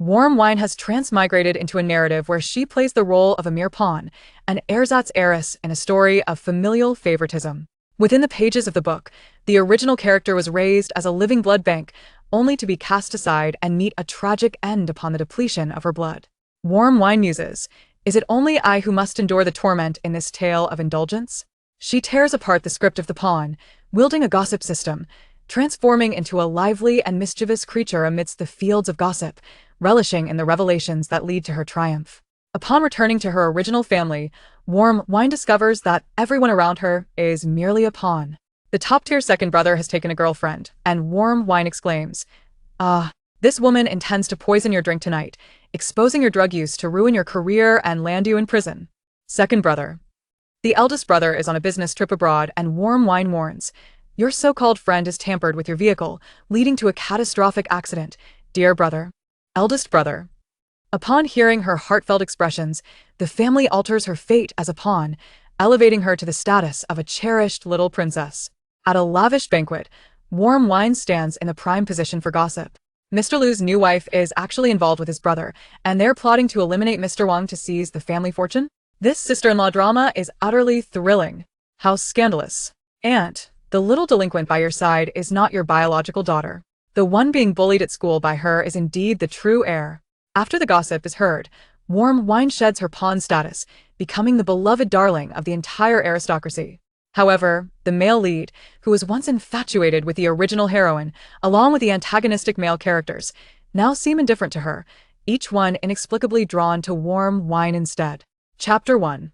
Warm Wine has transmigrated into a narrative where she plays the role of a mere pawn, an ersatz heiress in a story of familial favoritism. Within the pages of the book, the original character was raised as a living blood bank, only to be cast aside and meet a tragic end upon the depletion of her blood. Warm Wine muses, is it only I who must endure the torment in this tale of indulgence? She tears apart the script of the pawn, wielding a gossip system, transforming into a lively and mischievous creature amidst the fields of gossip, relishing in the revelations that lead to her triumph. Upon returning to her original family, Warm Wine discovers that everyone around her is merely a pawn. The top-tier second brother has taken a girlfriend, and Warm Wine exclaims, "Ah, this woman intends to poison your drink tonight, exposing your drug use to ruin your career and land you in prison." Second brother. The eldest brother is on a business trip abroad, and Warm Wine warns, "Your so-called friend is tampered with your vehicle, leading to a catastrophic accident, dear brother." Eldest brother. Upon hearing her heartfelt expressions, the family alters her fate as a pawn, elevating her to the status of a cherished little princess. At a lavish banquet, Warm Wine stands in the prime position for gossip. Mr. Liu's new wife is actually involved with his brother, and they're plotting to eliminate Mr. Wang to seize the family fortune. This sister-in-law drama is utterly thrilling. How scandalous. Aunt, the little delinquent by your side is not your biological daughter. The one being bullied at school by her is indeed the true heir. After the gossip is heard, Warm Wine sheds her pawn status, becoming the beloved darling of the entire aristocracy. However, the male lead, who was once infatuated with the original heroine, along with the antagonistic male characters, now seem indifferent to her, each one inexplicably drawn to Warm Wine instead. Chapter 1.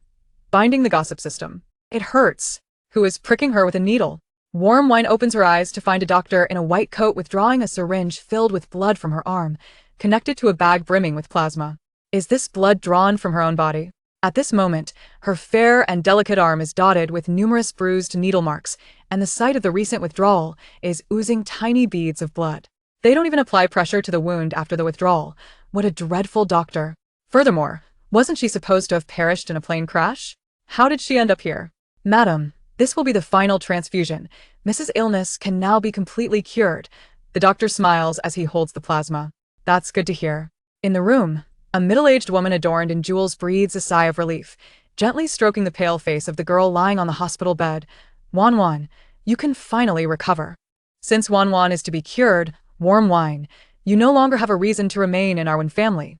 Binding the Gossip System. It hurts. Who is pricking her with a needle? Warm Wine opens her eyes to find a doctor in a white coat withdrawing a syringe filled with blood from her arm, connected to a bag brimming with plasma. Is this blood drawn from her own body? At this moment, her fair and delicate arm is dotted with numerous bruised needle marks, and the site of the recent withdrawal is oozing tiny beads of blood. They don't even apply pressure to the wound after the withdrawal. What a dreadful doctor. Furthermore, wasn't she supposed to have perished in a plane crash? How did she end up here? Madam, this will be the final transfusion. Mrs. Illness can now be completely cured. The doctor smiles as he holds the plasma. That's good to hear. In the room, a middle-aged woman adorned in jewels breathes a sigh of relief, gently stroking the pale face of the girl lying on the hospital bed. Wan Wan, you can finally recover. Since Wan Wan is to be cured, Warm Wine, you no longer have a reason to remain in our Wen family.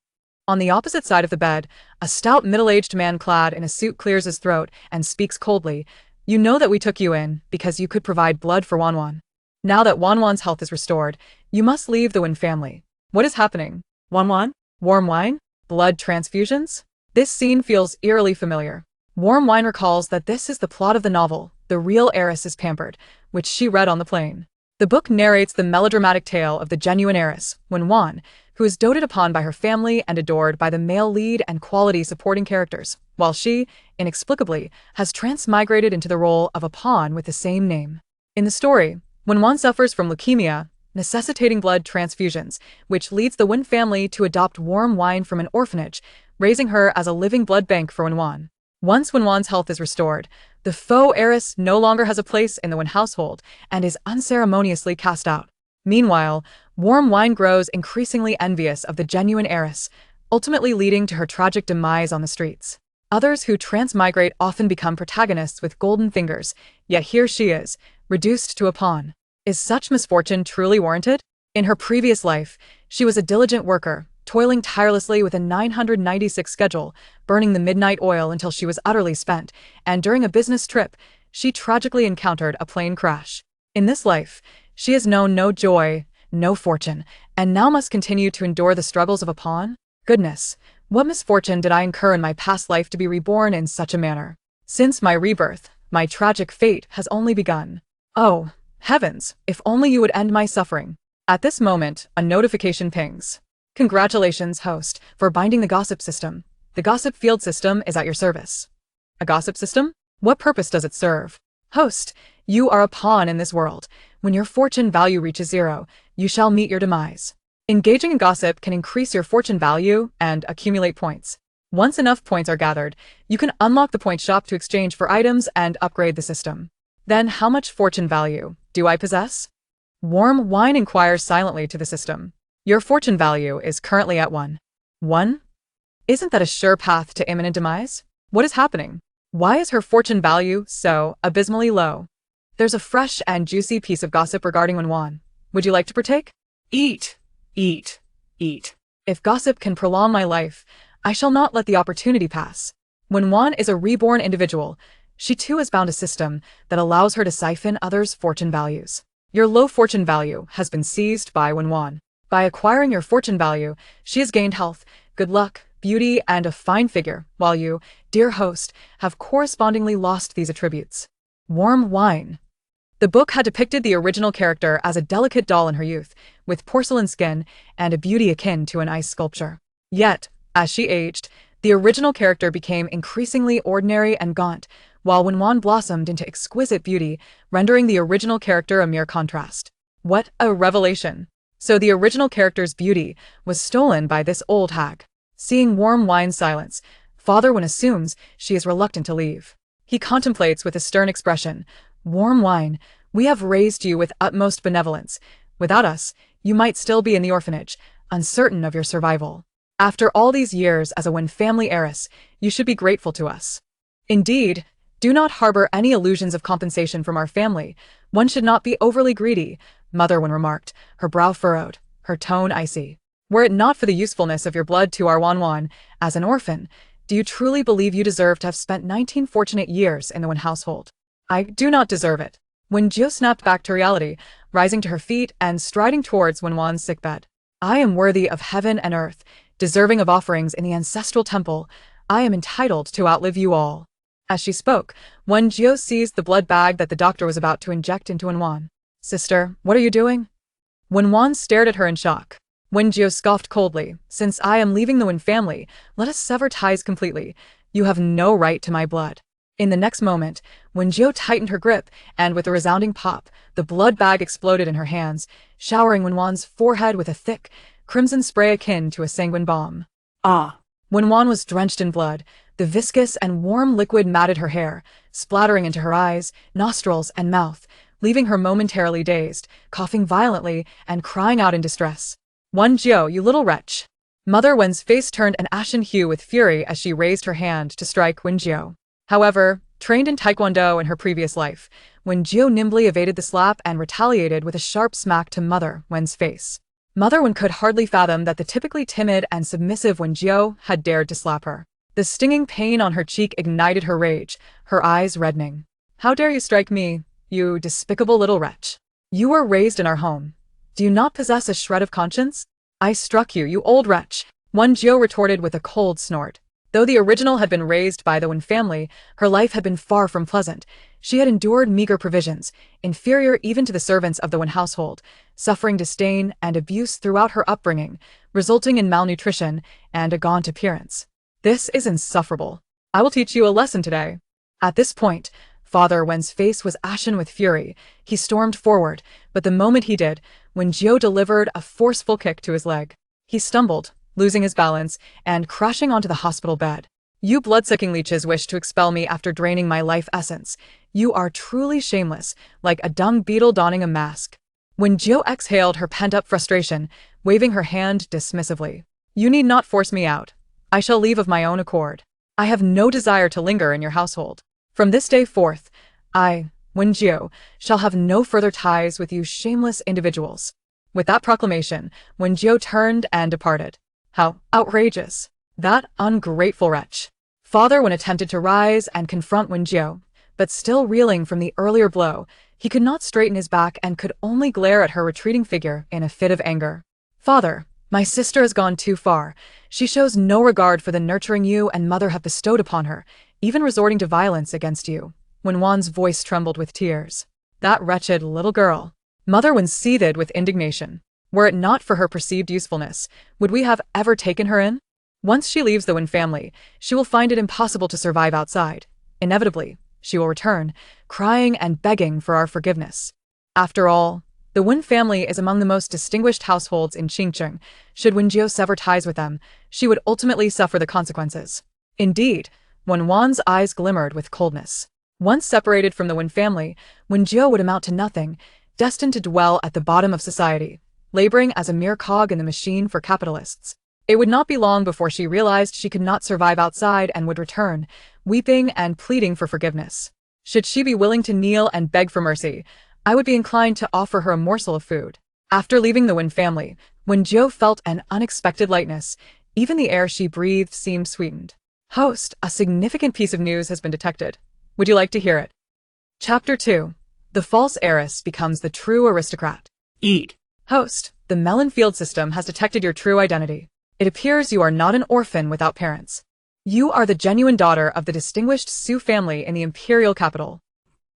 On the opposite side of the bed, a stout middle-aged man clad in a suit clears his throat and speaks coldly. You know that we took you in because you could provide blood for Wan Wan. Now that Wan Wan's health is restored, you must leave the Wen family. What is happening? Wan Wan? Warm Wine? Blood transfusions? This scene feels eerily familiar. Warm Wine recalls that this is the plot of the novel, The Real Heiress is Pampered, which she read on the plane. The book narrates the melodramatic tale of the genuine heiress, Wen Wan, who is doted upon by her family and adored by the male lead and quality supporting characters, while she, inexplicably, has transmigrated into the role of a pawn with the same name. In the story, Wen Wan suffers from leukemia, necessitating blood transfusions, which leads the Wen family to adopt Warm Wine from an orphanage, raising her as a living blood bank for Wen Wan. Once Wen Wan's health is restored, the faux heiress no longer has a place in the Wen household and is unceremoniously cast out. Meanwhile, Warm Wine grows increasingly envious of the genuine heiress, ultimately leading to her tragic demise on the streets. Others who transmigrate often become protagonists with golden fingers, yet here she is, reduced to a pawn. Is such misfortune truly warranted? In her previous life, she was a diligent worker, toiling tirelessly with a 996 schedule, burning the midnight oil until she was utterly spent, and during a business trip, she tragically encountered a plane crash. In this life, she has known no joy, no fortune, and now must continue to endure the struggles of a pawn? Goodness, what misfortune did I incur in my past life to be reborn in such a manner? Since my rebirth, my tragic fate has only begun. Oh, heavens, if only you would end my suffering. At this moment, a notification pings. Congratulations, host, for binding the gossip system. The gossip field system is at your service. A gossip system? What purpose does it serve? Host, you are a pawn in this world. When your fortune value reaches 0, you shall meet your demise. Engaging in gossip can increase your fortune value and accumulate points. Once enough points are gathered, you can unlock the point shop to exchange for items and upgrade the system. Then how much fortune value do I possess? Warm Wine inquires silently to the system. Your fortune value is currently at 1. 1? Isn't that a sure path to imminent demise? What is happening? Why is her fortune value so abysmally low? There's a fresh and juicy piece of gossip regarding Wen. Would you like to partake? Eat, eat, eat. If gossip can prolong my life, I shall not let the opportunity pass. Wen is a reborn individual. She too has found a system that allows her to siphon others' fortune values. Your low fortune value has been seized by Wen. By acquiring your fortune value, she has gained health, good luck, beauty, and a fine figure, while you, dear host, have correspondingly lost these attributes. Warm wine. The book had depicted the original character as a delicate doll in her youth, with porcelain skin and a beauty akin to an ice sculpture. Yet, as she aged, the original character became increasingly ordinary and gaunt, while Wen blossomed into exquisite beauty, rendering the original character a mere contrast. What a revelation! So the original character's beauty was stolen by this old hag. Seeing warm wine's silence, Father Wen assumes she is reluctant to leave. He contemplates with a stern expression, "Warm wine, we have raised you with utmost benevolence. Without us, you might still be in the orphanage, uncertain of your survival. After all these years as a Wen family heiress, you should be grateful to us. Indeed, do not harbor any illusions of compensation from our family. One should not be overly greedy," Mother Wen remarked, her brow furrowed, her tone icy. "Were it not for the usefulness of your blood to our Wen, as an orphan, do you truly believe you deserve to have spent 19 fortunate years in the Wen household?" "I do not deserve it." Wen Jiu snapped back to reality, rising to her feet and striding towards Wen's sickbed. "I am worthy of heaven and earth, deserving of offerings in the ancestral temple. I am entitled to outlive you all." As she spoke, Wen Jiu seized the blood bag that the doctor was about to inject into Wen. "Sister, what are you doing?" Wen stared at her in shock. Wen Jiu scoffed coldly, "Since I am leaving the Wen family, let us sever ties completely. You have no right to my blood." In the next moment, Wen Jiu tightened her grip, and with a resounding pop, the blood bag exploded in her hands, showering Wen's forehead with a thick, crimson spray akin to a sanguine bomb. Ah! Wen was drenched in blood. The viscous and warm liquid matted her hair, splattering into her eyes, nostrils, and mouth, leaving her momentarily dazed, coughing violently, and crying out in distress. "Wen Jiu, you little wretch!" Mother Wen's face turned an ashen hue with fury as she raised her hand to strike Wen Jiu. However, trained in Taekwondo in her previous life, Wen Jiu nimbly evaded the slap and retaliated with a sharp smack to Mother Wen's face. Mother Wen could hardly fathom that the typically timid and submissive Wen Jiu had dared to slap her. The stinging pain on her cheek ignited her rage, her eyes reddening. "How dare you strike me, you despicable little wretch? You were raised in our home. Do you not possess a shred of conscience?" "I struck you, you old wretch," Wen Jiu retorted with a cold snort. Though the original had been raised by the Wen family, her life had been far from pleasant. She had endured meager provisions, inferior even to the servants of the Wen household, suffering disdain and abuse throughout her upbringing, resulting in malnutrition and a gaunt appearance. "This is insufferable. I will teach you a lesson today." At this point, Father Wen's face was ashen with fury. He stormed forward, but the moment he did, Wen Jiu delivered a forceful kick to his leg. He stumbled, losing his balance, and crashing onto the hospital bed. "You blood-sucking leeches wish to expel me after draining my life essence. You are truly shameless, like a dung beetle donning a mask." Wen Jiu exhaled her pent-up frustration, waving her hand dismissively. "You need not force me out. I shall leave of my own accord. I have no desire to linger in your household. From this day forth, I, Wen Jiu, shall have no further ties with you shameless individuals." With that proclamation, Wen Jiu turned and departed. How outrageous! That ungrateful wretch! Father Wen attempted to rise and confront Wen Jiu, but still reeling from the earlier blow, he could not straighten his back and could only glare at her retreating figure in a fit of anger. "Father, my sister has gone too far. She shows no regard for the nurturing you and Mother have bestowed upon her, even resorting to violence against you." Wen's voice trembled with tears. "That wretched little girl." Mother Wen seethed with indignation. "Were it not for her perceived usefulness, would we have ever taken her in? Once she leaves the Wen family, she will find it impossible to survive outside. Inevitably, she will return, crying and begging for our forgiveness. After all, the Wen family is among the most distinguished households in Qingcheng. Should Wen Jiu sever ties with them, she would ultimately suffer the consequences." Indeed, Wen's eyes glimmered with coldness. Once separated from the Wen family, Wen Jiu would amount to nothing, destined to dwell at the bottom of society. laboring as a mere cog in the machine for capitalists. It would not be long before she realized she could not survive outside and would return, weeping and pleading for forgiveness. Should she be willing to kneel and beg for mercy, I would be inclined to offer her a morsel of food. After leaving the Wen family, Wen Jiu felt an unexpected lightness. Even the air she breathed seemed sweetened. Host, a significant piece of news has been detected. Would you like to hear it? Chapter 2. The false heiress becomes the true aristocrat. Eat. Host, the melon field system has detected your true identity. It appears you are not an orphan without parents. You are the genuine daughter of the distinguished Su family in the imperial capital.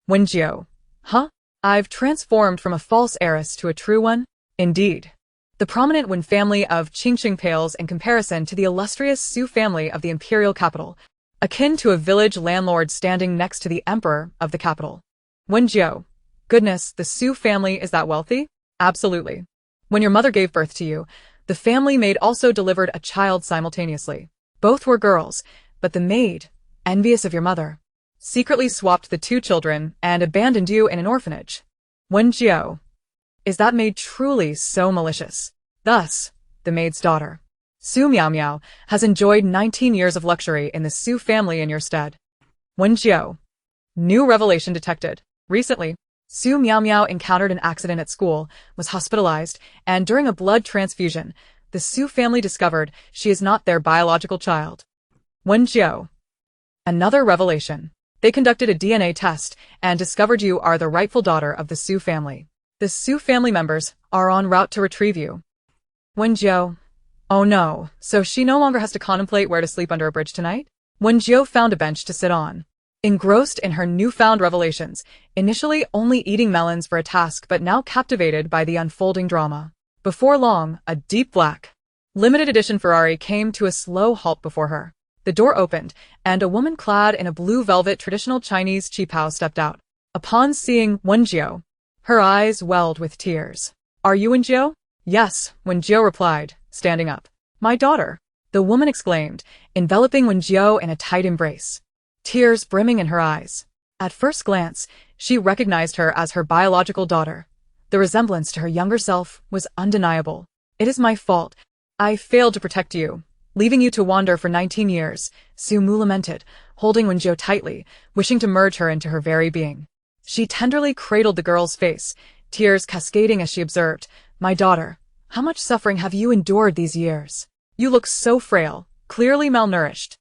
Wen Jiu. Huh? I've transformed from a false heiress to a true one? Indeed. The prominent Wen family of Qingqing pales in comparison to the illustrious Su family of the imperial capital, akin to a village landlord standing next to the emperor of the capital. Wen Jiu. Goodness, the Su family is that wealthy? Absolutely. When your mother gave birth to you, the family maid also delivered a child simultaneously. Both were girls, but the maid, envious of your mother, secretly swapped the two children and abandoned you in an orphanage. Wen Jiu. Is that maid truly so malicious? Thus, the maid's daughter, Su Miao Miao, has enjoyed 19 years of luxury in the Su family in your stead. Wen Jiu. New revelation detected. Recently, Su Miao Miao encountered an accident at school, was hospitalized, and during a blood transfusion, the Su family discovered she is not their biological child. Wen Jiu. Another revelation. They conducted a DNA test and discovered you are the rightful daughter of the Su family. The Su family members are en route to retrieve you. Wen Jiu. Oh no, so she no longer has to contemplate where to sleep under a bridge tonight? Wen Jiu found a bench to sit on. Engrossed in her newfound revelations, initially only eating melons for a task but now captivated by the unfolding drama. Before long, a deep black, limited edition Ferrari came to a slow halt before her. The door opened, and a woman clad in a blue velvet traditional Chinese qipao stepped out. Upon seeing Wen Jiu, her eyes welled with tears. Are you Wen Jiu? Yes, Wen Jiu replied, standing up. My daughter, the woman exclaimed, enveloping Wen Jiu in a tight embrace, tears brimming in her eyes. At first glance, she recognized her as her biological daughter. The resemblance to her younger self was undeniable. It is my fault. I failed to protect you, leaving you to wander for 19 years, Su Mu lamented, holding Wen Jiu tightly, wishing to merge her into her very being. She tenderly cradled the girl's face, tears cascading as she observed, My daughter, how much suffering have you endured these years? You look so frail, clearly malnourished.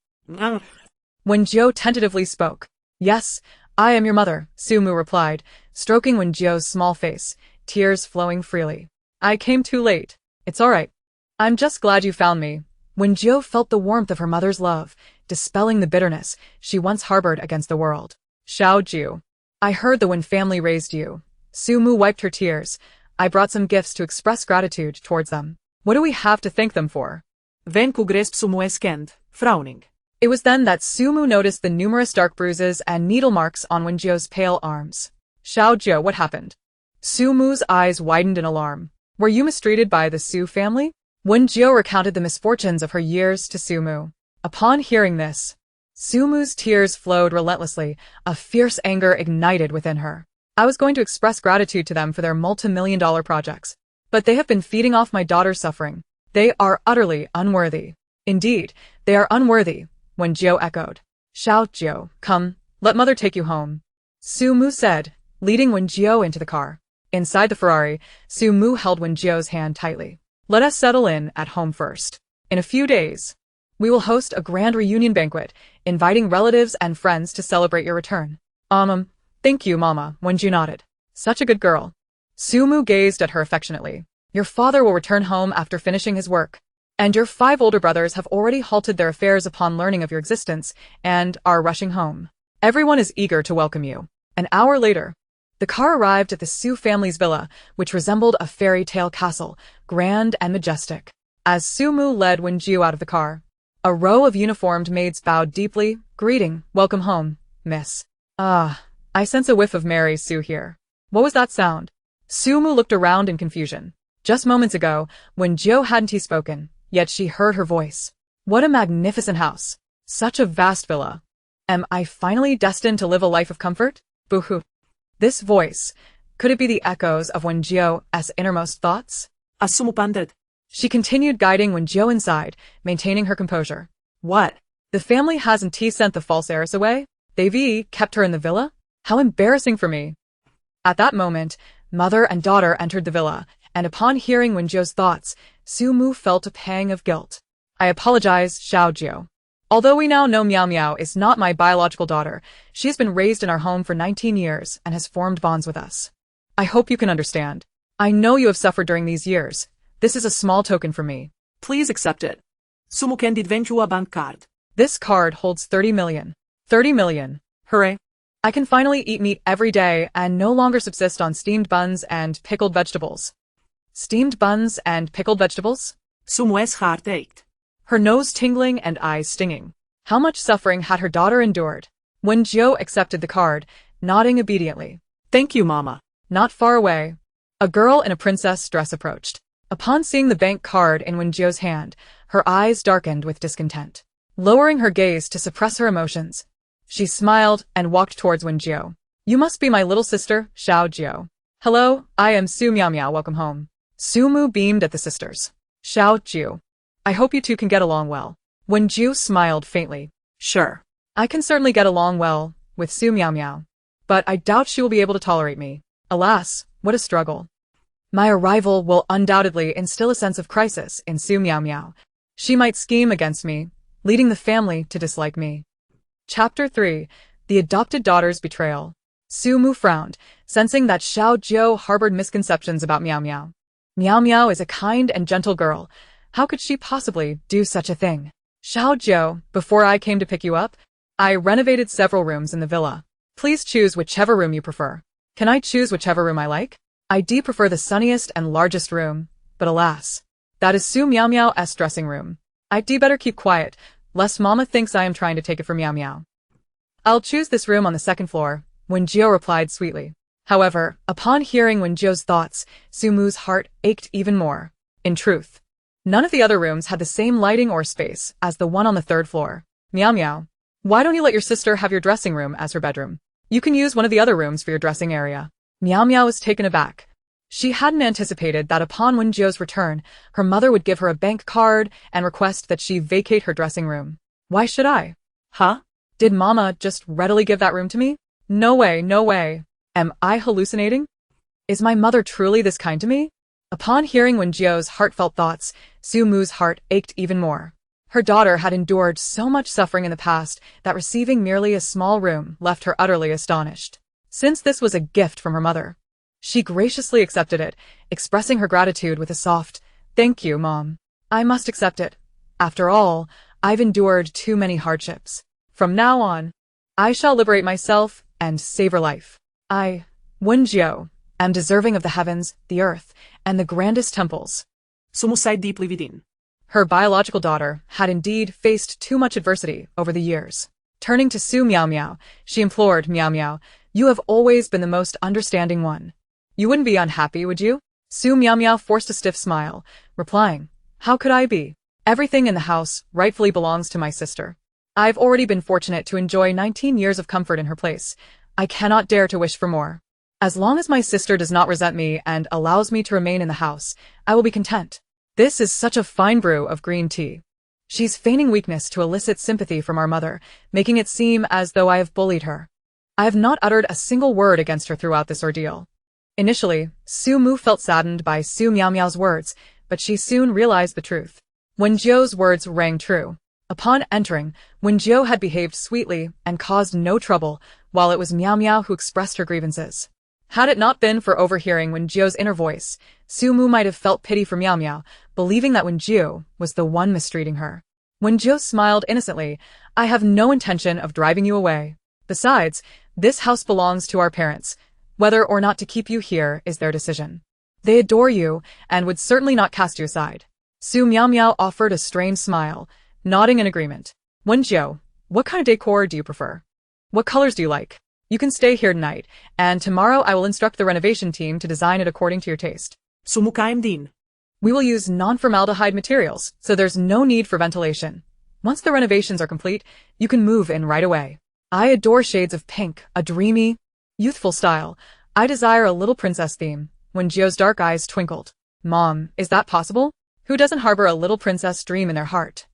Wen Jiu tentatively spoke. Yes, I am your mother, Su Mu replied, stroking Wen Jiu's small face, tears flowing freely. I came too late. It's all right. I'm just glad you found me. Wen Jiu felt the warmth of her mother's love, dispelling the bitterness she once harbored against the world. Xiao Jiu. I heard the Wen family raised you. Su Mu wiped her tears. I brought some gifts to express gratitude towards them. What do we have to thank them for? Wen kugresp sumueskend, frowning. It was then that Su Mu noticed the numerous dark bruises and needle marks on Wen Jiu's pale arms. Xiao Jiu, what happened? Su Mu's eyes widened in alarm. Were you mistreated by the Su family? Wen Jiu recounted the misfortunes of her years to Su Mu. Upon hearing this, Su Mu's tears flowed relentlessly, a fierce anger ignited within her. I was going to express gratitude to them for their multi-million-dollar projects, but they have been feeding off my daughter's suffering. They are utterly unworthy. Indeed, they are unworthy, Wen Jiu echoed. Xiao Jiu, come, let mother take you home, Su Mu said, leading Wen Jiu into the car. Inside the Ferrari, Su Mu held Wen Jiu's hand tightly. Let us settle in at home first. In a few days, we will host a grand reunion banquet, inviting relatives and friends to celebrate your return. Thank you, Mama, Wen Jiu nodded. Such a good girl. Su Mu gazed at her affectionately. Your father will return home after finishing his work, and your 5 older brothers have already halted their affairs upon learning of your existence and are rushing home. Everyone is eager to welcome you. An hour later, the car arrived at the Su family's villa, which resembled a fairy tale castle, grand and majestic. As Su Mu led Wen Jiu out of the car, a row of uniformed maids bowed deeply, greeting, welcome home, miss. I sense a whiff of Mary Su here. What was that sound? Su Mu looked around in confusion. Just moments ago, Wen Jiu hadn't he spoken, yet she heard her voice. What a magnificent house. Such a vast villa. Am I finally destined to live a life of comfort? Boo-hoo. This voice, could it be the echoes of Wen Jiu's innermost thoughts? Assumo pandad. She continued guiding Wen Jiu inside, maintaining her composure. What? The family hasn't sent the false heiress away? They've kept her in the villa? How embarrassing for me. At that moment, mother and daughter entered the villa, and upon hearing Wen Jiu's thoughts, Su Mu felt a pang of guilt. I apologize, Xiao Jiu. Although we now know Miao Miao is not my biological daughter, she has been raised in our home for 19 years and has formed bonds with us. I hope you can understand. I know you have suffered during these years. This is a small token from me. Please accept it. Sumo candid venture a bank card. This card holds 30 million. 30 million. Hooray. I can finally eat meat every day and no longer subsist on steamed buns and pickled vegetables. Steamed buns and pickled vegetables? Sumo's heart ached. Her nose tingling and eyes stinging. How much suffering had her daughter endured? Wen Jiu accepted the card, nodding obediently. Thank you, Mama. Not far away, a girl in a princess dress approached. Upon seeing the bank card in Wen Jiu's hand, her eyes darkened with discontent. Lowering her gaze to suppress her emotions, she smiled and walked towards Wen Jiu. You must be my little sister, Xiao Jiu. Hello, I am Su Miao Miao, welcome home. Su Mu beamed at the sisters. Xiao Jiu. I hope you two can get along well. Wen Jiu smiled faintly. Sure. I can certainly get along well with Su Miao Miao, but I doubt she will be able to tolerate me. Alas, what a struggle. My arrival will undoubtedly instill a sense of crisis in Su Miao Miao. She might scheme against me, leading the family to dislike me. Chapter 3. The Adopted Daughter's Betrayal. Su Mu frowned, sensing that Xiao Jiu harbored misconceptions about Miao Miao. Miao Miao is a kind and gentle girl. How could she possibly do such a thing? Xiao Jiu, before I came to pick you up, I renovated several rooms in the villa. Please choose whichever room you prefer. Can I choose whichever room I like? I do prefer the sunniest and largest room, but alas, that is Su Miao Miao's dressing room. I do better keep quiet, lest Mama thinks I am trying to take it from Miao Miao. I'll choose this room on the second floor, Wen Jiu replied sweetly. However, upon hearing Wen Jiu's thoughts, Su Mu's heart ached even more. In truth, none of the other rooms had the same lighting or space as the one on the third floor. Miao Miao, why don't you let your sister have your dressing room as her bedroom? You can use one of the other rooms for your dressing area. Miao Miao was taken aback. She hadn't anticipated that upon Wen Jiu's return, her mother would give her a bank card and request that she vacate her dressing room. Why should I? Huh? Did Mama just readily give that room to me? No way, no way. Am I hallucinating? Is my mother truly this kind to me? Upon hearing Wen Jiu's heartfelt thoughts, Su Mu's heart ached even more. Her daughter had endured so much suffering in the past that receiving merely a small room left her utterly astonished. Since this was a gift from her mother, she graciously accepted it, expressing her gratitude with a soft, "Thank you, Mom. I must accept it. After all, I've endured too many hardships. From now on, I shall liberate myself and savor life. I, Wen Jiu, am deserving of the heavens, the earth, and the grandest temples." Sumo sighed deeply within. Her biological daughter had indeed faced too much adversity over the years. Turning to Su Miao Miao, she implored, Miao Miao, you have always been the most understanding one. You wouldn't be unhappy, would you? Su Miao Miao forced a stiff smile, replying, how could I be? Everything in the house rightfully belongs to my sister. I've already been fortunate to enjoy 19 years of comfort in her place. I cannot dare to wish for more. As long as my sister does not resent me and allows me to remain in the house, I will be content. This is such a fine brew of green tea. She's feigning weakness to elicit sympathy from our mother, making it seem as though I have bullied her. I have not uttered a single word against her throughout this ordeal. Initially, Su Mu felt saddened by Su Miao Miao's words, but she soon realized the truth. Wen Jiu's words rang true. Upon entering, Wen Jiu had behaved sweetly and caused no trouble, while it was Miao Miao who expressed her grievances. Had it not been for overhearing Wen Jiu's inner voice, Su Mu might have felt pity for Miao Miao, believing that Wen Jiu was the one mistreating her. Wen Jiu smiled innocently. I have no intention of driving you away. Besides, this house belongs to our parents. Whether or not to keep you here is their decision. They adore you and would certainly not cast you aside. Su Miao Miao offered a strained smile, nodding in agreement. Wen Jiu, what kind of decor do you prefer? What colors do you like? You can stay here tonight, and tomorrow I will instruct the renovation team to design it according to your taste. Sumukayam din. We will use non-formaldehyde materials, so there's no need for ventilation. Once the renovations are complete, you can move in right away. I adore shades of pink, a dreamy, youthful style. I desire a little princess theme. Wen Jiu's dark eyes twinkled. Mom, is that possible? Who doesn't harbor a little princess dream in their heart?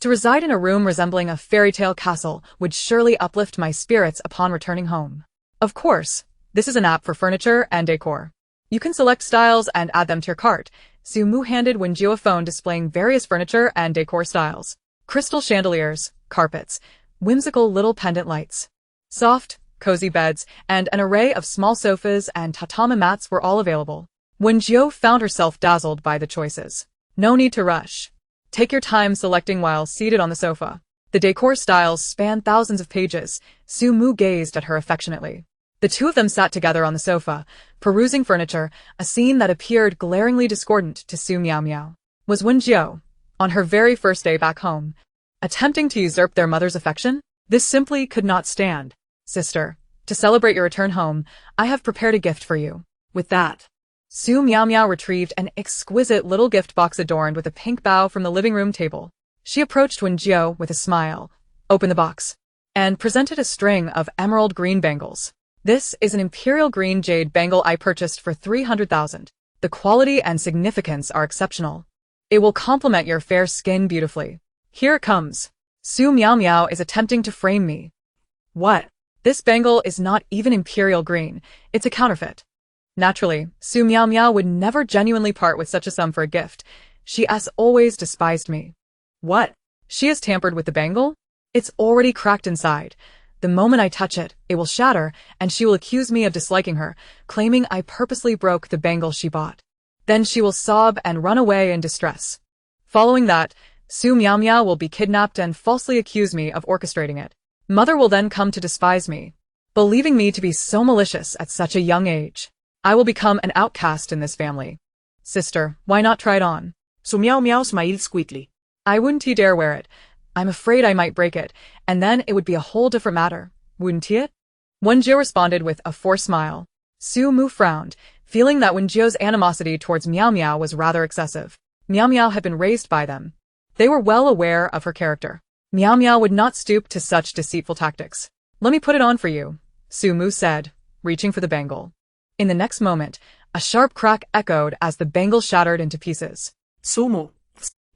To reside in a room resembling a fairy tale castle would surely uplift my spirits upon returning home. Of course, this is an app for furniture and decor. You can select styles and add them to your cart. Sumu handed Wen Jiu a phone displaying various furniture and decor styles. Crystal chandeliers, carpets, whimsical little pendant lights, soft, cozy beds, and an array of small sofas and tatami mats were all available. Wen Jiu found herself dazzled by the choices. No need to rush. Take your time selecting while seated on the sofa. The decor styles span thousands of pages. Sumu gazed at her affectionately. The two of them sat together on the sofa, perusing furniture, a scene that appeared glaringly discordant to Su Miao Miao. Was Wen Jiu, on her very first day back home, attempting to usurp their mother's affection? This simply could not stand. Sister, to celebrate your return home, I have prepared a gift for you. With that, Su Miao Miao retrieved an exquisite little gift box adorned with a pink bow from the living room table. She approached Wen Jiu with a smile, opened the box, and presented a string of emerald green bangles. This is an imperial green jade bangle I purchased for 300,000. The quality and significance are exceptional. It will complement your fair skin beautifully. Here it comes. Su Miao Miao is attempting to frame me. What? This bangle is not even imperial green. It's a counterfeit. Naturally, Su Miao Miao would never genuinely part with such a sum for a gift. She as always despised me. What? She has tampered with the bangle? It's already cracked inside. The moment I touch it, it will shatter, and she will accuse me of disliking her, claiming I purposely broke the bangle she bought. Then she will sob and run away in distress. Following that, Su Miao Miao will be kidnapped and falsely accuse me of orchestrating it. Mother will then come to despise me, believing me to be so malicious at such a young age. I will become an outcast in this family. Sister, why not try it on? Su Miao Miao smiled sweetly. I wouldn't dare wear it. I'm afraid I might break it, and then it would be a whole different matter, wouldn't it? Wen Jiu responded with a forced smile. Su Mu frowned, feeling that Wen Jiu's animosity towards Miao Miao was rather excessive. Miao Miao had been raised by them. They were well aware of her character. Miao Miao would not stoop to such deceitful tactics. Let me put it on for you, Su Mu said, reaching for the bangle. In the next moment, a sharp crack echoed as the bangle shattered into pieces. Sumu.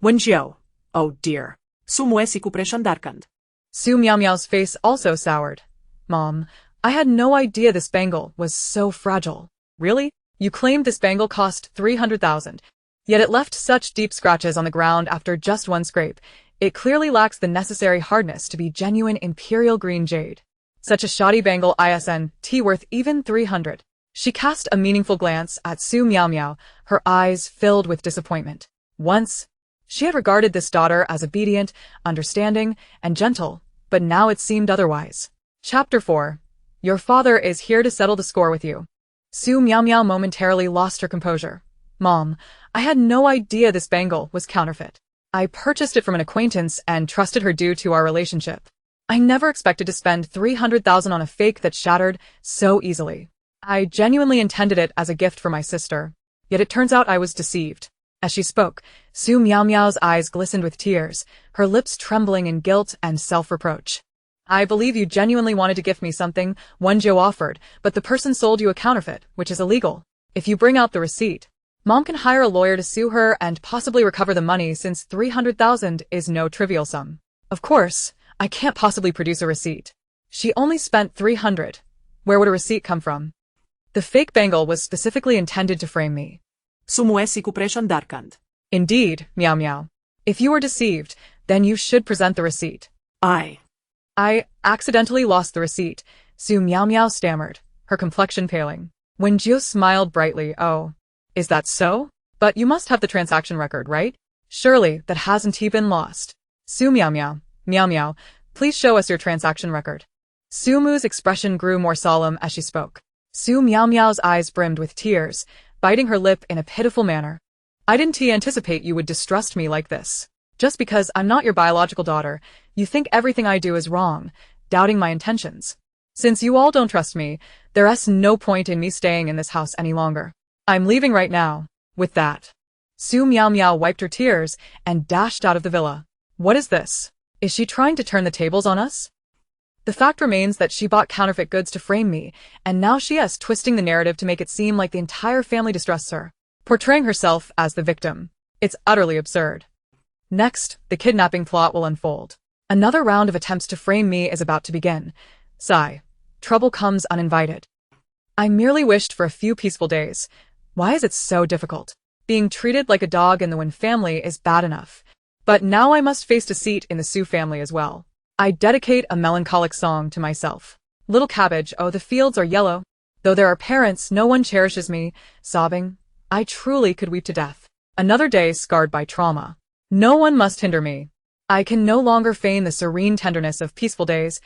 Wen Jiu. Oh dear. Sumu esiku preshandarkand. Su Miao Miao's face also soured. Mom, I had no idea this bangle was so fragile. Really? You claimed this bangle cost 300,000. Yet it left such deep scratches on the ground after just one scrape. It clearly lacks the necessary hardness to be genuine imperial green jade. Such a shoddy bangle isn't worth even 300. She cast a meaningful glance at Su Miao Miao, her eyes filled with disappointment. Once, she had regarded this daughter as obedient, understanding, and gentle, but now it seemed otherwise. Chapter 4. Your father is here to settle the score with you. Su Miao Miao momentarily lost her composure. Mom, I had no idea this bangle was counterfeit. I purchased it from an acquaintance and trusted her due to our relationship. I never expected to spend 300,000 on a fake that shattered so easily. I genuinely intended it as a gift for my sister, yet it turns out I was deceived. As she spoke, Su Miao Miao's eyes glistened with tears, her lips trembling in guilt and self-reproach. I believe you genuinely wanted to gift me something, Wen Jiu offered, but the person sold you a counterfeit, which is illegal. If you bring out the receipt, Mom can hire a lawyer to sue her and possibly recover the money since 300,000 is no trivial sum. Of course, I can't possibly produce a receipt. She only spent 300. Where would a receipt come from? The fake bangle was specifically intended to frame me. Sumu esiku preshandarkand. Indeed, Miao Miao. If you were deceived, then you should present the receipt. I accidentally lost the receipt, Su Miao Miao stammered, her complexion paling. Wen Jiu smiled brightly. Oh, is that so? But you must have the transaction record, right? Surely that hasn't been lost. Su Miao Miao, Miao Miao, please show us your transaction record. Su Mu's expression grew more solemn as she spoke. Su Miao Miao's eyes brimmed with tears, biting her lip in a pitiful manner. I didn't anticipate you would distrust me like this. Just because I'm not your biological daughter, you think everything I do is wrong, doubting my intentions. Since you all don't trust me, there's no point in me staying in this house any longer. I'm leaving right now. With that, Su Miao Miao wiped her tears and dashed out of the villa. What is this? Is she trying to turn the tables on us? The fact remains that she bought counterfeit goods to frame me, and now she is twisting the narrative to make it seem like the entire family distrusts her. portraying herself as the victim. It's utterly absurd. Next, the kidnapping plot will unfold. Another round of attempts to frame me is about to begin. Sigh. Trouble comes uninvited. I merely wished for a few peaceful days. Why is it so difficult? Being treated like a dog in the Wen family is bad enough. But now I must face deceit in the Su family as well. I dedicate a melancholic song to myself. Little cabbage, oh the fields are yellow. Though there are parents, no one cherishes me. Sobbing, I truly could weep to death. Another day scarred by trauma. No one must hinder me. I can no longer feign the serene tenderness of peaceful days.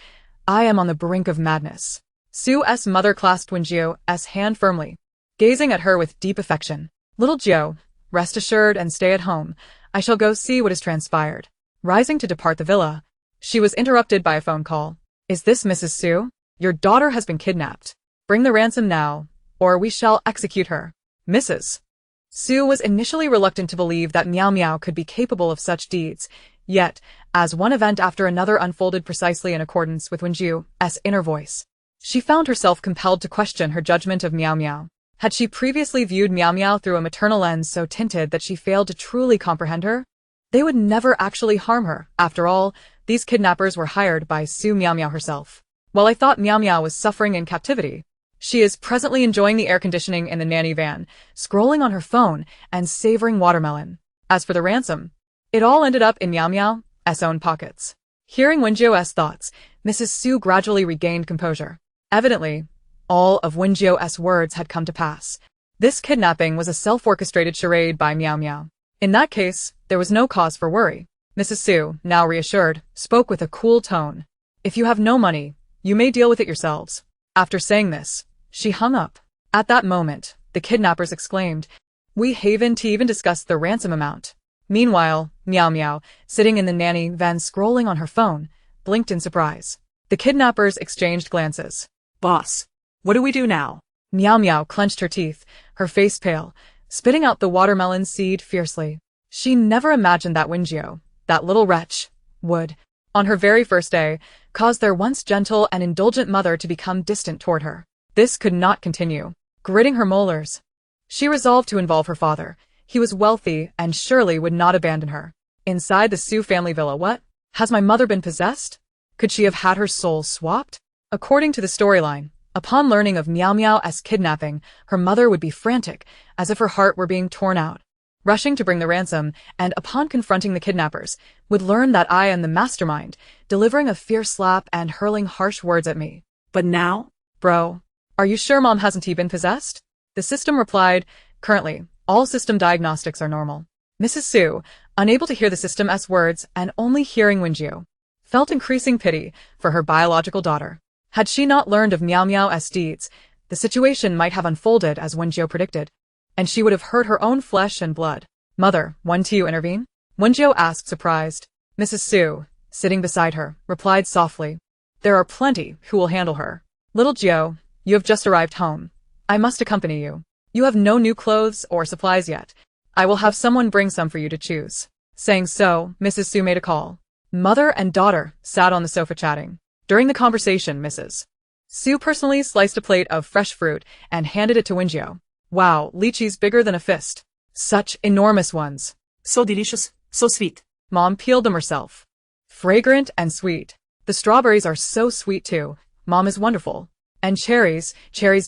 I am on the brink of madness. Su's mother clasped Wen Jiu's hand firmly, gazing at her with deep affection. Little Jiu, rest assured and stay at home. I shall go see what has transpired. Rising to depart the villa, she was interrupted by a phone call. Is this Mrs. Su? Your daughter has been kidnapped. Bring the ransom now, or we shall execute her. Mrs. Su was initially reluctant to believe that Miao Miao could be capable of such deeds, yet, as one event after another unfolded precisely in accordance with Wen Jiu's inner voice, she found herself compelled to question her judgment of Miao Miao. Had she previously viewed Miao Miao through a maternal lens so tinted that she failed to truly comprehend her? They would never actually harm her. After all, these kidnappers were hired by Su Miao Miao herself. While I thought Miao Miao was suffering in captivity, she is presently enjoying the air conditioning in the nanny van, scrolling on her phone, and savoring watermelon. As for the ransom, it all ended up in Miao Miao's own pockets. Hearing Wen Jiu's thoughts, Mrs. Su gradually regained composure. Evidently, all of Wen Jiu's words had come to pass. This kidnapping was a self-orchestrated charade by Miao Miao. In that case, there was no cause for worry. Mrs. Su, now reassured, spoke with a cool tone. If you have no money, you may deal with it yourselves. After saying this, she hung up. At that moment, the kidnappers exclaimed, We haven't even discussed the ransom amount. Meanwhile, Miao Miao, sitting in the nanny van scrolling on her phone, blinked in surprise. The kidnappers exchanged glances. Boss, what do we do now? Miao Miao clenched her teeth, her face pale, spitting out the watermelon seed fiercely. She never imagined that Wen Jiu, that little wretch, would, on her very first day, cause their once gentle and indulgent mother to become distant toward her. This could not continue. Gritting her molars, she resolved to involve her father. He was wealthy and surely would not abandon her. Inside the Su family villa, what? Has my mother been possessed? Could she have had her soul swapped? According to the storyline, upon learning of Miao Miao's kidnapping, her mother would be frantic, as if her heart were being torn out. Rushing to bring the ransom, and upon confronting the kidnappers, would learn that I am the mastermind, delivering a fierce slap and hurling harsh words at me. But now? Bro, are you sure Mom hasn't been possessed? The system replied, currently, all system diagnostics are normal. Mrs. Su, unable to hear the system's words and only hearing Wen Jiu, felt increasing pity for her biological daughter. Had she not learned of Miao Miao's deeds, the situation might have unfolded as Wen Jiu predicted, and she would have hurt her own flesh and blood. Mother, want to intervene? Wen Jiu asked, surprised. Mrs. Su, sitting beside her, replied softly, There are plenty who will handle her. Little Jiu, you have just arrived home. I must accompany you. You have no new clothes or supplies yet. I will have someone bring some for you to choose. Saying so, Mrs. Su made a call. Mother and daughter sat on the sofa chatting. During the conversation, Mrs. Su personally sliced a plate of fresh fruit and handed it to Wen Jiu. Wow, lychees bigger than a fist. Such enormous ones. So delicious, so sweet. Mom peeled them herself. Fragrant and sweet. The strawberries are so sweet too. Mom is wonderful. And cherries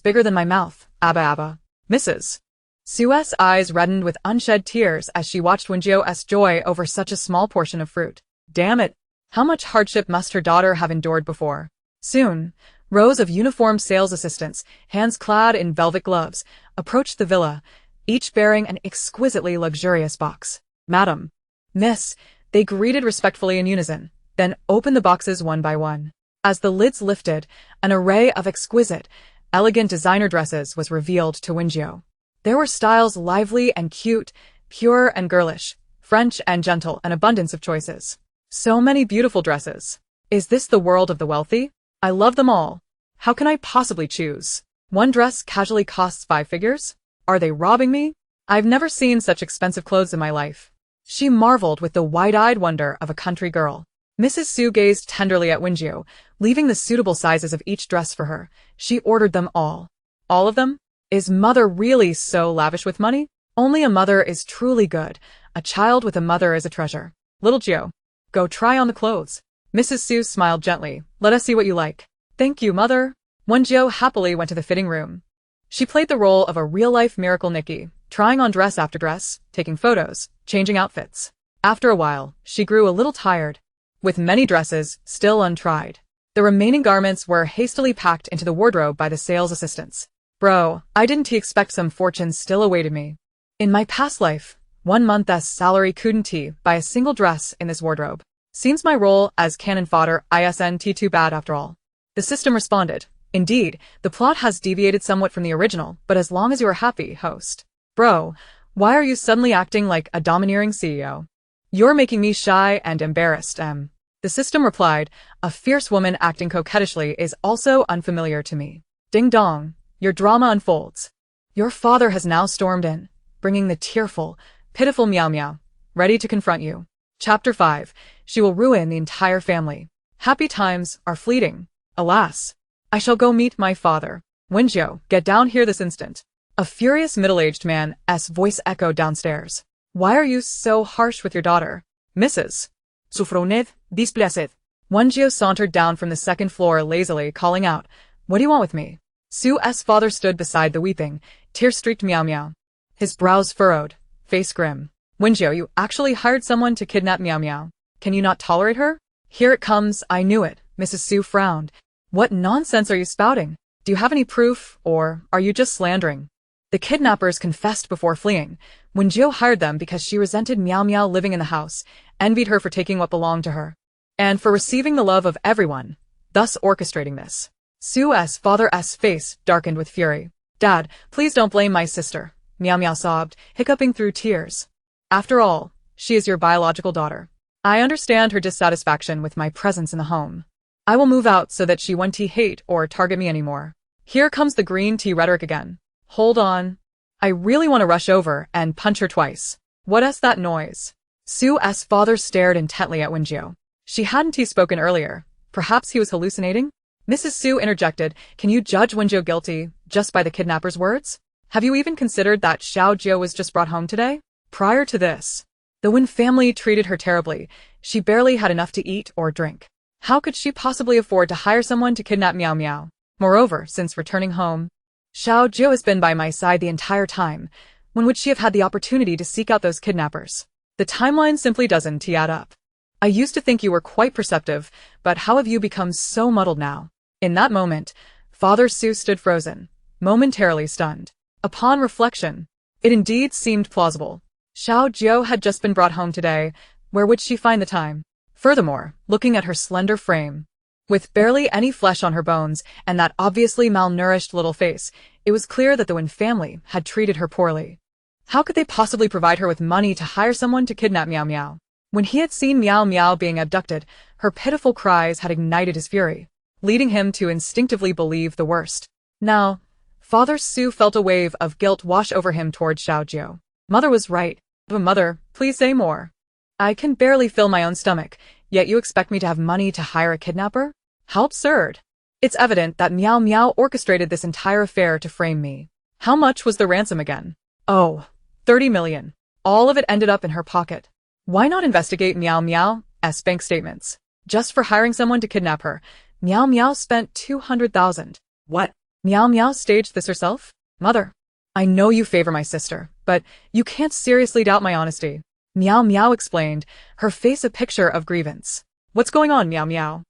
bigger than my mouth. Abba abba. Mrs. Su's eyes reddened with unshed tears as she watched Wen Jiu's joy over such a small portion of fruit. Damn it. How much hardship must her daughter have endured before? Soon, rows of uniformed sales assistants, hands clad in velvet gloves, approached the villa, each bearing an exquisitely luxurious box. Madam, Miss, they greeted respectfully in unison, then opened the boxes one by one. As the lids lifted, an array of exquisite, elegant designer dresses was revealed to Wen Jiu. There were styles lively and cute, pure and girlish, French and gentle, an abundance of choices. So many beautiful dresses. Is this the world of the wealthy? I love them all. How can I possibly choose? One dress casually costs 5 figures? Are they robbing me? I've never seen such expensive clothes in my life. She marveled with the wide-eyed wonder of a country girl. Mrs. Su gazed tenderly at Wen Jiu, leaving the suitable sizes of each dress for her. She ordered them all. All of them? Is mother really so lavish with money? Only a mother is truly good. A child with a mother is a treasure. Little Jiu, go try on the clothes. Mrs. Su smiled gently. Let us see what you like. Thank you, mother. Wen Jiu happily went to the fitting room. She played the role of a real-life miracle Nikki, trying on dress after dress, taking photos, changing outfits. After a while, she grew a little tired. With many dresses still untried, the remaining garments were hastily packed into the wardrobe by the sales assistants. Bro, I didn't expect some fortune still awaited me. In my past life, 1 month's salary couldn't buy a single dress in this wardrobe. Seems my role as cannon fodder isn't too bad after all. The system responded. Indeed, the plot has deviated somewhat from the original, but as long as you are happy, host. Bro, why are you suddenly acting like a domineering CEO? You're making me shy and embarrassed, The system replied, a fierce woman acting coquettishly is also unfamiliar to me. Ding dong, your drama unfolds. Your father has now stormed in, bringing the tearful, pitiful Meow Meow, ready to confront you. Chapter 5. She will ruin the entire family. Happy times are fleeting. Alas, I shall go meet my father. Wen Jiu, get down here this instant. A furious middle-aged man's voice echoed downstairs. Why are you so harsh with your daughter? Mrs. Sufroned, displeased. Wen Jiu sauntered down from the second floor lazily, calling out, What do you want with me? Su's father stood beside the weeping, tear-streaked Meow Meow. His brows furrowed, face grim. Wen Jiu, you actually hired someone to kidnap Meow Meow. Can you not tolerate her? Here it comes, I knew it. Mrs. Su frowned. What nonsense are you spouting? Do you have any proof, or are you just slandering? The kidnappers confessed before fleeing. Wen Jiu hired them because she resented Meow Meow living in the house, envied her for taking what belonged to her, and for receiving the love of everyone, thus orchestrating this. Su's father's face darkened with fury. Dad, please don't blame my sister, Meow Meow sobbed, hiccuping through tears. After all, she is your biological daughter. I understand her dissatisfaction with my presence in the home. I will move out so that she won't hate or target me anymore. Here comes the green tea rhetoric again. Hold on. I really want to rush over and punch her twice. What's that noise? Su's father stared intently at Wen Jiu. She hadn't spoken earlier. Perhaps he was hallucinating? Mrs. Su interjected, Can you judge Wen Jiu guilty just by the kidnapper's words? Have you even considered that Xiao Jiu was just brought home today? Prior to this, the Wen family treated her terribly. She barely had enough to eat or drink. How could she possibly afford to hire someone to kidnap Meow Meow? Moreover, since returning home, Xiao Jiu has been by my side the entire time. When would she have had the opportunity to seek out those kidnappers? The timeline simply doesn't add up. I used to think you were quite perceptive, but how have you become so muddled now? In that moment, Father Su stood frozen, momentarily stunned. Upon reflection, it indeed seemed plausible. Xiao Jiu had just been brought home today. Where would she find the time? Furthermore, looking at her slender frame, with barely any flesh on her bones and that obviously malnourished little face, it was clear that the Wen family had treated her poorly. How could they possibly provide her with money to hire someone to kidnap Meow Meow? When he had seen Meow Meow being abducted, her pitiful cries had ignited his fury, leading him to instinctively believe the worst. Now, Father Su felt a wave of guilt wash over him toward Xiao Jiu. Mother was right. But mother, please say more. I can barely fill my own stomach, yet you expect me to have money to hire a kidnapper? How absurd. It's evident that Meow Meow orchestrated this entire affair to frame me. How much was the ransom again? Oh, 30 million. All of it ended up in her pocket. Why not investigate Meow Meow's bank statements? Just for hiring someone to kidnap her, Meow Meow spent 200,000. What? Meow Meow staged this herself? Mother, I know you favor my sister, but you can't seriously doubt my honesty. Meow Meow explained, her face a picture of grievance. What's going on, Meow Meow?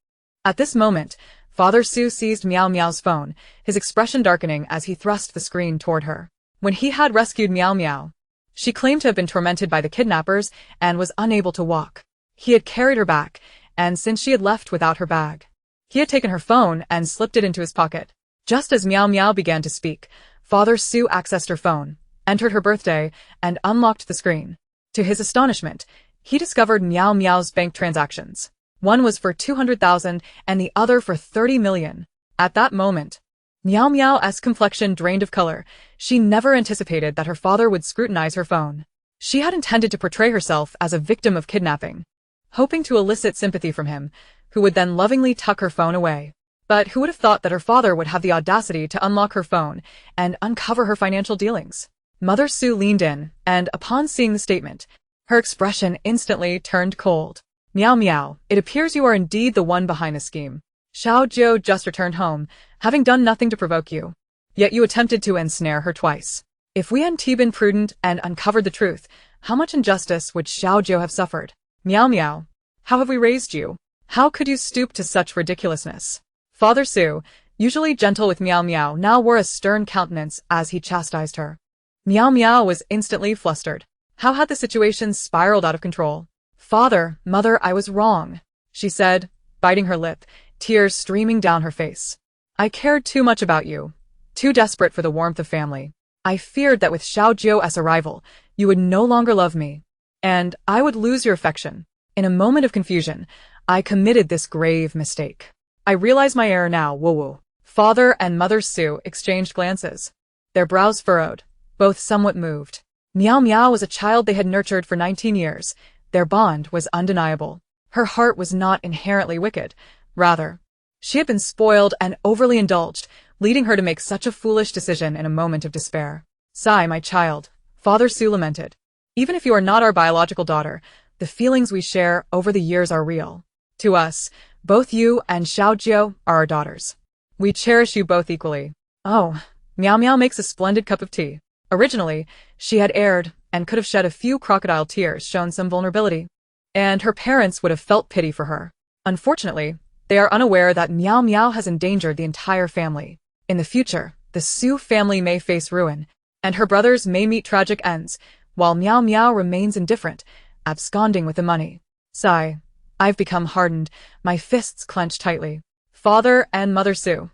At this moment, Father Su seized Meow Meow's phone, his expression darkening as he thrust the screen toward her. When he had rescued Meow Meow, she claimed to have been tormented by the kidnappers and was unable to walk. He had carried her back, and since she had left without her bag, he had taken her phone and slipped it into his pocket. Just as Meow Meow began to speak, Father Su accessed her phone, entered her birthday, and unlocked the screen. To his astonishment, he discovered Meow Meow's bank transactions. One was for 200,000 and the other for 30 million. At that moment, Meow Meow's complexion drained of color. She never anticipated that her father would scrutinize her phone. She had intended to portray herself as a victim of kidnapping, hoping to elicit sympathy from him, who would then lovingly tuck her phone away. But who would have thought that her father would have the audacity to unlock her phone and uncover her financial dealings? Mother Su leaned in, and upon seeing the statement, her expression instantly turned cold. Meow meow, it appears you are indeed the one behind the scheme. Xiao Jiu just returned home, having done nothing to provoke you. Yet you attempted to ensnare her twice. If we hadn't been prudent and uncovered the truth, how much injustice would Xiao Jiu have suffered? Meow meow. How have we raised you? How could you stoop to such ridiculousness? Father Su, usually gentle with Meow meow, now wore a stern countenance as he chastised her. Meow meow was instantly flustered. How had the situation spiraled out of control? Father, mother, I was wrong, she said, biting her lip, tears streaming down her face. I cared too much about you, too desperate for the warmth of family. I feared that with Xiao Jiu's arrival, you would no longer love me, and I would lose your affection. In a moment of confusion, I committed this grave mistake. I realize my error now, woo-woo. Father and Mother Su exchanged glances. Their brows furrowed, both somewhat moved. Meow Meow was a child they had nurtured for 19 years. Their bond was undeniable. Her heart was not inherently wicked. Rather, she had been spoiled and overly indulged, leading her to make such a foolish decision in a moment of despair. Sigh, my child, Father Su lamented. Even if you are not our biological daughter, the feelings we share over the years are real. To us, both you and Xiao Jiu are our daughters. We cherish you both equally. Oh, Meow Meow makes a splendid cup of tea. Originally, she had erred and could have shed a few crocodile tears, shown some vulnerability, and her parents would have felt pity for her. Unfortunately, they are unaware that Meow Meow has endangered the entire family. In the future, the Su family may face ruin, and her brothers may meet tragic ends, while Meow Meow remains indifferent, absconding with the money. Sigh. I've become hardened, my fists clenched tightly. Father and Mother Su.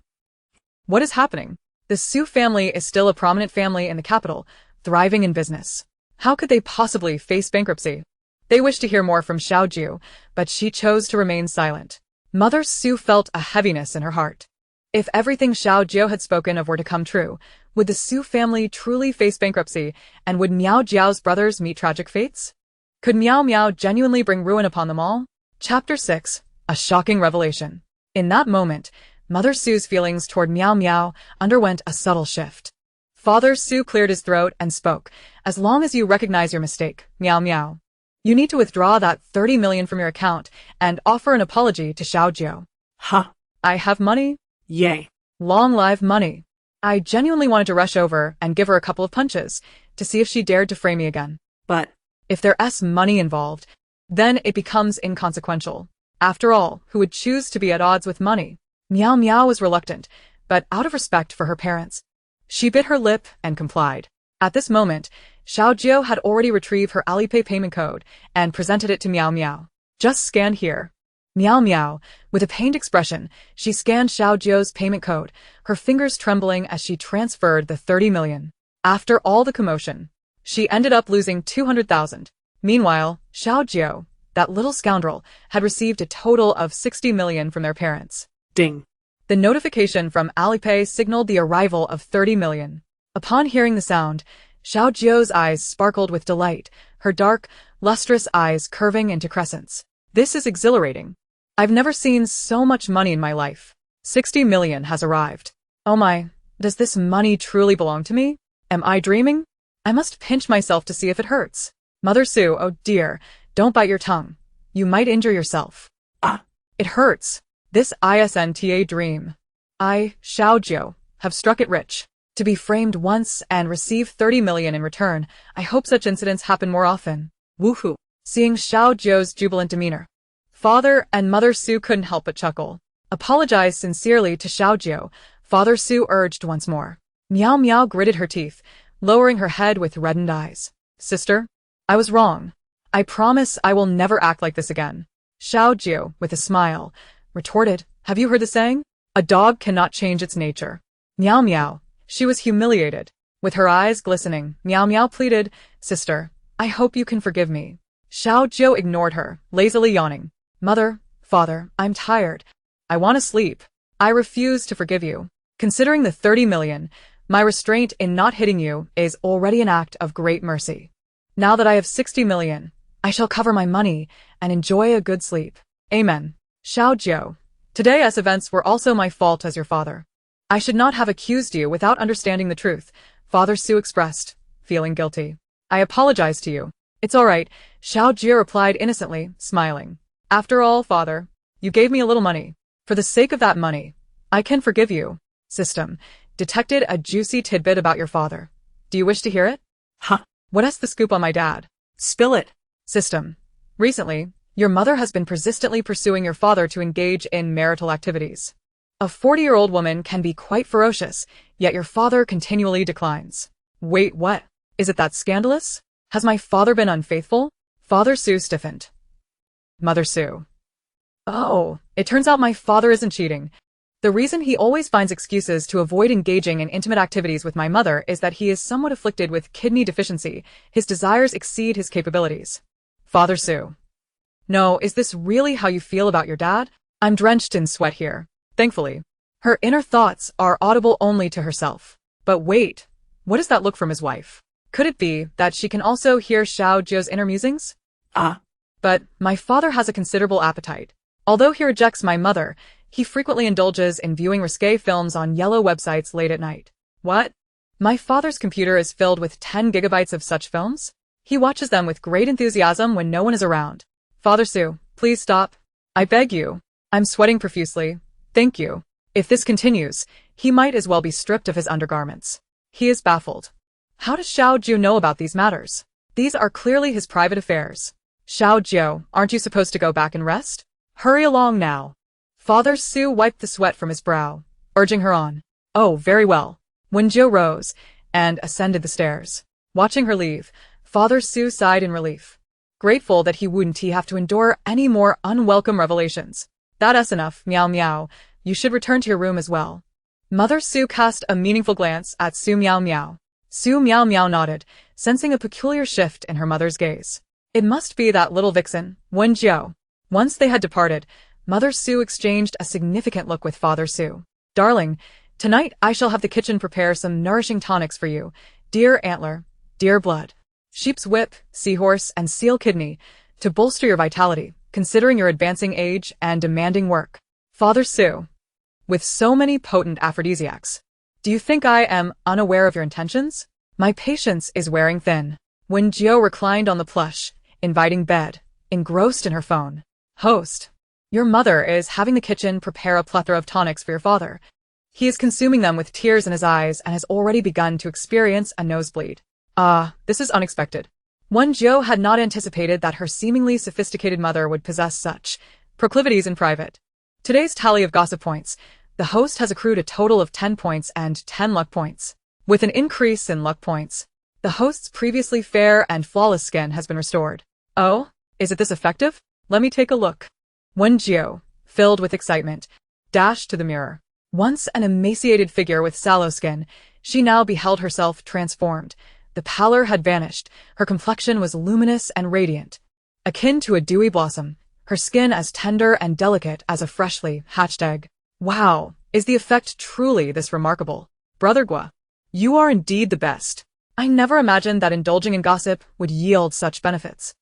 What is happening? The Su family is still a prominent family in the capital, thriving in business. How could they possibly face bankruptcy? They wished to hear more from Xiao Jiu, but she chose to remain silent. Mother Su felt a heaviness in her heart. If everything Xiao Jiu had spoken of were to come true, would the Su family truly face bankruptcy, and would Miao Jiao's brothers meet tragic fates? Could Meow Meow genuinely bring ruin upon them all? Chapter 6. A Shocking Revelation. In that moment, Mother Su's feelings toward Meow Meow underwent a subtle shift. Father Su cleared his throat and spoke. As long as you recognize your mistake, Meow Meow, you need to withdraw that 30 million from your account and offer an apology to Xiao Jiu. Huh? I have money? Yay. Long live money. I genuinely wanted to rush over and give her a couple of punches to see if she dared to fray me again. But if there's money involved, then it becomes inconsequential. After all, who would choose to be at odds with money? Meow Meow was reluctant, but out of respect for her parents, she bit her lip and complied. At this moment, Xiao Jiu had already retrieved her Alipay payment code and presented it to Meow Meow. Just scan here. Meow Meow, with a pained expression, she scanned Xiao Jiu's payment code, her fingers trembling as she transferred the 30 million. After all the commotion, she ended up losing 200,000. Meanwhile, Xiao Jiu, that little scoundrel, had received a total of 60 million from their parents. Ding. The notification from Alipay signaled the arrival of 30 million. Upon hearing the sound, Xiao Jiu's eyes sparkled with delight, her dark, lustrous eyes curving into crescents. This is exhilarating. I've never seen so much money in my life. 60 million has arrived. Oh my, does this money truly belong to me? Am I dreaming? I must pinch myself to see if it hurts. Mother Su, oh dear, don't bite your tongue. You might injure yourself. Ah. It hurts. This isn't dream. I, Xiao Jiu, have struck it rich. To be framed once and receive 30 million in return, I hope such incidents happen more often. Woohoo. Seeing Xiao Jiu's jubilant demeanor, Father and Mother Su couldn't help but chuckle. Apologize sincerely to Xiao Jiu, Father Su urged once more. Meow Meow gritted her teeth, lowering her head with reddened eyes. Sister, I was wrong. I promise I will never act like this again. Xiao Jiu, with a smile, retorted, have you heard the saying? A dog cannot change its nature. Meow Meow, she was humiliated. With her eyes glistening, Meow Meow pleaded, Sister, I hope you can forgive me. Xiao Jiu ignored her, lazily yawning. Mother, Father, I'm tired. I want to sleep. I refuse to forgive you. Considering the 30 million, my restraint in not hitting you is already an act of great mercy. Now that I have 60 million, I shall cover my money and enjoy a good sleep. Amen. Xiao Jiu, today's events were also my fault as your father. I should not have accused you without understanding the truth, Father Su expressed, feeling guilty. I apologize to you. It's all right, Xiao Jie replied innocently, smiling. After all, father, you gave me a little money. For the sake of that money, I can forgive you. System. Detected a juicy tidbit about your father. Do you wish to hear it? Huh? What's the scoop on my dad? Spill it. System. Recently, your mother has been persistently pursuing your father to engage in marital activities. A 40-year-old woman can be quite ferocious, yet your father continually declines. Wait, what? Is it that scandalous? Has my father been unfaithful? Father Su stiffened. Mother Su. Oh, it turns out my father isn't cheating. The reason he always finds excuses to avoid engaging in intimate activities with my mother is that he is somewhat afflicted with kidney deficiency. His desires exceed his capabilities. Father Su. No, is this really how you feel about your dad? I'm drenched in sweat here. Thankfully, her inner thoughts are audible only to herself. But wait, what does that look from his wife? Could it be that she can also hear Xiao Jie's inner musings? But my father has a considerable appetite. Although he rejects my mother, he frequently indulges in viewing risque films on yellow websites late at night. What? My father's computer is filled with 10 gigabytes of such films? He watches them with great enthusiasm when no one is around. Father Su, please stop. I beg you. I'm sweating profusely. Thank you. If this continues, he might as well be stripped of his undergarments. He is baffled. How does Xiao Jiu know about these matters? These are clearly his private affairs. Xiao Jiu, aren't you supposed to go back and rest? Hurry along now. Father Su wiped the sweat from his brow, urging her on. Oh, very well. Wen Jiu rose and ascended the stairs. Watching her leave, Father Su sighed in relief, grateful that he wouldn't have to endure any more unwelcome revelations. That's enough, meow meow. You should return to your room as well. Mother Su cast a meaningful glance at Su Meow Meow. Su Meow Meow nodded, sensing a peculiar shift in her mother's gaze. It must be that little vixen, Wen Jiu. Once they had departed, Mother Su exchanged a significant look with Father Su. Darling, tonight I shall have the kitchen prepare some nourishing tonics for you. Deer antler, deer blood, sheep's whip, seahorse, and seal kidney, to bolster your vitality, considering your advancing age and demanding work. Father Su. With so many potent aphrodisiacs. Do you think I am unaware of your intentions? My patience is wearing thin. Wen Jiu reclined on the plush, inviting bed, engrossed in her phone. Host. Your mother is having the kitchen prepare a plethora of tonics for your father. He is consuming them with tears in his eyes and has already begun to experience a nosebleed. This is unexpected. Wen Jiu had not anticipated that her seemingly sophisticated mother would possess such proclivities in private. Today's tally of gossip points. The host has accrued a total of 10 points and 10 luck points. With an increase in luck points, the host's previously fair and flawless skin has been restored. Oh, is it this effective? Let me take a look. Wen Jiu, filled with excitement, dashed to the mirror. Once an emaciated figure with sallow skin, she now beheld herself transformed. The pallor had vanished, her complexion was luminous and radiant. Akin to a dewy blossom, her skin as tender and delicate as a freshly hatched egg. Wow, is the effect truly this remarkable? Brother Gua, you are indeed the best. I never imagined that indulging in gossip would yield such benefits.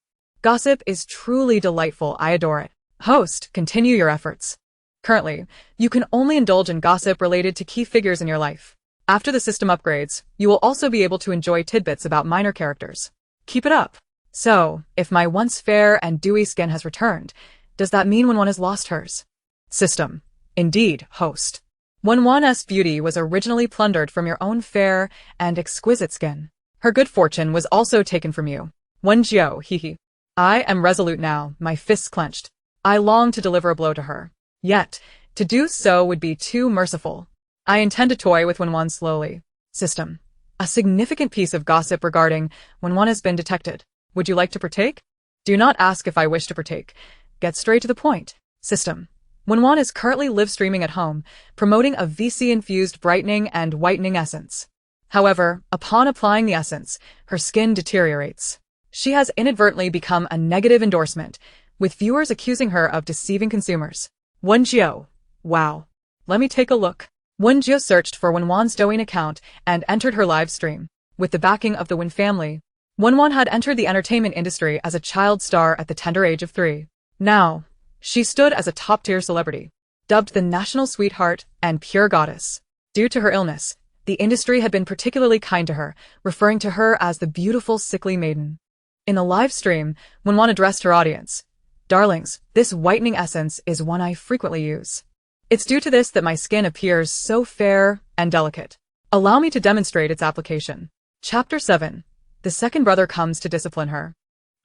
Gossip is truly delightful, I adore it. Host, continue your efforts. Currently, you can only indulge in gossip related to key figures in your life. After the system upgrades, you will also be able to enjoy tidbits about minor characters. Keep it up. So, if my once fair and dewy skin has returned, does that mean Wen has lost hers? System. Indeed, host. Wen's beauty was originally plundered from your own fair and exquisite skin. Her good fortune was also taken from you. Wen Jiu, hee. I am resolute now, my fists clenched. I long to deliver a blow to her. Yet, to do so would be too merciful. I intend to toy with Wen slowly. System. A significant piece of gossip regarding Wen has been detected. Would you like to partake? Do not ask if I wish to partake. Get straight to the point. System. Wen is currently live streaming at home, promoting a VC-infused brightening and whitening essence. However, upon applying the essence, her skin deteriorates. She has inadvertently become a negative endorsement, with viewers accusing her of deceiving consumers. Wen Jiu. Wow. Let me take a look. Wen Jiu searched for Wen's Douyin account and entered her live stream. With the backing of the Wen family, Wen had entered the entertainment industry as a child star at the tender age of 3. Now, she stood as a top-tier celebrity, dubbed the national sweetheart and pure goddess. Due to her illness, The industry had been particularly kind to her, referring to her as the beautiful sickly maiden. In a live stream, Wen addressed her audience. Darlings, this whitening essence is one I frequently use. It's due to this that my skin appears so fair and delicate. Allow me to demonstrate its application. Chapter 7. The second brother comes to discipline her.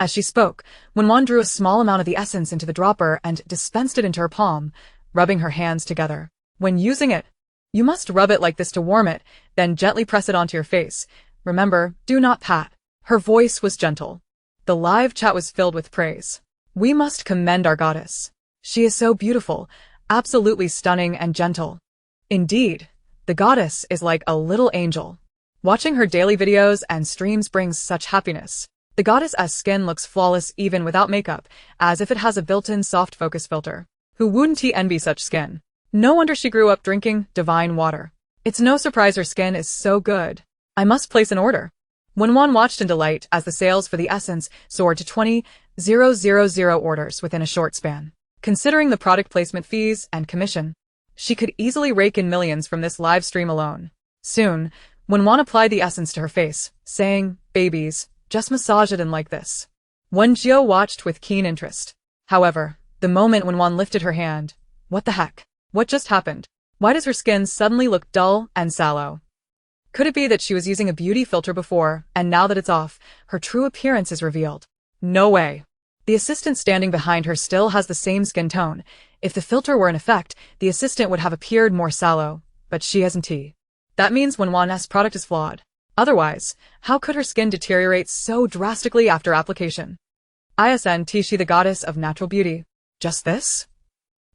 As she spoke, Wen drew a small amount of the essence into the dropper and dispensed it into her palm, rubbing her hands together. When using it, you must rub it like this to warm it, then gently press it onto your face. Remember, do not pat. Her voice was gentle. The live chat was filled with praise. We must commend our goddess. She is so beautiful, absolutely stunning and gentle. Indeed, the goddess is like a little angel. Watching her daily videos and streams brings such happiness. The goddess's skin looks flawless even without makeup, as if it has a built-in soft focus filter. Who wouldn't envy such skin? No wonder she grew up drinking divine water. It's no surprise her skin is so good. I must place an order. Wen watched in delight as the sales for the essence soared to 20,000 orders within a short span. Considering the product placement fees and commission, she could easily rake in millions from this live stream alone. Soon, Wen applied the essence to her face, saying, "Babies, just massage it in like this." Wen Jiu watched with keen interest. However, the moment Wen lifted her hand, what the heck? What just happened? Why does her skin suddenly look dull and sallow? Could it be that she was using a beauty filter before, and now that it's off, her true appearance is revealed? No way. The assistant standing behind her still has the same skin tone. If the filter were in effect, the assistant would have appeared more sallow, but she isn't. That means Wen's product is flawed. Otherwise, how could her skin deteriorate so drastically after application? Isn't she the goddess of natural beauty? Just this?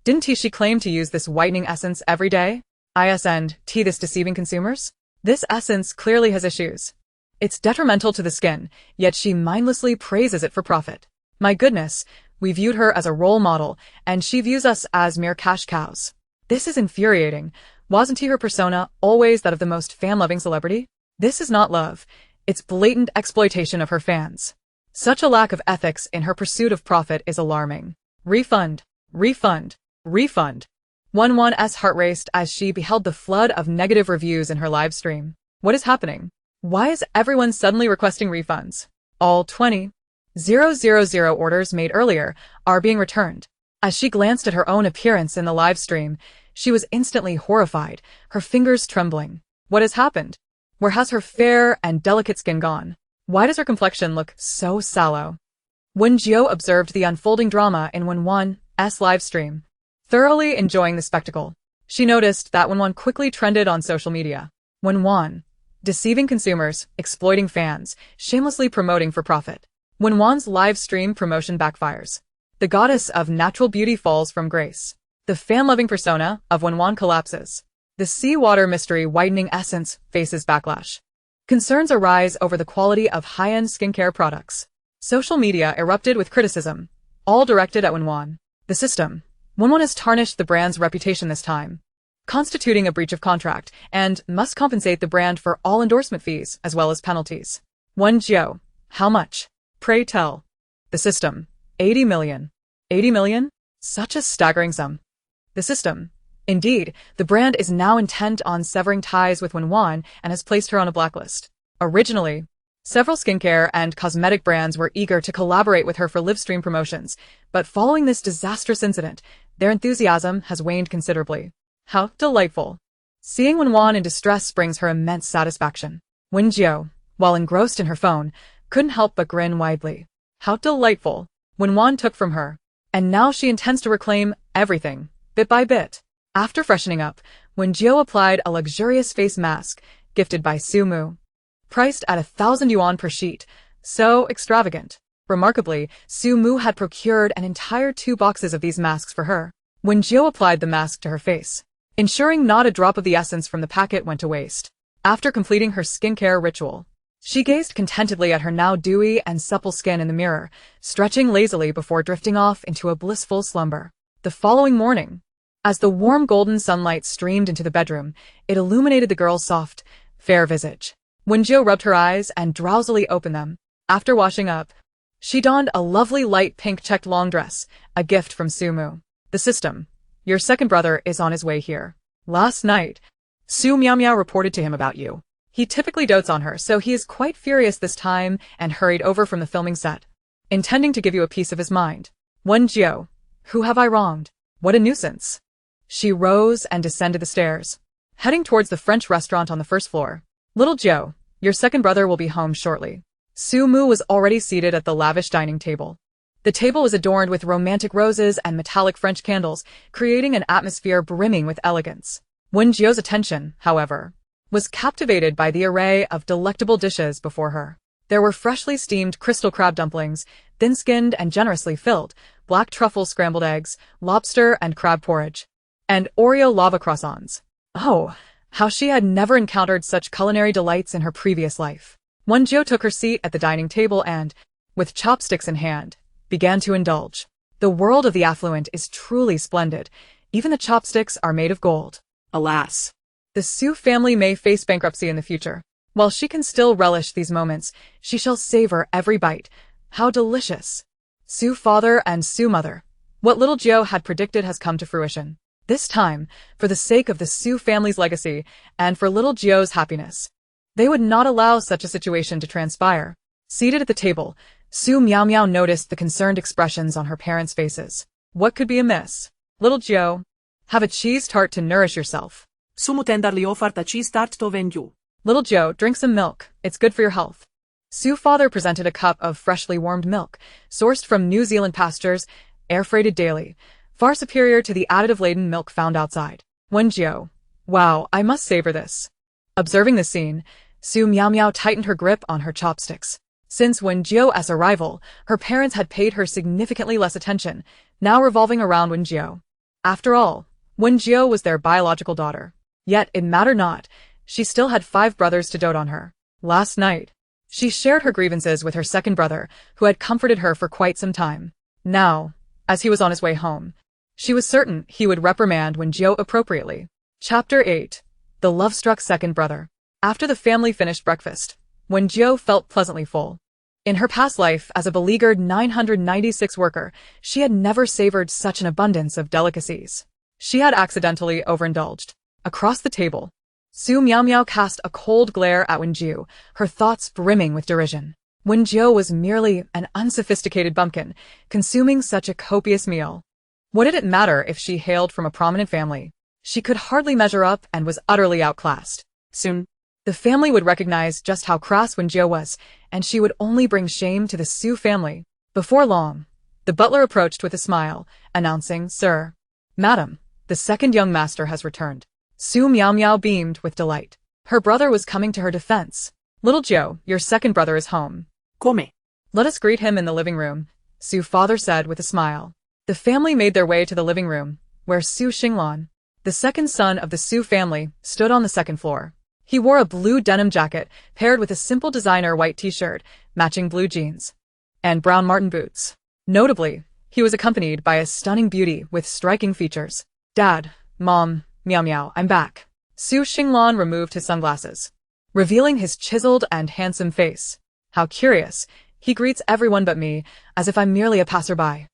Didn't she claim to use this whitening essence every day? Isn't this deceiving consumers? This essence clearly has issues. It's detrimental to the skin, yet she mindlessly praises it for profit. My goodness, we viewed her as a role model, and she views us as mere cash cows. This is infuriating. Wasn't her persona always that of the most fan-loving celebrity? This is not love. It's blatant exploitation of her fans. Such a lack of ethics in her pursuit of profit is alarming. Refund. Refund. Refund. Wen's heart raced as she beheld the flood of negative reviews in her live stream. What is happening? Why is everyone suddenly requesting refunds? All 20,000 orders made earlier are being returned. As she glanced at her own appearance in the live stream, she was instantly horrified, her fingers trembling. What has happened? Where has her fair and delicate skin gone? Why does her complexion look so sallow? Wen Jiu observed the unfolding drama in Wen's live stream. Thoroughly enjoying the spectacle, she noticed that Wen quickly trended on social media. Wen, deceiving consumers, exploiting fans, shamelessly promoting for profit. Wen's live stream promotion backfires. The goddess of natural beauty falls from grace. The fan-loving persona of Wen collapses. The seawater mystery whitening essence faces backlash. Concerns arise over the quality of high-end skincare products. Social media erupted with criticism, all directed at Wen. The system. Wen has tarnished the brand's reputation this time, constituting a breach of contract, and must compensate the brand for all endorsement fees as well as penalties. Wen Jiu. How much? Pray tell. The system. 80 million. 80 million? Such a staggering sum. The system. Indeed, the brand is now intent on severing ties with Wen and has placed her on a blacklist. Originally, several skincare and cosmetic brands were eager to collaborate with her for live stream promotions, but following this disastrous incident, their enthusiasm has waned considerably. How delightful. Seeing Wen in distress brings her immense satisfaction. Wen Jiu, while engrossed in her phone, couldn't help but grin widely. How delightful. Wen took from her. And now she intends to reclaim everything, bit by bit. After freshening up, Wen Jiu applied a luxurious face mask, gifted by Sumu. Priced at 1,000 yuan per sheet. So extravagant. Remarkably, Sumu had procured an entire 2 boxes of these masks for her. Wen Jiu applied the mask to her face, ensuring not a drop of the essence from the packet went to waste. After completing her skincare ritual, she gazed contentedly at her now dewy and supple skin in the mirror, stretching lazily before drifting off into a blissful slumber. The following morning, as the warm golden sunlight streamed into the bedroom, it illuminated the girl's soft, fair visage. Wen Jiu rubbed her eyes and drowsily opened them. After washing up, she donned a lovely light pink checked long dress, a gift from Sumu. The system. Your second brother is on his way here. Last night, Su Miao Miao reported to him about you. He typically dotes on her, so he is quite furious this time and hurried over from the filming set, intending to give you a piece of his mind. Wen Jiu, who have I wronged? What a nuisance. She rose and descended the stairs, heading towards the French restaurant on the first floor. Little Jiu, your second brother will be home shortly. Su Mu was already seated at the lavish dining table. The table was adorned with romantic roses and metallic French candles, creating an atmosphere brimming with elegance. Wen Jiu's attention, however, was captivated by the array of delectable dishes before her. There were freshly steamed crystal crab dumplings, thin-skinned and generously filled, black truffle scrambled eggs, lobster and crab porridge, and Oreo lava croissants. Oh, how she had never encountered such culinary delights in her previous life. Wen Jiu took her seat at the dining table and, with chopsticks in hand, began to indulge. The world of the affluent is truly splendid. Even the chopsticks are made of gold. Alas. The Su family may face bankruptcy in the future. While she can still relish these moments, she shall savor every bite. How delicious. Su father and Su mother. What little Jiu had predicted has come to fruition. This time, for the sake of the Su family's legacy and for little Jiu's happiness, they would not allow such a situation to transpire. Seated at the table, Su Miao Miao noticed the concerned expressions on her parents' faces. What could be amiss? Little Jiu, have a cheese tart to nourish yourself. Sumutendar offerta cheese tart to Wen Jiu. Little Jiu, drink some milk. It's good for your health. Su father presented a cup of freshly warmed milk, sourced from New Zealand pastures, air-freighted daily, far superior to the additive-laden milk found outside. Wen Jiu, wow, I must savor this. Observing the scene, Su Miao Miao tightened her grip on her chopsticks. Since Wen Jiu's arrival, her parents had paid her significantly less attention, now revolving around Wen Jiu. After all, Wen Jiu was their biological daughter. Yet it mattered not. She still had 5 brothers to dote on her. Last night, she shared her grievances with her second brother, who had comforted her for quite some time. Now, as he was on his way home, she was certain he would reprimand Wen Jiu appropriately. Chapter 8. The Love-Struck Second Brother. After the family finished breakfast, Wen Jiu felt pleasantly full. In her past life as a beleaguered 996 worker, she had never savored such an abundance of delicacies. She had accidentally overindulged. Across the table, Su Miao Miao cast a cold glare at Wen Jiu, her thoughts brimming with derision. Wen Jiu was merely an unsophisticated bumpkin, consuming such a copious meal. What did it matter if she hailed from a prominent family? She could hardly measure up and was utterly outclassed. Soon, the family would recognize just how crass Wen Jiu was, and she would only bring shame to the Su family. Before long, the butler approached with a smile, announcing, "Sir, Madam, the second young master has returned." Su Miao Miao beamed with delight. Her brother was coming to her defense. "Little Jiu, your second brother is home." Come. "Let us greet him in the living room," Su father said with a smile. The family made their way to the living room, where Su Xinglan, the second son of the Su family, stood on the second floor. He wore a blue denim jacket paired with a simple designer white t-shirt, matching blue jeans, and brown marten boots. Notably, he was accompanied by a stunning beauty with striking features. "Dad, Mom, Miao Miao, I'm back." Su Xinglan removed his sunglasses, revealing his chiseled and handsome face. "How curious. He greets everyone but me, as if I'm merely a passerby."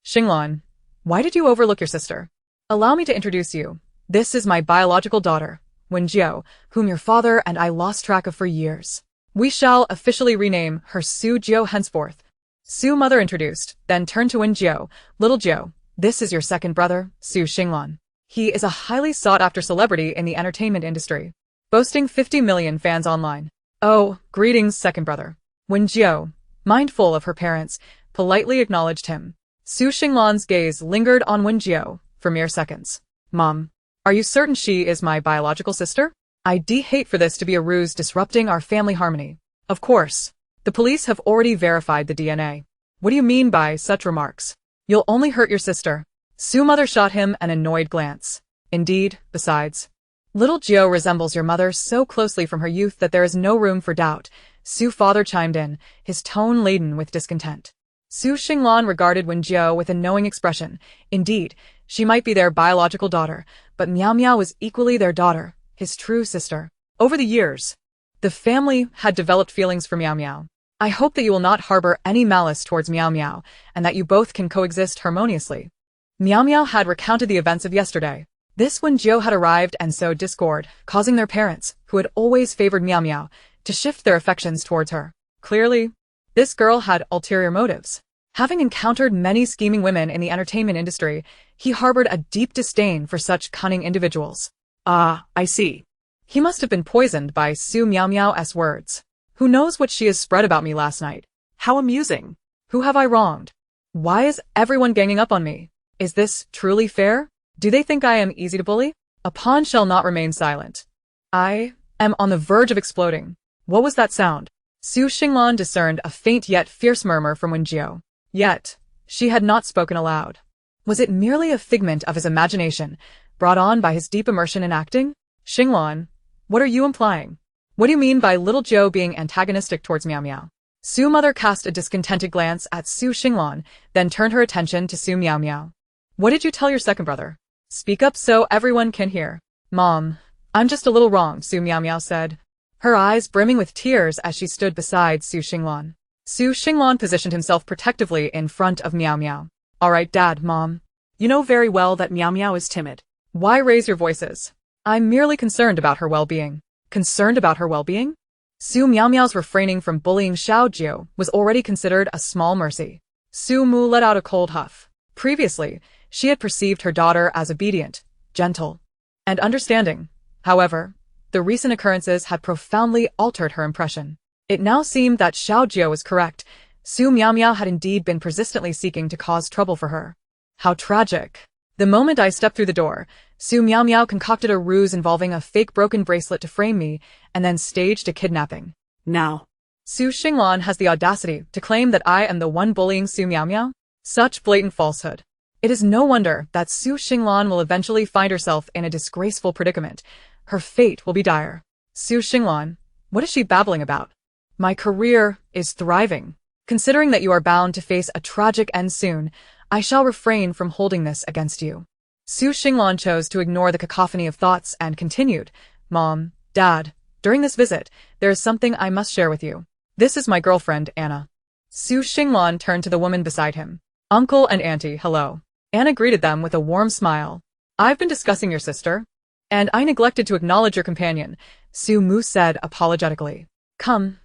"Xinglan, why did you overlook your sister? Allow me to introduce you. This is my biological daughter, Wen Jiu, whom your father and I lost track of for years. We shall officially rename her Su Jiu henceforth." Su mother introduced, then turned to Wen Jiu. "Little Jiu, this is your second brother, Su Xinglan. He is a highly sought-after celebrity in the entertainment industry, boasting 50 million fans online." "Oh, greetings, second brother." Wen Jiu, mindful of her parents, politely acknowledged him. Su Xinglan's gaze lingered on Wen Jiu for mere seconds. "Mom, are you certain she is my biological sister? I'd hate for this to be a ruse disrupting our family harmony." "Of course. The police have already verified the DNA. What do you mean by such remarks? You'll only hurt your sister." Su mother shot him an annoyed glance. "Indeed, besides, little Jiu resembles your mother so closely from her youth that there is no room for doubt," Su father chimed in, his tone laden with discontent. Su Xinglan regarded Wen Jiu with a knowing expression. Indeed, she might be their biological daughter, but Miao Miao was equally their daughter, his true sister. Over the years, the family had developed feelings for Miao Miao. "I hope that you will not harbor any malice towards Miao Miao, and that you both can coexist harmoniously." Miao Miao had recounted the events of yesterday. This when Jiu had arrived and sowed discord, causing their parents, who had always favored Miao Miao, to shift their affections towards her. Clearly, this girl had ulterior motives. Having encountered many scheming women in the entertainment industry, he harbored a deep disdain for such cunning individuals. Ah, I see. He must have been poisoned by Su Miao Miao's words. Who knows what she has spread about me last night? How amusing. Who have I wronged? Why is everyone ganging up on me? Is this truly fair? Do they think I am easy to bully? A pawn shall not remain silent. I am on the verge of exploding. What was that sound? Su Xinglan discerned a faint yet fierce murmur from Wen Jiu. Yet, she had not spoken aloud. Was it merely a figment of his imagination, brought on by his deep immersion in acting? Xinglan, what are you implying? What do you mean by little Joe being antagonistic towards Miao Miao? Su Mother cast a discontented glance at Su Xinglan, then turned her attention to Su Miao Miao. What did you tell your second brother? Speak up so everyone can hear. Mom, I'm just a little wrong, Su Miao Miao said, her eyes brimming with tears as she stood beside Su Xinglan. Su Xinglan positioned himself protectively in front of Miao Miao. All right, Dad, Mom. You know very well that Miao Miao is timid. Why raise your voices? I'm merely concerned about her well-being. Concerned about her well-being? Su Miao Miao's refraining from bullying Xiao Jiu was already considered a small mercy. Su Mu let out a cold huff. Previously, she had perceived her daughter as obedient, gentle, and understanding. However, the recent occurrences had profoundly altered her impression. It now seemed that Xiao Jiu was correct. Su Miao Miao had indeed been persistently seeking to cause trouble for her. How tragic. The moment I stepped through the door, Su Miao Miao concocted a ruse involving a fake broken bracelet to frame me, and then staged a kidnapping. Now, Su Xinglan has the audacity to claim that I am the one bullying Su Miao Miao? Such blatant falsehood. It is no wonder that Su Xinglan will eventually find herself in a disgraceful predicament. Her fate will be dire. Su Xinglan, what is she babbling about? My career is thriving. Considering that you are bound to face a tragic end soon, I shall refrain from holding this against you. Su Xinglan chose to ignore the cacophony of thoughts and continued, Mom, Dad, during this visit, there is something I must share with you. This is my girlfriend, Anna. Su Xinglan turned to the woman beside him. Uncle and Auntie, hello. Anna greeted them with a warm smile. I've been discussing your sister, and I neglected to acknowledge your companion, Su Mu said apologetically. Come,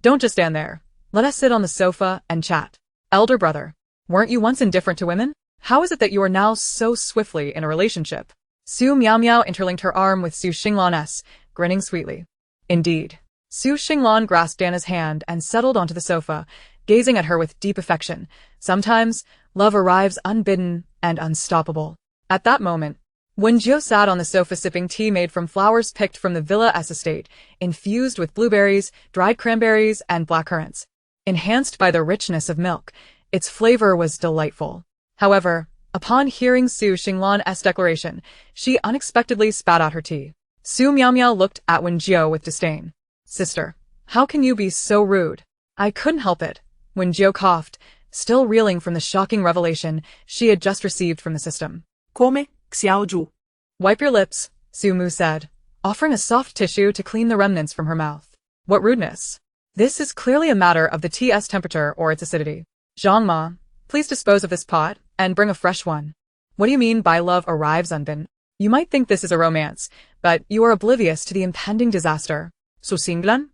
don't just stand there. Let us sit on the sofa and chat. Elder brother, weren't you once indifferent to women? How is it that you are now so swiftly in a relationship? Su Miao Miao interlinked her arm with Su Xinglan's, grinning sweetly. Indeed. Su Xinglan grasped Anna's hand and settled onto the sofa, gazing at her with deep affection. Sometimes, love arrives unbidden and unstoppable. At that moment, Wen Jiu sat on the sofa sipping tea made from flowers picked from the villa's estate, infused with blueberries, dried cranberries, and blackcurrants. Enhanced by the richness of milk, its flavor was delightful. However, upon hearing Su Xinglan's declaration, she unexpectedly spat out her tea. Su Miao Miao looked at Wen Jiu with disdain. Sister, how can you be so rude? I couldn't help it. Wen Jiu coughed, still reeling from the shocking revelation she had just received from the system. Come, Xiao Jiu. Wipe your lips, Su Mu said, offering a soft tissue to clean the remnants from her mouth. What rudeness. This is clearly a matter of the tea's temperature or its acidity. Zhang Ma, please dispose of this pot, and bring a fresh one. What do you mean by love arrives unbidden? You might think this is a romance, but you are oblivious to the impending disaster. So Xinglan?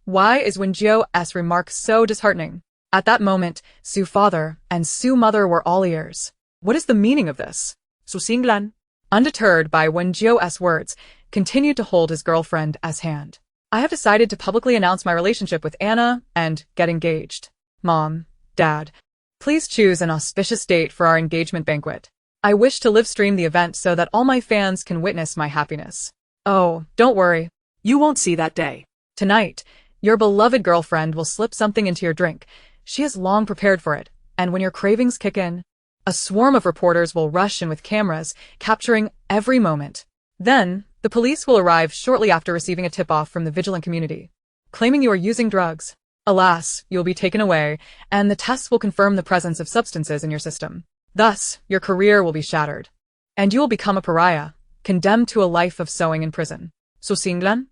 Why is Wen Jiu's remark so disheartening? At that moment, Su father and Su mother were all ears. What is the meaning of this? Su Xinglan, undeterred by Wen Jiu's words, continued to hold his girlfriend's hand. I have decided to publicly announce my relationship with Anna and get engaged. Mom, Dad, please choose an auspicious date for our engagement banquet. I wish to live stream the event so that all my fans can witness my happiness. Oh, don't worry. You won't see that day. Tonight, your beloved girlfriend will slip something into your drink. She has long prepared for it, and when your cravings kick in, a swarm of reporters will rush in with cameras, capturing every moment. Then, the police will arrive shortly after receiving a tip-off from the vigilant community, claiming you are using drugs. Alas, you will be taken away, and the tests will confirm the presence of substances in your system. Thus, your career will be shattered, and you will become a pariah, condemned to a life of sewing in prison. So Xinglan?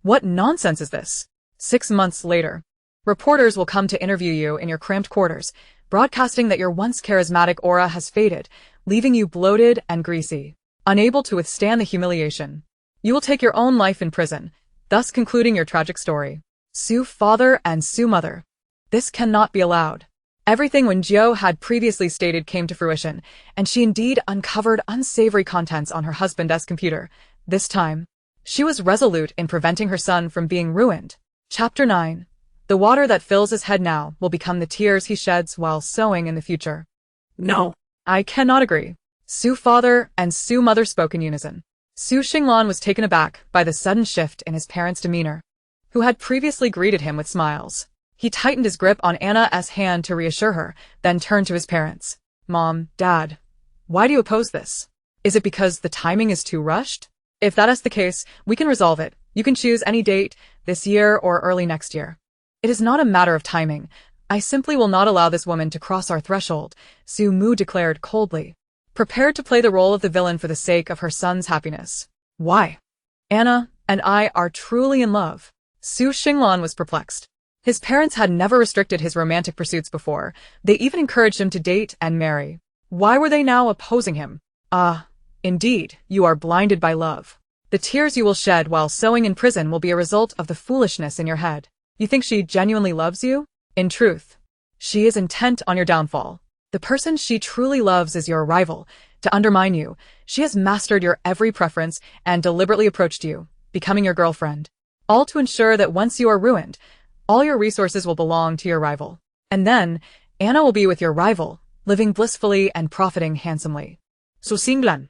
What nonsense is this? 6 months later, reporters will come to interview you in your cramped quarters, broadcasting that your once charismatic aura has faded, leaving you bloated and greasy, unable to withstand the humiliation. You will take your own life in prison, thus concluding your tragic story. Sue father and Sue mother. This cannot be allowed. Everything Wen Jiu had previously stated came to fruition, and she indeed uncovered unsavory contents on her husband's computer. This time, she was resolute in preventing her son from being ruined. Chapter 9. The water that fills his head now will become the tears he sheds while sowing in the future. No. I cannot agree. Sue father and Sue mother spoke in unison. Su Xinglan was taken aback by the sudden shift in his parents' demeanor, who had previously greeted him with smiles. He tightened his grip on Anna's hand to reassure her, then turned to his parents. Mom, Dad, why do you oppose this? Is it because the timing is too rushed? If that is the case, we can resolve it. You can choose any date, this year or early next year. It is not a matter of timing. I simply will not allow this woman to cross our threshold, Su Mu declared coldly, prepared to play the role of the villain for the sake of her son's happiness. Why? Anna and I are truly in love. Su Xinglan was perplexed. His parents had never restricted his romantic pursuits before. They even encouraged him to date and marry. Why were they now opposing him? Indeed, you are blinded by love. The tears you will shed while sowing in prison will be a result of the foolishness in your head. You think she genuinely loves you? In truth, she is intent on your downfall. The person she truly loves is your rival. To undermine you, she has mastered your every preference and deliberately approached you, becoming your girlfriend. All to ensure that once you are ruined, all your resources will belong to your rival. And then, Anna will be with your rival, living blissfully and profiting handsomely. So Xinglan.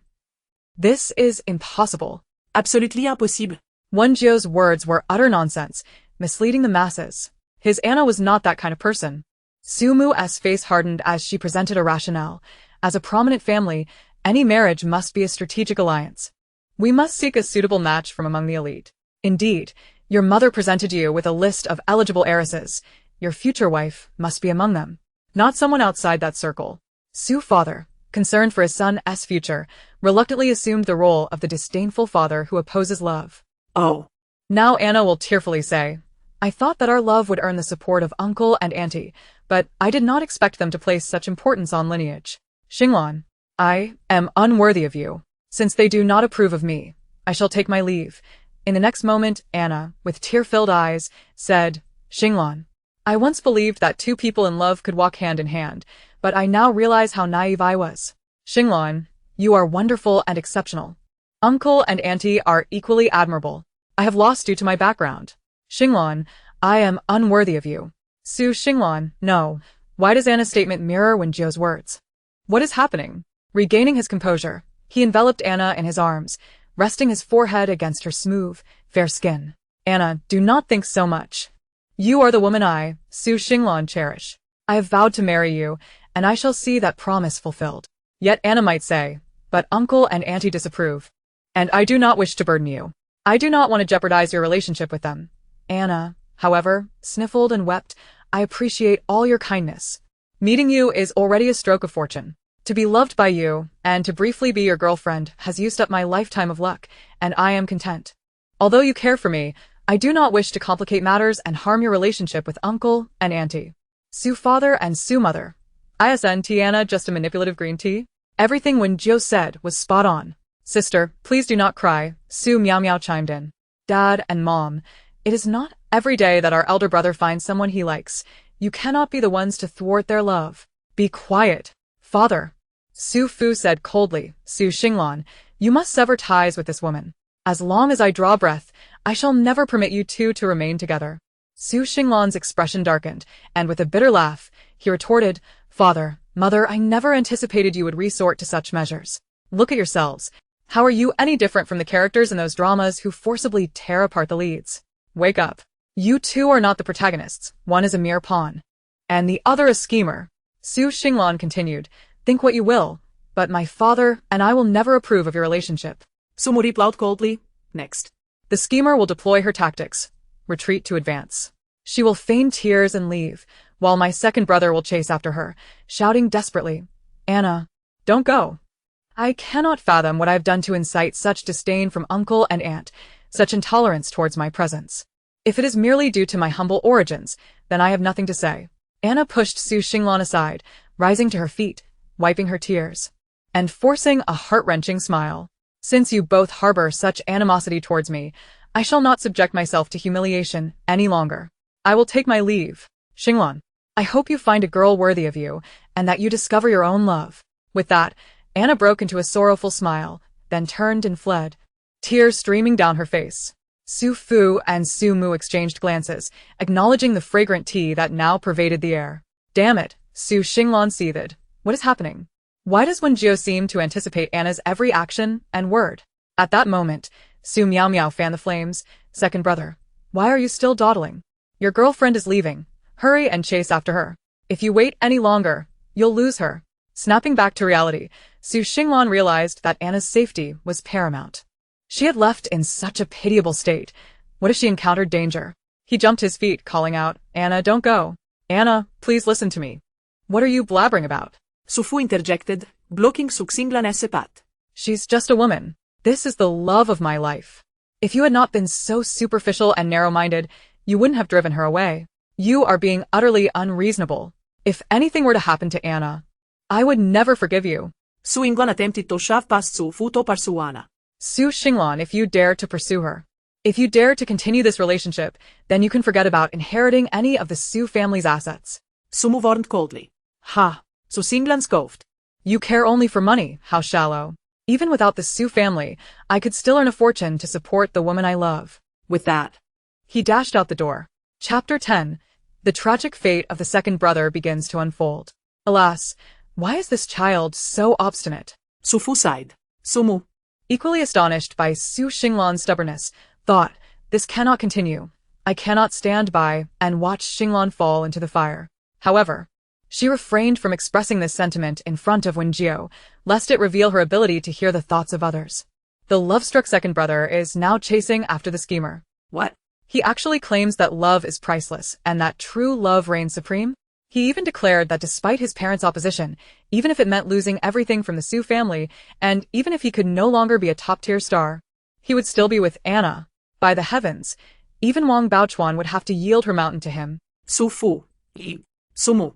This is impossible. Absolutely impossible. Wen Jiu's words were utter nonsense, misleading the masses. His Anna was not that kind of person. Su Mu's face hardened as she presented a rationale. As a prominent family, any marriage must be a strategic alliance. We must seek a suitable match from among the elite. Indeed, your mother presented you with a list of eligible heiresses. Your future wife must be among them, not someone outside that circle. Su father, concerned for his son's future, reluctantly assumed the role of the disdainful father who opposes love. Oh. Now Anna will tearfully say, I thought that our love would earn the support of uncle and auntie, but I did not expect them to place such importance on lineage. Xinglan, I am unworthy of you. Since they do not approve of me, I shall take my leave. In the next moment, Anna, with tear-filled eyes, said, Xinglan, I once believed that two people in love could walk hand in hand, but I now realize how naive I was. Xinglan, you are wonderful and exceptional. Uncle and auntie are equally admirable. I have lost due to my background. Xinglan, I am unworthy of you. Su Xinglan, no. Why does Anna's statement mirror Wen Jiu's words? What is happening? Regaining his composure, he enveloped Anna in his arms, resting his forehead against her smooth, fair skin. Anna, do not think so much. You are the woman I, Su Xinglan, cherish. I have vowed to marry you, and I shall see that promise fulfilled. Yet Anna might say, but uncle and auntie disapprove. And I do not wish to burden you. I do not want to jeopardize your relationship with them. Anna, however, sniffled and wept, I appreciate all your kindness. Meeting you is already a stroke of fortune. To be loved by you, and to briefly be your girlfriend, has used up my lifetime of luck, and I am content. Although you care for me, I do not wish to complicate matters and harm your relationship with uncle and auntie. Su father and Su mother. ISNT Anna just a manipulative green tea? Everything Wen Jiu said was spot on. Sister, please do not cry, Su Meow Meow chimed in. Dad and Mom, it is not every day that our elder brother finds someone he likes. You cannot be the ones to thwart their love. Be quiet. Father, Su Fu said coldly, Su Xinglan, you must sever ties with this woman. As long as I draw breath, I shall never permit you two to remain together. Su Xinglan's expression darkened, and with a bitter laugh, he retorted, Father, Mother, I never anticipated you would resort to such measures. Look at yourselves. How are you any different from the characters in those dramas who forcibly tear apart the leads? Wake up. You two are not the protagonists. One is a mere pawn, and the other a schemer. Su Xinglan continued, Think what you will, but my father and I will never approve of your relationship. Su replied coldly, Next. The schemer will deploy her tactics, retreat to advance. She will feign tears and leave, while my second brother will chase after her, shouting desperately, Anna, don't go. I cannot fathom what I have done to incite such disdain from uncle and aunt, such intolerance towards my presence. If it is merely due to my humble origins, then I have nothing to say. Anna pushed Su Xinglan aside, rising to her feet, wiping her tears, and forcing a heart-wrenching smile. Since you both harbor such animosity towards me, I shall not subject myself to humiliation any longer. I will take my leave. Xinglan, I hope you find a girl worthy of you, and that you discover your own love. With that, Anna broke into a sorrowful smile, then turned and fled, tears streaming down her face. Su Fu and Su Mu exchanged glances, acknowledging the fragrant tea that now pervaded the air. Damn it, Su Xinglan seethed. What is happening? Why does Wen Jiu seem to anticipate Anna's every action and word? At that moment, Su Miao Miao fanned the flames. Second brother, why are you still dawdling? Your girlfriend is leaving. Hurry and chase after her. If you wait any longer, you'll lose her. Snapping back to reality, Su Xinglan realized that Anna's safety was paramount. She had left in such a pitiable state. What if she encountered danger? He jumped to his feet, calling out, Anna, don't go. Anna, please listen to me. What are you blabbering about? Su Fu interjected, blocking Su Xinglan's path. She's just a woman. This is the love of my life. If you had not been so superficial and narrow-minded, you wouldn't have driven her away. You are being utterly unreasonable. If anything were to happen to Anna, I would never forgive you. Su Xinglan attempted to shove past Su Fu to pursue Anna. Su Xinglan, if you dare to pursue her, if you dare to continue this relationship, then you can forget about inheriting any of the Su family's assets. Su Mu warned coldly. Ha! Su Xinglan scoffed. You care only for money, how shallow. Even without the Su family, I could still earn a fortune to support the woman I love. With that, he dashed out the door. Chapter 10. The tragic fate of the second brother begins to unfold. Alas, why is this child so obstinate? Su Fu sighed. Su Mu, equally astonished by Su Xinglan's stubbornness, thought, this cannot continue. I cannot stand by and watch Xinglan fall into the fire. However, she refrained from expressing this sentiment in front of Wen Jiu, lest it reveal her ability to hear the thoughts of others. The love-struck second brother is now chasing after the schemer. What? He actually claims that love is priceless and that true love reigns supreme. He even declared that despite his parents' opposition, even if it meant losing everything from the Su family, and even if he could no longer be a top-tier star, he would still be with Anna. By the heavens, even Wang Baochuan would have to yield her mountain to him. Su Fu, Su Mu.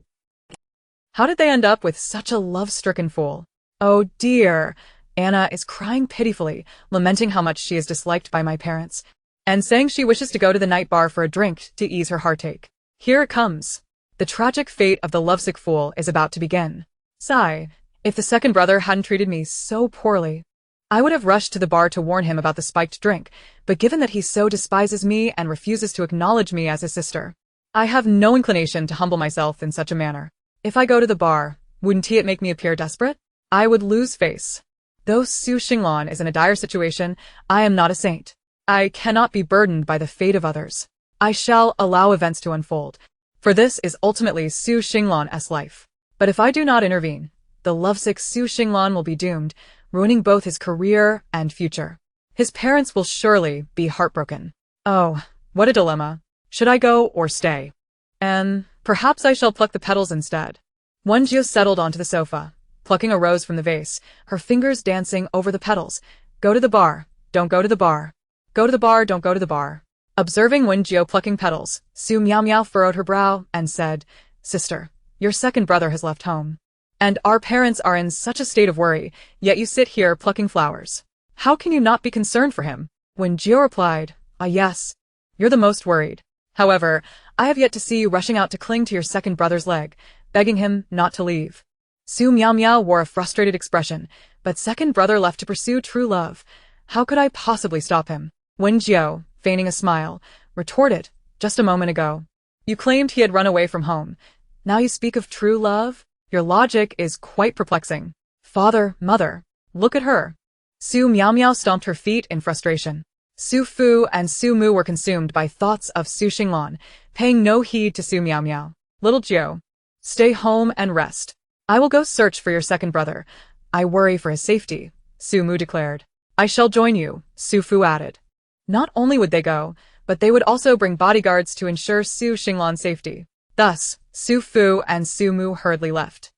How did they end up with such a love-stricken fool? Oh dear, Anna is crying pitifully, lamenting how much she is disliked by my parents, and saying she wishes to go to the night bar for a drink to ease her heartache. Here it comes. The tragic fate of the lovesick fool is about to begin. Sigh, if the second brother hadn't treated me so poorly, I would have rushed to the bar to warn him about the spiked drink, but given that he so despises me and refuses to acknowledge me as his sister, I have no inclination to humble myself in such a manner. If I go to the bar, wouldn't it make me appear desperate? I would lose face. Though Su Xinglan is in a dire situation, I am not a saint. I cannot be burdened by the fate of others. I shall allow events to unfold, for this is ultimately Su Xinglan's life. But if I do not intervene, the lovesick Su Xinglan will be doomed, ruining both his career and future. His parents will surely be heartbroken. Oh, what a dilemma. Should I go or stay? And perhaps I shall pluck the petals instead. Wen Jiu settled onto the sofa, plucking a rose from the vase, her fingers dancing over the petals. Go to the bar, don't go to the bar. Go to the bar, don't go to the bar. Observing Wen Jiu plucking petals, Su Miao Miao furrowed her brow and said, Sister, your second brother has left home. And our parents are in such a state of worry, yet you sit here plucking flowers. How can you not be concerned for him? Wen Jiu replied, Ah yes, you're the most worried. However, I have yet to see you rushing out to cling to your second brother's leg, begging him not to leave. Su Miao Miao wore a frustrated expression, but second brother left to pursue true love. How could I possibly stop him? Wen Jiu, feigning a smile, retorted, just a moment ago. You claimed he had run away from home. Now you speak of true love? Your logic is quite perplexing. Father, mother, look at her. Su Miao Miao stomped her feet in frustration. Su Fu and Su Mu were consumed by thoughts of Su Xinglan, paying no heed to Su Miao Miao. Little Jiu, stay home and rest. I will go search for your second brother. I worry for his safety, Su Mu declared. I shall join you, Su Fu added. Not only would they go, but they would also bring bodyguards to ensure Su Xinglan's safety. Thus, Su Fu and Su Mu hurriedly left.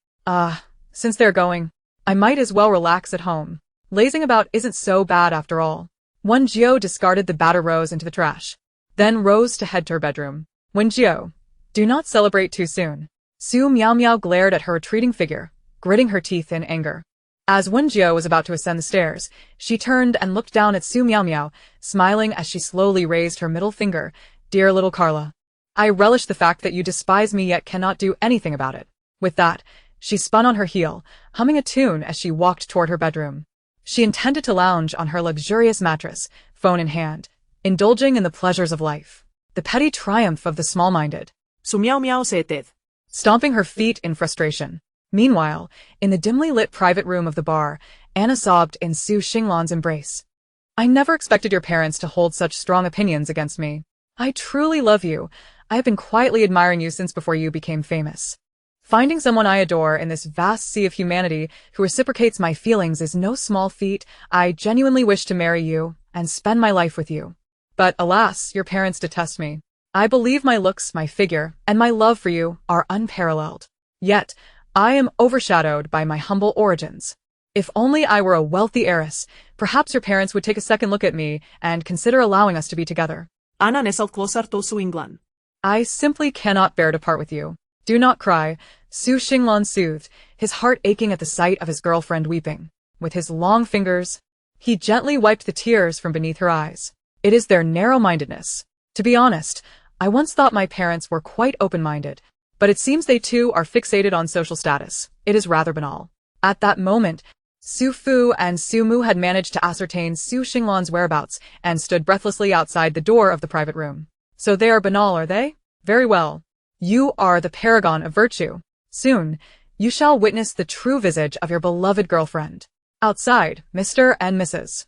Since they're going, I might as well relax at home. Lazing about isn't so bad after all. Wen Jiu discarded the batter rose into the trash, then rose to head to her bedroom. Wen Jiu, do not celebrate too soon. Su Miao Miao glared at her retreating figure, gritting her teeth in anger. As Wen Jiu was about to ascend the stairs, she turned and looked down at Su Miao Miao, smiling as she slowly raised her middle finger. Dear little Carla, I relish the fact that you despise me yet cannot do anything about it. With that, she spun on her heel, humming a tune as she walked toward her bedroom. She intended to lounge on her luxurious mattress, phone in hand, indulging in the pleasures of life. The petty triumph of the small-minded. Su Miao Miao seted. Stomping her feet in frustration. Meanwhile, in the dimly lit private room of the bar, Anna sobbed in Su Xinglan's embrace. I never expected your parents to hold such strong opinions against me. I truly love you. I have been quietly admiring you since before you became famous. Finding someone I adore in this vast sea of humanity who reciprocates my feelings is no small feat. I genuinely wish to marry you and spend my life with you. But alas, your parents detest me. I believe my looks, my figure, and my love for you are unparalleled. Yet, I am overshadowed by my humble origins. If only I were a wealthy heiress, perhaps your parents would take a second look at me and consider allowing us to be together. Anna nesalt klosarto Su Inglan. I simply cannot bear to part with you. Do not cry, Su Xinglan soothed, his heart aching at the sight of his girlfriend weeping. With his long fingers, he gently wiped the tears from beneath her eyes. It is their narrow-mindedness. To be honest, I once thought my parents were quite open-minded, but it seems they too are fixated on social status. It is rather banal. At that moment, Su Fu and Su Mu had managed to ascertain Su Xinglan's whereabouts and stood breathlessly outside the door of the private room. So they are banal, are they? Very well. You are the paragon of virtue. Soon, you shall witness the true visage of your beloved girlfriend. Outside, Mr. and Mrs.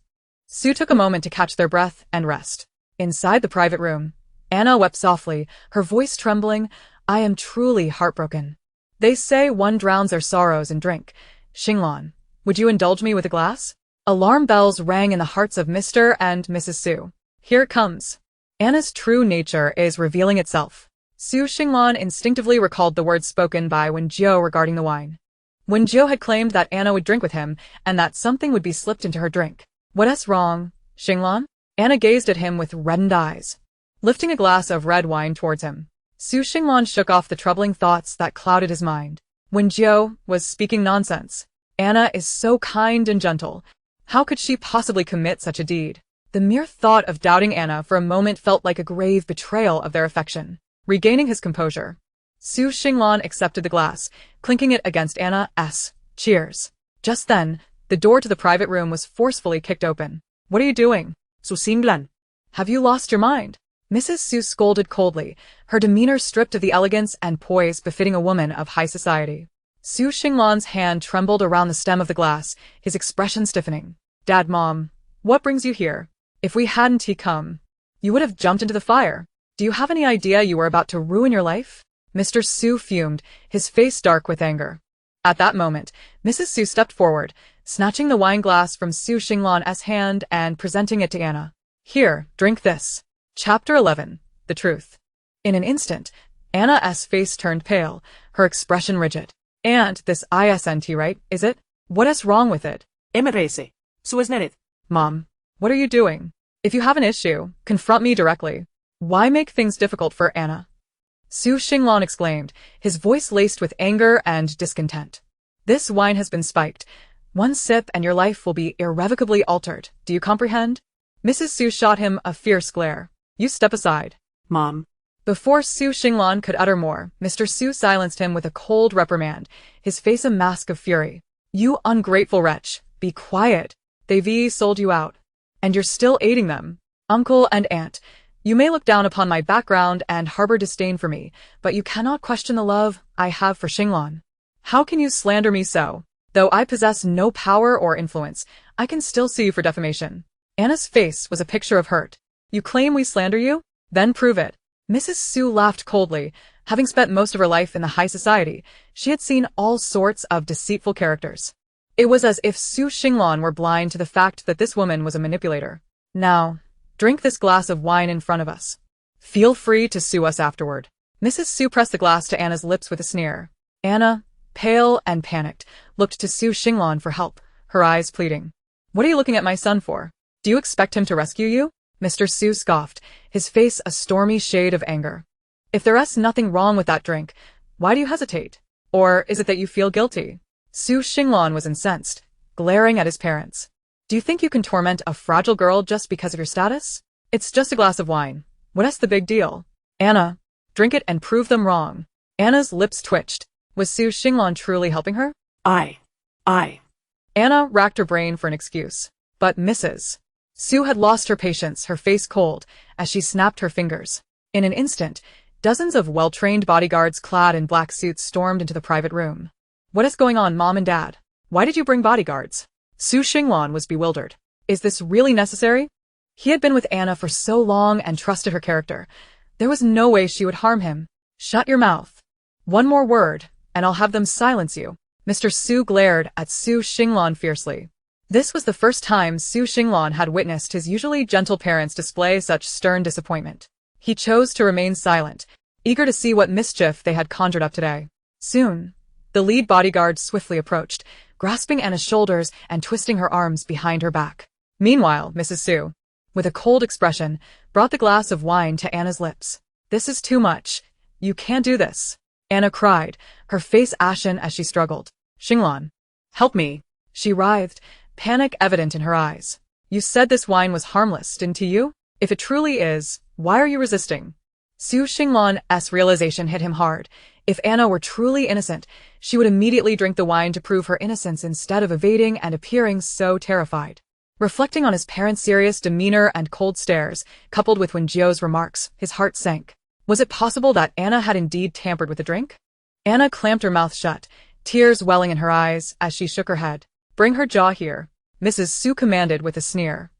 Su took a moment to catch their breath and rest. Inside the private room, Anna wept softly, her voice trembling. I am truly heartbroken. They say one drowns their sorrows in drink. Xinglan, would you indulge me with a glass? Alarm bells rang in the hearts of Mr. and Mrs. Su. Here it comes. Anna's true nature is revealing itself. Su Xinglan instinctively recalled the words spoken by Wen Jiu regarding the wine. Wen Jiu had claimed that Anna would drink with him and that something would be slipped into her drink. What's wrong, Xinglan? Anna gazed at him with reddened eyes, lifting a glass of red wine towards him. Su Xinglan shook off the troubling thoughts that clouded his mind. Wen Jiu was speaking nonsense. Anna is so kind and gentle. How could she possibly commit such a deed? The mere thought of doubting Anna for a moment felt like a grave betrayal of their affection. Regaining his composure, Su Xinglan accepted the glass, clinking it against Anna's. Cheers. Just then, the door to the private room was forcefully kicked open. What are you doing? Su Xinglan. Have you lost your mind? Mrs. Su scolded coldly, her demeanor stripped of the elegance and poise befitting a woman of high society. Su Xinglan's hand trembled around the stem of the glass, his expression stiffening. Dad, Mom, what brings you here? If we hadn't come, you would have jumped into the fire. Do you have any idea you were about to ruin your life? Mr. Su fumed, his face dark with anger. At that moment, Mrs. Su stepped forward, snatching the wine glass from Su Xinglan's hand and presenting it to Anna. Here, drink this. Chapter 11. The Truth. In an instant, Anna's face turned pale, her expression rigid. And this isn't right, is it? What's wrong with it? Emerese. Su esneret. Mom, what are you doing? If you have an issue, confront me directly. Why make things difficult for Anna? Su Xinglan exclaimed, his voice laced with anger and discontent. This wine has been spiked. One sip and your life will be irrevocably altered. Do you comprehend? Mrs. Su shot him a fierce glare. You step aside. Mom. Before Su Xinglan could utter more, Mr. Su silenced him with a cold reprimand, his face a mask of fury. You ungrateful wretch, be quiet. They've sold you out. And you're still aiding them. Uncle and aunt, you may look down upon my background and harbor disdain for me, but you cannot question the love I have for Xinglan. How can you slander me so? Though I possess no power or influence, I can still sue you for defamation. Anna's face was a picture of hurt. You claim we slander you? Then prove it. Mrs. Su laughed coldly. Having spent most of her life in the high society, she had seen all sorts of deceitful characters. It was as if Su Xinglan were blind to the fact that this woman was a manipulator. Now, drink this glass of wine in front of us. Feel free to sue us afterward. Mrs. Su pressed the glass to Anna's lips with a sneer. Anna, pale and panicked, looked to Su Xinglan for help, her eyes pleading. What are you looking at my son for? Do you expect him to rescue you? Mr. Su scoffed, his face a stormy shade of anger. If there's nothing wrong with that drink, Why do you hesitate? Or is it that you feel guilty? Su Xinglan was incensed, glaring at his parents. Do you think you can torment a fragile girl just because of your status? It's just a glass of wine. What's the big deal? Anna, drink it and prove them wrong. Anna's lips twitched. Was Su Xinglan truly helping her? I. Anna racked her brain for an excuse. But Mrs. Su had lost her patience, her face cold, as she snapped her fingers. In an instant, dozens of well-trained bodyguards clad in black suits stormed into the private room. What is going on, Mom and Dad? Why did you bring bodyguards? Su Xinglan was bewildered. Is this really necessary? He had been with Anna for so long and trusted her character. There was no way she would harm him. Shut your mouth. One more word, and I'll have them silence you. Mr. Su glared at Su Xinglan fiercely. This was the first time Su Xinglan had witnessed his usually gentle parents display such stern disappointment. He chose to remain silent, eager to see what mischief they had conjured up today. Soon, the lead bodyguard swiftly approached, grasping Anna's shoulders and twisting her arms behind her back. Meanwhile, Mrs. Su, with a cold expression, brought the glass of wine to Anna's lips. This is too much. You can't do this. Anna cried, her face ashen as she struggled. Xinglan, help me. She writhed, panic evident in her eyes. You said this wine was harmless, didn't you? If it truly is, why are you resisting? Su Xinglan's realization hit him hard. If Anna were truly innocent, she would immediately drink the wine to prove her innocence instead of evading and appearing so terrified. Reflecting on his parents' serious demeanor and cold stares, coupled with Wen Jiu's remarks, his heart sank. Was it possible that Anna had indeed tampered with the drink? Anna clamped her mouth shut, tears welling in her eyes as she shook her head. Bring her jaw here, Mrs. Su commanded with a sneer.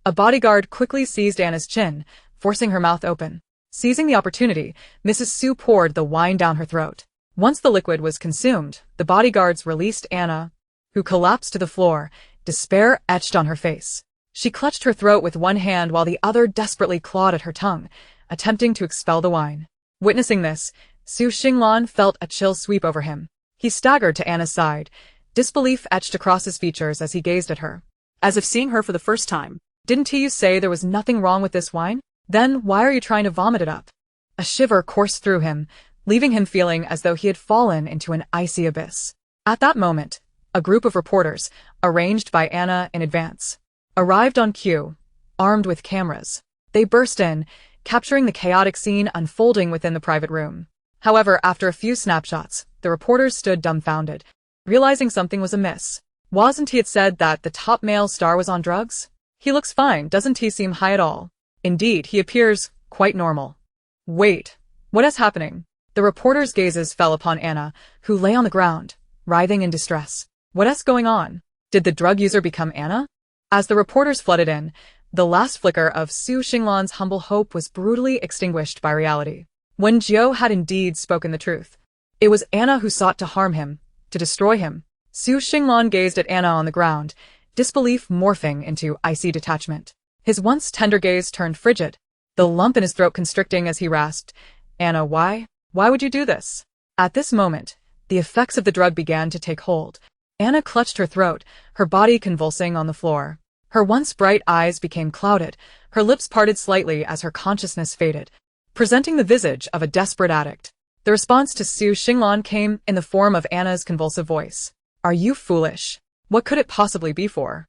A bodyguard quickly seized Anna's chin, forcing her mouth open. Seizing the opportunity, Mrs. Su poured the wine down her throat. Once the liquid was consumed, the bodyguards released Anna, who collapsed to the floor, despair etched on her face. She clutched her throat with one hand while the other desperately clawed at her tongue, attempting to expel the wine. Witnessing this, Su Xinglan felt a chill sweep over him. He staggered to Anna's side, disbelief etched across his features as he gazed at her. As if seeing her for the first time. Didn't you say there was nothing wrong with this wine? Then why are you trying to vomit it up? A shiver coursed through him, leaving him feeling as though he had fallen into an icy abyss. At that moment, a group of reporters, arranged by Anna in advance, arrived on cue, armed with cameras. They burst in, capturing the chaotic scene unfolding within the private room. However, after a few snapshots, the reporters stood dumbfounded, realizing something was amiss. Wasn't he had said that the top male star was on drugs? He looks fine, doesn't he seem high at all? Indeed, he appears quite normal. Wait, what is happening? The reporters' gazes fell upon Anna, who lay on the ground, writhing in distress. What is going on? Did the drug user become Anna? As the reporters flooded in, the last flicker of Su Xinglan's humble hope was brutally extinguished by reality. Wen Jiu had indeed spoken the truth. It was Anna who sought to harm him, to destroy him. Su Xinglan gazed at Anna on the ground, disbelief morphing into icy detachment. His once tender gaze turned frigid, the lump in his throat constricting as he rasped, Anna, why? Why would you do this? At this moment, the effects of the drug began to take hold. Anna clutched her throat, her body convulsing on the floor. Her once bright eyes became clouded, her lips parted slightly as her consciousness faded, presenting the visage of a desperate addict. The response to Su Xinglan came in the form of Anna's convulsive voice. Are you foolish? What could it possibly be for?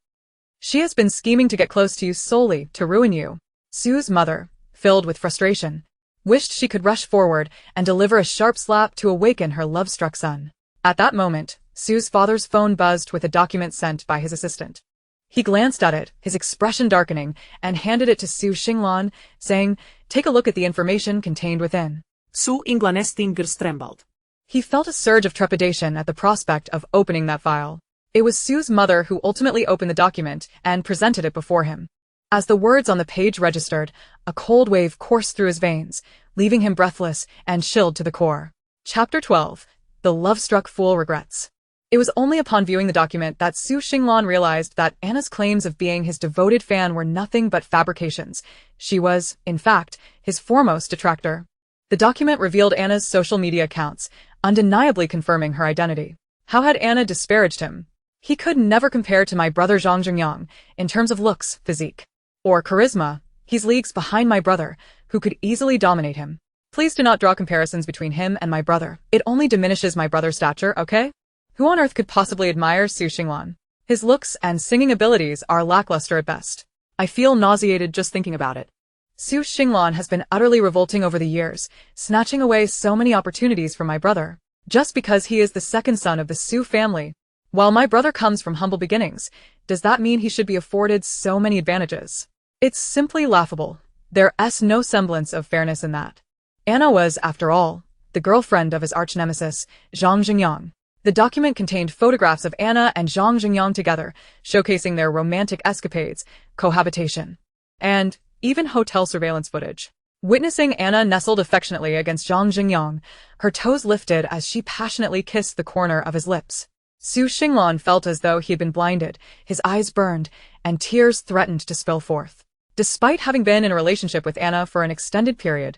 She has been scheming to get close to you solely to ruin you. Su's mother, filled with frustration, wished she could rush forward and deliver a sharp slap to awaken her love-struck son. At that moment, Su's father's phone buzzed with a document sent by his assistant. He glanced at it, his expression darkening, and handed it to Su Xinglan, saying, "Take a look at the information contained within." Su Xinglan's fingers trembled. He felt a surge of trepidation at the prospect of opening that file. It was Su's mother who ultimately opened the document and presented it before him. As the words on the page registered, a cold wave coursed through his veins, leaving him breathless and chilled to the core. Chapter 12. The Love-Struck Fool Regrets. It was only upon viewing the document that Su Xinglan realized that Anna's claims of being his devoted fan were nothing but fabrications. She was, in fact, his foremost detractor. The document revealed Anna's social media accounts, undeniably confirming her identity. How had Anna disparaged him? He could never compare to my brother Zhang Zhengyang in terms of looks, physique, or charisma. He's leagues behind my brother, who could easily dominate him. Please do not draw comparisons between him and my brother. It only diminishes my brother's stature, okay? Who on earth could possibly admire Su Xinglan? His looks and singing abilities are lackluster at best. I feel nauseated just thinking about it. Su Xinglan has been utterly revolting over the years, snatching away so many opportunities from my brother, just because he is the second son of the Su family. While my brother comes from humble beginnings, does that mean he should be afforded so many advantages? It's simply laughable. There's no semblance of fairness in that. Anna was, after all, the girlfriend of his arch-nemesis, Zhang Jingyang. The document contained photographs of Anna and Zhang Jingyang together, showcasing their romantic escapades, cohabitation, and even hotel surveillance footage. Witnessing Anna nestled affectionately against Zhang Jingyang, her toes lifted as she passionately kissed the corner of his lips. Su Xinglan felt as though he had been blinded, his eyes burned, and tears threatened to spill forth. Despite having been in a relationship with Anna for an extended period,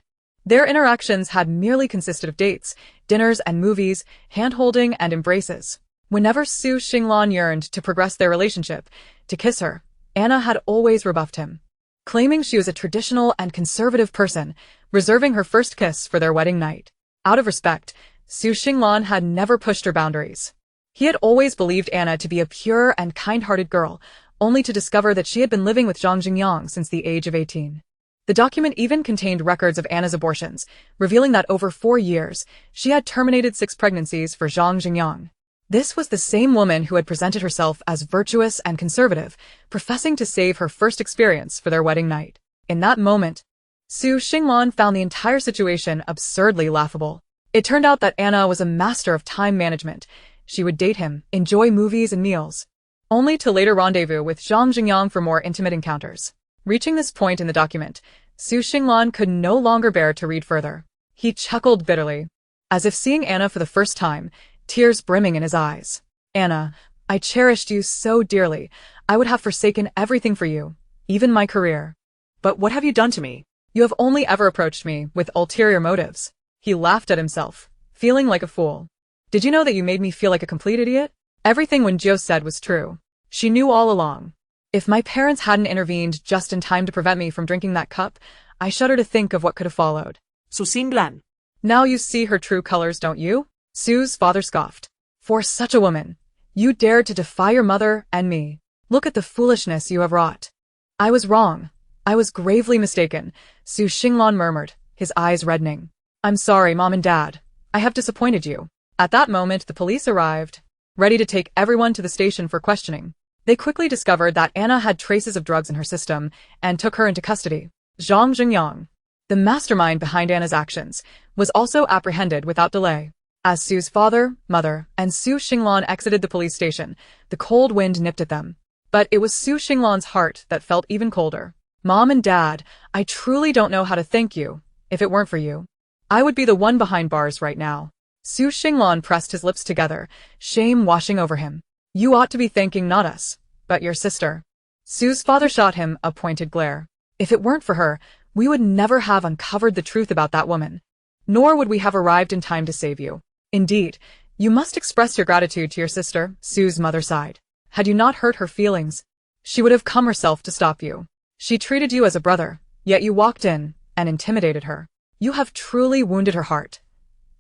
their interactions had merely consisted of dates, dinners and movies, hand-holding and embraces. Whenever Su Xinglan yearned to progress their relationship, to kiss her, Anna had always rebuffed him, claiming she was a traditional and conservative person, reserving her first kiss for their wedding night. Out of respect, Su Xinglan had never pushed her boundaries. He had always believed Anna to be a pure and kind-hearted girl, only to discover that she had been living with Zhang Jingyang since the age of 18. The document even contained records of Anna's abortions, revealing that over 4 years, she had terminated 6 pregnancies for Zhang Jingyang. This was the same woman who had presented herself as virtuous and conservative, professing to save her first experience for their wedding night. In that moment, Su Xinglan found the entire situation absurdly laughable. It turned out that Anna was a master of time management. She would date him, enjoy movies and meals, only to later rendezvous with Zhang Jingyang for more intimate encounters. Reaching this point in the document, Su Xinglan could no longer bear to read further. He chuckled bitterly, as if seeing Anna for the first time, tears brimming in his eyes. Anna, I cherished you so dearly. I would have forsaken everything for you, even my career. But what have you done to me? You have only ever approached me with ulterior motives. He laughed at himself, feeling like a fool. Did you know that you made me feel like a complete idiot? Everything Wen Jiu said was true. She knew all along. If my parents hadn't intervened just in time to prevent me from drinking that cup, I shudder to think of what could have followed. Su Xinglan. Now you see her true colors, don't you? Su's father scoffed. For such a woman, you dared to defy your mother and me. Look at the foolishness you have wrought. I was wrong. I was gravely mistaken, Su Xinglan murmured, his eyes reddening. I'm sorry, Mom and Dad. I have disappointed you. At that moment, the police arrived, ready to take everyone to the station for questioning. They quickly discovered that Anna had traces of drugs in her system and took her into custody. Zhang Jingyang, the mastermind behind Anna's actions, was also apprehended without delay. As Su's father, mother, and Su Xinglan exited the police station, the cold wind nipped at them. But it was Su Xinglan's heart that felt even colder. Mom and Dad, I truly don't know how to thank you. If it weren't for you, I would be the one behind bars right now. Su Xinglan pressed his lips together, shame washing over him. You ought to be thanking not us, but your sister. Su's father shot him a pointed glare. If it weren't for her, we would never have uncovered the truth about that woman. Nor would we have arrived in time to save you. Indeed, you must express your gratitude to your sister, Su's mother sighed. Had you not hurt her feelings, she would have come herself to stop you. She treated you as a brother, yet you walked in and intimidated her. You have truly wounded her heart.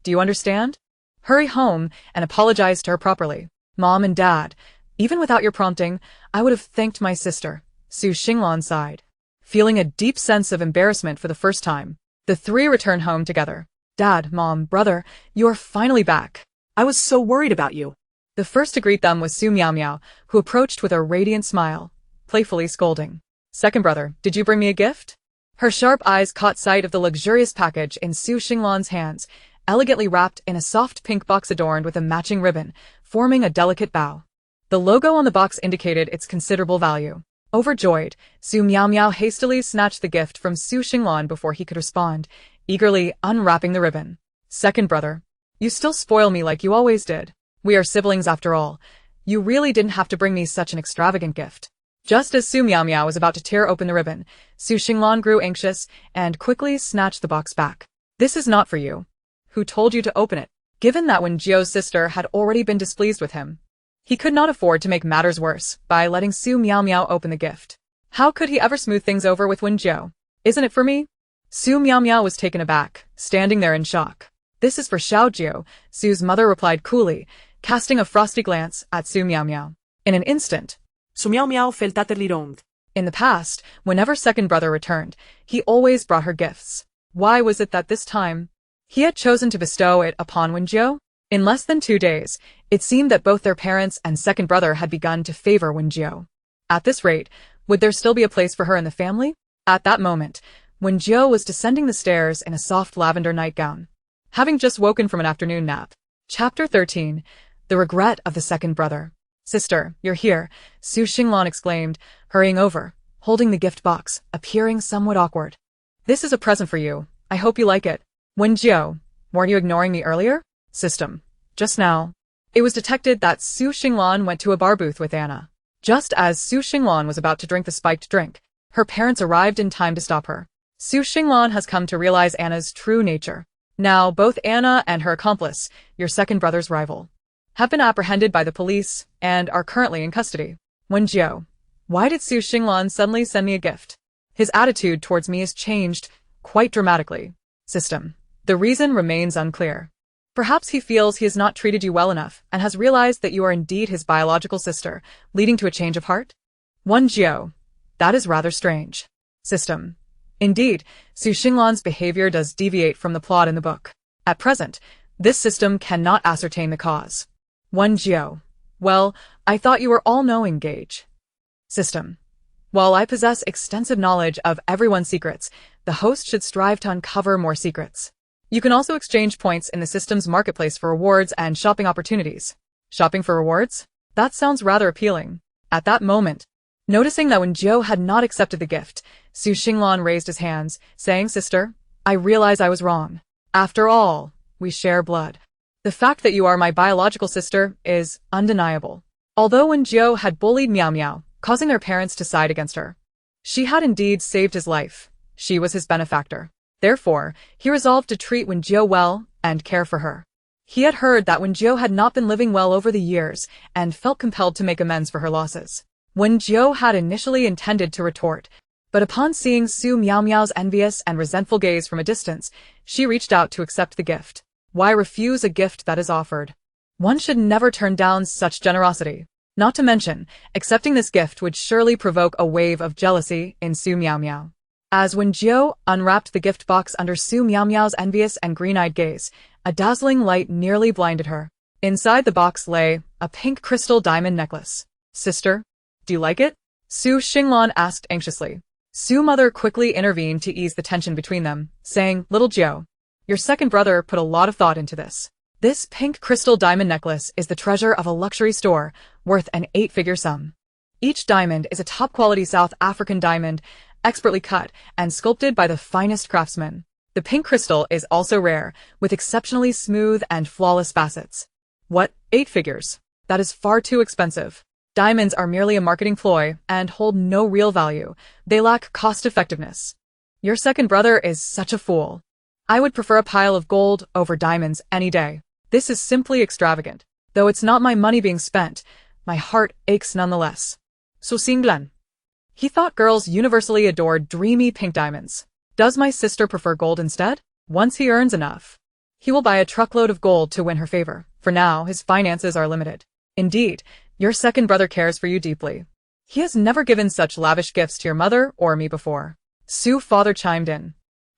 Do you understand? Hurry home and apologize to her properly. Mom and Dad, even without your prompting, I would have thanked my sister, Su Xinglan sighed. Feeling a deep sense of embarrassment for the first time, the three returned home together. Dad, Mom, brother, you're finally back. I was so worried about you. The first to greet them was Su Miao Miao, who approached with a radiant smile, playfully scolding. Second brother, did you bring me a gift? Her sharp eyes caught sight of the luxurious package in Su Xinglan's hands, elegantly wrapped in a soft pink box adorned with a matching ribbon, forming a delicate bow. The logo on the box indicated its considerable value. Overjoyed, Su Miao Miao hastily snatched the gift from Su Xinglan before he could respond, eagerly unwrapping the ribbon. Second brother, you still spoil me like you always did. We are siblings after all. You really didn't have to bring me such an extravagant gift. Just as Su Miao Miao was about to tear open the ribbon, Su Xinglan grew anxious and quickly snatched the box back. This is not for you. Who told you to open it? Given that Wen Jiu's sister had already been displeased with him, he could not afford to make matters worse by letting Su Miao Miao open the gift. How could he ever smooth things over with Wen Jiu? Isn't it for me? Su Miao Miao was taken aback, standing there in shock. This is for Xiao Jiu, Su's mother replied coolly, casting a frosty glance at Su Miao Miao. In an instant, Su Miao Miao felt utterly wronged. in the past, whenever second brother returned, he always brought her gifts. Why was it that this time he had chosen to bestow it upon Wen Jiu? In less than 2 days, it seemed that both their parents and second brother had begun to favor Wen Jiu. At this rate, would there still be a place for her in the family? At that moment, Wen Jiu was descending the stairs in a soft lavender nightgown, having just woken from an afternoon nap. Chapter 13. The Regret of the Second Brother. Sister, you're here, Su Xinglan exclaimed, hurrying over, holding the gift box, appearing somewhat awkward. This is a present for you. I hope you like it. Wen Jiu, weren't you ignoring me earlier? System. Just now. It was detected that Su Xinglan went to a bar booth with Anna. Just as Su Xinglan was about to drink the spiked drink, her parents arrived in time to stop her. Su Xinglan has come to realize Anna's true nature. Now, both Anna and her accomplice, your second brother's rival, have been apprehended by the police and are currently in custody. Wen Jiu, why did Su Xinglan suddenly send me a gift? His attitude towards me has changed quite dramatically. System. The reason remains unclear. Perhaps he feels he has not treated you well enough and has realized that you are indeed his biological sister, leading to a change of heart? Wen Jiu, that is rather strange. System. Indeed, Su Xinglan's behavior does deviate from the plot in the book. At present, this system cannot ascertain the cause. Wen Jiu. Well, I thought you were all-knowing, Gage. System. While I possess extensive knowledge of everyone's secrets, the host should strive to uncover more secrets. You can also exchange points in the system's marketplace for rewards and shopping opportunities. Shopping for rewards? That sounds rather appealing. At that moment, noticing that Wen Jiu had not accepted the gift, Su Xinglan raised his hands, saying, Sister, I realize I was wrong. After all, we share blood. The fact that you are my biological sister is undeniable. Although Wen Jiu had bullied Miao Miao, causing their parents to side against her, she had indeed saved his life. She was his benefactor. Therefore, he resolved to treat Wen Jiu well and care for her. He had heard that Wen Jiu had not been living well over the years and felt compelled to make amends for her losses. Wen Jiu had initially intended to retort, but upon seeing Su Miao Miao's envious and resentful gaze from a distance, she reached out to accept the gift. Why refuse a gift that is offered? One should never turn down such generosity. Not to mention, accepting this gift would surely provoke a wave of jealousy in Su Miao Miao. As Wen Jiu unwrapped the gift box under Su Miao Miao's envious and green-eyed gaze, a dazzling light nearly blinded her. Inside the box lay a pink crystal diamond necklace. Sister, do you like it? Su Xinglan asked anxiously. Su mother quickly intervened to ease the tension between them, saying, Little Jiu, your second brother put a lot of thought into this. This pink crystal diamond necklace is the treasure of a luxury store, worth an 8-figure sum. Each diamond is a top-quality South African diamond, expertly cut and sculpted by the finest craftsmen. The pink crystal is also rare, with exceptionally smooth and flawless facets. What? 8 figures? That is far too expensive. Diamonds are merely a marketing ploy and hold no real value. They lack cost-effectiveness. Your second brother is such a fool. I would prefer a pile of gold over diamonds any day. This is simply extravagant. Though it's not my money being spent, my heart aches nonetheless. So Xinglan. He thought girls universally adored dreamy pink diamonds. Does my sister prefer gold instead? Once he earns enough, he will buy a truckload of gold to win her favor. For now, his finances are limited. Indeed, your second brother cares for you deeply. He has never given such lavish gifts to your mother or me before. Su father chimed in.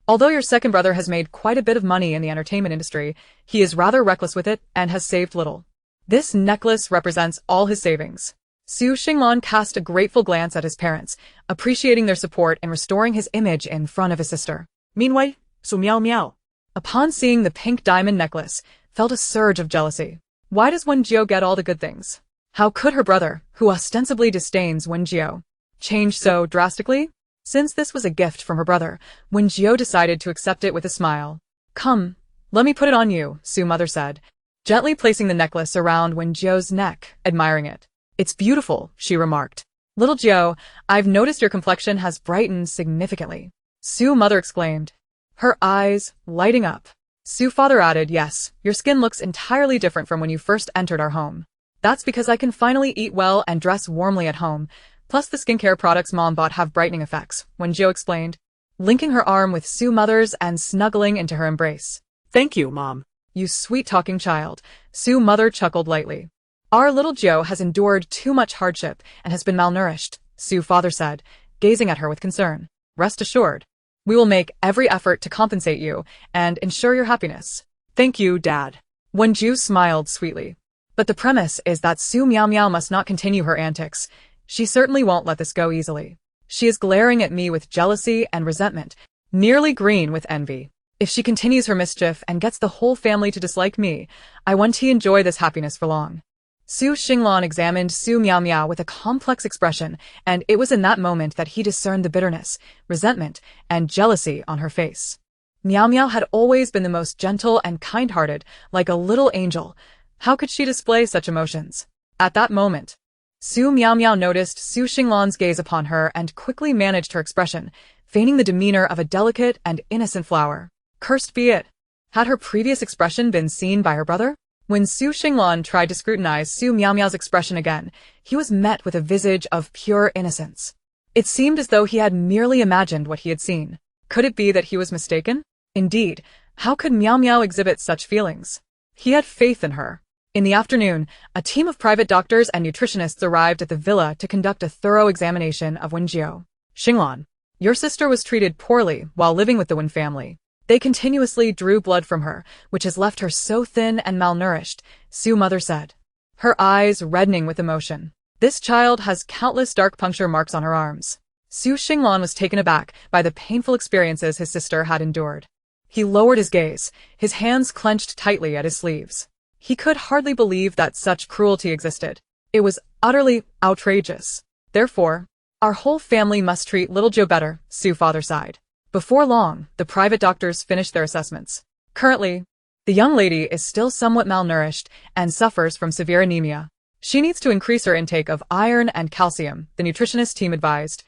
Although your second brother has made quite a bit of money in the entertainment industry, he is rather reckless with it and has saved little. This necklace represents all his savings. Su Xinglan cast a grateful glance at his parents, appreciating their support in restoring his image in front of his sister. Meanwhile, Su Miao Miao, upon seeing the pink diamond necklace, felt a surge of jealousy. Why does Wen Jiu get all the good things? How could her brother, who ostensibly disdains Wen Jiu, change so drastically? Since this was a gift from her brother, Wen Jiu decided to accept it with a smile. Come, let me put it on you, Su mother said, gently placing the necklace around Wen Jiu's neck, admiring it. It's beautiful, she remarked. Little Jiu, I've noticed your complexion has brightened significantly. Su mother exclaimed, her eyes lighting up. Su father added, yes, your skin looks entirely different from when you first entered our home. That's because I can finally eat well and dress warmly at home. Plus the skincare products Mom bought have brightening effects, Wen Jiu explained. linking her arm with Su Mother's and snuggling into her embrace. Thank you, Mom. You sweet-talking child, Su Mother chuckled lightly. Our little Jiu has endured too much hardship and has been malnourished, Su Father said, gazing at her with concern. Rest assured, we will make every effort to compensate you and ensure your happiness. Thank you, Dad. Wen Jiu smiled sweetly. But the premise is that Su Miao Miao must not continue her antics. She certainly won't let this go easily. She is glaring at me with jealousy and resentment, nearly green with envy. If she continues her mischief and gets the whole family to dislike me, I won't enjoy this happiness for long. Su Xinglan examined Su Miao Miao with a complex expression, and it was in that moment that he discerned the bitterness, resentment, and jealousy on her face. Miao Miao had always been the most gentle and kind-hearted, like a little angel. How could she display such emotions? At that moment, Su Miao Miao noticed Su Xinglan's gaze upon her and quickly managed her expression, feigning the demeanor of a delicate and innocent flower. Cursed be it. Had her previous expression been seen by her brother? When Su Xinglan tried to scrutinize Su Miao Miao's expression again, he was met with a visage of pure innocence. It seemed as though he had merely imagined what he had seen. Could it be that he was mistaken? Indeed, how could Miao Miao exhibit such feelings? He had faith in her. In the afternoon, a team of private doctors and nutritionists arrived at the villa to conduct a thorough examination of Wen Jiu. Xinglan, your sister was treated poorly while living with the Wen family. They continuously drew blood from her, which has left her so thin and malnourished, Su Mother said, her eyes reddening with emotion. This child has countless dark puncture marks on her arms. Su Xinglan was taken aback by the painful experiences his sister had endured. He lowered his gaze, his hands clenched tightly at his sleeves. He could hardly believe that such cruelty existed. It was utterly outrageous. Therefore, our whole family must treat little Jiu better, Su Father sighed. Before long, the private doctors finished their assessments. Currently, the young lady is still somewhat malnourished and suffers from severe anemia. She needs to increase her intake of iron and calcium, the nutritionist team advised,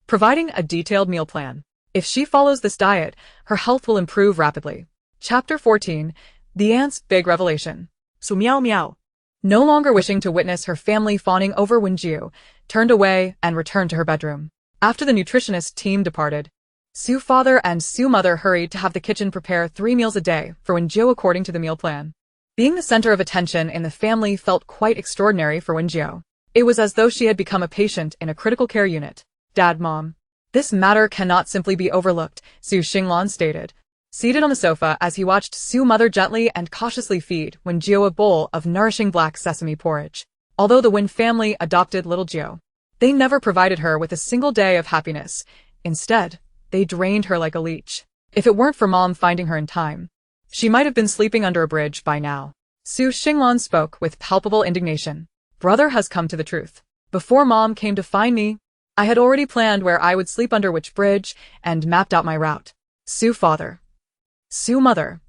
providing a detailed meal plan. If she follows this diet, her health will improve rapidly. Chapter 14, The Aunt's Big Revelation. Su Miao Miao, No longer wishing to witness her family fawning over Wen Jiu, turned away and returned to her bedroom. After the nutritionist team departed, Su Father and Su Mother hurried to have the kitchen prepare 3 meals a day for Wen Jiu according to the meal plan. Being the center of attention in the family felt quite extraordinary for Wen Jiu. It was as though she had become a patient in a critical care unit. Dad, Mom. This matter cannot simply be overlooked, Su Xinglan stated, seated on the sofa as he watched Su Mother gently and cautiously feed Wen Jiu a bowl of nourishing black sesame porridge. Although the Wen family adopted little Jiu, they never provided her with a single day of happiness. Instead, they drained her like a leech. If it weren't for Mom finding her in time, she might have been sleeping under a bridge by now. Su Xinglan spoke with palpable indignation. Brother has come to the truth. Before Mom came to find me, I had already planned where I would sleep under which bridge and mapped out my route. Su Father. Su Mother.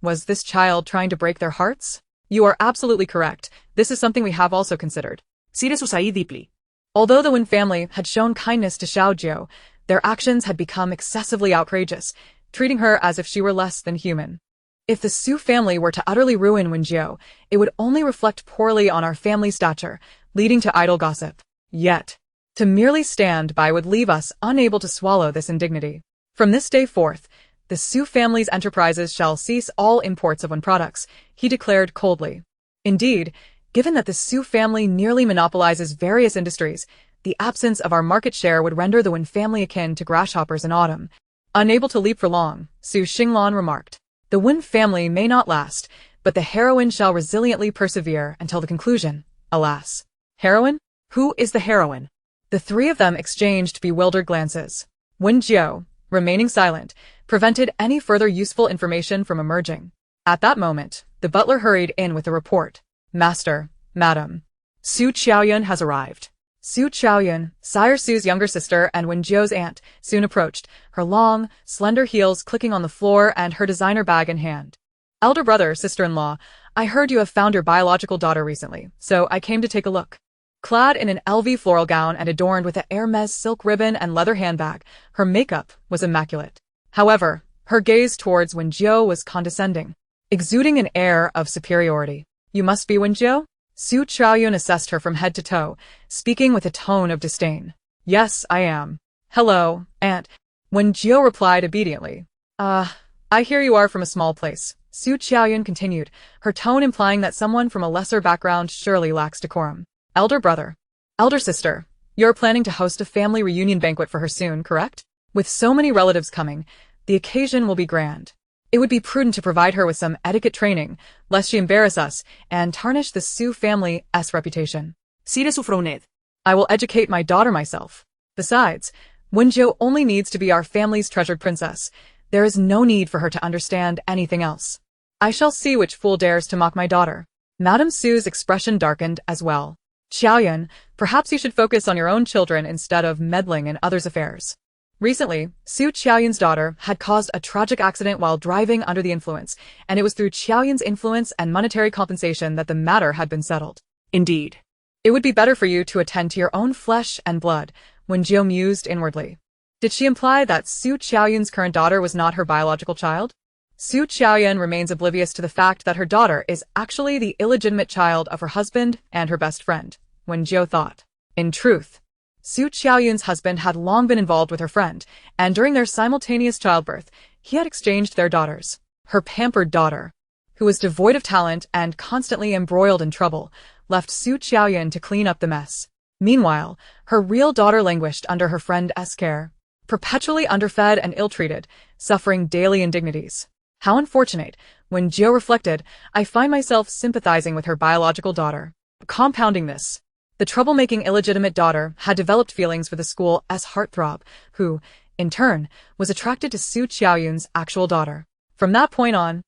Was this child trying to break their hearts? You are absolutely correct. This is something we have also considered. Sire Susai deeply. Although the Wen family had shown kindness to Xiao Jiu, their actions had become excessively outrageous, treating her as if she were less than human. If the Su family were to utterly ruin Wen Jiu, it would only reflect poorly on our family stature, leading to idle gossip. Yet, to merely stand by would leave us unable to swallow this indignity. From this day forth, the Su family's enterprises shall cease all imports of Wen products, he declared coldly. Indeed, given that the Su family nearly monopolizes various industries, the absence of our market share would render the Wen family akin to grasshoppers in autumn. Unable to leap for long, Su Xinglan remarked. The Wen family may not last, but the heroine shall resiliently persevere until the conclusion. Alas. Heroine? Who is the heroine? The three of them exchanged bewildered glances. Wen Jiu, remaining silent, prevented any further useful information from emerging. At that moment, the butler hurried in with a report. Master, Madam. Su Qiaoyun has arrived. Su Qiaoyun, Sire Su's younger sister and Wen Jiu's aunt, soon approached, her long, slender heels clicking on the floor and her designer bag in hand. Elder brother, sister-in-law, I heard you have found your biological daughter recently, so I came to take a look. Clad in an LV floral gown and adorned with a Hermes silk ribbon and leather handbag, her makeup was immaculate. However, her gaze towards Wen Jiu was condescending, exuding an air of superiority. You must be Wen Jiu? Su Qiaoyun assessed her from head to toe, speaking with a tone of disdain. Yes, I am. Hello, Aunt. Wen Jiu replied obediently. I hear you are from a small place. Su Qiaoyun continued, her tone implying that someone from a lesser background surely lacks decorum. Elder brother. Elder sister. You're planning to host a family reunion banquet for her soon, correct? With so many relatives coming, the occasion will be grand. It would be prudent to provide her with some etiquette training, lest she embarrass us and tarnish the Su family's reputation. Sire Sufronet. I will educate my daughter myself. Besides, Wen Jiu only needs to be our family's treasured princess. There is no need for her to understand anything else. I shall see which fool dares to mock my daughter. Madame Su's expression darkened as well. Xiaoyun, perhaps you should focus on your own children instead of meddling in others' affairs. Recently, Su Qiaoyun's daughter had caused a tragic accident while driving under the influence, and it was through Qiaoyun's influence and monetary compensation that the matter had been settled. Indeed. It would be better for you to attend to your own flesh and blood, Wen Jiu mused inwardly. Did she imply that Su Qiaoyun's current daughter was not her biological child? Su Qiaoyun remains oblivious to the fact that her daughter is actually the illegitimate child of her husband and her best friend, Wen Jiu thought. In truth, Su Qiaoyun's husband had long been involved with her friend, and during their simultaneous childbirth, he had exchanged their daughters. Her pampered daughter, who was devoid of talent and constantly embroiled in trouble, left Su Qiaoyun to clean up the mess. Meanwhile, her real daughter languished under her friend's care, perpetually underfed and ill-treated, suffering daily indignities. How unfortunate, when Jiu reflected, I find myself sympathizing with her biological daughter. Compounding this, the troublemaking illegitimate daughter had developed feelings for the school's heartthrob, who, in turn, was attracted to Su Qiaoyun's actual daughter. From that point on,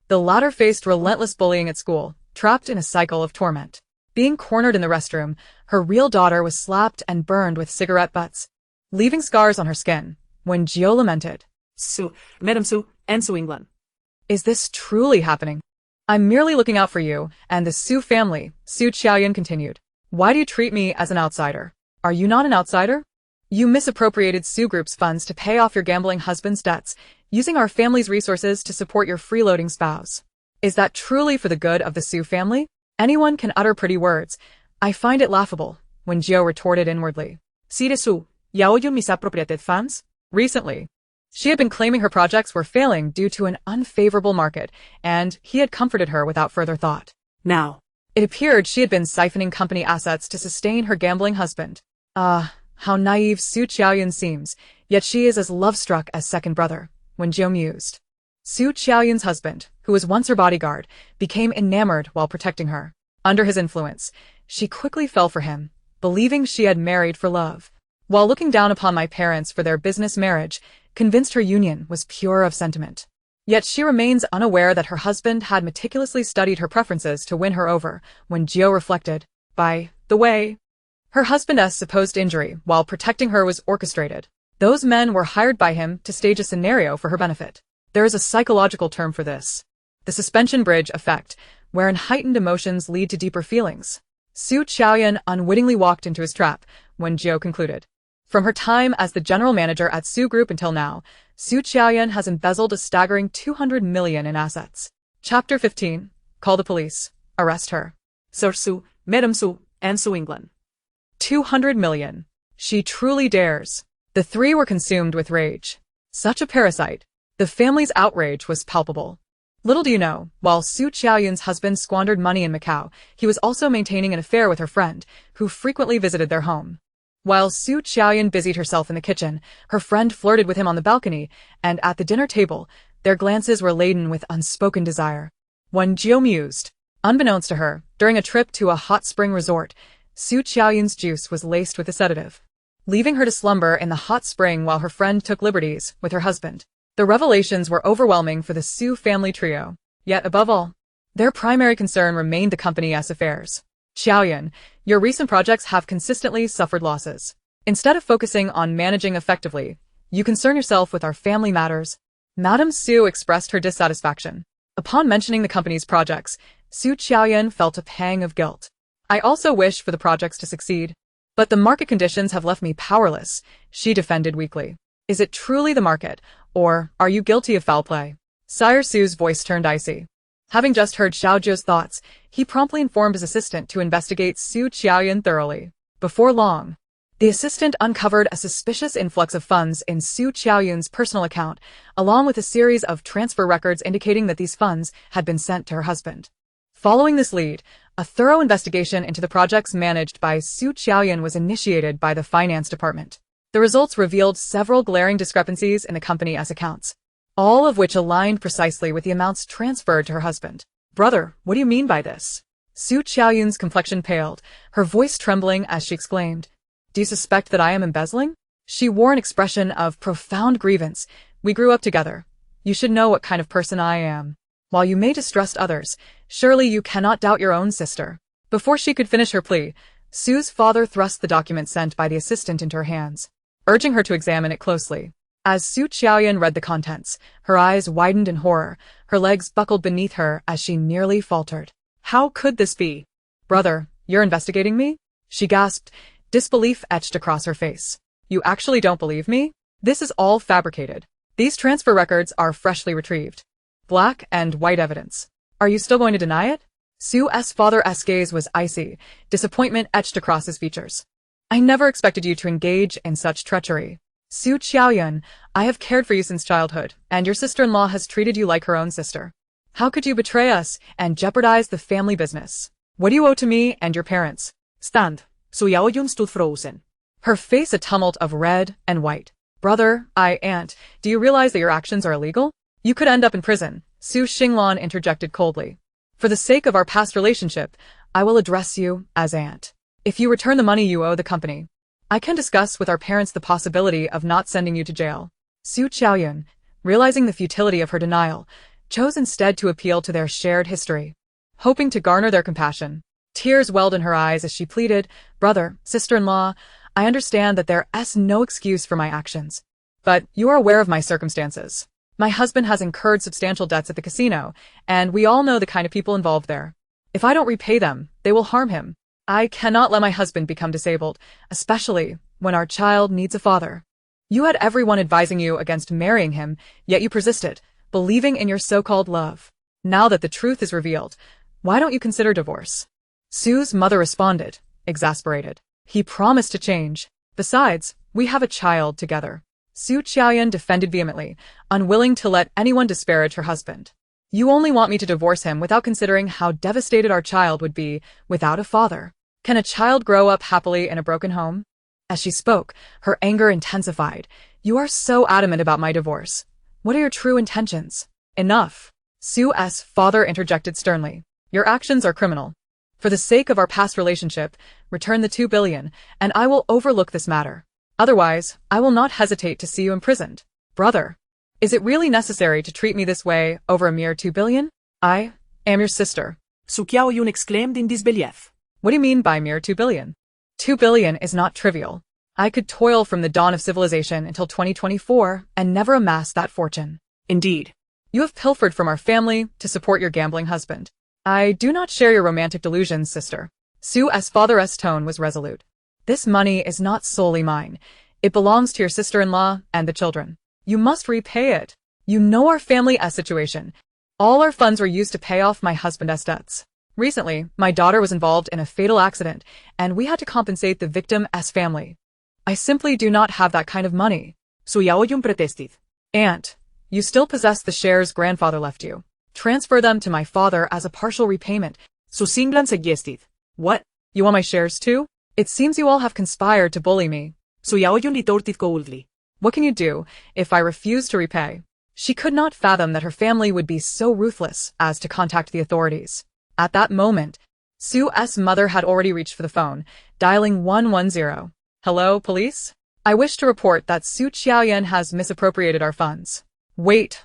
the latter faced relentless bullying at school, trapped in a cycle of torment. Being cornered in the restroom, her real daughter was slapped and burned with cigarette butts, leaving scars on her skin. When Jiu lamented, Madame Su, and Su England. Is this truly happening? I'm merely looking out for you and the Su family, Su Qiaoyun continued. Why do you treat me as an outsider? Are you not an outsider? You misappropriated Su Group's funds to pay off your gambling husband's debts, using our family's resources to support your freeloading spouse. Is that truly for the good of the Su family? Anyone can utter pretty words. I find it laughable, when Jiu retorted inwardly. Sire Su, Yaoyun misappropriated funds? Recently, she had been claiming her projects were failing due to an unfavorable market, and he had comforted her without further thought. Now, it appeared she had been siphoning company assets to sustain her gambling husband. How naive Su Qiaoyun seems, yet she is as love-struck as second brother, when Jiu mused. Su Qiaoyun's husband, who was once her bodyguard, became enamored while protecting her. Under his influence, she quickly fell for him, believing she had married for love. While looking down upon my parents for their business marriage, convinced her union was pure of sentiment. Yet she remains unaware that her husband had meticulously studied her preferences to win her over, when Jiu reflected. By the way, her husband's supposed injury while protecting her was orchestrated. Those men were hired by him to stage a scenario for her benefit. There is a psychological term for this. The suspension bridge effect, wherein heightened emotions lead to deeper feelings. Su Qiaoyun unwittingly walked into his trap, when Jiu concluded. From her time as the general manager at Su Group until now, Su Qiaoyun has embezzled a staggering 200 million in assets. Chapter 15. Call the police. Arrest her. Sir Su, Madame Su, and Su England. 200 million. She truly dares. The three were consumed with rage. Such a parasite. The family's outrage was palpable. Little do you know, while Su Qiaoyun's husband squandered money in Macau, he was also maintaining an affair with her friend, who frequently visited their home. While Su Qiaoyun busied herself in the kitchen, her friend flirted with him on the balcony, and at the dinner table, their glances were laden with unspoken desire. When Jiu mused, unbeknownst to her, during a trip to a hot spring resort, Su Qiaoyun's juice was laced with a sedative, leaving her to slumber in the hot spring while her friend took liberties with her husband. The revelations were overwhelming for the Su family trio. Yet above all, their primary concern remained the company's affairs. Qiaoyun, your recent projects have consistently suffered losses. Instead of focusing on managing effectively, you concern yourself with our family matters. Madame Su expressed her dissatisfaction. Upon mentioning the company's projects, Su Qiaoyun felt a pang of guilt. I also wish for the projects to succeed. But the market conditions have left me powerless, she defended weakly. Is it truly the market, or are you guilty of foul play? Sire Su's voice turned icy. Having just heard Xiao Zhou's thoughts, he promptly informed his assistant to investigate Su Qiaoyun thoroughly. Before long, The assistant uncovered a suspicious influx of funds in Su Qiaoyun's personal account, along with a series of transfer records indicating that these funds had been sent to her husband. Following this lead, a thorough investigation into the projects managed by Su Qiaoyun was initiated by the finance department. The results revealed several glaring discrepancies in the company's accounts, all of which aligned precisely with the amounts transferred to her husband. "Brother, what do you mean by this?" Su Qiaoyun's complexion paled, her voice trembling as she exclaimed, "Do you suspect that I am embezzling?" She wore an expression of profound grievance. "We grew up together. You should know what kind of person I am. While you may distrust others, surely you cannot doubt your own sister." Before she could finish her plea, Sue's father thrust the document sent by the assistant into her hands, urging her to examine it closely. As Su Qiaoyun read the contents, her eyes widened in horror, her legs buckled beneath her as she nearly faltered. "How could this be?" "Brother, you're investigating me?" she gasped, disbelief etched across her face. "You actually don't believe me? This is all fabricated. These transfer records are freshly retrieved. Black and white evidence. Are you still going to deny it?" Sue's father's gaze was icy, disappointment etched across his features. "I never expected you to engage in such treachery. Su Qiaoyun, I have cared for you since childhood, and your sister-in-law has treated you like her own sister. How could you betray us and jeopardize the family business? What do you owe to me and your parents?" Stand. Su Qiaoyun stood frozen, her face a tumult of red and white. "Brother, aunt, do you realize that your actions are illegal? You could end up in prison," Su Xinglan interjected coldly. "For the sake of our past relationship, I will address you as aunt. If you return the money you owe the company, I can discuss with our parents the possibility of not sending you to jail." Su Qiaoyun, realizing the futility of her denial, chose instead to appeal to their shared history, hoping to garner their compassion. Tears welled in her eyes as she pleaded, "Brother, sister-in-law, I understand that there's no excuse for my actions. But you are aware of my circumstances. My husband has incurred substantial debts at the casino, and we all know the kind of people involved there. If I don't repay them, they will harm him. I cannot let my husband become disabled, especially when our child needs a father. You had everyone advising you against marrying him, yet you persisted, believing in your so-called love. Now that the truth is revealed, why don't you consider divorce?" Sue's mother responded, exasperated. "He promised to change. Besides, we have a child together." Su Qiaoyun defended vehemently, unwilling to let anyone disparage her husband. "You only want me to divorce him without considering how devastated our child would be without a father. Can a child grow up happily in a broken home?" As she spoke, her anger intensified. "You are so adamant about my divorce. What are your true intentions?" "Enough," Sue's father interjected sternly. "Your actions are criminal. For the sake of our past relationship, return the 2 billion, and I will overlook this matter. Otherwise, I will not hesitate to see you imprisoned." "Brother, is it really necessary to treat me this way over a mere 2 billion? I am your sister." Su Qiaoyun exclaimed in disbelief. "What do you mean by mere 2 billion? 2 billion is not trivial. I could toil from the dawn of civilization until 2024 and never amass that fortune." "Indeed. You have pilfered from our family to support your gambling husband. I do not share your romantic delusions, sister." Sue's father's tone was resolute. "This money is not solely mine. It belongs to your sister-in-law and the children. You must repay it. You know our family's situation. All our funds were used to pay off my husband's debts. Recently, my daughter was involved in a fatal accident, and we had to compensate the victim's family. I simply do not have that kind of money." Su Qiaoyun protested. "Aunt, you still possess the shares grandfather left you. Transfer them to my father as a partial repayment." Su Xinglan suggested. "What? "You want my shares too? It seems you all have conspired to bully me." Su Qiaoyun retorted coldly. "What can you do if I refuse to repay?" She could not fathom that her family would be so ruthless as to contact the authorities. At that moment, Sue's mother had already reached for the phone, dialing 110. "Hello, police? I wish to report that Su Qiaoyun has misappropriated our funds." Wait.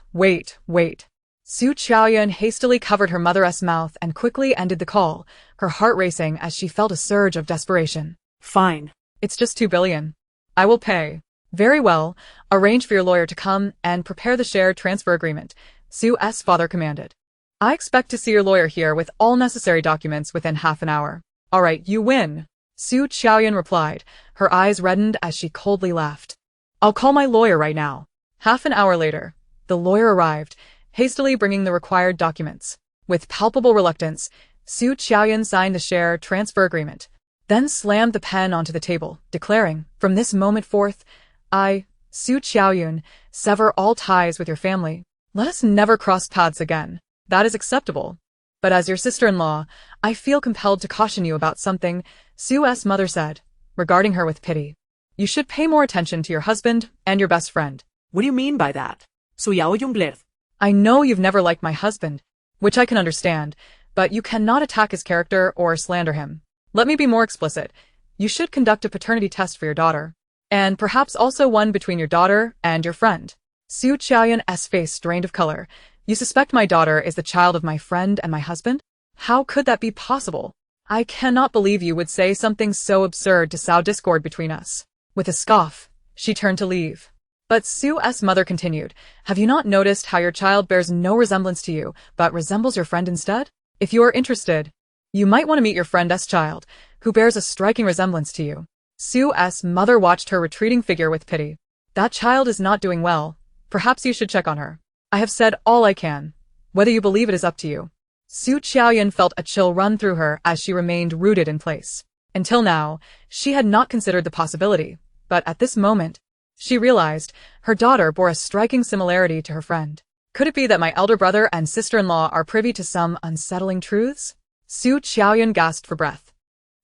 Su Qiaoyun hastily covered her mother's mouth and quickly ended the call, her heart racing as she felt a surge of desperation. "Fine. "It's just 2 billion. I will pay." "Very well. Arrange for your lawyer to come and prepare the share transfer agreement," Sue's father commanded. "I expect to see your lawyer here with all necessary documents within half an hour." "All right, you win," Su Qiaoyun replied, her eyes reddened as she coldly laughed. "I'll call my lawyer right now." Half an hour later, the lawyer arrived, hastily bringing the required documents. With palpable reluctance, Su Qiaoyun signed the share transfer agreement, then slammed the pen onto the table, declaring, "From this moment forth, I, Su Qiaoyun, sever all ties with your family. Let us never cross paths again. That is acceptable. But as your sister-in-law, I feel compelled to caution you about something," Su's mother said, regarding her with pity. "You should pay more attention to your husband and your best friend." What do you mean by that? Su Yao Yungbler. "I know you've never liked my husband, which I can understand, but you cannot attack his character or slander him. Let me be more explicit. You should conduct a paternity test for your daughter, and perhaps also one between your daughter and your friend." Su Qiaoyun's face drained of color. "You suspect my daughter is the child of my friend and my husband? How could that be possible? I cannot believe you would say something so absurd to sow discord between us." With a scoff, she turned to leave. But Su's mother continued, "Have you not noticed how your child bears no resemblance to you, but resembles your friend instead? If you are interested, you might want to meet your friend's child, who bears a striking resemblance to you." Su's mother watched her retreating figure with pity. "That child is not doing well. Perhaps you should check on her. I have said all I can. Whether you believe it is up to you." Su Qiaoyun felt a chill run through her as she remained rooted in place. Until now, she had not considered the possibility, but at this moment, she realized her daughter bore a striking similarity to her friend. Could it be that my elder brother and sister-in-law are privy to some unsettling truths? Su Qiaoyun gasped for breath,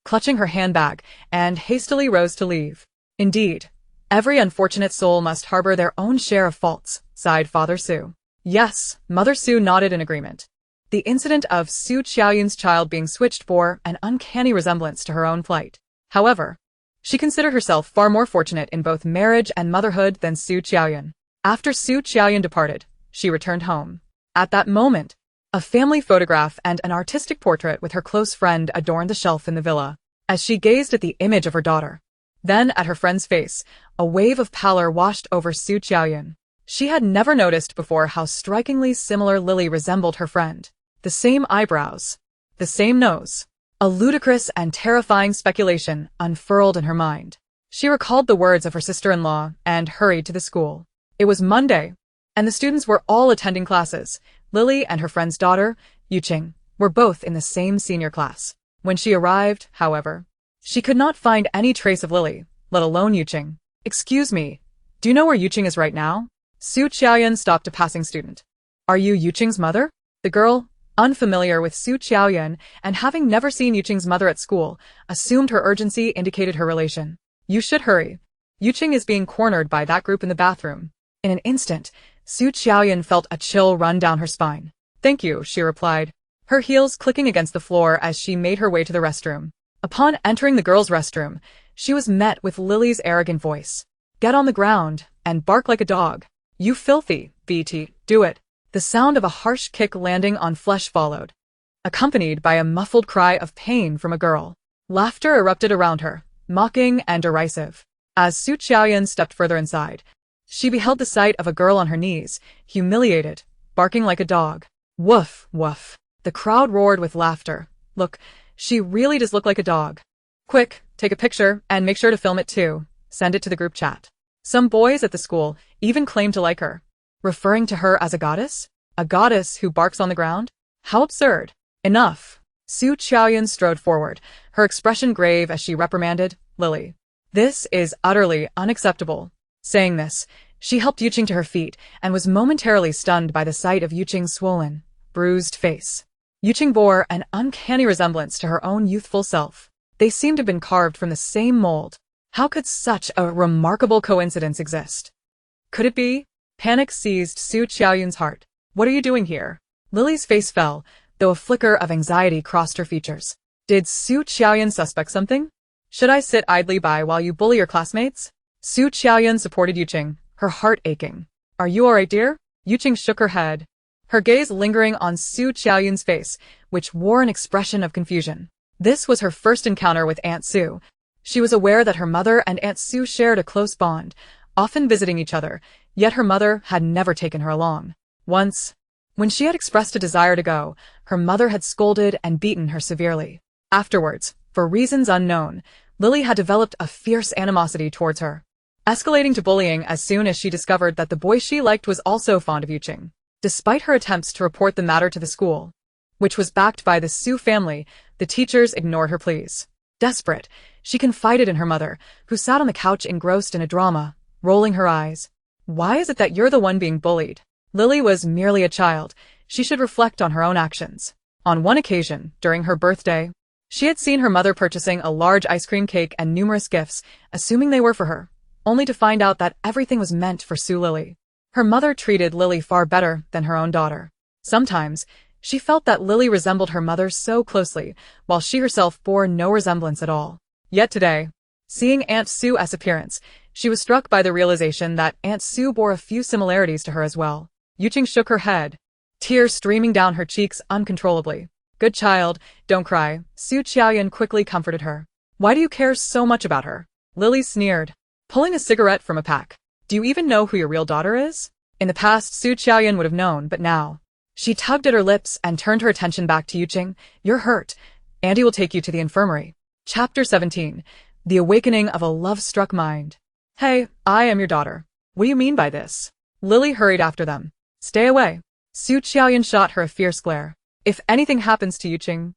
clutching her handbag, and hastily rose to leave. "Indeed, every unfortunate soul must harbor their own share of faults," sighed Father Su. "Yes," Mother Su nodded in agreement. The incident of Su Qiaoyun's child being switched bore an uncanny resemblance to her own plight. However, she considered herself far more fortunate in both marriage and motherhood than Su Qiaoyun. After Su Qiaoyun departed, she returned home. At that moment, a family photograph and an artistic portrait with her close friend adorned the shelf in the villa. As she gazed at the image of her daughter, then at her friend's face, a wave of pallor washed over Su Qiaoyun. She had never noticed before how strikingly similar Lily resembled her friend. The same eyebrows, the same nose. A ludicrous and terrifying speculation unfurled in her mind. She recalled the words of her sister-in-law and hurried to the school. It was Monday, and the students were all attending classes. Lily and her friend's daughter, Yuqing, were both in the same senior class. When she arrived, however, she could not find any trace of Lily, let alone Yuqing. "Excuse me, do you know where Yuqing is right now?" Su Qiaoyun stopped a passing student. "Are you Yuqing's mother?" The girl, unfamiliar with Su Qiaoyun and having never seen Yuqing's mother at school, assumed her urgency indicated her relation. "You should hurry. Yuqing is being cornered by that group in the bathroom." In an instant, Su Qiaoyun felt a chill run down her spine. "Thank you," she replied, her heels clicking against the floor as she made her way to the restroom. Upon entering the girls' restroom, she was met with Lily's arrogant voice. "Get on the ground and bark like a dog. You filthy, BT, do it." The sound of a harsh kick landing on flesh followed, accompanied by a muffled cry of pain from a girl. Laughter erupted around her, mocking and derisive. As Su Qiaoyun stepped further inside, she beheld the sight of a girl on her knees, humiliated, barking like a dog. "Woof, woof." The crowd roared with laughter. "Look, she really does look like a dog. Quick, take a picture and make sure to film it too. Send it to the group chat." Some boys at the school even claimed to like her, referring to her as a goddess? A goddess who barks on the ground? How absurd. "Enough." Su Qiaoyun strode forward, her expression grave as she reprimanded Lily. "This is utterly unacceptable." Saying this, she helped Yuqing to her feet and was momentarily stunned by the sight of Yuqing's swollen, bruised face. Yuqing bore an uncanny resemblance to her own youthful self. They seemed to have been carved from the same mold. How could such a remarkable coincidence exist? Could it be? Panic seized Su Qiaoyun's heart. "What are you doing here?" Lily's face fell, though a flicker of anxiety crossed her features. Did Su Qiaoyun suspect something? "Should I sit idly by while you bully your classmates?" Su Qiaoyun supported Yuqing, her heart aching. "Are you all right, dear?" Yuqing shook her head, her gaze lingering on Su Qiaoyun's face, which wore an expression of confusion. This was her first encounter with Aunt Su. She was aware that her mother and Aunt Su shared a close bond, often visiting each other, yet her mother had never taken her along. Once, when she had expressed a desire to go, her mother had scolded and beaten her severely. Afterwards, for reasons unknown, Lily had developed a fierce animosity towards her, escalating to bullying as soon as she discovered that the boy she liked was also fond of Yuqing. Despite her attempts to report the matter to the school, which was backed by the Su family, the teachers ignored her pleas. Desperate, she confided in her mother, who sat on the couch engrossed in a drama, rolling her eyes. Why is it that you're the one being bullied? Lily was merely a child. She should reflect on her own actions. On one occasion, during her birthday, she had seen her mother purchasing a large ice cream cake and numerous gifts, assuming they were for her, only to find out that everything was meant for Sue Lily. Her mother treated Lily far better than her own daughter. Sometimes, she felt that Lily resembled her mother so closely, while she herself bore no resemblance at all. Yet today, seeing Aunt Sue's appearance, she was struck by the realization that Aunt Sue bore a few similarities to her as well. Yuqing shook her head, tears streaming down her cheeks uncontrollably. Good child, don't cry, Su Qiaoyan quickly comforted her. Why do you care so much about her? Lily sneered, pulling a cigarette from a pack. Do you even know who your real daughter is? In the past, Su Qiaoyan would have known, but now. She tugged at her lips and turned her attention back to Yuqing. You're hurt. Andy will take you to the infirmary. Chapter 17. The Awakening of a Love-Struck Mind. Hey, I am your daughter. What do you mean by this? Lily hurried after them. Stay away. Su Qiaoyan shot her a fierce glare. If anything happens to Yuqing,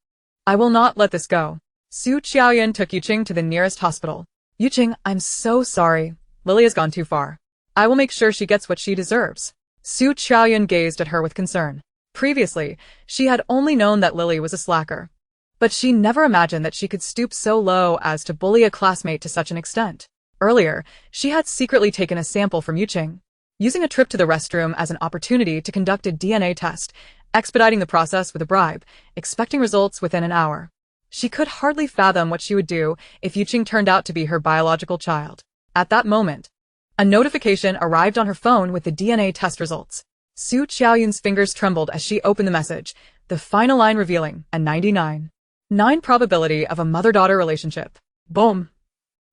I will not let this go. Su Qiaoyan took Yuqing to the nearest hospital. Yuqing, I'm so sorry. Lily has gone too far. I will make sure she gets what she deserves. Su Qiaoyan gazed at her with concern. Previously, she had only known that Lily was a slacker. But she never imagined that she could stoop so low as to bully a classmate to such an extent. Earlier, she had secretly taken a sample from Yuqing, using a trip to the restroom as an opportunity to conduct a DNA test, expediting the process with a bribe, expecting results within an hour. She could hardly fathom what she would do if Yuqing turned out to be her biological child. At that moment, a notification arrived on her phone with the DNA test results. Su Qiaoyan's fingers trembled as she opened the message, the final line revealing a 99.9 probability of a mother-daughter relationship. Boom!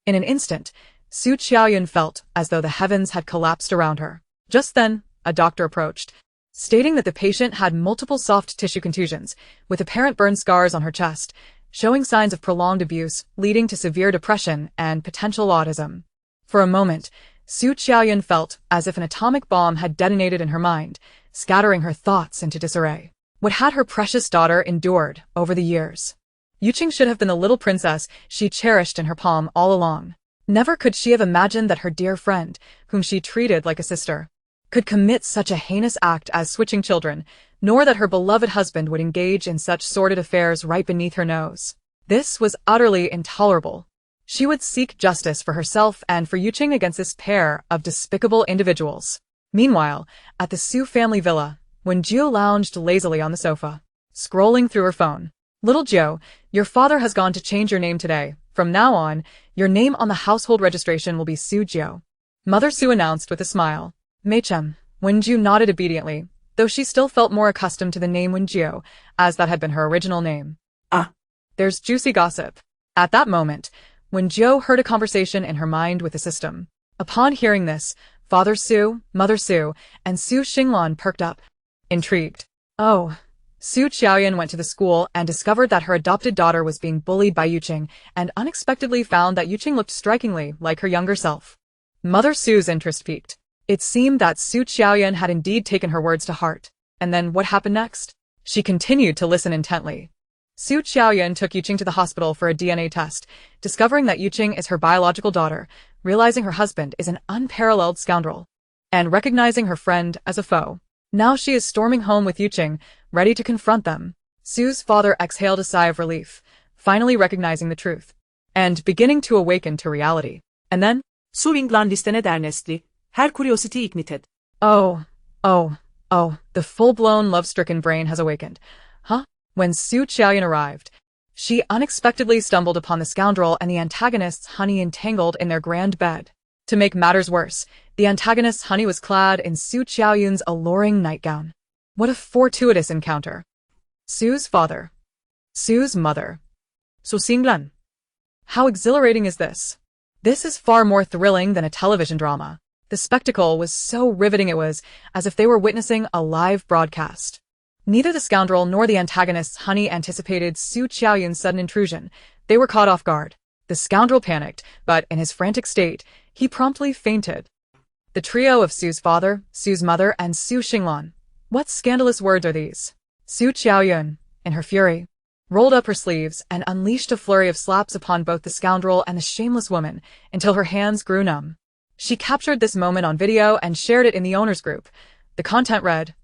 In an instant, Su Qiaoyan felt as though the heavens had collapsed around her. Just then, a doctor approached, stating that the patient had multiple soft tissue contusions, with apparent burn scars on her chest, showing signs of prolonged abuse, leading to severe depression and potential autism. For a moment, Su Qiaoyan felt as if an atomic bomb had detonated in her mind, scattering her thoughts into disarray. What had her precious daughter endured over the years? Yuqing should have been the little princess she cherished in her palm all along. Never could she have imagined that her dear friend, whom she treated like a sister, could commit such a heinous act as switching children, nor that her beloved husband would engage in such sordid affairs right beneath her nose. This was utterly intolerable. She would seek justice for herself and for Yuqing against this pair of despicable individuals. Meanwhile, at the Su family villa, Wen Jiu lounged lazily on the sofa, scrolling through her phone. Little Jiu, your father has gone to change your name today. From now on, your name on the household registration will be Su Jiu. Mother Su announced with a smile. Meichem. Wen Jiu nodded obediently, though she still felt more accustomed to the name Wen Jiu, as that had been her original name. There's juicy gossip. At that moment, Wen Jiu heard a conversation in her mind with the system. Upon hearing this, Father Su, Mother Su, and Su Xinglan perked up, intrigued. Oh. Su Qiaoyan went to the school and discovered that her adopted daughter was being bullied by Yuqing, and unexpectedly found that Yuqing looked strikingly like her younger self. Mother Su's interest piqued. It seemed that Su Qiaoyan had indeed taken her words to heart. And then what happened next? She continued to listen intently. Su Qiaoyan took Yuqing to the hospital for a DNA test, discovering that Yuqing is her biological daughter, realizing her husband is an unparalleled scoundrel, and recognizing her friend as a foe. Now she is storming home with Yuqing, ready to confront them. Su's father exhaled a sigh of relief, finally recognizing the truth, and beginning to awaken to reality. And then, Su Winglan listene der nesli, her curiosity ignited. Oh, the full-blown love-stricken brain has awakened. Huh? When Su Qiaoyan arrived, she unexpectedly stumbled upon the scoundrel and the antagonist's honey entangled in their grand bed. To make matters worse, the antagonist's honey was clad in Su Qiaoyan's alluring nightgown. What a fortuitous encounter. Su's father. Su's mother. Su Xinglan. How exhilarating is this? This is far more thrilling than a television drama. The spectacle was so riveting it was as if they were witnessing a live broadcast. Neither the scoundrel nor the antagonist's honey anticipated Su Qiaoyan's sudden intrusion. They were caught off guard. The scoundrel panicked, but in his frantic state, he promptly fainted. The trio of Su's father, Su's mother, and Su Xinglan. What scandalous words are these? Su Qiaoyan, in her fury, rolled up her sleeves, and unleashed a flurry of slaps upon both the scoundrel and the shameless woman until her hands grew numb. She captured this moment on video and shared it in the owners group. The content read,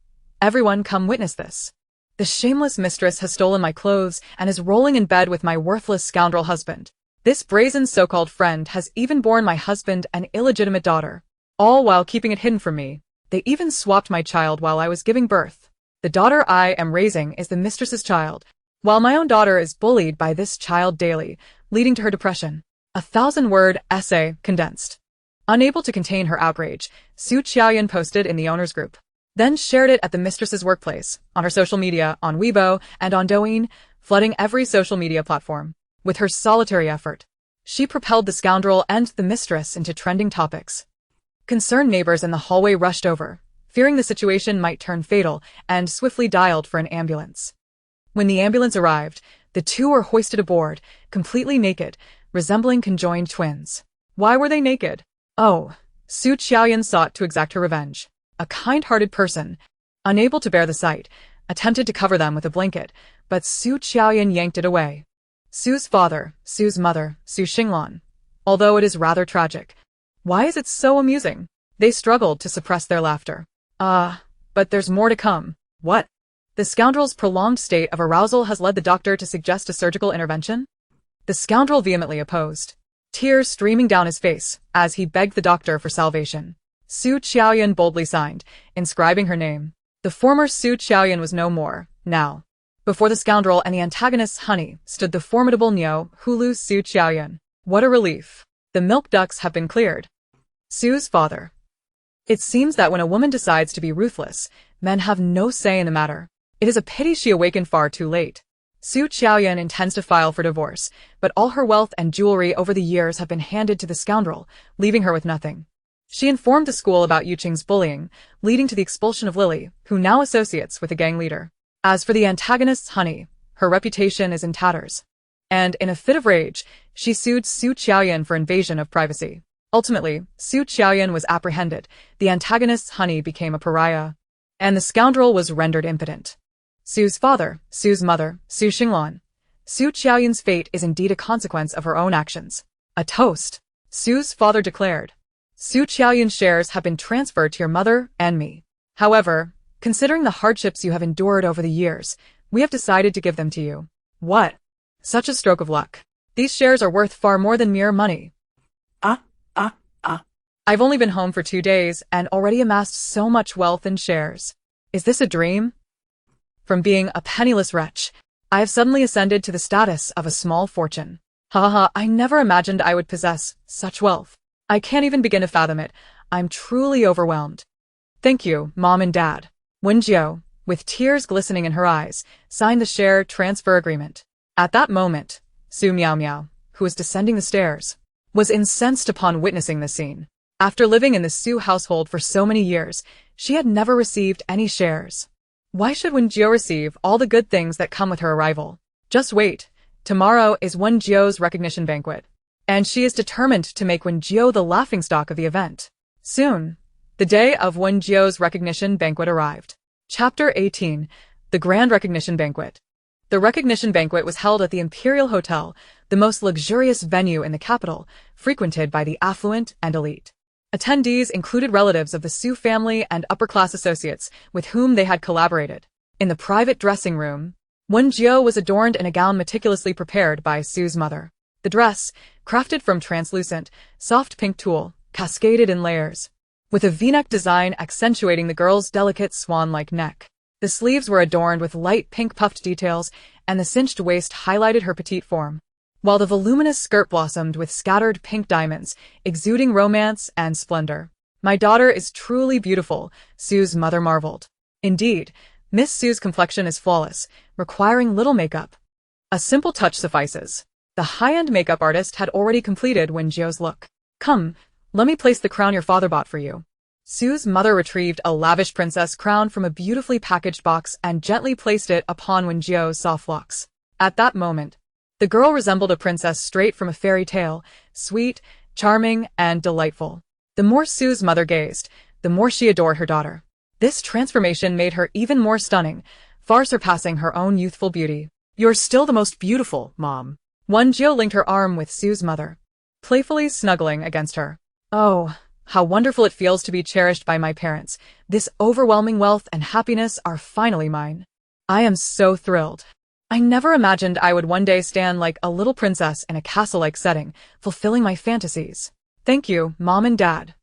"Everyone come witness this. The shameless mistress has stolen my clothes and is rolling in bed with my worthless scoundrel husband. This brazen so-called friend has even borne my husband an illegitimate daughter, all while keeping it hidden from me. They even swapped my child while I was giving birth. The daughter I am raising is the mistress's child, while my own daughter is bullied by this child daily, leading to her depression." A 1,000-word essay condensed. Unable to contain her outrage, Su Qiaoyan posted in the owners group, then shared it at the mistress's workplace, on her social media, on Weibo, and on Douyin, flooding every social media platform. With her solitary effort, she propelled the scoundrel and the mistress into trending topics. Concerned neighbors in the hallway rushed over, fearing the situation might turn fatal, and swiftly dialed for an ambulance. When the ambulance arrived, the two were hoisted aboard, completely naked, resembling conjoined twins. Why were they naked? Oh, Su Qiaoyan sought to exact her revenge. A kind-hearted person, unable to bear the sight, attempted to cover them with a blanket, but Su Qiaoyan yanked it away. Su's father, Su's mother, Su Xinglan. Although it is rather tragic. Why is it so amusing? They struggled to suppress their laughter. But there's more to come. What? The scoundrel's prolonged state of arousal has led the doctor to suggest a surgical intervention? The scoundrel vehemently opposed, tears streaming down his face as he begged the doctor for salvation. Su Qiaoyan boldly signed, inscribing her name. The former Su Qiaoyan was no more, now. Before the scoundrel and the antagonist's honey stood the formidable Niu Hulu Su Qiaoyan. What a relief. The milk ducts have been cleared. Su's father. It seems that when a woman decides to be ruthless, men have no say in the matter. It is a pity she awakened far too late. Su Qiaoyan intends to file for divorce, but all her wealth and jewelry over the years have been handed to the scoundrel, leaving her with nothing. She informed the school about Yuqing's bullying, leading to the expulsion of Lily, who now associates with the gang leader. As for the antagonist's honey, her reputation is in tatters. And in a fit of rage, she sued Su Qiaoyan for invasion of privacy. Ultimately, Su Qiaoyan was apprehended, the antagonist's honey became a pariah, and the scoundrel was rendered impotent. Su's father, Su's mother, Su Xinglan. Su Qiaoyan's fate is indeed a consequence of her own actions. A toast. Su's father declared. Su Qiaoyan's shares have been transferred to your mother and me. However, considering the hardships you have endured over the years, we have decided to give them to you. What? Such a stroke of luck. These shares are worth far more than mere money. I've only been home for 2 days and already amassed so much wealth in shares. Is this a dream? From being a penniless wretch, I have suddenly ascended to the status of a small fortune. I never imagined I would possess such wealth. I can't even begin to fathom it. I'm truly overwhelmed. Thank you, Mom and Dad. Wen Jiu, with tears glistening in her eyes, signed the share transfer agreement. At that moment, Su Miao Miao, who was descending the stairs, was incensed upon witnessing the scene. After living in the Su household for so many years, she had never received any shares. Why should Wen Jiu receive all the good things that come with her arrival? Just wait. Tomorrow is Wen Jiu's recognition banquet, and she is determined to make Wen Jiu the laughingstock of the event. Soon, the day of Wen Jiu's recognition banquet arrived. Chapter 18. The Grand Recognition Banquet. The recognition banquet was held at the Imperial Hotel, the most luxurious venue in the capital, frequented by the affluent and elite. Attendees included relatives of the Su family and upper-class associates with whom they had collaborated. In the private dressing room, Wen Jiu was adorned in a gown meticulously prepared by Su's mother. The dress, crafted from translucent, soft pink tulle, cascaded in layers, with a V-neck design accentuating the girl's delicate swan-like neck. The sleeves were adorned with light pink puffed details, and the cinched waist highlighted her petite form, while the voluminous skirt blossomed with scattered pink diamonds, exuding romance and splendor. My daughter is truly beautiful, Su's mother marveled. Indeed, Miss Su's complexion is flawless, requiring little makeup. A simple touch suffices. The high-end makeup artist had already completed Wen Jiu's look. Come, let me place the crown your father bought for you. Su's mother retrieved a lavish princess crown from a beautifully packaged box and gently placed it upon Wen Jiu's soft locks. At that moment, the girl resembled a princess straight from a fairy tale, sweet, charming, and delightful. The more Su's mother gazed, the more she adored her daughter. This transformation made her even more stunning, far surpassing her own youthful beauty. You're still the most beautiful, Mom. Wen Jiu linked her arm with Sue's mother, playfully snuggling against her. Oh, how wonderful it feels to be cherished by my parents. This overwhelming wealth and happiness are finally mine. I am so thrilled. I never imagined I would one day stand like a little princess in a castle-like setting, fulfilling my fantasies. Thank you, Mom and Dad.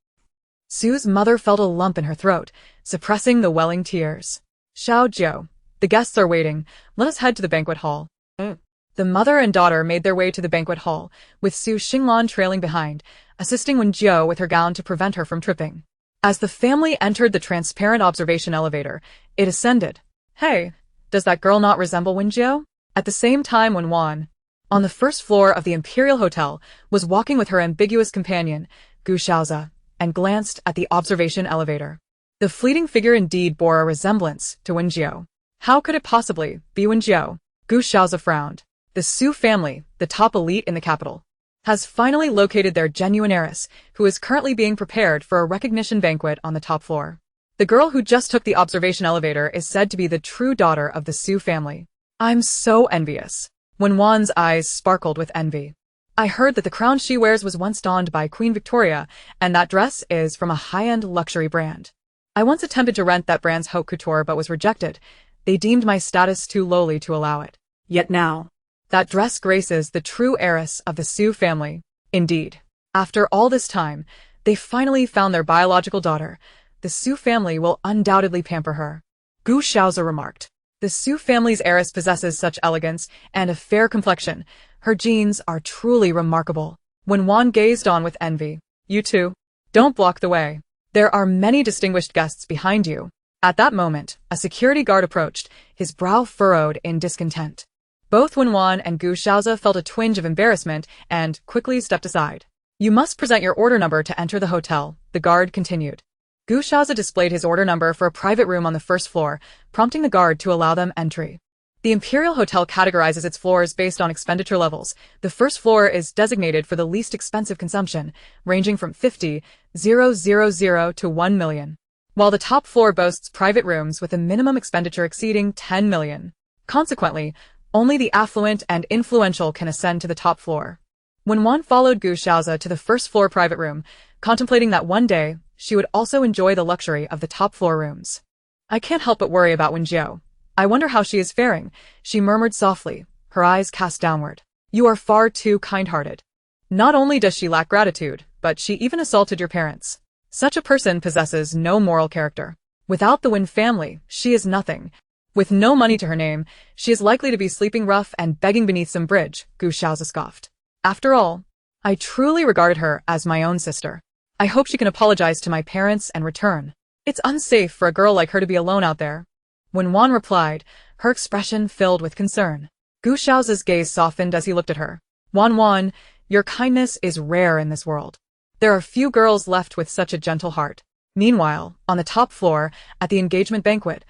Sue's mother felt a lump in her throat, suppressing the welling tears. Xiao Jiu, the guests are waiting. Let us head to the banquet hall. The mother and daughter made their way to the banquet hall, with Su Xinglan trailing behind, assisting Wen Jiu with her gown to prevent her from tripping. As the family entered the transparent observation elevator, it ascended. Hey, does that girl not resemble Wen Jiu? At the same time when Wan, on the first floor of the Imperial Hotel, was walking with her ambiguous companion, Gu Xiaoza, and glanced at the observation elevator. The fleeting figure indeed bore a resemblance to Wen Jiu. How could it possibly be Wen Jiu? Gu Xiaoza frowned. The Su family, the top elite in the capital, has finally located their genuine heiress, who is currently being prepared for a recognition banquet on the top floor. The girl who just took the observation elevator is said to be the true daughter of the Su family. I'm so envious. When Wan's eyes sparkled with envy. I heard that the crown she wears was once donned by Queen Victoria, and that dress is from a high-end luxury brand. I once attempted to rent that brand's haute couture but was rejected. They deemed my status too lowly to allow it. Yet now, that dress graces the true heiress of the Su family. Indeed, after all this time, they finally found their biological daughter. The Su family will undoubtedly pamper her. Gu Xiaoza remarked. The Su family's heiress possesses such elegance and a fair complexion. Her genes are truly remarkable. When Wan gazed on with envy, you two, don't block the way. There are many distinguished guests behind you. At that moment, a security guard approached, his brow furrowed in discontent. Both Wen Wan and Gu Xiaoza felt a twinge of embarrassment and quickly stepped aside. You must present your order number to enter the hotel, the guard continued. Gu Xiaoza displayed his order number for a private room on the first floor, prompting the guard to allow them entry. The Imperial Hotel categorizes its floors based on expenditure levels. The first floor is designated for the least expensive consumption, ranging from 50,000 to 1 million, while the top floor boasts private rooms with a minimum expenditure exceeding 10 million. Consequently, only the affluent and influential can ascend to the top floor. When Wan followed Gu Xiaoza to the first floor private room, contemplating that one day, she would also enjoy the luxury of the top floor rooms. I can't help but worry about Wen Jiu. I wonder how she is faring, she murmured softly, her eyes cast downward. You are far too kind-hearted. Not only does she lack gratitude, but she even assaulted your parents. Such a person possesses no moral character. Without the Wen family, she is nothing. With no money to her name, she is likely to be sleeping rough and begging beneath some bridge, Gu Xiaoza scoffed. After all, I truly regarded her as my own sister. I hope she can apologize to my parents and return. It's unsafe for a girl like her to be alone out there. When Wan replied, her expression filled with concern. Gu Xiaoza's gaze softened as he looked at her. Wan, your kindness is rare in this world. There are few girls left with such a gentle heart. Meanwhile, on the top floor, at the engagement banquet,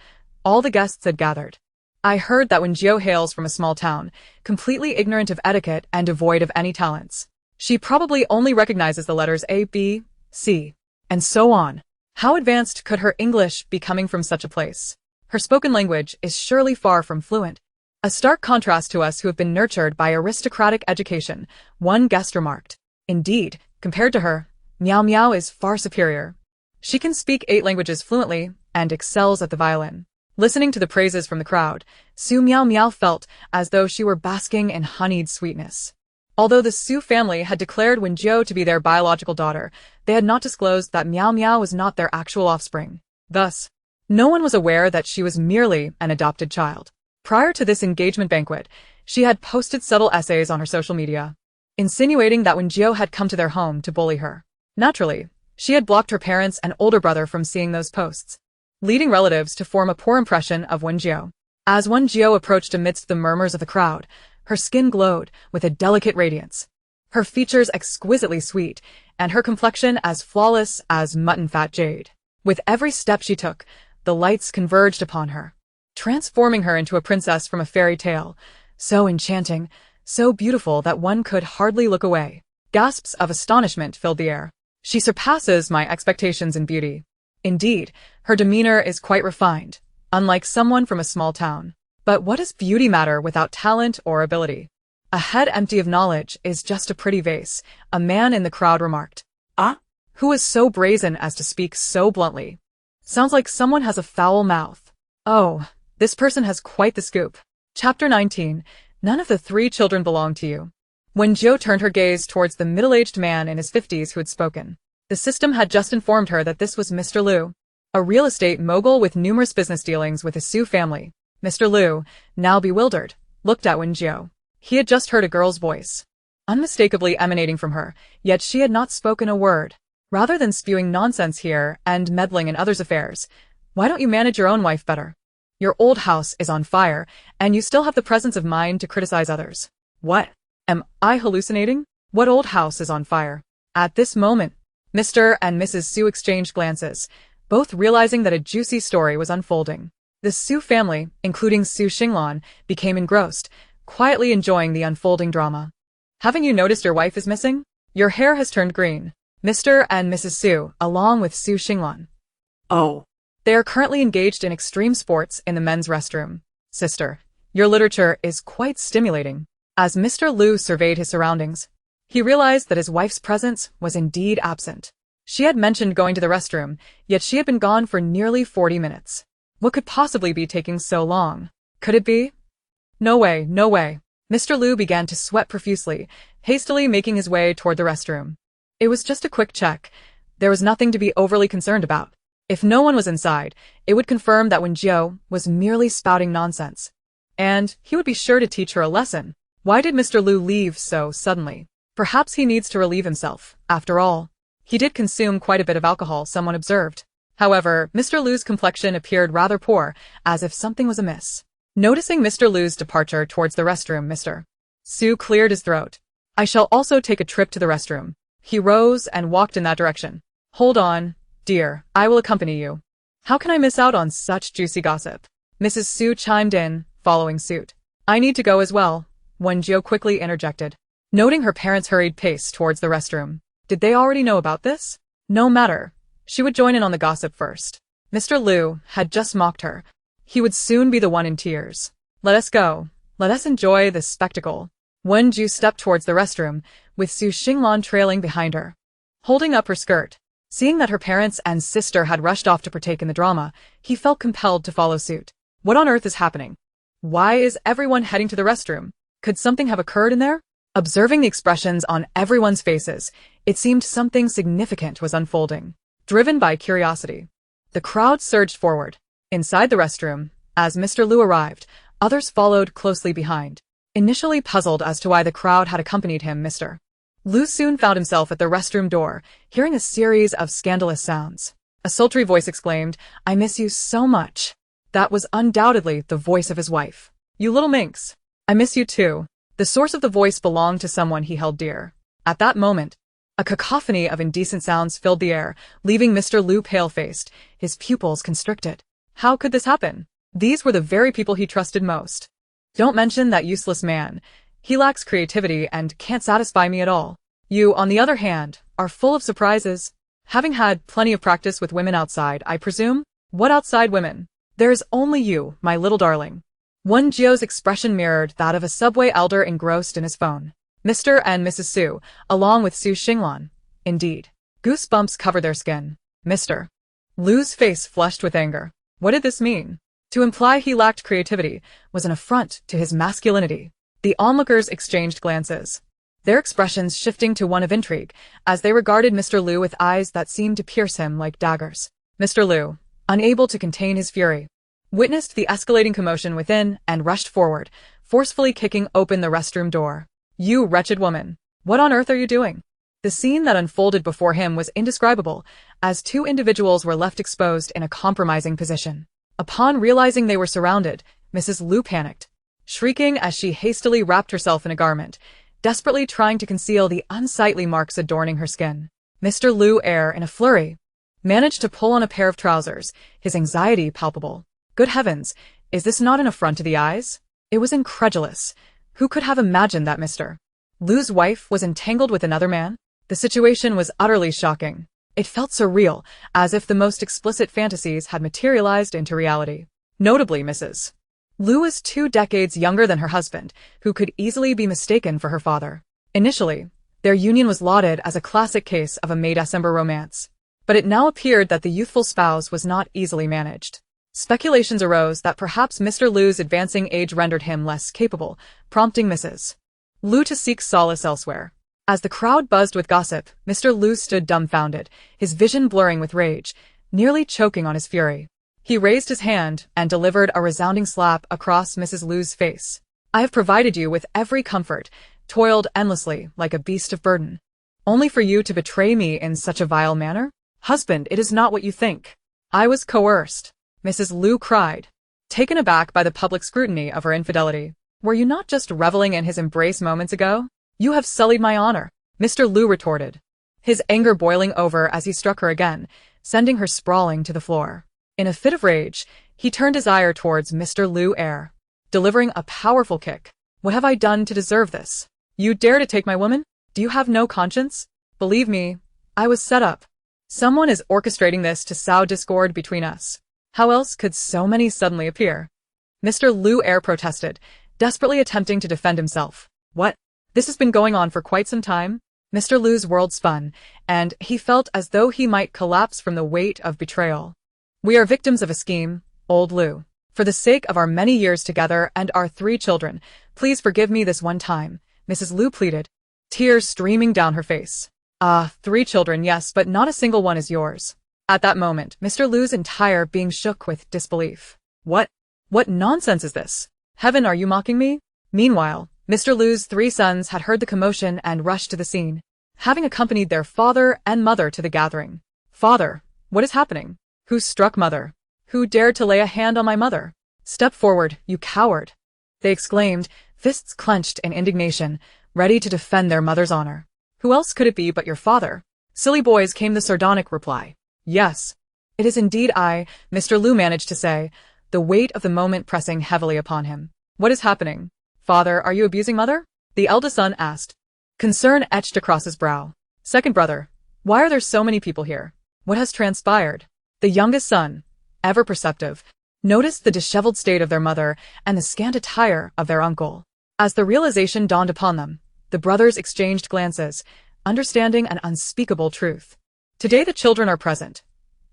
all the guests had gathered. I heard that Wen Jiu hails from a small town, completely ignorant of etiquette and devoid of any talents. She probably only recognizes the letters A, B, C, and so on. How advanced could her English be coming from such a place? Her spoken language is surely far from fluent. A stark contrast to us who have been nurtured by aristocratic education, one guest remarked. Indeed, compared to her, Miao Miao is far superior. She can speak 8 languages fluently and excels at the violin. Listening to the praises from the crowd, Su Miao Miao felt as though she were basking in honeyed sweetness. Although the Su family had declared Wen Jiu to be their biological daughter, they had not disclosed that Miao Miao was not their actual offspring. Thus, no one was aware that she was merely an adopted child. Prior to this engagement banquet, she had posted subtle essays on her social media, insinuating that Wen Jiu had come to their home to bully her. Naturally, she had blocked her parents and older brother from seeing those posts, leading relatives to form a poor impression of Wen Jiu. As Wen Jiu approached amidst the murmurs of the crowd, her skin glowed with a delicate radiance, her features exquisitely sweet, and her complexion as flawless as mutton-fat jade. With every step she took, the lights converged upon her, transforming her into a princess from a fairy tale, so enchanting, so beautiful that one could hardly look away. Gasps of astonishment filled the air. She surpasses my expectations in beauty. Indeed, her demeanor is quite refined, unlike someone from a small town. But what does beauty matter without talent or ability? A head empty of knowledge is just a pretty vase, a man in the crowd remarked. Ah? Who is so brazen as to speak so bluntly? Sounds like someone has a foul mouth. Oh, this person has quite the scoop. Chapter 19. None of the 3 children belong to you. Wen Jiu turned her gaze towards the middle-aged man in his 50s who had spoken. The system had just informed her that this was Mr. Liu, a real estate mogul with numerous business dealings with the Su family. Mr. Liu, now bewildered, looked at Wen Jiu. He had just heard a girl's voice, unmistakably emanating from her, yet she had not spoken a word. Rather than spewing nonsense here and meddling in others' affairs, why don't you manage your own wife better? Your old house is on fire, and you still have the presence of mind to criticize others. What? Am I hallucinating? What old house is on fire? At this moment, Mr. and Mrs. Su exchanged glances, both realizing that a juicy story was unfolding. The Su family, including Su Xinglan, became engrossed, quietly enjoying the unfolding drama. Haven't you noticed your wife is missing? Your hair has turned green. Mr. and Mrs. Su, along with Su Xinglan. Oh. They are currently engaged in extreme sports in the men's restroom. Sister, your literature is quite stimulating. As Mr. Liu surveyed his surroundings, he realized that his wife's presence was indeed absent. She had mentioned going to the restroom, yet she had been gone for nearly 40 minutes. What could possibly be taking so long? Could it be? No way, no way. Mr. Liu began to sweat profusely, hastily making his way toward the restroom. It was just a quick check. There was nothing to be overly concerned about. If no one was inside, it would confirm that Wen Jiu was merely spouting nonsense. And he would be sure to teach her a lesson. Why did Mr. Liu leave so suddenly? Perhaps he needs to relieve himself, after all. He did consume quite a bit of alcohol, someone observed. However, Mr. Liu's complexion appeared rather poor, as if something was amiss. Noticing Mr. Liu's departure towards the restroom, Mr. Su cleared his throat. I shall also take a trip to the restroom. He rose and walked in that direction. Hold on, dear, I will accompany you. How can I miss out on such juicy gossip? Mrs. Su chimed in, following suit. I need to go as well, Wen Jiu quickly interjected, noting her parents' hurried pace towards the restroom. Did they already know about this? No matter. She would join in on the gossip first. Mr. Liu had just mocked her. He would soon be the one in tears. Let us go. Let us enjoy this spectacle. Wen Jiu stepped towards the restroom, with Su Xinglan trailing behind her, holding up her skirt. Seeing that her parents and sister had rushed off to partake in the drama, he felt compelled to follow suit. What on earth is happening? Why is everyone heading to the restroom? Could something have occurred in there? Observing the expressions on everyone's faces, it seemed something significant was unfolding. Driven by curiosity, the crowd surged forward. Inside the restroom, as Mr. Liu arrived, others followed closely behind. Initially puzzled as to why the crowd had accompanied him, Mr. Liu soon found himself at the restroom door, hearing a series of scandalous sounds. A sultry voice exclaimed, I miss you so much. That was undoubtedly the voice of his wife. You little minx. I miss you too. The source of the voice belonged to someone he held dear. At that moment, a cacophony of indecent sounds filled the air, leaving Mr. Liu pale-faced, his pupils constricted. How could this happen? These were the very people he trusted most. Don't mention that useless man. He lacks creativity and can't satisfy me at all. You, on the other hand, are full of surprises. Having had plenty of practice with women outside, I presume? What outside women? There is only you, my little darling. Wen Jiu's expression mirrored that of a subway elder engrossed in his phone. Mr. and Mrs. Su, along with Su Xinglan. Indeed. Goosebumps covered their skin. Mr. Liu's face flushed with anger. What did this mean? To imply he lacked creativity was an affront to his masculinity. The onlookers exchanged glances, their expressions shifting to one of intrigue, as they regarded Mr. Liu with eyes that seemed to pierce him like daggers. Mr. Liu, unable to contain his fury, witnessed the escalating commotion within and rushed forward, forcefully kicking open the restroom door. You wretched woman! What on earth are you doing? The scene that unfolded before him was indescribable, as 2 individuals were left exposed in a compromising position. Upon realizing they were surrounded, Mrs. Liu panicked, shrieking as she hastily wrapped herself in a garment, desperately trying to conceal the unsightly marks adorning her skin. Mr. Liu, in a flurry, managed to pull on a pair of trousers, his anxiety palpable. Good heavens, is this not an affront to the eyes? It was incredulous. Who could have imagined that Mr. Liu's wife was entangled with another man? The situation was utterly shocking. It felt surreal, as if the most explicit fantasies had materialized into reality. Notably, Mrs. Lu was 2 decades younger than her husband, who could easily be mistaken for her father. Initially, their union was lauded as a classic case of a May-December romance. But it now appeared that the youthful spouse was not easily managed. Speculations arose that perhaps Mr. Lu's advancing age rendered him less capable, prompting Mrs. Lu to seek solace elsewhere. As the crowd buzzed with gossip, Mr. Lu stood dumbfounded, his vision blurring with rage, nearly choking on his fury. He raised his hand and delivered a resounding slap across Mrs. Lu's face. I have provided you with every comfort, toiled endlessly like a beast of burden. Only for you to betray me in such a vile manner? Husband, it is not what you think. I was coerced, Mrs. Lu cried, taken aback by the public scrutiny of her infidelity. Were you not just reveling in his embrace moments ago? You have sullied my honor, Mr. Lu retorted, his anger boiling over as he struck her again, sending her sprawling to the floor. In a fit of rage, he turned his ire towards Mr. Lu Air, delivering a powerful kick. What have I done to deserve this? You dare to take my woman? Do you have no conscience? Believe me, I was set up. Someone is orchestrating this to sow discord between us. How else could so many suddenly appear? Mr. Lu Air protested, desperately attempting to defend himself. What? This has been going on for quite some time? Mr. Lu's world spun, and he felt as though he might collapse from the weight of betrayal. We are victims of a scheme, old Lu. For the sake of our many years together and our 3 children, please forgive me this one time, Mrs. Lu pleaded, tears streaming down her face. 3 children, yes, but not a single one is yours. At that moment, Mr. Lu's entire being shook with disbelief. What nonsense is this? Heaven, are you mocking me? Meanwhile, Mr. Lu's 3 sons had heard the commotion and rushed to the scene, having accompanied their father and mother to the gathering. Father, what is happening? Who struck mother? Who dared to lay a hand on my mother? Step forward, you coward! They exclaimed, fists clenched in indignation, ready to defend their mother's honor. Who else could it be but your father? Silly boys, came the sardonic reply. Yes, it is indeed I, Mr. Lu managed to say, the weight of the moment pressing heavily upon him. What is happening? Father, are you abusing mother? The eldest son asked. Concern etched across his brow. Second brother, why are there so many people here? What has transpired? The youngest son, ever perceptive, noticed the disheveled state of their mother and the scant attire of their uncle. As the realization dawned upon them, the brothers exchanged glances, understanding an unspeakable truth. Today the children are present.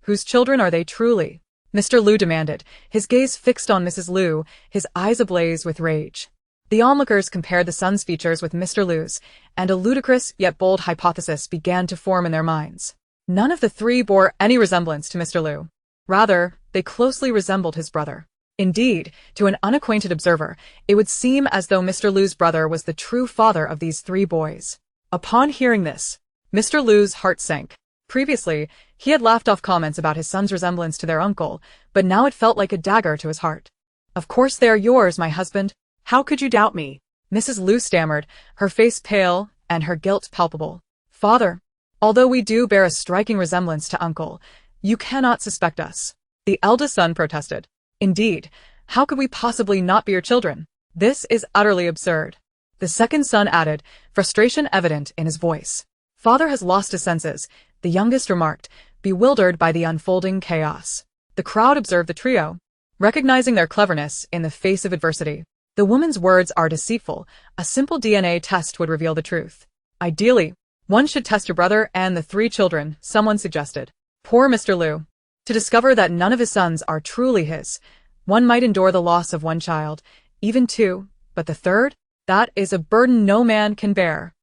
Whose children are they truly? Mr. Lu demanded, his gaze fixed on Mrs. Lu, his eyes ablaze with rage. The onlookers compared the son's features with Mr. Lu's, and a ludicrous yet bold hypothesis began to form in their minds. None of the 3 bore any resemblance to Mr. Lu. Rather, they closely resembled his brother. Indeed, to an unacquainted observer, it would seem as though Mr. Lu's brother was the true father of these 3 boys. Upon hearing this, Mr. Lu's heart sank. Previously, he had laughed off comments about his son's resemblance to their uncle, but now it felt like a dagger to his heart. Of course they are yours, my husband. How could you doubt me? Mrs. Lu stammered, her face pale and her guilt palpable. Father, although we do bear a striking resemblance to uncle, you cannot suspect us. The eldest son protested. Indeed, how could we possibly not be your children? This is utterly absurd. The second son added, frustration evident in his voice. Father has lost his senses, the youngest remarked, bewildered by the unfolding chaos. The crowd observed the trio, recognizing their cleverness in the face of adversity. The woman's words are deceitful. A simple DNA test would reveal the truth. Ideally, one should test your brother and the 3 children, someone suggested. Poor Mr. Lu. To discover that none of his sons are truly his, one might endure the loss of 1 child, even 2, but the 3rd? That is a burden no man can bear.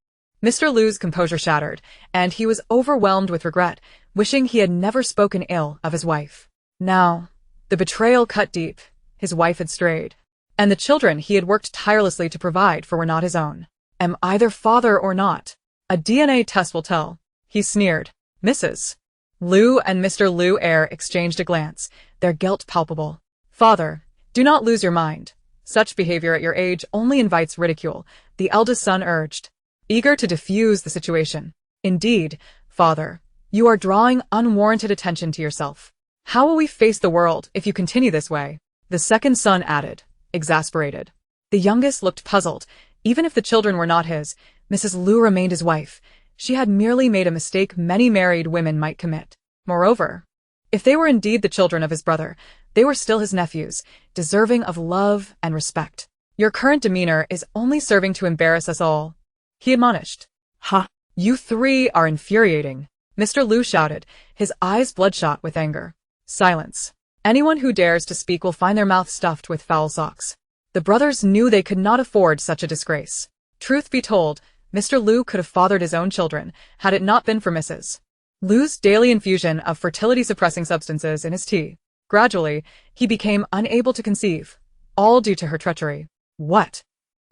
Mr. Lu's composure shattered, and he was overwhelmed with regret, wishing he had never spoken ill of his wife. Now, the betrayal cut deep. His wife had strayed, and the children he had worked tirelessly to provide for were not his own. Am I their father or not? A DNA test will tell, he sneered. Mrs. Lu and Mr. Lu Air exchanged a glance, their guilt palpable. Father, do not lose your mind. Such behavior at your age only invites ridicule, the eldest son urged, eager to diffuse the situation. Indeed, father, you are drawing unwarranted attention to yourself. How will we face the world if you continue this way? The second son added, exasperated. The youngest looked puzzled. Even if the children were not his, Mrs. Lu remained his wife. She had merely made a mistake many married women might commit. Moreover, If they were indeed the children of his brother, they were still his nephews, deserving of love and respect. Your current demeanor is only serving to embarrass us all, he admonished. Ha! You three are infuriating, Mr. Liu shouted, his eyes bloodshot with anger. Silence. Anyone who dares to speak will find their mouth stuffed with foul socks. The brothers knew they could not afford such a disgrace. Truth be told, Mr. Liu could have fathered his own children, had it not been for Mrs. Liu's daily infusion of fertility-suppressing substances in his tea. Gradually, he became unable to conceive, all due to her treachery. What?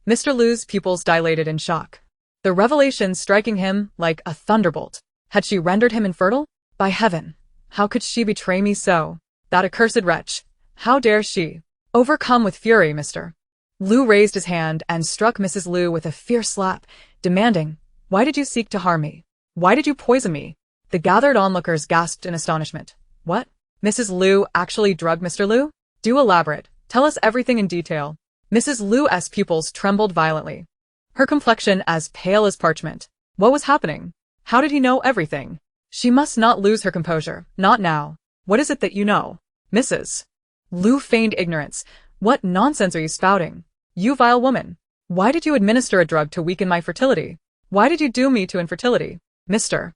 Mr. Liu's pupils dilated in shock, the revelation striking him like a thunderbolt. Had she rendered him infertile? By heaven, how could she betray me so? That accursed wretch. How dare she? Overcome with fury, Mr. Liu raised his hand and struck Mrs. Liu with a fierce slap, demanding, "Why did you seek to harm me? Why did you poison me?" The gathered onlookers gasped in astonishment. What? Mrs. Liu actually drugged Mr. Liu? Do elaborate. Tell us everything in detail. Mrs. Liu's pupils trembled violently, her complexion as pale as parchment. What was happening? How did he know everything? She must not lose her composure, not now. What is it that you know? Mrs. Liu feigned ignorance. What nonsense are you spouting? You vile woman. Why did you administer a drug to weaken my fertility? Why did you doom me to infertility? Mr.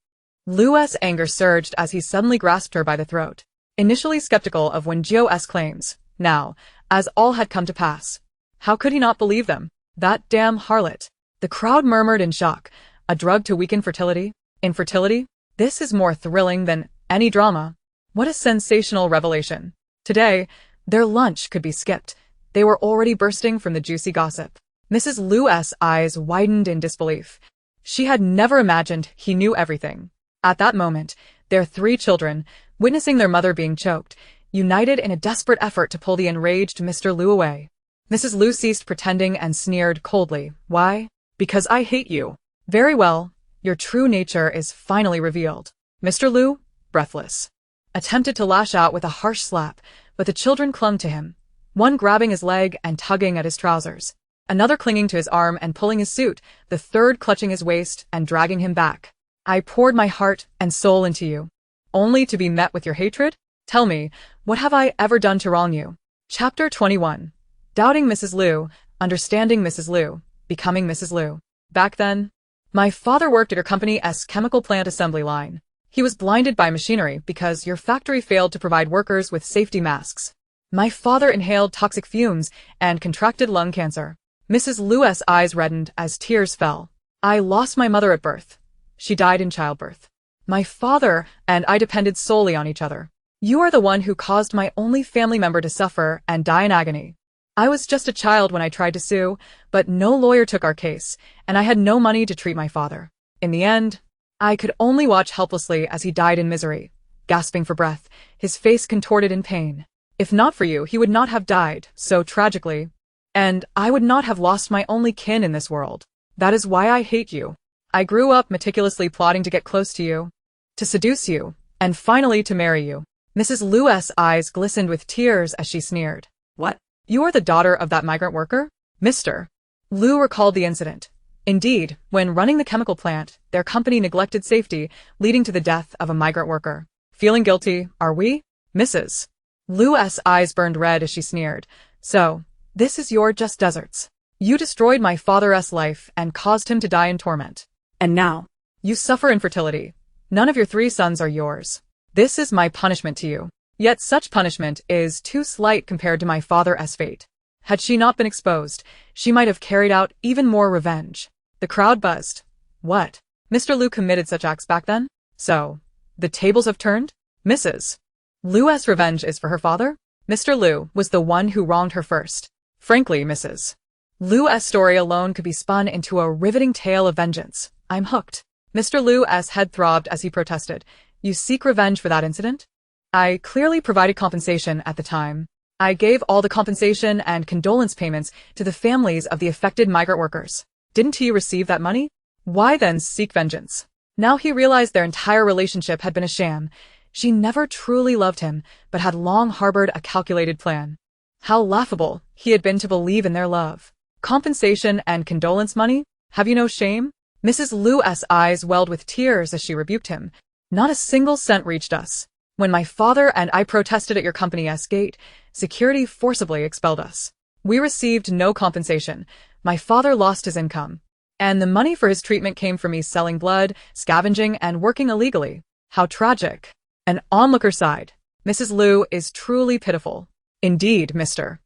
Liu's anger surged as he suddenly grasped her by the throat. Initially skeptical of Wen Jiu's claims, now, as all had come to pass, how could he not believe them? That damn harlot. The crowd murmured in shock. A drug to weaken fertility? Infertility? This is more thrilling than any drama. What a sensational revelation. Today, their lunch could be skipped. They were already bursting from the juicy gossip. Mrs. Liu's eyes widened in disbelief. She had never imagined he knew everything. At that moment, their three children, witnessing their mother being choked, united in a desperate effort to pull the enraged Mr. Liu away. Mrs. Liu ceased pretending and sneered coldly. Why? Because I hate you. Very well, your true nature is finally revealed. Mr. Liu, breathless, attempted to lash out with a harsh slap, but the children clung to him, one grabbing his leg and tugging at his trousers, another clinging to his arm and pulling his suit, the third clutching his waist and dragging him back. I poured my heart and soul into you, only to be met with your hatred? Tell me, what have I ever done to wrong you? Chapter 21. Doubting Mrs. Liu, understanding Mrs. Liu, becoming Mrs. Liu. Back then, my father worked at your company's chemical plant assembly line. He was blinded by machinery because your factory failed to provide workers with safety masks. My father inhaled toxic fumes and contracted lung cancer. Mrs. Liu's eyes reddened as tears fell. I lost my mother at birth. She died in childbirth. My father and I depended solely on each other. You are the one who caused my only family member to suffer and die in agony. I was just a child when I tried to sue, but no lawyer took our case, and I had no money to treat my father. In the end, I could only watch helplessly as he died in misery, gasping for breath, his face contorted in pain. If not for you, he would not have died so tragically, and I would not have lost my only kin in this world. That is why I hate you. I grew up meticulously plotting to get close to you, to seduce you, and finally to marry you. Mrs. Liu's eyes glistened with tears as she sneered. What? You are the daughter of that migrant worker? Mr. Liu recalled the incident. Indeed, when running the chemical plant, their company neglected safety, leading to the death of a migrant worker. Feeling guilty, are we? Mrs. Liu's eyes burned red as she sneered. So, this is your just deserts. You destroyed my father's life and caused him to die in torment. And now, you suffer infertility. None of your three sons are yours. This is my punishment to you. Yet such punishment is too slight compared to my father's fate. Had she not been exposed, she might have carried out even more revenge. The crowd buzzed. What? Mr. Liu committed such acts back then? So, the tables have turned? Mrs. Liu's revenge is for her father? Mr. Liu was the one who wronged her first. Frankly, Mrs. Liu's story alone could be spun into a riveting tale of vengeance. I'm hooked. Mr. Liu's head throbbed as he protested. You seek revenge for that incident? I clearly provided compensation at the time. I gave all the compensation and condolence payments to the families of the affected migrant workers. Didn't he receive that money? Why then seek vengeance? Now he realized their entire relationship had been a sham. She never truly loved him, but had long harbored a calculated plan. How laughable he had been to believe in their love. Compensation and condolence money? Have you no shame? Mrs. Liu's eyes welled with tears as she rebuked him. Not a single cent reached us. When my father and I protested at your company's gate, security forcibly expelled us. We received no compensation. My father lost his income. And the money for his treatment came from me selling blood, scavenging, and working illegally. How tragic. An onlooker sighed. Mrs. Liu is truly pitiful. Indeed, Mr.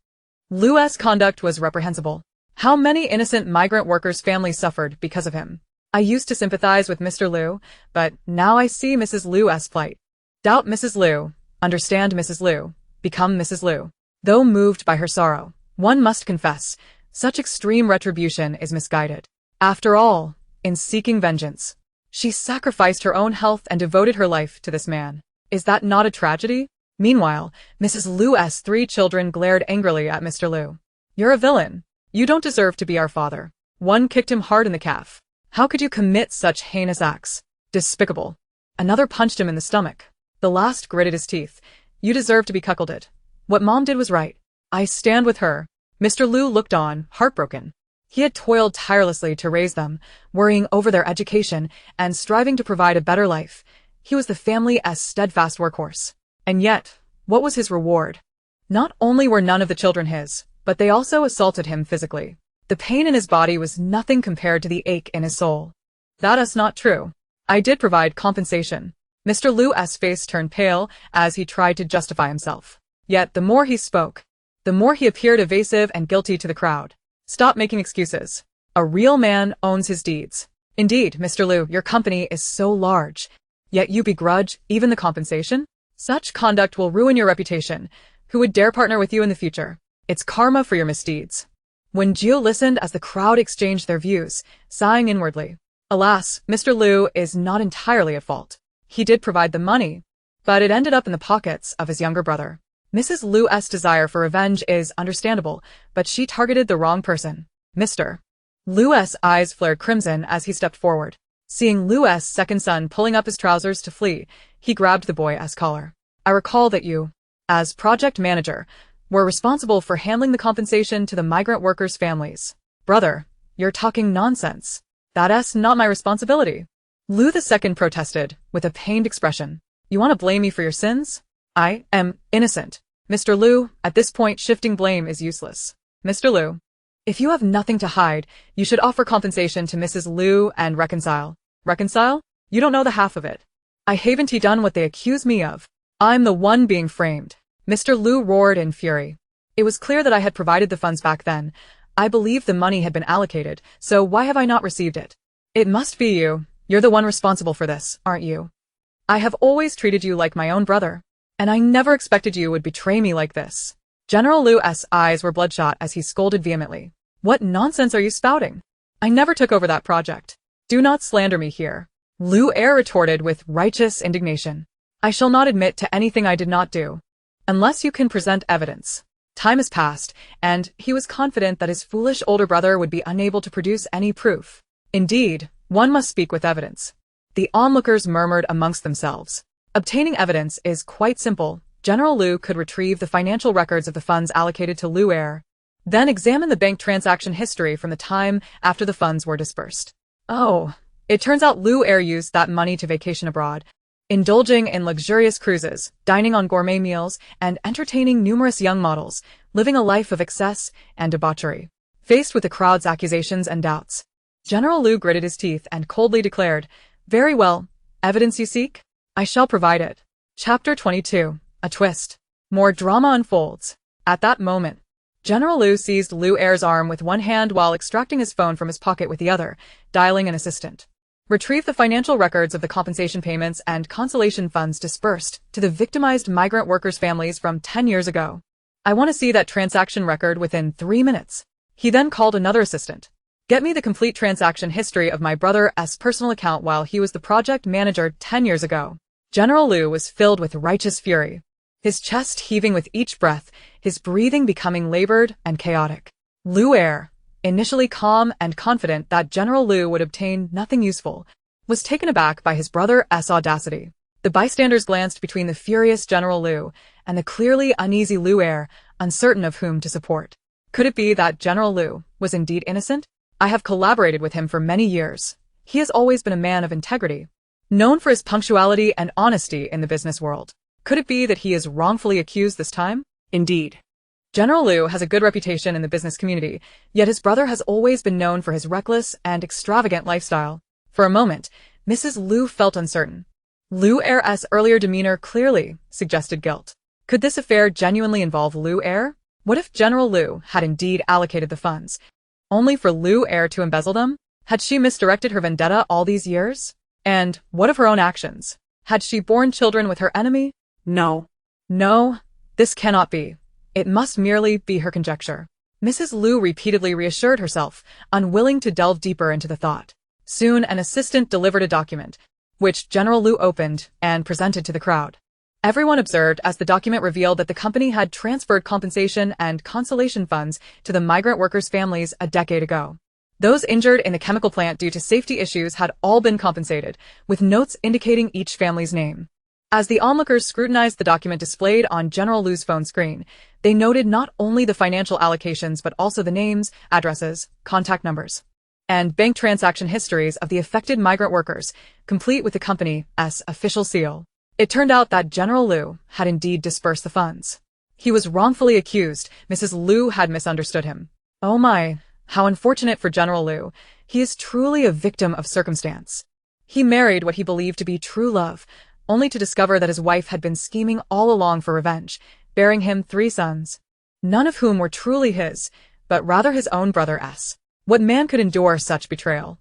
Liu's conduct was reprehensible. How many innocent migrant workers' families suffered because of him? I used to sympathize with Mr. Liu, but now I see Mrs. Liu's plight. Doubt Mrs. Liu, understand Mrs. Liu, become Mrs. Liu. Though moved by her sorrow, one must confess, such extreme retribution is misguided. After all, in seeking vengeance, she sacrificed her own health and devoted her life to this man. Is that not a tragedy? Meanwhile, Mrs. Liu's 3 children glared angrily at Mr. Liu. You're a villain. You don't deserve to be our father. One kicked him hard in the calf. How could you commit such heinous acts? Despicable. Another punched him in the stomach. The last gritted his teeth. You deserve to be cuckolded. What Mom did was right. I stand with her. Mr. Liu looked on, heartbroken. He had toiled tirelessly to raise them, worrying over their education and striving to provide a better life. He was the family's steadfast workhorse. And yet, what was his reward? Not only were none of the children his, but they also assaulted him physically. The pain in his body was nothing compared to the ache in his soul. That is not true. I did provide compensation. Mr. Liu's face turned pale as he tried to justify himself. Yet the more he spoke, the more he appeared evasive and guilty to the crowd. Stop making excuses. A real man owns his deeds. Indeed, Mr. Liu, your company is so large, yet you begrudge even the compensation? Such conduct will ruin your reputation. Who would dare partner with you in the future? It's karma for your misdeeds. Wen Jiu listened as the crowd exchanged their views, sighing inwardly. Alas, Mr. Liu is not entirely at fault. He did provide the money, but it ended up in the pockets of his younger brother. Mrs. Liu's desire for revenge is understandable, but she targeted the wrong person. Mr. Liu's eyes flared crimson as he stepped forward. Seeing Liu's second son pulling up his trousers to flee, he grabbed the boy's collar. I recall that you, as project manager, were responsible for handling the compensation to the migrant workers' families. Brother, you're talking nonsense. That's not my responsibility. Liu II protested, with a pained expression. You want to blame me for your sins? I am innocent. Mr. Liu, at this point shifting blame is useless. Mr. Liu, if you have nothing to hide, you should offer compensation to Mrs. Liu and reconcile. Reconcile? You don't know the half of it. I haven't done what they accuse me of. I'm the one being framed. Mr. Liu roared in fury. It was clear that I had provided the funds back then. I believe the money had been allocated, so why have I not received it? It must be you. You're the one responsible for this, aren't you? I have always treated you like my own brother, and I never expected you would betray me like this. General Liu's eyes were bloodshot as he scolded vehemently. What nonsense are you spouting? I never took over that project. Do not slander me here. Liu retorted with righteous indignation. I shall not admit to anything I did not do, unless you can present evidence. Time has passed, and he was confident that his foolish older brother would be unable to produce any proof. Indeed, one must speak with evidence. The onlookers murmured amongst themselves. Obtaining evidence is quite simple. General Liu could retrieve the financial records of the funds allocated to Liu, then examine the bank transaction history from the time after the funds were dispersed. Oh, it turns out Liu used that money to vacation abroad, indulging in luxurious cruises, dining on gourmet meals, and entertaining numerous young models, living a life of excess and debauchery. Faced with the crowd's accusations and doubts, General Liu gritted his teeth and coldly declared, Very well, evidence you seek? I shall provide it. Chapter 22. A twist. More drama unfolds. At that moment, General Liu seized Liu's arm with one hand while extracting his phone from his pocket with the other, dialing an assistant. Retrieve the financial records of the compensation payments and consolation funds dispersed to the victimized migrant workers' families from 10 years ago. I want to see that transaction record within 3 minutes. He then called another assistant. Get me the complete transaction history of my brother's personal account while he was the project manager 10 years ago. General Liu was filled with righteous fury, his chest heaving with each breath, his breathing becoming labored and chaotic. Liu, initially calm and confident that General Liu would obtain nothing useful, was taken aback by his brother's audacity. The bystanders glanced between the furious General Liu and the clearly uneasy Liu, uncertain of whom to support. Could it be that General Liu was indeed innocent? I have collaborated with him for many years. He has always been a man of integrity, known for his punctuality and honesty in the business world. Could it be that he is wrongfully accused this time? Indeed. General Liu has a good reputation in the business community, yet his brother has always been known for his reckless and extravagant lifestyle. For a moment, Mrs. Liu felt uncertain. Liu heir's earlier demeanor clearly suggested guilt. Could this affair genuinely involve Liu heir? What if General Liu had indeed allocated the funds, only for Liu heir to embezzle them? Had she misdirected her vendetta all these years? And what of her own actions? Had she borne children with her enemy? No. No, this cannot be. It must merely be her conjecture. Mrs. Liu repeatedly reassured herself, unwilling to delve deeper into the thought. Soon an assistant delivered a document, which General Liu opened and presented to the crowd. Everyone observed as the document revealed that the company had transferred compensation and consolation funds to the migrant workers' families a decade ago. Those injured in the chemical plant due to safety issues had all been compensated, with notes indicating each family's name. As the onlookers scrutinized the document displayed on General Liu's phone screen, they noted not only the financial allocations but also the names, addresses, contact numbers, and bank transaction histories of the affected migrant workers, complete with the company's official seal. It turned out that General Liu had indeed dispersed the funds. He was wrongfully accused. Mrs. Liu had misunderstood him. Oh my, how unfortunate for General Liu. He is truly a victim of circumstance. He married what he believed to be true love, only to discover that his wife had been scheming all along for revenge, bearing him 3 sons, none of whom were truly his, but rather his own brother's. What man could endure such betrayal?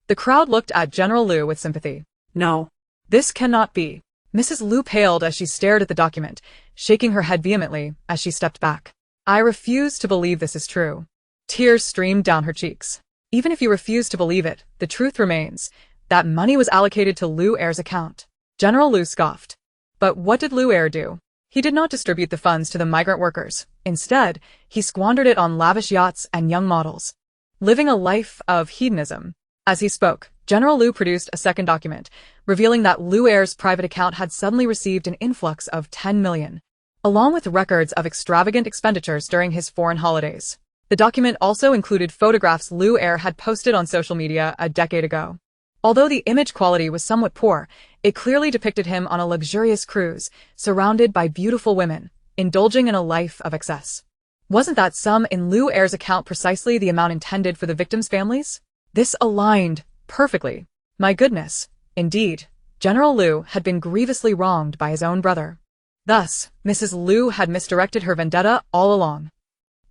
The crowd looked at General Liu with sympathy. No. This cannot be. Mrs. Liu paled as she stared at the document, shaking her head vehemently as she stepped back. I refuse to believe this is true. Tears streamed down her cheeks. Even if you refuse to believe it, the truth remains. That money was allocated to Liu heir's account. General Liu scoffed. But what did Liu heir do? He did not distribute the funds to the migrant workers. Instead, he squandered it on lavish yachts and young models, living a life of hedonism. As he spoke, General Liu produced a second document, revealing that Liu heir's private account had suddenly received an influx of 10 million, along with records of extravagant expenditures during his foreign holidays. The document also included photographs Liu heir had posted on social media a decade ago. Although the image quality was somewhat poor, it clearly depicted him on a luxurious cruise, surrounded by beautiful women, indulging in a life of excess. Wasn't that sum in Liu heir's account precisely the amount intended for the victims' families? This aligned perfectly. My goodness, indeed, General Liu had been grievously wronged by his own brother. Thus, Mrs. Liu had misdirected her vendetta all along.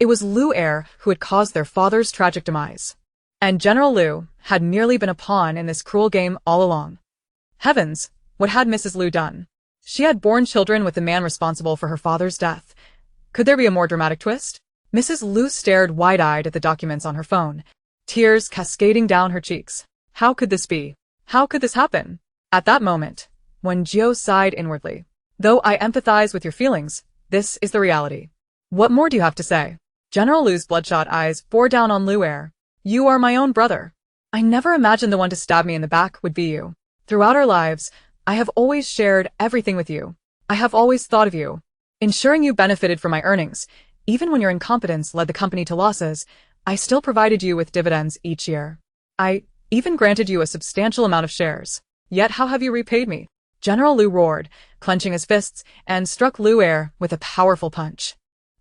It was Liu heir who had caused their father's tragic demise. And General Liu had merely been a pawn in this cruel game all along. Heavens, what had Mrs. Liu done? She had borne children with the man responsible for her father's death. Could there be a more dramatic twist? Mrs. Liu stared wide-eyed at the documents on her phone, tears cascading down her cheeks. How could this be? How could this happen? At that moment, Wen Jiu sighed inwardly. Though I empathize with your feelings, this is the reality. What more do you have to say? General Liu's bloodshot eyes bore down on Liu heir. You are my own brother. I never imagined the one to stab me in the back would be you. Throughout our lives, I have always shared everything with you. I have always thought of you, ensuring you benefited from my earnings. Even when your incompetence led the company to losses, I still provided you with dividends each year. I even granted you a substantial amount of shares. Yet how have you repaid me? General Liu roared, clenching his fists, and struck Liu heir with a powerful punch.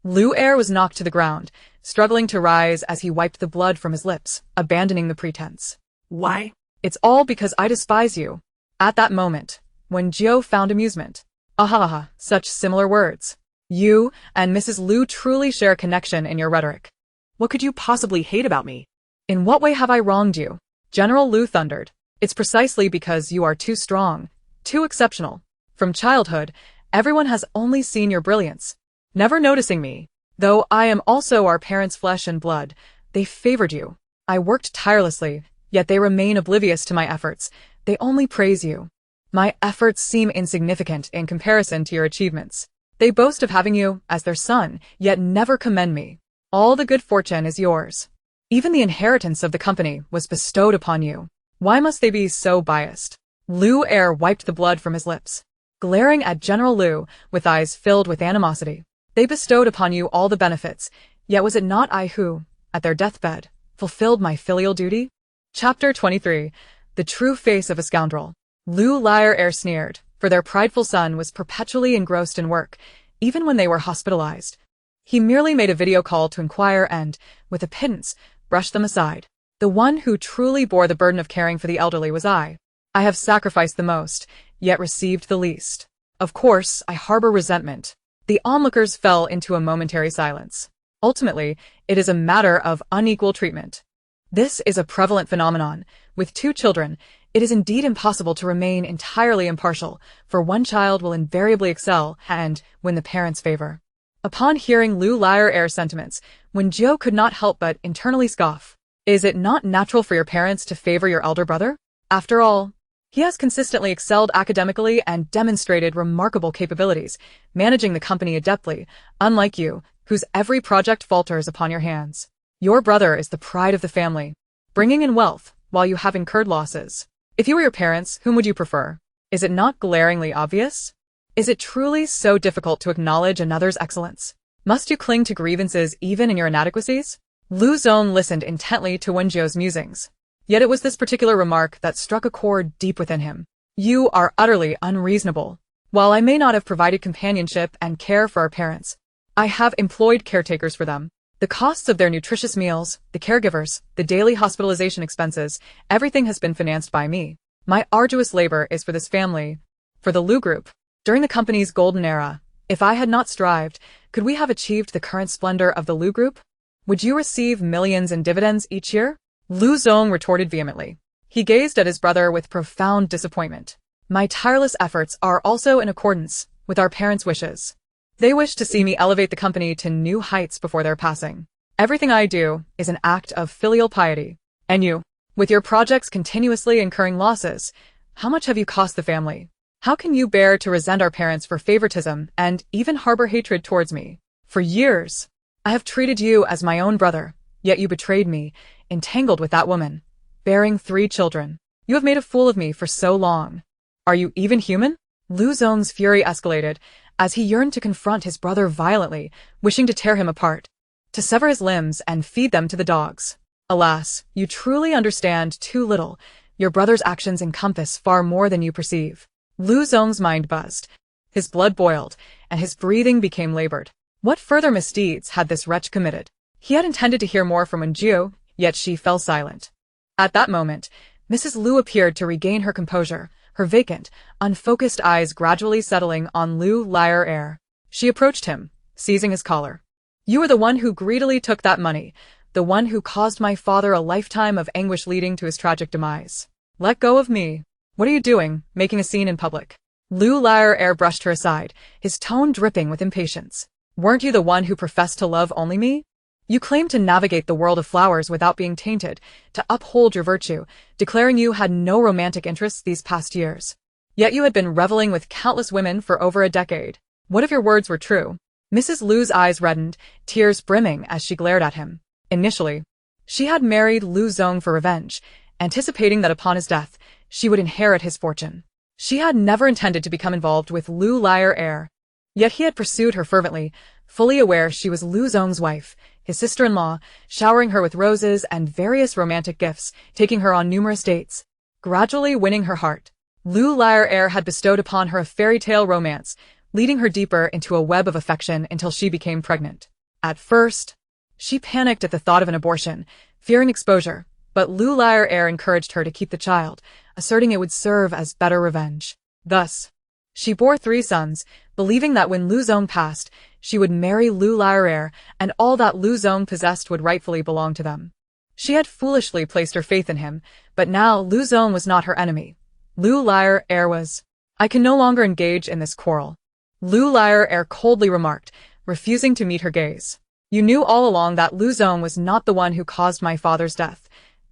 Liu heir was knocked to the ground, struggling to rise as he wiped the blood from his lips, abandoning the pretense. Why? It's all because I despise you. At that moment, Wen Jiu found amusement. Ahaha, such similar words. You and Mrs. Liu truly share a connection in your rhetoric. What could you possibly hate about me? In what way have I wronged you? General Liu thundered. It's precisely because you are too strong, too exceptional. From childhood, everyone has only seen your brilliance, never noticing me. Though I am also our parents' flesh and blood, they favored you. I worked tirelessly, yet they remain oblivious to my efforts. They only praise you. My efforts seem insignificant in comparison to your achievements. They boast of having you as their son, yet never commend me. All the good fortune is yours. Even the inheritance of the company was bestowed upon you. Why must they be so biased? Liu heir wiped the blood from his lips, glaring at General Liu with eyes filled with animosity. They bestowed upon you all the benefits, yet was it not I who, at their deathbed, fulfilled my filial duty? Chapter 23. The True Face of a Scoundrel. Liu heir sneered. for their prideful son was perpetually engrossed in work, even when they were hospitalized. He merely made a video call to inquire and, with a pittance, brushed them aside. The one who truly bore the burden of caring for the elderly was I. I have sacrificed the most, yet received the least. Of course, I harbor resentment. The onlookers fell into a momentary silence. Ultimately, it is a matter of unequal treatment. This is a prevalent phenomenon. With 2 children, it is indeed impossible to remain entirely impartial, for one child will invariably excel and win the parents' favor. Upon hearing Lu Liar-Air's sentiments, Wen Jiu could not help but internally scoff. Is it not natural for your parents to favor your elder brother? After all, he has consistently excelled academically and demonstrated remarkable capabilities, managing the company adeptly, unlike you, whose every project falters upon your hands. Your brother is the pride of the family, bringing in wealth while you have incurred losses. If you were your parents, whom would you prefer? Is it not glaringly obvious? Is it truly so difficult to acknowledge another's excellence? Must you cling to grievances even in your inadequacies? Lu Zong listened intently to Wen Jiu's musings. Yet it was this particular remark that struck a chord deep within him. You are utterly unreasonable. While I may not have provided companionship and care for our parents, I have employed caretakers for them. The costs of their nutritious meals, the caregivers, the daily hospitalization expenses, everything has been financed by me. My arduous labor is for this family, for the Lu Group. During the company's golden era, if I had not strived, could we have achieved the current splendor of the Lu Group? Would you receive millions in dividends each year? Lu Zong retorted vehemently. He gazed at his brother with profound disappointment. My tireless efforts are also in accordance with our parents' wishes. They wish to see me elevate the company to new heights before their passing. Everything I do is an act of filial piety. And you, with your projects continuously incurring losses, how much have you cost the family? How can you bear to resent our parents for favoritism and even harbor hatred towards me? For years, I have treated you as my own brother, yet you betrayed me, entangled with that woman, bearing 3 children. You have made a fool of me for so long. Are you even human? Lu Zong's fury escalated as he yearned to confront his brother violently, wishing to tear him apart, to sever his limbs and feed them to the dogs. Alas, you truly understand too little. Your brother's actions encompass far more than you perceive. Lu Zong's mind buzzed, his blood boiled, and his breathing became labored. What further misdeeds had this wretch committed? He had intended to hear more from Wen Jiu, yet she fell silent. At that moment, Mrs. Lu appeared to regain her composure, her vacant, unfocused eyes gradually settling on Lu Liar-Air. She approached him, seizing his collar. You are the one who greedily took that money, the one who caused my father a lifetime of anguish leading to his tragic demise. Let go of me. What are you doing, making a scene in public? Lu Liar-Air brushed her aside, his tone dripping with impatience. Weren't you the one who professed to love only me? You claimed to navigate the world of flowers without being tainted, to uphold your virtue, declaring you had no romantic interests these past years. Yet you had been reveling with countless women for over a decade. What if your words were true? Mrs. Lu's eyes reddened, tears brimming as she glared at him. Initially, she had married Lu Zong for revenge, anticipating that upon his death, she would inherit his fortune. She had never intended to become involved with Lu Liar-Air. Yet he had pursued her fervently, fully aware she was Lu Zong's wife, his sister-in-law, showering her with roses and various romantic gifts, taking her on numerous dates, gradually winning her heart. Lu Liar-Air had bestowed upon her a fairy tale romance, leading her deeper into a web of affection until she became pregnant. At first, she panicked at the thought of an abortion, fearing exposure, but Lu Liar-Air encouraged her to keep the child, asserting it would serve as better revenge. Thus, she bore 3 sons, believing that when Lu Zong passed, she would marry Lu Liar-Air, and all that Lu Zong possessed would rightfully belong to them. She had foolishly placed her faith in him, but now Lu Zong was not her enemy. Lu Liar-Air was. I can no longer engage in this quarrel. Lu Liar-Air coldly remarked, refusing to meet her gaze. You knew all along that Lu Zong was not the one who caused my father's death.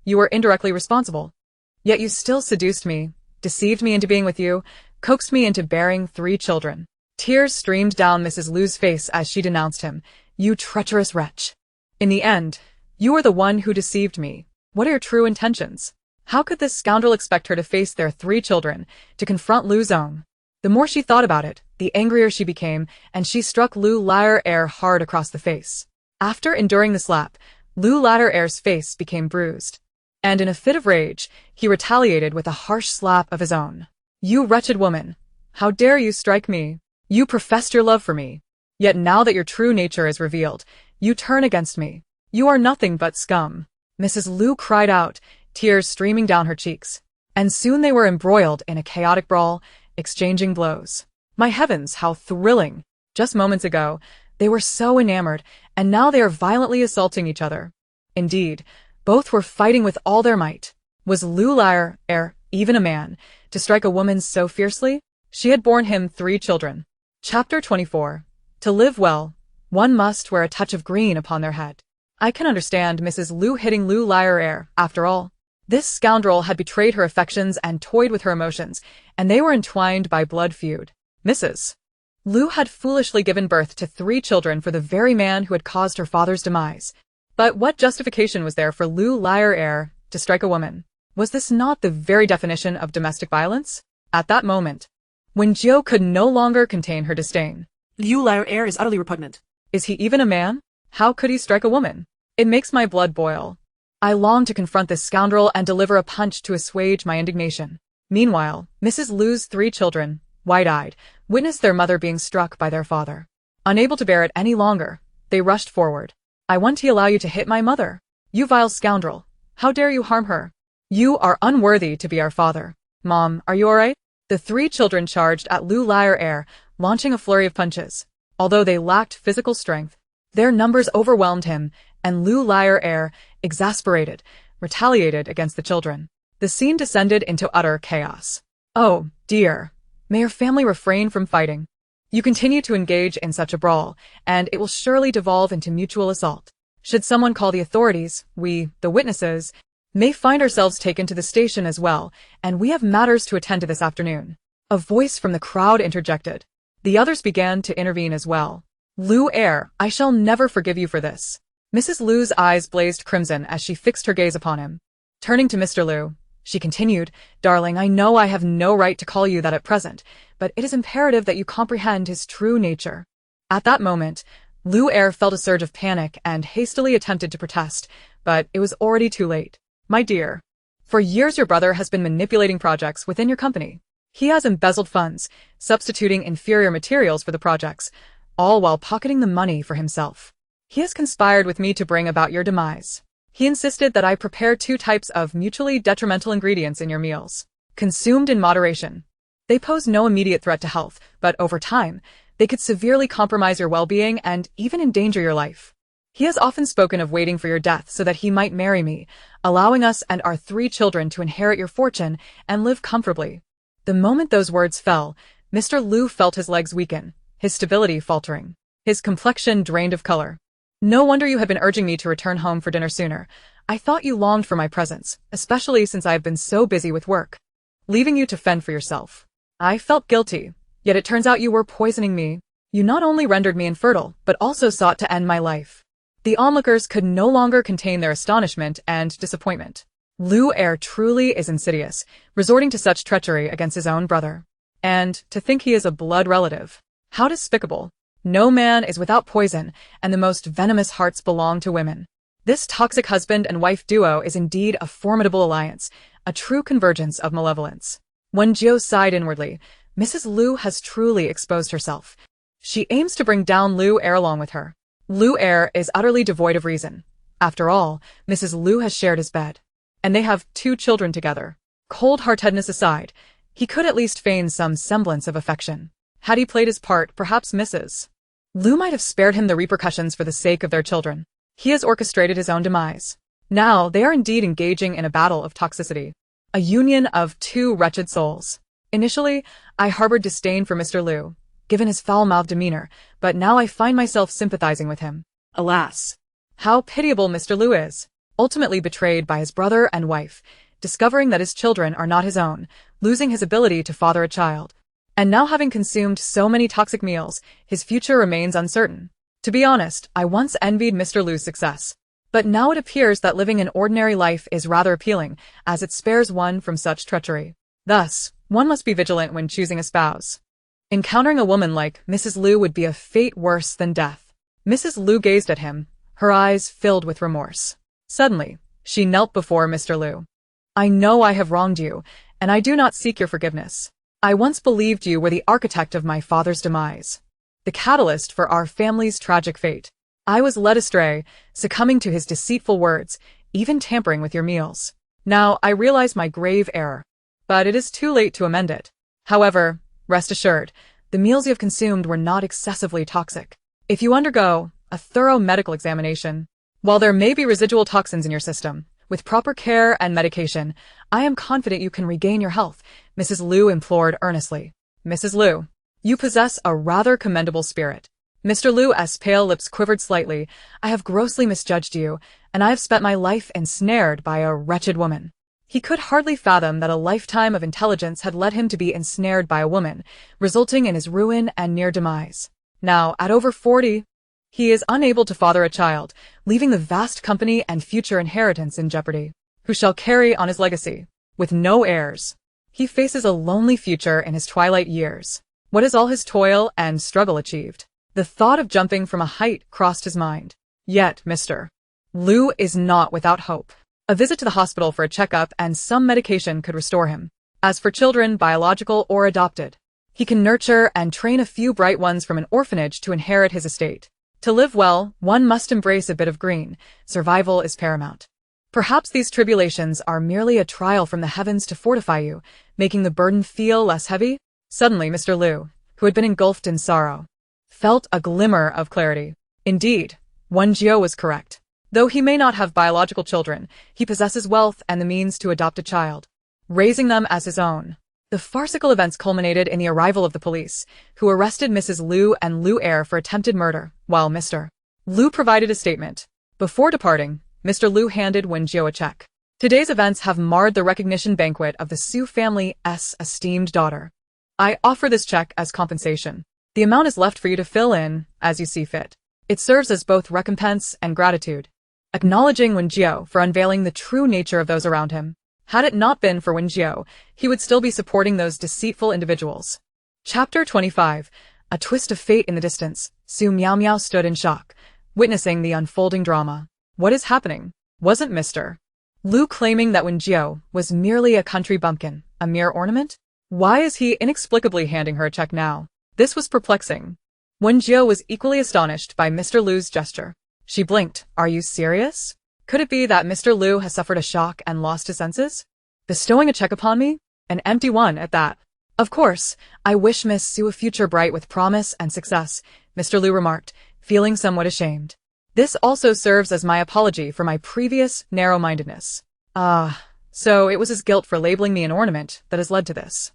You were indirectly responsible. Yet you still seduced me, deceived me into being with you, coaxed me into bearing 3 children. Tears streamed down Mrs. Lu's face as she denounced him. You treacherous wretch. In the end, you are the one who deceived me. What are your true intentions? How could this scoundrel expect her to face their 3 children, to confront Lu Zong? The more she thought about it, the angrier she became, and she struck Lu Liar-Air hard across the face. After enduring the slap, Lu Liar-Air's face became bruised, and in a fit of rage, he retaliated with a harsh slap of his own. You wretched woman, How dare you strike me? You professed your love for me. Yet now that your true nature is revealed, you turn against me. You are nothing but scum. Mrs. Lu cried out, tears streaming down her cheeks. And soon they were embroiled in a chaotic brawl, exchanging blows. My heavens, how thrilling! Just moments ago, they were so enamored, and now they are violently assaulting each other. Indeed, both were fighting with all their might. Was Lu Liar, even a man, to strike a woman so fiercely? She had borne him 3 children. Chapter 24. To live well, one must wear a touch of green upon their head. I can understand Mrs. Lu hitting Lu Liar. After all, this scoundrel had betrayed her affections and toyed with her emotions, and they were entwined by blood feud. Mrs. Lu had foolishly given birth to 3 children for the very man who had caused her father's demise. But what justification was there for Lu Liar to strike a woman? Was this not the very definition of domestic violence? At that moment, Wen Jiu could no longer contain her disdain. Liu Liar is utterly repugnant. Is he even a man? How could he strike a woman? It makes my blood boil. I long to confront this scoundrel and deliver a punch to assuage my indignation. Meanwhile, Mrs. Lu's 3 children, wide-eyed, witnessed their mother being struck by their father. Unable to bear it any longer, they rushed forward. I want to allow you to hit my mother. You vile scoundrel. How dare you harm her? You are unworthy to be our father. Mom, are you alright? The 3 children charged at Lu Liar, launching a flurry of punches. Although they lacked physical strength, their numbers overwhelmed him, and Lu Liar, exasperated, retaliated against the children. The scene descended into utter chaos. Oh, dear. May your family refrain from fighting. You continue to engage in such a brawl, and it will surely devolve into mutual assault. Should someone call the authorities, we, the witnesses, may find ourselves taken to the station as well, and we have matters to attend to this afternoon. A voice from the crowd interjected. The others began to intervene as well. Lu, I shall never forgive you for this. Mrs. Lu's eyes blazed crimson as she fixed her gaze upon him. Turning to Mr. Lu, she continued, Darling, I know I have no right to call you that at present, but it is imperative that you comprehend his true nature. At that moment, Lu felt a surge of panic and hastily attempted to protest, but it was already too late. My dear, for years your brother has been manipulating projects within your company. He has embezzled funds, substituting inferior materials for the projects, all while pocketing the money for himself. He has conspired with me to bring about your demise. He insisted that I prepare 2 types of mutually detrimental ingredients in your meals, consumed in moderation. They pose no immediate threat to health, but over time, they could severely compromise your well-being and even endanger your life. He has often spoken of waiting for your death so that he might marry me, allowing us and our 3 children to inherit your fortune and live comfortably. The moment those words fell, Mr. Lu felt his legs weaken, his stability faltering, his complexion drained of color. No wonder you had been urging me to return home for dinner sooner. I thought you longed for my presence, especially since I have been so busy with work, leaving you to fend for yourself. I felt guilty, yet it turns out you were poisoning me. You not only rendered me infertile, but also sought to end my life. The onlookers could no longer contain their astonishment and disappointment. Lu truly is insidious, resorting to such treachery against his own brother. And to think he is a blood relative. How despicable. No man is without poison, and the most venomous hearts belong to women. This toxic husband and wife duo is indeed a formidable alliance, a true convergence of malevolence. Wen Jiu sighed inwardly. Mrs. Lu has truly exposed herself. She aims to bring down Lu along with her. Lu is utterly devoid of reason. After all, Mrs. Lu has shared his bed. And they have 2 children together. Cold-heartedness aside, he could at least feign some semblance of affection. Had he played his part, perhaps Mrs. Lu might have spared him the repercussions for the sake of their children. He has orchestrated his own demise. Now, they are indeed engaging in a battle of toxicity. A union of 2 wretched souls. Initially, I harbored disdain for Mr. Lu, given his foul-mouthed demeanor, but now I find myself sympathizing with him. Alas, how pitiable Mr. Lu is, ultimately betrayed by his brother and wife, discovering that his children are not his own, losing his ability to father a child. And now having consumed so many toxic meals, his future remains uncertain. To be honest, I once envied Mr. Lu's success. But now it appears that living an ordinary life is rather appealing, as it spares one from such treachery. Thus, one must be vigilant when choosing a spouse. Encountering a woman like Mrs. Lu would be a fate worse than death. Mrs. Lu gazed at him, her eyes filled with remorse. Suddenly, she knelt before Mr. Lu. I know I have wronged you, and I do not seek your forgiveness. I once believed you were the architect of my father's demise, the catalyst for our family's tragic fate. I was led astray, succumbing to his deceitful words, even tampering with your meals. Now I realize my grave error, but it is too late to amend it. However, rest assured, the meals you have consumed were not excessively toxic. If you undergo a thorough medical examination, while there may be residual toxins in your system, with proper care and medication, I am confident you can regain your health, Mrs. Liu implored earnestly. Mrs. Liu, you possess a rather commendable spirit. Mr. Liu's pale lips quivered slightly. I have grossly misjudged you, and I have spent my life ensnared by a wretched woman. He could hardly fathom that a lifetime of intelligence had led him to be ensnared by a woman, resulting in his ruin and near demise. Now, at over 40, he is unable to father a child, leaving the vast company and future inheritance in jeopardy. Who shall carry on his legacy? With no heirs. He faces a lonely future in his twilight years. What is all his toil and struggle achieved? The thought of jumping from a height crossed his mind. Yet, Mr. Liu is not without hope. A visit to the hospital for a checkup and some medication could restore him. As for children, biological or adopted, he can nurture and train a few bright ones from an orphanage to inherit his estate. To live well, one must embrace a bit of green. Survival is paramount. Perhaps these tribulations are merely a trial from the heavens to fortify you, making the burden feel less heavy. Suddenly, Mr. Liu, who had been engulfed in sorrow, felt a glimmer of clarity. Indeed, Wen Jiu was correct. Though he may not have biological children, he possesses wealth and the means to adopt a child, raising them as his own. The farcical events culminated in the arrival of the police, who arrested Mrs. Liu and Liu heir for attempted murder, while Mr. Liu provided a statement. Before departing, Mr. Liu handed Wen Jiu a check. Today's events have marred the recognition banquet of the Su family's esteemed daughter. I offer this check as compensation. The amount is left for you to fill in as you see fit. It serves as both recompense and gratitude, acknowledging Wen Jiu for unveiling the true nature of those around him. Had it not been for Wen Jiu, he would still be supporting those deceitful individuals. Chapter 25. A twist of fate in the distance. Su Miao Miao stood in shock, witnessing the unfolding drama. What is happening? Wasn't Mr. Liu claiming that Wen Jiu was merely a country bumpkin, a mere ornament? Why is he inexplicably handing her a check now? This was perplexing. Wen Jiu was equally astonished by Mr. Liu's gesture. She blinked. Are you serious? Could it be that Mr. Liu has suffered a shock and lost his senses? Bestowing a check upon me? An empty one at that. Of course, I wish Miss Su a future bright with promise and success, Mr. Liu remarked, feeling somewhat ashamed. This also serves as my apology for my previous narrow-mindedness. So it was his guilt for labeling me an ornament that has led to this.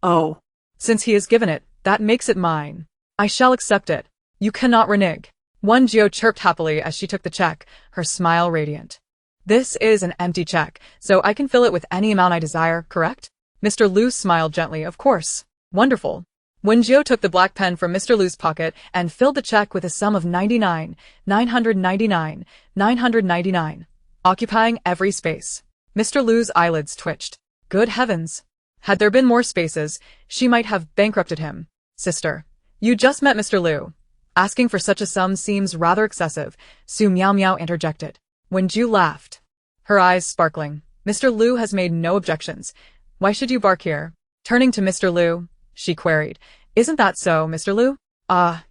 Oh. Since he has given it, that makes it mine. I shall accept it. You cannot renege. Wen Jiu chirped happily as she took the check, her smile radiant. This is an empty check, so I can fill it with any amount I desire, correct? Mr. Liu smiled gently. Of course. Wonderful. Wen Jiu took the black pen from Mr. Liu's pocket and filled the check with a sum of 99,999, occupying every space. Mr. Liu's eyelids twitched. Good heavens. Had there been more spaces, she might have bankrupted him. Sister, you just met Mr. Liu. Asking for such a sum seems rather excessive, Su Miao Miao interjected. Wen Jiu laughed, her eyes sparkling. Mr. Liu has made no objections. Why should you bark here? Turning to Mr. Liu, she queried. Isn't that so, Mr. Liu?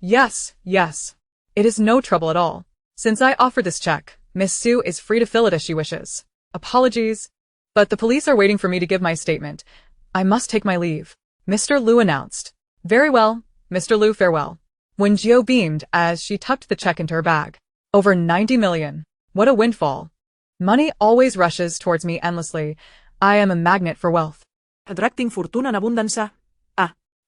Yes. It is no trouble at all. Since I offered this check, Miss Su is free to fill it as she wishes. Apologies, but the police are waiting for me to give my statement. I must take my leave, Mr. Liu announced. Very well, Mr. Liu, farewell. Wen Jiu beamed as she tucked the check into her bag. Over 90 million. What a windfall. Money always rushes towards me endlessly. I am a magnet for wealth. Attracting fortuna and abundance.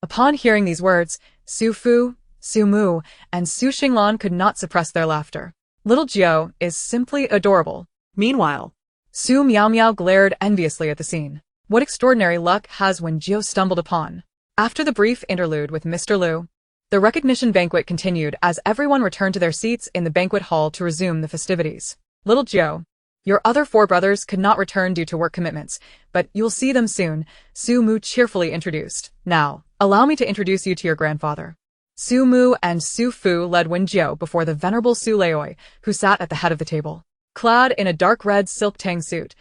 Upon hearing these words, Su Fu, Su Mu, and Su Xinglan could not suppress their laughter. Little Jiu is simply adorable. Meanwhile, Su Miao Miao glared enviously at the scene. What extraordinary luck has Wen Jiu stumbled upon? After the brief interlude with Mr. Liu, the recognition banquet continued as everyone returned to their seats in the banquet hall to resume the festivities. Little Jiu, your other 4 brothers could not return due to work commitments, but you'll see them soon, Su Mu cheerfully introduced. Now, allow me to introduce you to your grandfather. Su Mu and Su Fu led Wen Jiu before the venerable Su Leoi, who sat at the head of the table. Clad in a dark red silk tang suit,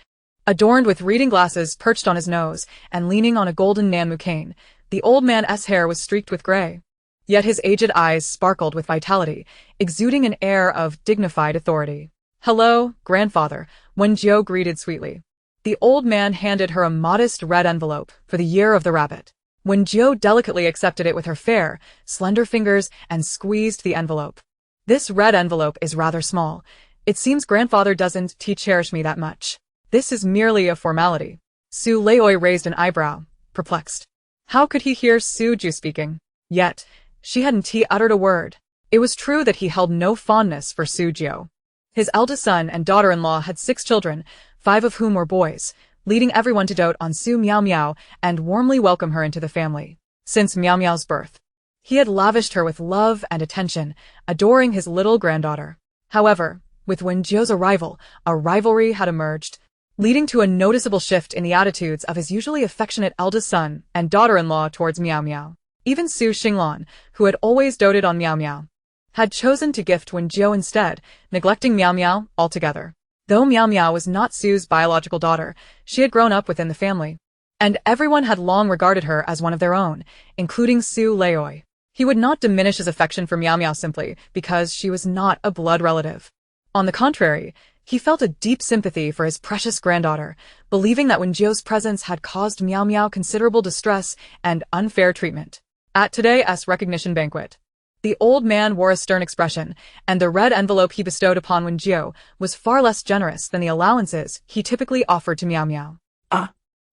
adorned with reading glasses perched on his nose and leaning on a golden Nanmu cane, The old man's hair was streaked with gray. Yet his aged eyes sparkled with vitality, exuding an air of dignified authority. "Hello, grandfather," Wen Jiu greeted sweetly. The old man handed her a modest red envelope for the year of the rabbit. Wen Jiu delicately accepted it with her fair, slender fingers and squeezed the envelope. "This red envelope is rather small. It seems grandfather doesn't cherish me that much. This is merely a formality." Su Leoi raised an eyebrow, perplexed. How could he hear Su Jiu speaking? Yet, she hadn't uttered a word. It was true that he held no fondness for Su Jiu. His eldest son and daughter-in-law had 6 children, 5 of whom were boys, leading everyone to dote on Su Miao Miao and warmly welcome her into the family. Since Miao Miao's birth, he had lavished her with love and attention, adoring his little granddaughter. However, with Wen Jiu's arrival, a rivalry had emerged, leading to a noticeable shift in the attitudes of his usually affectionate eldest son and daughter-in-law towards Miao Miao. Even Su Xinglan, who had always doted on Miao Miao, had chosen to gift Wen Jiu instead, neglecting Miao Miao altogether. Though Miao Miao was not Su's biological daughter, she had grown up within the family, and everyone had long regarded her as one of their own, including Su Leoi. He would not diminish his affection for Miao Miao simply because she was not a blood relative. On the contrary, he felt a deep sympathy for his precious granddaughter, believing that Wen Jiu's presence had caused Miao Miao considerable distress and unfair treatment. At today's recognition banquet, the old man wore a stern expression, and the red envelope he bestowed upon Wen Jiu was far less generous than the allowances he typically offered to Miao Miao.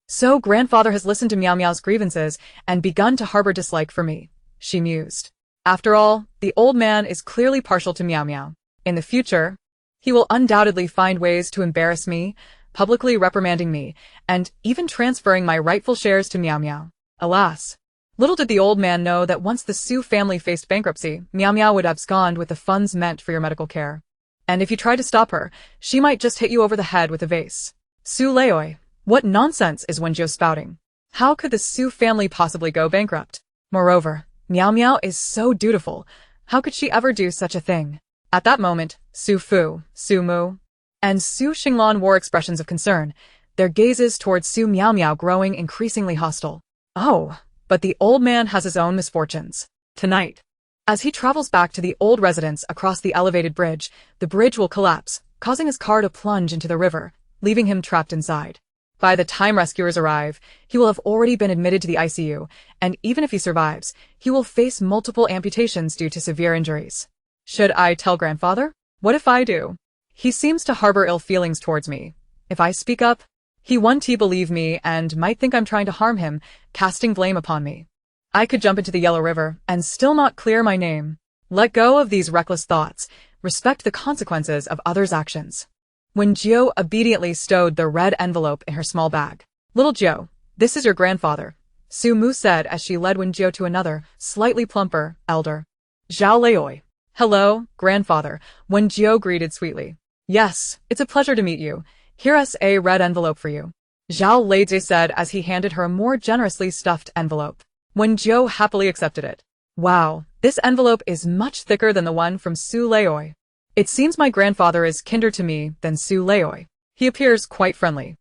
So grandfather has listened to Miao Miao's grievances and begun to harbor dislike for me, she mused. After all, the old man is clearly partial to Miao Miao. In the future, he will undoubtedly find ways to embarrass me, publicly reprimanding me, and even transferring my rightful shares to Miao Miao. Alas! Little did the old man know that once the Su family faced bankruptcy, Miao Miao would abscond with the funds meant for your medical care. And if you tried to stop her, she might just hit you over the head with a vase. Su Leoi, what nonsense is Wen Jiu spouting? How could the Su family possibly go bankrupt? Moreover, Miao Miao is so dutiful. How could she ever do such a thing? At that moment, Su Fu, Su Mu, and Su Xinglan wore expressions of concern, their gazes towards Su Miao Miao growing increasingly hostile. Oh! But the old man has his own misfortunes. Tonight, as he travels back to the old residence across the elevated bridge, the bridge will collapse, causing his car to plunge into the river, leaving him trapped inside. By the time rescuers arrive, he will have already been admitted to the ICU, and even if he survives, he will face multiple amputations due to severe injuries. Should I tell grandfather? What if I do? He seems to harbor ill feelings towards me. If I speak up, he won't believe me and might think I'm trying to harm him, casting blame upon me. I could jump into the Yellow River and still not clear my name. Let go of these reckless thoughts. Respect the consequences of others' actions. Wen Jiu obediently stowed the red envelope in her small bag. Little Jiu, this is your grandfather, Su Mu said as she led Wen Jiu to another, slightly plumper, elder. Zhao Leoi. Hello, grandfather, Wen Jiu greeted sweetly. Yes, it's a pleasure to meet you. Here's a red envelope for you, Zhao Leizhe said as he handed her a more generously stuffed envelope. Wen Jiu happily accepted it. Wow, this envelope is much thicker than the one from Su Leoi. It seems my grandfather is kinder to me than Su Leoi. He appears quite friendly.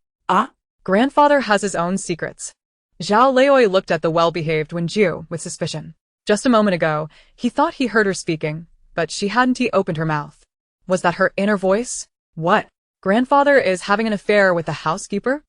Grandfather has his own secrets. Zhao Leoi looked at the well-behaved Wen Jiu with suspicion. Just a moment ago, he thought he heard her speaking, but she hadn't opened her mouth. Was that her inner voice? What? Grandfather is having an affair with the housekeeper?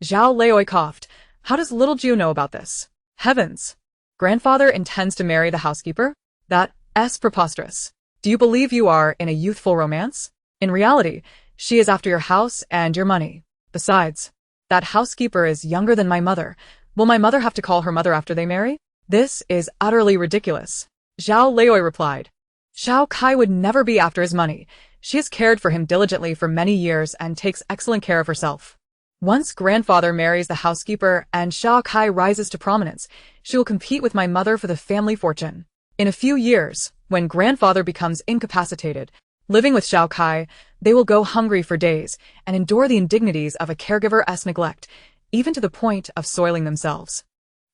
Zhao Leoi coughed. How does little Jiu know about this? Heavens! Grandfather intends to marry the housekeeper? That's preposterous. Do you believe you are in a youthful romance? In reality, she is after your house and your money. Besides, that housekeeper is younger than my mother. Will my mother have to call her mother after they marry? This is utterly ridiculous. Zhao Leoi replied. Xiao Kai would never be after his money. She has cared for him diligently for many years and takes excellent care of herself. Once grandfather marries the housekeeper and Xiao Kai rises to prominence, she will compete with my mother for the family fortune. In a few years, when grandfather becomes incapacitated, living with Xiao Kai, they will go hungry for days and endure the indignities of a caregiver's neglect, even to the point of soiling themselves.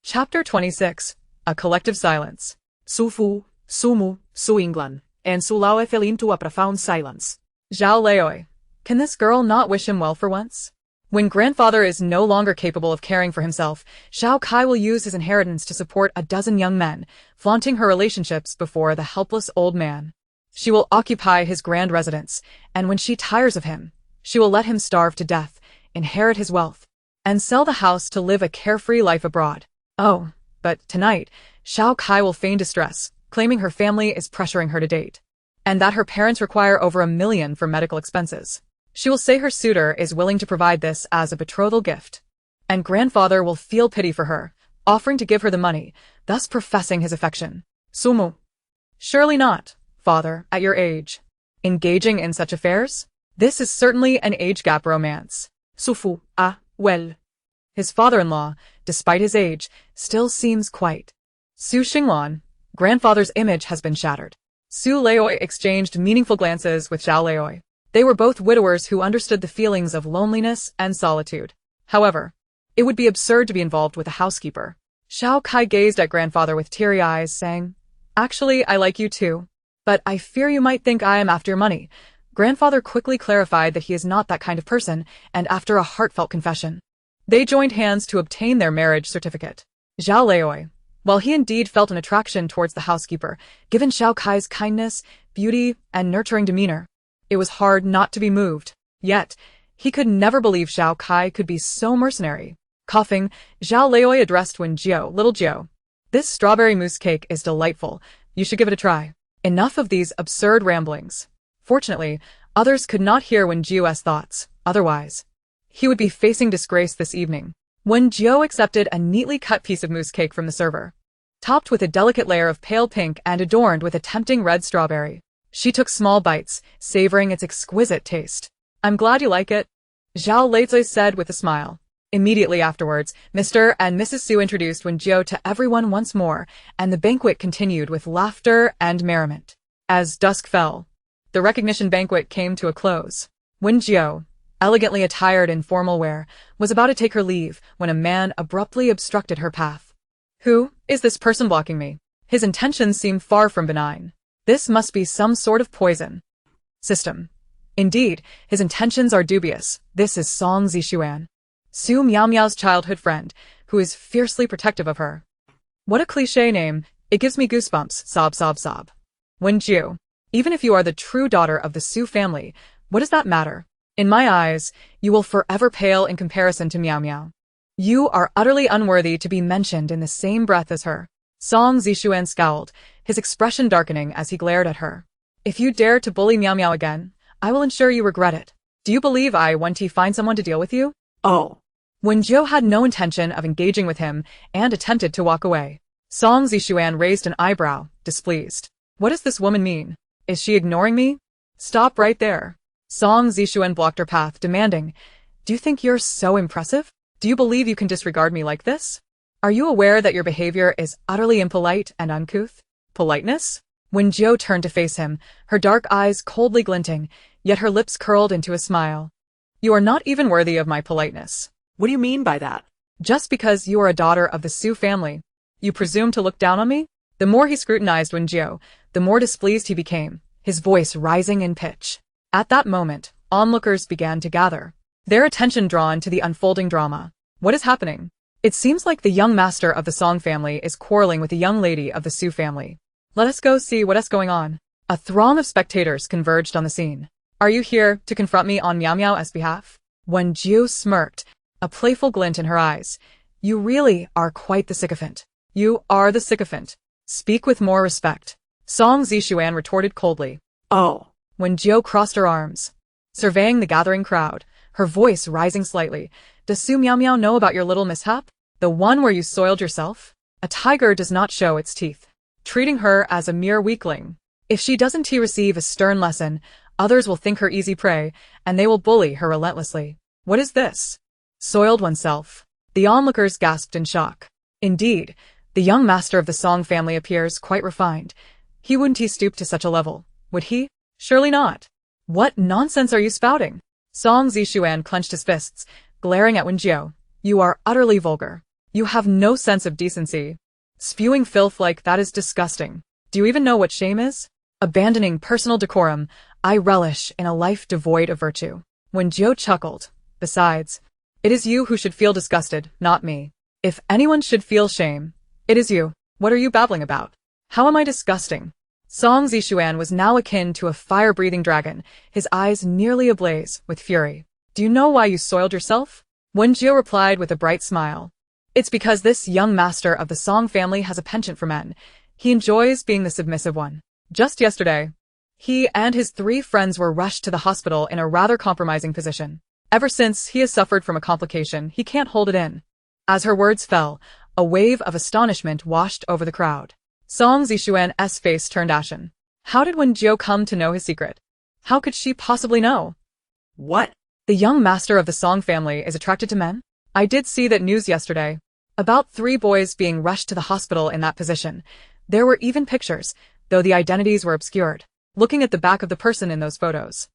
Chapter 26. A Collective Silence. Su Fu, Su Mu, Su Xinglan, and Su Laoe fell into a profound silence. Zhao Leoi. Can this girl not wish him well for once? When grandfather is no longer capable of caring for himself, Xiao Kai will use his inheritance to support a dozen young men, flaunting her relationships before the helpless old man. She will occupy his grand residence, and when she tires of him, she will let him starve to death, inherit his wealth, and sell the house to live a carefree life abroad. Oh, but tonight, Xiao Kai will feign distress, claiming her family is pressuring her to date, and that her parents require over $1 million for medical expenses. She will say her suitor is willing to provide this as a betrothal gift, and grandfather will feel pity for her, offering to give her the money, thus professing his affection. Sumu. Surely not, father, at your age. Engaging in such affairs? This is certainly an age gap romance. Sufu, well. His father-in-law, despite his age, still seems quite. Su Xinglan, grandfather's image has been shattered. Su Leoi exchanged meaningful glances with Zhao Leoi. They were both widowers who understood the feelings of loneliness and solitude. However, it would be absurd to be involved with a housekeeper. Xiao Kai gazed at grandfather with teary eyes, saying, "Actually, I like you too. But I fear you might think I am after your money." Grandfather quickly clarified that he is not that kind of person, and after a heartfelt confession, they joined hands to obtain their marriage certificate. Zhao Leoi, while he indeed felt an attraction towards the housekeeper, given Xiao Kai's kindness, beauty, and nurturing demeanor, it was hard not to be moved. Yet, he could never believe Xiao Kai could be so mercenary. Coughing, Zhao Leoi addressed Wen Jiu, "Little Jiu, this strawberry mousse cake is delightful. You should give it a try." Enough of these absurd ramblings. Fortunately, others could not hear Wen Jiu's thoughts. Otherwise, he would be facing disgrace this evening. Wen Jiu accepted a neatly cut piece of mousse cake from the server, topped with a delicate layer of pale pink and adorned with a tempting red strawberry. She took small bites, savoring its exquisite taste. "I'm glad you like it," Zhao Leizui said with a smile. Immediately afterwards, Mr. and Mrs. Su introduced Wen Jiu to everyone once more, and the banquet continued with laughter and merriment. As dusk fell, the recognition banquet came to a close. Wen Jiu, elegantly attired in formal wear, was about to take her leave when a man abruptly obstructed her path. Who is this person blocking me? His intentions seem far from benign. This must be some sort of poison system. Indeed, his intentions are dubious. This is Song Zixuan, Su Miaomiao's childhood friend, who is fiercely protective of her. What a cliché name. It gives me goosebumps. Sob, sob, sob. Wen Jiu, even if you are the true daughter of the Su family, what does that matter? In my eyes, you will forever pale in comparison to Miao Miao. You are utterly unworthy to be mentioned in the same breath as her. Song Zixuan scowled, his expression darkening as he glared at her. If you dare to bully Miao Miao again, I will ensure you regret it. Do you believe I want to find someone to deal with you? Oh. Wen Jiu had no intention of engaging with him and attempted to walk away. Song Zixuan raised an eyebrow, displeased. What does this woman mean? Is she ignoring me? Stop right there. Song Zixuan blocked her path, demanding, "Do you think you're so impressive? Do you believe you can disregard me like this? Are you aware that your behavior is utterly impolite and uncouth?" Politeness? Wen Jiu turned to face him, her dark eyes coldly glinting, yet her lips curled into a smile. "You are not even worthy of my politeness." What do you mean by that? "Just because you are a daughter of the Su family, you presume to look down on me?" The more he scrutinized Wen Jiu, the more displeased he became, his voice rising in pitch. At that moment, onlookers began to gather, their attention drawn to the unfolding drama. What is happening? It seems like the young master of the Song family is quarreling with the young lady of the Su family. Let us go see what is going on. A throng of spectators converged on the scene. "Are you here to confront me on Miao Miao's behalf?" Wen Jiu smirked, a playful glint in her eyes. "You really are quite the sycophant. You are the sycophant. Speak with more respect." Song Zixuan retorted coldly. Oh. Wen Jiu crossed her arms, surveying the gathering crowd, her voice rising slightly. "Does Su Miao Miao know about your little mishap? The one where you soiled yourself? A tiger does not show its teeth." Treating her as a mere weakling. If she doesn't receive a stern lesson, others will think her easy prey, and they will bully her relentlessly. What is this? Soiled oneself. The onlookers gasped in shock. Indeed, the young master of the Song family appears quite refined. He wouldn't stoop to such a level, would he? Surely not. What nonsense are you spouting? Song Zixuan clenched his fists, glaring at Wen Jiu. "You are utterly vulgar. You have no sense of decency. Spewing filth like that is disgusting. Do you even know what shame is? Abandoning personal decorum, I relish in a life devoid of virtue." Wen Jiu chuckled. "Besides, It is you who should feel disgusted, not me. If anyone should feel shame, it is you. What are you babbling about? How am I disgusting? Song Zishuan was now akin to a fire-breathing dragon, his eyes nearly ablaze with fury. Do you know why you soiled yourself? Wen Jiu replied with a bright smile. It's because this young master of the Song family has a penchant for men. He enjoys being the submissive one. Just yesterday, he and his 3 friends were rushed to the hospital in a rather compromising position. Ever since he has suffered from a complication, he can't hold it in. As her words fell, a wave of astonishment washed over the crowd. Song Zishuan's face turned ashen. How did Wen Jiu come to know his secret? How could she possibly know? What? The young master of the Song family is attracted to men? I did see that news yesterday. About 3 boys being rushed to the hospital in that position. There were even pictures, though the identities were obscured. Looking at the back of the person in those photos,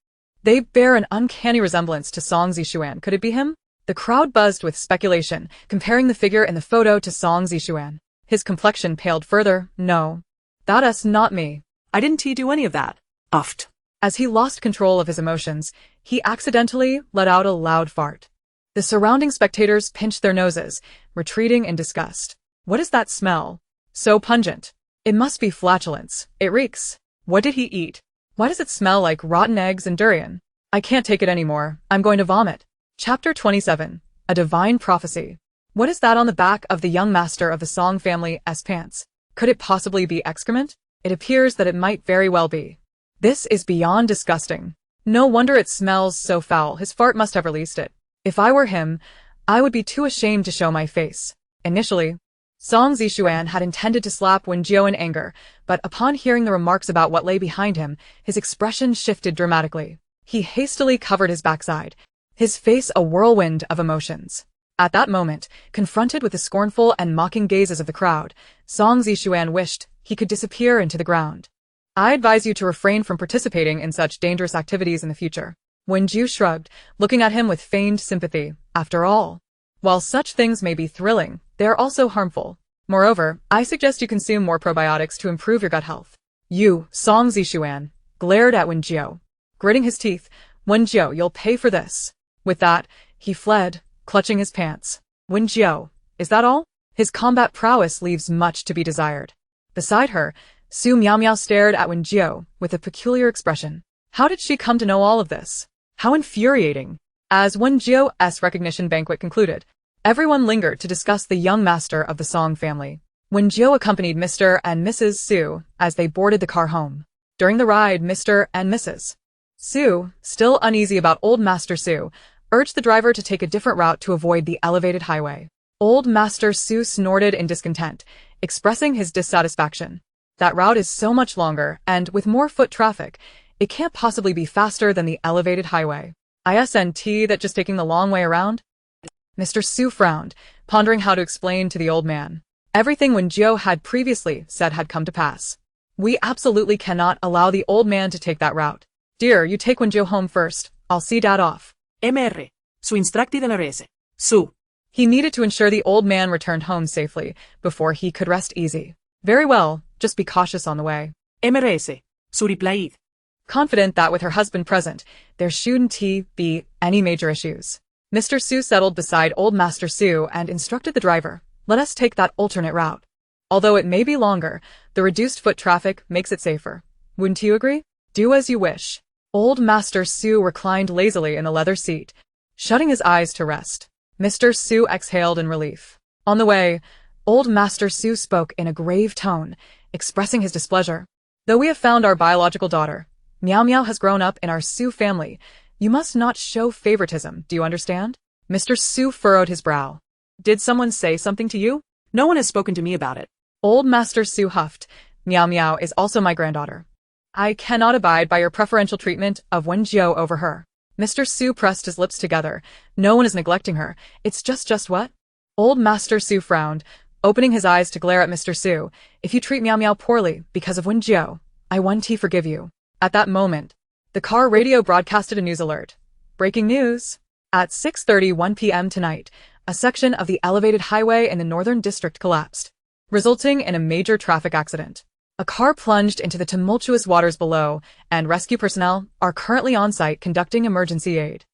they bear an uncanny resemblance to Song Zishuan. Could it be him? The crowd buzzed with speculation, comparing the figure in the photo to Song Zishuan. His complexion paled further. No. That's not me. I didn't do any of that. Uffed. As he lost control of his emotions, he accidentally let out a loud fart. The surrounding spectators pinched their noses, retreating in disgust. What is that smell? So pungent. It must be flatulence. It reeks. What did he eat? Why does it smell like rotten eggs and durian? I can't take it anymore. I'm going to vomit. Chapter 27. A Divine Prophecy. What is that on the back of the young master of the Song family's pants? Could it possibly be excrement? It appears that it might very well be. This is beyond disgusting. No wonder it smells so foul. His fart must have released it. If I were him, I would be too ashamed to show my face. Initially, Song Zishuan had intended to slap Wen Jiu in anger, but upon hearing the remarks about what lay behind him, his expression shifted dramatically. He hastily covered his backside, his face a whirlwind of emotions. At that moment, confronted with the scornful and mocking gazes of the crowd, Song Zishuan wished he could disappear into the ground. I advise you to refrain from participating in such dangerous activities in the future. Wen Jiu shrugged, looking at him with feigned sympathy. After all, while such things may be thrilling, they are also harmful. Moreover, I suggest you consume more probiotics to improve your gut health. You, Song Zishuan, glared at Wen Jiu. Gritting his teeth, Wen Jiu, you'll pay for this. With that, he fled, clutching his pants. Wen Jiu, is that all? His combat prowess leaves much to be desired. Beside her, Su Miao stared at Wen Jiu with a peculiar expression. How did she come to know all of this? How infuriating. As Wen Jiu's recognition banquet concluded, everyone lingered to discuss the young master of the Song family. Wen Jiu accompanied Mr. and Mrs. Su as they boarded the car home. During the ride, Mr. and Mrs. Su, still uneasy about Old Master Su, urged the driver to take a different route to avoid the elevated highway. Old Master Su snorted in discontent, expressing his dissatisfaction. That route is so much longer, and with more foot traffic, it can't possibly be faster than the elevated highway. Isn't that just taking the long way around? Mr. Su frowned, pondering how to explain to the old man. Everything Wen Jiu had previously said had come to pass. We absolutely cannot allow the old man to take that route. Dear, you take Wen Jiu home first. I'll see Dad off. MR. Su instructi dell'arese. Su. He needed to ensure the old man returned home safely before he could rest easy. Very well, just be cautious on the way. MRS. Su replied. Confident that with her husband present, there shouldn't be any major issues. Mr. Su settled beside Old Master Su and instructed the driver, let us take that alternate route. Although it may be longer, the reduced foot traffic makes it safer. Wouldn't you agree? Do as you wish. Old Master Su reclined lazily in the leather seat, shutting his eyes to rest. Mr. Su exhaled in relief. On the way, Old Master Su spoke in a grave tone, expressing his displeasure. Though we have found our biological daughter, Miao Miao has grown up in our Su family. You must not show favoritism, do you understand? Mr. Su furrowed his brow. Did someone say something to you? No one has spoken to me about it. Old Master Su huffed. Miao Miao is also my granddaughter. I cannot abide by your preferential treatment of Wen Jiu over her. Mr. Su pressed his lips together. No one is neglecting her. It's just what? Old Master Su frowned, opening his eyes to glare at Mr. Su. If you treat Miao Miao poorly because of Wen Jiu, I won't forgive you. At that moment, the car radio broadcasted a news alert. Breaking news. At 6:31 p.m. tonight, a section of the elevated highway in the Northern District collapsed, resulting in a major traffic accident. A car plunged into the tumultuous waters below, and rescue personnel are currently on site conducting emergency aid.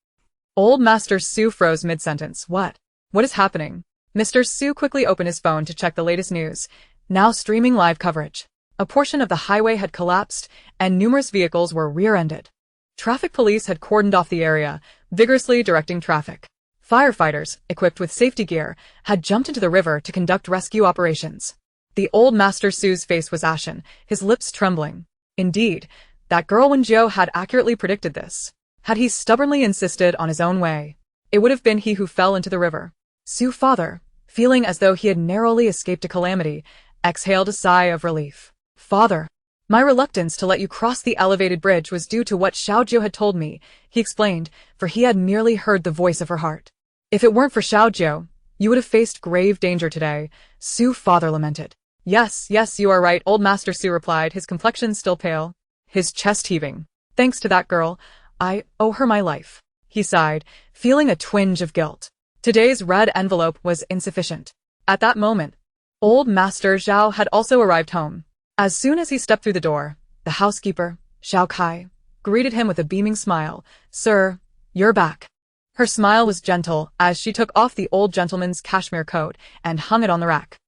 Old Master Su froze mid-sentence. What? What is happening? Mr. Su quickly opened his phone to check the latest news, now streaming live coverage. A portion of the highway had collapsed, and numerous vehicles were rear-ended. Traffic police had cordoned off the area, vigorously directing traffic. Firefighters, equipped with safety gear, had jumped into the river to conduct rescue operations. The old Master Su's face was ashen, his lips trembling. Indeed, that girl Wen Jiu had accurately predicted this. Had he stubbornly insisted on his own way, it would have been he who fell into the river. Su father, feeling as though he had narrowly escaped a calamity, exhaled a sigh of relief. Father, my reluctance to let you cross the elevated bridge was due to what Xiao Jiu had told me, he explained, for he had merely heard the voice of her heart. If it weren't for Xiao Jiu, you would have faced grave danger today, Su father lamented. Yes, you are right, old Master Su replied, his complexion still pale, his chest heaving. Thanks to that girl, I owe her my life, he sighed, feeling a twinge of guilt. Today's red envelope was insufficient. At that moment, old Master Zhao had also arrived home. As soon as he stepped through the door, the housekeeper, Xiao Kai, greeted him with a beaming smile. Sir, you're back. Her smile was gentle as she took off the old gentleman's cashmere coat and hung it on the rack.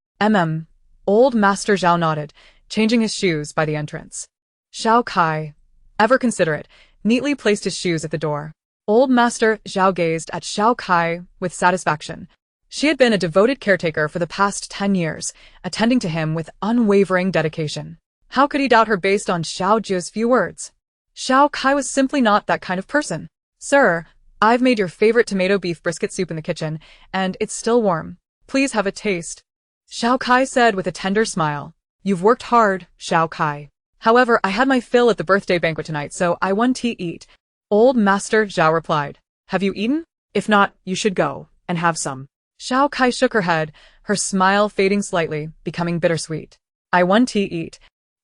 Old Master Zhao nodded, changing his shoes by the entrance. Xiao Kai, ever considerate, neatly placed his shoes at the door. Old Master Zhao gazed at Xiao Kai with satisfaction. She had been a devoted caretaker for the past 10 years, attending to him with unwavering dedication. How could he doubt her based on Xiao Jiu's few words? Xiao Kai was simply not that kind of person. Sir, I've made your favorite tomato beef brisket soup in the kitchen, and it's still warm. Please have a taste. Xiao Kai said with a tender smile. You've worked hard, Xiao Kai. However, I had my fill at the birthday banquet tonight, so I want to eat. Old Master Zhao replied. Have you eaten? If not, you should go and have some. Xiao Kai shook her head, her smile fading slightly, becoming bittersweet. I want to eat.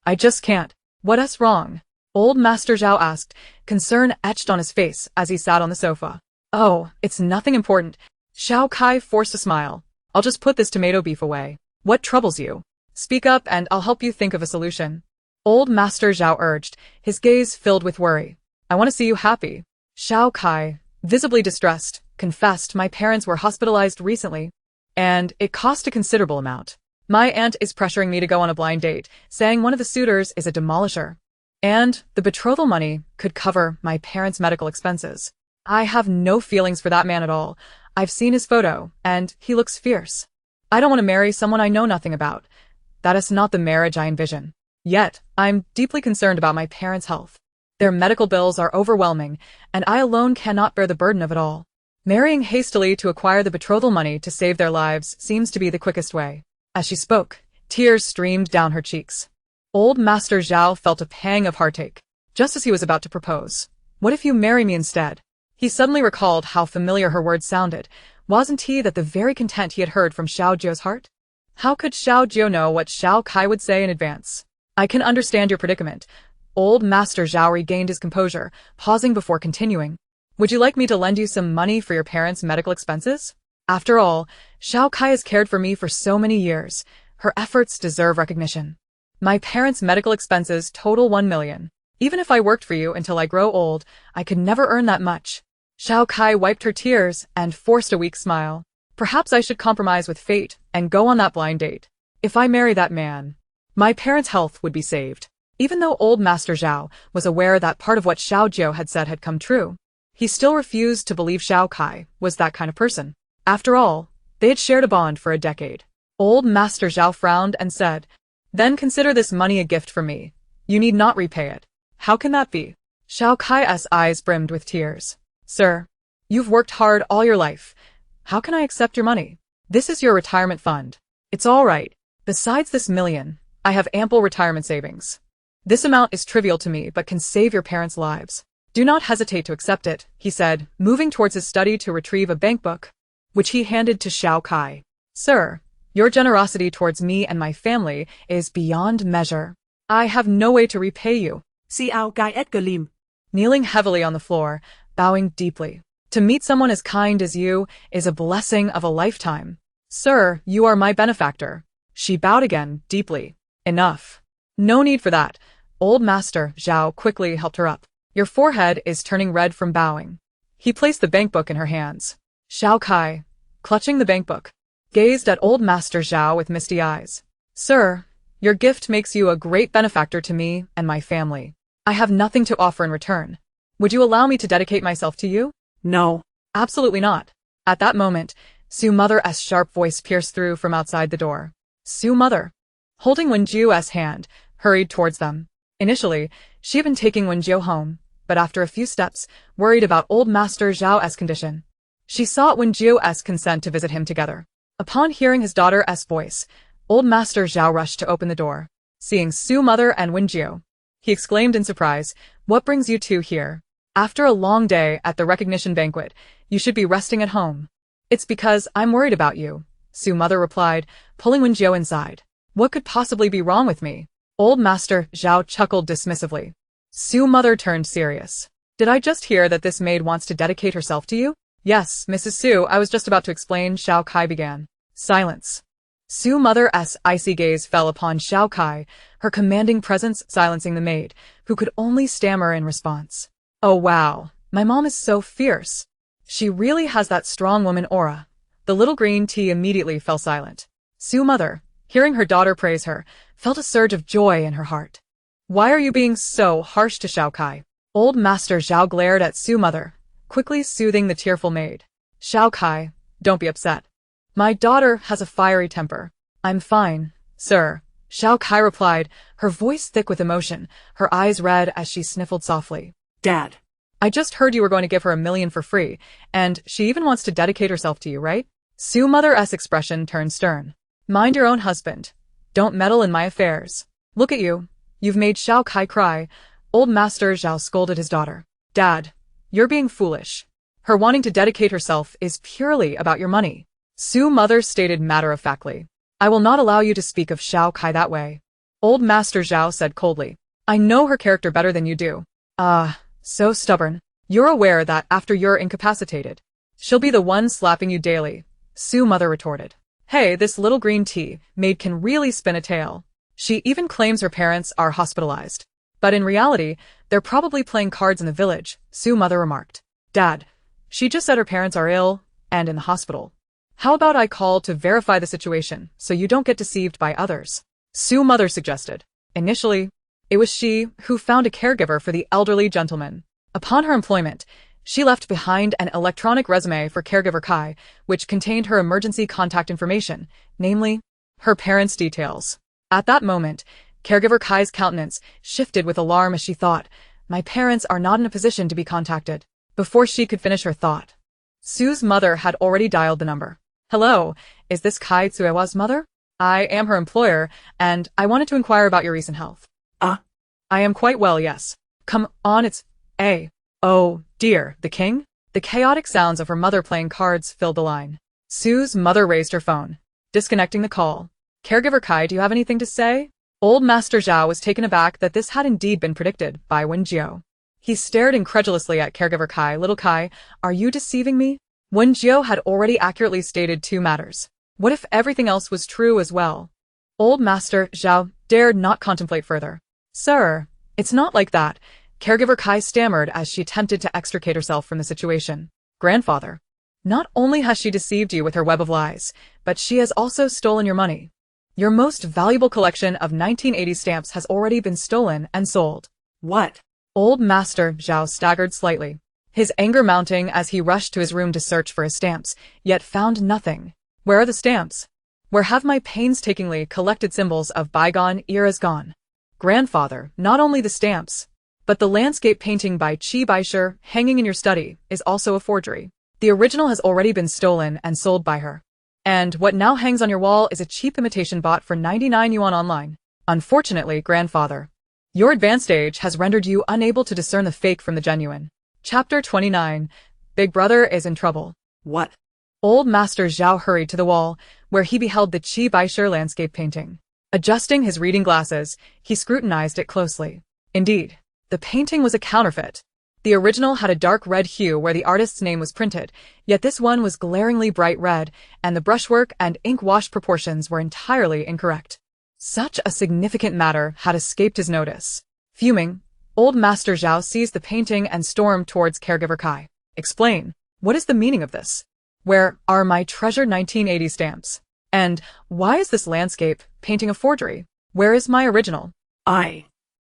I just can't. What's wrong? Old Master Zhao asked, concern etched on his face as he sat on the sofa. Oh, it's nothing important. Xiao Kai forced a smile. I'll just put this tomato beef away. What troubles you? Speak up and I'll help you think of a solution. Old Master Zhao urged, his gaze filled with worry. I want to see you happy. Xiao Kai, visibly distressed, confessed my parents were hospitalized recently, and it cost a considerable amount. My aunt is pressuring me to go on a blind date, saying one of the suitors is a demolisher. And the betrothal money could cover my parents' medical expenses. I have no feelings for that man at all. I've seen his photo, and he looks fierce. I don't want to marry someone I know nothing about. That is not the marriage I envision. Yet, I'm deeply concerned about my parents' health. Their medical bills are overwhelming, and I alone cannot bear the burden of it all. Marrying hastily to acquire the betrothal money to save their lives seems to be the quickest way. As she spoke, tears streamed down her cheeks. Old Master Zhao felt a pang of heartache, just as he was about to propose. What if you marry me instead? He suddenly recalled how familiar her words sounded. Wasn't he that the very content he had heard from Xiao Jiu's heart? How could Xiao Jiu know what Xiao Kai would say in advance? I can understand your predicament. Old Master Zhao regained his composure, pausing before continuing. Would you like me to lend you some money for your parents' medical expenses? After all, Xiao Kai has cared for me for so many years. Her efforts deserve recognition. My parents' medical expenses total 1 million. Even if I worked for you until I grow old, I could never earn that much. Xiao Kai wiped her tears and forced a weak smile. Perhaps I should compromise with fate and go on that blind date. If I marry that man, my parents' health would be saved. Even though old Master Zhao was aware that part of what Xiao Jiu had said had come true, he still refused to believe Xiao Kai was that kind of person. After all, they had shared a bond for a decade. Old Master Zhao frowned and said, Then consider this money a gift from me. You need not repay it. How can that be? Xiao Kai's eyes brimmed with tears. Sir, you've worked hard all your life. How can I accept your money? This is your retirement fund. It's all right. Besides this million, I have ample retirement savings. This amount is trivial to me but can save your parents' lives. Do not hesitate to accept it, he said, moving towards his study to retrieve a bank book, which he handed to Xiao Kai. Sir, your generosity towards me and my family is beyond measure. I have no way to repay you. Xiao Kai Edgalim. Kneeling heavily on the floor, bowing deeply. To meet someone as kind as you is a blessing of a lifetime. Sir, you are my benefactor. She bowed again, deeply. Enough. No need for that. Old Master Zhao quickly helped her up. Your forehead is turning red from bowing. He placed the bankbook in her hands. Xiao Kai, clutching the bankbook, gazed at old Master Zhao with misty eyes. Sir, your gift makes you a great benefactor to me and my family. I have nothing to offer in return. Would you allow me to dedicate myself to you? No. Absolutely not. At that moment, Mother's sharp voice pierced through from outside the door. Mother, holding Wen Jiu's hand, hurried towards them. Initially, she had been taking Wen Jiu home, but after a few steps, worried about old Master Zhao's condition. She sought Wen Jiu's consent to visit him together. Upon hearing his daughter's voice, old Master Zhao rushed to open the door. Seeing Mother and Wen Jiu, he exclaimed in surprise, "What brings you two here? After a long day at the recognition banquet, you should be resting at home." "It's because I'm worried about you," Mother replied, pulling Wen Jiu inside. "What could possibly be wrong with me?" Old Master Zhao chuckled dismissively. Mother turned serious. "Did I just hear that this maid wants to dedicate herself to you?" "Yes, Mrs. Su, I was just about to explain," Xiao Kai began. Silence. Mother's icy gaze fell upon Xiao Kai, her commanding presence silencing the maid, who could only stammer in response. "Oh wow, my mom is so fierce. She really has that strong woman aura." The little green tea immediately fell silent. Mother, hearing her daughter praise her, felt a surge of joy in her heart. "Why are you being so harsh to Xiao Kai?" Old Master Zhao glared at Mother, quickly soothing the tearful maid. "Xiao Kai, don't be upset. My daughter has a fiery temper." "I'm fine, sir," Xiao Kai replied, her voice thick with emotion, her eyes red as she sniffled softly. Dad. "I just heard you were going to give her $1 million for free, and she even wants to dedicate herself to you, right?" Mother's expression turned stern. "Mind your own husband. Don't meddle in my affairs. Look at you. You've made Xiao Kai cry." Old Master Zhao scolded his daughter. "Dad, you're being foolish. Her wanting to dedicate herself is purely about your money." Mother stated matter-of-factly. "I will not allow you to speak of Xiao Kai that way." Old Master Zhao said coldly. "I know her character better than you do." So stubborn. "You're aware that after you're incapacitated, she'll be the one slapping you daily," Mother retorted. "Hey, this little green tea maid can really spin a tale. She even claims her parents are hospitalized. But in reality, they're probably playing cards in the village," Mother remarked. "Dad, she just said her parents are ill and in the hospital. How about I call to verify the situation so you don't get deceived by others?" Mother suggested. Initially, it was she who found a caregiver for the elderly gentleman. Upon her employment, she left behind an electronic resume for caregiver Kai, which contained her emergency contact information, namely, her parents' details. At that moment, caregiver Kai's countenance shifted with alarm as she thought, "My parents are not in a position to be contacted." Before she could finish her thought, Sue's mother had already dialed the number. "Hello, is this Kai Tsuewa's mother? I am her employer, and I wanted to inquire about your recent health." "I am quite well, yes." "Come on, it's oh, dear, the king?" The chaotic sounds of her mother playing cards filled the line. Sue's mother raised her phone, disconnecting the call. "Caregiver Kai, do you have anything to say?" Old Master Zhao was taken aback that this had indeed been predicted by Wen Jiu. He stared incredulously at caregiver Kai. "Little Kai, are you deceiving me?" Wen Jiu had already accurately stated two matters. What if everything else was true as well? Old Master Zhao dared not contemplate further. "Sir, it's not like that," caregiver Kai stammered as she attempted to extricate herself from the situation. "Grandfather, not only has she deceived you with her web of lies, but she has also stolen your money. Your most valuable collection of 1980 stamps has already been stolen and sold." What? Old Master Zhao staggered slightly, his anger mounting as he rushed to his room to search for his stamps, yet found nothing. "Where are the stamps? Where have my painstakingly collected symbols of bygone eras gone?" "Grandfather, not only the stamps, but the landscape painting by Qi Baisher hanging in your study is also a forgery. The original has already been stolen and sold by her. And what now hangs on your wall is a cheap imitation bought for 99 yuan online. Unfortunately, grandfather, your advanced age has rendered you unable to discern the fake from the genuine." Chapter 29. Big Brother is in trouble. What? Old Master Zhao hurried to the wall, where he beheld the Qi Baisher landscape painting. Adjusting his reading glasses, he scrutinized it closely. Indeed, the painting was a counterfeit. The original had a dark red hue where the artist's name was printed, yet this one was glaringly bright red, and the brushwork and ink wash proportions were entirely incorrect. Such a significant matter had escaped his notice. Fuming, Old Master Zhao seized the painting and stormed towards caregiver Kai. Explain. What is the meaning of this? Where are my treasured 1980 stamps? And why is this landscape painting a forgery? Where is my original? I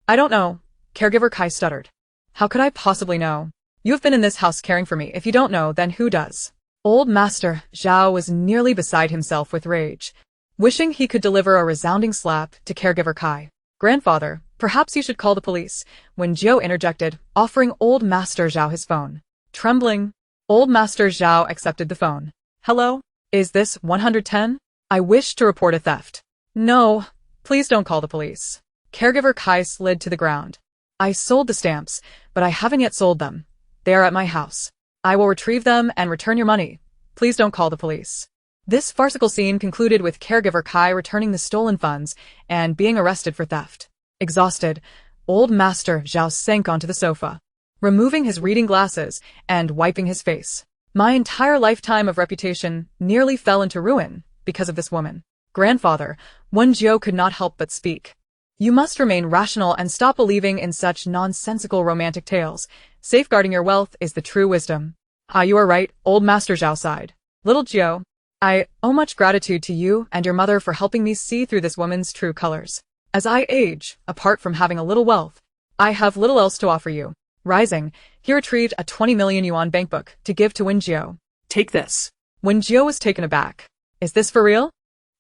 don't know. Caregiver Kai stuttered. How could I possibly know? You have been in this house caring for me. If you don't know, then who does? Old Master Zhao was nearly beside himself with rage, wishing he could deliver a resounding slap to Caregiver Kai. Grandfather, perhaps you should call the police, Wen Jiu interjected, offering Old Master Zhao his phone. Trembling, Old Master Zhao accepted the phone. Hello? Is this 110? I wish to report a theft. No, please don't call the police. Caregiver Kai slid to the ground. I sold the stamps, but I haven't yet sold them. They are at my house. I will retrieve them and return your money. Please don't call the police. This farcical scene concluded with Caregiver Kai returning the stolen funds and being arrested for theft. Exhausted, Old Master Zhao sank onto the sofa, removing his reading glasses and wiping his face. My entire lifetime of reputation nearly fell into ruin because of this woman. Grandfather, Wen Jiu could not help but speak. You must remain rational and stop believing in such nonsensical romantic tales. Safeguarding your wealth is the true wisdom. Ah, you are right, Old Master Zhao sighed. Little Jiu, I owe much gratitude to you and your mother for helping me see through this woman's true colors. As I age, apart from having a little wealth, I have little else to offer you. Rising, he retrieved a 20 million yuan bankbook to give to Wen Jiu. take this. Wen Jiu was taken aback. Is this for real?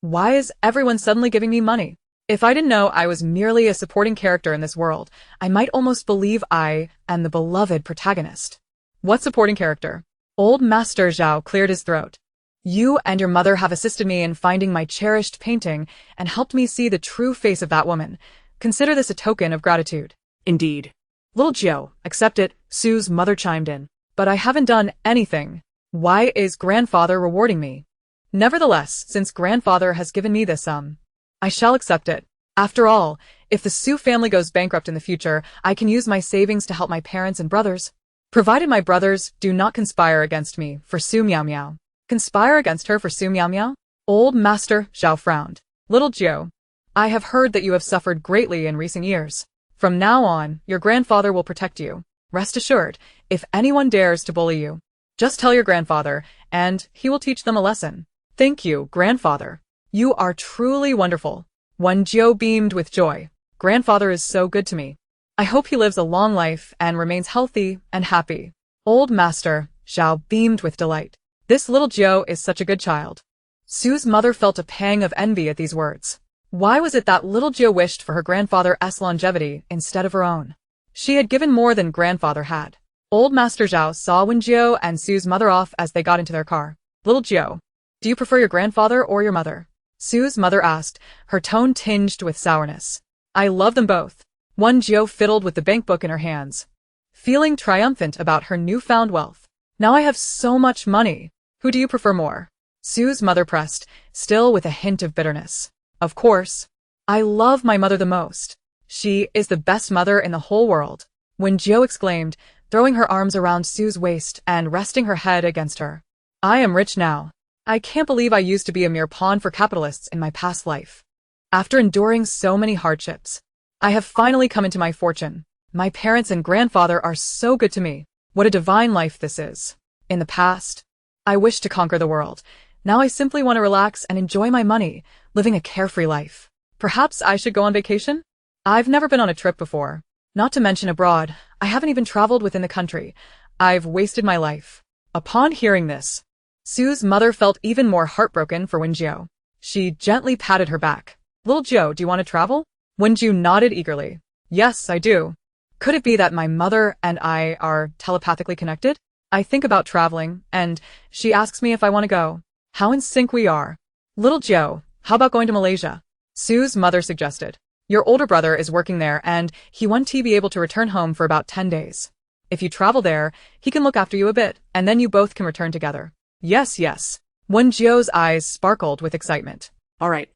Why is everyone suddenly giving me money? If I didn't know I was merely a supporting character in this world, I might almost believe I am the beloved protagonist. What supporting character? Old Master Zhao cleared his throat. You and your mother have assisted me in finding my cherished painting and helped me see the true face of that woman. Consider this a token of gratitude. Indeed. Little Jiu, accept it, Sue's mother chimed in. But I haven't done anything. Why is grandfather rewarding me? Nevertheless, since grandfather has given me this sum, I shall accept it. After all, if the Su family goes bankrupt in the future, I can use my savings to help my parents and brothers. Provided my brothers do not conspire against me for Su Miao Miao. Conspire against her for Su Miao Miao? Old Master Zhao frowned. Little Jiu, I have heard that you have suffered greatly in recent years. From now on, your grandfather will protect you. Rest assured, if anyone dares to bully you, just tell your grandfather, and he will teach them a lesson. Thank you, grandfather. You are truly wonderful. Wen Jiu beamed with joy. Grandfather is so good to me. I hope he lives a long life and remains healthy and happy. Old Master Zhao beamed with delight. This little Jiu is such a good child. Sue's mother felt a pang of envy at these words. Why was it that little Jiu wished for her grandfather's longevity instead of her own? She had given more than grandfather had. Old Master Zhao saw Wen Jiu and Sue's mother off as they got into their car. Little Jiu, do you prefer your grandfather or your mother? Sue's mother asked, her tone tinged with sourness. I love them both. Wen Jiu fiddled with the bankbook in her hands, feeling triumphant about her newfound wealth. Now I have so much money. Who do you prefer more? Sue's mother pressed, still with a hint of bitterness. Of course. I love my mother the most. She is the best mother in the whole world. Wen Jiu exclaimed, throwing her arms around Sue's waist and resting her head against her. I am rich now. I can't believe I used to be a mere pawn for capitalists in my past life. After enduring so many hardships, I have finally come into my fortune. My parents and grandfather are so good to me. What a divine life this is. In the past, I wished to conquer the world. Now I simply want to relax and enjoy my money, living a carefree life. Perhaps I should go on vacation? I've never been on a trip before. Not to mention abroad. I haven't even traveled within the country. I've wasted my life. Upon hearing this, Sue's mother felt even more heartbroken for Wen Jiu. She gently patted her back. Little Jiu, do you want to travel? Wen Jiu nodded eagerly. Yes, I do. Could it be that my mother and I are telepathically connected? I think about traveling, and she asks me if I want to go. How in sync we are. Little Jiu, how about going to Malaysia? Sue's mother suggested. Your older brother is working there, and he won't be able to return home for about 10 days. If you travel there, he can look after you a bit, and then you both can return together. Yes, yes. Wen Jiu's eyes sparkled with excitement. All right.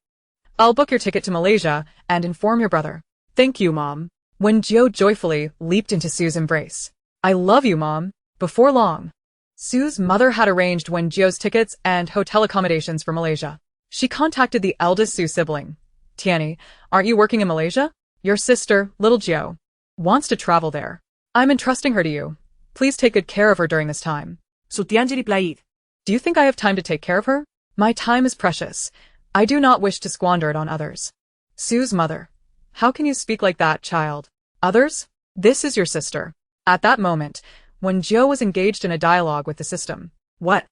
I'll book your ticket to Malaysia and inform your brother. Thank you, Mom. Wen Jiu joyfully leaped into Sue's embrace. I love you, Mom. Before long, Sue's mother had arranged Wen Jiu's tickets and hotel accommodations for Malaysia. She contacted the eldest Su sibling. Tianny, aren't you working in Malaysia? Your sister, Little Jiu, wants to travel there. I'm entrusting her to you. Please take good care of her during this time. Sutianji replied. Do you think I have time to take care of her? My time is precious. I do not wish to squander it on others. Sue's mother. How can you speak like that, child? Others? This is your sister. At that moment, Wen Jiu was engaged in a dialogue with the system. What?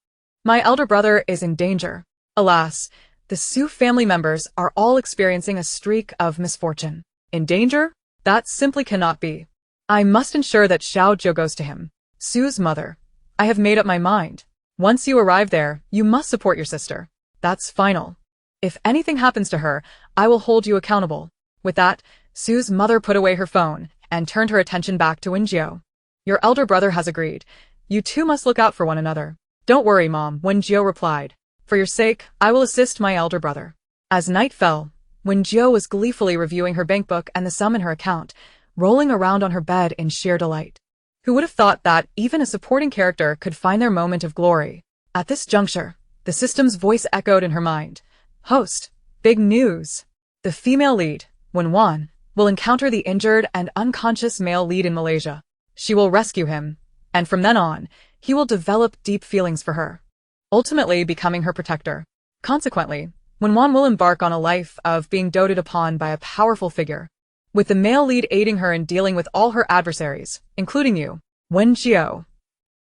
My elder brother is in danger. Alas, the Su family members are all experiencing a streak of misfortune. In danger? That simply cannot be. I must ensure that Xiao Jiu goes to him. Sue's mother. I have made up my mind. Once you arrive there, you must support your sister. That's final. If anything happens to her, I will hold you accountable. With that, Sue's mother put away her phone and turned her attention back to Wen Jiu. Your elder brother has agreed. You two must look out for one another. Don't worry, Mom, Wen Jiu replied. For your sake, I will assist my elder brother. As night fell, Wen Jiu was gleefully reviewing her bank book and the sum in her account, rolling around on her bed in sheer delight. Who would have thought that even a supporting character could find their moment of glory? At this juncture, the system's voice echoed in her mind. Host, big news. The female lead, Wen, will encounter the injured and unconscious male lead in Malaysia. She will rescue him, and from then on, he will develop deep feelings for her, ultimately becoming her protector. Consequently, Wen will embark on a life of being doted upon by a powerful figure, with the male lead aiding her in dealing with all her adversaries, including you, Wen Jiu.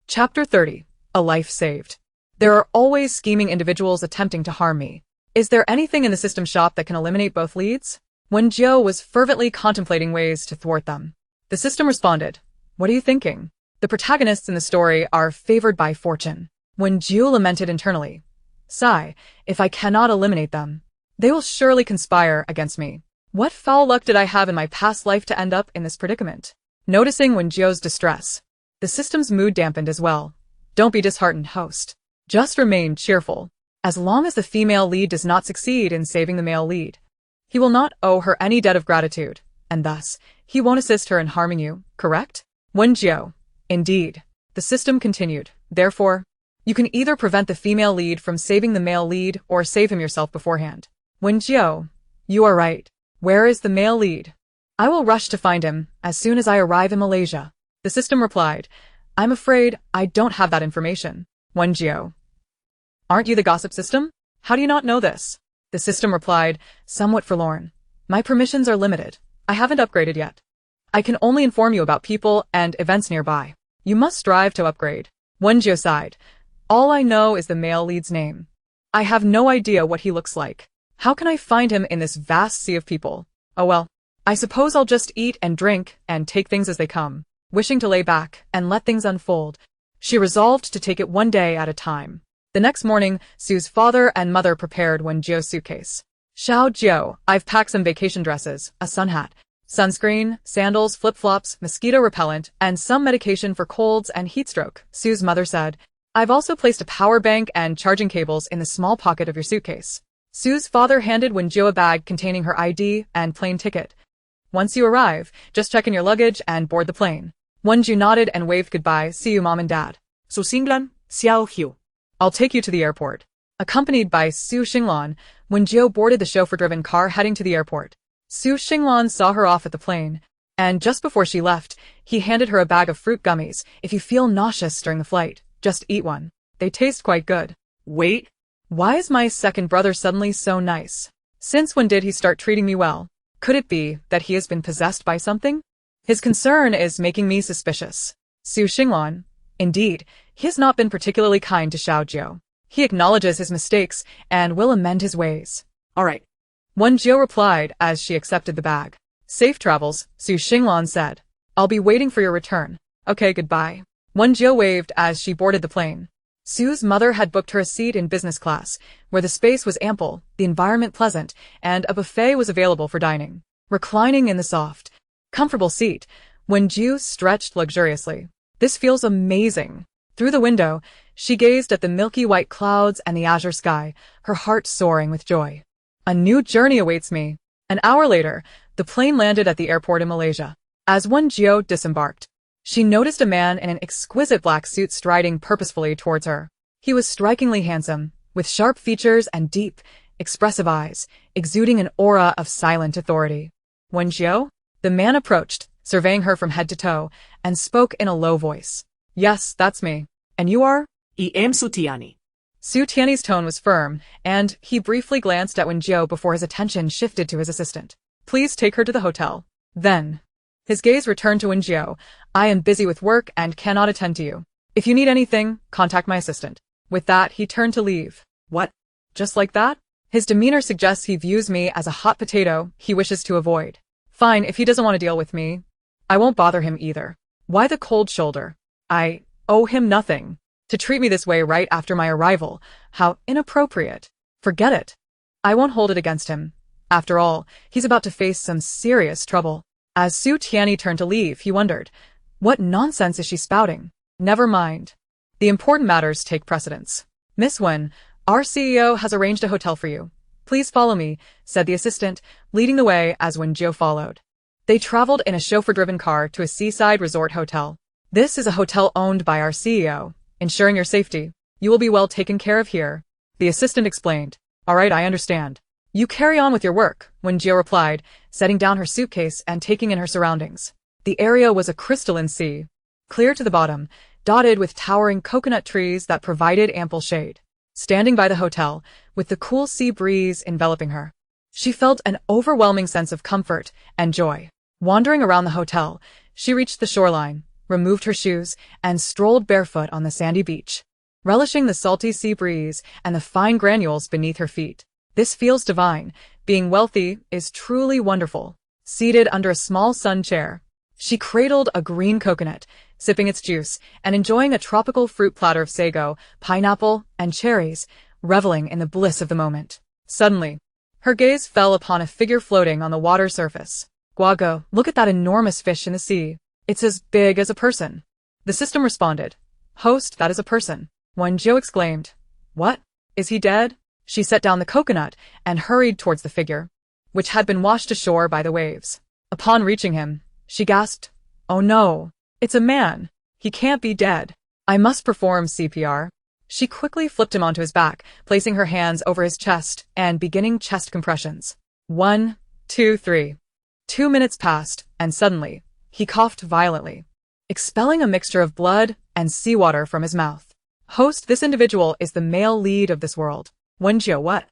Chapter 30. A Life Saved. There are always scheming individuals attempting to harm me. Is there anything in the system shop that can eliminate both leads? Wen Jiu was fervently contemplating ways to thwart them. The system responded, What are you thinking? The protagonists in the story are favored by fortune. Wen Jiu lamented internally. Sigh, if I cannot eliminate them, they will surely conspire against me. What foul luck did I have in my past life to end up in this predicament? Noticing Wen Jiu's distress, the system's mood dampened as well. Don't be disheartened, host. Just remain cheerful. As long as the female lead does not succeed in saving the male lead, he will not owe her any debt of gratitude, and thus, he won't assist her in harming you, correct? Wen Jiu. Indeed. The system continued. Therefore, you can either prevent the female lead from saving the male lead or save him yourself beforehand. Wen Jiu. You are right. Where is the male lead? I will rush to find him as soon as I arrive in Malaysia. The system replied. I'm afraid I don't have that information. Wen Jiu. Aren't you the gossip system? How do you not know this? The system replied, somewhat forlorn. My permissions are limited. I haven't upgraded yet. I can only inform you about people and events nearby. You must strive to upgrade. Wen Jiu sighed. All I know is the male lead's name. I have no idea what he looks like. How can I find him in this vast sea of people? Oh well, I suppose I'll just eat and drink and take things as they come. Wishing to lay back and let things unfold, she resolved to take it one day at a time. The next morning, Sue's father and mother prepared Wen Jiu's suitcase. Xiao Jiu, I've packed some vacation dresses, a sun hat, sunscreen, sandals, flip-flops, mosquito repellent, and some medication for colds and heatstroke, Sue's mother said. I've also placed a power bank and charging cables in the small pocket of your suitcase. Sue's father handed Wen Jiu a bag containing her ID and plane ticket. Once you arrive, just check in your luggage and board the plane. Wen Jiu nodded and waved goodbye. See you, Mom and Dad. Su Xinglan, Xiao Jiu. I'll take you to the airport. Accompanied by Su Xinglan, Wen Jiu boarded the chauffeur-driven car heading to the airport. Su Xinglan saw her off at the plane, and just before she left, he handed her a bag of fruit gummies. If you feel nauseous during the flight, just eat one. They taste quite good. Wait. Why is my second brother suddenly so nice? Since when did he start treating me well? Could it be that he has been possessed by something? His concern is making me suspicious. Su Xinglan. Indeed, he has not been particularly kind to Xiao Jiu. He acknowledges his mistakes and will amend his ways. All right. Wen Jiu replied as she accepted the bag. Safe travels, Su Xinglan said. I'll be waiting for your return. Okay, goodbye. Wen Jiu waved as she boarded the plane. Sue's mother had booked her a seat in business class, where the space was ample, the environment pleasant, and a buffet was available for dining. Reclining in the soft, comfortable seat, Wen Jiu stretched luxuriously. This feels amazing. Through the window, she gazed at the milky white clouds and the azure sky, her heart soaring with joy. A new journey awaits me. An hour later, the plane landed at the airport in Malaysia. As Wen Jiu disembarked, she noticed a man in an exquisite black suit striding purposefully towards her. He was strikingly handsome, with sharp features and deep, expressive eyes, exuding an aura of silent authority. Wen Jiu? The man approached, surveying her from head to toe, and spoke in a low voice. Yes, that's me. And you are? I am Sutiani. Su Tiany's tone was firm, and he briefly glanced at Wen Jiu before his attention shifted to his assistant. Please take her to the hotel. Then, his gaze returned to Wen Jiu. I am busy with work and cannot attend to you. If you need anything, contact my assistant. With that, he turned to leave. What? Just like that? His demeanor suggests he views me as a hot potato he wishes to avoid. Fine, if he doesn't want to deal with me, I won't bother him either. Why the cold shoulder? I owe him nothing. To treat me this way right after my arrival, how inappropriate. Forget it. I won't hold it against him. After all, he's about to face some serious trouble. As Su Tiany turned to leave, he wondered, what nonsense is she spouting? Never mind. The important matters take precedence. Miss Wen, our CEO has arranged a hotel for you. Please follow me, said the assistant, leading the way as Wen Jiu followed. They traveled in a chauffeur-driven car to a seaside resort hotel. This is a hotel owned by our CEO, ensuring your safety. You will be well taken care of here, the assistant explained. All right, I understand. You carry on with your work, Wen Jiu replied, setting down her suitcase and taking in her surroundings. The area was a crystalline sea, clear to the bottom, dotted with towering coconut trees that provided ample shade. Standing by the hotel, with the cool sea breeze enveloping her, she felt an overwhelming sense of comfort and joy. Wandering around the hotel, she reached the shoreline, removed her shoes, and strolled barefoot on the sandy beach, relishing the salty sea breeze and the fine granules beneath her feet. This feels divine. Being wealthy is truly wonderful. Seated under a small sun chair, she cradled a green coconut, sipping its juice and enjoying a tropical fruit platter of sago, pineapple, and cherries, reveling in the bliss of the moment. Suddenly, her gaze fell upon a figure floating on the water surface. Guago, look at that enormous fish in the sea. It's as big as a person. The system responded. Host, that is a person. Wen Jiu exclaimed. What? Is he dead? She set down the coconut and hurried towards the figure, which had been washed ashore by the waves. Upon reaching him, she gasped, Oh no, it's a man. He can't be dead. I must perform CPR. She quickly flipped him onto his back, placing her hands over his chest and beginning chest compressions. 1, 2, 3. 2 minutes passed, and suddenly, he coughed violently, expelling a mixture of blood and seawater from his mouth. Host, this individual is the male lead of this world. Wen Jiu, what?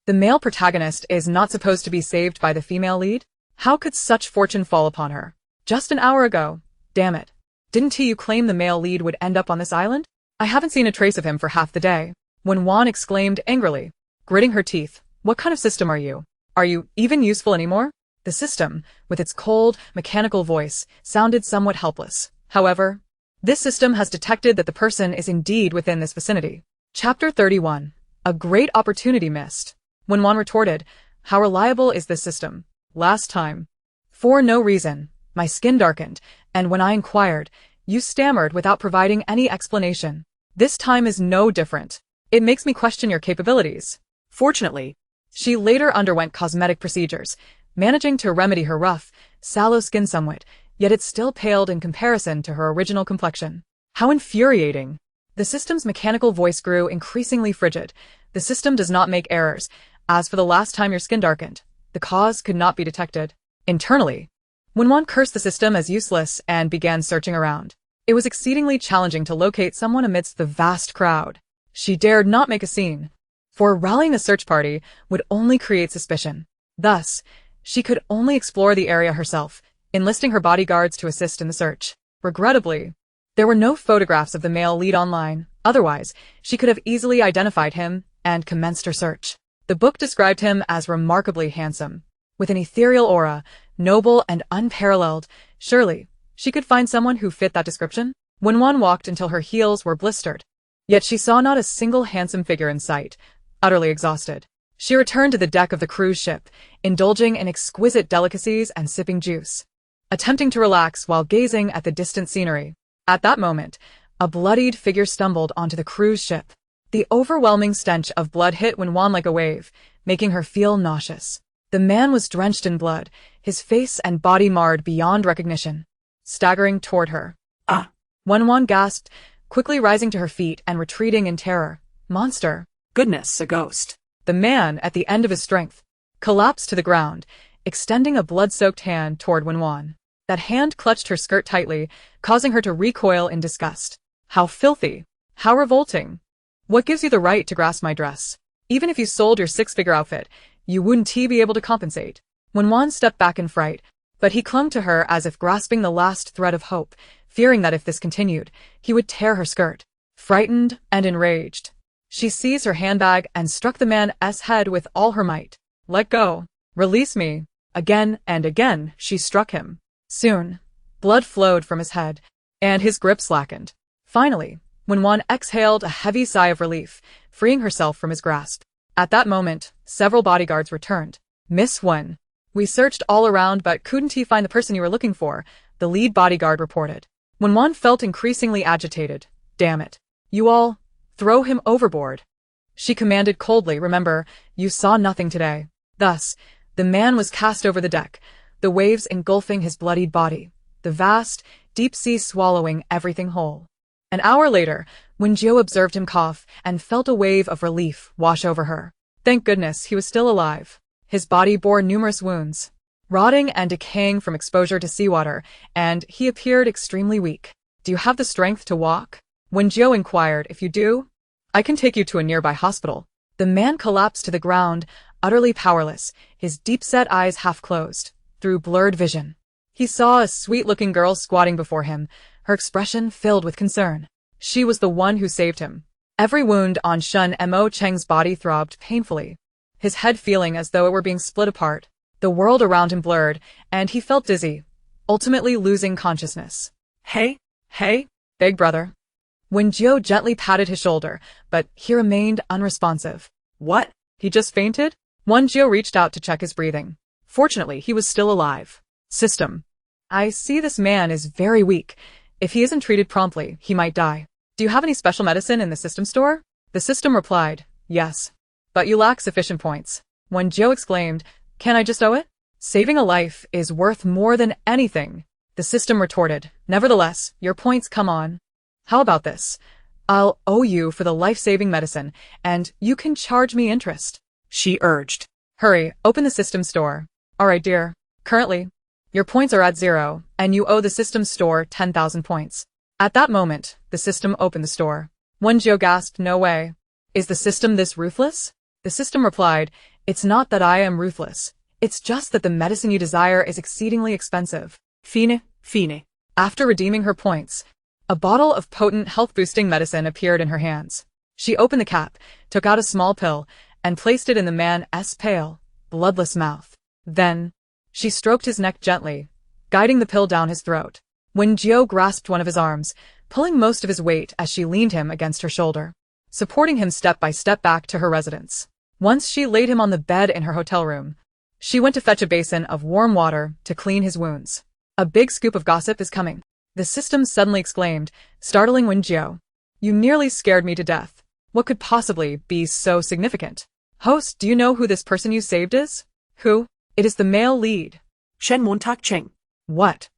The male protagonist is not supposed to be saved by the female lead? How could such fortune fall upon her? Just an hour ago. Damn it. Didn't you claim the male lead would end up on this island? I haven't seen a trace of him for half the day. Wen exclaimed angrily, gritting her teeth. What kind of system are you? Are you even useful anymore? The system, with its cold, mechanical voice, sounded somewhat helpless. However, this system has detected that the person is indeed within this vicinity. Chapter 31. A great opportunity missed. Wen retorted, How reliable is this system? Last time. For no reason. My skin darkened, and when I inquired, you stammered without providing any explanation. This time is no different. It makes me question your capabilities. Fortunately, she later underwent cosmetic procedures, managing to remedy her rough, sallow skin somewhat, yet it still paled in comparison to her original complexion. How infuriating! The system's mechanical voice grew increasingly frigid. The system does not make errors. As for the last time your skin darkened, the cause could not be detected. Internally, Wen cursed the system as useless and began searching around. It was exceedingly challenging to locate someone amidst the vast crowd. She dared not make a scene, for rallying a search party would only create suspicion. Thus, she could only explore the area herself, enlisting her bodyguards to assist in the search. Regrettably, there were no photographs of the male lead online. Otherwise, she could have easily identified him and commenced her search. The book described him as remarkably handsome, with an ethereal aura, noble and unparalleled. Surely, she could find someone who fit that description? Wen walked until her heels were blistered. Yet she saw not a single handsome figure in sight. Utterly exhausted, she returned to the deck of the cruise ship, indulging in exquisite delicacies and sipping juice, attempting to relax while gazing at the distant scenery. At that moment, a bloodied figure stumbled onto the cruise ship. The overwhelming stench of blood hit Wen like a wave, making her feel nauseous. The man was drenched in blood, his face and body marred beyond recognition. Staggering toward her. Ah! Wen gasped, quickly rising to her feet and retreating in terror. Monster! Goodness, a ghost. The man, at the end of his strength, collapsed to the ground, extending a blood-soaked hand toward Wen. That hand clutched her skirt tightly, causing her to recoil in disgust. How filthy! How revolting! What gives you the right to grasp my dress? Even if you sold your six-figure outfit, you wouldn't be able to compensate. Wen stepped back in fright, but he clung to her as if grasping the last thread of hope, fearing that if this continued, he would tear her skirt. Frightened and enraged, she seized her handbag and struck the man's head with all her might. Let go. Release me. Again and again, she struck him. Soon, blood flowed from his head, and his grip slackened. Finally, Wen exhaled a heavy sigh of relief, freeing herself from his grasp. At that moment, several bodyguards returned. Miss Wen, we searched all around but couldn't find the person you were looking for, the lead bodyguard reported. Wen felt increasingly agitated. Damn it. You all, throw him overboard. She commanded coldly. Remember, you saw nothing today. Thus, the man was cast over the deck, the waves engulfing his bloodied body, the vast, deep sea swallowing everything whole. An hour later, Wen Jiu observed him cough and felt a wave of relief wash over her. Thank goodness he was still alive. His body bore numerous wounds, rotting and decaying from exposure to seawater, and he appeared extremely weak. Do you have the strength to walk? Wen Jiu inquired. If you do, I can take you to a nearby hospital. The man collapsed to the ground, utterly powerless, his deep-set eyes half-closed. Through blurred vision, he saw a sweet-looking girl squatting before him, her expression filled with concern. She was the one who saved him. Every wound on Shun Mo Cheng's body throbbed painfully, his head feeling as though it were being split apart. The world around him blurred, and he felt dizzy, ultimately losing consciousness. Hey, big brother. Wen Jiu gently patted his shoulder, but he remained unresponsive. What? He just fainted? Wen Jiu reached out to check his breathing. Fortunately, he was still alive. System. I see this man is very weak. If he isn't treated promptly, he might die. Do you have any special medicine in the system store? The system replied, yes. But you lack sufficient points. Wen Jiu exclaimed, can I just owe it? Saving a life is worth more than anything. The system retorted, nevertheless, your points come on. How about this? I'll owe you for the life-saving medicine, and you can charge me interest. She urged. Hurry, open the system store. All right, dear. Currently, your points are at 0, and you owe the system store 10,000 points. At that moment, the system opened the store. Wen Jiu gasped, no way. Is the system this ruthless? The system replied, it's not that I am ruthless. It's just that the medicine you desire is exceedingly expensive. Fine. After redeeming her points, a bottle of potent health-boosting medicine appeared in her hands. She opened the cap, took out a small pill, and placed it in the man's pale, bloodless mouth. Then, she stroked his neck gently, guiding the pill down his throat. Wen Jiu grasped one of his arms, pulling most of his weight as she leaned him against her shoulder, supporting him step by step back to her residence. Once she laid him on the bed in her hotel room, she went to fetch a basin of warm water to clean his wounds. A big scoop of gossip is coming. The system suddenly exclaimed, startling Wen Jiu. You nearly scared me to death. What could possibly be so significant? Host, do you know who this person you saved is? Who? It is the male lead. Shen Montak Cheng. What?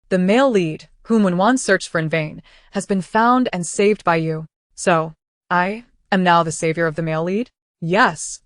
The male lead, whom Wen searched for in vain, has been found and saved by you. So, I am now the savior of the male lead? Yes.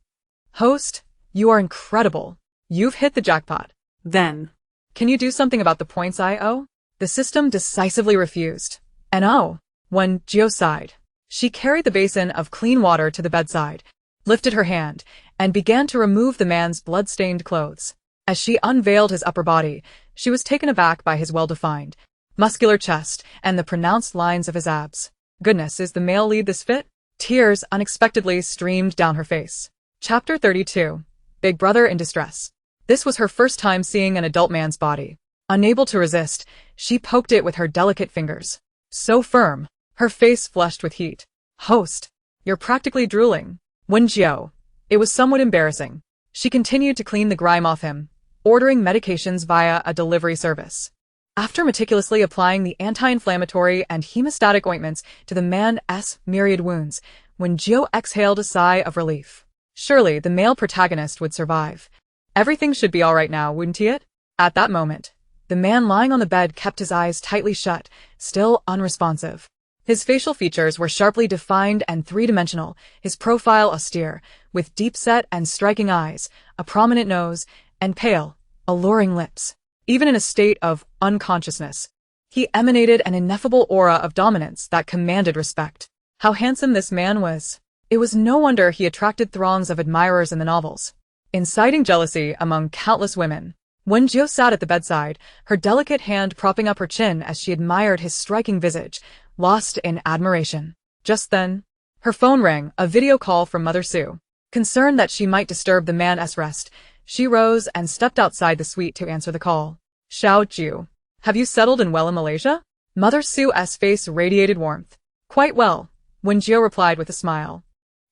Host, you are incredible. You've hit the jackpot. Then, can you do something about the points I owe? The system decisively refused. And oh, Wen Jiu sighed. She carried the basin of clean water to the bedside, lifted her hand, and began to remove the man's blood-stained clothes. As she unveiled his upper body, she was taken aback by his well-defined, muscular chest and the pronounced lines of his abs. Goodness, is the male lead this fit? Tears unexpectedly streamed down her face. Chapter 32. Big Brother in Distress. This was her first time seeing an adult man's body. Unable to resist, she poked it with her delicate fingers. So firm, her face flushed with heat. Host, you're practically drooling. Wen Jiu. It was somewhat embarrassing. She continued to clean the grime off him, ordering medications via a delivery service. After meticulously applying the anti-inflammatory and hemostatic ointments to the man's myriad wounds, Wen Jiu exhaled a sigh of relief. Surely the male protagonist would survive. Everything should be all right now, wouldn't it? At that moment, the man lying on the bed kept his eyes tightly shut, still unresponsive. His facial features were sharply defined and three-dimensional, his profile austere, with deep-set and striking eyes, a prominent nose, and pale, alluring lips. even in a state of unconsciousness. He emanated an ineffable aura of dominance that commanded respect. How handsome this man was. It was no wonder he attracted throngs of admirers in the novels, inciting jealousy among countless women. Wen Jiu sat at the bedside, her delicate hand propping up her chin as she admired his striking visage, lost in admiration. Just then, her phone rang, a video call from Mother Su. Concerned that she might disturb the man's rest, she rose and stepped outside the suite to answer the call. Xiao Jiu, have you settled in well in Malaysia? Mother Su's face radiated warmth. Quite well, Wen Jiu replied with a smile.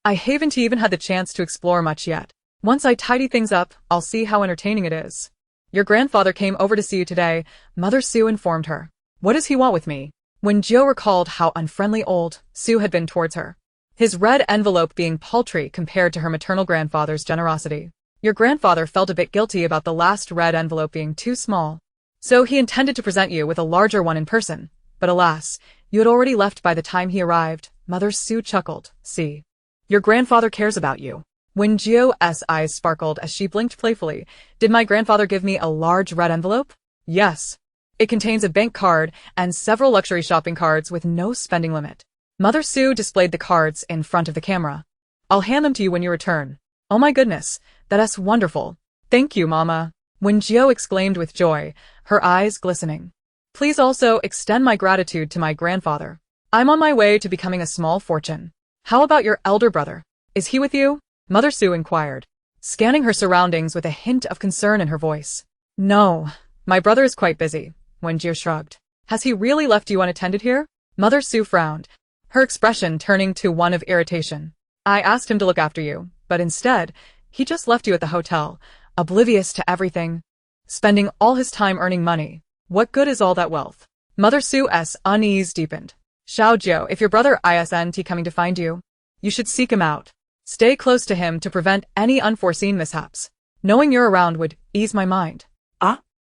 I haven't even had the chance to explore much yet. Once I tidy things up, I'll see how entertaining it is. Your grandfather came over to see you today, Mother Su informed her. What does he want with me? Wen Jiu recalled how unfriendly old Su had been towards her, his red envelope being paltry compared to her maternal grandfather's generosity. Your grandfather felt a bit guilty about the last red envelope being too small, so he intended to present you with a larger one in person. But alas, you had already left by the time he arrived. Mother Su chuckled. See, your grandfather cares about you. Wen Jiu's eyes sparkled as she blinked playfully. Did my grandfather give me a large red envelope? Yes. It contains a bank card and several luxury shopping cards with no spending limit. Mother Su displayed the cards in front of the camera. I'll hand them to you when you return. Oh my goodness, that's wonderful. Thank you, Mama. Wen Jiu exclaimed with joy, her eyes glistening. Please also extend my gratitude to my grandfather. I'm on my way to becoming a small fortune. How about your elder brother? Is he with you? Mother Su inquired, scanning her surroundings with a hint of concern in her voice. No, my brother is quite busy, Wen Jiu shrugged. Has he really left you unattended here? Mother Su frowned, her expression turning to one of irritation. I asked him to look after you, but instead, he just left you at the hotel, oblivious to everything, spending all his time earning money. What good is all that wealth? Mother Su's unease deepened. Xiao Jiu, if your brother isn't coming to find you, you should seek him out. Stay close to him to prevent any unforeseen mishaps. Knowing you're around would ease my mind.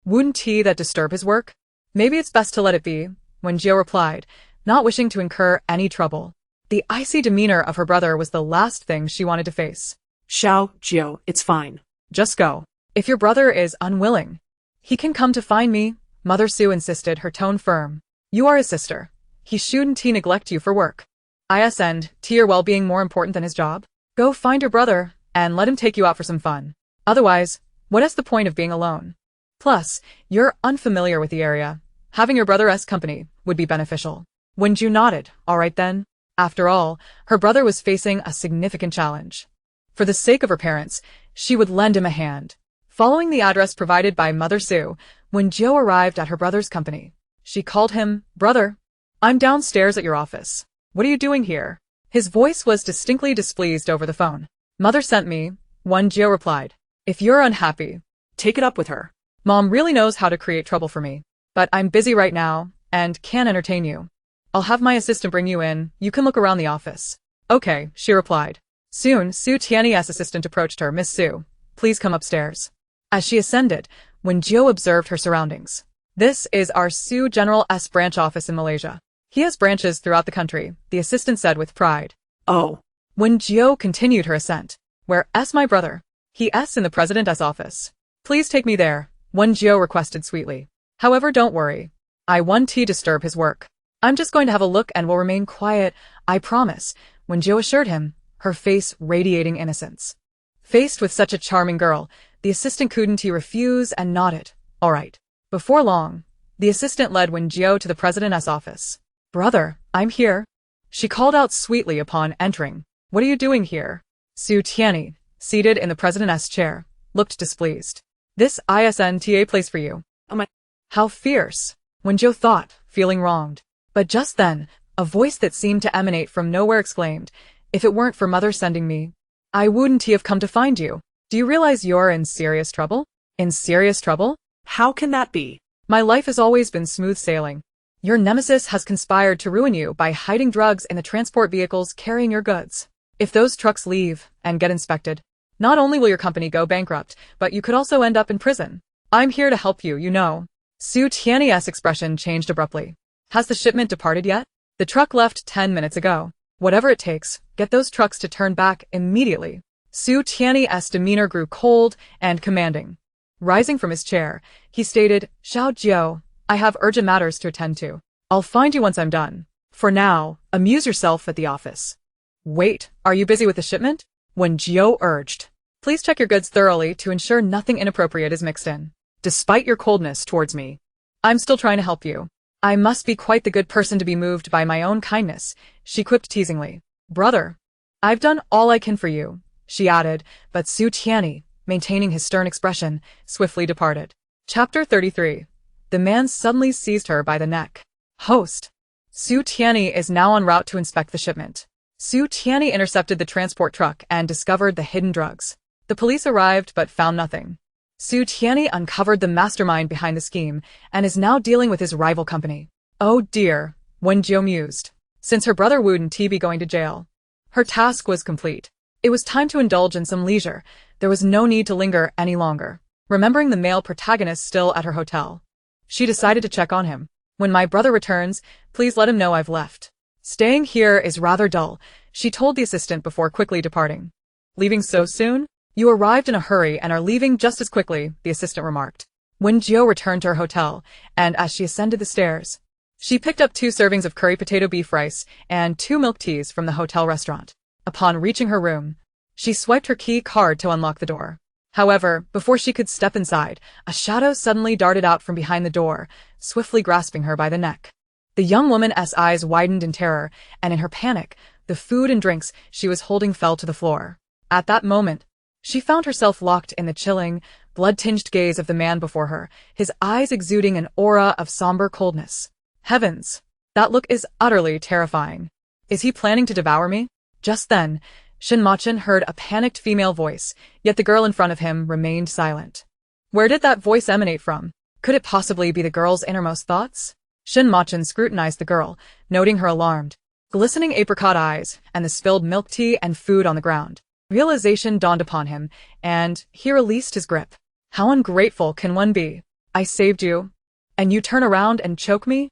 Wouldn't that disturb his work? Maybe it's best to let it be, Wen Jiu replied, not wishing to incur any trouble. The icy demeanor of her brother was the last thing she wanted to face. Xiao Jiu, it's fine. Just go. If your brother is unwilling, he can come to find me, Mother Su insisted, her tone firm. You are his sister. He shouldn't neglect you for work. Isn't your well-being more important than his job? Go find your brother, and let him take you out for some fun. Otherwise, what is the point of being alone? Plus, you're unfamiliar with the area. Having your brother's company would be beneficial. Wen Jiu nodded. All right then. After all, her brother was facing a significant challenge. For the sake of her parents, she would lend him a hand. Following the address provided by Mother Su, when Jiu arrived at her brother's company, she called him, Brother, I'm downstairs at your office. What are you doing here? His voice was distinctly displeased over the phone. Mother sent me, Wen Jiu replied. If you're unhappy, take it up with her. Mom really knows how to create trouble for me. But I'm busy right now, and can't entertain you. I'll have my assistant bring you in, you can look around the office. Okay, she replied. Soon, Su Tiany's assistant approached her. Miss Su, please come upstairs. As she ascended, Wen Jiu observed her surroundings. This is our Su General's branch office in Malaysia. He has branches throughout the country, the assistant said with pride. Oh. Wen Jiu continued her ascent. Where's my brother? He's in the president's office. Please take me there, Wen Jiu requested sweetly. However, don't worry. I won't disturb his work. I'm just going to have a look and will remain quiet, I promise, Wen Jiu assured him, her face radiating innocence. Faced with such a charming girl, the assistant couldn't refuse and nodded. All right. Before long, the assistant led Wen Jiu to the president's office. Brother, I'm here. She called out sweetly upon entering. What are you doing here? Su Tiany, seated in the president's chair, looked displeased. This isn't a place for you. Oh my. How fierce, Wen Jiu thought, feeling wronged. But just then, a voice that seemed to emanate from nowhere exclaimed, if it weren't for Mother sending me, I wouldn't have come to find you. Do you realize you're in serious trouble? In serious trouble? How can that be? My life has always been smooth sailing. Your nemesis has conspired to ruin you by hiding drugs in the transport vehicles carrying your goods. If those trucks leave and get inspected, not only will your company go bankrupt, but you could also end up in prison. I'm here to help you, you know. Su Tiany's expression changed abruptly. Has the shipment departed yet? The truck left 10 minutes ago. Whatever it takes, get those trucks to turn back immediately. Su Tiany's demeanor grew cold and commanding. Rising from his chair, he stated, Xiao Jiu, I have urgent matters to attend to. I'll find you once I'm done. For now, amuse yourself at the office. Wait, are you busy with the shipment? Wen Jiu urged. Please check your goods thoroughly to ensure nothing inappropriate is mixed in. Despite your coldness towards me, I'm still trying to help you. I must be quite the good person to be moved by my own kindness, she quipped teasingly. Brother, I've done all I can for you, she added, but Su Tianyi, maintaining his stern expression, swiftly departed. Chapter 33. The man suddenly seized her by the neck. Host. Su Tianyi is now en route to inspect the shipment. Su Tianyi intercepted the transport truck and discovered the hidden drugs. The police arrived but found nothing. Su Tianyi uncovered the mastermind behind the scheme and is now dealing with his rival company. Oh dear, Wen Jiu mused. Since her brother wouldn't be going to jail, her task was complete. It was time to indulge in some leisure. There was no need to linger any longer. Remembering the male protagonist still at her hotel, she decided to check on him. When my brother returns, please let him know I've left. Staying here is rather dull, she told the assistant before quickly departing. Leaving so soon? You arrived in a hurry and are leaving just as quickly, the assistant remarked. Wen Jiu returned to her hotel, and as she ascended the stairs, she picked up 2 servings of curry potato beef rice and 2 milk teas from the hotel restaurant. Upon reaching her room, she swiped her key card to unlock the door. However, before she could step inside, a shadow suddenly darted out from behind the door, swiftly grasping her by the neck. The young woman's eyes widened in terror, and in her panic, the food and drinks she was holding fell to the floor. At that moment, she found herself locked in the chilling, blood-tinged gaze of the man before her, his eyes exuding an aura of somber coldness. Heavens! That look is utterly terrifying. Is he planning to devour me? Just then, Shin Machin heard a panicked female voice, yet the girl in front of him remained silent. Where did that voice emanate from? Could it possibly be the girl's innermost thoughts? Shin Machin scrutinized the girl, noting her alarmed, glistening apricot eyes and the spilled milk tea and food on the ground. Realization dawned upon him, and he released his grip. How ungrateful can one be? I saved you, and you turn around and choke me?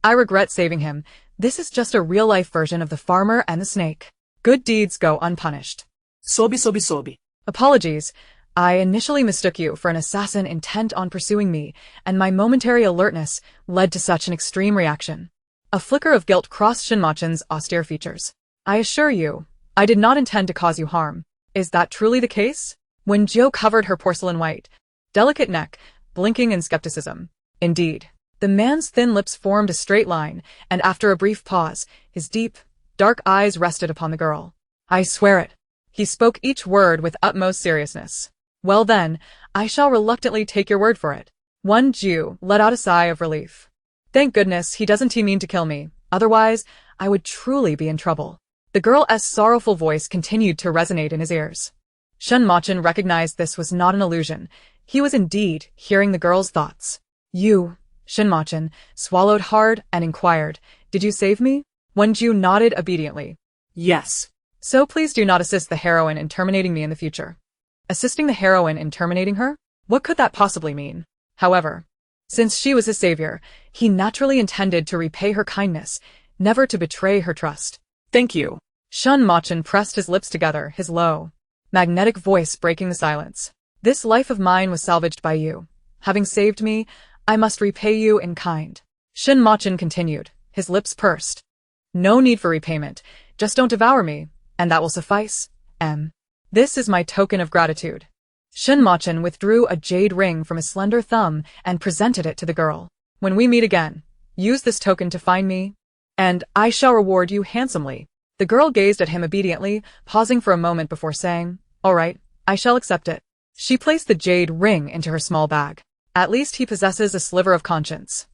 I regret saving him. This is just a real-life version of the farmer and the snake. Good deeds go unpunished. Sobi. Apologies. I initially mistook you for an assassin intent on pursuing me, and my momentary alertness led to such an extreme reaction. A flicker of guilt crossed Shin Machin's austere features. I assure you, I did not intend to cause you harm. Is that truly the case? Wen Jiu covered her porcelain white, delicate neck, blinking in skepticism. Indeed. The man's thin lips formed a straight line, and after a brief pause, his deep, dark eyes rested upon the girl. I swear it. He spoke each word with utmost seriousness. Well then, I shall reluctantly take your word for it. Wen Jiu let out a sigh of relief. Thank goodness he doesn't mean to kill me, otherwise I would truly be in trouble. The girl's sorrowful voice continued to resonate in his ears. Shin Machin recognized this was not an illusion. He was indeed hearing the girl's thoughts. You, Shin Machin, swallowed hard and inquired, did you save me? Wen Jiu nodded obediently. Yes. So please do not assist the heroine in terminating me in the future. Assisting the heroine in terminating her? What could that possibly mean? However, since she was his savior, he naturally intended to repay her kindness, never to betray her trust. Thank you. Shin Machin pressed his lips together, his low, magnetic voice breaking the silence. This life of mine was salvaged by you. Having saved me, I must repay you in kind. Shin Machin continued, his lips pursed. No need for repayment, just don't devour me, and that will suffice. This is my token of gratitude. Shin Machin withdrew a jade ring from his slender thumb and presented it to the girl. When we meet again, use this token to find me, and I shall reward you handsomely. The girl gazed at him obediently, pausing for a moment before saying, all right, I shall accept it. She placed the jade ring into her small bag. At least he possesses a sliver of conscience.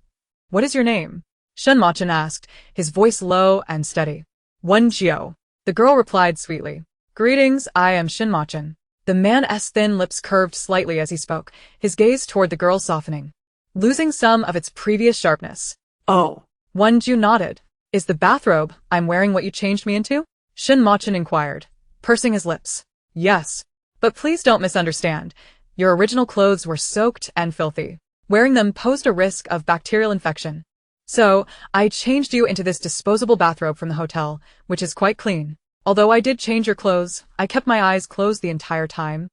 What is your name? Shin Machin asked, his voice low and steady. Wen Jiu. The girl replied sweetly. Greetings, I am Shin Machin. The man's thin lips curved slightly as he spoke, his gaze toward the girl softening, losing some of its previous sharpness. Oh. Wen Jiu nodded. Is the bathrobe I'm wearing what you changed me into? Shin Machin inquired, pursing his lips. Yes. But please don't misunderstand. Your original clothes were soaked and filthy. Wearing them posed a risk of bacterial infection. So, I changed you into this disposable bathrobe from the hotel, which is quite clean. Although I did change your clothes, I kept my eyes closed the entire time.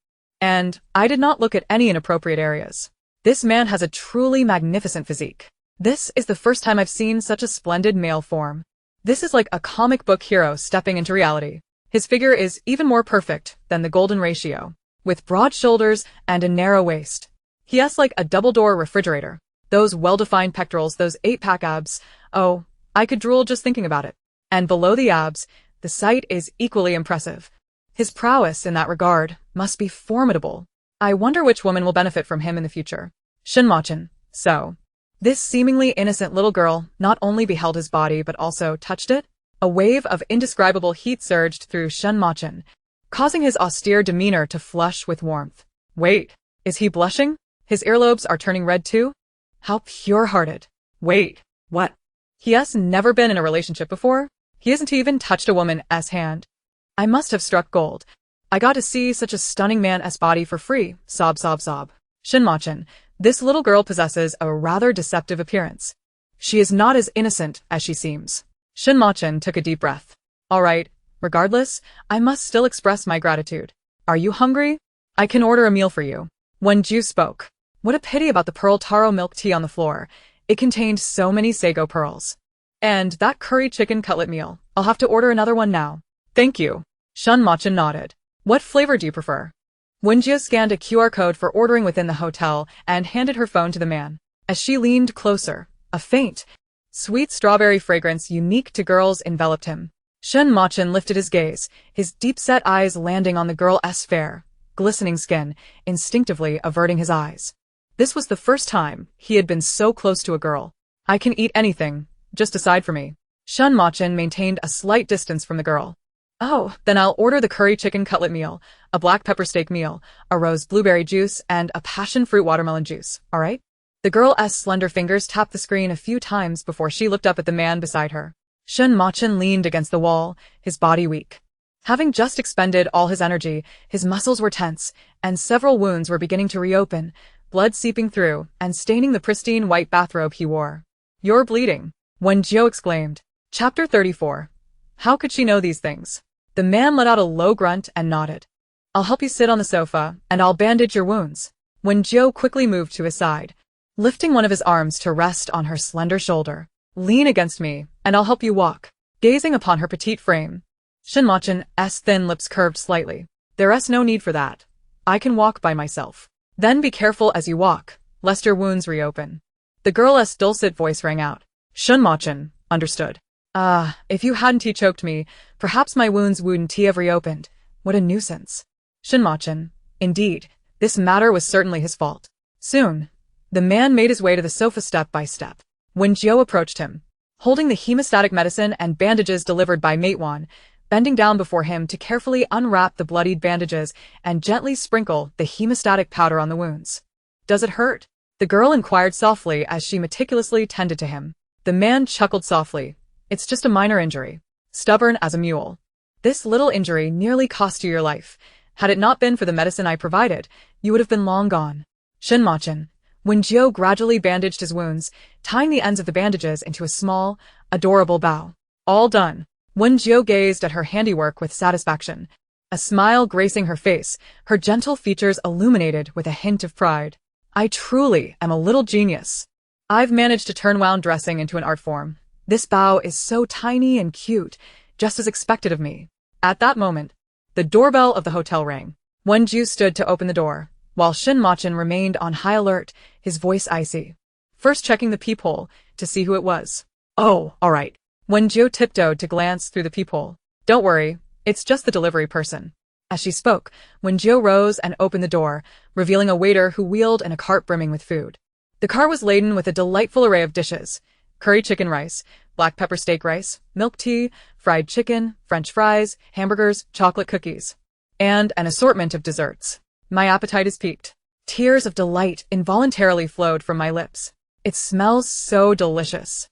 And I did not look at any inappropriate areas. This man has a truly magnificent physique. This is the first time I've seen such a splendid male form. This is like a comic book hero stepping into reality. His figure is even more perfect than the golden ratio, with broad shoulders and a narrow waist. He has like a double-door refrigerator. Those well-defined pectorals, those 8-pack abs. Oh, I could drool just thinking about it. And below the abs, the sight is equally impressive. His prowess in that regard must be formidable. I wonder which woman will benefit from him in the future. Shinmochin. So, this seemingly innocent little girl not only beheld his body but also touched it. A wave of indescribable heat surged through Shinmochin, causing his austere demeanor to flush with warmth. Wait, is he blushing? His earlobes are turning red too? How pure-hearted. Wait, what? He has never been in a relationship before? He hasn't even touched a woman's hand. I must have struck gold. I got to see such a stunning man's body for free. Sob, sob, sob. Shinmochin, this little girl possesses a rather deceptive appearance. She is not as innocent as she seems. Shinmochin took a deep breath. All right, regardless, I must still express my gratitude. Are you hungry? I can order a meal for you. Wen Jiu spoke. What a pity about the pearl taro milk tea on the floor. It contained so many sago pearls. And that curry chicken cutlet meal. I'll have to order another one now. Thank you. Shinmochin nodded. What flavor do you prefer? Wen Jiu scanned a QR code for ordering within the hotel and handed her phone to the man. As she leaned closer, a faint, sweet strawberry fragrance unique to girls enveloped him. Shinmochin lifted his gaze, his deep-set eyes landing on the girl's fair, glistening skin, instinctively averting his eyes. This was the first time he had been so close to a girl. I can eat anything, just decide for me. Shinmochin maintained a slight distance from the girl. Oh, then I'll order the curry chicken cutlet meal, a black pepper steak meal, a rose blueberry juice, and a passion fruit watermelon juice, all right? The girl's slender fingers tapped the screen a few times before she looked up at the man beside her. Shinmochin leaned against the wall, his body weak. Having just expended all his energy, his muscles were tense, and several wounds were beginning to reopen, blood seeping through and staining the pristine white bathrobe he wore. You're bleeding, Wen Jiu exclaimed. Chapter 34. How could she know these things? The man let out a low grunt and nodded. I'll help you sit on the sofa, and I'll bandage your wounds. Wen Jiu quickly moved to his side, lifting one of his arms to rest on her slender shoulder. Lean against me, and I'll help you walk. Gazing upon her petite frame, Shinmochin's thin lips curved slightly. There's no need for that. I can walk by myself. Then be careful as you walk, lest your wounds reopen. The girl's dulcet voice rang out. Shinmochin, understood. If you hadn't choked me, perhaps my wounds wouldn't have reopened. What a nuisance. Shinmochin, indeed, this matter was certainly his fault. Soon, the man made his way to the sofa step by step. Wen Jiu approached him, holding the hemostatic medicine and bandages delivered by Matewan, bending down before him to carefully unwrap the bloodied bandages and gently sprinkle the hemostatic powder on the wounds. Does it hurt? The girl inquired softly as she meticulously tended to him. The man chuckled softly. It's just a minor injury. Stubborn as a mule. This little injury nearly cost you your life. Had it not been for the medicine I provided, you would have been long gone. Shinmochin. Wen Jiu gradually bandaged his wounds, tying the ends of the bandages into a small, adorable bow. All done. Wen Jiu gazed at her handiwork with satisfaction, a smile gracing her face, her gentle features illuminated with a hint of pride. I truly am a little genius. I've managed to turn wound dressing into an art form. This bow is so tiny and cute, just as expected of me. At that moment, the doorbell of the hotel rang. Wen Jiu stood to open the door, while Shinmochin remained on high alert, his voice icy. First checking the peephole to see who it was. Oh, all right. Wen Jiu tiptoed to glance through the peephole. Don't worry, it's just the delivery person. As she spoke, Wen Jiu rose and opened the door, revealing a waiter who wheeled in a cart brimming with food. The cart was laden with a delightful array of dishes. Curry chicken rice, black pepper steak rice, milk tea, fried chicken, French fries, hamburgers, chocolate cookies, and an assortment of desserts. My appetite is piqued. Tears of delight involuntarily flowed from my lips. It smells so delicious.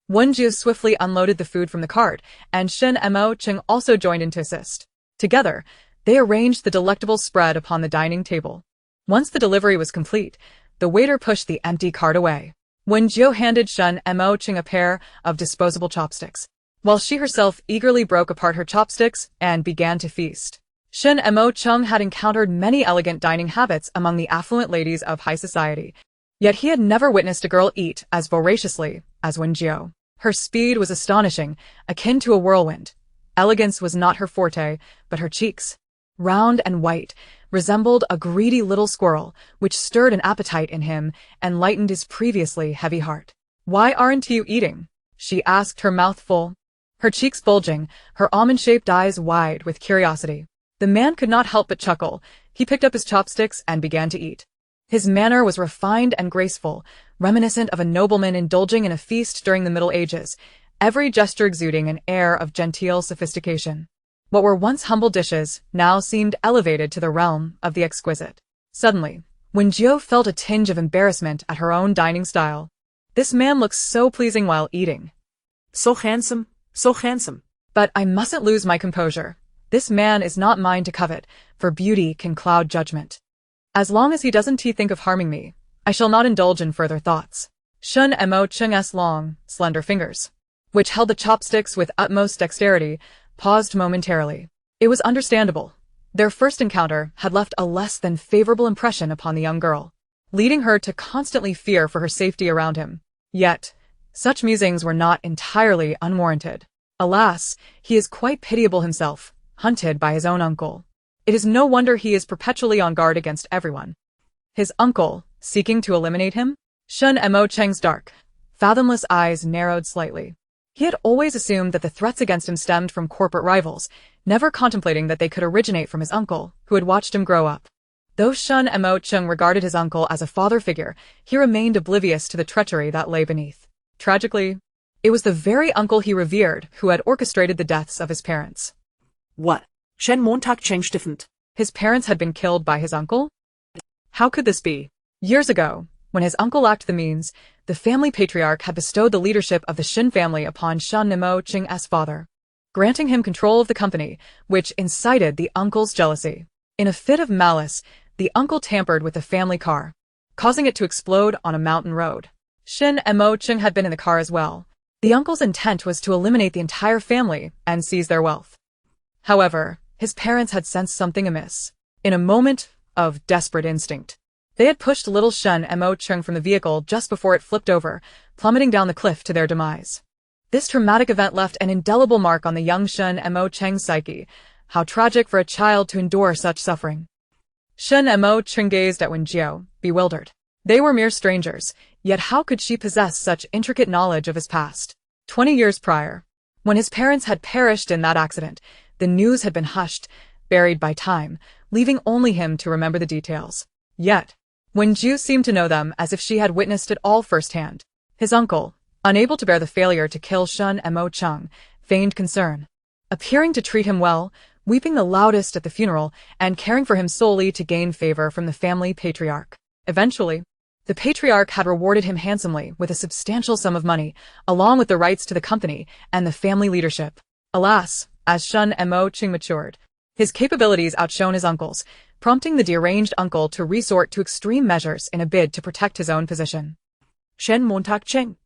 Wen Jiu swiftly unloaded the food from the cart, and Shinmochin also joined in to assist. Together, they arranged the delectable spread upon the dining table. Once the delivery was complete, the waiter pushed the empty cart away. Wen Jiu handed Shinmochin a pair of disposable chopsticks, while she herself eagerly broke apart her chopsticks and began to feast. Shen Mo Chung had encountered many elegant dining habits among the affluent ladies of high society, yet he had never witnessed a girl eat as voraciously as Wen Jiu. Her speed was astonishing, akin to a whirlwind. Elegance was not her forte, but her cheeks, round and white, resembled a greedy little squirrel, which stirred an appetite in him and lightened his previously heavy heart. "Why aren't you eating?" she asked, her mouth full, her cheeks bulging, her almond-shaped eyes wide with curiosity. The man could not help but chuckle. He picked up his chopsticks and began to eat. His manner was refined and graceful, reminiscent of a nobleman indulging in a feast during the Middle Ages, every gesture exuding an air of genteel sophistication. What were once humble dishes now seemed elevated to the realm of the exquisite. Suddenly, Wen Jiu felt a tinge of embarrassment at her own dining style. This man looks so pleasing while eating. So handsome, so handsome. But I mustn't lose my composure. This man is not mine to covet, for beauty can cloud judgment. As long as he doesn't think of harming me, I shall not indulge in further thoughts. Shen Mo Chung's long, slender fingers, which held the chopsticks with utmost dexterity, paused momentarily. It was understandable. Their first encounter had left a less than favorable impression upon the young girl, leading her to constantly fear for her safety around him. Yet, such musings were not entirely unwarranted. Alas, he is quite pitiable himself, hunted by his own uncle. It is no wonder he is perpetually on guard against everyone. His uncle, seeking to eliminate him? Shen Mo Cheng's dark, fathomless eyes narrowed slightly. He had always assumed that the threats against him stemmed from corporate rivals, never contemplating that they could originate from his uncle, who had watched him grow up. Though Shen Mo Chung regarded his uncle as a father figure, he remained oblivious to the treachery that lay beneath. Tragically, it was the very uncle he revered who had orchestrated the deaths of his parents. What? Shen Montag Cheng stiffened. His parents had been killed by his uncle? How could this be? Years ago, when his uncle lacked the means, the family patriarch had bestowed the leadership of the Shen family upon Shen Mo Cheng's father, granting him control of the company, which incited the uncle's jealousy. In a fit of malice, the uncle tampered with the family car, causing it to explode on a mountain road. Shen Mo Cheng had been in the car as well. The uncle's intent was to eliminate the entire family and seize their wealth. However, his parents had sensed something amiss. In a moment of desperate instinct, they had pushed little Shen Mo Cheng from the vehicle just before it flipped over, plummeting down the cliff to their demise. This traumatic event left an indelible mark on the young Shen Mo Cheng's psyche. How tragic for a child to endure such suffering. Shen Mo Cheng gazed at Wen Jiu, bewildered. They were mere strangers, yet how could she possess such intricate knowledge of his past? 20 years prior, when his parents had perished in that accident, the news had been hushed, buried by time, leaving only him to remember the details. Yet, Wen Jiu seemed to know them as if she had witnessed it all firsthand. His uncle, unable to bear the failure to kill Shen Mo Cheng, feigned concern, appearing to treat him well, weeping the loudest at the funeral, and caring for him solely to gain favor from the family patriarch. Eventually, the patriarch had rewarded him handsomely with a substantial sum of money, along with the rights to the company and the family leadership. Alas, as Shen Mo Cheng matured, his capabilities outshone his uncle's, prompting the deranged uncle to resort to extreme measures in a bid to protect his own position. Shen Montag Cheng.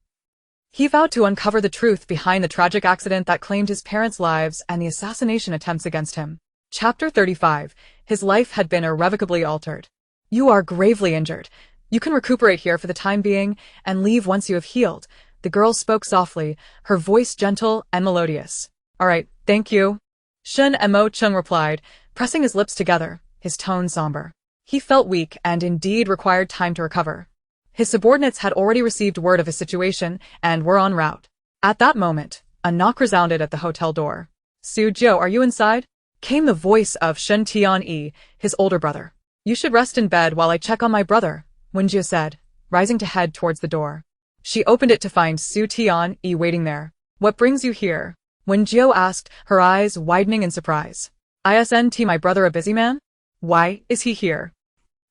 He vowed to uncover the truth behind the tragic accident that claimed his parents' lives and the assassination attempts against him. Chapter 35. His life had been irrevocably altered. You are gravely injured. You can recuperate here for the time being and leave once you have healed. The girl spoke softly, her voice gentle and melodious. All right, thank you. Shen Mo Cheng replied, pressing his lips together, his tone somber. He felt weak and indeed required time to recover. His subordinates had already received word of his situation and were en route. At that moment, a knock resounded at the hotel door. Su Jiu, are you inside? Came the voice of Shen Tian-yi, his older brother. You should rest in bed while I check on my brother, Wen Jiu said, rising to head towards the door. She opened it to find Su Tian-yi waiting there. What brings you here? Wen Jiu asked, her eyes widening in surprise. Isn't my brother a busy man? Why is he here?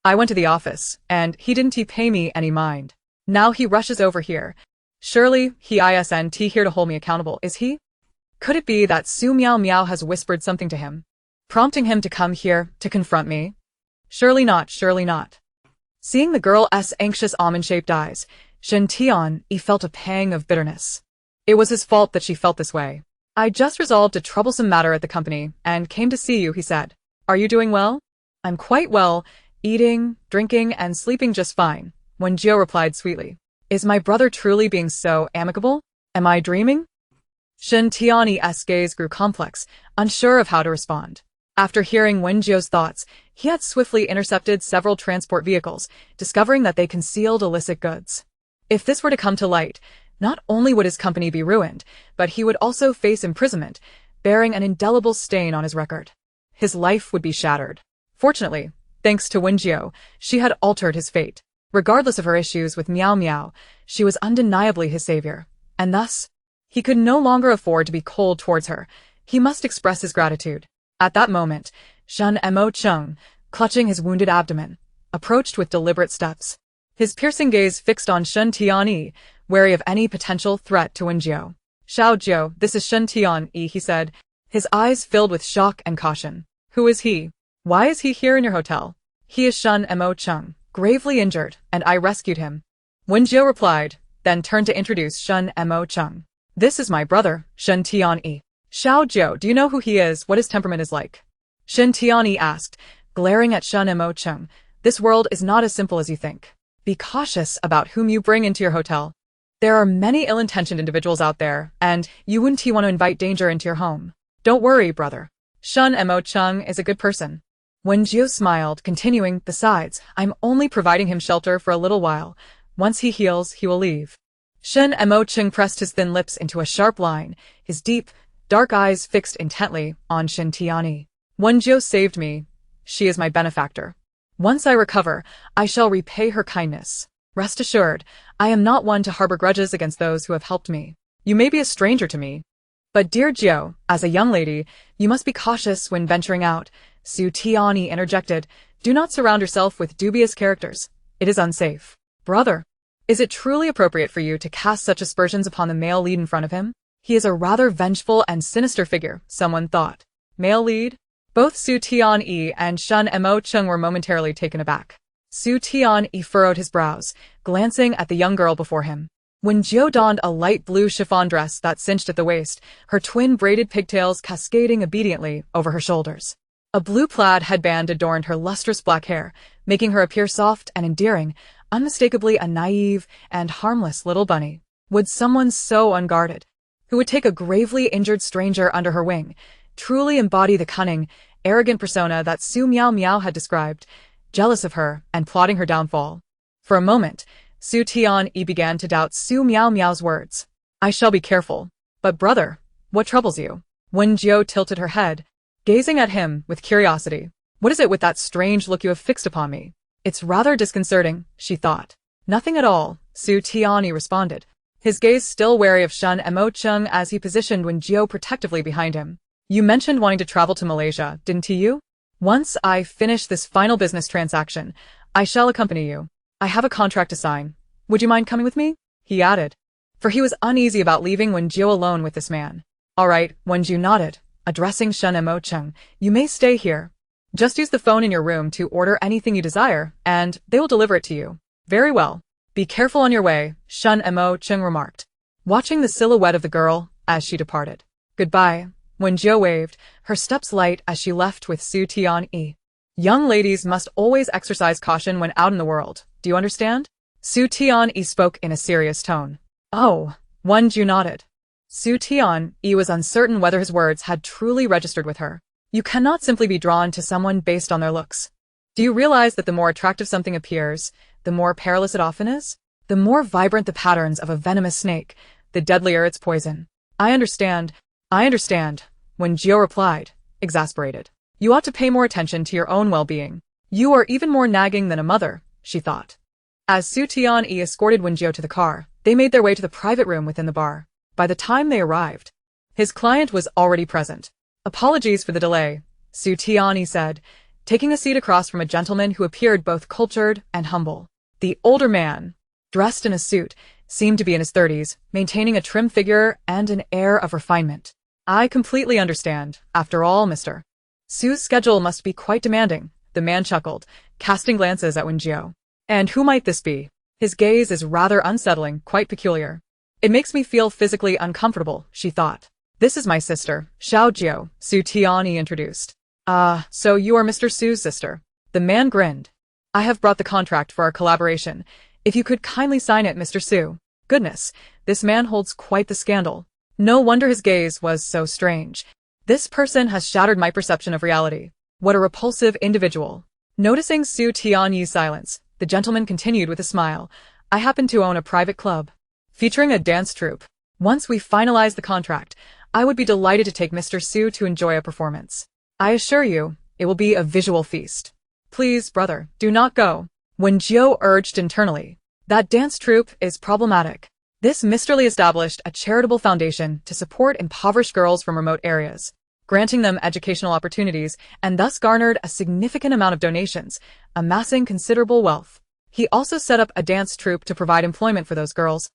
I went to the office, and he didn't pay me any mind. Now he rushes over here. Surely, he isn't here to hold me accountable, is he? Could it be that Su Miao Miao has whispered something to him, prompting him to come here to confront me? Surely not, surely not. Seeing the girl's anxious almond-shaped eyes, Shen Tian-yi felt a pang of bitterness. It was his fault that she felt this way. I just resolved a troublesome matter at the company and came to see you, he said. Are you doing well? I'm quite well, eating, drinking, and sleeping just fine, Wen Jiu replied sweetly. Is my brother truly being so amicable? Am I dreaming? Shen Tianyi's gaze grew complex, unsure of how to respond. After hearing Wen Jiu's thoughts, he had swiftly intercepted several transport vehicles, discovering that they concealed illicit goods. If this were to come to light, not only would his company be ruined, but he would also face imprisonment, bearing an indelible stain on his record. His life would be shattered. Fortunately, thanks to Wen Jiu, she had altered his fate. Regardless of her issues with Miao Miao, she was undeniably his savior, and thus, he could no longer afford to be cold towards her. He must express his gratitude. At that moment, Shen Mo Chung, clutching his wounded abdomen, approached with deliberate steps. His piercing gaze fixed on Shen Tianyi, wary of any potential threat to Wen Jiu. Xiao Jiu, this is Shen Tianyi, he said, his eyes filled with shock and caution. Who is he? Why is he here in your hotel? He is Shen Mo Chung, gravely injured, and I rescued him. Wen Jiu replied, then turned to introduce Shen Mo Chung. This is my brother, Shen Tianyi. Xiao Jiu, do you know who he is, what his temperament is like? Shen Tianyi asked, glaring at Shen Mo Chung. This world is not as simple as you think. Be cautious about whom you bring into your hotel. There are many ill-intentioned individuals out there, and you wouldn't want to invite danger into your home. Don't worry, brother. Shen Mo Chung is a good person. Wen Jiu smiled, continuing, besides, I'm only providing him shelter for a little while. Once he heals, he will leave. Shen Mo Chung pressed his thin lips into a sharp line, his deep, dark eyes fixed intently on Shen Tianyi. Wen Jiu saved me. She is my benefactor. Once I recover, I shall repay her kindness. Rest assured, I am not one to harbor grudges against those who have helped me. You may be a stranger to me, but dear Jiu, as a young lady, you must be cautious when venturing out. Su Tianyi interjected, do not surround yourself with dubious characters. It is unsafe. Brother, is it truly appropriate for you to cast such aspersions upon the male lead in front of him? He is a rather vengeful and sinister figure, someone thought. Male lead? Both Su Tianyi and Shen Mo Chung were momentarily taken aback. Su Tianyi furrowed his brows, glancing at the young girl before him. Wen Jiu donned a light blue chiffon dress that cinched at the waist, her twin braided pigtails cascading obediently over her shoulders. A blue plaid headband adorned her lustrous black hair, making her appear soft and endearing, unmistakably a naive and harmless little bunny. Would someone so unguarded, who would take a gravely injured stranger under her wing, truly embody the cunning, arrogant persona that Su Miao Miao had described, jealous of her and plotting her downfall? For a moment, Su Tianyi began to doubt Su Miao Miao's words. I shall be careful. But brother, what troubles you? Wen Jiu tilted her head, gazing at him with curiosity. What is it with that strange look you have fixed upon me? It's rather disconcerting, she thought. Nothing at all, Su Tianyi responded, his gaze still wary of Shen Mo Chung as he positioned Wen Jiu protectively behind him. You mentioned wanting to travel to Malaysia, didn't you? Once I finish this final business transaction, I shall accompany you. I have a contract to sign. Would you mind coming with me? He added, for he was uneasy about leaving Wen Jiu alone with this man. All right, Wen Jiu nodded, addressing Shen Mo Chung. You may stay here. Just use the phone in your room to order anything you desire, and they will deliver it to you. Very well. Be careful on your way, Shen Mo Chung remarked, watching the silhouette of the girl as she departed. Goodbye. Wen Jiu waved, her steps light as she left with Su Tianyi. Young ladies must always exercise caution when out in the world. Do you understand? Su Tianyi spoke in a serious tone. Oh, Wen Jiu nodded. Su Tianyi was uncertain whether his words had truly registered with her. You cannot simply be drawn to someone based on their looks. Do you realize that the more attractive something appears, the more perilous it often is? The more vibrant the patterns of a venomous snake, the deadlier its poison. I understand, Wen Jiu replied, exasperated. You ought to pay more attention to your own well-being. You are even more nagging than a mother, she thought. As Su Tianyi escorted Wen Jiu to the car, they made their way to the private room within the bar. By the time they arrived, his client was already present. Apologies for the delay, Su Tianyi said, taking a seat across from a gentleman who appeared both cultured and humble. The older man, dressed in a suit, seemed to be in his 30s, maintaining a trim figure and an air of refinement. I completely understand. After all, Mr. Su's schedule must be quite demanding, the man chuckled, casting glances at Wen Jiu. And who might this be? His gaze is rather unsettling, quite peculiar. It makes me feel physically uncomfortable, she thought. This is my sister, Xiao Jiu, Su Tianyi introduced. Ah, so you are Mr. Su's sister. The man grinned. I have brought the contract for our collaboration. If you could kindly sign it, Mr. Su. Goodness, this man holds quite the scandal. No wonder his gaze was so strange. This person has shattered my perception of reality. What a repulsive individual. Noticing Su Tianyi's silence, the gentleman continued with a smile. I happen to own a private club, featuring a dance troupe. Once we finalize the contract, I would be delighted to take Mr. Su to enjoy a performance. I assure you, it will be a visual feast. Please, brother, do not go. Wen Jiu urged internally. That dance troupe is problematic. This Mr. Li established a charitable foundation to support impoverished girls from remote areas, granting them educational opportunities, and thus garnered a significant amount of donations, amassing considerable wealth. He also set up a dance troupe to provide employment for those girls,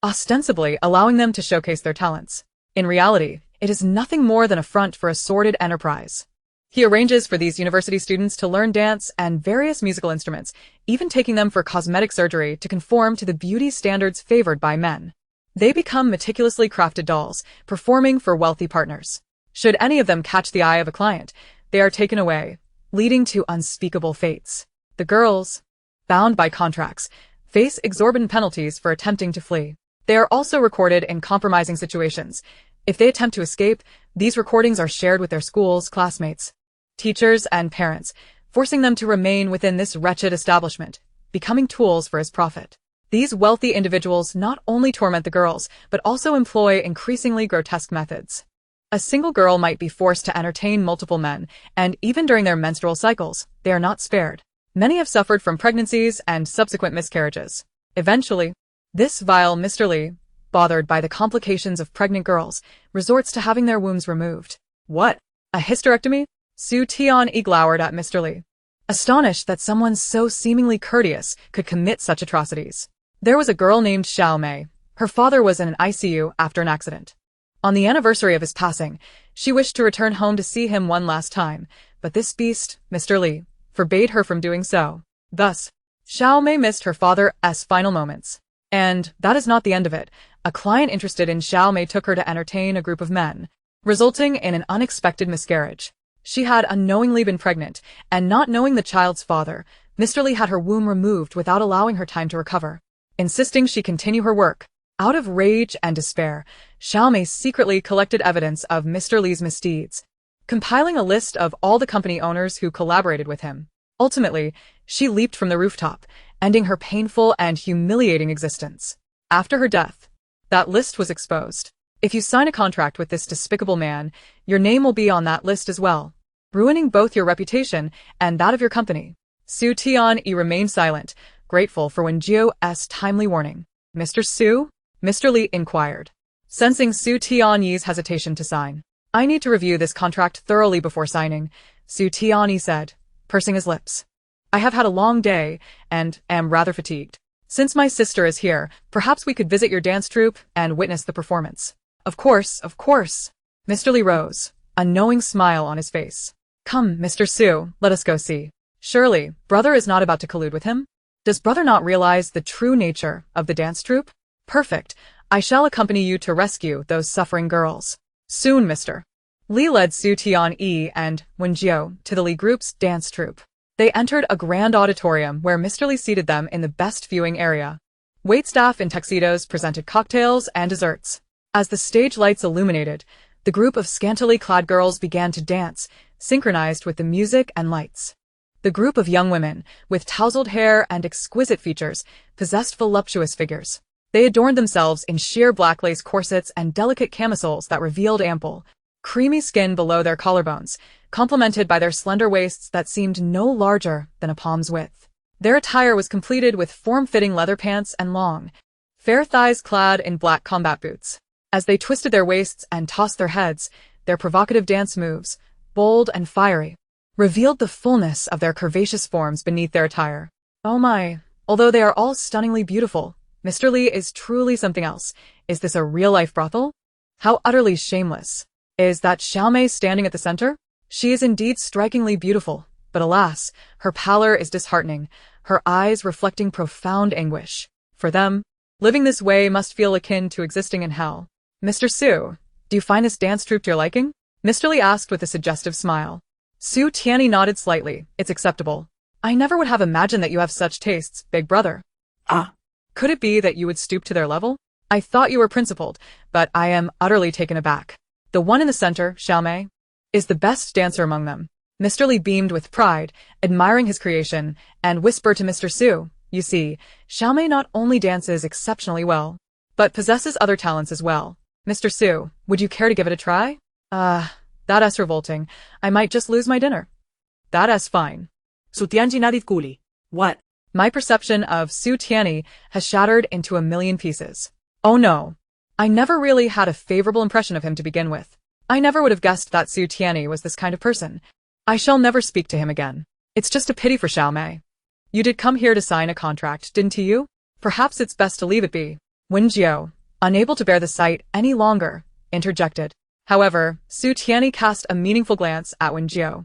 ostensibly allowing them to showcase their talents. In reality, it is nothing more than a front for a sordid enterprise. He arranges for these university students to learn dance and various musical instruments, even taking them for cosmetic surgery to conform to the beauty standards favored by men. They become meticulously crafted dolls, performing for wealthy partners. Should any of them catch the eye of a client, they are taken away, leading to unspeakable fates. The girls, bound by contracts, face exorbitant penalties for attempting to flee. They are also recorded in compromising situations. If they attempt to escape, these recordings are shared with their school's classmates, teachers, and parents, forcing them to remain within this wretched establishment, becoming tools for his profit. These wealthy individuals not only torment the girls, but also employ increasingly grotesque methods. A single girl might be forced to entertain multiple men, and even during their menstrual cycles, they are not spared. Many have suffered from pregnancies and subsequent miscarriages. Eventually, this vile Mr. Li, bothered by the complications of pregnant girls, resorts to having their wombs removed. What? A hysterectomy? Su Tianyi glowered at Mr. Li, astonished that someone so seemingly courteous could commit such atrocities. There was a girl named Xiao Mei. Her father was in an ICU after an accident. On the anniversary of his passing, she wished to return home to see him one last time, but this beast, Mr. Li, forbade her from doing so. Thus, Xiao Mei missed her father's final moments. And that is not the end of it. A client interested in Xiao Mei took her to entertain a group of men, resulting in an unexpected miscarriage. She had unknowingly been pregnant, and not knowing the child's father, Mr. Li had her womb removed without allowing her time to recover, insisting she continue her work. Out of rage and despair, Xiao Mei secretly collected evidence of Mr. Li's misdeeds, compiling a list of all the company owners who collaborated with him. Ultimately, she leaped from the rooftop, ending her painful and humiliating existence. After her death, that list was exposed. If you sign a contract with this despicable man, your name will be on that list as well, ruining both your reputation and that of your company. Su Tianyi remained silent, grateful for Wen Jiu's timely warning. Mr. Su? Mr. Li inquired, sensing Su Tianyi's hesitation to sign. I need to review this contract thoroughly before signing, Su Tianyi said, pursing his lips. I have had a long day, and am rather fatigued. Since my sister is here, perhaps we could visit your dance troupe and witness the performance. Of course, of course. Mr. Li rose, a knowing smile on his face. Come, Mr. Su, let us go see. Surely, brother is not about to collude with him? Does brother not realize the true nature of the dance troupe? Perfect. I shall accompany you to rescue those suffering girls. Soon, Mr. Li led Su Tianyi and Wen Jiu to the Li group's dance troupe. They entered a grand auditorium where Mr. Li seated them in the best viewing area. Waitstaff in tuxedos presented cocktails and desserts. As the stage lights illuminated, the group of scantily clad girls began to dance, synchronized with the music and lights. The group of young women, with tousled hair and exquisite features, possessed voluptuous figures. They adorned themselves in sheer black lace corsets and delicate camisoles that revealed ample, creamy skin below their collarbones, complemented by their slender waists that seemed no larger than a palm's width. Their attire was completed with form-fitting leather pants and long, fair thighs clad in black combat boots. As they twisted their waists and tossed their heads, their provocative dance moves, bold and fiery, revealed the fullness of their curvaceous forms beneath their attire. Oh my, although they are all stunningly beautiful, Mr. Li is truly something else. Is this a real-life brothel? How utterly shameless. Is that Xiao Mei standing at the center? She is indeed strikingly beautiful, but alas, her pallor is disheartening, her eyes reflecting profound anguish. For them, living this way must feel akin to existing in hell. Mr. Su, do you find this dance troupe to your liking? Mr. Li asked with a suggestive smile. Su Tianyi nodded slightly. It's acceptable. I never would have imagined that you have such tastes, big brother. Ah, Could it be that you would stoop to their level? I thought you were principled, but I am utterly taken aback. The one in the center, Xiaomei, is the best dancer among them. Mr. Li beamed with pride, admiring his creation, and whispered to Mr. Su, you see, Xiaomei not only dances exceptionally well, but possesses other talents as well. Mr. Su, would you care to give it a try? That's revolting. I might just lose my dinner. That's fine. Su Tianyi nadit kuli. What? My perception of Su Tianyi has shattered into a million pieces. Oh no. I never really had a favorable impression of him to begin with. I never would have guessed that Su Tianyi was this kind of person. I shall never speak to him again. It's just a pity for Xiaomei. You did come here to sign a contract, didn't you? Perhaps it's best to leave it be. Wen Jiu, unable to bear the sight any longer, interjected. However, Su Tianyi cast a meaningful glance at Wen Jiu,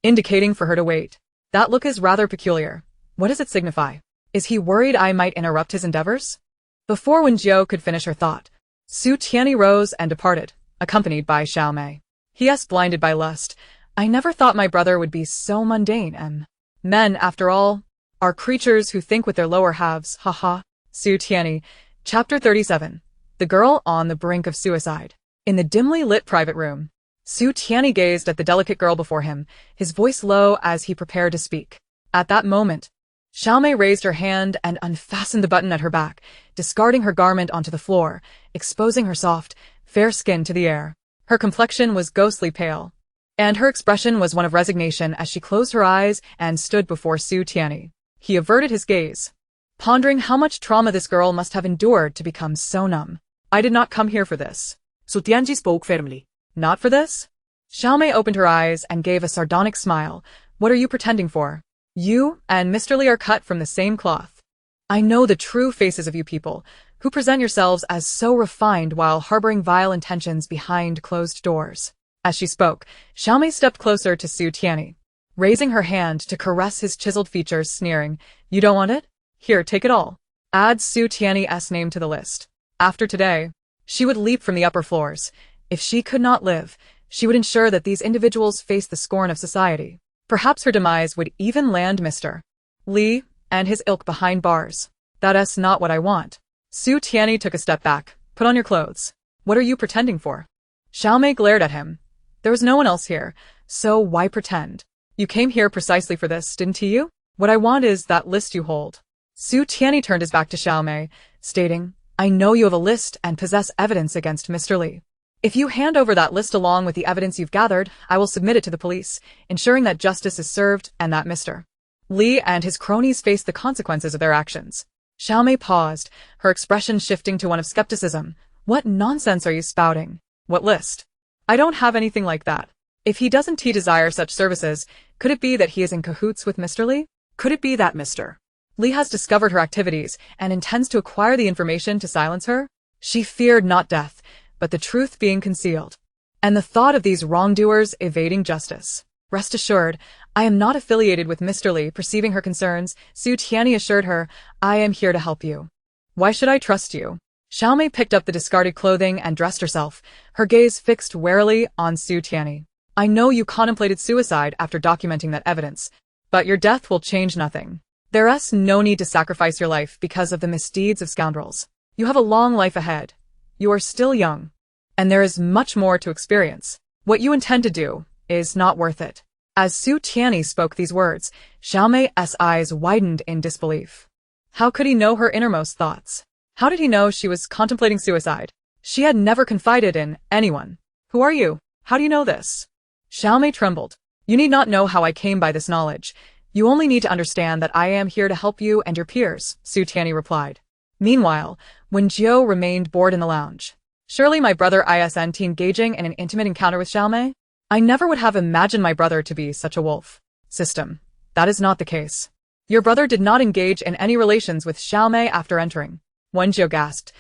indicating for her to wait. That look is rather peculiar. What does it signify? Is he worried I might interrupt his endeavors? Before Wen Jiu could finish her thought, Su Tianyi rose and departed, accompanied by Xiaomei. He blinded by lust. I never thought my brother would be so mundane. Men, after all, are creatures who think with their lower halves, haha. Su Tianyi, Chapter 37. The Girl on the Brink of Suicide. In the dimly lit private room, Su Tianyi gazed at the delicate girl before him, his voice low as he prepared to speak. At that moment, Xiaomei raised her hand and unfastened the button at her back, discarding her garment onto the floor, exposing her soft, fair skin to the air. Her complexion was ghostly pale, and her expression was one of resignation as she closed her eyes and stood before Su Tianyi. He averted his gaze, pondering how much trauma this girl must have endured to become so numb. I did not come here for this. Su Tianyi spoke firmly. Not for this? Xiaomei opened her eyes and gave a sardonic smile. What are you pretending for? You and Mr. Li are cut from the same cloth. I know the true faces of you people, who present yourselves as so refined while harboring vile intentions behind closed doors. As she spoke, Xiaomei stepped closer to Su Tianyi, raising her hand to caress his chiseled features, sneering, You don't want it? Here, take it all. Add Su Tianyi's name to the list. After today, she would leap from the upper floors. If she could not live, she would ensure that these individuals face the scorn of society. Perhaps her demise would even land Mr. Li and his ilk behind bars. That's not what I want. Su Tianyi took a step back. Put on your clothes. What are you pretending for? Xiaomei glared at him. There was no one else here, so why pretend? You came here precisely for this, didn't you? What I want is that list you hold. Su Tianyi turned his back to Xiaomei, stating, I know you have a list and possess evidence against Mr. Li. If you hand over that list along with the evidence you've gathered, I will submit it to the police, ensuring that justice is served and that Mr. Li and his cronies face the consequences of their actions. Xiaomei paused, her expression shifting to one of skepticism. What nonsense are you spouting? What list? I don't have anything like that. If he doesn't desire such services, could it be that he is in cahoots with Mr. Li? Could it be that Mr. Li has discovered her activities and intends to acquire the information to silence her? She feared not death, but the truth being concealed, and the thought of these wrongdoers evading justice. Rest assured, I am not affiliated with Mr. Li. Perceiving her concerns, Su Tianyi assured her, I am here to help you. Why should I trust you? Xiaomei picked up the discarded clothing and dressed herself, her gaze fixed warily on Su Tianyi. I know you contemplated suicide after documenting that evidence, but your death will change nothing. There's no need to sacrifice your life because of the misdeeds of scoundrels. You have a long life ahead. You are still young, and there is much more to experience. What you intend to do is not worth it. As Su Tianyi spoke these words, Xiaomei's eyes widened in disbelief. How could he know her innermost thoughts? How did he know she was contemplating suicide? She had never confided in anyone. Who are you? How do you know this? Xiaomei trembled. You need not know how I came by this knowledge. You only need to understand that I am here to help you and your peers, Su Tianyi replied. Meanwhile, Wen Jiu remained bored in the lounge. Surely my brother isn't engaging in an intimate encounter with Xiaomei? I never would have imagined my brother to be such a wolf. System. That is not the case. Your brother did not engage in any relations with Xiaomei after entering. Wen Jiu gasped.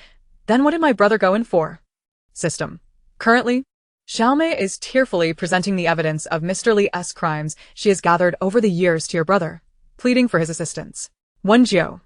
Then what did my brother go in for? System. Currently, Xiaomei is tearfully presenting the evidence of Mr. Li's crimes she has gathered over the years to your brother, pleading for his assistance. Wen Jiu.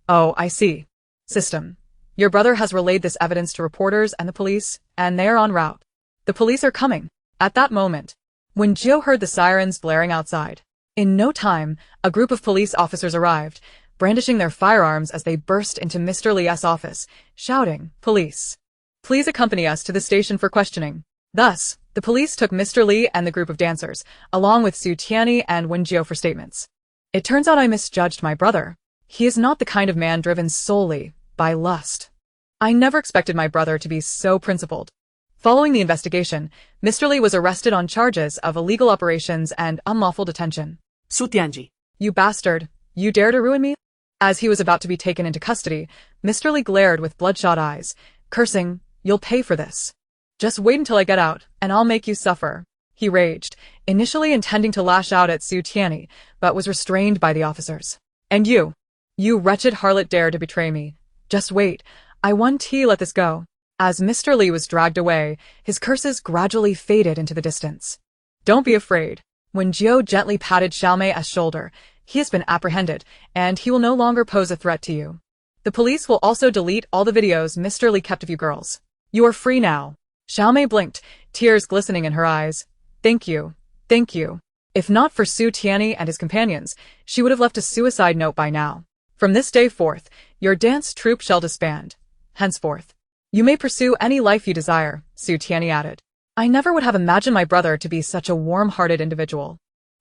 Oh, I see. System. Your brother has relayed this evidence to reporters and the police, and they are en route. The police are coming. At that moment, Wen Jiu heard the sirens blaring outside. In no time, a group of police officers arrived, brandishing their firearms as they burst into Mr. Li's office, shouting, "Police! Please accompany us to the station for questioning." Thus, the police took Mr. Li and the group of dancers, along with Su Tianyi and Wen Jiu for statements. It turns out I misjudged my brother. He is not the kind of man driven solely by lust. I never expected my brother to be so principled. Following the investigation, Mr. Li was arrested on charges of illegal operations and unlawful detention. Su Tianyi. You bastard, you dare to ruin me? As he was about to be taken into custody, Mr. Li glared with bloodshot eyes, cursing, "You'll pay for this. Just wait until I get out, and I'll make you suffer." He raged, initially intending to lash out at Su Tianyi, but was restrained by the officers. "And you wretched harlot dare to betray me. Just wait, I won't let this go." As Mr. Li was dragged away, his curses gradually faded into the distance. "Don't be afraid." When Jiu gently patted Xiaomei's shoulder, "He has been apprehended, and he will no longer pose a threat to you. The police will also delete all the videos Mr. Li kept of you girls. You are free now." Xiaomei blinked, tears glistening in her eyes. Thank you. If not for Su Tianyi and his companions, she would have left a suicide note by now. From this day forth, your dance troupe shall disband. Henceforth, you may pursue any life you desire," Su Tianyi added. "I never would have imagined my brother to be such a warm-hearted individual.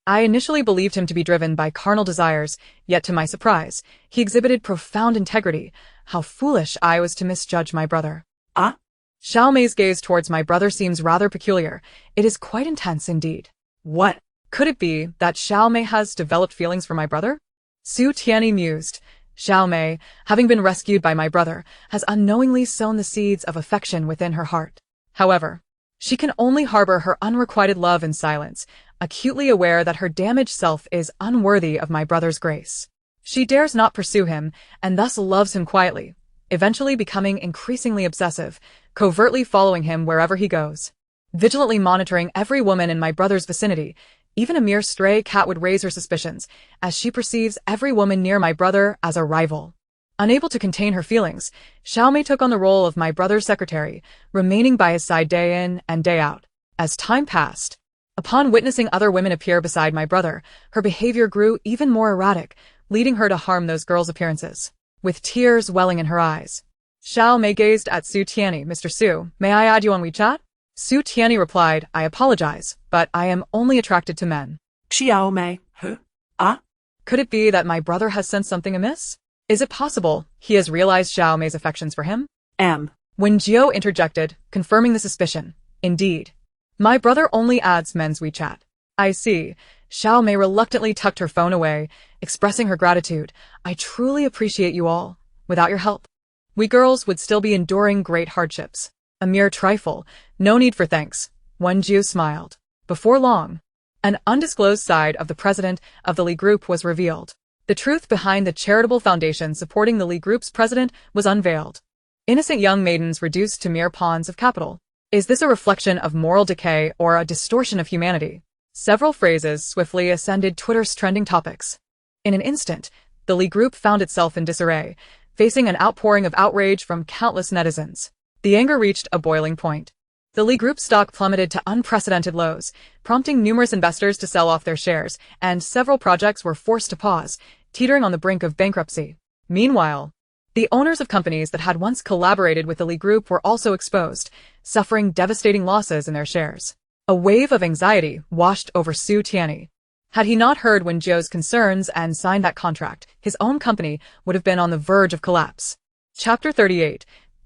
I initially believed him to be driven by carnal desires, yet to my surprise, he exhibited profound integrity. How foolish I was to misjudge my brother." Ah? Xiaomei's gaze towards my brother seems rather peculiar. It is quite intense indeed. What? Could it be that Xiaomei has developed feelings for my brother? Su Tianyi mused. Xiaomei, having been rescued by my brother, has unknowingly sown the seeds of affection within her heart. However, she can only harbor her unrequited love in silence, acutely aware that her damaged self is unworthy of my brother's grace. She dares not pursue him, and thus loves him quietly, eventually becoming increasingly obsessive, covertly following him wherever he goes. Vigilantly monitoring every woman in my brother's vicinity, even a mere stray cat would raise her suspicions, as she perceives every woman near my brother as a rival. Unable to contain her feelings, Xiaomei took on the role of my brother's secretary, remaining by his side day in and day out. As time passed, upon witnessing other women appear beside my brother, her behavior grew even more erratic, leading her to harm those girls' appearances. With tears welling in her eyes, Xiaomei gazed at Su Tianyi. "Mr. Su, may I add you on WeChat?" Su Tianyi replied, "I apologize, but I am only attracted to men." Xiaomei. Huh? Ah? Could it be that my brother has sensed something amiss? Is it possible he has realized Xiaomei's affections for him? Wen Jiu interjected, confirming the suspicion. "Indeed. My brother only adds men's WeChat." "I see." Xiaomei reluctantly tucked her phone away, expressing her gratitude. "I truly appreciate you all. Without your help, we girls would still be enduring great hardships." "A mere trifle. No need for thanks." Wen Jiu smiled. Before long, an undisclosed side of the president of the Li Group was revealed. The truth behind the charitable foundation supporting the Li Group's president was unveiled. Innocent young maidens reduced to mere pawns of capital. Is this a reflection of moral decay or a distortion of humanity? Several phrases swiftly ascended Twitter's trending topics. In an instant, the Li Group found itself in disarray, facing an outpouring of outrage from countless netizens. The anger reached a boiling point. The Li Group stock plummeted to unprecedented lows, prompting numerous investors to sell off their shares, and several projects were forced to pause, teetering on the brink of bankruptcy. Meanwhile, the owners of companies that had once collaborated with the Li Group were also exposed, suffering devastating losses in their shares. A wave of anxiety washed over Su Tianyi. Had he not heard Wen Jiu's concerns and signed that contract, his own company would have been on the verge of collapse. Chapter 38.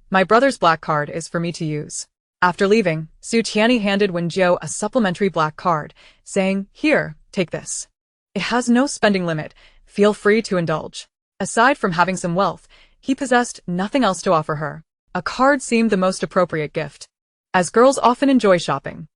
My brother's black card is for me to use. After leaving, Su Tianyi handed Wen Jiu a supplementary black card, saying, "Here, take this. It has no spending limit, feel free to indulge." Aside from having some wealth, he possessed nothing else to offer her. A card seemed the most appropriate gift. As girls often enjoy shopping.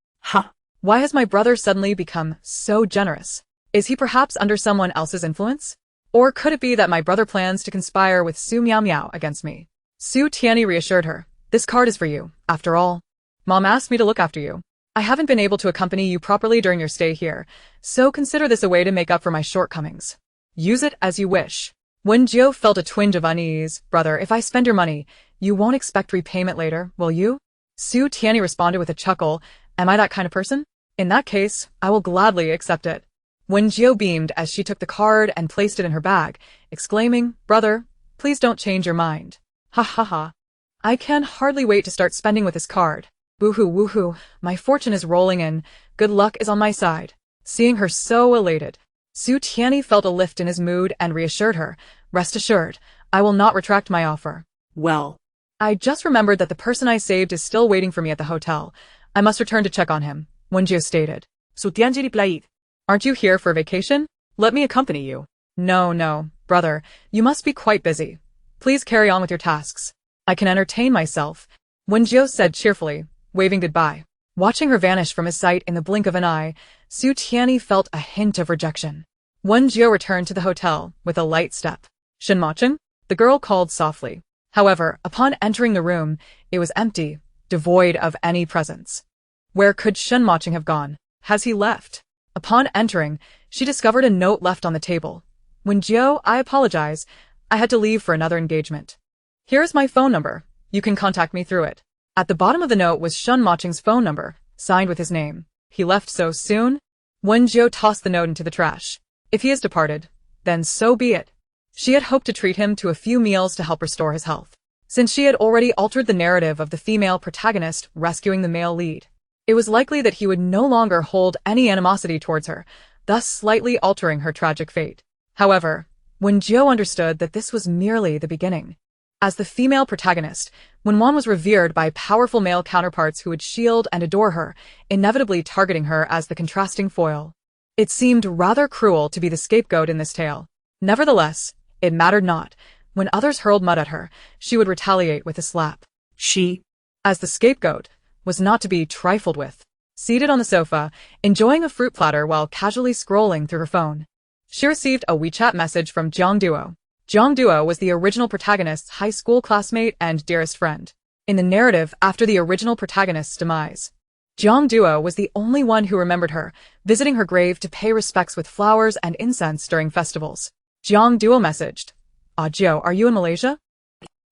Why has my brother suddenly become so generous? Is he perhaps under someone else's influence? Or could it be that my brother plans to conspire with Su Miao Miao against me? Su Tianyi reassured her. "This card is for you, after all. Mom asked me to look after you. I haven't been able to accompany you properly during your stay here, so consider this a way to make up for my shortcomings. Use it as you wish." Wen Jiu felt a twinge of unease. "Brother, if I spend your money, you won't expect repayment later, will you?" Su Tianyi responded with a chuckle. "Am I that kind of person?" In that case, I will gladly accept it. Wen Jiu beamed as she took the card and placed it in her bag, exclaiming, "Brother, please don't change your mind." Ha ha ha. I can hardly wait to start spending with this card. Woohoo woohoo, my fortune is rolling in, good luck is on my side. Seeing her so elated, Su Tianyi felt a lift in his mood and reassured her, "Rest assured, I will not retract my offer." Well, I just remembered that the person I saved is still waiting for me at the hotel. I must return to check on him, Wen Jiu stated. Su Tianyi replied, Aren't you here for a vacation? Let me accompany you. No, brother, you must be quite busy. Please carry on with your tasks. I can entertain myself, Wen Jiu said cheerfully, waving goodbye. Watching her vanish from his sight in the blink of an eye, Su Tianyi felt a hint of rejection. Wen Jiu returned to the hotel with a light step. "Shenmacheng?" the girl called softly. However, upon entering the room, it was empty, devoid of any presence. Where could Shenmacheng have gone? Has he left? Upon entering, she discovered a note left on the table. "Wen Jiu, I apologize. I had to leave for another engagement. Here is my phone number. You can contact me through it." At the bottom of the note was Shenmacheng's phone number, signed with his name. He left so soon? Wen Jiu tossed the note into the trash. If he has departed, then so be it. She had hoped to treat him to a few meals to help restore his health, since she had already altered the narrative of the female protagonist rescuing the male lead. It was likely that he would no longer hold any animosity towards her, thus slightly altering her tragic fate. However, Wen Jiu understood that this was merely the beginning. As the female protagonist, Wen was revered by powerful male counterparts who would shield and adore her, inevitably targeting her as the contrasting foil. It seemed rather cruel to be the scapegoat in this tale. Nevertheless, it mattered not. When others hurled mud at her, she would retaliate with a slap. She, as the scapegoat, was not to be trifled with. Seated on the sofa, enjoying a fruit platter while casually scrolling through her phone, she received a WeChat message from Jiang Duo. Jiang Duo was the original protagonist's high school classmate and dearest friend. In the narrative after the original protagonist's demise, Jiang Duo was the only one who remembered her, visiting her grave to pay respects with flowers and incense during festivals. Jiang Duo messaged, Jiu, are you in Malaysia?"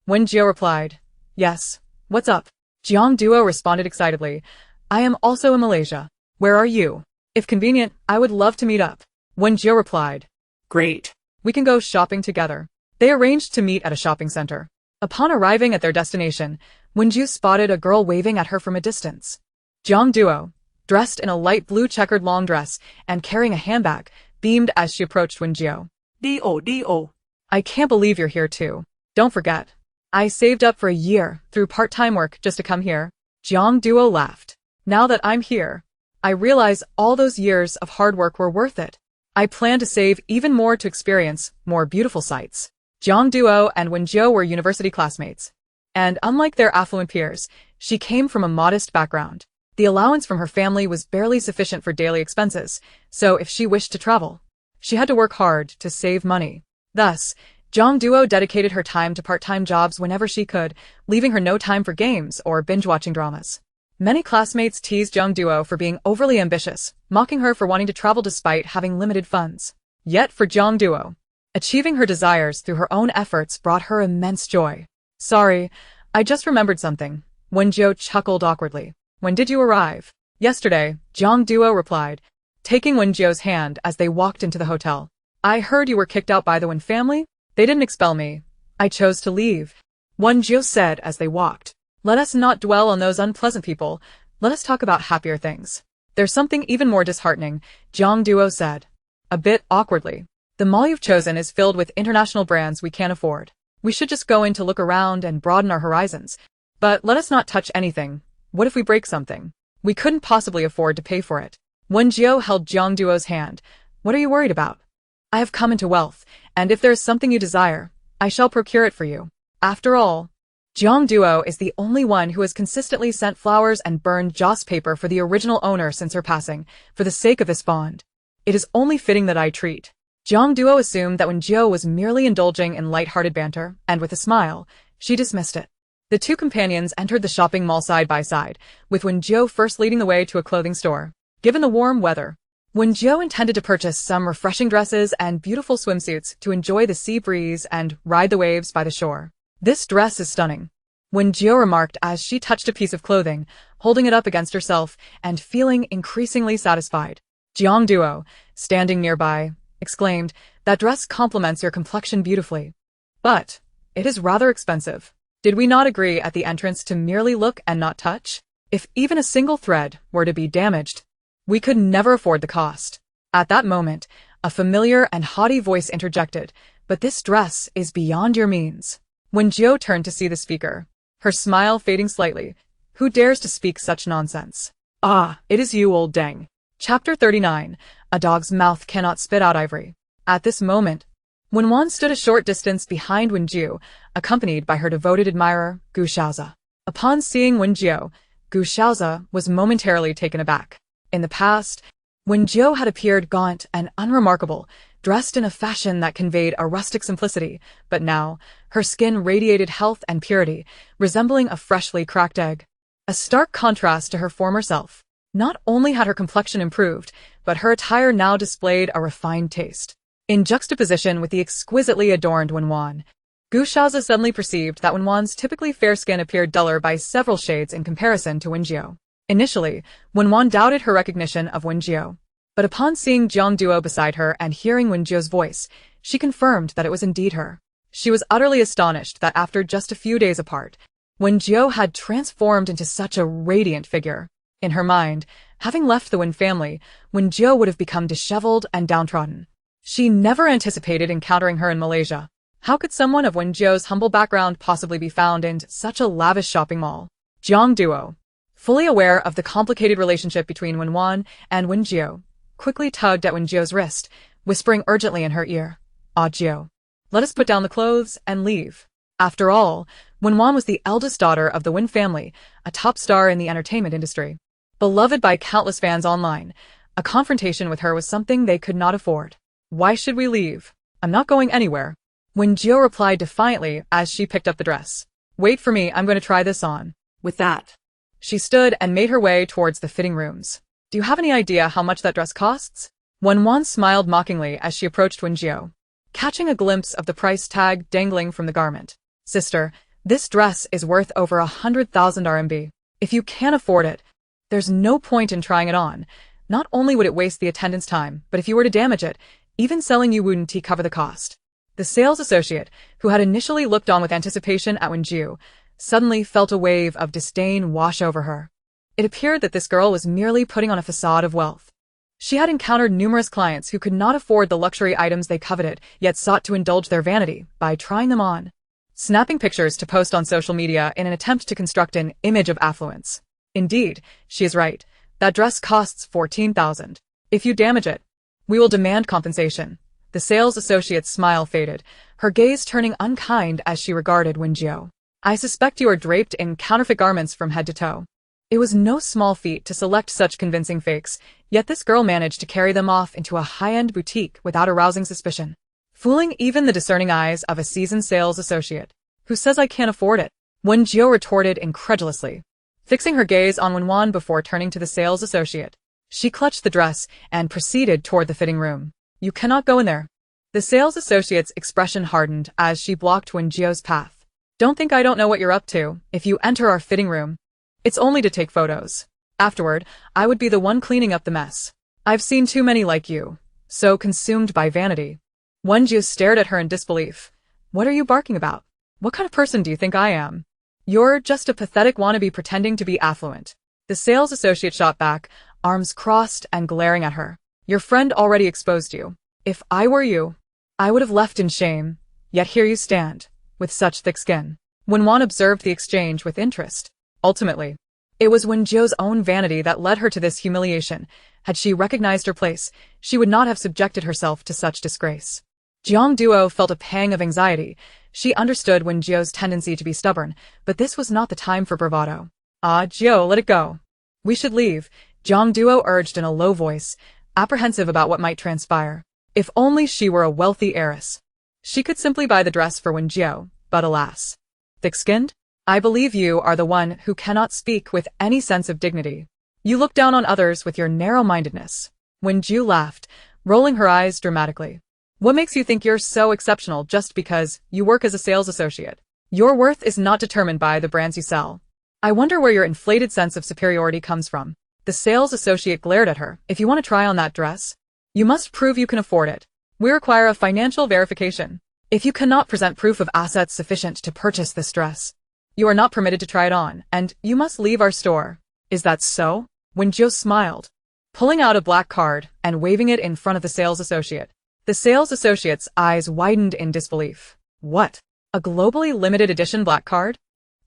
Wen Jiu replied, "Yes. What's up?" Jiang Duo responded excitedly, "I am also in Malaysia. Where are you? If convenient, I would love to meet up." Wen Jiu replied, "Great. "We can go shopping together." They arranged to meet at a shopping center. Upon arriving at their destination, Wen Jiu spotted a girl waving at her from a distance. Jiang Duo, dressed in a light blue checkered long dress and carrying a handbag, beamed as she approached Wen Jiu. D.O. "I can't believe you're here too. Don't forget, I saved up for a year through part-time work just to come here." Jiang Duo laughed. "Now that I'm here, I realize all those years of hard work were worth it. I plan to save even more to experience more beautiful sights." Jiang Duo and Wen Jiu were university classmates, and unlike their affluent peers, she came from a modest background. The allowance from her family was barely sufficient for daily expenses, so if she wished to travel, she had to work hard to save money. Thus, Jiang Duo dedicated her time to part-time jobs whenever she could, leaving her no time for games or binge-watching dramas. Many classmates teased Jiang Duo for being overly ambitious, mocking her for wanting to travel despite having limited funds. Yet for Jiang Duo, achieving her desires through her own efforts brought her immense joy. "Sorry, I just remembered something." Wen Jiu chuckled awkwardly. "When did you arrive?" "Yesterday," Jiang Duo replied, taking Wen Jiu's hand as they walked into the hotel. "I heard you were kicked out by the Wen family?" "They didn't expel me. I chose to leave," Wen Jiu said as they walked. "Let us not dwell on those unpleasant people. Let us talk about happier things." "There's something even more disheartening," Jiang Duo said, a bit awkwardly. "The mall you've chosen is filled with international brands we can't afford. We should just go in to look around and broaden our horizons. But let us not touch anything. What if we break something? We couldn't possibly afford to pay for it." Wen Jiu held Jiang Duo's hand. "What are you worried about? I have come into wealth, and if there is something you desire, I shall procure it for you. After all, Jiang Duo is the only one who has consistently sent flowers and burned joss paper for the original owner since her passing, for the sake of this bond. It is only fitting that I treat." Jiang Duo assumed that Wen Jiu was merely indulging in light-hearted banter, and with a smile, she dismissed it. The two companions entered the shopping mall side by side, with Wen Jiu first leading the way to a clothing store. Given the warm weather, Wen Jiu intended to purchase some refreshing dresses and beautiful swimsuits to enjoy the sea breeze and ride the waves by the shore. "This dress is stunning," Wen Jiu remarked as she touched a piece of clothing, holding it up against herself and feeling increasingly satisfied. Jiang Duo, standing nearby, exclaimed, "That dress complements your complexion beautifully. But it is rather expensive. Did we not agree at the entrance to merely look and not touch? If even a single thread were to be damaged, we could never afford the cost." At that moment, a familiar and haughty voice interjected, "But this dress is beyond your means." When Jiu turned to see the speaker, her smile fading slightly, "Who dares to speak such nonsense?" "Ah, it is you, old dang." Chapter 39. A dog's mouth cannot spit out ivory. At this moment, Wen stood a short distance behind Wen Jiu, accompanied by her devoted admirer, Gu Shaozi. Upon seeing Wen Jiu, Gu Shaozi was momentarily taken aback. In the past, Wen Jiu had appeared gaunt and unremarkable, dressed in a fashion that conveyed a rustic simplicity, but now, her skin radiated health and purity, resembling a freshly cracked egg. A stark contrast to her former self. Not only had her complexion improved, but her attire now displayed a refined taste. In juxtaposition with the exquisitely adorned Wen, Gu Shaozi suddenly perceived that Wen's typically fair skin appeared duller by several shades in comparison to Wen Jiu. Initially, Wen doubted her recognition of Wen Jiu, but upon seeing Jiang Duo beside her and hearing Wen Jiu's voice, she confirmed that it was indeed her. She was utterly astonished that after just a few days apart, Wen Jiu had transformed into such a radiant figure. In her mind, having left the Wen family, Wen Jiu would have become disheveled and downtrodden. She never anticipated encountering her in Malaysia. How could someone of Wen Jiu's humble background possibly be found in such a lavish shopping mall? Jiang Duo, fully aware of the complicated relationship between Wen and Wen Jiu, quickly tugged at Wen Jiu's wrist, whispering urgently in her ear, "Ah, Jiu, let us put down the clothes and leave." After all, Wen was the eldest daughter of the Wen family, a top star in the entertainment industry. Beloved by countless fans online, a confrontation with her was something they could not afford. "Why should we leave? I'm not going anywhere." Wen Jiu replied defiantly as she picked up the dress. "Wait for me, I'm going to try this on." With that, she stood and made her way towards the fitting rooms. "Do you have any idea how much that dress costs?" Wen smiled mockingly as she approached Wen Jiu, catching a glimpse of the price tag dangling from the garment. "Sister, this dress is worth over 100,000 RMB. If you can't afford it, there's no point in trying it on. Not only would it waste the attendant's time, but if you were to damage it, even selling you wouldn't cover the cost." The sales associate, who had initially looked on with anticipation at Wen Jiu, suddenly felt a wave of disdain wash over her. It appeared that this girl was merely putting on a facade of wealth. She had encountered numerous clients who could not afford the luxury items they coveted, yet sought to indulge their vanity by trying them on, snapping pictures to post on social media in an attempt to construct an image of affluence. Indeed, she is right. That dress costs 14,000. If you damage it, we will demand compensation. The sales associate's smile faded, her gaze turning unkind as she regarded Wen Jiu. "I suspect you are draped in counterfeit garments from head to toe." It was no small feat to select such convincing fakes, yet this girl managed to carry them off into a high-end boutique without arousing suspicion, fooling even the discerning eyes of a seasoned sales associate. "Who says I can't afford it?" Wen Jiu retorted incredulously, fixing her gaze on Wen before turning to the sales associate. She clutched the dress and proceeded toward the fitting room. "You cannot go in there." The sales associate's expression hardened as she blocked Wen Jiu's path. "Don't think I don't know what you're up to. If you enter our fitting room, it's only to take photos. Afterward, I would be the one cleaning up the mess. I've seen too many like you, so consumed by vanity." Wen Jiu stared at her in disbelief. "What are you barking about? What kind of person do you think I am? You're just a pathetic wannabe pretending to be affluent." The sales associate shot back, arms crossed and glaring at her. "Your friend already exposed you. If I were you, I would have left in shame, yet here you stand, with such thick skin." Wen observed the exchange with interest. Ultimately, it was Wen Jiu's own vanity that led her to this humiliation. Had she recognized her place, she would not have subjected herself to such disgrace. Jiang Duo felt a pang of anxiety. She understood Wen Jiu's tendency to be stubborn, but this was not the time for bravado. "Ah, Jiu, let it go. We should leave," Jiang Duo urged in a low voice, apprehensive about what might transpire. If only she were a wealthy heiress. She could simply buy the dress for Wen Jiu, but alas. "Thick-skinned? I believe you are the one who cannot speak with any sense of dignity. You look down on others with your narrow-mindedness." Wen Jiu laughed, rolling her eyes dramatically. "What makes you think you're so exceptional just because you work as a sales associate? Your worth is not determined by the brands you sell. I wonder where your inflated sense of superiority comes from. The sales associate glared at her. If you want to try on that dress, you must prove you can afford it. We require a financial verification. If you cannot present proof of assets sufficient to purchase this dress, you are not permitted to try it on, and you must leave our store. Is that so? Wen Jiu smiled, pulling out a black card and waving it in front of the sales associate. The sales associate's eyes widened in disbelief. What? A globally limited edition black card?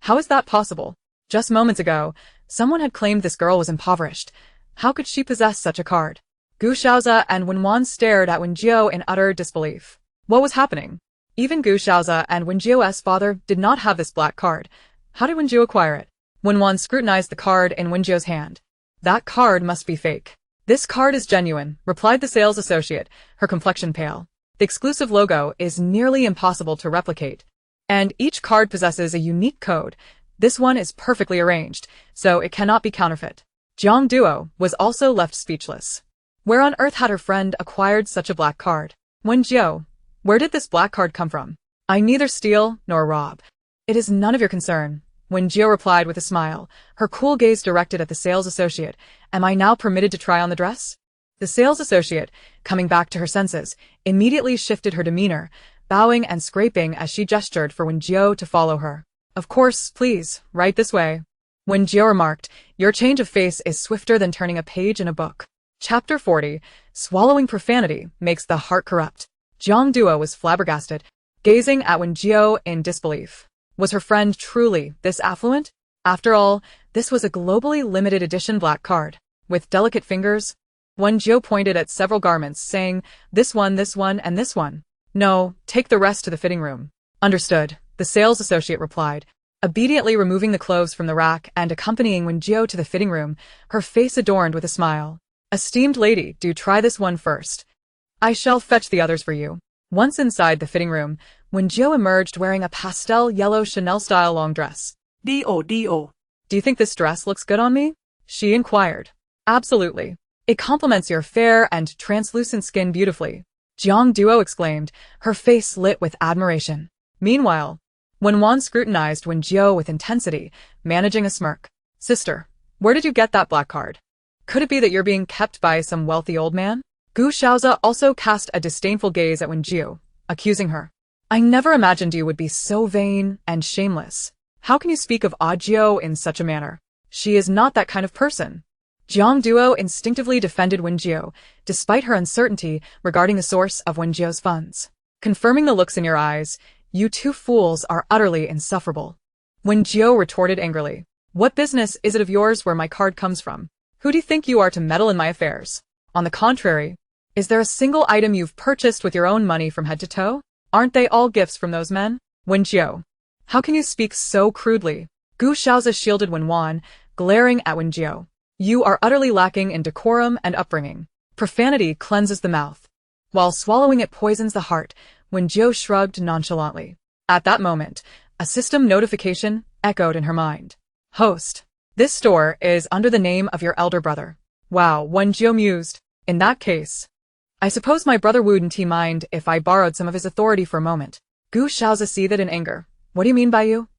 How is that possible? Just moments ago, someone had claimed this girl was impoverished. How could she possess such a card? Gu Xiaoze and Wen stared at Wen Jiu in utter disbelief. What was happening? Even Gu Xiaoze and Wen Jiu's father did not have this black card. How did Wen Jiu acquire it? Wen scrutinized the card in Wen Jiu's hand. That card must be fake. This card is genuine, replied the sales associate, her complexion pale. The exclusive logo is nearly impossible to replicate, and each card possesses a unique code. This one is perfectly arranged, so it cannot be counterfeit. Jiang Duo was also left speechless. Where on earth had her friend acquired such a black card? Wen Jiu, where did this black card come from? I neither steal nor rob. It is none of your concern. Wen Jiu replied with a smile, her cool gaze directed at the sales associate. Am I now permitted to try on the dress? The sales associate, coming back to her senses, immediately shifted her demeanor, bowing and scraping as she gestured for Wen Jiu to follow her. Of course, please, right this way. Wen Jiu remarked, your change of face is swifter than turning a page in a book. Chapter 40, Swallowing Profanity Makes the Heart Corrupt. Jiang Duo was flabbergasted, gazing at Wen Jiu in disbelief. Was her friend truly this affluent? After all, this was a globally limited edition black card. With delicate fingers, Wen Jiu pointed at several garments, saying, this one, and this one. No, take the rest to the fitting room. Understood, the sales associate replied, obediently removing the clothes from the rack and accompanying Wen Jiu to the fitting room, her face adorned with a smile. Esteemed lady, do try this one first. I shall fetch the others for you. Once inside the fitting room, Wen Jiu emerged wearing a pastel yellow Chanel-style long dress. Do. Do you think this dress looks good on me? She inquired. Absolutely. It complements your fair and translucent skin beautifully. Jiang Duo exclaimed, her face lit with admiration. Meanwhile, Wen scrutinized Wen Jiu with intensity, managing a smirk. Sister, where did you get that black card? Could it be that you're being kept by some wealthy old man? Gu Xiaoze also cast a disdainful gaze at Wen Jiu, accusing her. I never imagined you would be so vain and shameless. How can you speak of Jiu in such a manner? She is not that kind of person. Jiang Duo instinctively defended Wen Jiu, despite her uncertainty regarding the source of Wen Jiu's funds. Confirming the looks in your eyes, you two fools are utterly insufferable. Wen Jiu retorted angrily. What business is it of yours where my card comes from? Who do you think you are to meddle in my affairs? On the contrary, is there a single item you've purchased with your own money from head to toe? Aren't they all gifts from those men? Wen Jiu, how can you speak so crudely? Gu Xiaoze shielded Wen, glaring at Wen Jiu. You are utterly lacking in decorum and upbringing. Profanity cleanses the mouth, while swallowing it poisons the heart. Wen Jiu shrugged nonchalantly. At that moment, a system notification echoed in her mind. Host, this store is under the name of your elder brother. Wow, Wen Jiu mused. In that case, I suppose my brother wouldn't mind if I borrowed some of his authority for a moment. Gu Xiaoze seethed in anger. What do you mean by you?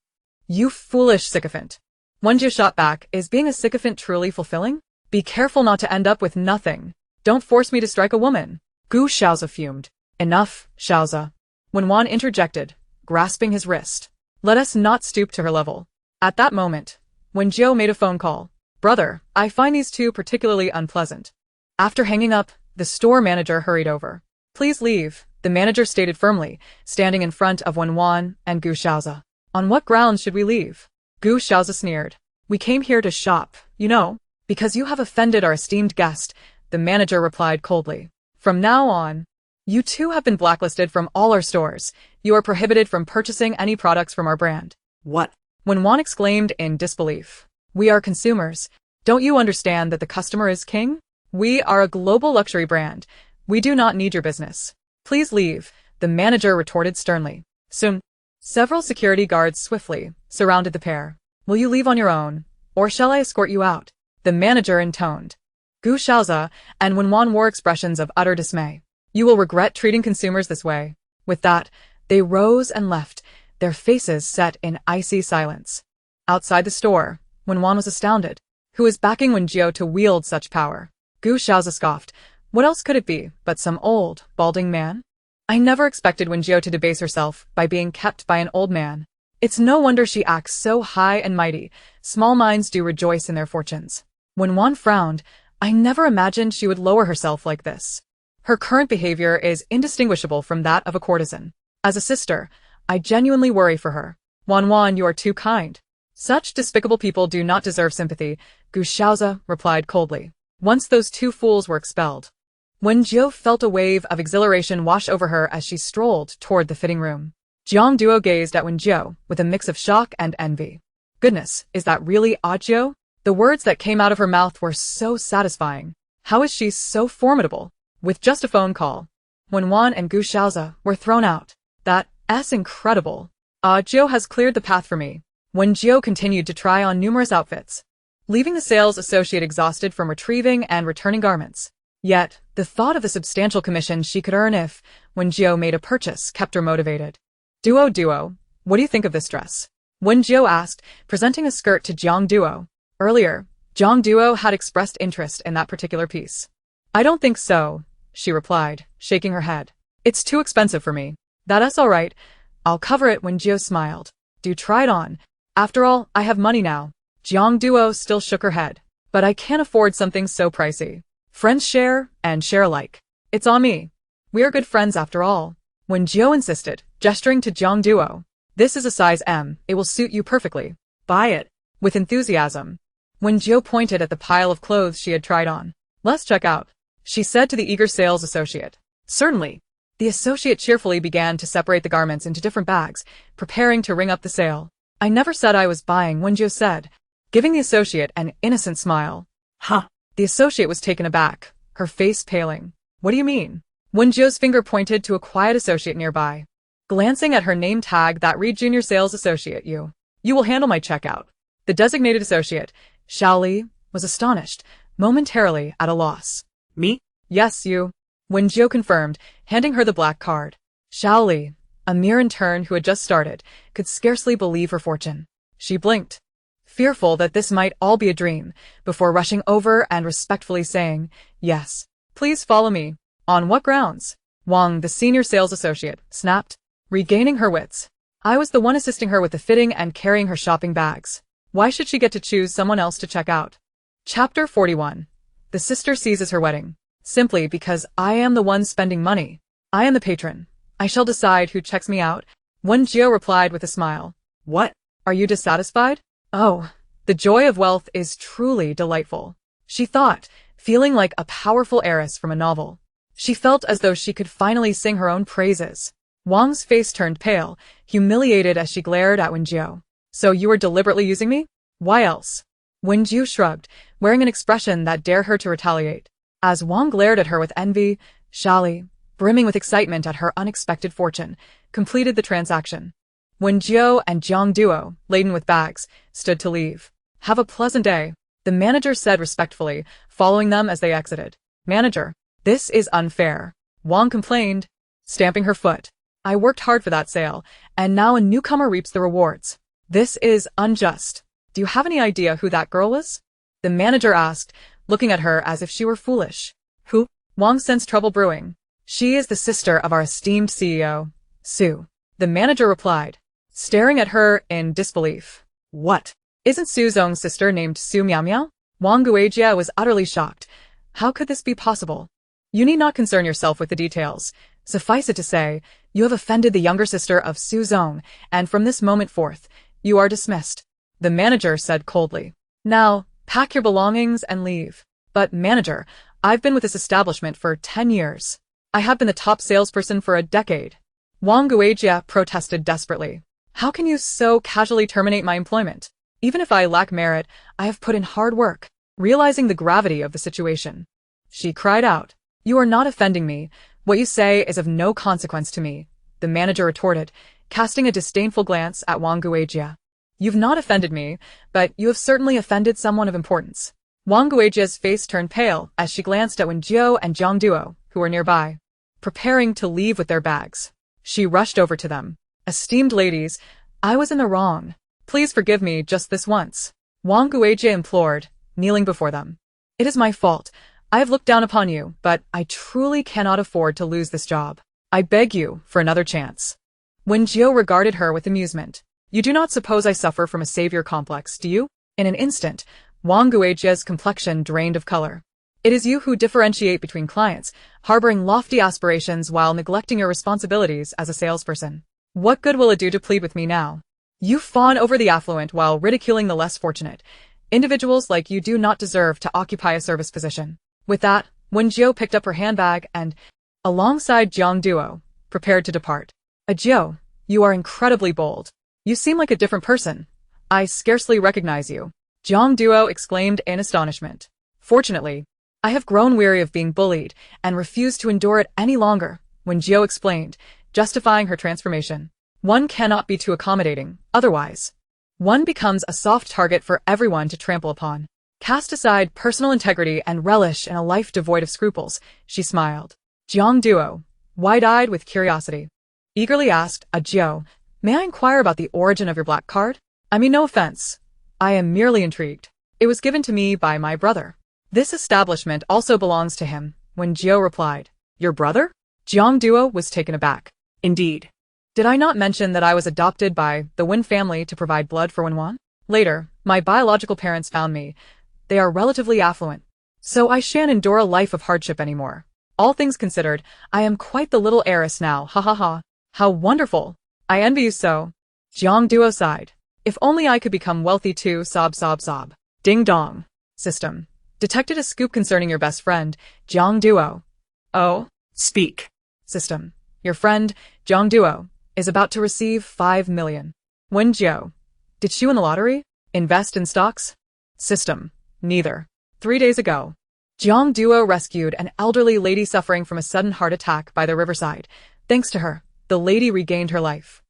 You foolish sycophant. Wen Jiu shot back, is being a sycophant truly fulfilling? Be careful not to end up with nothing. Don't force me to strike a woman. Gu Xiaoze fumed. Enough, Xiaoze. Wen interjected, grasping his wrist. Let us not stoop to her level. At that moment, Wen Jiu made a phone call. Brother, I find these two particularly unpleasant. After hanging up, the store manager hurried over. Please leave, the manager stated firmly, standing in front of Wen and Gu Xiaoze. On what grounds should we leave? Gu Xiaoze sneered. We came here to shop, you know. Because you have offended our esteemed guest, the manager replied coldly. From now on, you two have been blacklisted from all our stores. You are prohibited from purchasing any products from our brand. What? Wen exclaimed in disbelief. We are consumers. Don't you understand that the customer is king? We are a global luxury brand. We do not need your business. Please leave, the manager retorted sternly. Soon, several security guards swiftly surrounded the pair. Will you leave on your own, or shall I escort you out? The manager intoned. Gu Xiaoze and Wen wore expressions of utter dismay. You will regret treating consumers this way. With that, they rose and left, their faces set in icy silence. Outside the store, Wen was astounded. Who is backing Wen Jiu to wield such power? Gu Xiaozi scoffed. What else could it be but some old, balding man? I never expected Wen Jiu to debase herself by being kept by an old man. It's no wonder she acts so high and mighty. Small minds do rejoice in their fortunes. When Wen frowned, I never imagined she would lower herself like this. Her current behavior is indistinguishable from that of a courtesan. As a sister, I genuinely worry for her. Wen, you are too kind. Such despicable people do not deserve sympathy, Gu Xiaozi replied coldly. Once those two fools were expelled, Wen Jiu felt a wave of exhilaration wash over her as she strolled toward the fitting room. Jiang Duo gazed at Wen Jiu with a mix of shock and envy. Goodness, is that really Jiu? The words that came out of her mouth were so satisfying. How is she so formidable? With just a phone call, Wen and Gu Xiaozi were thrown out. That's incredible. Jiu has cleared the path for me. Wen Jiu continued to try on numerous outfits, leaving the sales associate exhausted from retrieving and returning garments. Yet, the thought of the substantial commission she could earn if Wen Jiu made a purchase kept her motivated. Duo, what do you think of this dress? Wen Jiu asked, presenting a skirt to Jiang Duo. Earlier, Jiang Duo had expressed interest in that particular piece. I don't think so, she replied, shaking her head. It's too expensive for me. That's all right. I'll cover it. Wen Jiu smiled. Do try it on. After all, I have money now. Jiang Duo still shook her head. But I can't afford something so pricey. Friends share, and share alike. It's on me. We are good friends after all. Wen Jiu insisted, gesturing to Jiang Duo. This is a size M. It will suit you perfectly. Buy it. With enthusiasm, Wen Jiu pointed at the pile of clothes she had tried on. Let's check out, she said to the eager sales associate. Certainly. The associate cheerfully began to separate the garments into different bags, preparing to ring up the sale. I never said I was buying, Wen Jiu said, giving the associate an innocent smile. Huh. The associate was taken aback, her face paling. What do you mean? Wen Jiu's finger pointed to a quiet associate nearby. Glancing at her name tag that read Junior Sales Associate, you will handle my checkout. The designated associate, Xiao Li, was astonished, momentarily at a loss. Me? Yes, you. Wen Jiu confirmed, handing her the black card. Xiao Li, a mere intern who had just started, could scarcely believe her fortune. She blinked, fearful that this might all be a dream, before rushing over and respectfully saying, Yes. Please follow me. On what grounds? Wang, the senior sales associate, snapped, regaining her wits. I was the one assisting her with the fitting and carrying her shopping bags. Why should she get to choose someone else to check out? Chapter 41. The sister seizes her wedding. Simply because I am the one spending money. I am the patron. I shall decide who checks me out. Wen Jiu replied with a smile. What? Are you dissatisfied? Oh, the joy of wealth is truly delightful, she thought, feeling like a powerful heiress from a novel. She felt as though she could finally sing her own praises. Wang's face turned pale, humiliated as she glared at Wen Jiu. So you were deliberately using me? Why else? Wen Jiu shrugged, wearing an expression that dared her to retaliate. As Wang glared at her with envy, Xiao Li, brimming with excitement at her unexpected fortune, completed the transaction. Wen Jiu and Jiang Duo, laden with bags, stood to leave. Have a pleasant day, the manager said respectfully, following them as they exited. Manager, this is unfair, Wang complained, stamping her foot. I worked hard for that sale, and now a newcomer reaps the rewards. This is unjust. Do you have any idea who that girl is? The manager asked, looking at her as if she were foolish. Who? Wang sensed trouble brewing. She is the sister of our esteemed CEO, Su. The manager replied, staring at her in disbelief. What? Isn't Su Zong's sister named Su Miao Miao? Wang Guijia was utterly shocked. How could this be possible? You need not concern yourself with the details. Suffice it to say, you have offended the younger sister of Su Zong, and from this moment forth, you are dismissed. The manager said coldly. Now, pack your belongings and leave. But manager, I've been with this establishment for 10 years. I have been the top salesperson for a decade. Wang Guijia protested desperately. How can you so casually terminate my employment? Even if I lack merit, I have put in hard work. Realizing the gravity of the situation, she cried out. You are not offending me. What you say is of no consequence to me, the manager retorted, casting a disdainful glance at Wang Guijia. You've not offended me, but you have certainly offended someone of importance. Wang Guijia's face turned pale as she glanced at Wen Jiu and Jiang Duo, who were nearby, preparing to leave with their bags. She rushed over to them. Esteemed ladies, I was in the wrong. Please forgive me just this once. Wang Guijie implored, kneeling before them. It is my fault. I have looked down upon you, but I truly cannot afford to lose this job. I beg you for another chance. Wen Jiu regarded her with amusement. You do not suppose I suffer from a savior complex, do you? In an instant, Wang Guijie's complexion drained of color. It is you who differentiate between clients, harboring lofty aspirations while neglecting your responsibilities as a salesperson. What good will it do to plead with me now? You fawn over the affluent while ridiculing the less fortunate. Individuals like you do not deserve to occupy a service position. With that, Wen Jiu picked up her handbag and, alongside Jiang Duo, prepared to depart. Jiu, you are incredibly bold. You seem like a different person. I scarcely recognize you. Jiang Duo exclaimed in astonishment. Fortunately, I have grown weary of being bullied and refuse to endure it any longer, Wen Jiu explained, justifying her transformation. One cannot be too accommodating, otherwise one becomes a soft target for everyone to trample upon. Cast aside personal integrity and relish in a life devoid of scruples, she smiled. Jiang Duo, wide-eyed with curiosity, eagerly asked, Jiu, may I inquire about the origin of your black card? I mean no offense. I am merely intrigued. It was given to me by my brother. This establishment also belongs to him, Wen Jiu replied. Your brother? Jiang Duo was taken aback. Indeed. Did I not mention that I was adopted by the Wen family to provide blood for Wenwan? Later, my biological parents found me. They are relatively affluent, so I shan't endure a life of hardship anymore. All things considered, I am quite the little heiress now, ha ha ha. How wonderful. I envy you so. Jiang Duo sighed. If only I could become wealthy too, sob sob sob. Ding dong. System. Detected a scoop concerning your best friend, Jiang Duo. Oh? Speak. System. Your friend, Jiang Duo, is about to receive 5 million. Wen Jiu. Did she win the lottery? Invest in stocks? System. Neither. 3 days ago, Jiang Duo rescued an elderly lady suffering from a sudden heart attack by the riverside. Thanks to her, the lady regained her life.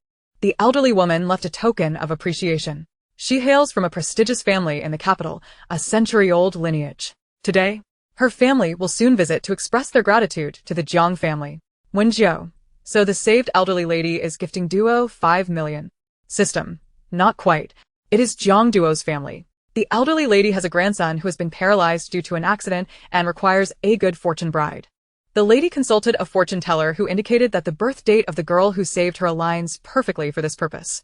The elderly woman left a token of appreciation. She hails from a prestigious family in the capital, a century-old lineage. Today, her family will soon visit to express their gratitude to the Jiang family. Wen Jiu. So the saved elderly lady is gifting Duo 5 million. System. Not quite. It is Jiang Duo's family. The elderly lady has a grandson who has been paralyzed due to an accident and requires a good fortune bride. The lady consulted a fortune teller who indicated that the birth date of the girl who saved her aligns perfectly for this purpose.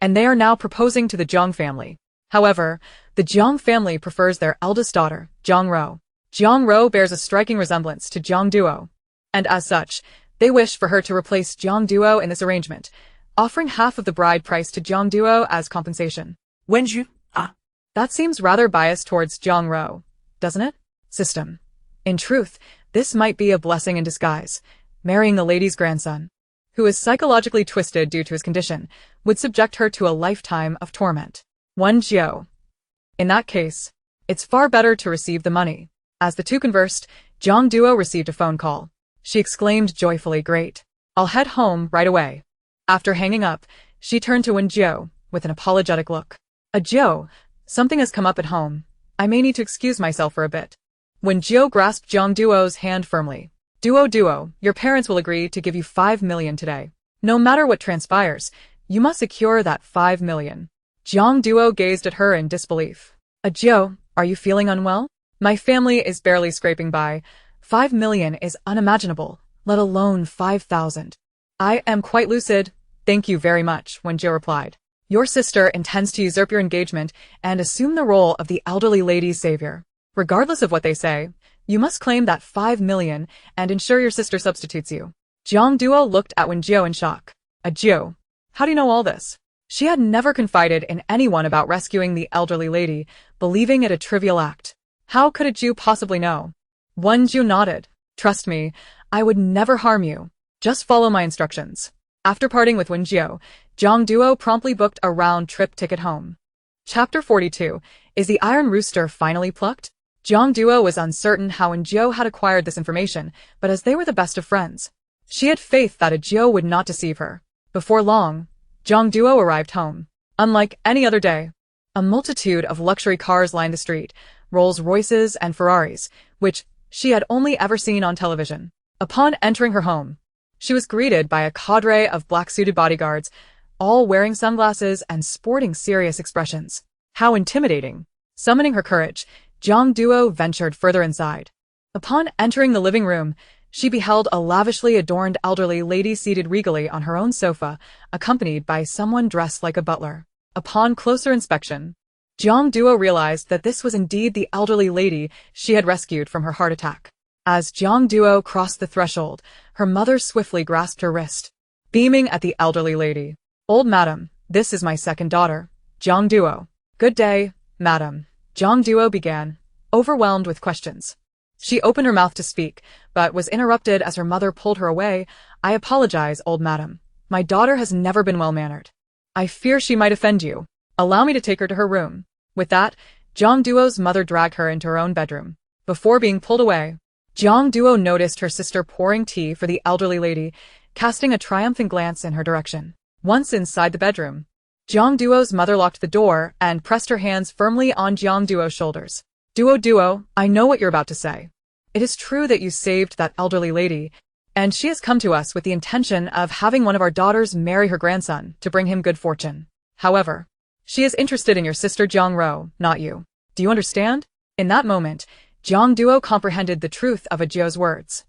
And they are now proposing to the Jiang family. However, the Jiang family prefers their eldest daughter, Jiang Ro. Jiang Ro bears a striking resemblance to Jiang Duo, and as such, they wish for her to replace Jiang Duo in this arrangement, offering half of the bride price to Jiang Duo as compensation. Wen Jiu. That seems rather biased towards Jiang Ro, doesn't it? System. In truth, this might be a blessing in disguise. Marrying the lady's grandson, who is psychologically twisted due to his condition, would subject her to a lifetime of torment. Wen Jiu. In that case, it's far better to receive the money. As the two conversed, Jiang Duo received a phone call. She exclaimed joyfully, great. I'll head home right away. After hanging up, she turned to Wen Jiu with an apologetic look. Jiu, something has come up at home. I may need to excuse myself for a bit. Wen Jiu grasped Jiang Duo's hand firmly. Duo, your parents will agree to give you 5 million today. No matter what transpires, you must secure that 5 million. Jiang Duo gazed at her in disbelief. Jiu, are you feeling unwell? My family is barely scraping by. 5 million is unimaginable, let alone 5,000. I am quite lucid. Thank you very much, Wen Jiu replied. Your sister intends to usurp your engagement and assume the role of the elderly lady's savior. Regardless of what they say, you must claim that 5 million and ensure your sister substitutes you. Jiang Duo looked at Wen Jiu in shock. Jiu, how do you know all this? She had never confided in anyone about rescuing the elderly lady, believing it a trivial act. How could a Jiu possibly know? Wen Jiu nodded. Trust me, I would never harm you. Just follow my instructions. After parting with Wen Jiu, Jiang Duo promptly booked a round-trip ticket home. Chapter 42. Is the Iron Rooster finally plucked? Jiang Duo was uncertain how Wen Jiu had acquired this information, but as they were the best of friends, she had faith that Jiu would not deceive her. Before long, Jiang Duo arrived home. Unlike any other day, a multitude of luxury cars lined the street, Rolls-Royces and Ferraris, which she had only ever seen on television. Upon entering her home, she was greeted by a cadre of black-suited bodyguards, all wearing sunglasses and sporting serious expressions. How intimidating. Summoning her courage, Jiang Duo ventured further inside. Upon entering the living room, she beheld a lavishly adorned elderly lady seated regally on her own sofa, accompanied by someone dressed like a butler. Upon closer inspection, Jiang Duo realized that this was indeed the elderly lady she had rescued from her heart attack. As Jiang Duo crossed the threshold, her mother swiftly grasped her wrist, beaming at the elderly lady. "Old madam, this is my second daughter, Jiang Duo." "Good day, madam," Jiang Duo began, overwhelmed with questions. She opened her mouth to speak, but was interrupted as her mother pulled her away. "I apologize, old madam. My daughter has never been well-mannered. I fear she might offend you. Allow me to take her to her room." With that, Jiang Duo's mother dragged her into her own bedroom. Before being pulled away, Jiang Duo noticed her sister pouring tea for the elderly lady, casting a triumphant glance in her direction. Once inside the bedroom, Jiang Duo's mother locked the door and pressed her hands firmly on Jiang Duo's shoulders. Duo, I know what you're about to say. It is true that you saved that elderly lady, and she has come to us with the intention of having one of our daughters marry her grandson to bring him good fortune. However, she is interested in your sister Jiang Ro, not you. Do you understand?" In that moment, Jiang Duo comprehended the truth of Ajio's words.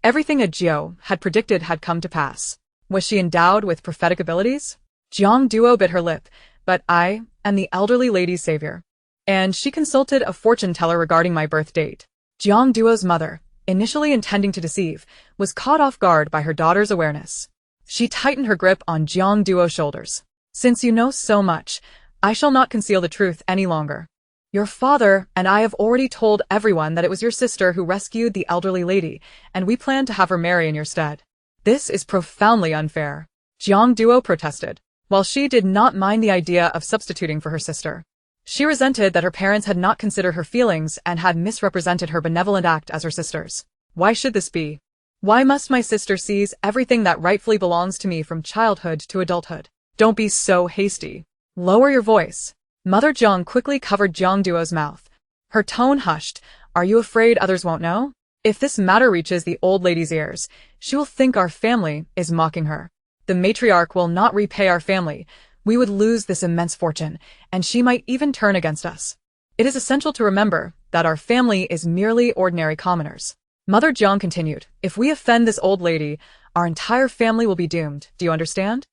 Everything Ajio had predicted had come to pass. Was she endowed with prophetic abilities? Jiang Duo bit her lip, "But I am the elderly lady's savior, and she consulted a fortune teller regarding my birth date." Jiang Duo's mother, initially intending to deceive, was caught off guard by her daughter's awareness. She tightened her grip on Jiang Duo's shoulders. "Since you know so much, I shall not conceal the truth any longer. Your father and I have already told everyone that it was your sister who rescued the elderly lady, and we plan to have her marry in your stead. This is profoundly unfair," Jiang Duo protested. While she did not mind the idea of substituting for her sister, she resented that her parents had not considered her feelings and had misrepresented her benevolent act as her sister's. "Why should this be? Why must my sister seize everything that rightfully belongs to me from childhood to adulthood? Don't be so hasty. Lower your voice." Mother Jiang quickly covered Jiang Duo's mouth. Her tone hushed. "Are you afraid others won't know? If this matter reaches the old lady's ears, she will think our family is mocking her. The matriarch will not repay our family. We would lose this immense fortune, and she might even turn against us. It is essential to remember that our family is merely ordinary commoners." Mother Jiang continued, "If we offend this old lady, our entire family will be doomed. Do you understand?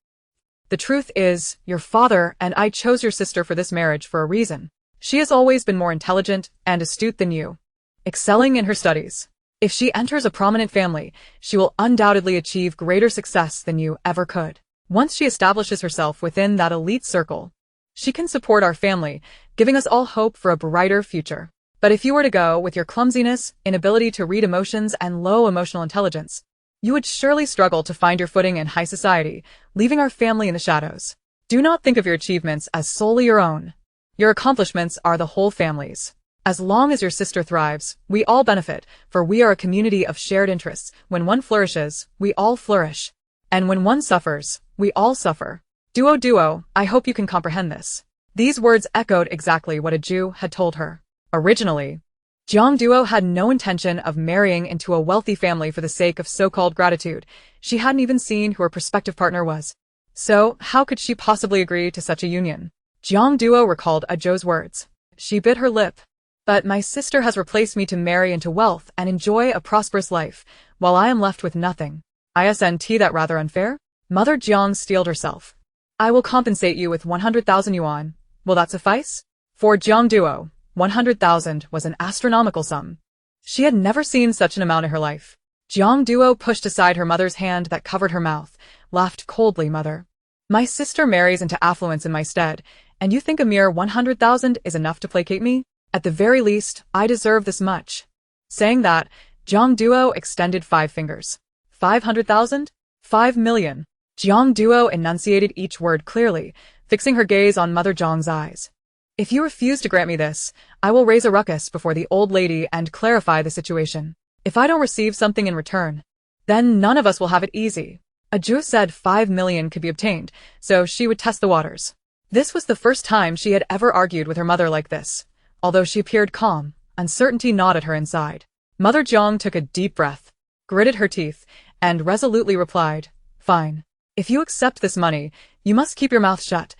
The truth is, your father and I chose your sister for this marriage for a reason. She has always been more intelligent and astute than you, excelling in her studies. If she enters a prominent family, she will undoubtedly achieve greater success than you ever could. Once she establishes herself within that elite circle, she can support our family, giving us all hope for a brighter future. But if you were to go with your clumsiness, inability to read emotions, and low emotional intelligence, you would surely struggle to find your footing in high society, leaving our family in the shadows. Do not think of your achievements as solely your own. Your accomplishments are the whole family's. As long as your sister thrives, we all benefit, for we are a community of shared interests. When one flourishes, we all flourish. And when one suffers, we all suffer. Duo, I hope you can comprehend this." These words echoed exactly what Jiu had told her. Originally, Jiang Duo had no intention of marrying into a wealthy family for the sake of so-called gratitude. She hadn't even seen who her prospective partner was. So, how could she possibly agree to such a union? Jiang Duo recalled Jiu's words. She bit her lip. "But my sister has replaced me to marry into wealth and enjoy a prosperous life, while I am left with nothing. Isn't that rather unfair?" Mother Jiang steeled herself. "I will compensate you with 100,000 yuan. Will that suffice?" For Jiang Duo, 100,000 was an astronomical sum. She had never seen such an amount in her life. Jiang Duo pushed aside her mother's hand that covered her mouth, laughed coldly. "Mother, my sister marries into affluence in my stead, and you think a mere 100,000 is enough to placate me? At the very least, I deserve this much." Saying that, Jiang Duo extended 5 fingers. 500,000? 5 million. Jiang Duo enunciated each word clearly, fixing her gaze on Mother Jiang's eyes. "If you refuse to grant me this, I will raise a ruckus before the old lady and clarify the situation. If I don't receive something in return, then none of us will have it easy." Jiu said 5 million could be obtained, so she would test the waters. This was the first time she had ever argued with her mother like this. Although she appeared calm, uncertainty gnawed at her inside. Mother Jiang took a deep breath, gritted her teeth, and resolutely replied, "Fine. If you accept this money, You must keep your mouth shut.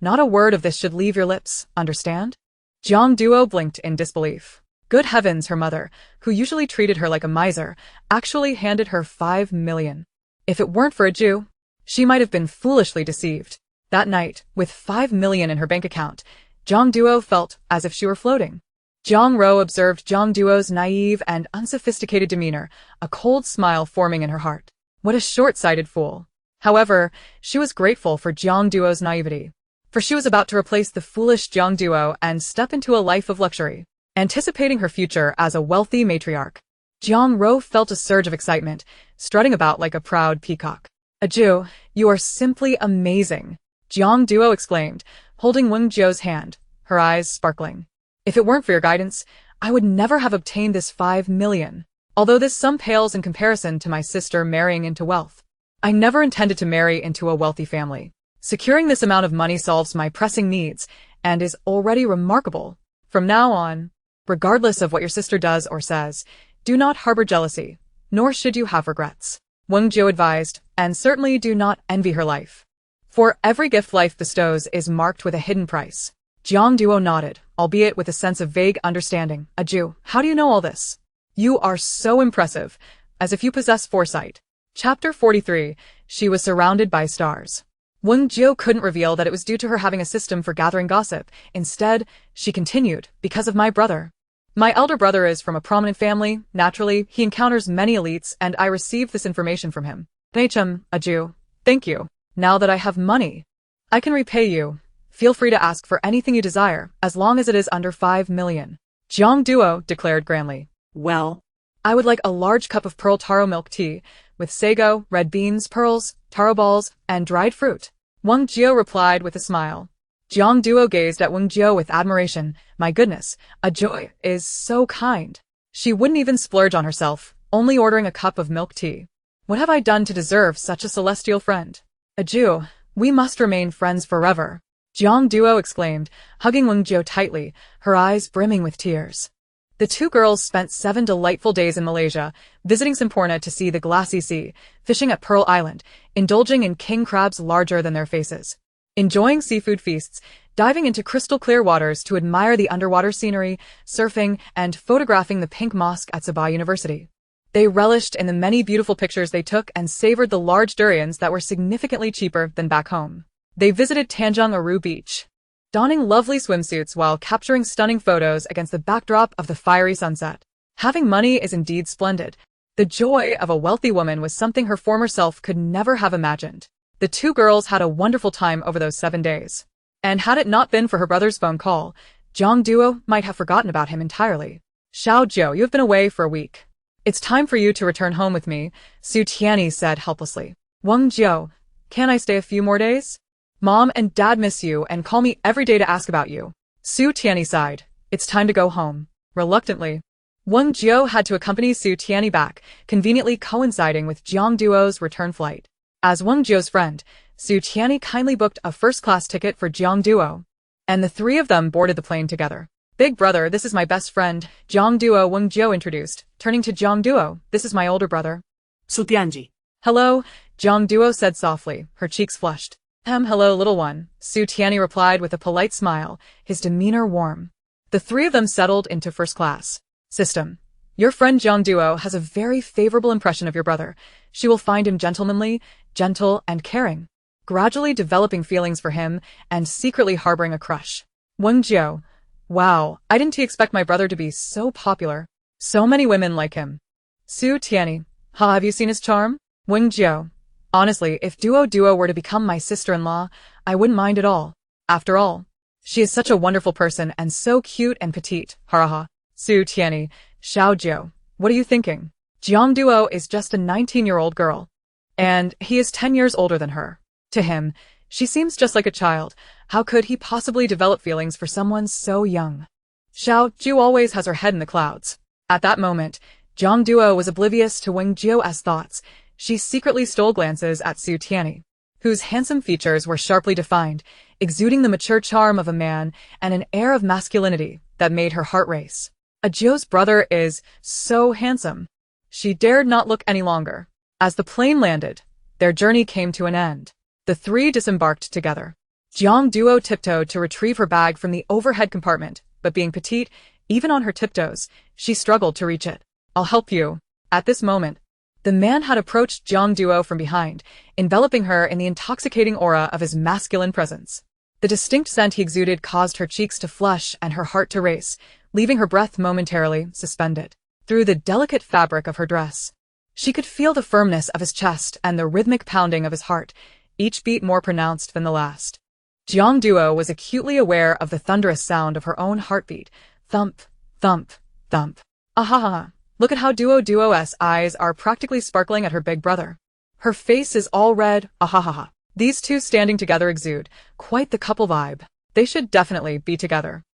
Not a word of this should leave your lips, understand? Jiang Duo blinked in disbelief. Good heavens, her mother, who usually treated her like a miser, actually handed her 5 million. If it weren't for a Jew, she might have been foolishly deceived. That night, with 5 million in her bank account, Jiang Duo felt as if she were floating. Jiang Ro observed Jiang Duo's naive and unsophisticated demeanor, a cold smile forming in her heart. What a short-sighted fool. However, she was grateful for Jiang Duo's naivety, for she was about to replace the foolish Jiang Duo and step into a life of luxury, anticipating her future as a wealthy matriarch. Jiang Ro felt a surge of excitement, strutting about like a proud peacock. A Jew, you are simply amazing, Jiang Duo exclaimed, holding Wen Jiu's hand, her eyes sparkling. If it weren't for your guidance, I would never have obtained this 5 million. Although this sum pales in comparison to my sister marrying into wealth. I never intended to marry into a wealthy family. Securing this amount of money solves my pressing needs, and is already remarkable. From now on, regardless of what your sister does or says, do not harbor jealousy, nor should you have regrets. Wen Jiu advised, and certainly do not envy her life. For every gift life bestows is marked with a hidden price. Jiang Duo nodded, albeit with a sense of vague understanding. A Jew, how do you know all this? You are so impressive, as if you possess foresight. Chapter 43, she was surrounded by stars. Wen Jiu couldn't reveal that it was due to her having a system for gathering gossip. Instead, she continued, because of my brother. My elder brother is from a prominent family. Naturally, he encounters many elites, and I received this information from him. A Jew. Thank you. Now that I have money, I can repay you. Feel free to ask for anything you desire, as long as it is under 5 million. Jiang Duo declared grandly. Well, I would like a large cup of pearl taro milk tea, with sago, red beans, pearls, taro balls, and dried fruit. Wen Jiu replied with a smile. Jiang Duo gazed at Wen Jiu with admiration. My goodness, a Jew is so kind. She wouldn't even splurge on herself, only ordering a cup of milk tea. What have I done to deserve such a celestial friend? A Jew, we must remain friends forever. Jiang Duo exclaimed, hugging Wen Jiu tightly, her eyes brimming with tears. The two girls spent 7 delightful days in Malaysia, visiting Semporna to see the glassy sea, fishing at Pearl Island, indulging in king crabs larger than their faces, enjoying seafood feasts, diving into crystal-clear waters to admire the underwater scenery, surfing, and photographing the pink mosque at Sabah University. They relished in the many beautiful pictures they took and savored the large durians that were significantly cheaper than back home. They visited Tanjung Aru Beach, donning lovely swimsuits while capturing stunning photos against the backdrop of the fiery sunset. Having money is indeed splendid. The joy of a wealthy woman was something her former self could never have imagined. The two girls had a wonderful time over those 7 days. And had it not been for her brother's phone call, Jiang Duo might have forgotten about him entirely. Xiao Jiu, you have been away for a week. It's time for you to return home with me, Su Tianyi said helplessly. Wen Jiu, can I stay a few more days? Mom and Dad miss you and call me every day to ask about you. Su Tianyi sighed. It's time to go home. Reluctantly, Wen Jiu had to accompany Su Tianyi back, conveniently coinciding with Jiang Duo's return flight. As Wen Jiu's friend, Su Tianyi kindly booked a first-class ticket for Jiang Duo, and the three of them boarded the plane together. Big brother, this is my best friend, Jiang Duo, Wen Jiu introduced, turning to Jiang Duo. This is my older brother. Su Tianyi. Hello, Jiang Duo said softly, her cheeks flushed. Hello, little one, Su Tianyi replied with a polite smile, his demeanor warm. The three of them settled into first class. System. Your friend Jiang Duo has a very favorable impression of your brother. She will find him gentlemanly, gentle, and caring, gradually developing feelings for him and secretly harboring a crush. Wen Jiu. Wow, I didn't expect my brother to be so popular. So many women like him. Su Tianyi. Have you seen his charm? Wen Jiu. Honestly, if Duo were to become my sister-in-law, I wouldn't mind at all. After all, she is such a wonderful person and so cute and petite. Haraha. Su Tianyi. Xiao Jiu. What are you thinking? Jiang Duo is just a 19-year-old girl, and he is 10 years older than her. To him, she seems just like a child. How could he possibly develop feelings for someone so young? Xiao Jiu always has her head in the clouds. At that moment, Jiang Duo was oblivious to Wen Jiu's thoughts. She secretly stole glances at Su Tianyi, whose handsome features were sharply defined, exuding the mature charm of a man and an air of masculinity that made her heart race. A Jiu's brother is so handsome. She dared not look any longer. As the plane landed, their journey came to an end. The three disembarked together. Jiang Duo tiptoed to retrieve her bag from the overhead compartment, but being petite, even on her tiptoes, she struggled to reach it. I'll help you. At this moment, the man had approached Jiang Duo from behind, enveloping her in the intoxicating aura of his masculine presence. The distinct scent he exuded caused her cheeks to flush and her heart to race, leaving her breath momentarily suspended. Through the delicate fabric of her dress, she could feel the firmness of his chest and the rhythmic pounding of his heart, each beat more pronounced than the last. Jiang Duo was acutely aware of the thunderous sound of her own heartbeat. Thump, thump, thump. Ahaha, look at how Duo's eyes are practically sparkling at her big brother. Her face is all red, ahaha. These two standing together exude quite the couple vibe. They should definitely be together.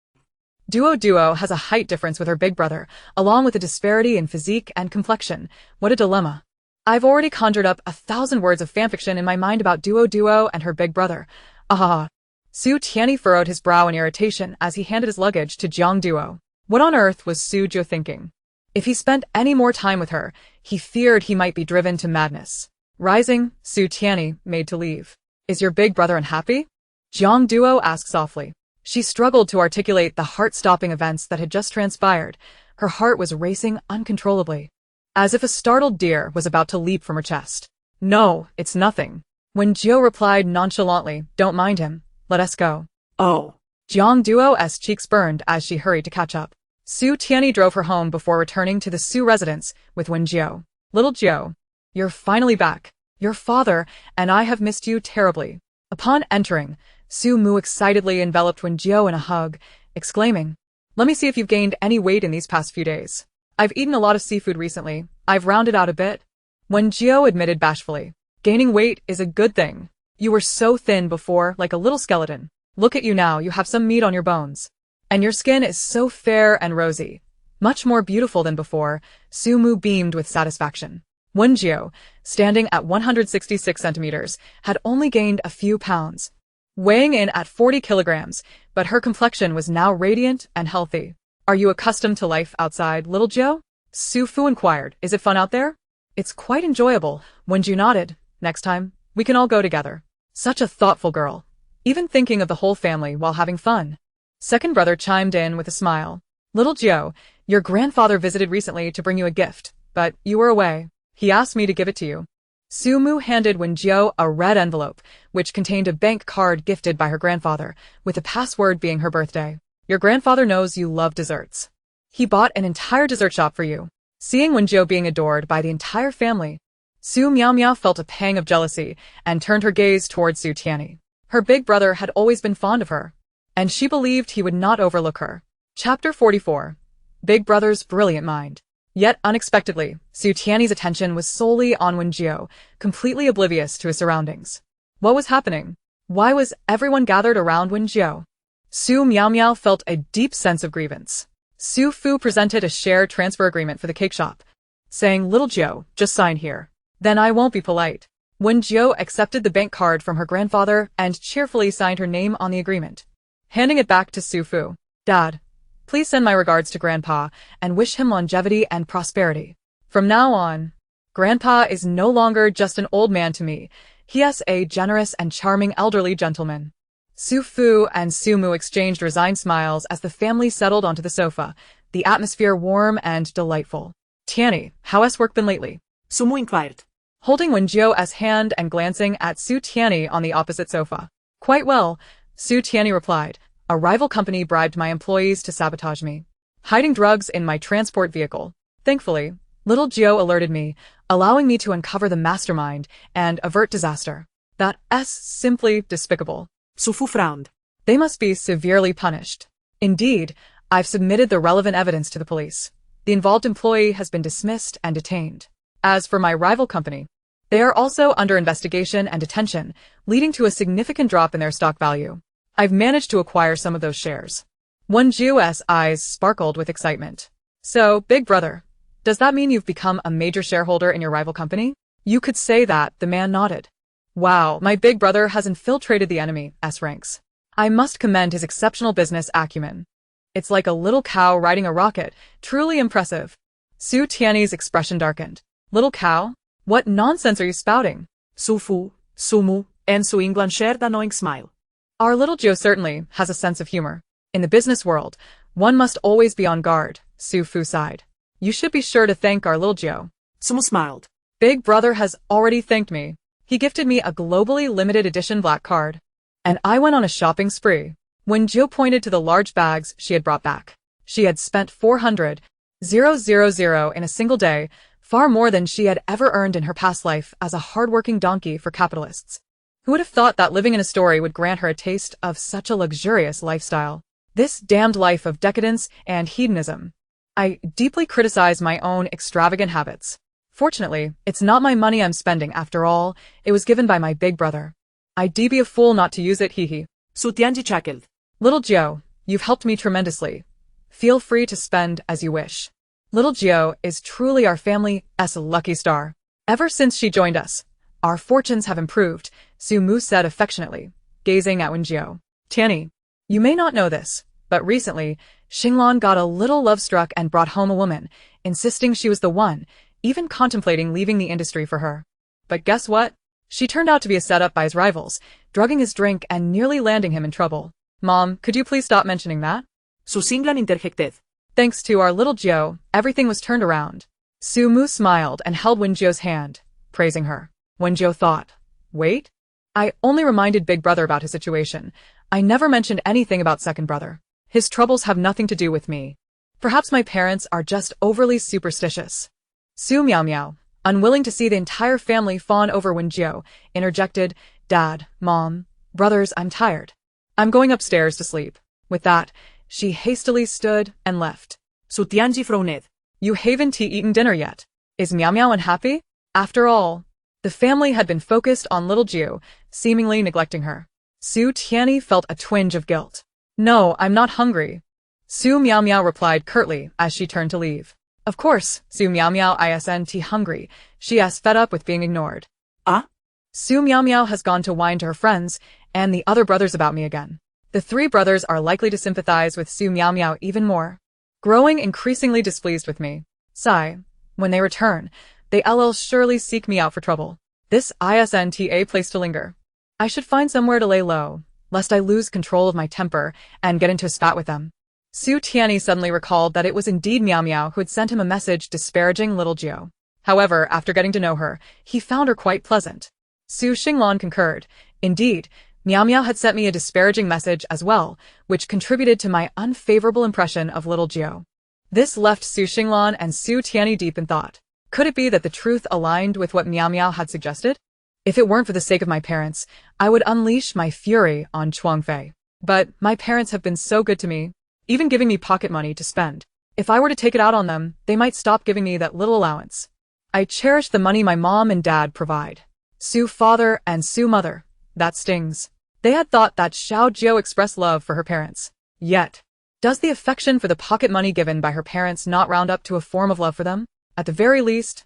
Duo has a height difference with her big brother, along with a disparity in physique and complexion. What a dilemma. I've already conjured up 1,000 words of fanfiction in my mind about Duo and her big brother. Ahaha. Su Tianyi furrowed his brow in irritation as he handed his luggage to Jiang Duo. What on earth was Su Jiu thinking? If he spent any more time with her, he feared he might be driven to madness. Rising, Su Tianyi made to leave. Is your big brother unhappy? Jiang Duo asked softly. She struggled to articulate the heart-stopping events that had just transpired. Her heart was racing uncontrollably, as if a startled deer was about to leap from her chest. No, it's nothing. Wen Jiu replied nonchalantly, don't mind him. Let us go. Oh. Jiang Duo's cheeks burned as she hurried to catch up. Su Tianyi drove her home before returning to the Su residence with Wen Jiu. Little Jiu, you're finally back. Your father and I have missed you terribly. Upon entering, Su Mu excitedly enveloped Wen Jiu in a hug, exclaiming, let me see if you've gained any weight in these past few days. I've eaten a lot of seafood recently. I've rounded out a bit. Wen Jiu admitted bashfully. Gaining weight is a good thing. You were so thin before, like a little skeleton. Look at you now, you have some meat on your bones. And your skin is so fair and rosy. Much more beautiful than before. Su Mu beamed with satisfaction. Wen Jiu, standing at 166 centimeters, had only gained a few pounds, weighing in at 40 kilograms, but her complexion was now radiant and healthy. Are you accustomed to life outside, little Jiu? Su Fu inquired. Is it fun out there? It's quite enjoyable. Wen Jiu nodded. Next time, we can all go together. Such a thoughtful girl. Even thinking of the whole family while having fun. Second brother chimed in with a smile. Little Jiu, your grandfather visited recently to bring you a gift, but you were away. He asked me to give it to you. Su Mu handed Wen Jiu a red envelope, which contained a bank card gifted by her grandfather, with the password being her birthday. Your grandfather knows you love desserts. He bought an entire dessert shop for you. Seeing Wen Jiu being adored by the entire family, Su Miao felt a pang of jealousy and turned her gaze towards Su Tianyi. Her big brother had always been fond of her, and she believed he would not overlook her. Chapter 44. Big Brother's Brilliant Mind. Yet unexpectedly, Su Tianyi's attention was solely on Wen Jiu, completely oblivious to his surroundings. What was happening? Why was everyone gathered around Wen Jiu? Su Miao felt a deep sense of grievance. Su Fu presented a share transfer agreement for the cake shop, saying, Little Jiu, just sign here. Then I won't be polite. Wen Jiu accepted the bank card from her grandfather and cheerfully signed her name on the agreement, handing it back to Su Fu. Dad, please send my regards to Grandpa and wish him longevity and prosperity. From now on, Grandpa is no longer just an old man to me. He is a generous and charming elderly gentleman. Su Fu and Su Mu exchanged resigned smiles as the family settled onto the sofa, the atmosphere warm and delightful. Tianyi, how has work been lately? Su Mu inquired. Holding Wen Jiu's hand and glancing at Su Tianyi on the opposite sofa. Quite well, Su Tianyi replied. A rival company bribed my employees to sabotage me, hiding drugs in my transport vehicle. Thankfully, little Jiu alerted me, allowing me to uncover the mastermind and avert disaster. That's simply despicable. Su Fu frowned. They must be severely punished. Indeed, I've submitted the relevant evidence to the police. The involved employee has been dismissed and detained. As for my rival company, they are also under investigation and detention, leading to a significant drop in their stock value. I've managed to acquire some of those shares. Wen Jiu's eyes sparkled with excitement. So, big brother, does that mean you've become a major shareholder in your rival company? You could say that, the man nodded. Wow, my big brother has infiltrated the enemy's ranks. I must commend his exceptional business acumen. It's like a little cow riding a rocket, truly impressive. Su Tianyi's expression darkened. Little cow? What nonsense are you spouting? Su Fu, Su Mu, and Su England shared a knowing smile. Our little Jiu certainly has a sense of humor. In the business world, one must always be on guard, Su Fu sighed. You should be sure to thank our little Jiu. Sumo smiled. Big brother has already thanked me. He gifted me a globally limited edition black card. And I went on a shopping spree. When Jiu pointed to the large bags she had brought back. She had spent 400,000 in a single day, far more than she had ever earned in her past life as a hard-working donkey for capitalists. Who would have thought that living in a story would grant her a taste of such a luxurious lifestyle? This damned life of decadence and hedonism. I deeply criticize my own extravagant habits. Fortunately, it's not my money I'm spending after all, it was given by my big brother. I'd be a fool not to use it, hee. Su Tianji chuckled. Little Jiu, you've helped me tremendously. Feel free to spend as you wish. Little Jiu is truly our family's lucky star. Ever since she joined us, our fortunes have improved, Su Mu said affectionately, gazing at Wen Jiu. Tianyi, you may not know this, but recently, Xinglan got a little love-struck and brought home a woman, insisting she was the one, even contemplating leaving the industry for her. But guess what? She turned out to be a setup by his rivals, drugging his drink and nearly landing him in trouble. Mom, could you please stop mentioning that? Su Xinglan interjected. Thanks to our little Jiu, everything was turned around. Su Mu smiled and held Wen Jiu's hand, praising her. Wen Jiu thought, wait? I only reminded Big Brother about his situation. I never mentioned anything about Second Brother. His troubles have nothing to do with me. Perhaps my parents are just overly superstitious. Su Miao Miao, unwilling to see the entire family fawn over Wen Jiu, interjected, Dad, Mom, brothers, I'm tired. I'm going upstairs to sleep. With that, she hastily stood and left. Su Tianji frowned. You haven't eaten dinner yet. Is Miao Miao unhappy? After all, the family had been focused on little Jiu, seemingly neglecting her. Su Tianyi felt a twinge of guilt. No, I'm not hungry. Su Miao Miao replied curtly as she turned to leave. Of course, Su Miao Miao isn't hungry. She is fed up with being ignored. Ah? Su Miao Miao has gone to whine to her friends and the other brothers about me again. The three brothers are likely to sympathize with Su Miao Miao even more, growing increasingly displeased with me. Sigh. When they return, they'll surely seek me out for trouble. This isn't a place to linger. I should find somewhere to lay low, lest I lose control of my temper and get into a spat with them. Su Tianyi suddenly recalled that it was indeed Miao Miao who had sent him a message disparaging little Jiu. However, after getting to know her, he found her quite pleasant. Su Xinglan concurred. Indeed, Miao Miao had sent me a disparaging message as well, which contributed to my unfavorable impression of little Jiu. This left Su Xinglan and Su Tianyi deep in thought. Could it be that the truth aligned with what Miao Miao had suggested? If it weren't for the sake of my parents, I would unleash my fury on Chuangfei. But my parents have been so good to me, even giving me pocket money to spend. If I were to take it out on them, they might stop giving me that little allowance. I cherish the money my mom and dad provide. Su father and Su mother. That stings. They had thought that Xiao Jiu expressed love for her parents. Yet, does the affection for the pocket money given by her parents not round up to a form of love for them? At the very least,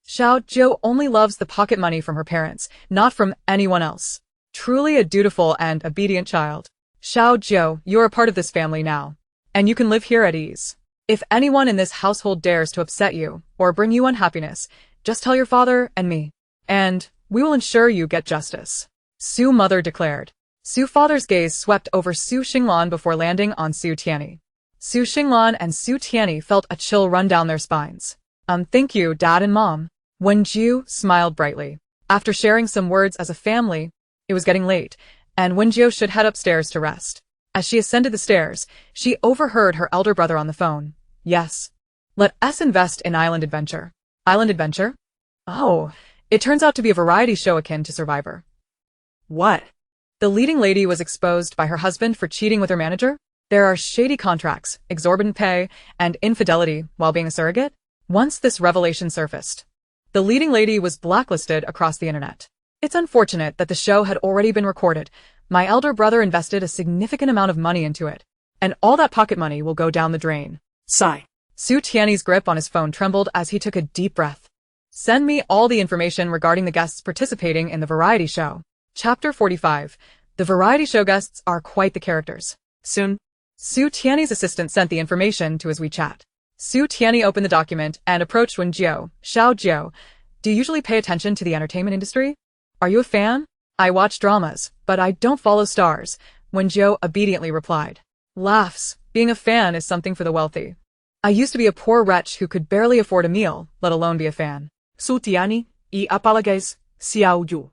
Xiao Jiu only loves the pocket money from her parents, not from anyone else. Truly a dutiful and obedient child. Xiao Jiu, you're a part of this family now, and you can live here at ease. If anyone in this household dares to upset you or bring you unhappiness, just tell your father and me, and we will ensure you get justice. Su mother declared. Su father's gaze swept over Su Xinglan before landing on Su Tianyi. Su Xinglan and Su Tianyi felt a chill run down their spines. Thank you, Dad and Mom. Wen Jiu smiled brightly. After sharing some words as a family, it was getting late, and Wen Jiu should head upstairs to rest. As she ascended the stairs, she overheard her elder brother on the phone. Yes. Let us invest in Island Adventure. Island Adventure? Oh, it turns out to be a variety show akin to Survivor. What? The leading lady was exposed by her husband for cheating with her manager? There are shady contracts, exorbitant pay, and infidelity while being a surrogate? Once this revelation surfaced, the leading lady was blacklisted across the internet. It's unfortunate that the show had already been recorded. My elder brother invested a significant amount of money into it, and all that pocket money will go down the drain. Sigh. Su Tianyi's grip on his phone trembled as he took a deep breath. Send me all the information regarding the guests participating in the variety show. Chapter 45. The variety show guests are quite the characters. Soon. Su Tianyi's assistant sent the information to his WeChat. Su Tianyi opened the document and approached Wen Jiu. Xiao Jiu, do you usually pay attention to the entertainment industry? Are you a fan? I watch dramas, but I don't follow stars, Wen Jiu obediently replied. Laughs. Being a fan is something for the wealthy. I used to be a poor wretch who could barely afford a meal, let alone be a fan. Su Tiani, y apalagues, Xiao Yu.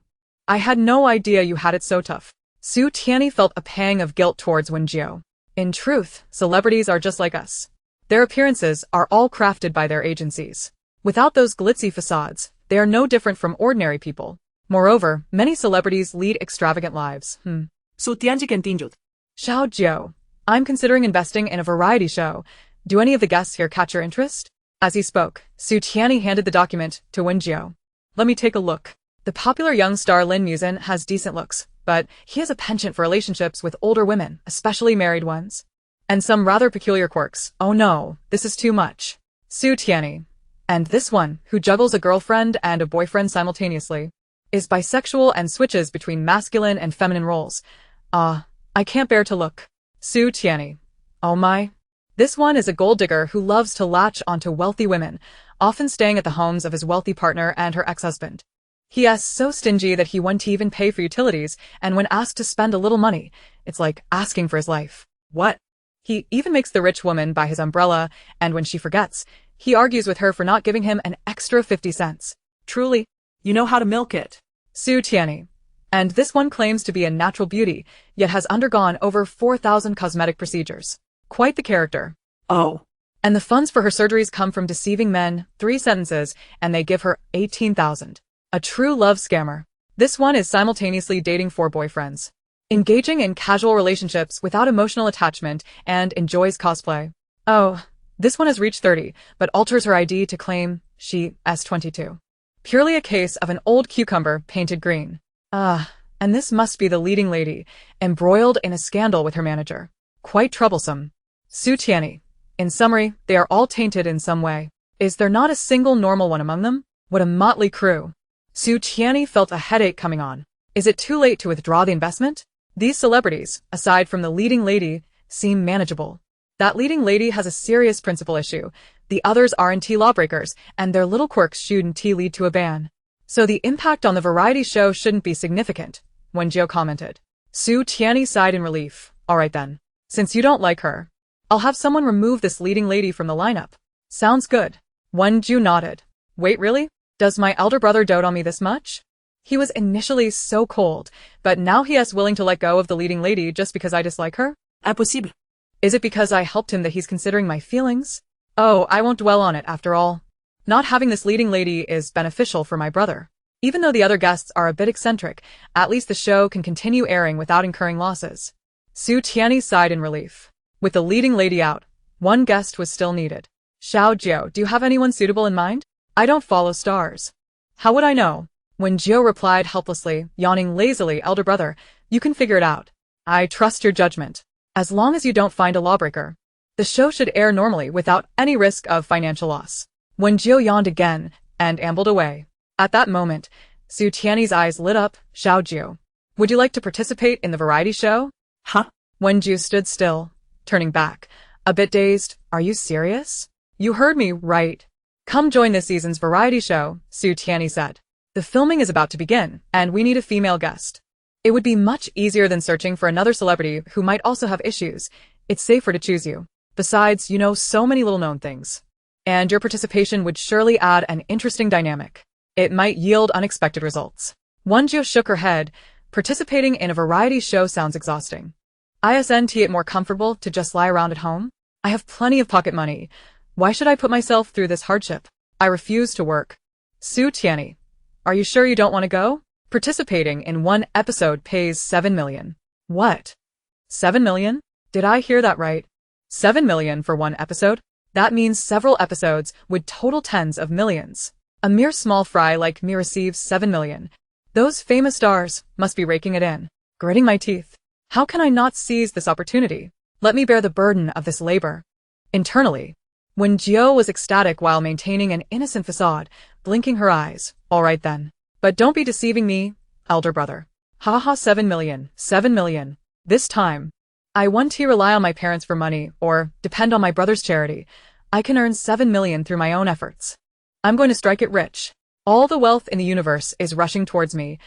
I had no idea you had it so tough. Su Tiani felt a pang of guilt towards Wen Jiu. In truth, celebrities are just like us. Their appearances are all crafted by their agencies. Without those glitzy facades, they are no different from ordinary people. Moreover, many celebrities lead extravagant lives. Su Tianji continued. Xiao Jiu, I'm considering investing in a variety show. Do any of the guests here catch your interest? As he spoke, Su Tiani handed the document to Wen Jiu. Let me take a look. The popular young star Lin Musin has decent looks, but he has a penchant for relationships with older women, especially married ones. And some rather peculiar quirks. Oh no, this is too much. Su Tiani. And this one, who juggles a girlfriend and a boyfriend simultaneously, is bisexual and switches between masculine and feminine roles. I can't bear to look. Su Tiani. Oh my. This one is a gold digger who loves to latch onto wealthy women, often staying at the homes of his wealthy partner and her ex-husband. He is so stingy that he won't even pay for utilities, and when asked to spend a little money, it's like asking for his life. What? He even makes the rich woman buy his umbrella, and when she forgets, he argues with her for not giving him an extra 50 cents. Truly, you know how to milk it. Su Tiani. And this one claims to be a natural beauty, yet has undergone over 4,000 cosmetic procedures. Quite the character. Oh. And the funds for her surgeries come from deceiving men, 3 sentences, and they give her 18,000. A true love scammer. This one is simultaneously dating 4 boyfriends, engaging in casual relationships without emotional attachment, and enjoys cosplay. Oh, this one has reached 30, but alters her ID to claim she is 22. Purely a case of an old cucumber painted green. And this must be the leading lady, embroiled in a scandal with her manager. Quite troublesome. Su Tiani. In summary, they are all tainted in some way. Is there not a single normal one among them? What a motley crew. Su Tiani felt a headache coming on. Is it too late to withdraw the investment? These celebrities, aside from the leading lady, seem manageable. That leading lady has a serious principal issue. The others aren't lawbreakers, and their little quirks shouldn't lead to a ban. So the impact on the variety show shouldn't be significant, Wen Jiu commented. Su Tiani sighed in relief. Alright then. Since you don't like her, I'll have someone remove this leading lady from the lineup. Sounds good. Wen Jiu nodded. Wait, really? Does my elder brother dote on me this much? He was initially so cold, but now he is willing to let go of the leading lady just because I dislike her? Impossible. Is it because I helped him that he's considering my feelings? Oh, I won't dwell on it after all. Not having this leading lady is beneficial for my brother. Even though the other guests are a bit eccentric, at least the show can continue airing without incurring losses. Su Tiani sighed in relief. With the leading lady out, one guest was still needed. Xiao Jiu, do you have anyone suitable in mind? I don't follow stars. How would I know? Wen Jiu replied helplessly, yawning lazily, elder brother, you can figure it out. I trust your judgment. As long as you don't find a lawbreaker. The show should air normally without any risk of financial loss. Wen Jiu yawned again and ambled away. At that moment, Su Tiani's eyes lit up. Xiao Jiu, would you like to participate in the variety show? Huh? Wen Jiu stood still, turning back, a bit dazed. Are you serious? You heard me right. Come join this season's variety show, Su Tiani said. The filming is about to begin, and we need a female guest. It would be much easier than searching for another celebrity who might also have issues. It's safer to choose you. Besides, you know so many little-known things. And your participation would surely add an interesting dynamic. It might yield unexpected results. Wen Jiu shook her head. Participating in a variety show sounds exhausting. Isn't it more comfortable to just lie around at home? I have plenty of pocket money. Why should I put myself through this hardship? I refuse to work. Su Tiani, are you sure you don't want to go? Participating in one episode pays 7 million. What? 7 million? Did I hear that right? 7 million for one episode? That means several episodes would total tens of millions. A mere small fry like me receives 7 million. Those famous stars must be raking it in. Gritting my teeth. How can I not seize this opportunity? Let me bear the burden of this labor. Internally, Wen Jiu was ecstatic while maintaining an innocent facade, blinking her eyes. All right then. But don't be deceiving me, elder brother. Haha, 7 million, 7 million. This time, I want to rely on my parents for money or depend on my brother's charity. I can earn 7 million through my own efforts. I'm going to strike it rich. All the wealth in the universe is rushing towards me.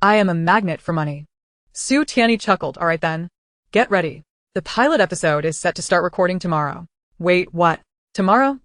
I am a magnet for money. Su Tianyi chuckled. All right then. Get ready. The pilot episode is set to start recording tomorrow. Wait, what? Tomorrow?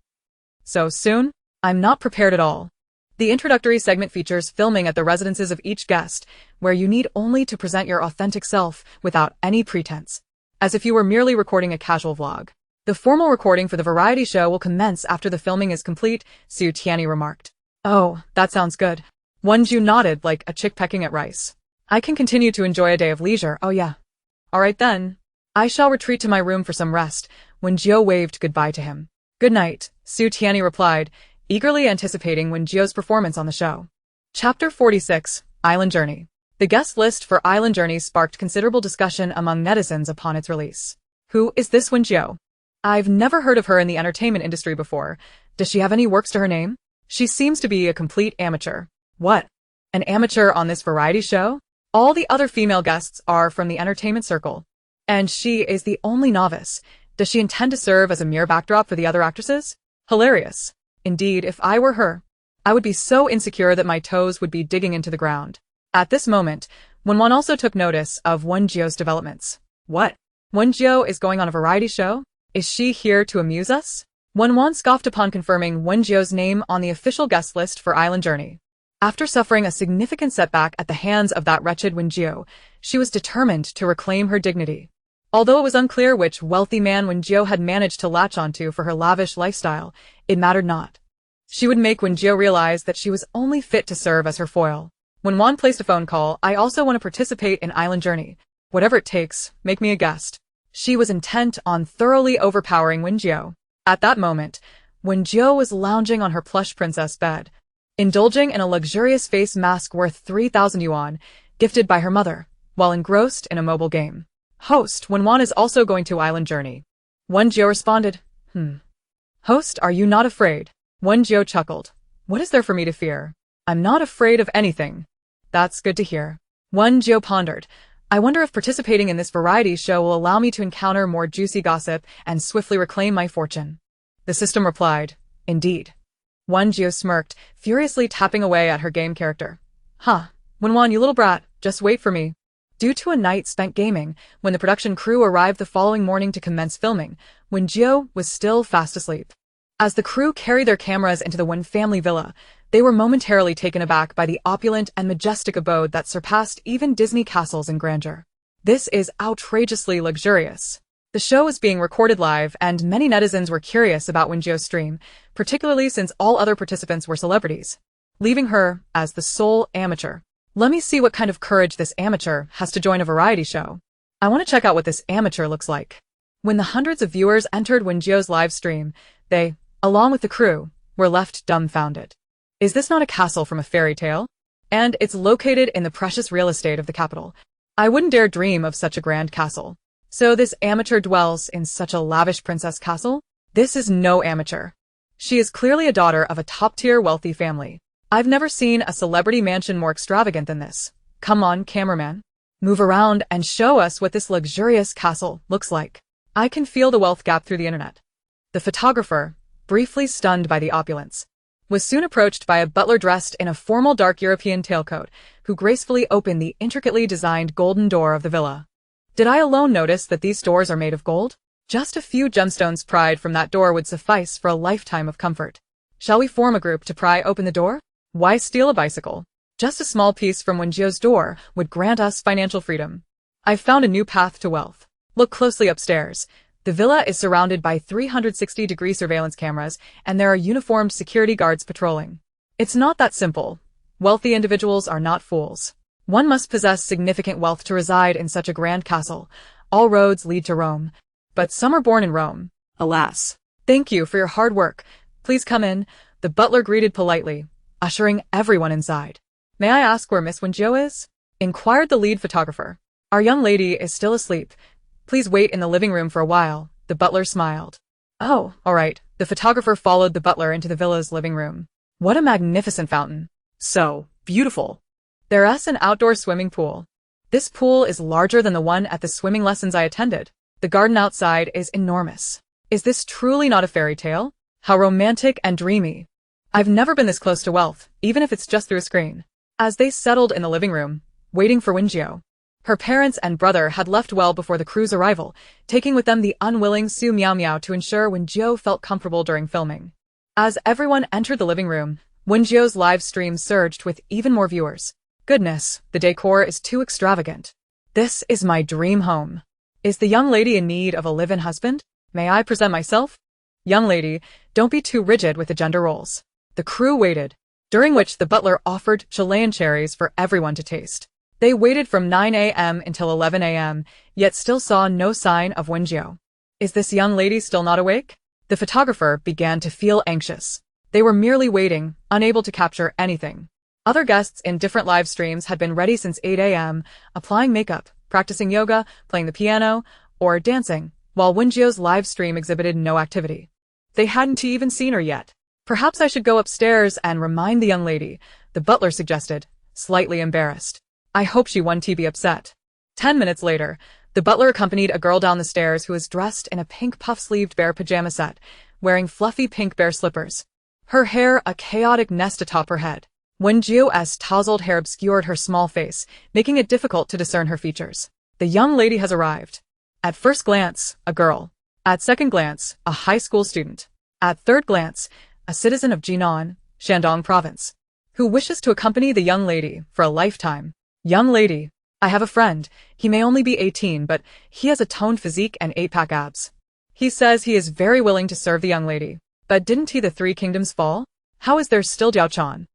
So soon? I'm not prepared at all. The introductory segment features filming at the residences of each guest, where you need only to present your authentic self without any pretense, as if you were merely recording a casual vlog. The formal recording for the variety show will commence after the filming is complete, Su Tianyi remarked. Oh, that sounds good. Wen Jiu nodded like a chick pecking at rice. I can continue to enjoy a day of leisure, oh yeah. All right then. I shall retreat to my room for some rest. Wen Jiu waved goodbye to him. Good night, Su Tianyi replied, eagerly anticipating Wen Jiu's performance on the show. Chapter 46, Island Journey. The guest list for Island Journey sparked considerable discussion among netizens upon its release. Who is this Wen Jiu? I've never heard of her in the entertainment industry before. Does she have any works to her name? She seems to be a complete amateur. What? An amateur on this variety show? All the other female guests are from the entertainment circle. And she is the only novice. Does she intend to serve as a mere backdrop for the other actresses? Hilarious. Indeed, if I were her, I would be so insecure that my toes would be digging into the ground. At this moment, Wen also took notice of Wen Jiu's developments. What? Wen Jiu is going on a variety show? Is she here to amuse us? Wen scoffed upon confirming Wen Jiu's name on the official guest list for Island Journey. After suffering a significant setback at the hands of that wretched Wen Jiu, she was determined to reclaim her dignity. Although it was unclear which wealthy man Wen Jiu had managed to latch onto for her lavish lifestyle, it mattered not. She would make Wen Jiu realize that she was only fit to serve as her foil. When Wen placed a phone call, I also want to participate in Island Journey. Whatever it takes, make me a guest. She was intent on thoroughly overpowering Wen Jiu. At that moment, Wen Jiu was lounging on her plush princess bed, indulging in a luxurious face mask worth 3,000 yuan, gifted by her mother, while engrossed in a mobile game. Host, Wen is also going to Island Journey. Wen Jiu responded, Host, are you not afraid? Wen Jiu chuckled. What is there for me to fear? I'm not afraid of anything. That's good to hear. Wen Jiu pondered. I wonder if participating in this variety show will allow me to encounter more juicy gossip and swiftly reclaim my fortune. The system replied, Indeed. Wen Jiu smirked, furiously tapping away at her game character. Wen, you little brat, just wait for me. Due to a night spent gaming, when the production crew arrived the following morning to commence filming, Wen Jiu was still fast asleep. As the crew carried their cameras into the Wen family villa, they were momentarily taken aback by the opulent and majestic abode that surpassed even Disney castles in grandeur. This is outrageously luxurious. The show was being recorded live, and many netizens were curious about Wen Jiu's stream, particularly since all other participants were celebrities, leaving her as the sole amateur. Let me see what kind of courage this amateur has to join a variety show. I want to check out what this amateur looks like. When the hundreds of viewers entered Wen Jiu's live stream, they, along with the crew, were left dumbfounded. Is this not a castle from a fairy tale? And it's located in the precious real estate of the capital. I wouldn't dare dream of such a grand castle. So this amateur dwells in such a lavish princess castle? This is no amateur. She is clearly a daughter of a top-tier wealthy family. I've never seen a celebrity mansion more extravagant than this. Come on, cameraman. Move around and show us what this luxurious castle looks like. I can feel the wealth gap through the internet. The photographer, briefly stunned by the opulence, was soon approached by a butler dressed in a formal dark European tailcoat, who gracefully opened the intricately designed golden door of the villa. Did I alone notice that these doors are made of gold? Just a few gemstones pried from that door would suffice for a lifetime of comfort. Shall we form a group to pry open the door? Why steal a bicycle? Just a small piece from Wen Jiu's door would grant us financial freedom. I've found a new path to wealth. Look closely upstairs. The villa is surrounded by 360-degree surveillance cameras, and there are uniformed security guards patrolling. It's not that simple. Wealthy individuals are not fools. One must possess significant wealth to reside in such a grand castle. All roads lead to Rome. But some are born in Rome. Alas. Thank you for your hard work. Please come in, the butler greeted politely, ushering everyone inside. May I ask where Miss Wen Jiu is? Inquired the lead photographer. Our young lady is still asleep. Please wait in the living room for a while, the butler smiled. Oh, all right. The photographer followed the butler into the villa's living room. What a magnificent fountain. So beautiful. There's an outdoor swimming pool. This pool is larger than the one at the swimming lessons I attended. The garden outside is enormous. Is this truly not a fairy tale? How romantic and dreamy. I've never been this close to wealth, even if it's just through a screen. As they settled in the living room, waiting for Wen Jiu. Her parents and brother had left well before the crew's arrival, taking with them the unwilling Su Miao Miao to ensure Wen Jiu felt comfortable during filming. As everyone entered the living room, Wen Jiu's live stream surged with even more viewers. Goodness, the decor is too extravagant. This is my dream home. Is the young lady in need of a live-in husband? May I present myself? Young lady, don't be too rigid with the gender roles. The crew waited, during which the butler offered Chilean cherries for everyone to taste. They waited from 9 a.m. until 11 a.m., yet still saw no sign of Wen Jiu. Is this young lady still not awake? The photographer began to feel anxious. They were merely waiting, unable to capture anything. Other guests in different live streams had been ready since 8 a.m., applying makeup, practicing yoga, playing the piano, or dancing, while Wen Jiu's live stream exhibited no activity. They hadn't even seen her yet. Perhaps I should go upstairs and remind the young lady, the butler suggested, slightly embarrassed. I hope she won't be upset. 10 minutes later, the butler accompanied a girl down the stairs who was dressed in a pink puff-sleeved bear pajama set, wearing fluffy pink bear slippers. Her hair a chaotic nest atop her head. Wen Jiu's tousled hair obscured her small face, making it difficult to discern her features. The young lady has arrived. At first glance, a girl. At second glance, a high school student. At third glance, a citizen of Jinan, Shandong province, who wishes to accompany the young lady for a lifetime. Young lady, I have a friend. He may only be 18, but he has a toned physique and 8-pack abs. He says he is very willing to serve the young lady. But didn't he the Three Kingdoms fall? How is there still Jiao-chan?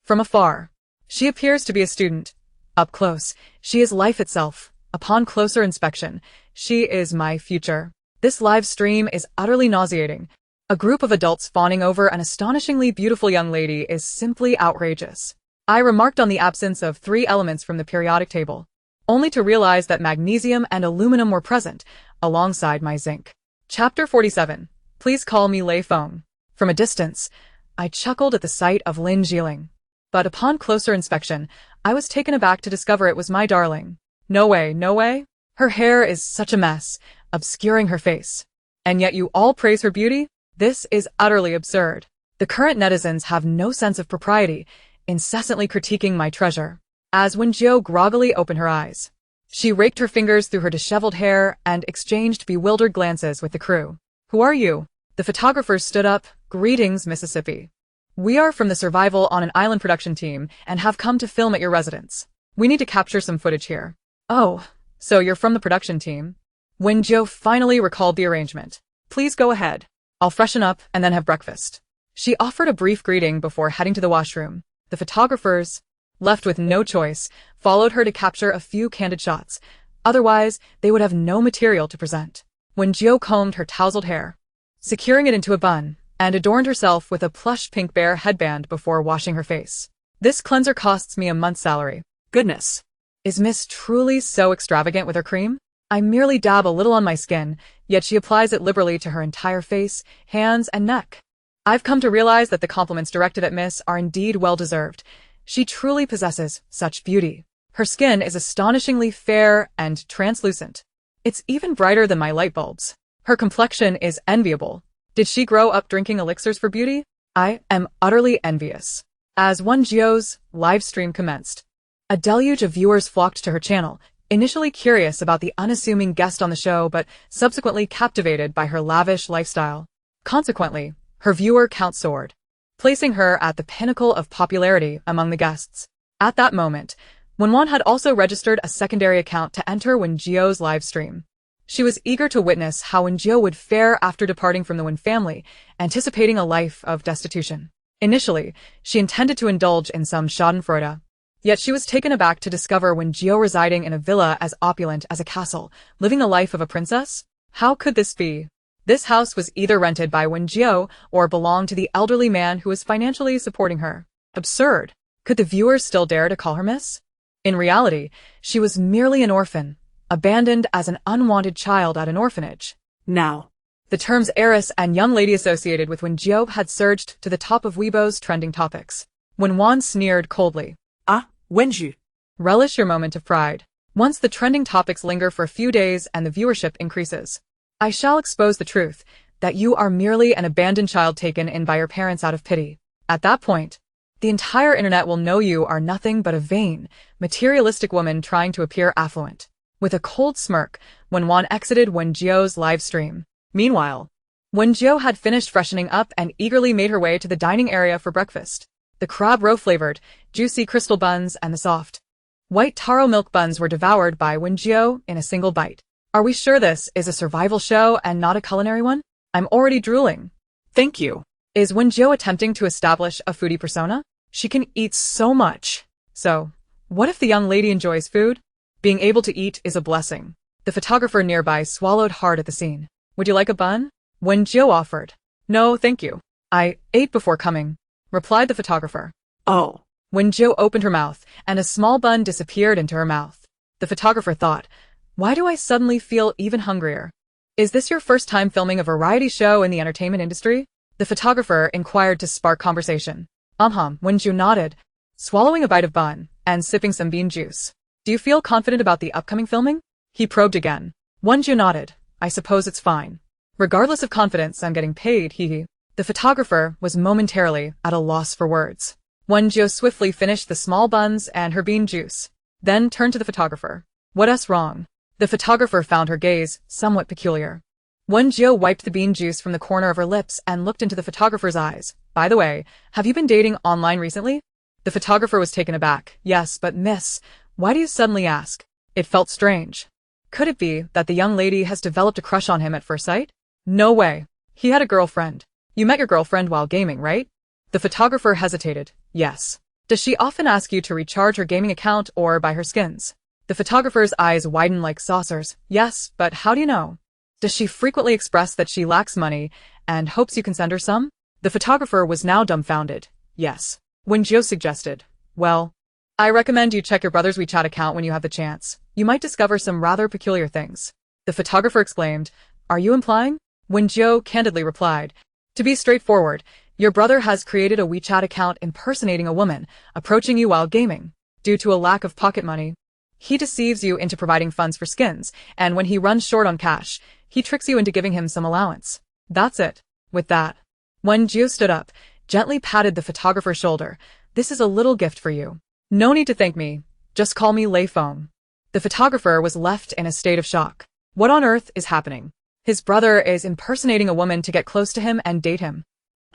From afar, she appears to be a student. Up close, she is life itself. Upon closer inspection, she is my future. This live stream is utterly nauseating. A group of adults fawning over an astonishingly beautiful young lady is simply outrageous. I remarked on the absence of 3 elements from the periodic table, only to realize that magnesium and aluminum were present, alongside my zinc. Chapter 47. Please call me Lei Feng. From a distance, I chuckled at the sight of Lin Jieling. But upon closer inspection, I was taken aback to discover it was my darling. No way, no way. Her hair is such a mess, obscuring her face. And yet you all praise her beauty? This is utterly absurd. The current netizens have no sense of propriety, incessantly critiquing my treasure. As Wen Jiu groggily opened her eyes, she raked her fingers through her disheveled hair and exchanged bewildered glances with the crew. Who are you? The photographers stood up. Greetings, Mississippi. We are from the Survival on an Island production team and have come to film at your residence. We need to capture some footage here. Oh, so you're from the production team? Wen Jiu finally recalled the arrangement. Please go ahead. I'll freshen up and then have breakfast. She offered a brief greeting before heading to the washroom. The photographers, left with no choice, followed her to capture a few candid shots. Otherwise, they would have no material to present. Wen Jiu combed her tousled hair, securing it into a bun, and adorned herself with a plush pink bear headband before washing her face. This cleanser costs me a month's salary. Goodness. Is Miss truly so extravagant with her cream? I merely dab a little on my skin, yet she applies it liberally to her entire face, hands, and neck. I've come to realize that the compliments directed at Miss are indeed well-deserved. She truly possesses such beauty. Her skin is astonishingly fair and translucent. It's even brighter than my light bulbs. Her complexion is enviable. Did she grow up drinking elixirs for beauty? I am utterly envious. As Wen Jiu's live stream commenced, a deluge of viewers flocked to her channel, initially curious about the unassuming guest on the show but subsequently captivated by her lavish lifestyle. Consequently, her viewer count soared, placing her at the pinnacle of popularity among the guests. At that moment, Wen had also registered a secondary account to enter Wen Jiu's live stream. She was eager to witness how Wen Jiu would fare after departing from the Wen family, anticipating a life of destitution. Initially, she intended to indulge in some schadenfreude. Yet she was taken aback to discover Wen Jiu residing in a villa as opulent as a castle, living the life of a princess. How could this be? This house was either rented by Wen Jiu or belonged to the elderly man who was financially supporting her. Absurd. Could the viewers still dare to call her Miss? In reality, she was merely an orphan, abandoned as an unwanted child at an orphanage. Now, the terms heiress and young lady associated with Wen Jiu had surged to the top of Weibo's trending topics. When Wen sneered coldly, Ah, Wen Jiu. Relish your moment of pride. Once the trending topics linger for a few days and the viewership increases, I shall expose the truth, that you are merely an abandoned child taken in by your parents out of pity. At that point, The entire internet will know you are nothing but a vain, materialistic woman trying to appear affluent. With a cold smirk, Wen exited Wen Jiu's live stream. Meanwhile, Wen Jiu had finished freshening up and eagerly made her way to the dining area for breakfast. The crab roe-flavored, juicy crystal buns and the soft, white taro milk buns were devoured by Wen Jiu in a single bite. Are we sure this is a survival show and not a culinary one? I'm already drooling. Thank you. Is Wen Jiu attempting to establish a foodie persona? She can eat so much. So, what if the young lady enjoys food? Being able to eat is a blessing. The photographer nearby swallowed hard at the scene. Would you like a bun? Wen Jiu offered. No, thank you. I ate before coming, replied the photographer. Oh. Wen Jiu opened her mouth, and a small bun disappeared into her mouth. The photographer thought, why do I suddenly feel even hungrier? Is this your first time filming a variety show in the entertainment industry? The photographer inquired to spark conversation. Wen Jiu nodded, swallowing a bite of bun, and sipping some bean juice. Do you feel confident about the upcoming filming? He probed again. Wen Jiu nodded. I suppose it's fine. Regardless of confidence, I'm getting paid, hee. The photographer was momentarily at a loss for words. Wen Jiu swiftly finished the small buns and her bean juice, then turned to the photographer. What's wrong? The photographer found her gaze somewhat peculiar. Wen Jiu wiped the bean juice from the corner of her lips and looked into the photographer's eyes. By the way, have you been dating online recently? The photographer was taken aback. Yes, but miss, why do you suddenly ask? It felt strange. Could it be that the young lady has developed a crush on him at first sight? No way. He had a girlfriend. You met your girlfriend while gaming, right? The photographer hesitated. Yes. Does she often ask you to recharge her gaming account or buy her skins? The photographer's eyes widened like saucers. Yes, but how do you know? Does she frequently express that she lacks money and hopes you can send her some? The photographer was now dumbfounded. Yes. Wen Jiu suggested. Well, I recommend you check your brother's WeChat account when you have the chance. You might discover some rather peculiar things. The photographer exclaimed. Are you implying? Wen Jiu candidly replied. To be straightforward, your brother has created a WeChat account impersonating a woman, approaching you while gaming. Due to a lack of pocket money, he deceives you into providing funds for skins, and when he runs short on cash, he tricks you into giving him some allowance. That's it. With that, Wen Jiu stood up, gently patted the photographer's shoulder. This is a little gift for you. No need to thank me. Just call me Lei Feng. The photographer was left in a state of shock. What on earth is happening? His brother is impersonating a woman to get close to him and date him.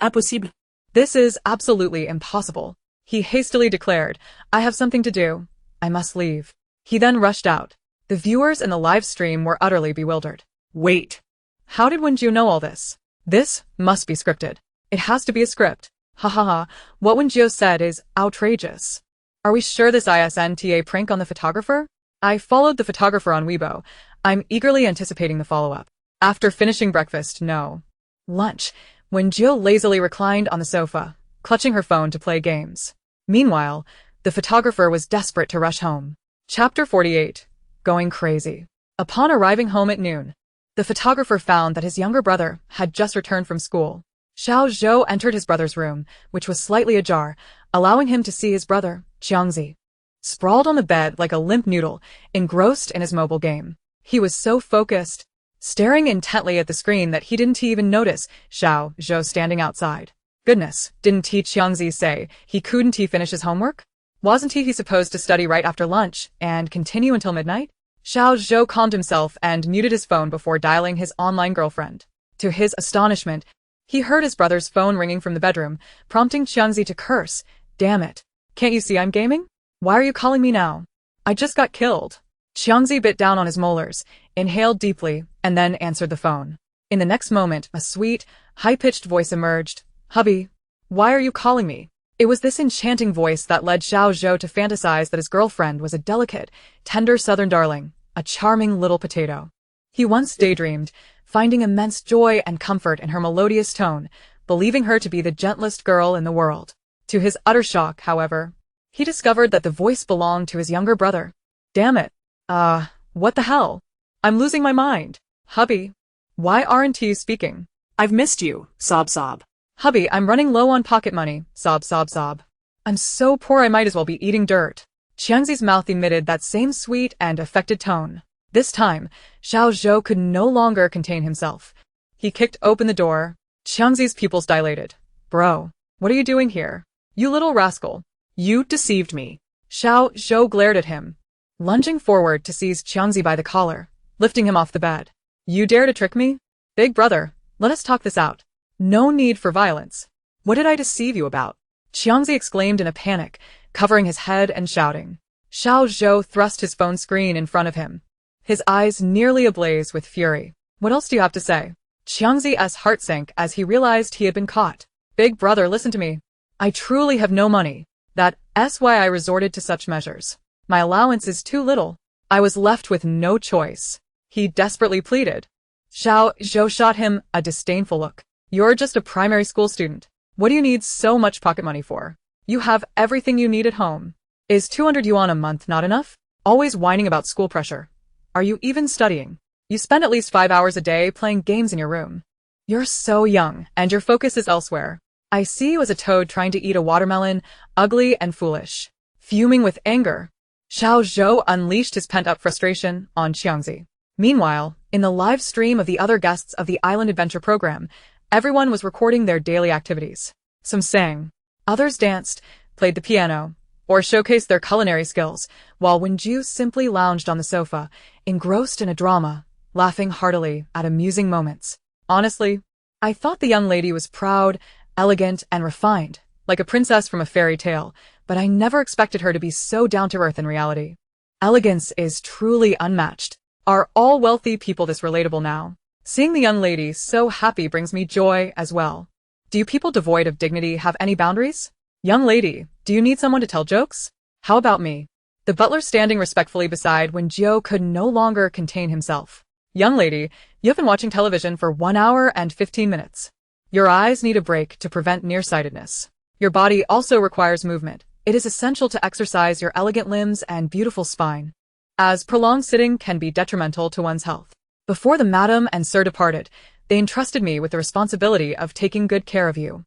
Impossible. This is absolutely impossible. He hastily declared, I have something to do. I must leave. He then rushed out. The viewers in the live stream were utterly bewildered. Wait. How did Wen Jiu know all this? This must be scripted. It has to be a script. Ha ha ha. What Wen Jiu said is outrageous. Are we sure this isn't a prank on the photographer? I followed the photographer on Weibo. I'm eagerly anticipating the follow-up. After finishing breakfast, no. Lunch, Wen Jiu lazily reclined on the sofa, clutching her phone to play games. Meanwhile, the photographer was desperate to rush home. Chapter 48. Going crazy. Upon arriving home at noon, the photographer found that his younger brother had just returned from school. Xiao Zhou entered his brother's room, which was slightly ajar, allowing him to see his brother, Qiangzi, sprawled on the bed like a limp noodle, engrossed in his mobile game. He was so focused, staring intently at the screen that he didn't even notice Xiao Zhou standing outside. Goodness, didn't Qiangzi say he couldn't finish his homework? Wasn't he supposed to study right after lunch and continue until midnight? Xiao Zhou calmed himself and muted his phone before dialing his online girlfriend. To his astonishment, he heard his brother's phone ringing from the bedroom, prompting Qiangzi to curse. Damn it. Can't you see I'm gaming? Why are you calling me now? I just got killed. Qiangzi bit down on his molars, inhaled deeply, and then answered the phone. In the next moment, a sweet, high-pitched voice emerged. Hubby, why are you calling me? It was this enchanting voice that led Xiao Zhou to fantasize that his girlfriend was a delicate, tender southern darling, a charming little potato. He once daydreamed, finding immense joy and comfort in her melodious tone, believing her to be the gentlest girl in the world. To his utter shock, however, he discovered that the voice belonged to his younger brother. Damn it. What the hell? I'm losing my mind. Hubby, why aren't you speaking? I've missed you, sob sob. Hubby, I'm running low on pocket money, sob sob sob. I'm so poor I might as well be eating dirt. Qiangzi's mouth emitted that same sweet and affected tone. This time, Xiao Zhou could no longer contain himself. He kicked open the door. Qiangzi's pupils dilated. Bro, what are you doing here? You little rascal. You deceived me. Xiao Zhou glared at him, lunging forward to seize Qiangzi by the collar, lifting him off the bed. You dare to trick me? Big brother, let us talk this out. No need for violence. What did I deceive you about? Qiangzi exclaimed in a panic, covering his head and shouting. Xiao Zhou thrust his phone screen in front of him, his eyes nearly ablaze with fury. What else do you have to say? Qiangzi's heart sank as he realized he had been caught. Big brother, listen to me. I truly have no money. That's why I resorted to such measures. My allowance is too little. I was left with no choice. He desperately pleaded. Xiao Zhou shot him a disdainful look. You're just a primary school student. What do you need so much pocket money for? You have everything you need at home. Is 200 yuan a month not enough? Always whining about school pressure. Are you even studying? You spend at least 5 hours a day playing games in your room. You're so young, and your focus is elsewhere. I see you as a toad trying to eat a watermelon, ugly and foolish. Fuming with anger, Xiao Zhou unleashed his pent-up frustration on Qiangzi. Meanwhile, in the live stream of the other guests of the Island Adventure program, everyone was recording their daily activities. Some sang, others danced, played the piano, or showcased their culinary skills, while Wen Jiu simply lounged on the sofa, engrossed in a drama, laughing heartily at amusing moments. Honestly, I thought the young lady was proud, elegant, and refined, like a princess from a fairy tale, but I never expected her to be so down-to-earth in reality. Elegance is truly unmatched. Are all wealthy people this relatable now? Seeing the young lady so happy brings me joy as well. Do you people devoid of dignity have any boundaries? Young lady, do you need someone to tell jokes? How about me? The butler standing respectfully beside Wen Jiu could no longer contain himself. Young lady, you have been watching television for 1 hour and 15 minutes. Your eyes need a break to prevent nearsightedness. Your body also requires movement. It is essential to exercise your elegant limbs and beautiful spine, as prolonged sitting can be detrimental to one's health. Before the madam and sir departed, they entrusted me with the responsibility of taking good care of you.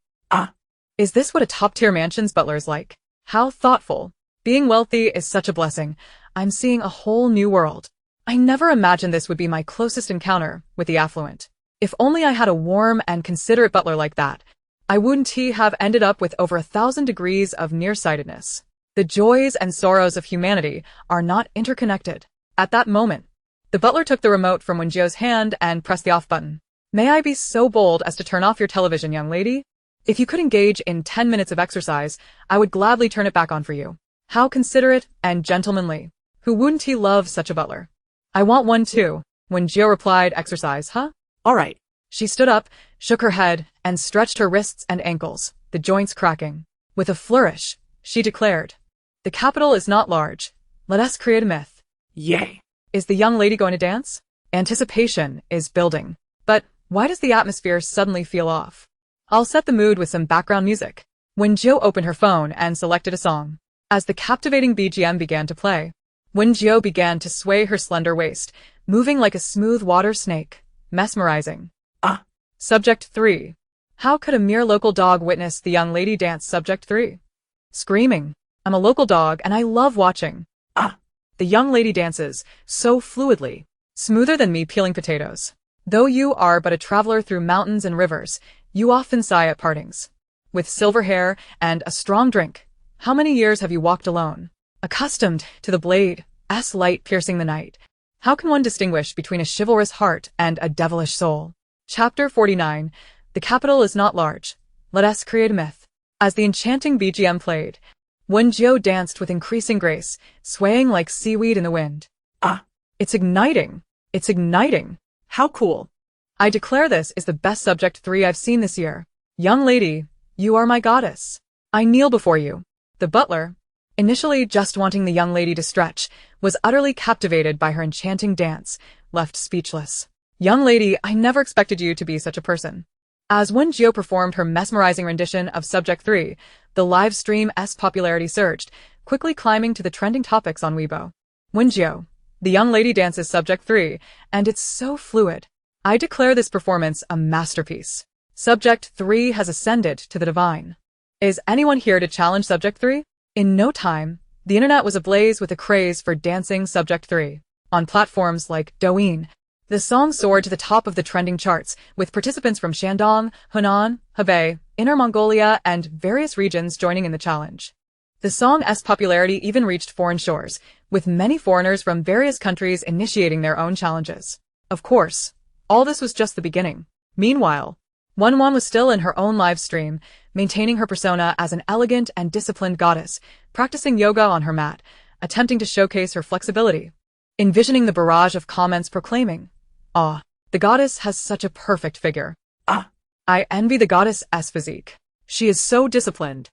Is this what a top-tier mansion's butler is like? How thoughtful. Being wealthy is such a blessing. I'm seeing a whole new world. I never imagined this would be my closest encounter with the affluent. If only I had a warm and considerate butler like that, I wouldn't have ended up with over 1,000 degrees of nearsightedness. The joys and sorrows of humanity are not interconnected. At that moment, the butler took the remote from Wen Jiu's hand and pressed the off button. May I be so bold as to turn off your television, young lady? If you could engage in 10 minutes of exercise, I would gladly turn it back on for you. How considerate and gentlemanly. Who wouldn't he love such a butler? I want one too. Wen Jiu replied, exercise, huh? All right. She stood up, shook her head, and stretched her wrists and ankles, the joints cracking. With a flourish, she declared, the capital is not large. Let us create a myth. Yay. Is the young lady going to dance? Anticipation is building. But why does the atmosphere suddenly feel off? I'll set the mood with some background music. Wen Jiu opened her phone and selected a song. As the captivating BGM began to play, Wen Jiu began to sway her slender waist, moving like a smooth water snake. Mesmerizing. Subject 3. How could a mere local dog witness the young lady dance? Subject 3. Screaming. I'm a local dog and I love watching. The young lady dances, so fluidly, smoother than me peeling potatoes. Though you are but a traveler through mountains and rivers, you often sigh at partings. With silver hair and a strong drink, how many years have you walked alone? Accustomed to the blade's light piercing the night, how can one distinguish between a chivalrous heart and a devilish soul? Chapter 49. The capital is not large. Let us create a myth. As the enchanting BGM played, Wen Jiu danced with increasing grace, swaying like seaweed in the wind. It's igniting. It's igniting. How cool. I declare this is the best subject 3 I've seen this year. Young lady, you are my goddess. I kneel before you. The butler, initially just wanting the young lady to stretch, was utterly captivated by her enchanting dance, left speechless. Young lady, I never expected you to be such a person. As Wen Jiu performed her mesmerizing rendition of Subject 3, the live stream's popularity surged, quickly climbing to the trending topics on Weibo. Wen Jiu, the young lady dances Subject 3, and it's so fluid. I declare this performance a masterpiece. Subject 3 has ascended to the divine. Is anyone here to challenge Subject 3? In no time, the internet was ablaze with a craze for dancing Subject 3. On platforms like Douyin, the song soared to the top of the trending charts, with participants from Shandong, Hunan, Hebei, Inner Mongolia, and various regions joining in the challenge. The song's popularity even reached foreign shores, with many foreigners from various countries initiating their own challenges. Of course, all this was just the beginning. Meanwhile, Wen was still in her own live stream, maintaining her persona as an elegant and disciplined goddess, practicing yoga on her mat, attempting to showcase her flexibility. Envisioning the barrage of comments proclaiming, "Ah, the goddess has such a perfect figure. Ah, I envy the goddess's physique. She is so disciplined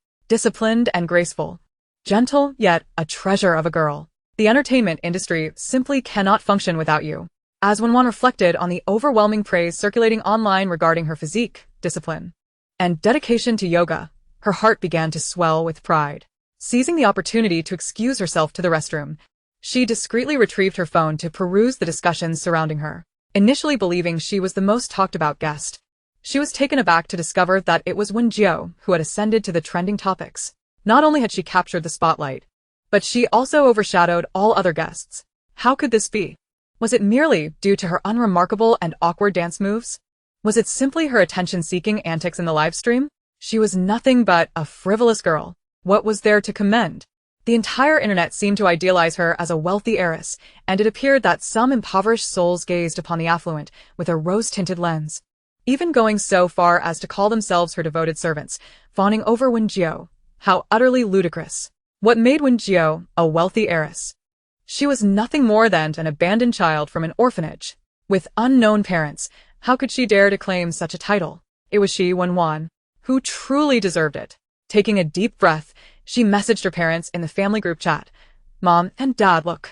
and graceful. Gentle, yet a treasure of a girl. The entertainment industry simply cannot function without you." As Wen reflected on the overwhelming praise circulating online regarding her physique, discipline, and dedication to yoga, her heart began to swell with pride. Seizing the opportunity to excuse herself to the restroom, she discreetly retrieved her phone to peruse the discussions surrounding her. Initially believing she was the most talked-about guest, she was taken aback to discover that it was Wen Jiu who had ascended to the trending topics. Not only had she captured the spotlight, but she also overshadowed all other guests. How could this be? Was it merely due to her unremarkable and awkward dance moves? Was it simply her attention-seeking antics in the livestream? She was nothing but a frivolous girl. What was there to commend? The entire internet seemed to idealize her as a wealthy heiress, and it appeared that some impoverished souls gazed upon the affluent with a rose-tinted lens, even going so far as to call themselves her devoted servants, fawning over Wen Jiu. How utterly ludicrous. What made Wen Jiu a wealthy heiress? She was nothing more than an abandoned child from an orphanage, with unknown parents. How could she dare to claim such a title? It was she, Wen, who truly deserved it. Taking a deep breath, she messaged her parents in the family group chat. "Mom and Dad, look.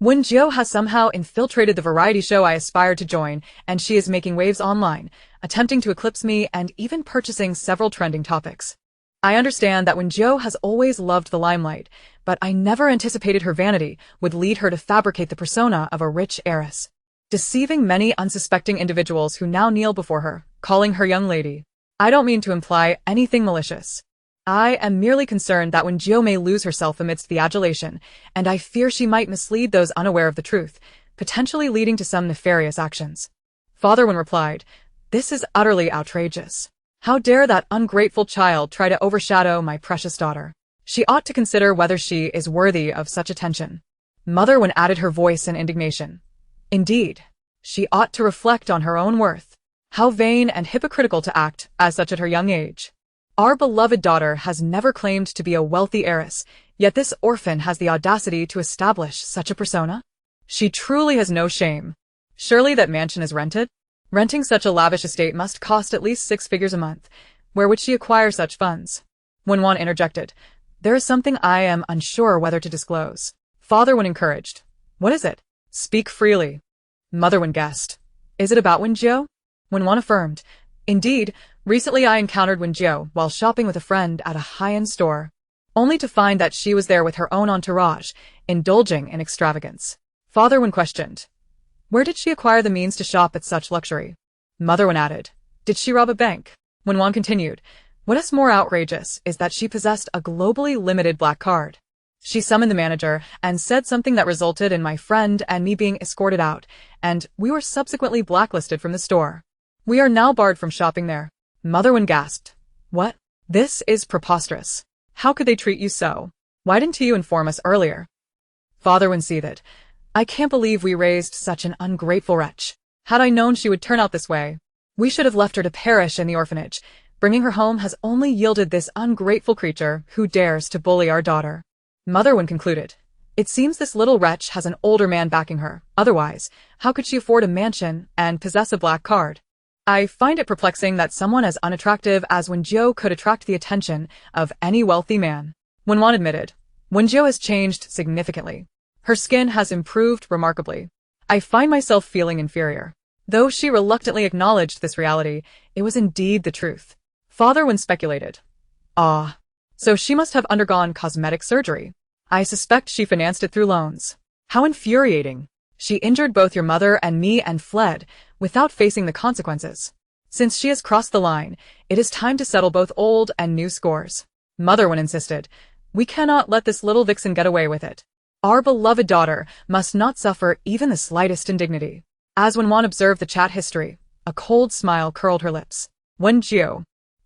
Wen Jiu has somehow infiltrated the variety show I aspired to join, and she is making waves online, attempting to eclipse me and even purchasing several trending topics. I understand that Wen Jiu has always loved the limelight, but I never anticipated her vanity would lead her to fabricate the persona of a rich heiress, deceiving many unsuspecting individuals who now kneel before her, calling her young lady. I don't mean to imply anything malicious. I am merely concerned that Wen Jiu may lose herself amidst the adulation, and I fear she might mislead those unaware of the truth, potentially leading to some nefarious actions." Father Wen replied, "This is utterly outrageous. How dare that ungrateful child try to overshadow my precious daughter? She ought to consider whether she is worthy of such attention." Mother Wen added her voice in indignation. "Indeed, she ought to reflect on her own worth. How vain and hypocritical to act as such at her young age. Our beloved daughter has never claimed to be a wealthy heiress, yet this orphan has the audacity to establish such a persona? She truly has no shame. Surely that mansion is rented? Renting such a lavish estate must cost at least 6 figures a month. Where would she acquire such funds?" Wen interjected, "There is something I am unsure whether to disclose." Father Wen encouraged, "What is it? Speak freely." Mother Wen guessed, "Is it about Wen Jiu?" Wen affirmed, "Indeed, recently I encountered Wen Jiu while shopping with a friend at a high-end store, only to find that she was there with her own entourage, indulging in extravagance." Father Wen questioned, "Where did she acquire the means to shop at such luxury?" Mother Wen added, "Did she rob a bank?" Wen continued, "What is more outrageous is that she possessed a globally limited black card. She summoned the manager and said something that resulted in my friend and me being escorted out, and we were subsequently blacklisted from the store. We are now barred from shopping there." Mother Wen gasped, "What? This is preposterous. How could they treat you so? Why didn't you inform us earlier?" Father Wen seethed, "I can't believe we raised such an ungrateful wretch. Had I known she would turn out this way, we should have left her to perish in the orphanage. Bringing her home has only yielded this ungrateful creature who dares to bully our daughter." Mother Wen concluded, "It seems this little wretch has an older man backing her. Otherwise, how could she afford a mansion and possess a black card? I find it perplexing that someone as unattractive as Wen Jiu could attract the attention of any wealthy man." Wen admitted, "Wen Jiu has changed significantly. Her skin has improved remarkably. I find myself feeling inferior." Though she reluctantly acknowledged this reality, it was indeed the truth. Father Wen speculated, "Ah, so she must have undergone cosmetic surgery. I suspect she financed it through loans. How infuriating. She injured both your mother and me and fled, without facing the consequences. Since she has crossed the line, it is time to settle both old and new scores." Mother Wen insisted, "We cannot let this little vixen get away with it. Our beloved daughter must not suffer even the slightest indignity." As Wen observed the chat history, a cold smile curled her lips. "Wen Jiu,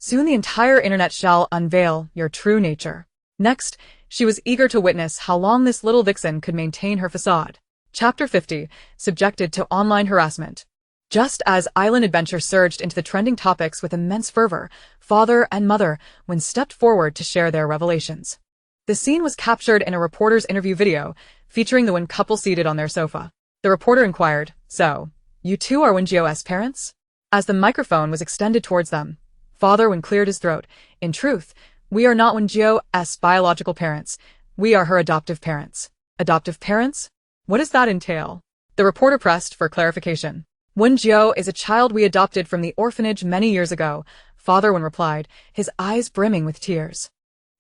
Soon the entire internet shall unveil your true nature. Next, she was eager to witness how long this little vixen could maintain her facade. Chapter 50, subjected to online harassment. Just as Island Adventure surged into the trending topics with immense fervor, father and mother Wen stepped forward to share their revelations. The scene was captured in a reporter's interview video, featuring the Wen couple seated on their sofa. The reporter inquired, "So, you two are Wen Jiu's parents?" As the microphone was extended towards them, Father Wen cleared his throat. "In truth, we are not Wen Jiu's biological parents. We are her adoptive parents." Adoptive parents? What does that entail? The reporter pressed for clarification. "Wen Jiu is a child we adopted from the orphanage many years ago," Father Wen replied, his eyes brimming with tears.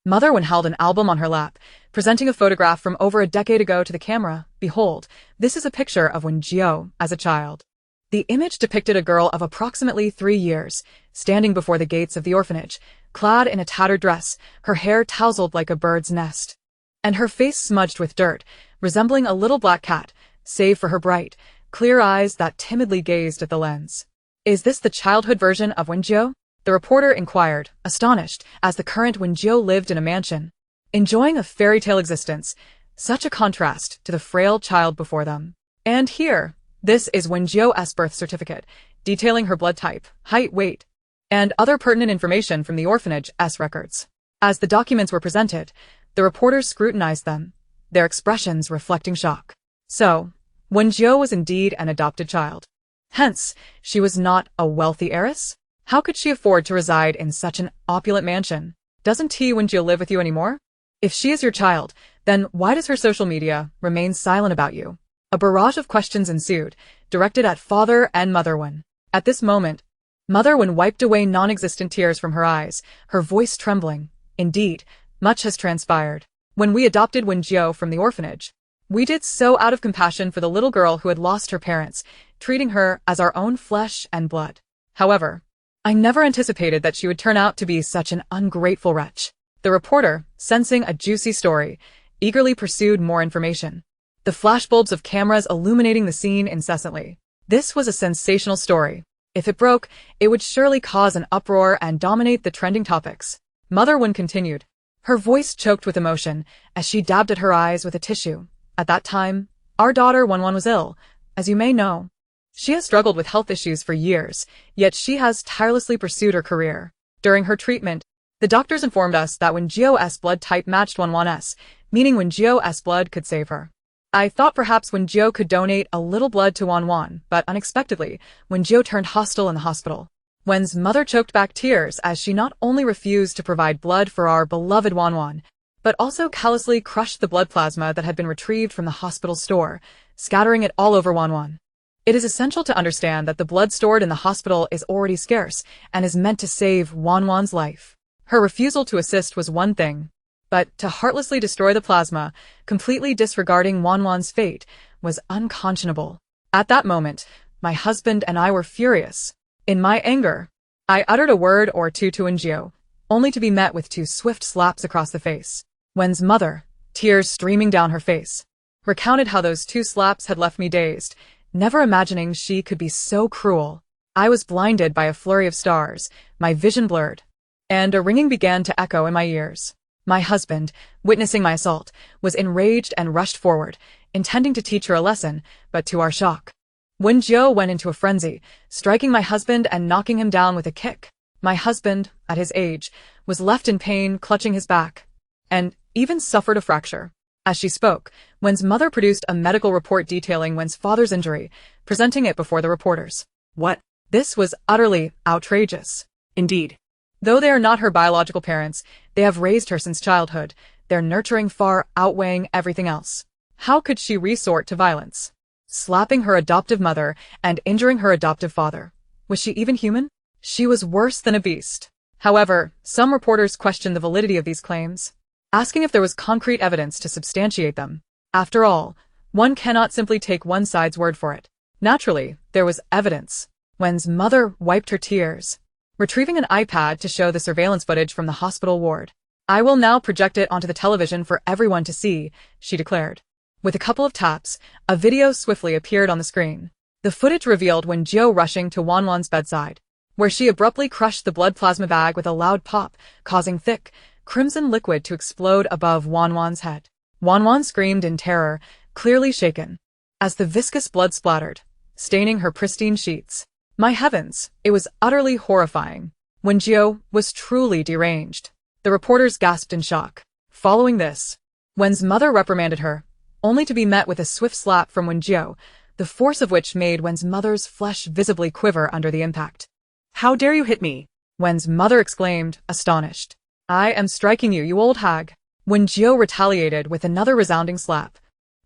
Mother Wen held an album on her lap, presenting a photograph from over a decade ago to the camera. "Behold, this is a picture of Wen Jiu as a child." The image depicted a girl of approximately 3 years, standing before the gates of the orphanage, clad in a tattered dress, her hair tousled like a bird's nest, and her face smudged with dirt, resembling a little black cat, save for her bright, clear eyes that timidly gazed at the lens. "Is this the childhood version of Wen Jiu?" the reporter inquired, astonished, as the current Wen Jiu lived in a mansion, enjoying a fairy tale existence, such a contrast to the frail child before them. And here, this is Wen Jiu's birth certificate, detailing her blood type, height, weight, and other pertinent information from the orphanage's records. As the documents were presented, the reporters scrutinized them, their expressions reflecting shock. So, Wen Jiu was indeed an adopted child. Hence, she was not a wealthy heiress? How could she afford to reside in such an opulent mansion? Doesn't Wen Jiu live with you anymore? If she is your child, then why does her social media remain silent about you? A barrage of questions ensued, directed at Father and Mother Wen. At this moment, Mother Wen wiped away non-existent tears from her eyes, her voice trembling. "Indeed, much has transpired. When we adopted Wen Jiu from the orphanage, we did so out of compassion for the little girl who had lost her parents, treating her as our own flesh and blood. However, I never anticipated that she would turn out to be such an ungrateful wretch." The reporter, sensing a juicy story, eagerly pursued more information, the flashbulbs of cameras illuminating the scene incessantly. This was a sensational story. If it broke, it would surely cause an uproar and dominate the trending topics. Mother Wen continued, her voice choked with emotion as she dabbed at her eyes with a tissue. "At that time, our daughter Wen was ill, as you may know. She has struggled with health issues for years, yet she has tirelessly pursued her career. During her treatment, the doctors informed us that Wen Jiu's blood type matched Wan's, meaning Wen Jiu's blood could save her. I thought perhaps Wen Jiu could donate a little blood to Wan, but unexpectedly, Wen Jiu turned hostile in the hospital." Wen's mother choked back tears as she not only refused to provide blood for our beloved Wan, but also callously crushed the blood plasma that had been retrieved from the hospital store, scattering it all over Wan. It is essential to understand that the blood stored in the hospital is already scarce and is meant to save Wan's life. Her refusal to assist was one thing, but to heartlessly destroy the plasma, completely disregarding Wan's fate, was unconscionable. At that moment, my husband and I were furious. In my anger, I uttered a word or two to Wen Jiu, only to be met with 2 swift slaps across the face. Wen's mother, tears streaming down her face, recounted how those 2 slaps had left me dazed, never imagining she could be so cruel. I was blinded by a flurry of stars, my vision blurred, and a ringing began to echo in my ears. My husband, witnessing my assault, was enraged and rushed forward, intending to teach her a lesson, but to our shock, Wen Jiu went into a frenzy, striking my husband and knocking him down with a kick. My husband, at his age, was left in pain, clutching his back, and even suffered a fracture. As she spoke, Wen's mother produced a medical report detailing Wen's father's injury, presenting it before the reporters. What? This was utterly outrageous. Indeed. Though they are not her biological parents, they have raised her since childhood, their nurturing far outweighing everything else. How could she resort to violence? Slapping her adoptive mother and injuring her adoptive father. Was she even human? She was worse than a beast. However, some reporters questioned the validity of these claims, asking if there was concrete evidence to substantiate them. After all, one cannot simply take one side's word for it. Naturally, there was evidence. Wen's mother wiped her tears, retrieving an iPad to show the surveillance footage from the hospital ward. "I will now project it onto the television for everyone to see," she declared. With a couple of taps, a video swiftly appeared on the screen. The footage revealed Wen Jiu rushing to Wan's bedside, where she abruptly crushed the blood plasma bag with a loud pop, causing thick, crimson liquid to explode above Wanwan's head. Wanwan screamed in terror, clearly shaken, as the viscous blood splattered, staining her pristine sheets. My heavens, it was utterly horrifying. Wen Jiu was truly deranged. The reporters gasped in shock. Following this, Wen's mother reprimanded her, only to be met with a swift slap from Wen Jiu, the force of which made Wen's mother's flesh visibly quiver under the impact. How dare you hit me? Wen's mother exclaimed, astonished. I am striking you, you old hag. Wen Jiu retaliated with another resounding slap,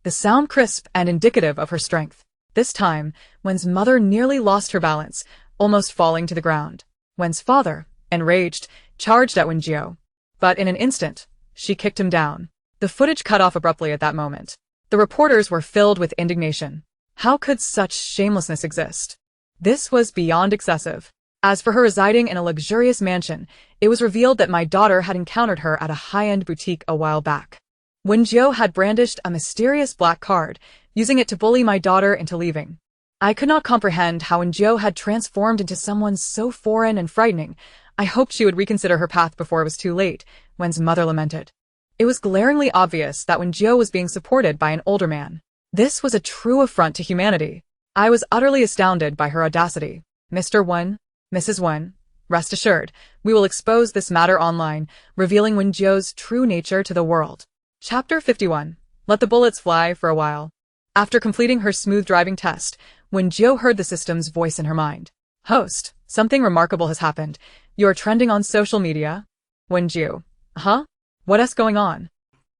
the sound crisp and indicative of her strength. This time, Wen's mother nearly lost her balance, almost falling to the ground. Wen's father, enraged, charged at Wen Jiu, but in an instant, she kicked him down. The footage cut off abruptly at that moment. The reporters were filled with indignation. How could such shamelessness exist? This was beyond excessive. As for her residing in a luxurious mansion, it was revealed that my daughter had encountered her at a high-end boutique a while back. Wen Jiu had brandished a mysterious black card, using it to bully my daughter into leaving. I could not comprehend how Wen Jiu had transformed into someone so foreign and frightening. I hoped she would reconsider her path before it was too late, Wen's mother lamented. It was glaringly obvious that Wen Jiu was being supported by an older man. This was a true affront to humanity. I was utterly astounded by her audacity. Mr. Wen, Mrs. Wen, rest assured, we will expose this matter online, revealing Wen Jiu's true nature to the world. Chapter 51. Let the bullets fly for a while. After completing her smooth driving test, Wen Jiu heard the system's voice in her mind. Host, something remarkable has happened. You're trending on social media? Wen Jiu. Huh? What's going on?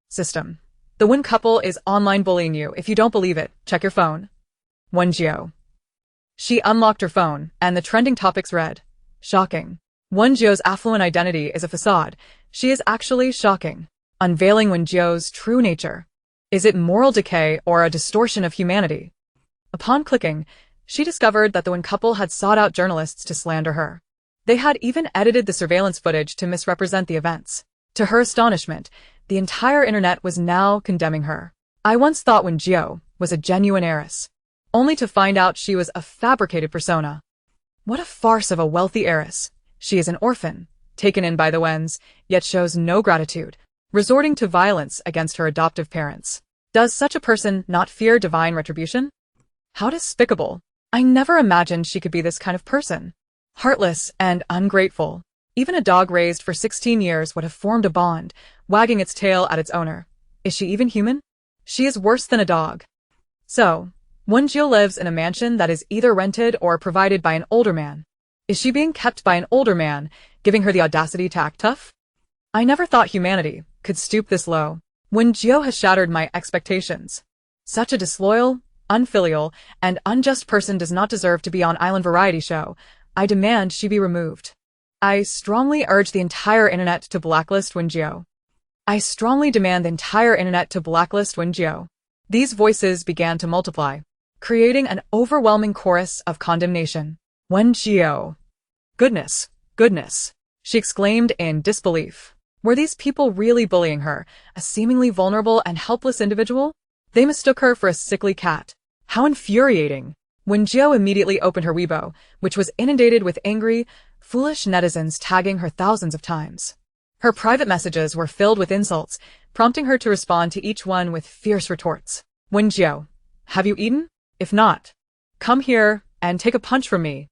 System. The Wen couple is online bullying you. If you don't believe it, check your phone. Wen Jiu. She unlocked her phone, and the trending topics read. Shocking. Wen Jiu's affluent identity is a facade. She is actually shocking. Unveiling Wen Jiu's true nature. Is it moral decay or a distortion of humanity? Upon clicking, she discovered that the Wen couple had sought out journalists to slander her. They had even edited the surveillance footage to misrepresent the events. To her astonishment, the entire internet was now condemning her. I once thought Wen Jiu was a genuine heiress, only to find out she was a fabricated persona. What a farce of a wealthy heiress. She is an orphan, taken in by the Wens, yet shows no gratitude, resorting to violence against her adoptive parents. Does such a person not fear divine retribution? How despicable. I never imagined she could be this kind of person. Heartless and ungrateful. Even a dog raised for 16 years would have formed a bond, wagging its tail at its owner. Is she even human? She is worse than a dog. So, Wen Jiu lives in a mansion that is either rented or provided by an older man. Is she being kept by an older man, giving her the audacity to act tough? I never thought humanity could stoop this low. Wen Jiu has shattered my expectations. Such a disloyal, unfilial, and unjust person does not deserve to be on Island Variety Show. I demand she be removed. I strongly urge the entire internet to blacklist Wen Jiu. I strongly demand the entire internet to blacklist Wen Jiu. These voices began to multiply, creating an overwhelming chorus of condemnation. Wen Jiu. Goodness, goodness, she exclaimed in disbelief. Were these people really bullying her, a seemingly vulnerable and helpless individual? They mistook her for a sickly cat. How infuriating! Wen Jiu immediately opened her Weibo, which was inundated with angry, foolish netizens tagging her thousands of times. Her private messages were filled with insults, prompting her to respond to each one with fierce retorts. Wen Jiu, have you eaten? If not, come here and take a punch from me.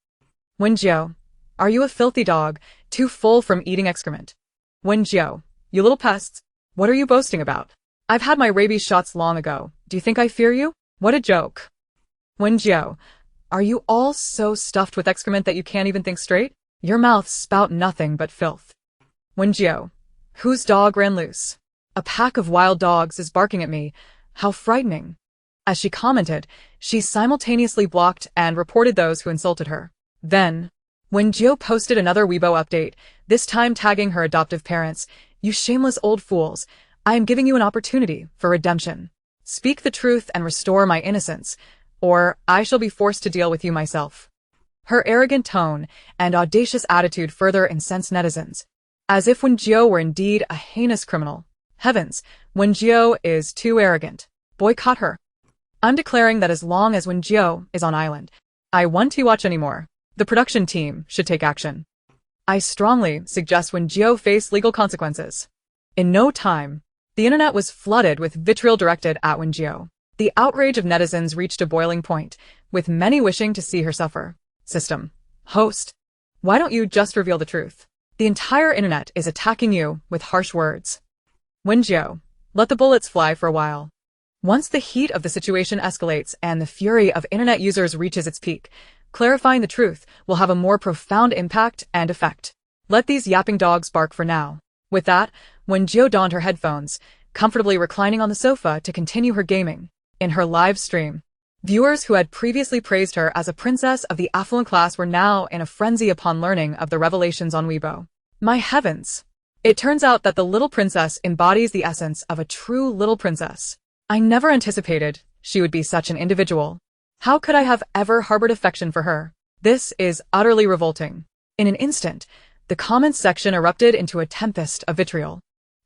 Wen Jiu, are you a filthy dog, too full from eating excrement? Wen Jiu, you little pests, what are you boasting about? I've had my rabies shots long ago. Do you think I fear you? What a joke. Wen Jiu, are you all so stuffed with excrement that you can't even think straight? Your mouths spout nothing but filth. Wen Jiu, whose dog ran loose? A pack of wild dogs is barking at me. How frightening. As she commented, she simultaneously blocked and reported those who insulted her. Then, Wen Jiu posted another Weibo update, this time tagging her adoptive parents. You shameless old fools, I am giving you an opportunity for redemption. Speak the truth and restore my innocence, or I shall be forced to deal with you myself. Her arrogant tone and audacious attitude further incensed netizens, as if Wen Jiu were indeed a heinous criminal. Heavens, Wen Jiu is too arrogant. Boycott her. I'm declaring that as long as Wen Jiu is on island, I won't watch anymore. The production team should take action. I strongly suggest Wen Jiu face legal consequences. In no time, the internet was flooded with vitriol directed at Wen Jiu. The outrage of netizens reached a boiling point, with many wishing to see her suffer. System. Host. Why don't you just reveal the truth? The entire internet is attacking you with harsh words. Wen Jiu. Let the bullets fly for a while. Once the heat of the situation escalates and the fury of internet users reaches its peak, clarifying the truth will have a more profound impact and effect. Let these yapping dogs bark for now. With that, Wen Jiu donned her headphones, comfortably reclining on the sofa to continue her gaming. In her live stream, viewers who had previously praised her as a princess of the affluent class were now in a frenzy upon learning of the revelations on Weibo. My heavens! It turns out that the little princess embodies the essence of a true little princess. I never anticipated she would be such an individual. How could I have ever harbored affection for her? This is utterly revolting. In an instant, the comments section erupted into a tempest of vitriol,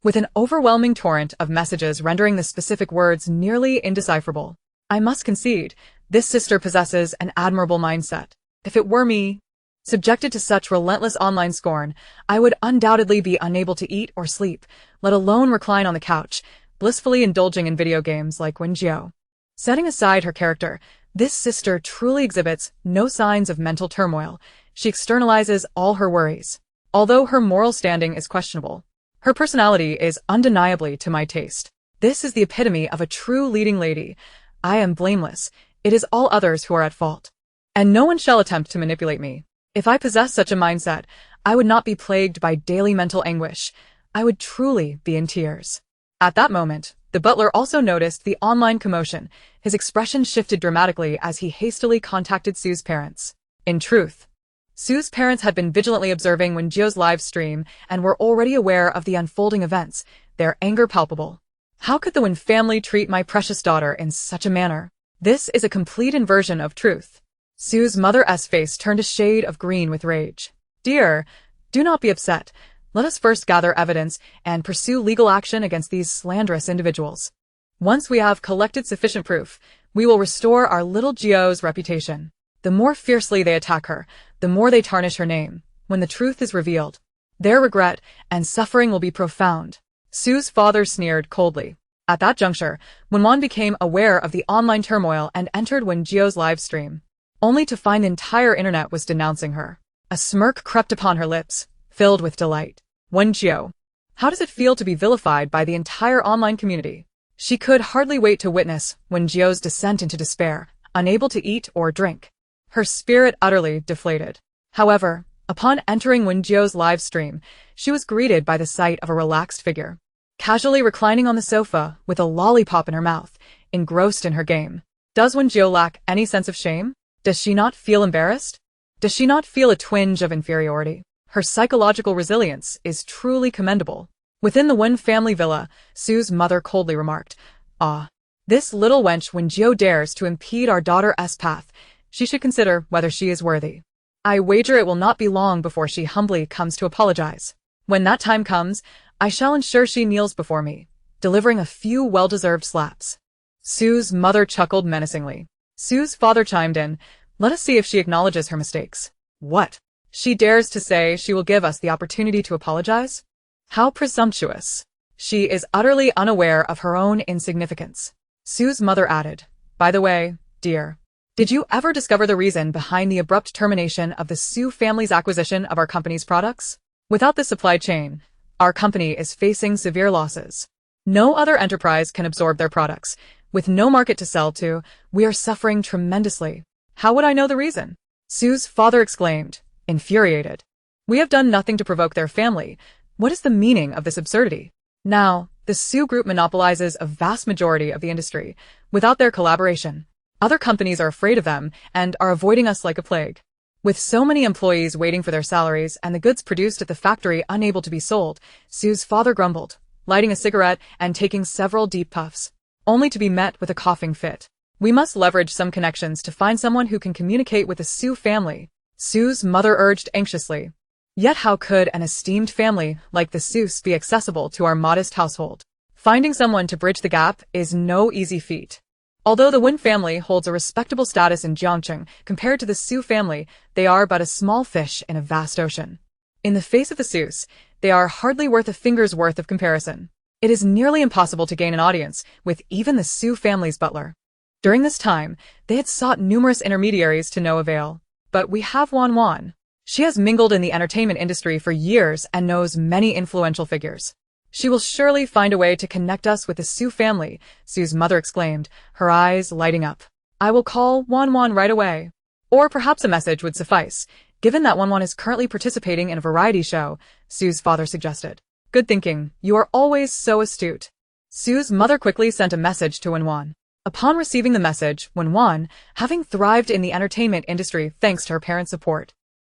with an overwhelming torrent of messages rendering the specific words nearly indecipherable. I must concede, this sister possesses an admirable mindset. If it were me, subjected to such relentless online scorn, I would undoubtedly be unable to eat or sleep, let alone recline on the couch, blissfully indulging in video games like Wen Jiu. Setting aside her character, this sister truly exhibits no signs of mental turmoil. She externalizes all her worries. Although her moral standing is questionable, her personality is undeniably to my taste. This is the epitome of a true leading lady. I am blameless. It is all others who are at fault. And no one shall attempt to manipulate me. If I possessed such a mindset, I would not be plagued by daily mental anguish. I would truly be in tears. At that moment, the butler also noticed the online commotion. His expression shifted dramatically as he hastily contacted Sue's parents. In truth, Sue's parents had been vigilantly observing Wen Jiu's live stream and were already aware of the unfolding events, their anger palpable. How could the Wen family treat my precious daughter in such a manner? This is a complete inversion of truth. Sue's mother's face turned a shade of green with rage. Dear, do not be upset. Let us first gather evidence and pursue legal action against these slanderous individuals. Once we have collected sufficient proof, we will restore our little Jiu's reputation. The more fiercely they attack her, the more they tarnish her name. When the truth is revealed, their regret and suffering will be profound. Sue's father sneered coldly. At that juncture, Wen became aware of the online turmoil and entered Wen Jiu's live stream, only to find the entire internet was denouncing her. A smirk crept upon her lips, filled with delight. Wen Jiu. How does it feel to be vilified by the entire online community? She could hardly wait to witness Wen Jiu's descent into despair, unable to eat or drink. Her spirit utterly deflated. However, upon entering Wen Jiu's live stream, she was greeted by the sight of a relaxed figure, casually reclining on the sofa with a lollipop in her mouth, engrossed in her game. Does Wen Jiu lack any sense of shame? Does she not feel embarrassed? Does she not feel a twinge of inferiority? Her psychological resilience is truly commendable. Within the Wen family villa, Sue's mother coldly remarked, "Ah, this little wench Wen Jiu dares to impede our daughter's path. She should consider whether she is worthy. I wager it will not be long before she humbly comes to apologize. When that time comes, I shall ensure she kneels before me, delivering a few well-deserved slaps." Sue's mother chuckled menacingly. Sue's father chimed in, "Let us see if she acknowledges her mistakes." What? She dares to say she will give us the opportunity to apologize? How presumptuous. She is utterly unaware of her own insignificance. Sue's mother added, "By the way, dear, did you ever discover the reason behind the abrupt termination of the Sue family's acquisition of our company's products? Without the supply chain, our company is facing severe losses. No other enterprise can absorb their products. With no market to sell to, we are suffering tremendously." "How would I know the reason?" Sue's father exclaimed, infuriated. "We have done nothing to provoke their family. What is the meaning of this absurdity? Now, the Sue Group monopolizes a vast majority of the industry. Without their collaboration, other companies are afraid of them and are avoiding us like a plague. With so many employees waiting for their salaries and the goods produced at the factory unable to be sold," Sue's father grumbled, lighting a cigarette and taking several deep puffs, only to be met with a coughing fit. "We must leverage some connections to find someone who can communicate with the Sue family," Sue's mother urged anxiously. "Yet how could an esteemed family like the Sues be accessible to our modest household? Finding someone to bridge the gap is no easy feat. Although the Wen family holds a respectable status in Jiangcheng compared to the Su family, they are but a small fish in a vast ocean. In the face of the Sus, they are hardly worth a finger's worth of comparison. It is nearly impossible to gain an audience with even the Su family's butler. During this time, they had sought numerous intermediaries to no avail. But we have Wan. She has mingled in the entertainment industry for years and knows many influential figures. She will surely find a way to connect us with the Su family, Su's mother exclaimed, her eyes lighting up. I will call Wan right away. Or perhaps a message would suffice, given that Wan is currently participating in a variety show, Su's father suggested. Good thinking, you are always so astute. Su's mother quickly sent a message to Wan. Upon receiving the message, Wan, having thrived in the entertainment industry thanks to her parents' support,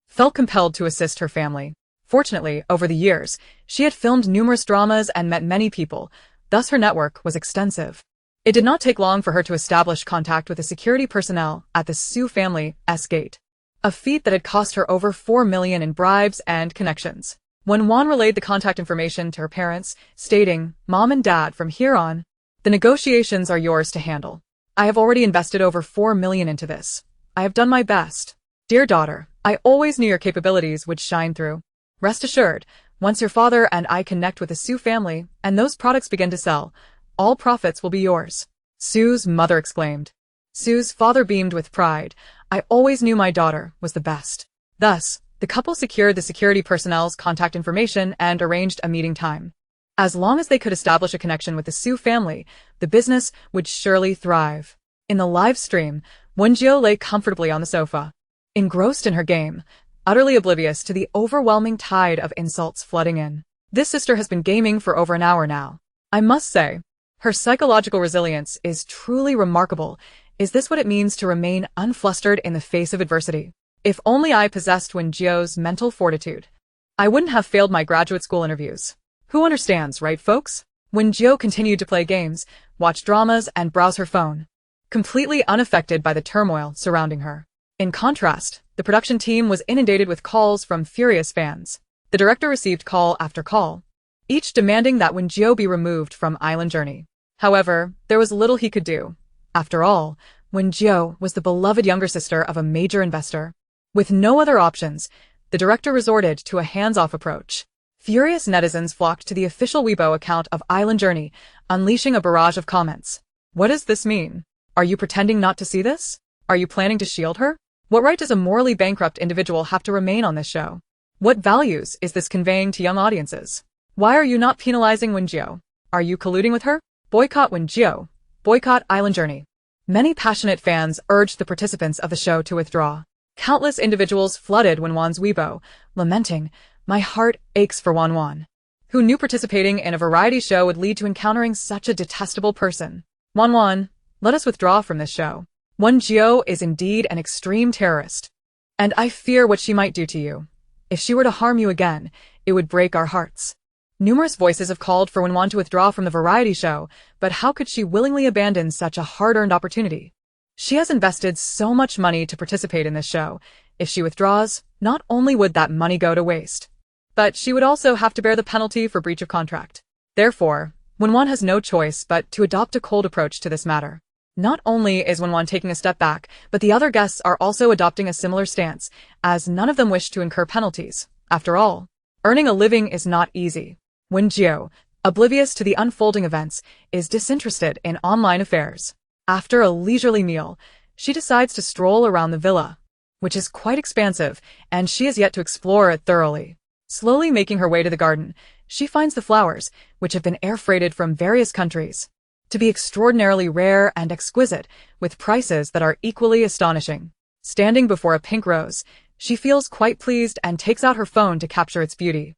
felt compelled to assist her family. Fortunately, over the years, she had filmed numerous dramas and met many people, thus her network was extensive. It did not take long for her to establish contact with the security personnel at the Su family's gate, a feat that had cost her over 4 million in bribes and connections. When Wan relayed the contact information to her parents, stating, Mom and Dad, from here on, the negotiations are yours to handle. I have already invested over 4 million into this. I have done my best. Dear daughter, I always knew your capabilities would shine through. Rest assured, once your father and I connect with the Su family and those products begin to sell, all profits will be yours. Su's mother exclaimed. Su's father beamed with pride. I always knew my daughter was the best. Thus, the couple secured the security personnel's contact information and arranged a meeting time. As long as they could establish a connection with the Su family, the business would surely thrive. In the live stream, Wen Jiu lay comfortably on the sofa, engrossed in her game, utterly oblivious to the overwhelming tide of insults flooding in. This sister has been gaming for over an hour now. I must say, her psychological resilience is truly remarkable. Is this what it means to remain unflustered in the face of adversity? If only I possessed Wen Jiu's mental fortitude, I wouldn't have failed my graduate school interviews. Who understands, right folks? Wen Jiu continued to play games, watch dramas, and browse her phone, completely unaffected by the turmoil surrounding her. In contrast, the production team was inundated with calls from furious fans. The director received call after call, each demanding that Wen Jiu be removed from Island Journey. However, there was little he could do. After all, Wen Jiu was the beloved younger sister of a major investor. With no other options, the director resorted to a hands-off approach. Furious netizens flocked to the official Weibo account of Island Journey, unleashing a barrage of comments. What does this mean? Are you pretending not to see this? Are you planning to shield her? What right does a morally bankrupt individual have to remain on this show? What values is this conveying to young audiences? Why are you not penalizing Wen Jiu? Are you colluding with her? Boycott Wen Jiu. Boycott Island Journey. Many passionate fans urged the participants of the show to withdraw. Countless individuals flooded Wan's Weibo, lamenting, my heart aches for Wan. Who knew participating in a variety show would lead to encountering such a detestable person? Wan, let us withdraw from this show. Wen Jiu is indeed an extreme terrorist, and I fear what she might do to you. If she were to harm you again, it would break our hearts. Numerous voices have called for Wan to withdraw from the variety show, but how could she willingly abandon such a hard-earned opportunity? She has invested so much money to participate in this show. If she withdraws, not only would that money go to waste, but she would also have to bear the penalty for breach of contract. Therefore, Wan has no choice but to adopt a cold approach to this matter. Not only is Wan taking a step back, but the other guests are also adopting a similar stance, as none of them wish to incur penalties. After all, earning a living is not easy. Wen Jiu, oblivious to the unfolding events, is disinterested in online affairs. After a leisurely meal, she decides to stroll around the villa, which is quite expansive, and she has yet to explore it thoroughly. Slowly making her way to the garden, she finds the flowers, which have been air-freighted from various countries, to be extraordinarily rare and exquisite, with prices that are equally astonishing. Standing before a pink rose, she feels quite pleased and takes out her phone to capture its beauty.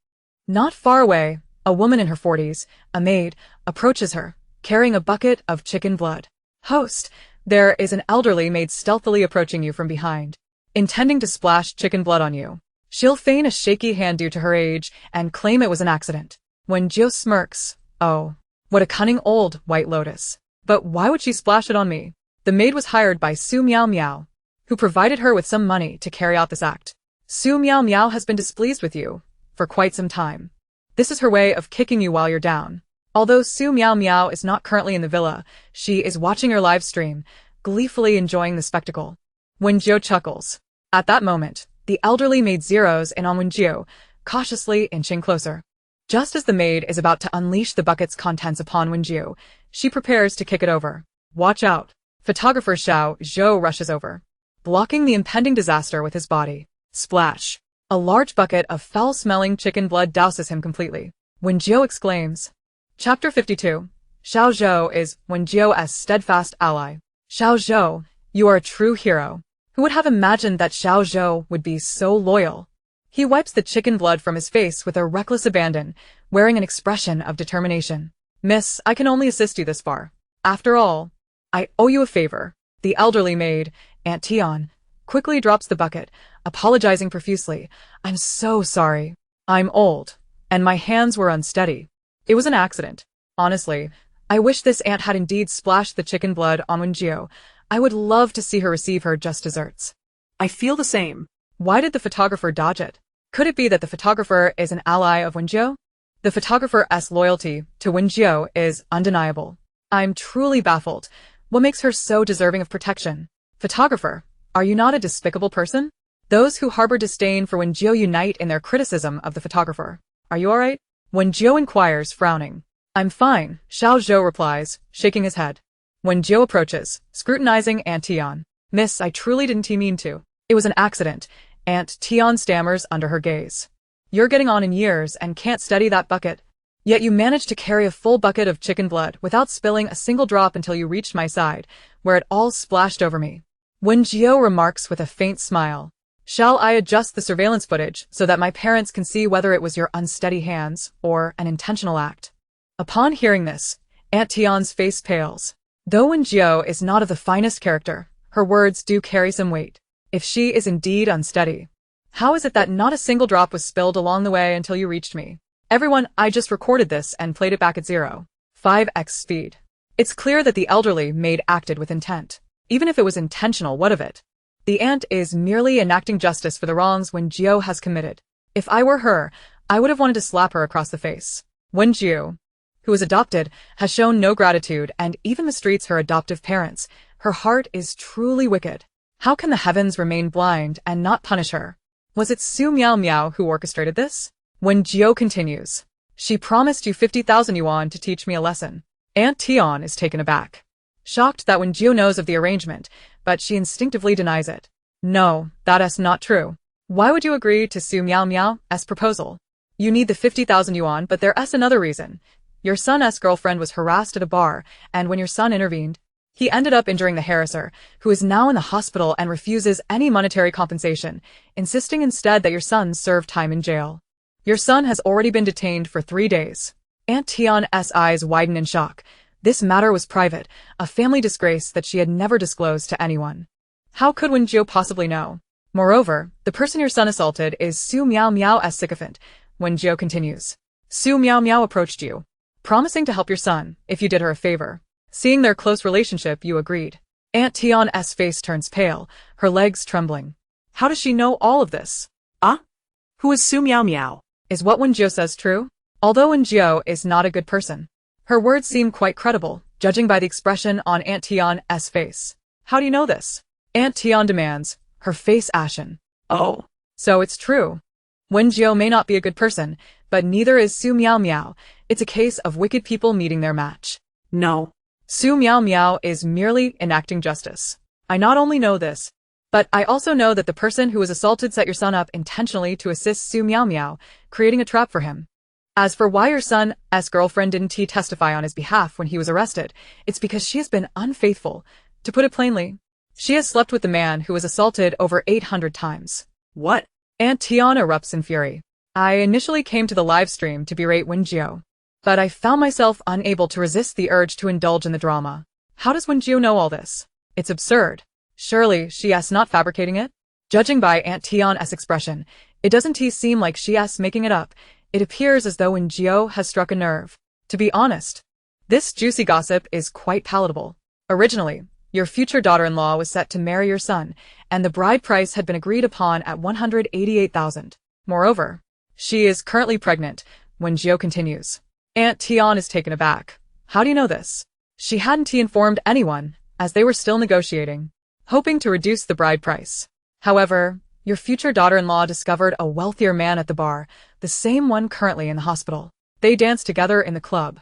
Not far away, a woman in her 40s, a maid, approaches her, carrying a bucket of chicken blood. Host, there is an elderly maid stealthily approaching you from behind, intending to splash chicken blood on you. She'll feign a shaky hand due to her age and claim it was an accident. Wen Jiu smirks. Oh, what a cunning old white lotus. But why would she splash it on me? The maid was hired by Su Miao, who provided her with some money to carry out this act. Su Miao has been displeased with you for quite some time. This is her way of kicking you while you're down. Although Su Miao Miao is not currently in the villa, she is watching her live stream, gleefully enjoying the spectacle. Wen Jiu chuckles. At that moment, the elderly maid zeroes in on Wen Jiu, cautiously inching closer. Just as the maid is about to unleash the bucket's contents upon Wen Jiu, she prepares to kick it over. Watch out. Photographer Xiao Zhou rushes over, blocking the impending disaster with his body. Splash. A large bucket of foul-smelling chicken blood douses him completely. Wen Jiu exclaims. Chapter 52. Xiao Zhou is Wen Jiu's steadfast ally. Xiao Zhou, you are a true hero. Who would have imagined that Xiao Zhou would be so loyal? He wipes the chicken blood from his face with a reckless abandon, wearing an expression of determination. Miss, I can only assist you this far. After all, I owe you a favor. The elderly maid, Aunt Tian, quickly drops the bucket, apologizing profusely. I'm so sorry. I'm old, and my hands were unsteady. It was an accident. Honestly, I wish this aunt had indeed splashed the chicken blood on Wen Jiu. I would love to see her receive her just desserts. I feel the same. Why did the photographer dodge it? Could it be that the photographer is an ally of Wen Jiu? The photographer's loyalty to Wen Jiu is undeniable. I'm truly baffled. What makes her so deserving of protection? Photographer, are you not a despicable person? Those who harbor disdain for Wen Jiu unite in their criticism of the photographer. Are you alright? Wen Jiu inquires, frowning. I'm fine, Xiao Zhou replies, shaking his head. Wen Jiu approaches, scrutinizing Aunt Tian. Miss, I truly didn't mean to. It was an accident. Aunt Tian stammers under her gaze. You're getting on in years and can't steady that bucket. Yet you managed to carry a full bucket of chicken blood without spilling a single drop until you reached my side, where it all splashed over me. Wen Jiu remarks with a faint smile. Shall I adjust the surveillance footage so that my parents can see whether it was your unsteady hands or an intentional act? Upon hearing this, Aunt Tian's face pales. Though Wen Jiu is not of the finest character, her words do carry some weight. If she is indeed unsteady, how is it that not a single drop was spilled along the way until you reached me? Everyone, I just recorded this and played it back at 0.5x speed. It's clear that the elderly maid acted with intent. Even if it was intentional, what of it? The aunt is merely enacting justice for the wrongs Wen Jiu has committed. If I were her, I would have wanted to slap her across the face. Wen Jiu, who is adopted, has shown no gratitude and even mistreats her adoptive parents. Her heart is truly wicked. How can the heavens remain blind and not punish her? Was it Su Miao Miao who orchestrated this? Wen Jiu continues. She promised you 50,000 yuan to teach me a lesson. Aunt Tian is taken aback. Shocked that Wen Jiu knows of the arrangement, but she instinctively denies it. No, that's not true. Why would you agree to Su Miao Miao's proposal? You need the 50,000 yuan, but there's another reason. Your son's girlfriend was harassed at a bar, and when your son intervened, he ended up injuring the harasser, who is now in the hospital and refuses any monetary compensation, insisting instead that your son serve time in jail. Your son has already been detained for 3 days. Aunt Tian's eyes widen in shock. This matter was private, a family disgrace that she had never disclosed to anyone. How could Wen Jiu possibly know? Moreover, the person your son assaulted is Su Miao Miao's sycophant. Wen Jiu continues. Su Miao Miao approached you, promising to help your son if you did her a favor. Seeing their close relationship, you agreed. Aunt Tian's face turns pale, her legs trembling. How does she know all of this? Who is Su Miao Miao? Is what Wen Jiu says true? Although Wen Jiu is not a good person, her words seem quite credible, judging by the expression on Aunt Tian's face. How do you know this? Aunt Tian demands, her face ashen. Oh. So it's true. Wen Jiu may not be a good person, but neither is Su Miao Miao. It's a case of wicked people meeting their match. No. Su Miao Miao is merely enacting justice. I not only know this, but I also know that the person who was assaulted set your son up intentionally to assist Su Miao Miao, creating a trap for him. As for why your son's girlfriend didn't testify on his behalf when he was arrested, it's because she has been unfaithful. To put it plainly, she has slept with the man who was assaulted over 800 times. What? Aunt Tian erupts in fury. I initially came to the live stream to berate Wen Jiu, but I found myself unable to resist the urge to indulge in the drama. How does Wen Jiu know all this? It's absurd. Surely she's not fabricating it? Judging by Aunt Tian's expression, it doesn't seem like she's making it up. It appears as though Wen Jiu has struck a nerve. To be honest, this juicy gossip is quite palatable. Originally, your future daughter-in-law was set to marry your son, and the bride price had been agreed upon at 188,000. Moreover, she is currently pregnant. Wen Jiu continues. Aunt Tian is taken aback. How do you know this? She hadn't informed anyone, as they were still negotiating, hoping to reduce the bride price. However, your future daughter-in-law discovered a wealthier man at the bar, the same one currently in the hospital. They danced together in the club.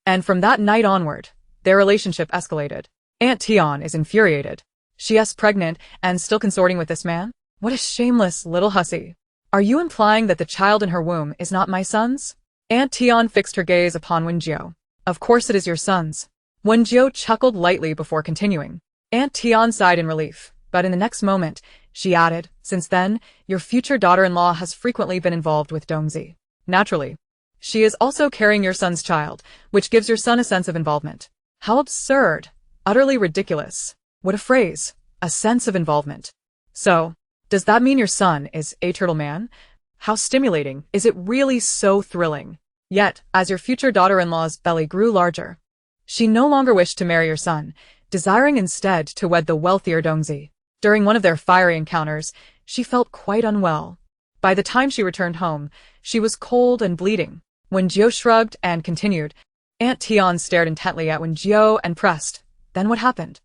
And from that night onward, their relationship escalated. Aunt Tian is infuriated. She is pregnant and still consorting with this man? What a shameless little hussy. Are you implying that the child in her womb is not my son's? Aunt Tian fixed her gaze upon Wen Jiu. Of course it is your son's. Wen Jiu chuckled lightly before continuing. Aunt Tian sighed in relief, but in the next moment, she added, since then, your future daughter-in-law has frequently been involved with Dongzi. Naturally. She is also carrying your son's child, which gives your son a sense of involvement. How absurd. Utterly ridiculous. What a phrase. A sense of involvement. So, does that mean your son is a turtle man? How stimulating. Is it really so thrilling? Yet, as your future daughter-in-law's belly grew larger, she no longer wished to marry your son, desiring instead to wed the wealthier Dongzi. During one of their fiery encounters, she felt quite unwell. By the time she returned home, she was cold and bleeding. Wen Jiu shrugged and continued. Aunt Tian stared intently at Wen Jiu and pressed. Then what happened?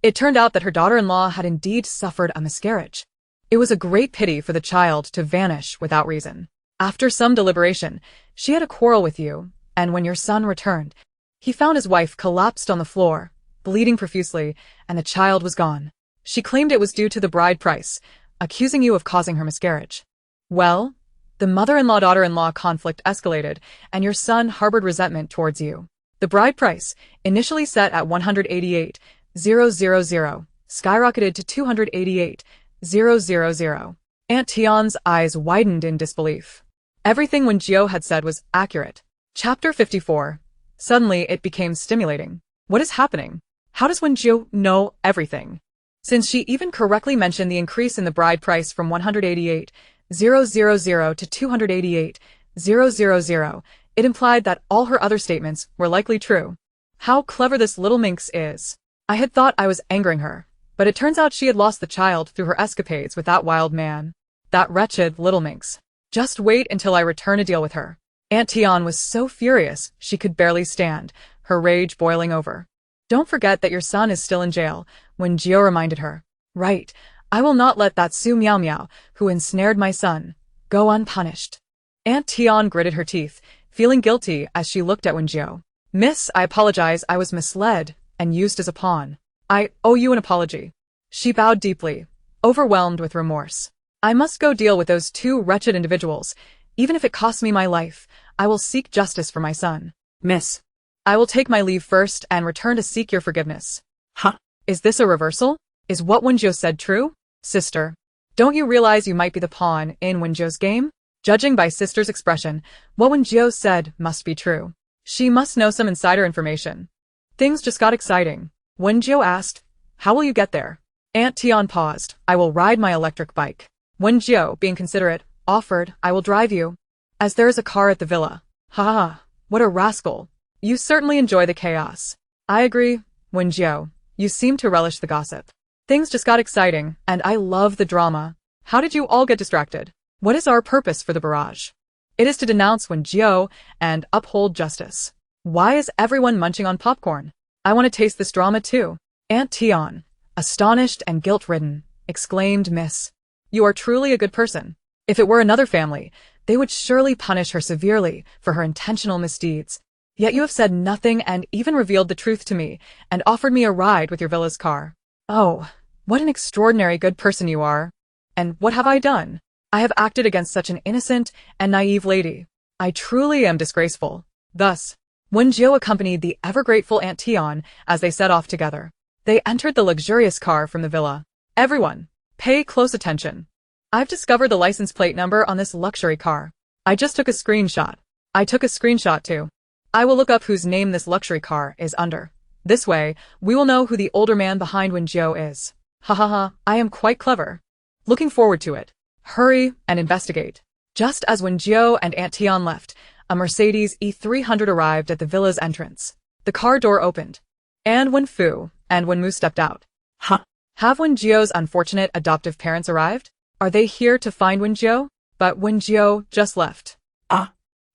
It turned out that her daughter-in-law had indeed suffered a miscarriage. It was a great pity for the child to vanish without reason. After some deliberation, she had a quarrel with you, and when your son returned, he found his wife collapsed on the floor, bleeding profusely, and the child was gone. She claimed it was due to the bride price, accusing you of causing her miscarriage. Well, the mother-in-law daughter-in-law conflict escalated, and your son harbored resentment towards you. The bride price, initially set at 188,000, skyrocketed to 288,000. Aunt Tian's eyes widened in disbelief. Everything Wen Jiu had said was accurate. Chapter 54. Suddenly it became stimulating. What is happening? How does Wen Jiu know everything? Since she even correctly mentioned the increase in the bride price from 188,000 to 288,000, it implied that all her other statements were likely true. How clever this little minx is. I had thought I was angering her, but it turns out she had lost the child through her escapades with that wild man. That wretched little minx. Just wait until I return to deal with her. Aunt Tian was so furious she could barely stand, her rage boiling over. Don't forget that your son is still in jail, Wen Jiu reminded her. Right, I will not let that Su Miao Miao, who ensnared my son, go unpunished. Aunt Tian gritted her teeth, feeling guilty as she looked at Wen Jiu. Miss, I apologize, I was misled and used as a pawn. I owe you an apology. She bowed deeply, overwhelmed with remorse. I must go deal with those two wretched individuals. Even if it costs me my life, I will seek justice for my son. Miss. I will take my leave first and return to seek your forgiveness. Huh? Is this a reversal? Is what Wen Jiu said true? Sister, don't you realize you might be the pawn in Wen Jiu's game? Judging by Sister's expression, what Wen Jiu said must be true. She must know some insider information. Things just got exciting. Wen Jiu asked, how will you get there? Aunt Tian paused. I will ride my electric bike. Wen Jiu, being considerate, offered, I will drive you. As there is a car at the villa. Ha ha, what a rascal. You certainly enjoy the chaos. I agree, Wen Jiu. You seem to relish the gossip. Things just got exciting, and I love the drama. How did you all get distracted? What is our purpose for the barrage? It is to denounce Wen Jiu and uphold justice. Why is everyone munching on popcorn? I want to taste this drama too. Aunt Tian, astonished and guilt-ridden, exclaimed, Miss, you are truly a good person. If it were another family, they would surely punish her severely for her intentional misdeeds. Yet you have said nothing and even revealed the truth to me and offered me a ride with your villa's car. Oh, what an extraordinary good person you are. And what have I done? I have acted against such an innocent and naive lady. I truly am disgraceful. Thus, Wen Jiu accompanied the ever-grateful Aunt Tian as they set off together. They entered the luxurious car from the villa. Everyone, pay close attention. I've discovered the license plate number on this luxury car. I just took a screenshot. I took a screenshot too. I will look up whose name this luxury car is under. This way, we will know who the older man behind Wen Jiu is. Ha ha ha, I am quite clever. Looking forward to it. Hurry and investigate. Just as Wen Jiu and Aunt Tian left, a Mercedes E300 arrived at the villa's entrance. The car door opened. And Wen Fu and Wen Mu stepped out. Huh? Have Wen Jiu's unfortunate adoptive parents arrived? Are they here to find Wen Jiu? But Wen Jiu just left.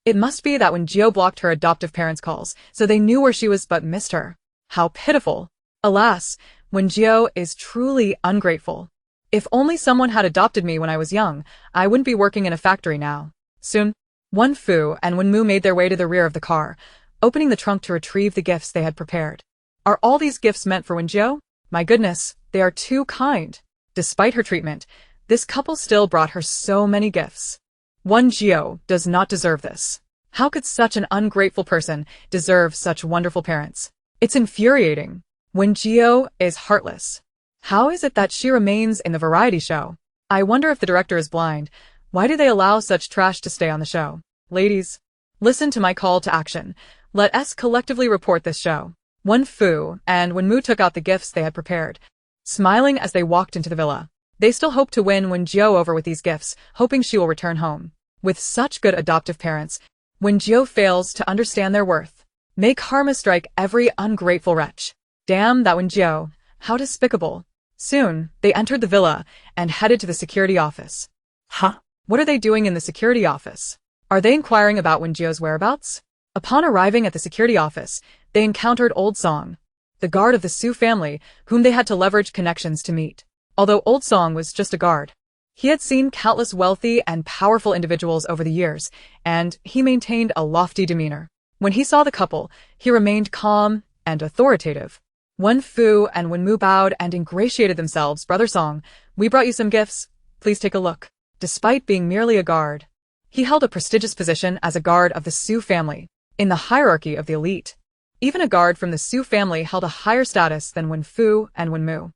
It must be that when Jiu blocked her adoptive parents' calls, so they knew where she was but missed her. How pitiful. Alas, Wen Jiu is truly ungrateful. If only someone had adopted me when I was young, I wouldn't be working in a factory now. Soon, Wen Fu and Wen Mu made their way to the rear of the car, opening the trunk to retrieve the gifts they had prepared. Are all these gifts meant for Wen Jiu? My goodness, they are too kind. Despite her treatment, this couple still brought her so many gifts. Wen Jiu does not deserve this. How could such an ungrateful person deserve such wonderful parents? It's infuriating. Wen Jiu is heartless. How is it that she remains in the variety show? I wonder if the director is blind. Why do they allow such trash to stay on the show? Ladies, listen to my call to action. Let us collectively report this show. Wen Fu and Wen Mu took out the gifts they had prepared, smiling as they walked into the villa. They still hope to win Wen Jiu over with these gifts, hoping she will return home. With such good adoptive parents, Wen Jiu fails to understand their worth. May karma strike every ungrateful wretch. Damn that Wen Jiu, how despicable. Soon, they entered the villa and headed to the security office. Huh? What are they doing in the security office? Are they inquiring about Wen Jiu's whereabouts? Upon arriving at the security office, they encountered Old Song, the guard of the Su family, whom they had to leverage connections to meet. Although Old Song was just a guard, he had seen countless wealthy and powerful individuals over the years, and he maintained a lofty demeanor. When he saw the couple, he remained calm and authoritative. Wen Fu and Wen Mu bowed and ingratiated themselves. Brother Song, we brought you some gifts. Please take a look. Despite being merely a guard, he held a prestigious position as a guard of the Su family, in the hierarchy of the elite. Even a guard from the Su family held a higher status than Wen Fu and Wen Mu.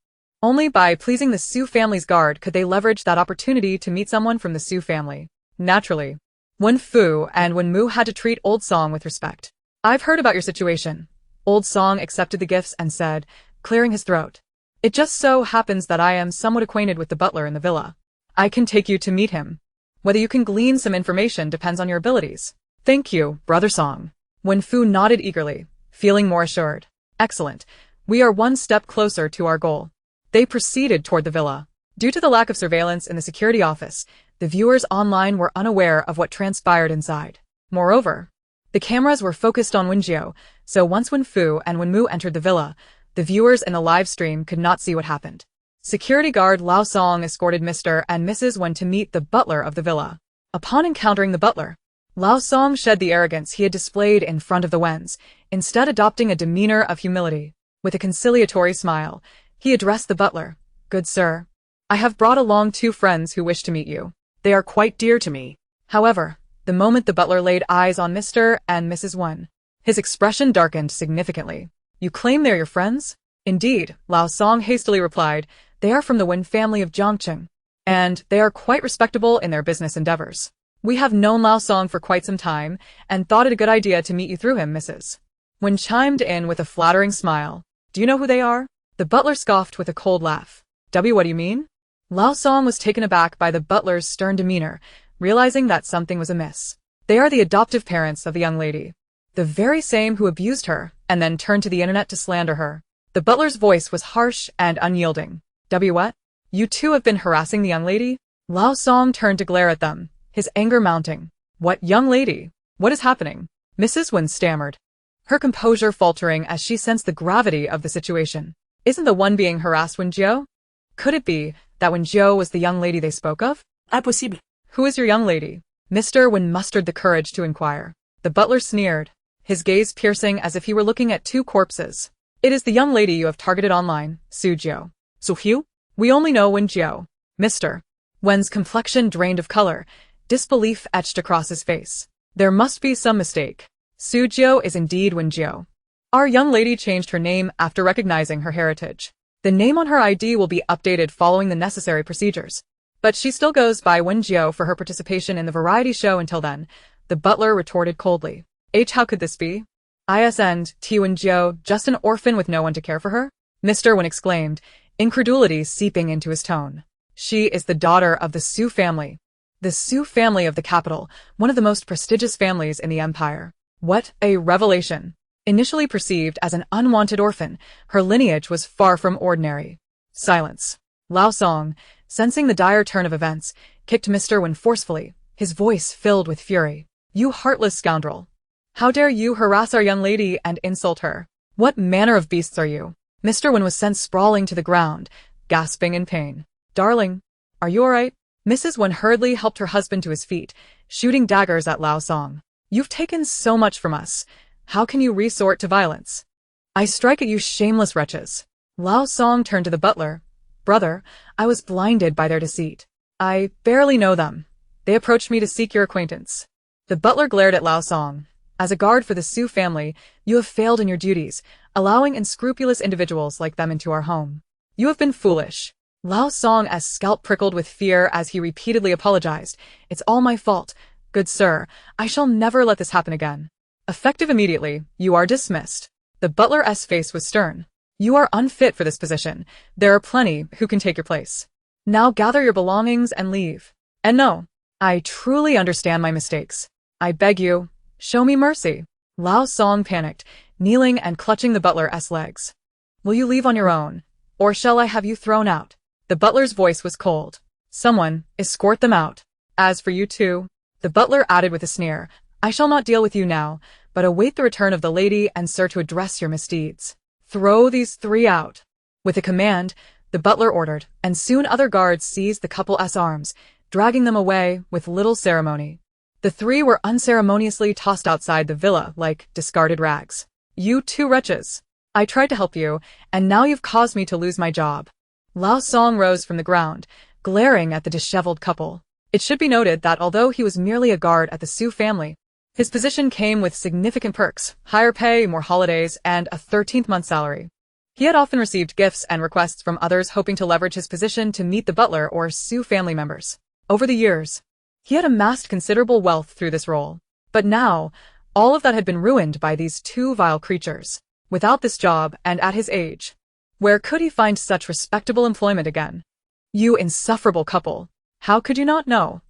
Only by pleasing the Su family's guard could they leverage that opportunity to meet someone from the Su family. Naturally, Wen Fu and Wen Mu had to treat Old Song with respect. I've heard about your situation. Old Song accepted the gifts and said, clearing his throat. It just so happens that I am somewhat acquainted with the butler in the villa. I can take you to meet him. Whether you can glean some information depends on your abilities. Thank you, Brother Song. Wen Fu nodded eagerly, feeling more assured. Excellent. We are one step closer to our goal. They proceeded toward the villa. Due to the lack of surveillance in the security office, the viewers online were unaware of what transpired inside. Moreover, the cameras were focused on Wen Jiu, so once Wen Fu and Wen Mu entered the villa, the viewers in the live stream could not see what happened. Security guard Lao Song escorted Mr. and Mrs. Wen to meet the butler of the villa. Upon encountering the butler, Lao Song shed the arrogance he had displayed in front of the Wens, instead adopting a demeanor of humility. With a conciliatory smile, he addressed the butler. Good sir, I have brought along 2 friends who wish to meet you. They are quite dear to me. However, the moment the butler laid eyes on Mr. and Mrs. Wen, his expression darkened significantly. You claim they're your friends? Indeed, Lao Song hastily replied. They are from the Wen family of Zhongqing, and they are quite respectable in their business endeavors. We have known Lao Song for quite some time, and thought it a good idea to meet you through him, Mrs. Wen chimed in with a flattering smile. Do you know who they are? The butler scoffed with a cold laugh. What do you mean? Lao Song was taken aback by the butler's stern demeanor, realizing that something was amiss. They are the adoptive parents of the young lady, the very same who abused her and then turned to the internet to slander her. The butler's voice was harsh and unyielding. What? You 2 have been harassing the young lady? Lao Song turned to glare at them, his anger mounting. What young lady? What is happening? Mrs. Wen stammered, her composure faltering as she sensed the gravity of the situation. Isn't the one being harassed Wen Jiu? Could it be that Wen Jiu was the young lady they spoke of? Impossible. Who is your young lady? Mr. Wen mustered the courage to inquire. The butler sneered, his gaze piercing as if he were looking at 2 corpses. It is the young lady you have targeted online, Su Jiu. So Hugh? We only know Wen Jiu. Mr. Wen's complexion drained of color, disbelief etched across his face. There must be some mistake. Su Jiu is indeed Wen Jiu. Our young lady changed her name after recognizing her heritage. The name on her ID will be updated following the necessary procedures. But she still goes by Wen Jiu for her participation in the variety show until then, the butler retorted coldly. How could this be? Isn't Wen Jiu just an orphan with no one to care for her? Mr. Wen exclaimed, incredulity seeping into his tone. She is the daughter of the Su family. The Su family of the capital, one of the most prestigious families in the empire. What a revelation! Initially perceived as an unwanted orphan, her lineage was far from ordinary. Silence. Lao Song, sensing the dire turn of events, kicked Mr. Wen forcefully, his voice filled with fury. You heartless scoundrel. How dare you harass our young lady and insult her? What manner of beasts are you? Mr. Wen was sent sprawling to the ground, gasping in pain. Darling, are you all right? Mrs. Wen hurriedly helped her husband to his feet, shooting daggers at Lao Song. You've taken so much from us. How can you resort to violence? I strike at you shameless wretches. Lao Song turned to the butler. Brother, I was blinded by their deceit. I barely know them. They approached me to seek your acquaintance. The butler glared at Lao Song. As a guard for the Su family, you have failed in your duties, allowing unscrupulous individuals like them into our home. You have been foolish. Lao Song's scalp prickled with fear as he repeatedly apologized. It's all my fault. Good sir, I shall never let this happen again. Effective immediately, you are dismissed. The butler's face was stern. You are unfit for this position. There are plenty who can take your place. Now gather your belongings and leave. And no, I truly understand my mistakes. I beg you, show me mercy. Lao Song panicked, kneeling and clutching the butler's legs. Will you leave on your own, or shall I have you thrown out? The butler's voice was cold. Someone, escort them out. As for you two, the butler added with a sneer, I shall not deal with you now, but await the return of the lady and sir to address your misdeeds. Throw these three out. With a command, the butler ordered, and soon other guards seized the couple's arms, dragging them away with little ceremony. The three were unceremoniously tossed outside the villa like discarded rags. You two wretches. I tried to help you, and now you've caused me to lose my job. Lao Song rose from the ground, glaring at the disheveled couple. It should be noted that although he was merely a guard at the Su family, his position came with significant perks, higher pay, more holidays, and a 13th-month salary. He had often received gifts and requests from others hoping to leverage his position to meet the butler or Su family members. Over the years, he had amassed considerable wealth through this role. But now, all of that had been ruined by these two vile creatures. Without this job, and at his age, where could he find such respectable employment again? You insufferable couple. How could you not know?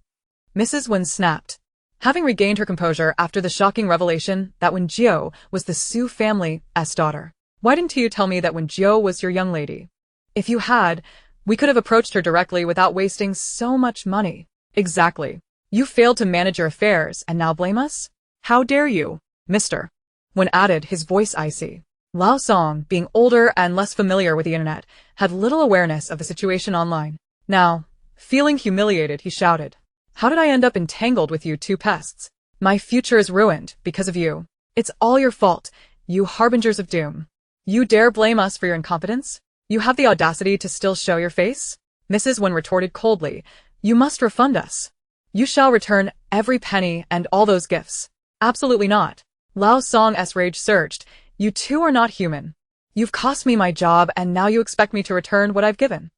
Mrs. Wen snapped. Having regained her composure after the shocking revelation that Wen Jiu was the Su family's daughter. Why didn't you tell me that Wen Jiu was your young lady? If you had, we could have approached her directly without wasting so much money. Exactly. You failed to manage your affairs and now blame us? How dare you, Mr. Wen added, his voice icy. Lao Song, being older and less familiar with the internet, had little awareness of the situation online. Now, feeling humiliated, he shouted. How did I end up entangled with you two pests? My future is ruined because of you. It's all your fault, you harbingers of doom. You dare blame us for your incompetence? You have the audacity to still show your face? Mrs. Wen retorted coldly. You must refund us. You shall return every penny and all those gifts. Absolutely not. Lao Song's rage surged. You two are not human. You've cost me my job and now you expect me to return what I've given.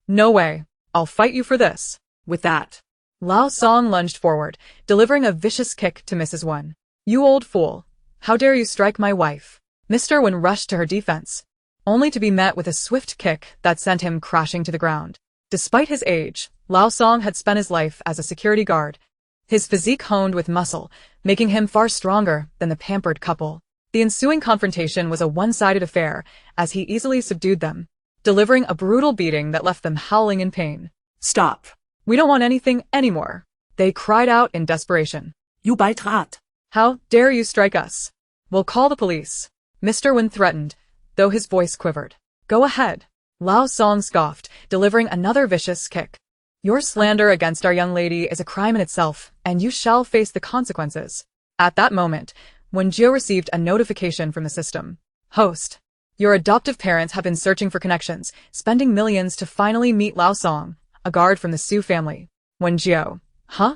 No way. I'll fight you for this. With that, Lao Song lunged forward, delivering a vicious kick to Mrs. Wen. You old fool. How dare you strike my wife? Mr. Wen rushed to her defense, only to be met with a swift kick that sent him crashing to the ground. Despite his age, Lao Song had spent his life as a security guard, his physique honed with muscle, making him far stronger than the pampered couple. The ensuing confrontation was a one-sided affair, as he easily subdued them, delivering a brutal beating that left them howling in pain. Stop. We don't want anything anymore, they cried out in desperation. You Beitrat. How dare you strike us? We'll call the police. Mr. Wen threatened, though his voice quivered. Go ahead. Lao Song scoffed, delivering another vicious kick. Your slander against our young lady is a crime in itself, and you shall face the consequences. At that moment, Wen Jiu received a notification from the system. Host. Your adoptive parents have been searching for connections, spending millions to finally meet Lao Song, a guard from the Su family. Wen Jiu. Huh?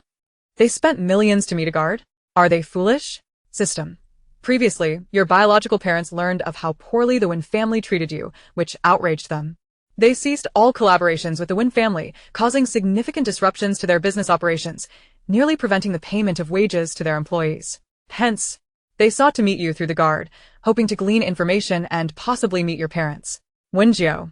They spent millions to meet a guard? Are they foolish? System. Previously, your biological parents learned of how poorly the Wen family treated you, which outraged them. They ceased all collaborations with the Wen family, causing significant disruptions to their business operations, nearly preventing the payment of wages to their employees. Hence, they sought to meet you through the guard, hoping to glean information and possibly meet your parents. Wen Jiu.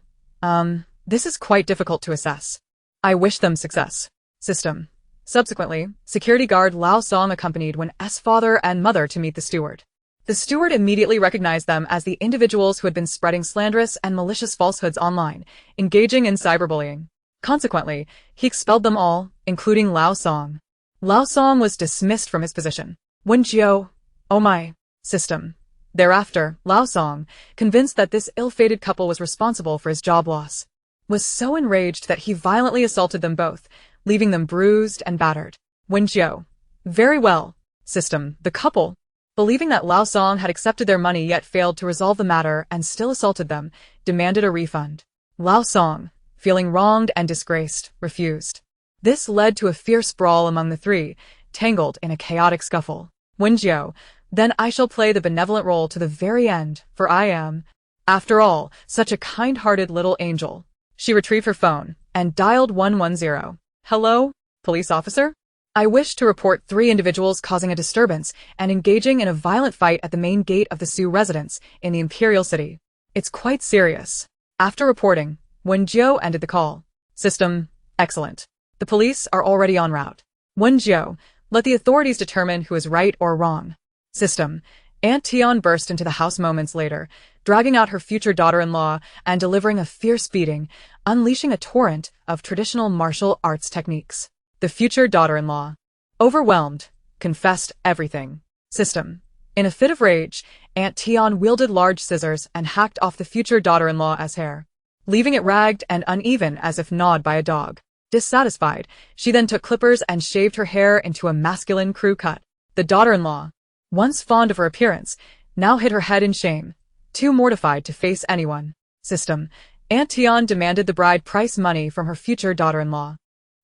This is quite difficult to assess. I wish them success. System. Subsequently, security guard Lao Song accompanied Wen's father and mother to meet the steward. The steward immediately recognized them as the individuals who had been spreading slanderous and malicious falsehoods online, engaging in cyberbullying. Consequently, he expelled them all, including Lao Song. Lao Song was dismissed from his position. Wen Jiu, oh my, system. Thereafter, Lao Song, convinced that this ill-fated couple was responsible for his job loss, was so enraged that he violently assaulted them both, leaving them bruised and battered. Wen Jiu, very well, system. The couple, believing that Lao Song had accepted their money yet failed to resolve the matter and still assaulted them, demanded a refund. Lao Song, feeling wronged and disgraced, refused. This led to a fierce brawl among the three, tangled in a chaotic scuffle. Wen Jiu, then I shall play the benevolent role to the very end, for I am, after all, such a kind-hearted little angel. She retrieved her phone and dialed 110. Hello, police officer? I wish to report 3 individuals causing a disturbance and engaging in a violent fight at the main gate of the Sioux residence in the Imperial City. It's quite serious. After reporting, Wen Jiu ended the call. System, excellent. The police are already en route. Wen Jiu, let the authorities determine who is right or wrong. System, Aunt Tian burst into the house moments later, dragging out her future daughter-in-law and delivering a fierce beating, unleashing a torrent of traditional martial arts techniques. The future daughter-in-law, overwhelmed, confessed everything. System, in a fit of rage, Aunt Tian wielded large scissors and hacked off the future daughter-in-law's hair, leaving it ragged and uneven as if gnawed by a dog. Dissatisfied, she then took clippers and shaved her hair into a masculine crew cut. The daughter-in-law, once fond of her appearance, now hid her head in shame, too mortified to face anyone. System, Aunt Tian demanded the bride price money from her future daughter-in-law.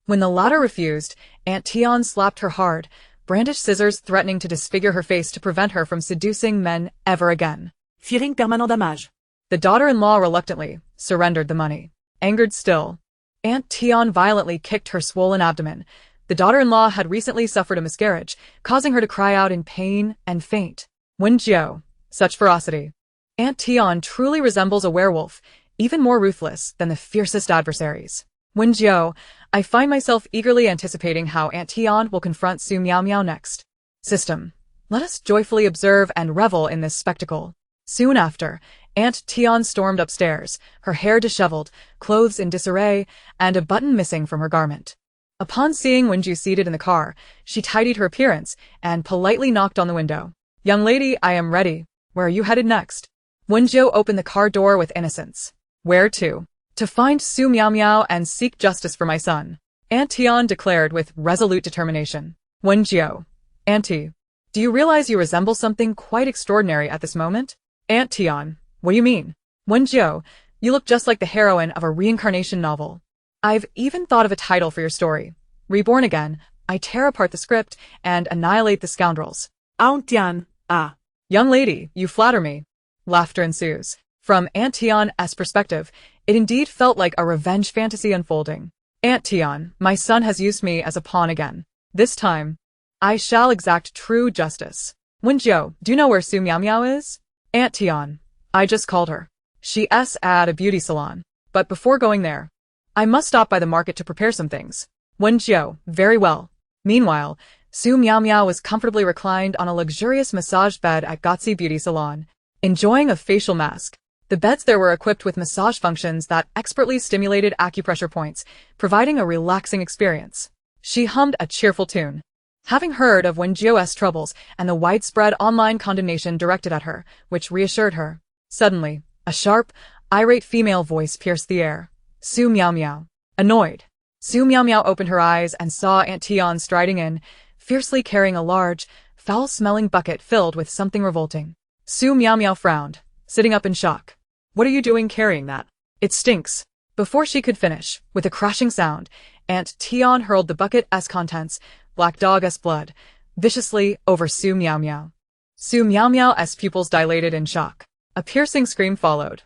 When the latter refused, Aunt Tian slapped her hard, brandished scissors threatening to disfigure her face to prevent her from seducing men ever again. Fearing permanent damage. The daughter-in-law reluctantly surrendered the money. Angered still, Aunt Tian violently kicked her swollen abdomen. The daughter-in-law had recently suffered a miscarriage, causing her to cry out in pain and faint. Wen Jiu, such ferocity. Aunt Tian truly resembles a werewolf, even more ruthless than the fiercest adversaries. Wen Jiu, I find myself eagerly anticipating how Aunt Tian will confront Su Miao Miao next. System, let us joyfully observe and revel in this spectacle. Soon after, Aunt Tian stormed upstairs, her hair disheveled, clothes in disarray, and a button missing from her garment. Upon seeing Wen Jiu seated in the car, she tidied her appearance and politely knocked on the window. Young lady, I am ready. Where are you headed next? Wen Jiu opened the car door with innocence. Where to? To find Su Miao Miao and seek justice for my son, Aunt Tian declared with resolute determination. Wen Jiu, Auntie, do you realize you resemble something quite extraordinary at this moment? Aunt Tian, what do you mean? Wen Jiu, you look just like the heroine of a reincarnation novel. I've even thought of a title for your story. Reborn Again, I tear apart the script and annihilate the scoundrels. Aunt Tian, ah. Young lady, you flatter me. Laughter ensues. From Aunt Tian's perspective, it indeed felt like a revenge fantasy unfolding. Aunt Tian, my son has used me as a pawn again. This time, I shall exact true justice. Wen Jiu, do you know where Su Miao Miao is? Aunt Tian, I just called her. She's at a beauty salon. But before going there, I must stop by the market to prepare some things. Wen Jiu, very well. Meanwhile, Su Miao Miao was comfortably reclined on a luxurious massage bed at Gotzi Beauty Salon, enjoying a facial mask. The beds there were equipped with massage functions that expertly stimulated acupressure points, providing a relaxing experience. She hummed a cheerful tune. Having heard of Wen Jiu's troubles and the widespread online condemnation directed at her, which reassured her. Suddenly, a sharp, irate female voice pierced the air. Su Miao Miao. Annoyed, Su Miao Miao opened her eyes and saw Aunt Tian striding in, fiercely carrying a large, foul-smelling bucket filled with something revolting. Su Miao Miao frowned, sitting up in shock. What are you doing carrying that? It stinks. Before she could finish, with a crashing sound, Aunt Tian hurled the bucket's contents, black dog's blood, viciously over Su Miao Miao. Su Miao Miao's pupils dilated in shock. A piercing scream followed.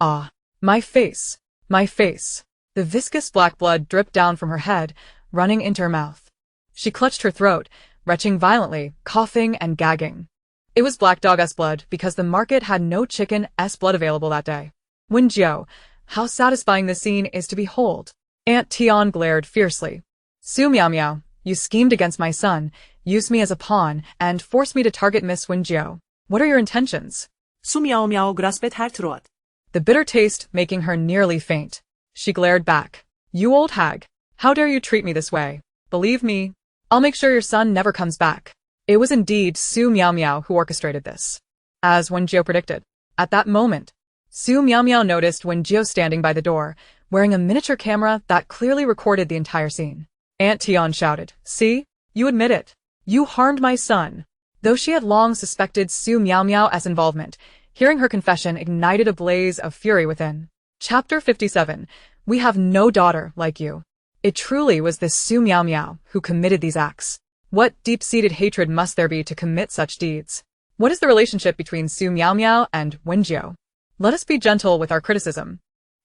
Ah, my face. My face. The viscous black blood dripped down from her head, running into her mouth. She clutched her throat, retching violently, coughing and gagging. It was black dog's blood because the market had no chicken's blood available that day. Wen Jiu, how satisfying this scene is to behold. Aunt Tian glared fiercely. Su Miao Miao, you schemed against my son, used me as a pawn, and forced me to target Miss Wen Jiu. What are your intentions? Su Miao Miao grasped her throat. The bitter taste making her nearly faint. She glared back. You old hag, how dare you treat me this way? Believe me, I'll make sure your son never comes back. It was indeed Su Miao who orchestrated this. As Wen Jiu predicted. At that moment, Su Miao noticed Wen Jiu standing by the door, wearing a miniature camera that clearly recorded the entire scene. Aunt Tian shouted, "See? You admit it. You harmed my son." Though she had long suspected Su Miao's involvement, hearing her confession ignited a blaze of fury within. Chapter 57. We have no daughter like you. It truly was this Su Miao who committed these acts. What deep-seated hatred must there be to commit such deeds? What is the relationship between Su Miao and Wen Jiu? Let us be gentle with our criticism.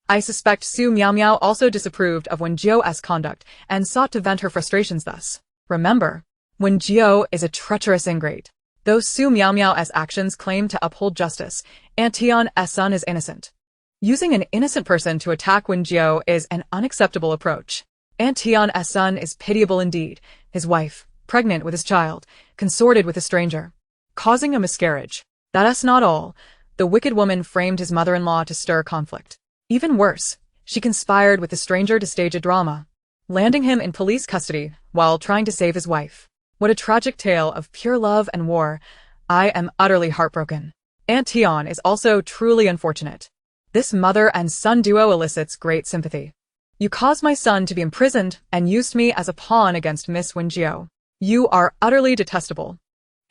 I suspect Su Miao also disapproved of Wen Jiu's conduct and sought to vent her frustrations thus. Remember, Wen Jiu is a treacherous ingrate. Though Su Miao's actions claim to uphold justice, Aunt Tian's son is innocent. Using an innocent person to attack Wen Jiu is an unacceptable approach. Aunt Tian's son is pitiable indeed. His wife, pregnant with his child, consorted with a stranger, causing a miscarriage. That's not all. The wicked woman framed his mother-in-law to stir conflict. Even worse, she conspired with the stranger to stage a drama, landing him in police custody while trying to save his wife. What a tragic tale of pure love and war. I am utterly heartbroken. Aunt Tian is also truly unfortunate. This mother and son duo elicits great sympathy. You caused my son to be imprisoned and used me as a pawn against Miss Wen Jiu. You are utterly detestable.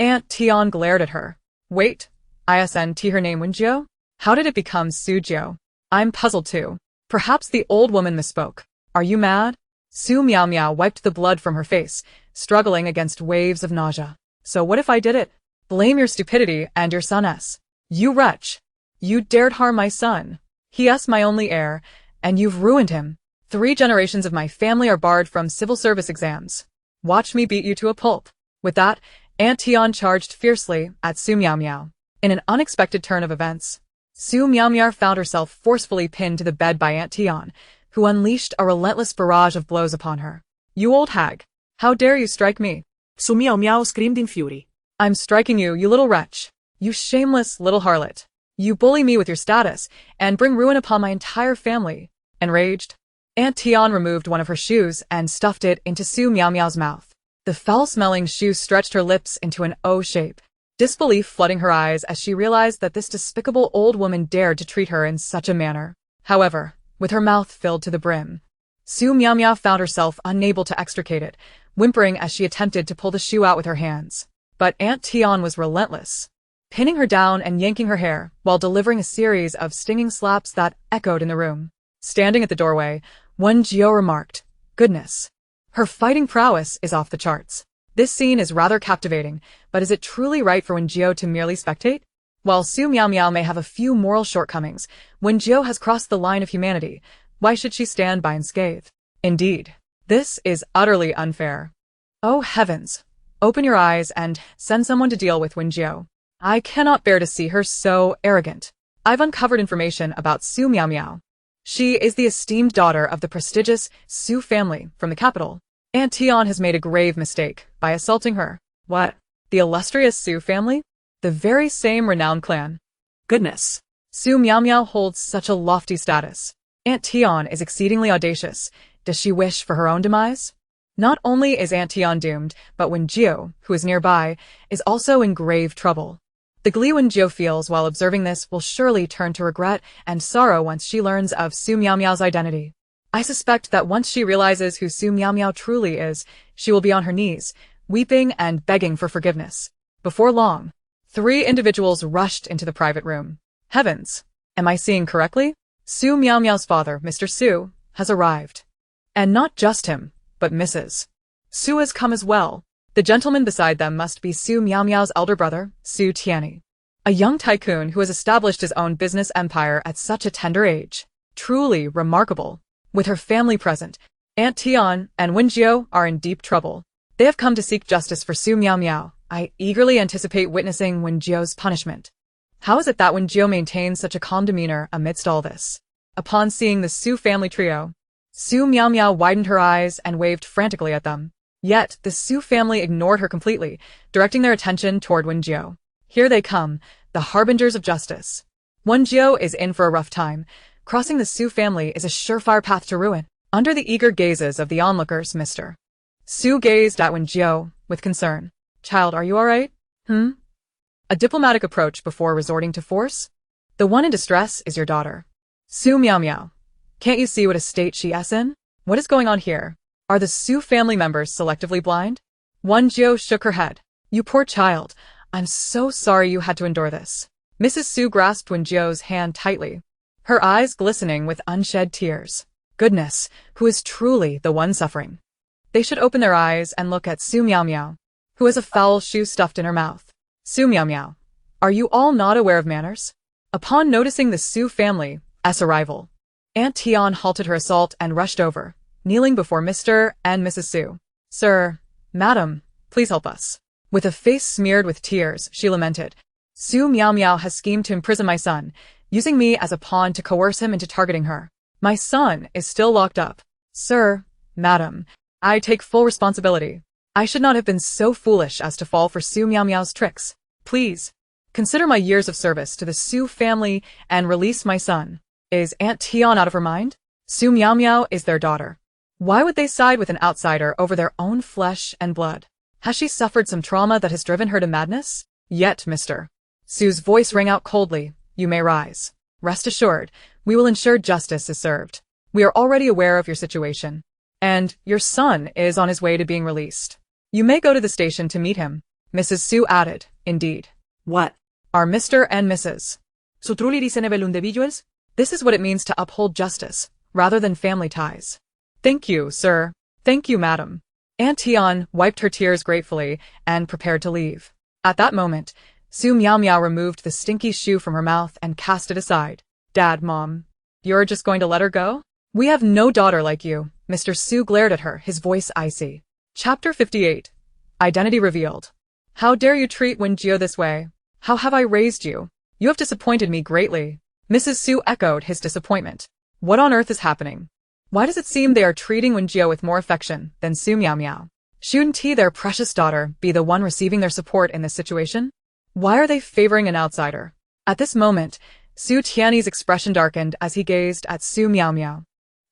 Aunt Tian glared at her. Wait, isn't her name Wen Jiu? How did it become Su Jiu? I'm puzzled too. Perhaps the old woman misspoke. Are you mad? Su Miao wiped the blood from her face, struggling against waves of nausea. So what if I did it? Blame your stupidity and your son's. You wretch. You dared harm my son. He's my only heir, and you've ruined him. 3 generations of my family are barred from civil service exams. Watch me beat you to a pulp. With that, Aunt Tian charged fiercely at Su Miao. In an unexpected turn of events, Su Miao found herself forcefully pinned to the bed by Aunt Tian, who unleashed a relentless barrage of blows upon her. You old hag! How dare you strike me? Su Miao screamed in fury. I'm striking you, you little wretch. You shameless little harlot. You bully me with your status, and bring ruin upon my entire family. Enraged, Aunt Tian removed one of her shoes and stuffed it into Su Miao's mouth. The foul-smelling shoe stretched her lips into an O shape, disbelief flooding her eyes as she realized that this despicable old woman dared to treat her in such a manner. However, with her mouth filled to the brim, Su Miao found herself unable to extricate it, whimpering as she attempted to pull the shoe out with her hands. But Aunt Tian was relentless, pinning her down and yanking her hair while delivering a series of stinging slaps that echoed in the room. Standing at the doorway, Wen Jiu remarked, "Goodness. Her fighting prowess is off the charts. This scene is rather captivating, but is it truly right for Wen Jiu to merely spectate? While Su Miao may have a few moral shortcomings, Wen Jiu has crossed the line of humanity. Why should she stand by unscathed? Indeed, this is utterly unfair. Oh heavens! Open your eyes and send someone to deal with Wen Jiu. I cannot bear to see her so arrogant. I've uncovered information about Su Miao. She is the esteemed daughter of the prestigious Su family from the capital. Aunt Tian has made a grave mistake by assaulting her. What? The illustrious Su family? The very same renowned clan. Goodness. Su Miao holds such a lofty status. Aunt Tian is exceedingly audacious. Does she wish for her own demise? Not only is Aunt Tian doomed, but Wen Jiu, who is nearby, is also in grave trouble. The glee Wen Jiu feels while observing this will surely turn to regret and sorrow once she learns of Su Miao's identity. I suspect that once she realizes who Su Miao truly is, she will be on her knees, weeping and begging for forgiveness. Before long, 3 individuals rushed into the private room. Heavens! Am I seeing correctly? Su Miao's father, Mr. Su, has arrived. And not just him, but Mrs. Su has come as well. The gentleman beside them must be Su Miao's elder brother, Su Tianyi, a young tycoon who has established his own business empire at such a tender age. Truly remarkable. With her family present, Aunt Tian and Wen Jiu are in deep trouble. They have come to seek justice for Su Miao. I eagerly anticipate witnessing Wen Jiu's punishment. How is it that Wen Jiu maintains such a calm demeanor amidst all this? Upon seeing the Su family trio, Su Miao widened her eyes and waved frantically at them. Yet, the Su family ignored her completely, directing their attention toward Wen Jiu. Here they come, the harbingers of justice. Wen Jiu is in for a rough time. Crossing the Su family is a surefire path to ruin. Under the eager gazes of the onlookers, Mr. Su gazed at Wen Jiu with concern. Child, are you alright? A diplomatic approach before resorting to force? The one in distress is your daughter. Su Miao Miao. Can't you see what a state she is in? What is going on here? Are the Su family members selectively blind? Wen Jiu shook her head. You poor child. I'm so sorry you had to endure this. Mrs. Su grasped Wen Jiu's hand tightly, her eyes glistening with unshed tears. Goodness, who is truly the one suffering? They should open their eyes and look at Su Miao Miao, who has a foul shoe stuffed in her mouth. Su Miao Miao, are you all not aware of manners? Upon noticing the Su family's arrival, Aunt Tian halted her assault and rushed over, kneeling before Mr. and Mrs. Su. Sir, madam, please help us. With a face smeared with tears, she lamented. Su Miao Miao has schemed to imprison my son, using me as a pawn to coerce him into targeting her. My son is still locked up. Sir, madam, I take full responsibility. I should not have been so foolish as to fall for Su Miao Miao's tricks. Please, consider my years of service to the Su family and release my son. Is Aunt Tian out of her mind? Su Miao Miao is their daughter. Why would they side with an outsider over their own flesh and blood? Has she suffered some trauma that has driven her to madness? Yet, Mr. Su's voice rang out coldly. You may rise. Rest assured, we will ensure justice is served. We are already aware of your situation. And your son is on his way to being released. You may go to the station to meet him. Mrs. Su added, indeed. What? Are Mr. and Mrs. So truly reasonable individuals? This is what it means to uphold justice, rather than family ties. Thank you, sir. Thank you, madam. Aunt Tian wiped her tears gratefully and prepared to leave. At that moment, Su Miao Miao removed the stinky shoe from her mouth and cast it aside. Dad, Mom, you're just going to let her go? We have no daughter like you. Mr. Su glared at her, his voice icy. Chapter 58. Identity revealed. How dare you treat Wen Jiu this way? How have I raised you? You have disappointed me greatly. Mrs. Su echoed his disappointment. What on earth is happening? Why does it seem they are treating Wen Jiu with more affection than Su Miao Miao? Shouldn't he, their precious daughter, be the one receiving their support in this situation? Why are they favoring an outsider? At this moment, Su Tianyi's expression darkened as he gazed at Su Miao Miao.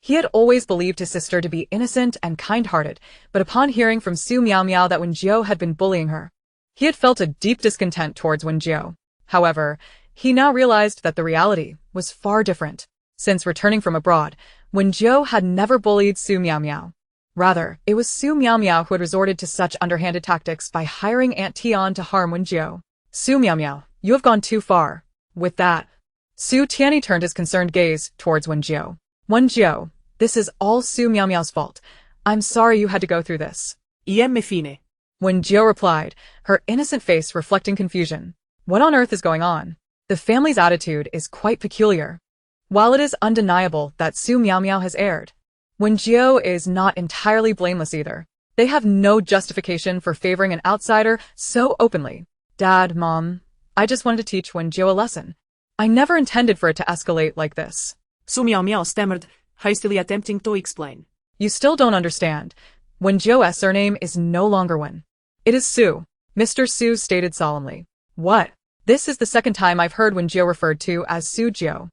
He had always believed his sister to be innocent and kind-hearted, but upon hearing from Su Miao Miao that Wen Jiu had been bullying her, he had felt a deep discontent towards Wen Jiu. However, he now realized that the reality was far different. Since returning from abroad, Wen Jiu had never bullied Su Miao Miao. Rather, it was Su Miao Miao who had resorted to such underhanded tactics by hiring Aunt Tian to harm Wen Jiu. Su Miao Miao, you have gone too far. With that, Su Tianyi turned his concerned gaze towards Wen Jiu. Wen Jiu, this is all Su Miao Miao's fault. I'm sorry you had to go through this. Me fine. Wen Jiu replied, her innocent face reflecting confusion. What on earth is going on? The family's attitude is quite peculiar. While it is undeniable that Su Miao Miao has erred, Wen Jiu is not entirely blameless either. They have no justification for favoring an outsider so openly. Dad, Mom, I just wanted to teach Wen Jiu a lesson. I never intended for it to escalate like this. Su Miao Miao stammered, hastily attempting to explain. You still don't understand. Wen Jiu's surname is no longer Wen. It is Su, Mr. Su stated solemnly. What? This is the second time I've heard Wen Jiu referred to as Su Jiu.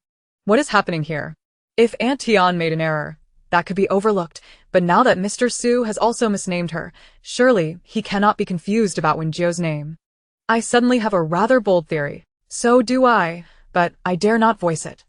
What is happening here? If Aunt Tian made an error, that could be overlooked, but now that Mr. Su has also misnamed her, surely he cannot be confused about Wen Jiu's name. I suddenly have a rather bold theory. So do I, but I dare not voice it.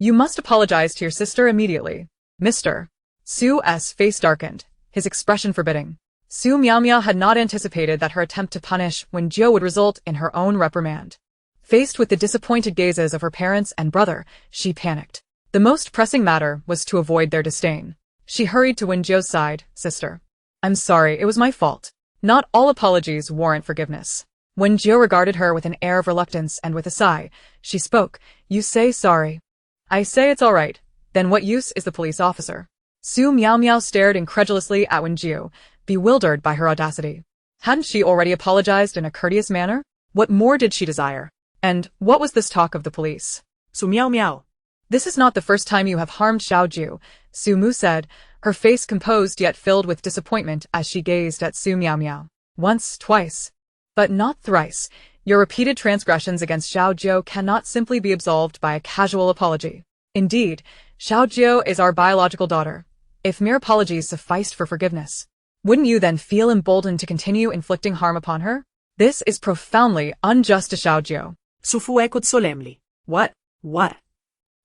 You must apologize to your sister immediately. Mr. Su's face darkened, his expression forbidding. Su Miao Miao had not anticipated that her attempt to punish Wen Jiu would result in her own reprimand. Faced with the disappointed gazes of her parents and brother, she panicked. The most pressing matter was to avoid their disdain. She hurried to Wen Jiu's side. Sister, I'm sorry, it was my fault. Not all apologies warrant forgiveness. Wen Jiu regarded her with an air of reluctance and with a sigh, she spoke. You say sorry. I say it's all right. Then what use is the police officer? Su Miao Miao stared incredulously at Wen Jiu, bewildered by her audacity. Hadn't she already apologized in a courteous manner? What more did she desire? And what was this talk of the police? Su Miao Miao. This is not the first time you have harmed Xiao Jiu, Su Mu said, her face composed yet filled with disappointment as she gazed at Su Miao Miao. Once, twice, but not thrice. Your repeated transgressions against Xiao Jiu cannot simply be absolved by a casual apology. Indeed, Xiao Jiu is our biological daughter. If mere apologies sufficed for forgiveness, wouldn't you then feel emboldened to continue inflicting harm upon her? This is profoundly unjust to Xiao Jiu. Su fu echoed solemnly. What? What?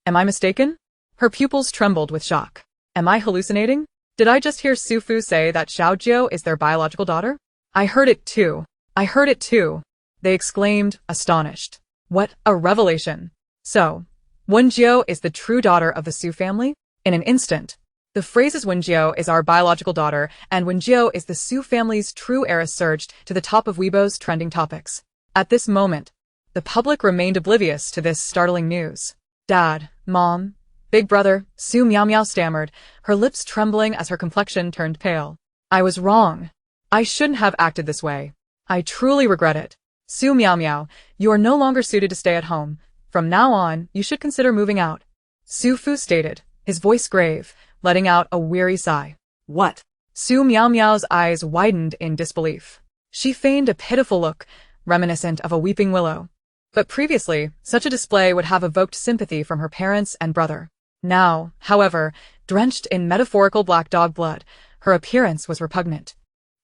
Am I mistaken? Her pupils trembled with shock. Am I hallucinating? Did I just hear Su Fu say that Xiao Jiu is their biological daughter? I heard it too. I heard it too. They exclaimed, astonished. What a revelation. So, Wen Jiu is the true daughter of the Su family? In an instant, the phrases Wen Jiu is our biological daughter and Wen Jiu is the Su family's true heiress surged to the top of Weibo's trending topics. At this moment, the public remained oblivious to this startling news. Dad, Mom, Big Brother, Su Miao Miao stammered, her lips trembling as her complexion turned pale. I was wrong. I shouldn't have acted this way. I truly regret it. Su Miao Miao, you are no longer suited to stay at home. From now on, you should consider moving out. Su Fu stated, his voice grave, letting out a weary sigh. What? Su Miao Miao's eyes widened in disbelief. She feigned a pitiful look, reminiscent of a weeping willow. But previously, such a display would have evoked sympathy from her parents and brother. Now, however, drenched in metaphorical black dog blood, her appearance was repugnant.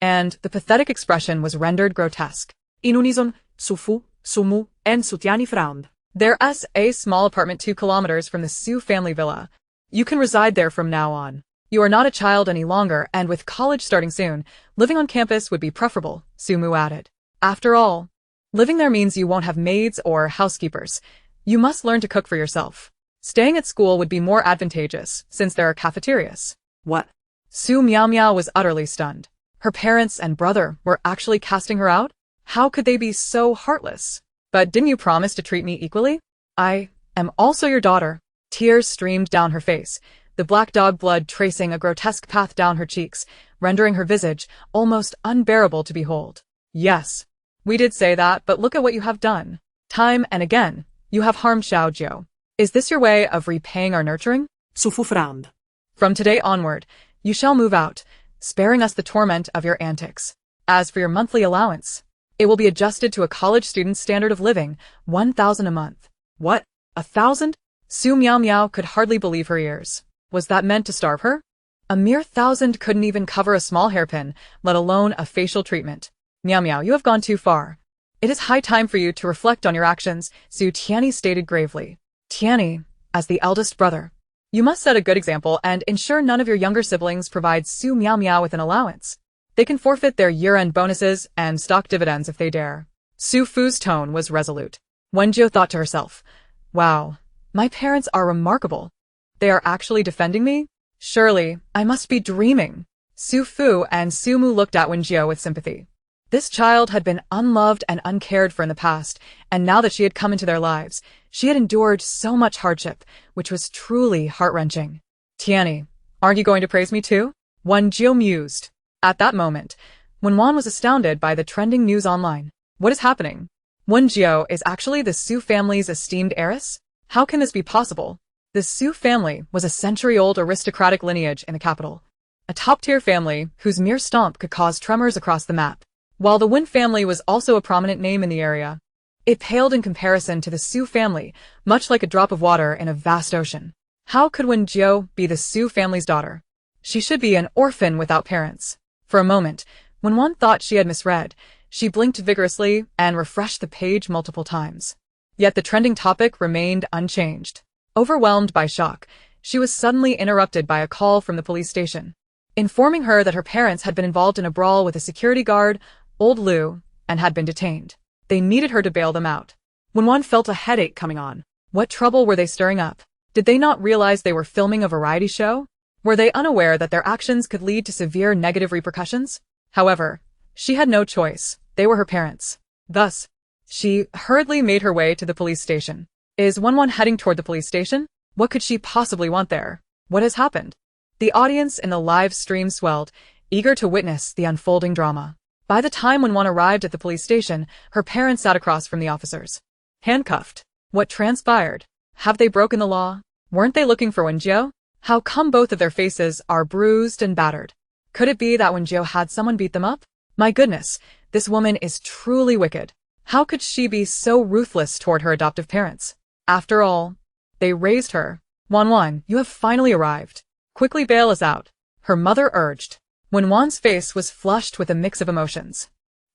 And the pathetic expression was rendered grotesque. In unison, Su Fu, Su Mu, and Su Tianyi frowned. There's a small apartment 2 kilometers from the Su family villa. You can reside there from now on. You are not a child any longer, and with college starting soon, living on campus would be preferable, Su Mu added. After all, living there means you won't have maids or housekeepers. You must learn to cook for yourself. Staying at school would be more advantageous, since there are cafeterias. What? Su Miao Miao was utterly stunned. Her parents and brother were actually casting her out? How could they be so heartless? But didn't you promise to treat me equally? I am also your daughter. Tears streamed down her face, the black dog blood tracing a grotesque path down her cheeks, rendering her visage almost unbearable to behold. Yes, we did say that, but look at what you have done. Time and again, you have harmed Xiao Jiu. Is this your way of repaying our nurturing? Su Fu frowned. From today onward, you shall move out, sparing us the torment of your antics. As for your monthly allowance, it will be adjusted to a college student's standard of living, 1,000 a month. What? 1,000? Su Miao Miao could hardly believe her ears. Was that meant to starve her? A mere 1,000 couldn't even cover a small hairpin, let alone a facial treatment. Miao Miao, you have gone too far. It is high time for you to reflect on your actions, Su Tianyi stated gravely. Tianyi, as the eldest brother, you must set a good example and ensure none of your younger siblings provide Su Miao Miao with an allowance. They can forfeit their year-end bonuses and stock dividends if they dare. Su Fu's tone was resolute. Wen Jiu thought to herself, wow, my parents are remarkable. They are actually defending me? Surely, I must be dreaming. Su Fu and Su Mu looked at Wen Jiu with sympathy. This child had been unloved and uncared for in the past, and now that she had come into their lives, she had endured so much hardship, which was truly heart-wrenching. Tianyi, aren't you going to praise me too? Wen Jiu mused. At that moment, Wen Wan was astounded by the trending news online. What is happening? Wen Jiu is actually the Su family's esteemed heiress? How can this be possible? The Su family was a century-old aristocratic lineage in the capital, a top-tier family whose mere stomp could cause tremors across the map. While the Wen family was also a prominent name in the area, it paled in comparison to the Su family, much like a drop of water in a vast ocean. How could Wen Jiu be the Su family's daughter? She should be an orphan without parents. For a moment, when one thought she had misread, she blinked vigorously and refreshed the page multiple times. Yet the trending topic remained unchanged. Overwhelmed by shock, she was suddenly interrupted by a call from the police station, informing her that her parents had been involved in a brawl with a security guard, Old Liu, and had been detained. They needed her to bail them out. When one felt a headache coming on, what trouble were they stirring up? Did they not realize they were filming a variety show? Were they unaware that their actions could lead to severe negative repercussions? However, she had no choice. They were her parents. Thus, she hurriedly made her way to the police station. Is Wen heading toward the police station? What could she possibly want there? What has happened? The audience in the live stream swelled, eager to witness the unfolding drama. By the time Wen arrived at the police station, her parents sat across from the officers. Handcuffed. What transpired? Have they broken the law? Weren't they looking for Wen Jiu? How come both of their faces are bruised and battered? Could it be that Wen Jiu had someone beat them up? My goodness, this woman is truly wicked. How could she be so ruthless toward her adoptive parents? After all, they raised her. Wen, you have finally arrived. Quickly bail us out, her mother urged. Wen Wan's face was flushed with a mix of emotions.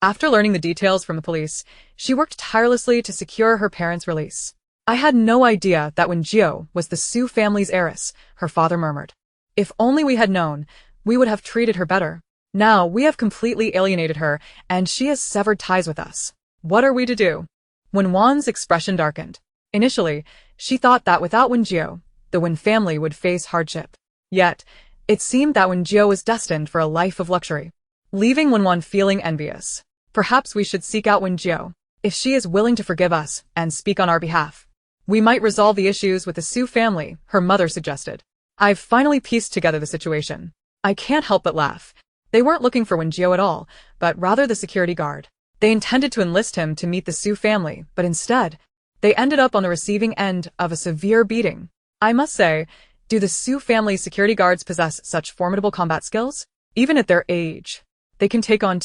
After learning the details from the police, she worked tirelessly to secure her parents' release. I had no idea that Wen Jiu was the Su family's heiress, her father murmured. If only we had known, we would have treated her better. Now we have completely alienated her, and she has severed ties with us. What are we to do? Wen Wan's expression darkened. Initially, she thought that without Wen Jiu, the Wen family would face hardship. Yet, it seemed that Wen Jiu was destined for a life of luxury, leaving Wen Wan feeling envious. Perhaps we should seek out Wen Jiu. If she is willing to forgive us and speak on our behalf, we might resolve the issues with the Su family, her mother suggested. I've finally pieced together the situation. I can't help but laugh. They weren't looking for Wen Jiu at all, but rather the security guard. They intended to enlist him to meet the Su family, but instead, they ended up on the receiving end of a severe beating. I must say, do the Su family security guards possess such formidable combat skills? Even at their age, they can take on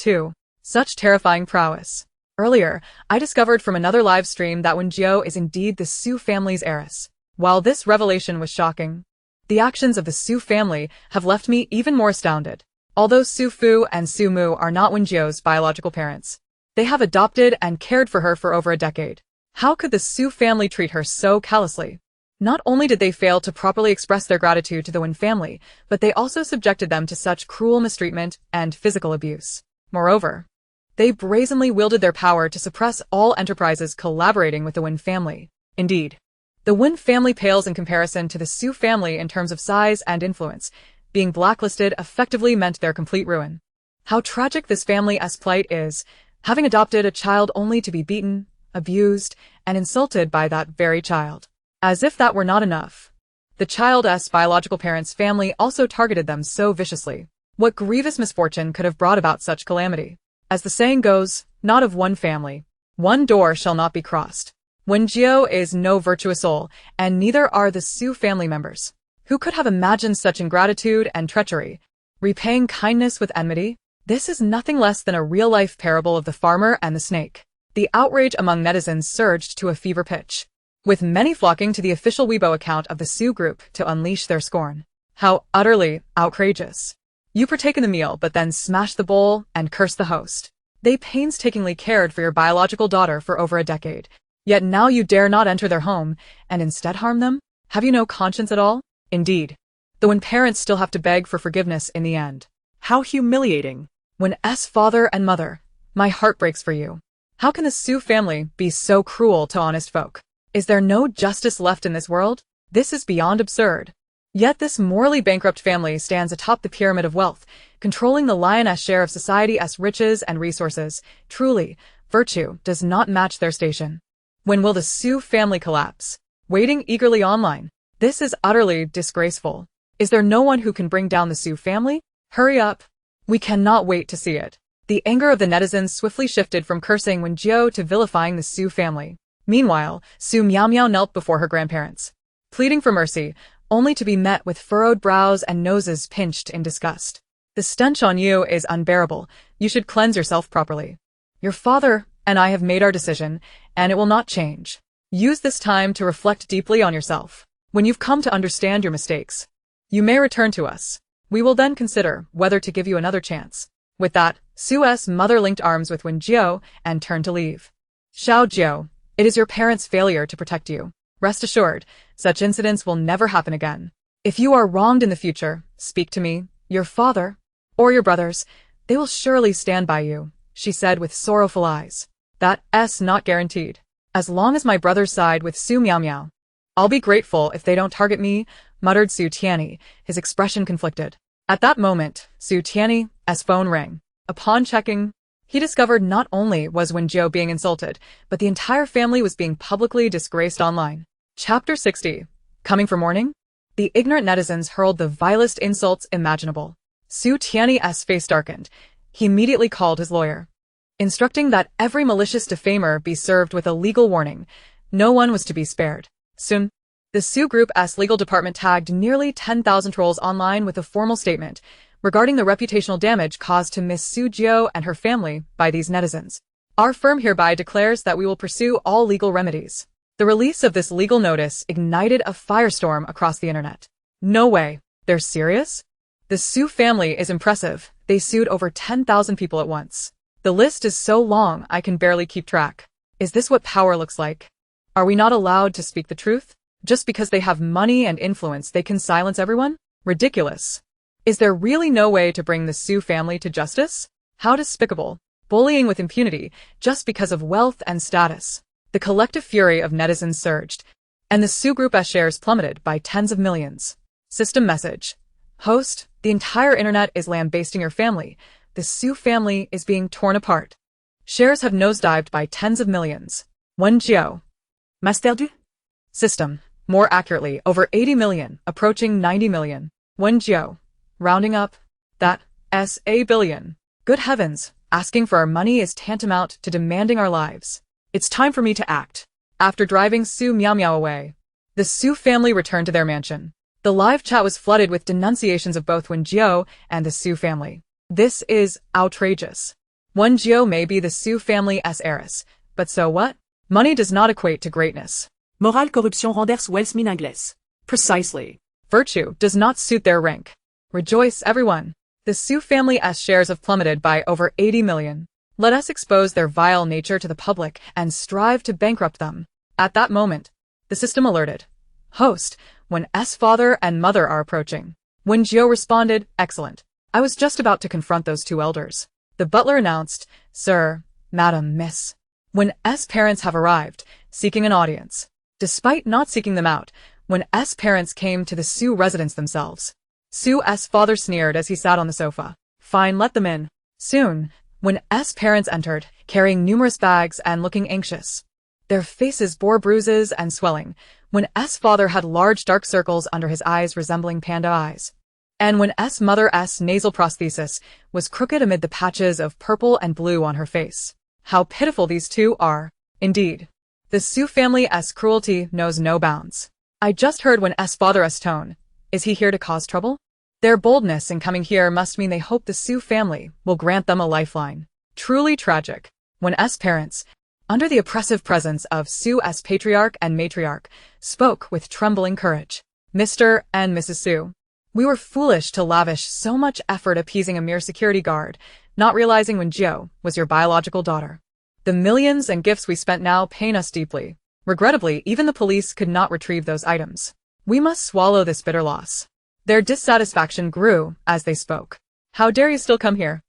such terrifying prowess. Earlier, I discovered from another live stream that Wen Jiu is indeed the Su family's heiress. While this revelation was shocking, the actions of the Su family have left me even more astounded. Although Su Fu and Su Mu are not Wen Jiu's biological parents, they have adopted and cared for her for over a decade. How could the Su family treat her so callously? Not only did they fail to properly express their gratitude to the Wen family, but they also subjected them to such cruel mistreatment and physical abuse. Moreover, they brazenly wielded their power to suppress all enterprises collaborating with the Wen family. Indeed, the Wen family pales in comparison to the Su family in terms of size and influence. Being blacklisted effectively meant their complete ruin. How tragic this family's plight is, having adopted a child only to be beaten, abused, and insulted by that very child. As if that were not enough, the child's biological parents' family also targeted them so viciously. What grievous misfortune could have brought about such calamity? As the saying goes, not of one family, one door shall not be crossed. Wen Jiu is no virtuous soul, and neither are the Su family members. Who could have imagined such ingratitude and treachery, repaying kindness with enmity? This is nothing less than a real-life parable of the farmer and the snake. The outrage among netizens surged to a fever pitch, with many flocking to the official Weibo account of the Su group to unleash their scorn. How utterly outrageous. You partake in the meal but then smash the bowl and curse the host. They painstakingly cared for your biological daughter for over a decade, yet now you dare not enter their home and instead harm them? Have you no conscience at all? Indeed, the Wen parents still have to beg for forgiveness in the end. How humiliating. Wen's father and mother, my heart breaks for you. How can the Su family be so cruel to honest folk? Is there no justice left in this world? This is beyond absurd. Yet this morally bankrupt family stands atop the pyramid of wealth, controlling the lion's share of society's riches and resources. Truly, virtue does not match their station. When will the Su family collapse? Waiting eagerly online. This is utterly disgraceful. Is there no one who can bring down the Su family? Hurry up. We cannot wait to see it. The anger of the netizens swiftly shifted from cursing Wen Jiu to vilifying the Su family. Meanwhile, Su Miao Miao knelt before her grandparents, pleading for mercy, only to be met with furrowed brows and noses pinched in disgust. The stench on you is unbearable. You should cleanse yourself properly. Your father and I have made our decision, and it will not change. Use this time to reflect deeply on yourself. When you've come to understand your mistakes, you may return to us. We will then consider whether to give you another chance. With that, Su's mother linked arms with Wen Jiu and turned to leave. Xiao Jiu, it is your parents' failure to protect you. Rest assured, such incidents will never happen again. If you are wronged in the future, speak to me, your father, or your brothers. They will surely stand by you, she said with sorrowful eyes. That's not guaranteed. As long as my brothers side with Su Miao Miao, I'll be grateful if they don't target me, muttered Su Tianyi, his expression conflicted. At that moment, Su Tianyi's phone rang. Upon checking, he discovered not only was Wen Jiu being insulted, but the entire family was being publicly disgraced online. Chapter 60. Coming for morning? The ignorant netizens hurled the vilest insults imaginable. Su Tianyi's face darkened. He immediately called his lawyer, instructing that every malicious defamer be served with a legal warning. No one was to be spared. Soon, the Su Group's legal department tagged nearly 10,000 trolls online with a formal statement regarding the reputational damage caused to Miss Su Jiu and her family by these netizens. Our firm hereby declares that we will pursue all legal remedies. The release of this legal notice ignited a firestorm across the internet. No way. They're serious? The Su family is impressive. They sued over 10,000 people at once. The list is so long I can barely keep track. Is this what power looks like? Are we not allowed to speak the truth? Just because they have money and influence, they can silence everyone? Ridiculous. Is there really no way to bring the Su family to justice? How despicable. Bullying with impunity, just because of wealth and status. The collective fury of netizens surged, and the Su Group's shares plummeted by tens of millions. System message. Host, the entire internet is lambasting your family. The Su family is being torn apart. Shares have nosedived by tens of millions. Wen Jiu. Master du? System. More accurately, over 80 million, approaching 90 million. Wen Jiu. Rounding up. That's a billion. Good heavens, asking for our money is tantamount to demanding our lives. It's time for me to act. After driving Su Meow Meow away, the Su family returned to their mansion. The live chat was flooded with denunciations of both Wen Jiu and the Su family. This is outrageous. Wen Jiu may be the Su family's heiress, but so what? Money does not equate to greatness. Morale corruption renders Wels min anglais. Precisely. Virtue does not suit their rank. Rejoice, everyone. The Su family's shares have plummeted by over 80 million. Let us expose their vile nature to the public and strive to bankrupt them. At that moment, the system alerted. Host, when father and mother are approaching. Wen Jiu responded, excellent. I was just about to confront those two elders. The butler announced, Sir, Madam, Miss. When parents have arrived, seeking an audience. Despite not seeking them out, when parents came to the Su residence themselves. Su's father sneered as he sat on the sofa. Fine, let them in. Soon, when parents entered, carrying numerous bags and looking anxious. Their faces bore bruises and swelling, when father had large dark circles under his eyes resembling panda eyes. And when mother's nasal prosthesis was crooked amid the patches of purple and blue on her face. How pitiful these two are. Indeed. The Su family's cruelty knows no bounds. I just heard when father's tone. Is he here to cause trouble? Their boldness in coming here must mean they hope the Su family will grant them a lifeline. Truly tragic. When parents, under the oppressive presence of Su's patriarch and matriarch, spoke with trembling courage. Mr. and Mrs. Su. We were foolish to lavish so much effort appeasing a mere security guard, not realizing Wen Jiu was your biological daughter. The millions and gifts we spent now pain us deeply. Regrettably, even the police could not retrieve those items. We must swallow this bitter loss. Their dissatisfaction grew as they spoke. How dare you still come here?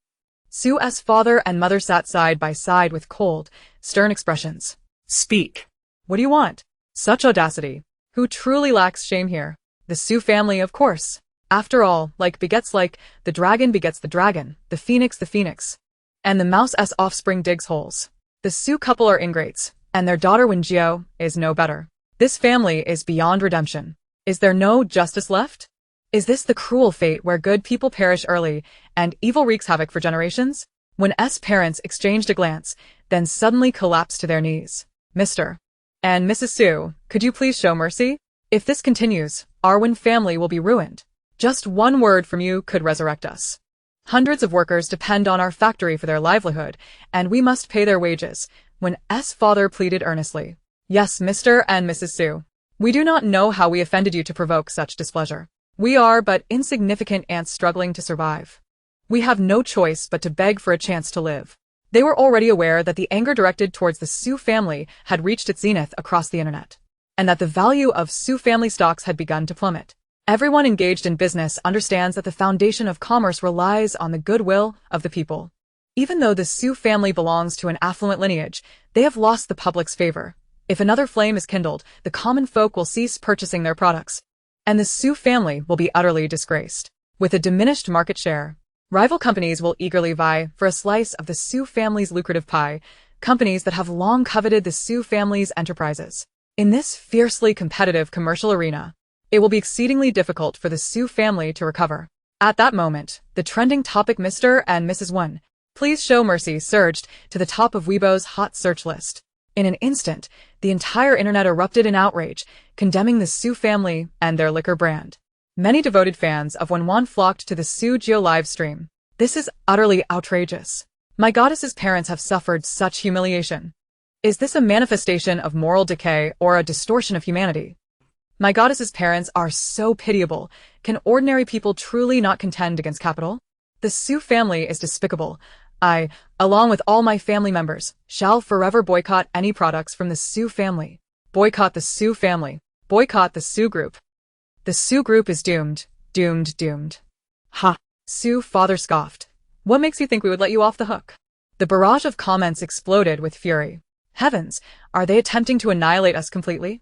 Su's father and mother sat side by side with cold, stern expressions. Speak. What do you want? Such audacity. Who truly lacks shame here? The Su family, of course. After all, like begets like, the dragon begets the dragon, the phoenix. And the mouse's offspring digs holes. The Su couple are ingrates, and their daughter Wen Jiu is no better. This family is beyond redemption. Is there no justice left? Is this the cruel fate where good people perish early, and evil wreaks havoc for generations? When parents exchanged a glance, then suddenly collapsed to their knees. Mr. and Mrs. Su, could you please show mercy? If this continues, our Wen family will be ruined. Just one word from you could resurrect us. Hundreds of workers depend on our factory for their livelihood, and we must pay their wages. When father pleaded earnestly. Yes, Mr. and Mrs. Su. We do not know how we offended you to provoke such displeasure. We are but insignificant ants struggling to survive. We have no choice but to beg for a chance to live. They were already aware that the anger directed towards the Su family had reached its zenith across the internet, and that the value of Su family stocks had begun to plummet. Everyone engaged in business understands that the foundation of commerce relies on the goodwill of the people. Even though the Su family belongs to an affluent lineage, they have lost the public's favor. If another flame is kindled, the common folk will cease purchasing their products, and the Su family will be utterly disgraced. With a diminished market share, rival companies will eagerly vie for a slice of the Su family's lucrative pie, companies that have long coveted the Su family's enterprises. In this fiercely competitive commercial arena, it will be exceedingly difficult for the Su family to recover. At that moment, the trending topic Mr. and Mrs. Wen, please show mercy surged to the top of Weibo's hot search list. In an instant, the entire internet erupted in outrage, condemning the Su family and their liquor brand. Many devoted fans of Wen flocked to the Su Jiu live stream. This is utterly outrageous. My goddess's parents have suffered such humiliation. Is this a manifestation of moral decay or a distortion of humanity? My goddess's parents are so pitiable. Can ordinary people truly not contend against capital? The Su family is despicable, I, along with all my family members, shall forever boycott any products from the Su family. Boycott the Su family. Boycott the Su group. The Su group is doomed. Doomed, doomed. Ha! Su father scoffed. What makes you think we would let you off the hook? The barrage of comments exploded with fury. Heavens, are they attempting to annihilate us completely?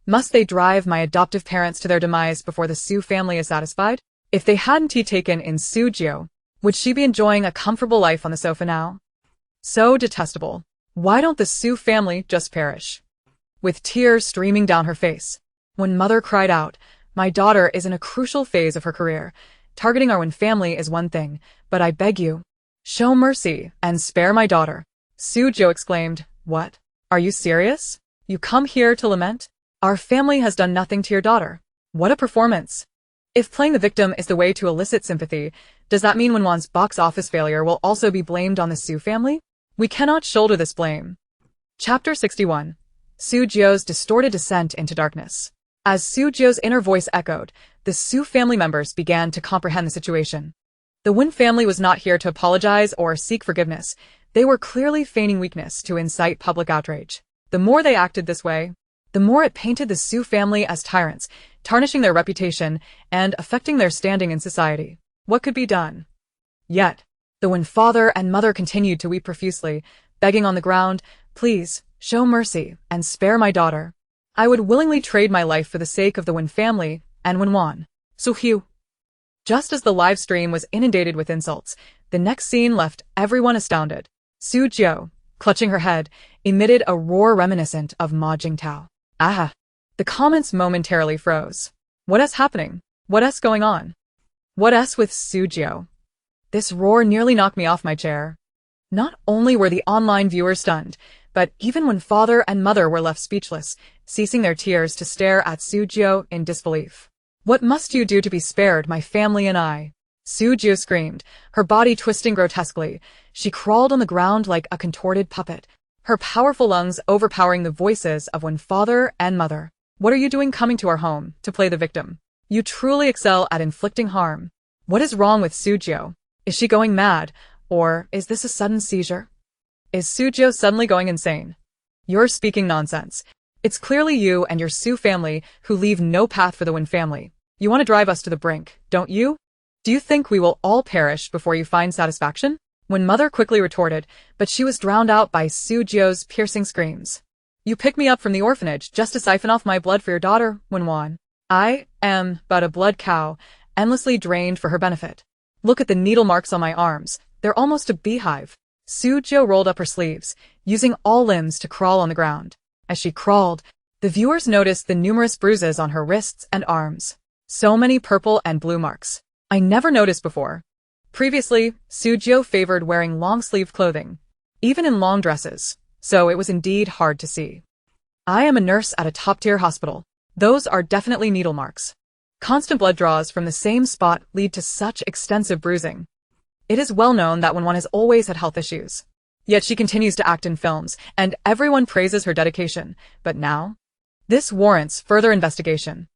Must they drive my adoptive parents to their demise before the Su family is satisfied? If they hadn't taken in Su Jiu, would she be enjoying a comfortable life on the sofa now? So detestable. Why don't the Su family just perish? With tears streaming down her face, when mother cried out, my daughter is in a crucial phase of her career. Targeting our Wen family is one thing, but I beg you, show mercy and spare my daughter. Su Jiu exclaimed, what? Are you serious? You come here to lament? Our family has done nothing to your daughter. What a performance. If playing the victim is the way to elicit sympathy, does that mean Wen's box office failure will also be blamed on the Su family? We cannot shoulder this blame. Chapter 61. Su Jiu's distorted descent into darkness. As Su Jiu's inner voice echoed, the Su family members began to comprehend the situation. The Wen family was not here to apologize or seek forgiveness. They were clearly feigning weakness to incite public outrage. The more they acted this way, the more it painted the Su family as tyrants, tarnishing their reputation and affecting their standing in society. What could be done? Yet, the Wen father and mother continued to weep profusely, begging on the ground, please, show mercy and spare my daughter. I would willingly trade my life for the sake of the Wen family and Wen. Su Jiu. Just as the live stream was inundated with insults, the next scene left everyone astounded. Su Jiu, clutching her head, emitted a roar reminiscent of Ma Jingtao. Ah! The comments momentarily froze. What is happening? What is going on? What is with Su Jiu? This roar nearly knocked me off my chair. Not only were the online viewers stunned, but even Wen father and mother were left speechless, ceasing their tears to stare at Su Jiu in disbelief. What must you do to be spared, my family and I? Su Jiu screamed, her body twisting grotesquely. She crawled on the ground like a contorted puppet, her powerful lungs overpowering the voices of Wen father and mother. What are you doing coming to our home to play the victim? You truly excel at inflicting harm. What is wrong with Su Jiu? Is she going mad, or is this a sudden seizure? Is Su Jiu suddenly going insane? You're speaking nonsense. It's clearly you and your Su family who leave no path for the Wen family. You want to drive us to the brink, don't you? Do you think we will all perish before you find satisfaction? Wen mother quickly retorted, but she was drowned out by Su Jiu's piercing screams. You picked me up from the orphanage just to siphon off my blood for your daughter, Wen. I am but a blood cow, endlessly drained for her benefit. Look at the needle marks on my arms. They're almost a beehive. Su Jiu rolled up her sleeves, using all limbs to crawl on the ground. As she crawled, the viewers noticed the numerous bruises on her wrists and arms. So many purple and blue marks. I never noticed before. Previously, Su Jiu favored wearing long-sleeved clothing, even in long dresses, so it was indeed hard to see. I am a nurse at a top-tier hospital. Those are definitely needle marks. Constant blood draws from the same spot lead to such extensive bruising. It is well known that Wen has always had health issues. Yet she continues to act in films, and everyone praises her dedication. But now? This warrants further investigation.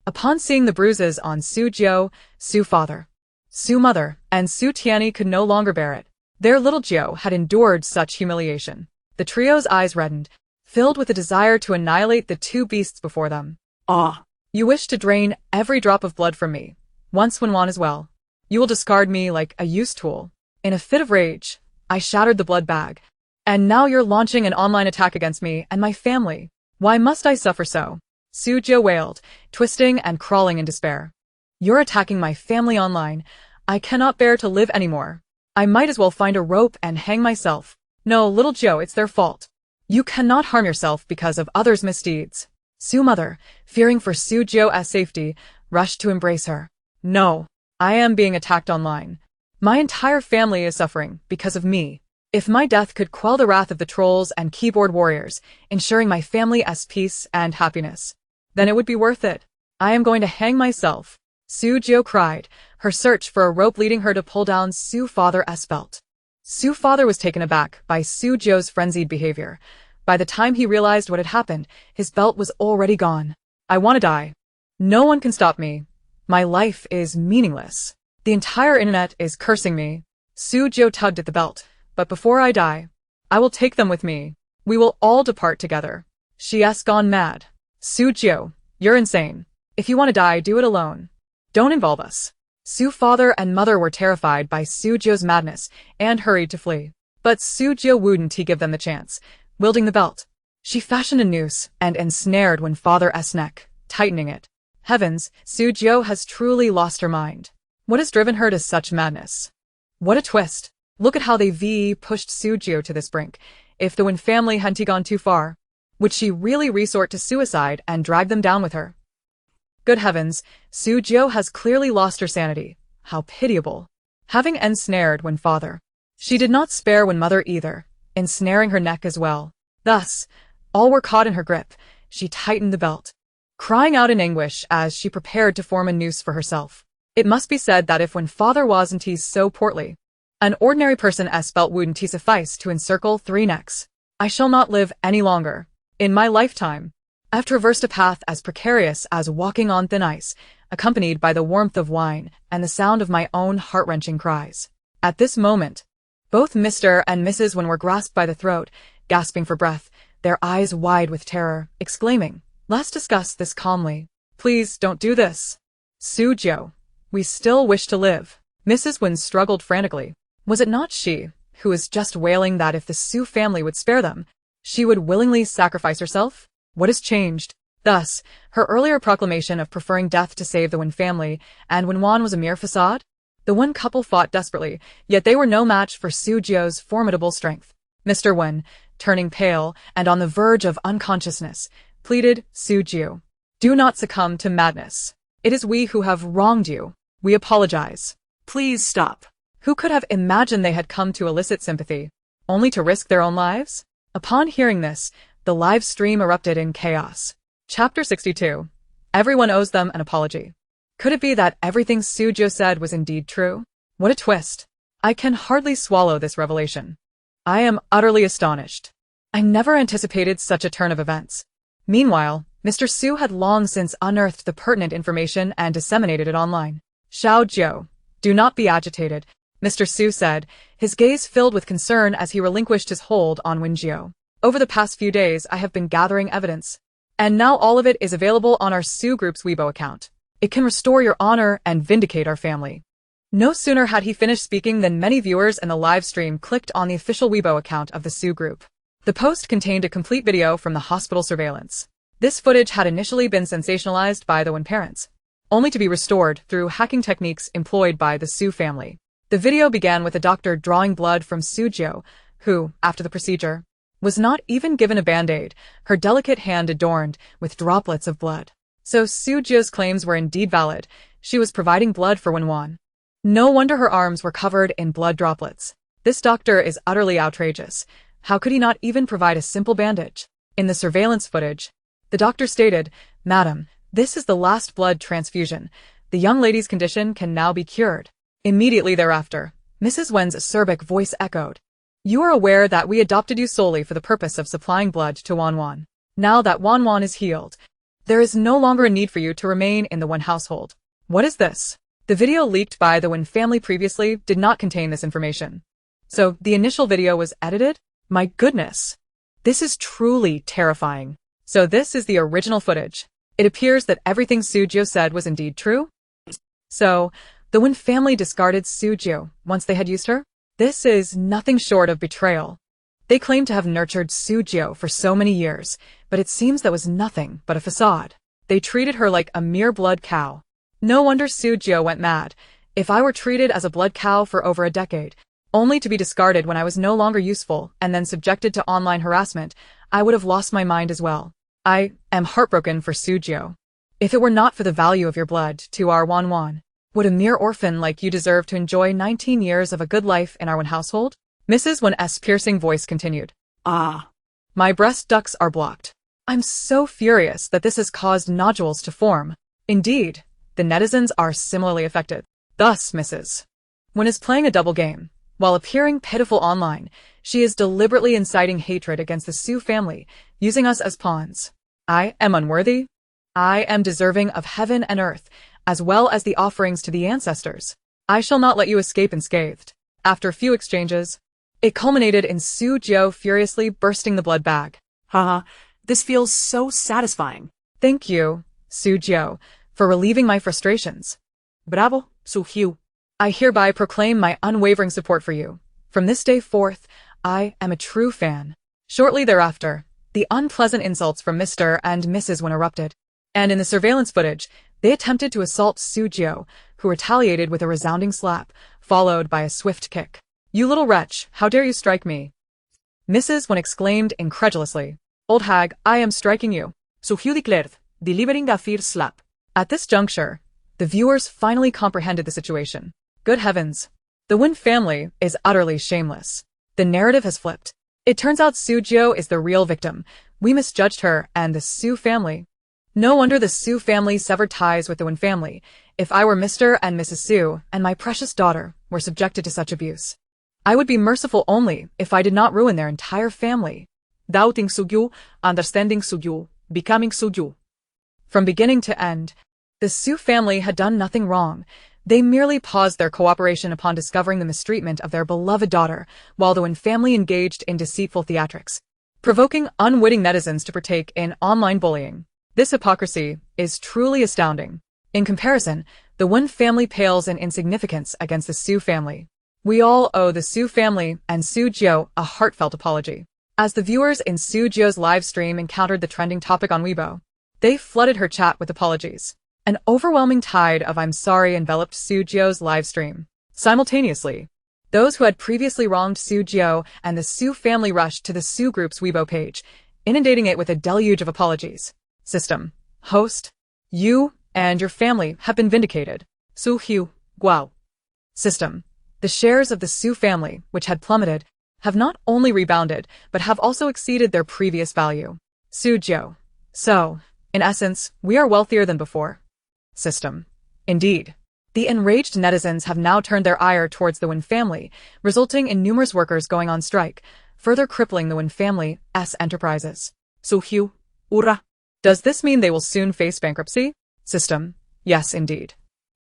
Upon seeing the bruises on Su Jiu, Su father, Su mother, and Su Tianyi could no longer bear it. Their little Jiu had endured such humiliation. The trio's eyes reddened, filled with a desire to annihilate the two beasts before them. Ah! You wish to drain every drop of blood from me. Once Wen as well. You will discard me like a used tool. In a fit of rage, I shattered the blood bag. And now you're launching an online attack against me and my family. Why must I suffer so? Su Jiu wailed, twisting and crawling in despair. You're attacking my family online. I cannot bear to live anymore. I might as well find a rope and hang myself. No, little Jiu, it's their fault. You cannot harm yourself because of others' misdeeds. Su mother, fearing for Su Jiu's safety, rushed to embrace her. No, I am being attacked online. My entire family is suffering because of me. If my death could quell the wrath of the trolls and keyboard warriors, ensuring my family's peace and happiness, then it would be worth it. I am going to hang myself. Su Jiu cried, her search for a rope leading her to pull down Su father's belt. Su father was taken aback by Su Jiu's frenzied behavior. By the time he realized what had happened, his belt was already gone. I want to die. No one can stop me. My life is meaningless. The entire internet is cursing me. Su Jiu tugged at the belt, but before I die, I will take them with me. We will all depart together. She's gone mad. Su Jiu, you're insane. If you want to die, do it alone. Don't involve us. Su's father and mother were terrified by Su Jiu's madness and hurried to flee. But Su Jiu wouldn't give them the chance. Wielding the belt, she fashioned a noose and ensnared Wen father's neck, tightening it. Heavens, Su Jiu has truly lost her mind. What has driven her to such madness? What a twist. Look at how they pushed Su Jiu to this brink. If the Wen family hadn't gone too far, would she really resort to suicide and drag them down with her? Good heavens, Su Jiu has clearly lost her sanity. How pitiable. Having ensnared Wen father, she did not spare Wen mother either, ensnaring her neck as well. Thus, all were caught in her grip. She tightened the belt, crying out in anguish as she prepared to form a noose for herself. It must be said that if Wen father wasn't so portly, an ordinary person's belt wouldn't suffice to encircle 3 necks. I shall not live any longer. In my lifetime, I've traversed a path as precarious as walking on thin ice, accompanied by the warmth of wine and the sound of my own heart-wrenching cries. At this moment, both Mr. and Mrs. Wen were grasped by the throat, gasping for breath, their eyes wide with terror, exclaiming, "Let's discuss this calmly. Please don't do this. Su Jiu, we still wish to live." Mrs. Wen struggled frantically. Was it not she who was just wailing that if the Su family would spare them, she would willingly sacrifice herself? What has changed? Thus, her earlier proclamation of preferring death to save the Wen family and Wen was a mere facade? The Wen couple fought desperately, yet they were no match for Su Jiu's formidable strength. Mr. Wen, turning pale and on the verge of unconsciousness, pleaded, "Su Jiu, do not succumb to madness. It is we who have wronged you. We apologize. Please stop." Who could have imagined they had come to elicit sympathy, only to risk their own lives? Upon hearing this, the live stream erupted in chaos. Chapter 62. Everyone owes them an apology. Could it be that everything Su Jiu said was indeed true? What a twist. I can hardly swallow this revelation. I am utterly astonished. I never anticipated such a turn of events. Meanwhile, Mr. Su had long since unearthed the pertinent information and disseminated it online. "Xiao Jiu, do not be agitated," Mr. Su said, his gaze filled with concern as he relinquished his hold on Wen Jiu. "Over the past few days, I have been gathering evidence, and now all of it is available on our Su Group's Weibo account. It can restore your honor and vindicate our family." No sooner had he finished speaking than many viewers in the live stream clicked on the official Weibo account of the Su Group. The post contained a complete video from the hospital surveillance. This footage had initially been sensationalized by the Wen parents, only to be restored through hacking techniques employed by the Su family. The video began with a doctor drawing blood from Su Jiu, who, after the procedure, was not even given a band-aid, her delicate hand adorned with droplets of blood. So Su Jiu's claims were indeed valid. She was providing blood for Wen. No wonder her arms were covered in blood droplets. This doctor is utterly outrageous. How could he not even provide a simple bandage? In the surveillance footage, the doctor stated, "Madam, this is the last blood transfusion. The young lady's condition can now be cured." Immediately thereafter, Mrs. Wen's acerbic voice echoed, "You are aware that we adopted you solely for the purpose of supplying blood to Wan. Now that Wan is healed, there is no longer a need for you to remain in the Wen household." What is this? The video leaked by the Wen family previously did not contain this information. So the initial video was edited? My goodness. This is truly terrifying. So this is the original footage. It appears that everything Su Jiu said was indeed true? So, the Wen family discarded Su Jiu once they had used her? This is nothing short of betrayal. They claim to have nurtured Su Jiu for so many years, but it seems that was nothing but a facade. They treated her like a mere blood cow. No wonder Su Jiu went mad. If I were treated as a blood cow for over a decade, only to be discarded when I was no longer useful and then subjected to online harassment, I would have lost my mind as well. I am heartbroken for Su Jiu. If it were not for the value of your blood to our Wan, would a mere orphan like you deserve to enjoy 19 years of a good life in our Wen household? Mrs. Wen's piercing voice continued. My breast ducts are blocked. I'm so furious that this has caused nodules to form. Indeed, the netizens are similarly affected. Thus, Mrs. Wen is playing a double game. While appearing pitiful online, she is deliberately inciting hatred against the Su family, using us as pawns. I am unworthy. I am deserving of heaven and earth, as well as the offerings to the ancestors. I shall not let you escape unscathed. After a few exchanges, It culminated in Su Jiu furiously bursting the blood bag. Haha, this feels so satisfying. Thank you, Su Jiu, for relieving my frustrations. Bravo, Su Jiu. I hereby proclaim my unwavering support for you. From this day forth, I am a true fan. Shortly thereafter, the unpleasant insults from Mr. and Mrs. Wen erupted. And in the surveillance footage, they attempted to assault Su Jiu, who retaliated with a resounding slap, followed by a swift kick. You little wretch, how dare you strike me? Mrs. Wen exclaimed incredulously. Old hag, I am striking you. Su Jiu declared, delivering a fierce slap. At this juncture, the viewers finally comprehended the situation. Good heavens. The Wen family is utterly shameless. The narrative has flipped. It turns out Su Jiu is the real victim. We misjudged her and the Su family. No wonder the Su family severed ties with the Wen family. If I were Mr. and Mrs. Su and my precious daughter were subjected to such abuse, I would be merciful only if I did not ruin their entire family. Doubting Su Jiu, understanding Su Jiu, becoming Su Jiu. From beginning to end, the Su family had done nothing wrong. They merely paused their cooperation upon discovering the mistreatment of their beloved daughter, while the Wen family engaged in deceitful theatrics, provoking unwitting netizens to partake in online bullying. This hypocrisy is truly astounding. In comparison, the Wen family pales in insignificance against the Su family. We all owe the Su family and Su Jiu a heartfelt apology. As the viewers in Su Jiu's live stream encountered the trending topic on Weibo, they flooded her chat with apologies. An overwhelming tide of I'm sorry enveloped Su Jiu's live stream. Simultaneously, those who had previously wronged Su Jiu and the Su family rushed to the Su group's Weibo page, inundating it with a deluge of apologies. System. Host. You and your family have been vindicated. Su Jiu. Wow. System. The shares of the Su family, which had plummeted, have not only rebounded, but have also exceeded their previous value. Su Jiu. So, in essence, we are wealthier than before. System. Indeed. The enraged netizens have now turned their ire towards the Wen family, resulting in numerous workers going on strike, further crippling the Wen family's enterprises. Su Jiu. Urra. Does this mean they will soon face bankruptcy? System. Yes, indeed.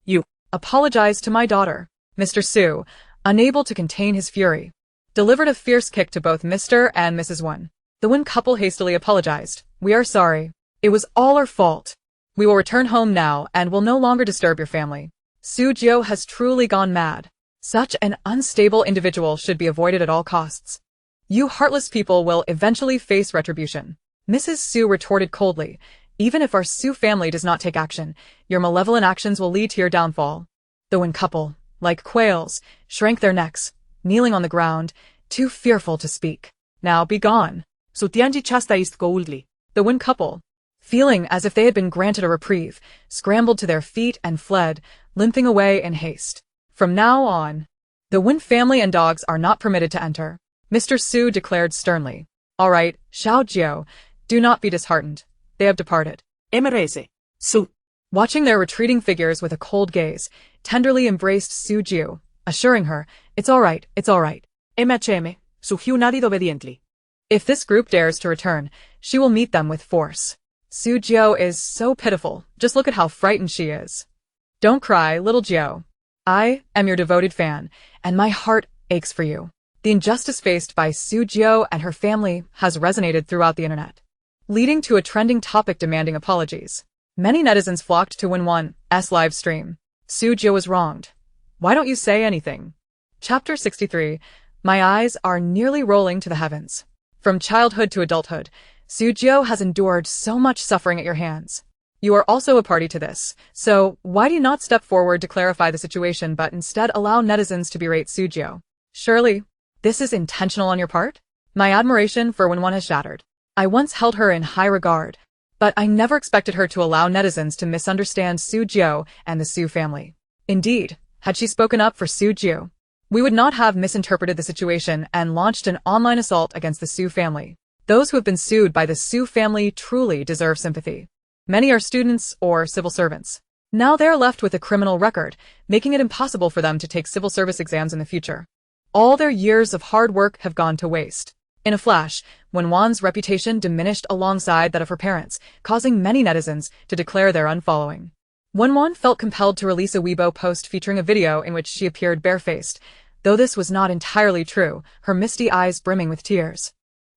You. Apologize to my daughter. Mr. Su, unable to contain his fury, delivered a fierce kick to both Mr. and Mrs. Wen. The Wen couple hastily apologized. We are sorry. It was all our fault. We will return home now and will no longer disturb your family. Su Jiu has truly gone mad. Such an unstable individual should be avoided at all costs. You heartless people will eventually face retribution. Mrs. Su retorted coldly. Even if our Su family does not take action, your malevolent actions will lead to your downfall. The Wen couple, like quails, shrank their necks, kneeling on the ground, too fearful to speak. Now be gone. Su tianji chasta ist coldly. The Wen couple, feeling as if they had been granted a reprieve, scrambled to their feet and fled, limping away in haste. From now on, the Wen family and dogs are not permitted to enter. Mr. Su declared sternly. All right, Xiao Jiu, do not be disheartened. They have departed. Heiress. Su. Watching their retreating figures with a cold gaze, tenderly embraced Su Jiu, assuring her, it's all right, it's all right. MHM. Su Jiu nodded obediently. If this group dares to return, she will meet them with force. Su Jiu is so pitiful. Just look at how frightened she is. Don't cry, little Jiu. I am your devoted fan, and my heart aches for you. The injustice faced by Su Jiu and her family has resonated throughout the internet, leading to a trending topic demanding apologies. Many netizens flocked to Wen's live stream. Su Jiu was wronged. Why don't you say anything? Chapter 63. My eyes are nearly rolling to the heavens. From childhood to adulthood, Su Jiu has endured so much suffering at your hands. You are also a party to this, so why do you not step forward to clarify the situation but instead allow netizens to berate Su Jiu? Surely, this is intentional on your part? My admiration for Wen has shattered. I once held her in high regard, but I never expected her to allow netizens to misunderstand Su Jiu and the Su family. Indeed, had she spoken up for Su Jiu, we would not have misinterpreted the situation and launched an online assault against the Su family. Those who have been sued by the Su family truly deserve sympathy. Many are students or civil servants. Now they are left with a criminal record, making it impossible for them to take civil service exams in the future. All their years of hard work have gone to waste. In a flash, Wen's reputation diminished alongside that of her parents, causing many netizens to declare their unfollowing. Wen felt compelled to release a Weibo post featuring a video in which she appeared barefaced, though this was not entirely true, her misty eyes brimming with tears,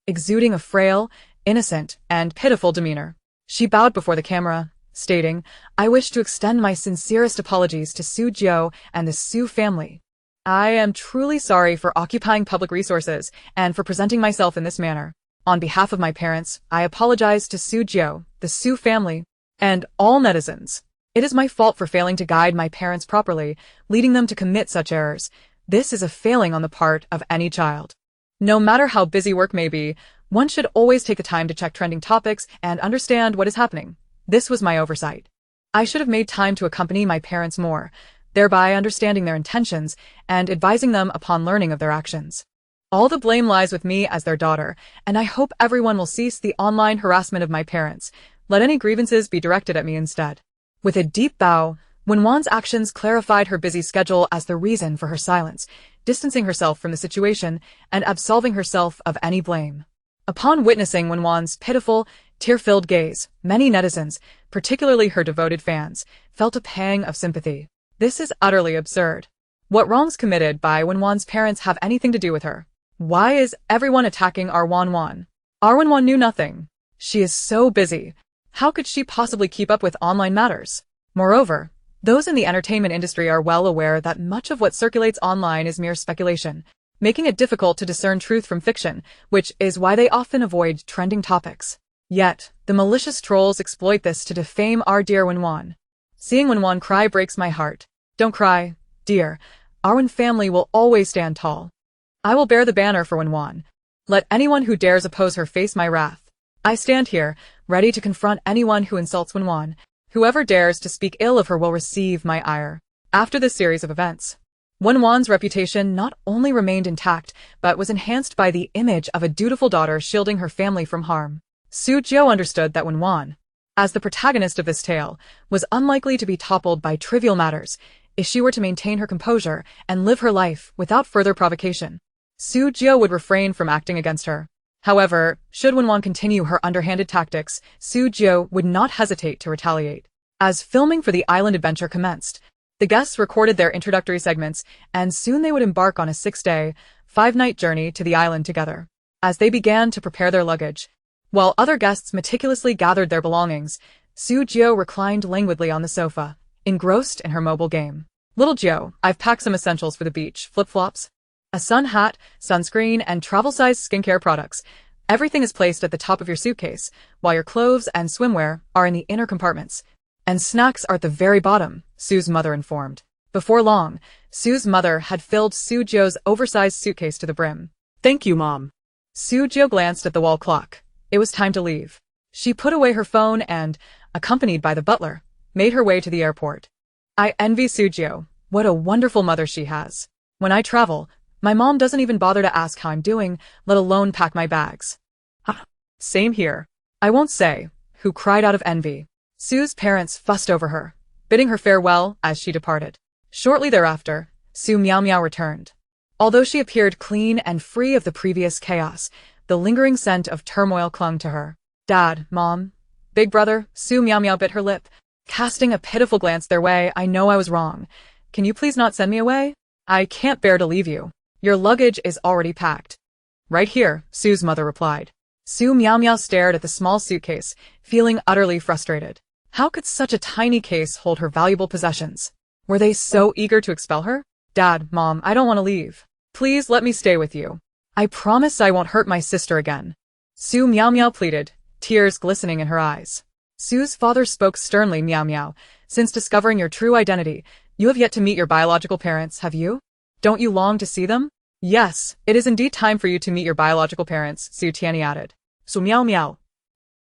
exuding a frail, innocent, and pitiful demeanor. She bowed before the camera, stating, "I wish to extend my sincerest apologies to Su Jiu and the Su family. I am truly sorry for occupying public resources and for presenting myself in this manner. On behalf of my parents, I apologize to Su Jiu, the Su family, and all netizens. It is my fault for failing to guide my parents properly, leading them to commit such errors. This is a failing on the part of any child. No matter how busy work may be, one should always take the time to check trending topics and understand what is happening. This was my oversight. I should have made time to accompany my parents more, thereby understanding their intentions and advising them upon learning of their actions. All the blame lies with me as their daughter, and I hope everyone will cease the online harassment of my parents. Let any grievances be directed at me instead." With a deep bow, Wenwan's actions clarified her busy schedule as the reason for her silence, distancing herself from the situation and absolving herself of any blame. Upon witnessing Wenwan's pitiful, tear-filled gaze, many netizens, particularly her devoted fans, felt a pang of sympathy. This is utterly absurd. What wrongs committed by Wenwan's parents have anything to do with her? Why is everyone attacking our Wenwan? Our Wenwan knew nothing. She is so busy. How could she possibly keep up with online matters? Moreover, those in the entertainment industry are well aware that much of what circulates online is mere speculation, making it difficult to discern truth from fiction, which is why they often avoid trending topics. Yet, the malicious trolls exploit this to defame our dear Wenwan. Seeing Wenwan cry breaks my heart. Don't cry, dear. Our Wen family will always stand tall. I will bear the banner for Wenwan. Let anyone who dares oppose her face my wrath. I stand here, ready to confront anyone who insults Wenwan. Whoever dares to speak ill of her will receive my ire. After this series of events, Wenwan's reputation not only remained intact, but was enhanced by the image of a dutiful daughter shielding her family from harm. Su Jiu understood that Wenwan, as the protagonist of this tale, was unlikely to be toppled by trivial matters if she were to maintain her composure and live her life without further provocation. Su Jiu would refrain from acting against her. However, should Wenwan continue her underhanded tactics, Su Jiu would not hesitate to retaliate. As filming for the island adventure commenced, the guests recorded their introductory segments, and soon they would embark on a 6-day, 5-night journey to the island together. As they began to prepare their luggage, while other guests meticulously gathered their belongings, Su Jiu reclined languidly on the sofa, engrossed in her mobile game. "Little Jiu, I've packed some essentials for the beach, flip-flops, a sun hat, sunscreen, and travel-sized skincare products. Everything is placed at the top of your suitcase, while your clothes and swimwear are in the inner compartments. And snacks are at the very bottom," Su's mother informed. Before long, Su's mother had filled Su Jiu's oversized suitcase to the brim. Thank you, Mom. Su Jiu glanced at the wall clock. It was time to leave. She put away her phone and, accompanied by the butler, made her way to the airport. I envy Su Jiu. What a wonderful mother she has. When I travel, my mom doesn't even bother to ask how I'm doing, let alone pack my bags. Same here. I won't say, who cried out of envy. Su's parents fussed over her, bidding her farewell as she departed. Shortly thereafter, Su Miao Miao returned. Although she appeared clean and free of the previous chaos, the lingering scent of turmoil clung to her. "Dad, Mom, Big Brother," Su Miao Miao bit her lip, casting a pitiful glance their way. "I know I was wrong. Can you please not send me away? I can't bear to leave you. Your luggage is already packed." "Right here," Su's mother replied. Su Miao Miao stared at the small suitcase, feeling utterly frustrated. How could such a tiny case hold her valuable possessions? Were they so eager to expel her? "Dad, Mom, I don't want to leave. Please let me stay with you. I promise I won't hurt my sister again." Su Miao Miao pleaded, tears glistening in her eyes. Su's father spoke sternly. "Miao Miao, since discovering your true identity, you have yet to meet your biological parents, have you? Don't you long to see them?" "Yes, it is indeed time for you to meet your biological parents," Su Tianyi added. Su Miao Miao.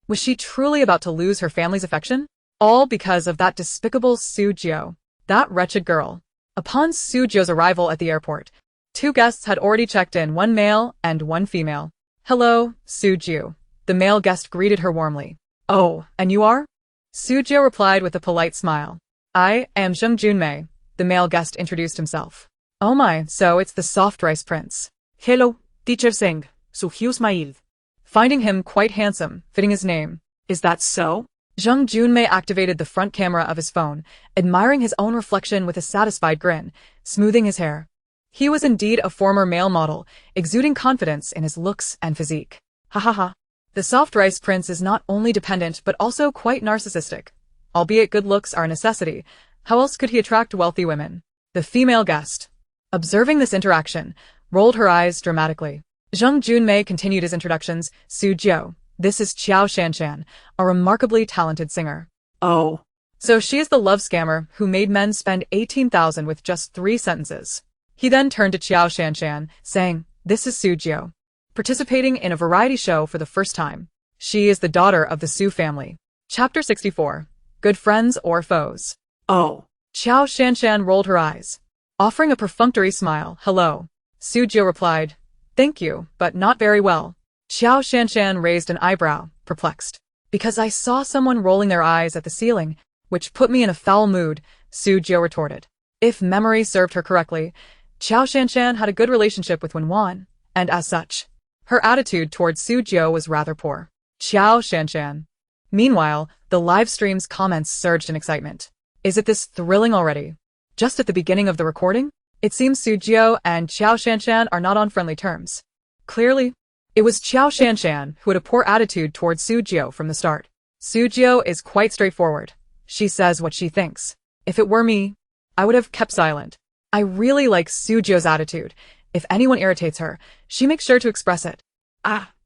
Was she truly about to lose her family's affection? All because of that despicable Su Jiu. That wretched girl. Upon Su Jiu's arrival at the airport, 2 guests had already checked in, 1 male and 1 female. "Hello, Su Jiu." The male guest greeted her warmly. "Oh, and you are?" Su Jiu replied with a polite smile. "I am Zheng Junmei," the male guest introduced himself. "Oh my, so it's the soft rice prince." Hello, Teacher Zheng, Su Jiu smiled, finding him quite handsome, fitting his name. "Is that so?" Zheng Junmei activated the front camera of his phone, admiring his own reflection with a satisfied grin, smoothing his hair. He was indeed a former male model, exuding confidence in his looks and physique. Ha ha ha. The soft rice prince is not only dependent but also quite narcissistic. Albeit good looks are a necessity, how else could he attract wealthy women? The female guest, observing this interaction, rolled her eyes dramatically. Zheng Junmei continued his introductions. Su Jiu, this is Qiao Shanshan, a remarkably talented singer. Oh. So she is the love scammer who made men spend 18,000 with just 3 sentences. He then turned to Qiao Shanshan, saying, this is Su Jiu, participating in a variety show for the first time. She is the daughter of the Su family. Chapter 64. Good friends or foes? Oh. Qiao Shanshan rolled her eyes, offering a perfunctory smile. Hello. Su Jiu replied, thank you, but not very well. Qiao Shanshan raised an eyebrow, perplexed. Because I saw someone rolling their eyes at the ceiling, which put me in a foul mood, Su Jiu retorted. If memory served her correctly, Qiao Shanshan had a good relationship with Wen, and as such, her attitude towards Su Jiu was rather poor. Qiao Shanshan. Meanwhile, the live stream's comments surged in excitement. Is it this thrilling already? Just at the beginning of the recording? It seems Su Jiu and Qiao Shanshan are not on friendly terms. Clearly, it was Qiao Shanshan who had a poor attitude towards Su Jiu from the start. Su Jiu is quite straightforward. She says what she thinks. If it were me, I would have kept silent. I really like Su Jiu's attitude. If anyone irritates her, she makes sure to express it.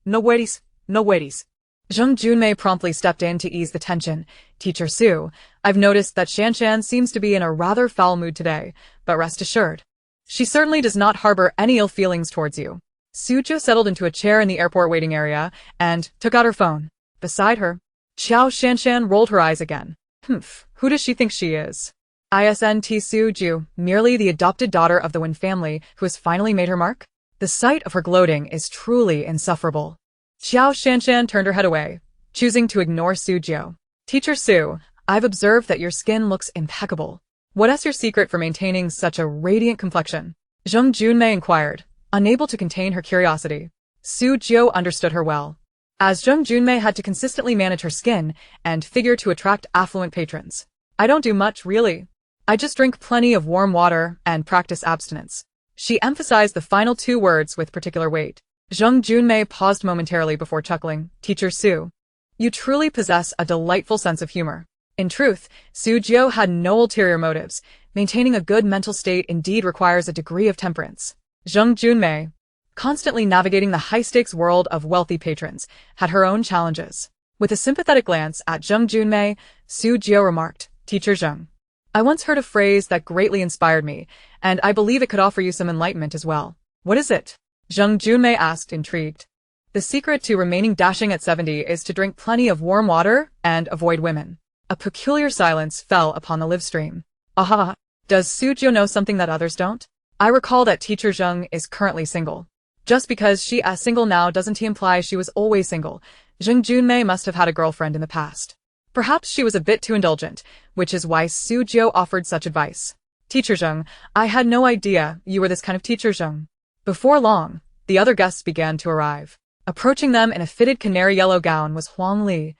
No worries, no worries. Zheng Junmei promptly stepped in to ease the tension. Teacher Su, I've noticed that Shanshan seems to be in a rather foul mood today, but rest assured, she certainly does not harbor any ill feelings towards you. Su Jiu settled into a chair in the airport waiting area and took out her phone. Beside her, Qiao Shanshan rolled her eyes again. Who does she think she is? Isn't Su Jiu merely the adopted daughter of the Wen family who has finally made her mark? The sight of her gloating is truly insufferable. Qiao Shanshan turned her head away, choosing to ignore Su Jiu. Teacher Su, I've observed that your skin looks impeccable. What is your secret for maintaining such a radiant complexion? Zheng Junmei inquired, unable to contain her curiosity. Su Jiu understood her well, as Zheng Junmei had to consistently manage her skin and figure to attract affluent patrons. I don't do much, really. I just drink plenty of warm water and practice abstinence. She emphasized the final 2 words with particular weight. Zheng Junmei paused momentarily before chuckling. Teacher Su, you truly possess a delightful sense of humor. In truth, Su Jiu had no ulterior motives. Maintaining a good mental state indeed requires a degree of temperance. Zheng Junmei, constantly navigating the high-stakes world of wealthy patrons, had her own challenges. With a sympathetic glance at Zheng Junmei, Su Jiu remarked, Teacher Zheng, I once heard a phrase that greatly inspired me, and I believe it could offer you some enlightenment as well. What is it? Zheng Junmei asked, intrigued. The secret to remaining dashing at 70 is to drink plenty of warm water and avoid women. A peculiar silence fell upon the live stream. Aha! Does Su Jiu know something that others don't? I recall that Teacher Zheng is currently single. Just because she is single now doesn't imply she was always single. Zheng Junmei must have had a girlfriend in the past. Perhaps she was a bit too indulgent, which is why Su Jiu offered such advice. Teacher Zheng, I had no idea you were this kind of Teacher Zheng. Before long, the other guests began to arrive. Approaching them in a fitted canary yellow gown was Huang Li,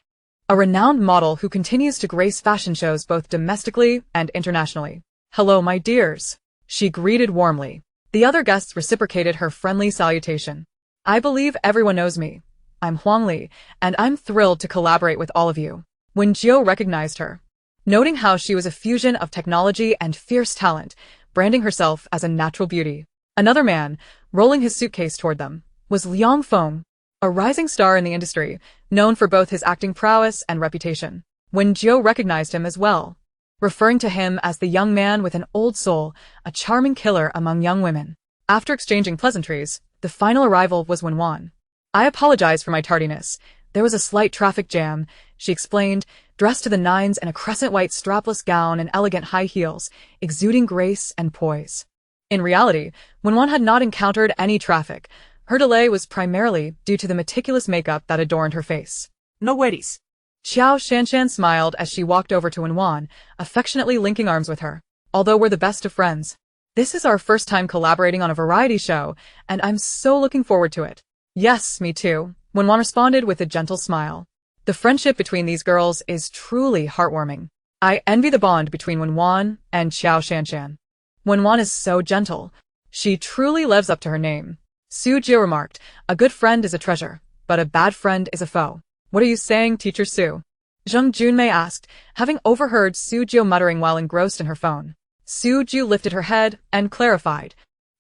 a renowned model who continues to grace fashion shows both domestically and internationally. Hello, my dears. She greeted warmly. The other guests reciprocated her friendly salutation. I believe everyone knows me. I'm Huang Li, and I'm thrilled to collaborate with all of you. Wen Jiu recognized her, noting how she was a fusion of technology and fierce talent, branding herself as a natural beauty. Another man, rolling his suitcase toward them, was Liang Feng, a rising star in the industry, known for both his acting prowess and reputation. Wen Jiu recognized him as well, referring to him as the young man with an old soul, a charming killer among young women. After exchanging pleasantries, the final arrival was Wen. I apologize for my tardiness. There was a slight traffic jam, she explained, dressed to the nines in a crescent white strapless gown and elegant high heels, exuding grace and poise. In reality, Wen had not encountered any traffic. Her delay was primarily due to the meticulous makeup that adorned her face. No worries. Qiao Shanshan smiled as she walked over to Wen, affectionately linking arms with her. Although we're the best of friends, this is our first time collaborating on a variety show, and I'm so looking forward to it. Yes, me too, Wen responded with a gentle smile. The friendship between these girls is truly heartwarming. I envy the bond between Wen and Qiao Shanshan. Wen is so gentle, She truly lives up to her name. Su Jiu remarked, a good friend is a treasure, but a bad friend is a foe. What are you saying, Teacher Su? Zheng Junmei asked, having overheard Su Jiu muttering while engrossed in her phone. Su Jiu lifted her head and clarified.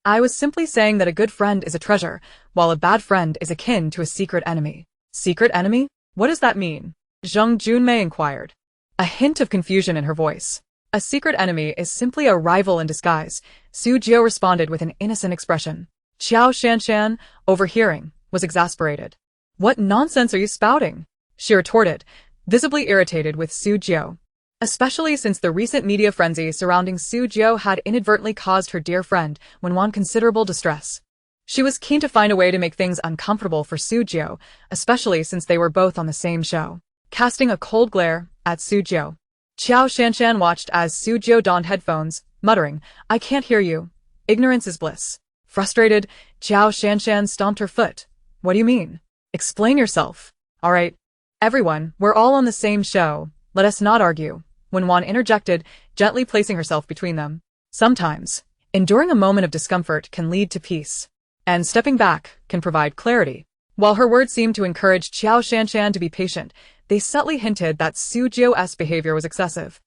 I was simply saying that a good friend is a treasure, while a bad friend is akin to a secret enemy. Secret enemy? What does that mean? Zheng Junmei inquired. A hint of confusion in her voice. A secret enemy is simply a rival in disguise, Su Jiu responded with an innocent expression. Qiao Shanshan, overhearing, was exasperated. What nonsense are you spouting? She retorted, visibly irritated with Su Jiu. Especially since the recent media frenzy surrounding Su Jiu had inadvertently caused her dear friend Wen Wan considerable distress. She was keen to find a way to make things uncomfortable for Su Jiu, especially since they were both on the same show. Casting a cold glare at Su Jiu, Qiao Shanshan watched as Su Jiu donned headphones, muttering, I can't hear you. Ignorance is bliss. Frustrated, Qiao Shanshan stomped her foot. What do you mean? Explain yourself. All right. Everyone, we're all on the same show. Let us not argue. Wen Wan interjected, gently placing herself between them. Sometimes, enduring a moment of discomfort can lead to peace, and stepping back can provide clarity. While her words seemed to encourage Qiao Shanshan to be patient, they subtly hinted that Su Jiu's behavior was excessive,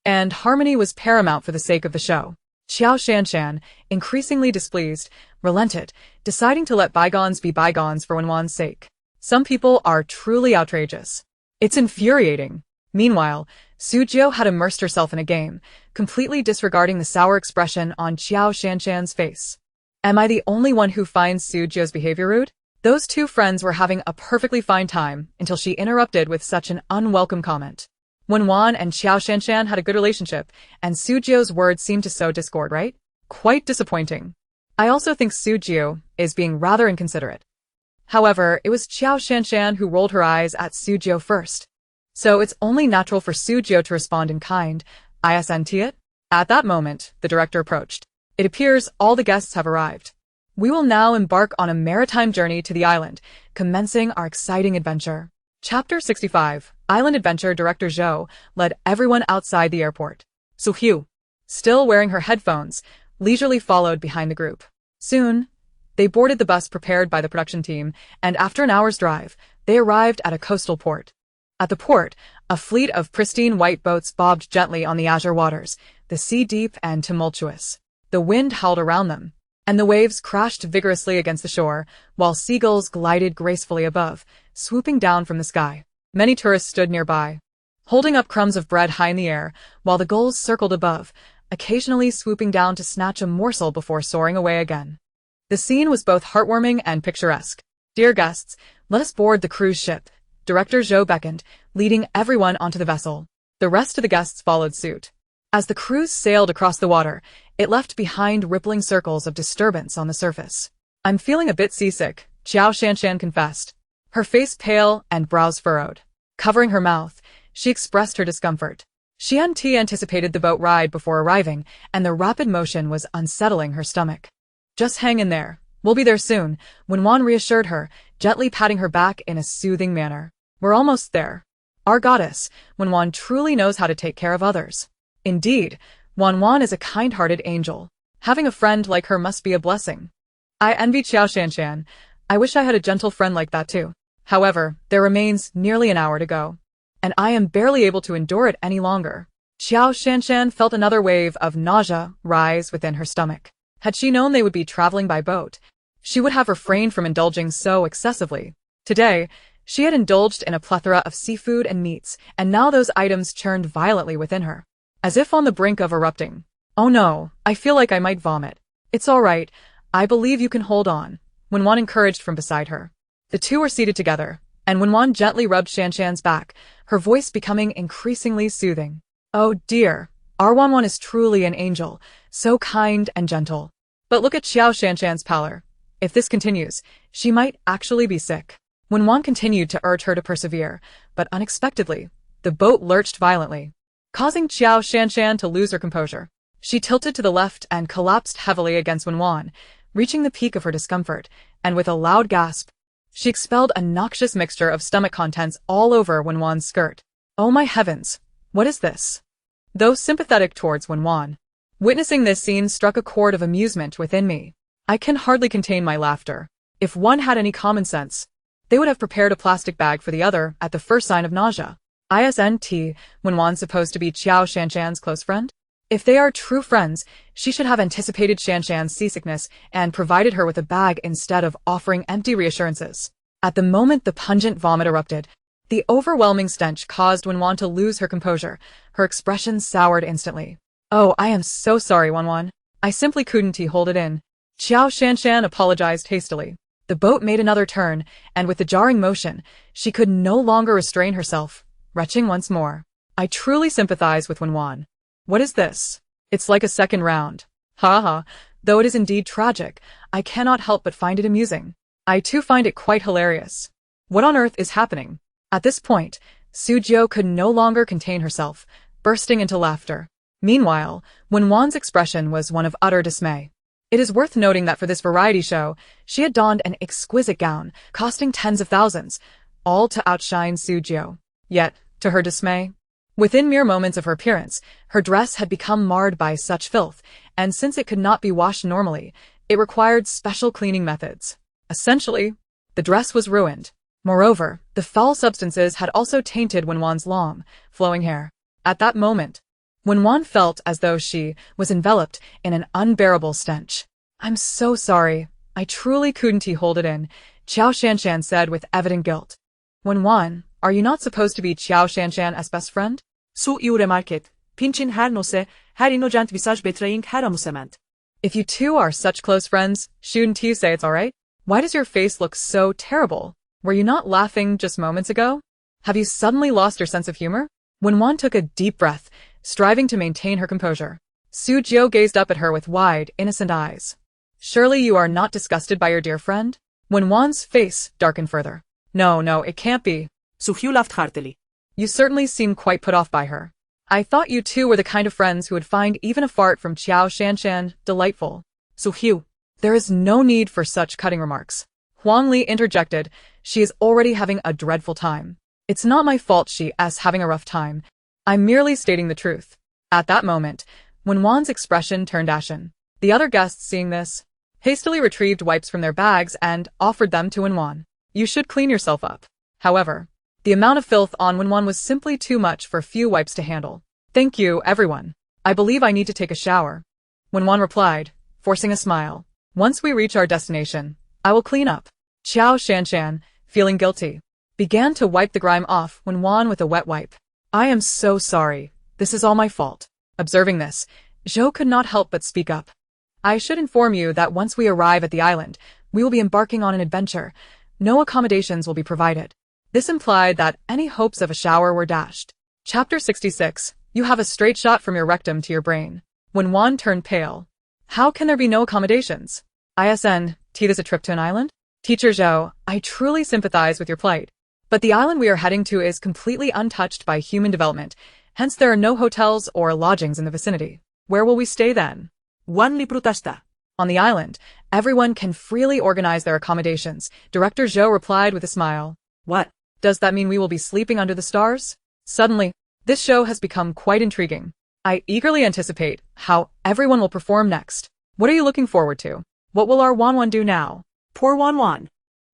and harmony was paramount for the sake of the show. Qiao Shanshan, increasingly displeased, relented, deciding to let bygones be bygones for Wen Wan's sake. Some people are truly outrageous. It's infuriating. Meanwhile, Su Jiu had immersed herself in a game, completely disregarding the sour expression on Qiao Shanshan's face. Am I the only one who finds Su Jiu's behavior rude? Those two friends were having a perfectly fine time until she interrupted with such an unwelcome comment. Wen Wan and Qiao Shanshan had a good relationship, and Su Jiu's words seemed to sow discord, right? Quite disappointing. I also think Su Jiu is being rather inconsiderate. However, it was Qiao Shanshan who rolled her eyes at Su Jiu first. So it's only natural for Su Jiu to respond in kind. Isn't it? At that moment, the director approached. It appears all the guests have arrived. We will now embark on a maritime journey to the island, commencing our exciting adventure. Chapter 65, Island Adventure. Director Zhou led everyone outside the airport. Su Hu, still wearing her headphones, leisurely followed behind the group. Soon, they boarded the bus prepared by the production team, and after an hour's drive, they arrived at a coastal port. At the port, a fleet of pristine white boats bobbed gently on the azure waters, the sea deep and tumultuous. The wind howled around them, and the waves crashed vigorously against the shore, while seagulls glided gracefully above, swooping down from the sky. Many tourists stood nearby, holding up crumbs of bread high in the air, while the gulls circled above, occasionally swooping down to snatch a morsel before soaring away again. The scene was both heartwarming and picturesque. Dear guests, let us board the cruise ship. Director Zhou beckoned, leading everyone onto the vessel. The rest of the guests followed suit. As the cruise sailed across the water, it left behind rippling circles of disturbance on the surface. I'm feeling a bit seasick, Qiao Shanshan confessed. Her face pale and brows furrowed. Covering her mouth, she expressed her discomfort. She hadn't anticipated the boat ride before arriving, and the rapid motion was unsettling her stomach. Just hang in there. We'll be there soon, Wen Wan reassured her, gently patting her back in a soothing manner. We're almost there. Our goddess, Wen Wan, truly knows how to take care of others. Indeed, Wen Wan is a kind-hearted angel. Having a friend like her must be a blessing. I envy Qiao Shanshan. I wish I had a gentle friend like that too. However, there remains nearly an hour to go, and I am barely able to endure it any longer. Qiao Shanshan felt another wave of nausea rise within her stomach. Had she known they would be traveling by boat, she would have refrained from indulging so excessively. Today, she had indulged in a plethora of seafood and meats, and now those items churned violently within her, as if on the brink of erupting. Oh no, I feel like I might vomit. It's all right. I believe you can hold on, Wen Wan encouraged from beside her. The two were seated together, and Wen Wan gently rubbed Shanshan's back, her voice becoming increasingly soothing. Oh dear, our Wen Wan is truly an angel, so kind and gentle. But look at Qiao Shanshan's pallor. If this continues, she might actually be sick. Wen Wan continued to urge her to persevere, but unexpectedly, the boat lurched violently, causing Qiao Shanshan to lose her composure. She tilted to the left and collapsed heavily against Wen Wan, reaching the peak of her discomfort, and with a loud gasp, she expelled a noxious mixture of stomach contents all over Wen Wan's skirt. Oh my heavens, what is this? Though sympathetic towards Wen Wan, Witnessing this scene struck a chord of amusement within me. I can hardly contain my laughter. If one had any common sense, they would have prepared a plastic bag for the other at the first sign of nausea. ISNT, when Wan's supposed to be Qiao Shanshan's close friend? If they are true friends, she should have anticipated Shanshan's seasickness and provided her with a bag instead of offering empty reassurances. At the moment the pungent vomit erupted, the overwhelming stench caused Wan to lose her composure. Her expression soured instantly. Oh, I am so sorry, Wan. I simply couldn't hold it in. Qiao Shanshan apologized hastily. The boat made another turn, and with the jarring motion, she could no longer restrain herself, retching once more. I truly sympathize with Wan. What is this? It's like a second round. Ha ha. Though it is indeed tragic, I cannot help but find it amusing. I too find it quite hilarious. What on earth is happening? At this point, Sujiu could no longer contain herself, bursting into laughter. Meanwhile, Wan's expression was one of utter dismay. It is worth noting that for this variety show, she had donned an exquisite gown, costing tens of thousands, all to outshine Sujiu. Yet, to her dismay, within mere moments of her appearance, her dress had become marred by such filth, and since it could not be washed normally, it required special cleaning methods. Essentially, the dress was ruined. Moreover, the foul substances had also tainted Wan's long, flowing hair. At that moment, Wan felt as though she was enveloped in an unbearable stench. I'm so sorry. I truly couldn't hold it in, Qiao Shanshan said with evident guilt. Wan, are you not supposed to be Qiao Shanshan as best friend? Su iure market, pinchin her nose, her innocent visage betraying her amusement. If you two are such close friends, shouldn't you say it's alright? Why does your face look so terrible? Were you not laughing just moments ago? Have you suddenly lost your sense of humor? Wan took a deep breath, striving to maintain her composure. Sujiu gazed up at her with wide, innocent eyes. Surely you are not disgusted by your dear friend? Wan's face darkened further. No, it can't be. Sujiu laughed heartily. You certainly seem quite put off by her. I thought you two were the kind of friends who would find even a fart from Qiao Shanshan delightful. Sujiu. There is no need for such cutting remarks. Huang Li interjected. She is already having a dreadful time. It's not my fault she is having a rough time. I'm merely stating the truth. At that moment, Wan's expression turned ashen. The other guests, seeing this, hastily retrieved wipes from their bags and offered them to Wan. You should clean yourself up. However, the amount of filth on Wan was simply too much for few wipes to handle. Thank you, everyone. I believe I need to take a shower. Wan replied, forcing a smile. Once we reach our destination, I will clean up. Qiao Shanshan, feeling guilty, began to wipe the grime off Wan with a wet wipe. I am so sorry. This is all my fault. Observing this, Zhou could not help but speak up. I should inform you that once we arrive at the island, we will be embarking on an adventure. No accommodations will be provided. This implied that any hopes of a shower were dashed. Chapter 66. You have a straight shot from your rectum to your brain. When Wan turned pale. How can there be no accommodations? ISN, this a trip to an island? Teacher Zhou, I truly sympathize with your plight. But the island we are heading to is completely untouched by human development, hence there are no hotels or lodgings in the vicinity. Where will we stay then? Wan li protesta. On the island, everyone can freely organize their accommodations, Director Zhou replied with a smile. What? Does that mean we will be sleeping under the stars? Suddenly, this show has become quite intriguing. I eagerly anticipate how everyone will perform next. What are you looking forward to? What will our Wan do now? Poor Wan.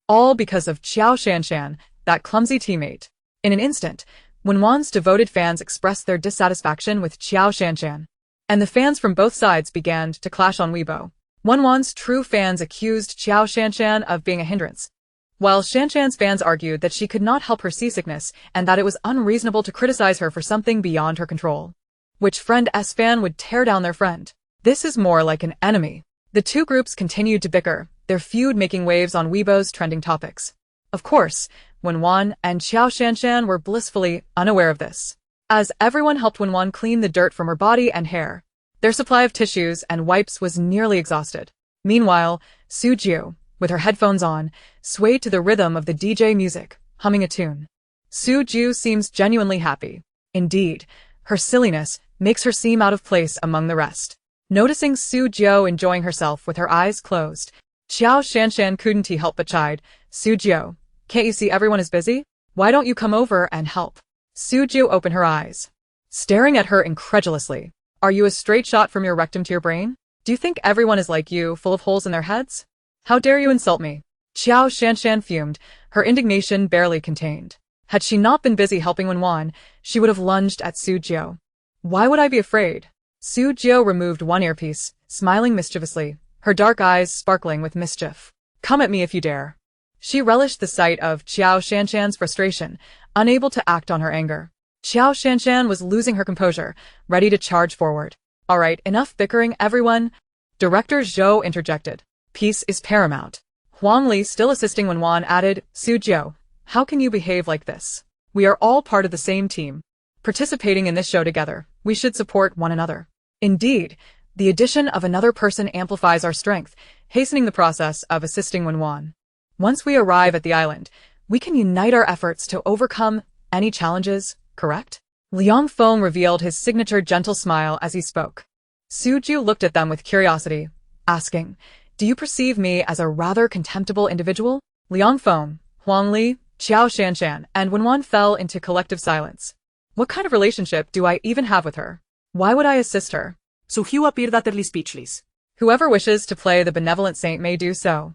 All because of Qiao Shanshan, that clumsy teammate. In an instant, Wan's devoted fans expressed their dissatisfaction with Qiao Shanshan, and the fans from both sides began to clash on Weibo. Wan's true fans accused Qiao Shanshan of being a hindrance, while Shanshan's fans argued that she could not help her seasickness and that it was unreasonable to criticize her for something beyond her control. Which friend S fan would tear down their friend? This is more like an enemy. The two groups continued to bicker, their feud making waves on Weibo's trending topics. Of course, Wan and Qiao Shanshan were blissfully unaware of this, as everyone helped Wan clean the dirt from her body and hair. Their supply of tissues and wipes was nearly exhausted. Meanwhile, Sujiu, with her headphones on, swayed to the rhythm of the DJ music, humming a tune. Sujiu seems genuinely happy. Indeed, her silliness makes her seem out of place among the rest. Noticing Sujiu enjoying herself with her eyes closed, Qiao Shanshan couldn't help but chide. Sujiu, can't you see everyone is busy? Why don't you come over and help? Sujiu opened her eyes, staring at her incredulously. Are you a straight shot from your rectum to your brain? Do you think everyone is like you, full of holes in their heads? How dare you insult me? Qiao Shanshan fumed, her indignation barely contained. Had she not been busy helping Wen, she would have lunged at Su Jiu. Why would I be afraid? Su Jiu removed one earpiece, smiling mischievously, her dark eyes sparkling with mischief. Come at me if you dare. She relished the sight of Qiao Shanshan's frustration, unable to act on her anger. Qiao Shanshan was losing her composure, ready to charge forward. All right, enough bickering, everyone. Director Zhou interjected. Peace is paramount. Huang Li, still assisting Wen, added, Su Jiu, how can you behave like this? We are all part of the same team. Participating in this show together, we should support one another. Indeed, the addition of another person amplifies our strength, hastening the process of assisting Wen. Once we arrive at the island, we can unite our efforts to overcome any challenges, correct? Liang Feng revealed his signature gentle smile as he spoke. Su Jiu looked at them with curiosity, asking, do you perceive me as a rather contemptible individual? Liang Feng, Huang Li, Qiao Shanshan, and Wen fell into collective silence. What kind of relationship do I even have with her? Why would I assist her? So Hugh appeared utterly speechless. Whoever wishes to play the benevolent saint may do so.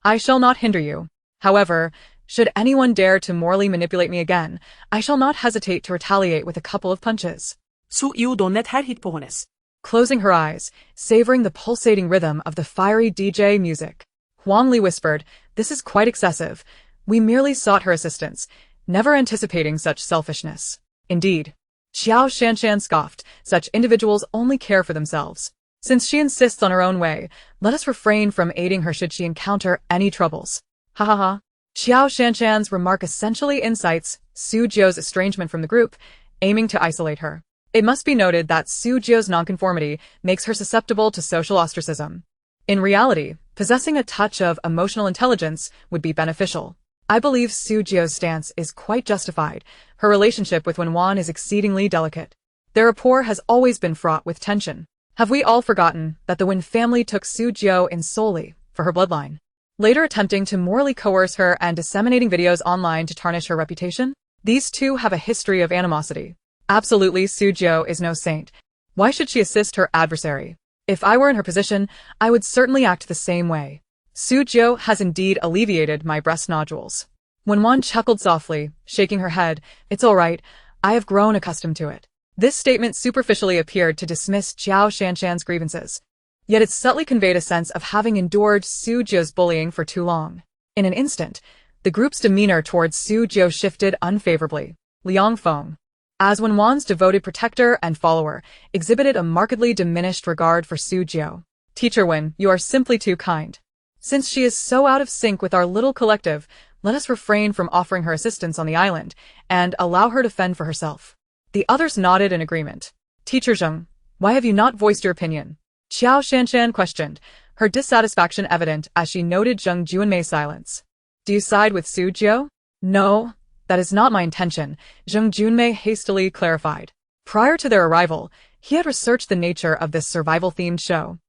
I shall not hinder you. However, should anyone dare to morally manipulate me again, I shall not hesitate to retaliate with a couple of punches. Så udonnet här hit på hennes. Closing her eyes, savoring the pulsating rhythm of the fiery DJ music, Huang Li whispered, this is quite excessive. We merely sought her assistance, never anticipating such selfishness. Indeed. Qiao Shanshan scoffed, such individuals only care for themselves. Since she insists on her own way, let us refrain from aiding her should she encounter any troubles. Ha ha ha. Qiao Shanshan's remark essentially incites Su Jiu's estrangement from the group, aiming to isolate her. It must be noted that Su Jiu's nonconformity makes her susceptible to social ostracism. In reality, possessing a touch of emotional intelligence would be beneficial. I believe Su Jiu's stance is quite justified. Her relationship with Wen is exceedingly delicate. Their rapport has always been fraught with tension. Have we all forgotten that the Wen family took Su Jiu in solely for her bloodline, later attempting to morally coerce her and disseminating videos online to tarnish her reputation? These two have a history of animosity. Absolutely, Su Jiu is no saint. Why should she assist her adversary? If I were in her position, I would certainly act the same way. Su Jiu has indeed alleviated my breast nodules. Wen chuckled softly, shaking her head. It's all right. I have grown accustomed to it. This statement superficially appeared to dismiss Qiao Shanshan's grievances. Yet it subtly conveyed a sense of having endured Su Jiu's bullying for too long. In an instant, the group's demeanor towards Su Jiu shifted unfavorably. Liang Feng, as Wen's devoted protector and follower, exhibited a markedly diminished regard for Su Jiu. Teacher Wen, you are simply too kind. Since she is so out of sync with our little collective, let us refrain from offering her assistance on the island, and allow her to fend for herself. The others nodded in agreement. Teacher Zheng, why have you not voiced your opinion? Qiao Shanshan questioned, her dissatisfaction evident as she noted Zheng Juanmei's silence. Do you side with Su Jiu? No, that is not my intention, Zheng Juanmei hastily clarified. Prior to their arrival, he had researched the nature of this survival-themed show.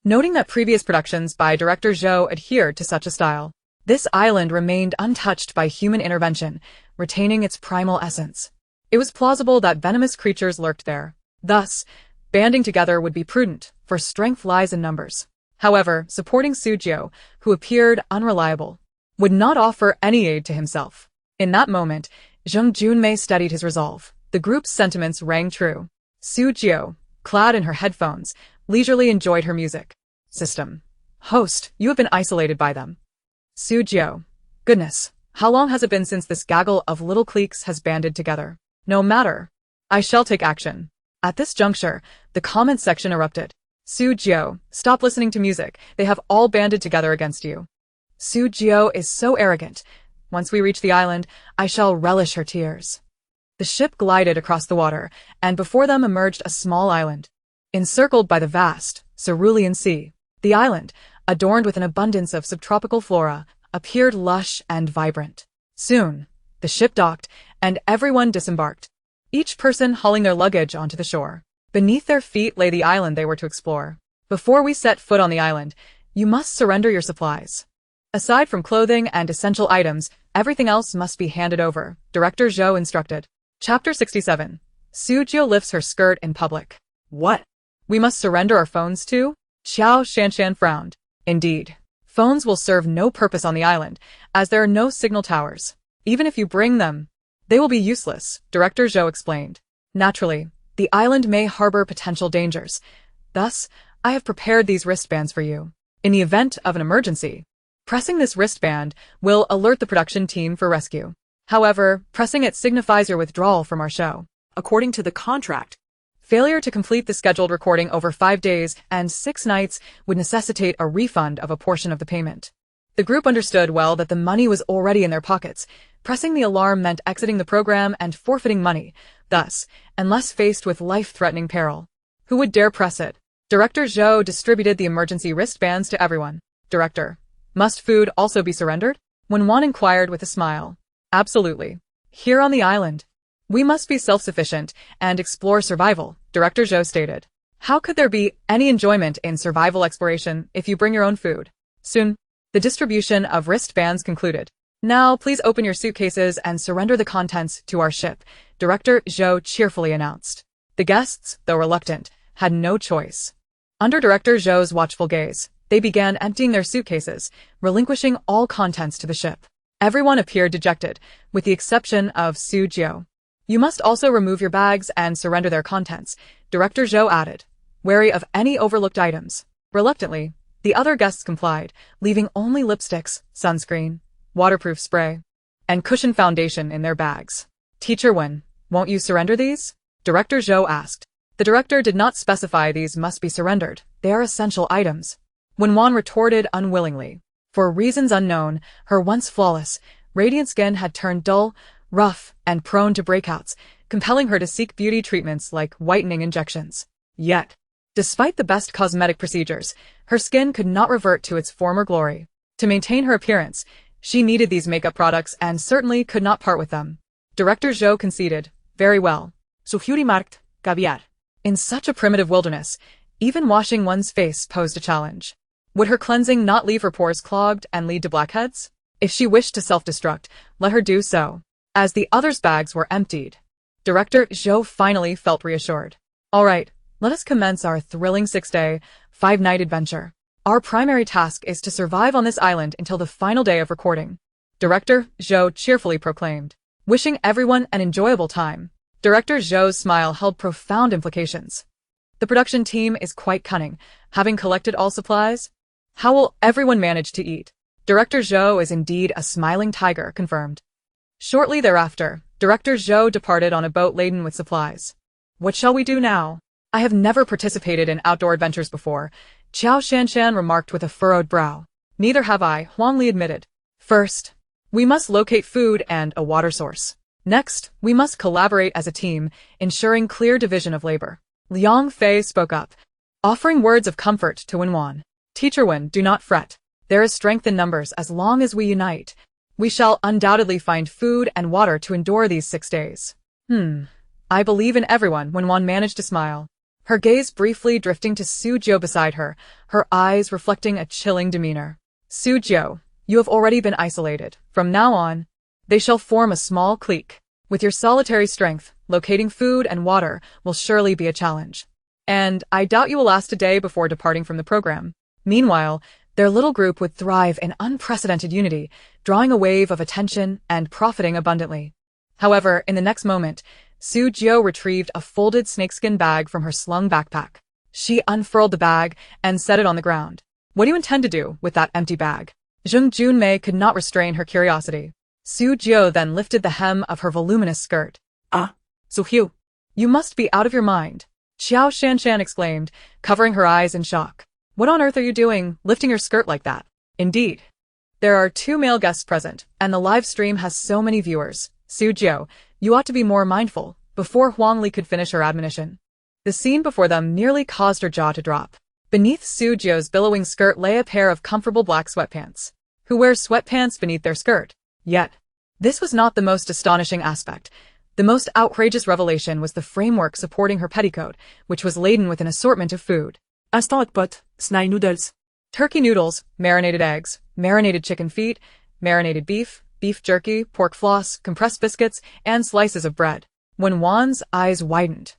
Noting that previous productions by director Zhou adhered to such a style, this island remained untouched by human intervention, retaining its primal essence. It was plausible that venomous creatures lurked there. Thus, banding together would be prudent, for strength lies in numbers. However, supporting Su Jiu, who appeared unreliable, would not offer any aid to himself. In that moment, Zheng Juanmei steadied his resolve. The group's sentiments rang true. Su Jiu, clad in her headphones, leisurely enjoyed her music. System. Host, you have been isolated by them. Su Jiu. Goodness, how long has it been since this gaggle of little cliques has banded together? No matter. I shall take action. At this juncture, the comments section erupted. Su Jiu, stop listening to music. They have all banded together against you. Su Jiu is so arrogant. Once we reach the island, I shall relish her tears. The ship glided across the water, and before them emerged a small island, encircled by the vast, cerulean sea. The island, adorned with an abundance of subtropical flora, appeared lush and vibrant. Soon, the ship docked, and everyone disembarked, each person hauling their luggage onto the shore. Beneath their feet lay the island they were to explore. Before we set foot on the island, you must surrender your supplies. Aside from clothing and essential items, everything else must be handed over, Director Zhou instructed. Chapter 67. Su Jiu lifts her skirt in public. What? We must surrender our phones too? Xiao Shanshan frowned. Indeed. Phones will serve no purpose on the island, as there are no signal towers. Even if you bring them, they will be useless, Director Zhou explained. Naturally, the island may harbor potential dangers. Thus, I have prepared these wristbands for you. In the event of an emergency, pressing this wristband will alert the production team for rescue. However, pressing it signifies your withdrawal from our show. According to the contract, Failure to complete the scheduled recording over 5 days and 6 nights would necessitate a refund of a portion of the payment. The group understood well that the money was already in their pockets. Pressing the alarm meant exiting the program and forfeiting money. Thus, unless faced with life-threatening peril, who would dare press it? Director Zhou distributed the emergency wristbands to everyone. Director, must food also be surrendered? When Wen inquired with a smile. Absolutely. Here on the island, we must be self-sufficient and explore survival, Director Zhou stated. How could there be any enjoyment in survival exploration if you bring your own food? Soon, the distribution of wristbands concluded. Now, please open your suitcases and surrender the contents to our ship, Director Zhou cheerfully announced. The guests, though reluctant, had no choice. Under Director Zhou's watchful gaze, they began emptying their suitcases, relinquishing all contents to the ship. Everyone appeared dejected, with the exception of Su Jiu. You must also remove your bags and surrender their contents, Director Zhou added, wary of any overlooked items. Reluctantly, the other guests complied, leaving only lipsticks, sunscreen, waterproof spray, and cushion foundation in their bags. Teacher Wen, won't you surrender these? Director Zhou asked. The director did not specify these must be surrendered. They are essential items. When Wen retorted unwillingly. For reasons unknown, her once flawless, radiant skin had turned dull, rough, and prone to breakouts, compelling her to seek beauty treatments like whitening injections. Yet, despite the best cosmetic procedures, her skin could not revert to its former glory. To maintain her appearance, she needed these makeup products and certainly could not part with them. Director Zhou conceded, very well. Suhuri marked, caviar. In such a primitive wilderness, even washing one's face posed a challenge. Would her cleansing not leave her pores clogged and lead to blackheads? If she wished to self-destruct, let her do so. As the others' bags were emptied, Director Zhou finally felt reassured. All right, let us commence our thrilling 6-day, 5-night adventure. Our primary task is to survive on this island until the final day of recording, Director Zhou cheerfully proclaimed, wishing everyone an enjoyable time. Director Zhou's smile held profound implications. The production team is quite cunning, having collected all supplies. How will everyone manage to eat? Director Zhou is indeed a smiling tiger, confirmed. Shortly thereafter, Director Zhou departed on a boat laden with supplies. What shall we do now? I have never participated in outdoor adventures before, Qiao Shanshan remarked with a furrowed brow. Neither have I, Huang Li admitted. First, we must locate food and a water source. Next, we must collaborate as a team, ensuring clear division of labor. Liang Fei spoke up, offering words of comfort to Wen Wan. Teacher Wen, do not fret. There is strength in numbers as long as we unite. We shall undoubtedly find food and water to endure these 6 days. I believe in everyone, Wen Wan managed to smile. Her gaze briefly drifting to Su Jiu beside her, her eyes reflecting a chilling demeanor. Su Jiu, you have already been isolated. From now on, they shall form a small clique. With your solitary strength, locating food and water will surely be a challenge. And I doubt you will last a day before departing from the program. Meanwhile, their little group would thrive in unprecedented unity, drawing a wave of attention and profiting abundantly. However, in the next moment, Su Jiu retrieved a folded snakeskin bag from her slung backpack. She unfurled the bag and set it on the ground. What do you intend to do with that empty bag? Zheng Junmei could not restrain her curiosity. Su Jiu then lifted the hem of her voluminous skirt. Ah, Suhyu. You must be out of your mind, Qiao Shanshan exclaimed, covering her eyes in shock. What on earth are you doing, lifting your skirt like that? Indeed. There are 2 male guests present, and the live stream has so many viewers. Su Jiu, you ought to be more mindful, before Huang Li could finish her admonition. The scene before them nearly caused her jaw to drop. Beneath Su Jiu's billowing skirt lay a pair of comfortable black sweatpants. Who wears sweatpants beneath their skirt? Yet, this was not the most astonishing aspect. The most outrageous revelation was the framework supporting her petticoat, which was laden with an assortment of food. Instant pot, snai noodles. Turkey noodles, marinated eggs, marinated chicken feet, marinated beef, beef jerky, pork floss, compressed biscuits, and slices of bread. When Wan's eyes widened.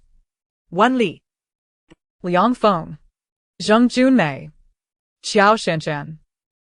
Wan Li. Liang Feng, Zheng Junmei, Qiao Shanshan.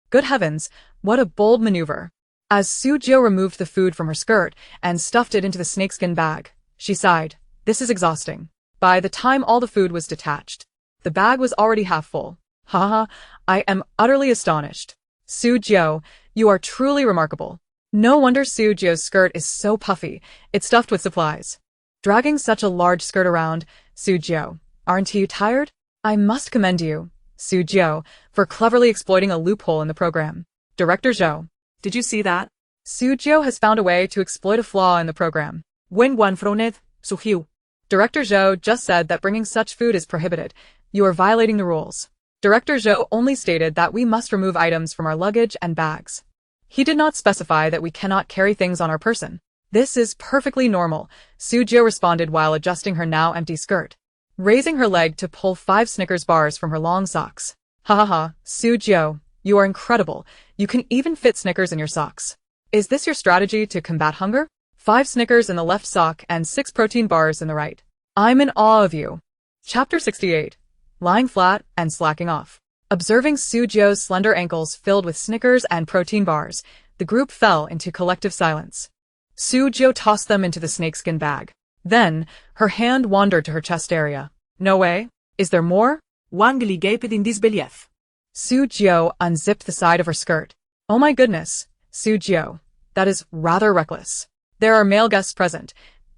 Good heavens, what a bold maneuver. As Su Jiu removed the food from her skirt and stuffed it into the snakeskin bag, she sighed. This is exhausting. By the time all the food was detached, the bag was already half full. Haha, I am utterly astonished. Su Jiu, you are truly remarkable. No wonder Su Jiu's skirt is so puffy, it's stuffed with supplies. Dragging such a large skirt around, Su Jiu, aren't you tired? I must commend you, Su Jiu, for cleverly exploiting a loophole in the program. Director Zhou. Did you see that? Su Jiu has found a way to exploit a flaw in the program. When one froned, so Hugh. Director Zhou just said that bringing such food is prohibited. You are violating the rules. Director Zhou only stated that we must remove items from our luggage and bags. He did not specify that we cannot carry things on our person. This is perfectly normal, Su Jiu responded while adjusting her now empty skirt, raising her leg to pull 5 Snickers bars from her long socks. Ha ha ha, Su Jiu, you are incredible. You can even fit Snickers in your socks. Is this your strategy to combat hunger? 5 Snickers in the left sock and 6 protein bars in the right. I'm in awe of you. Chapter 68. Lying flat and slacking off. Observing Su Jiu's slender ankles filled with Snickers and protein bars, the group fell into collective silence. Su Jiu tossed them into the snakeskin bag. Then, her hand wandered to her chest area. No way. Is there more? Wangli gaped in disbelief. Su Jiu unzipped the side of her skirt. Oh my goodness, Su Jiu. That is rather reckless. There are male guests present.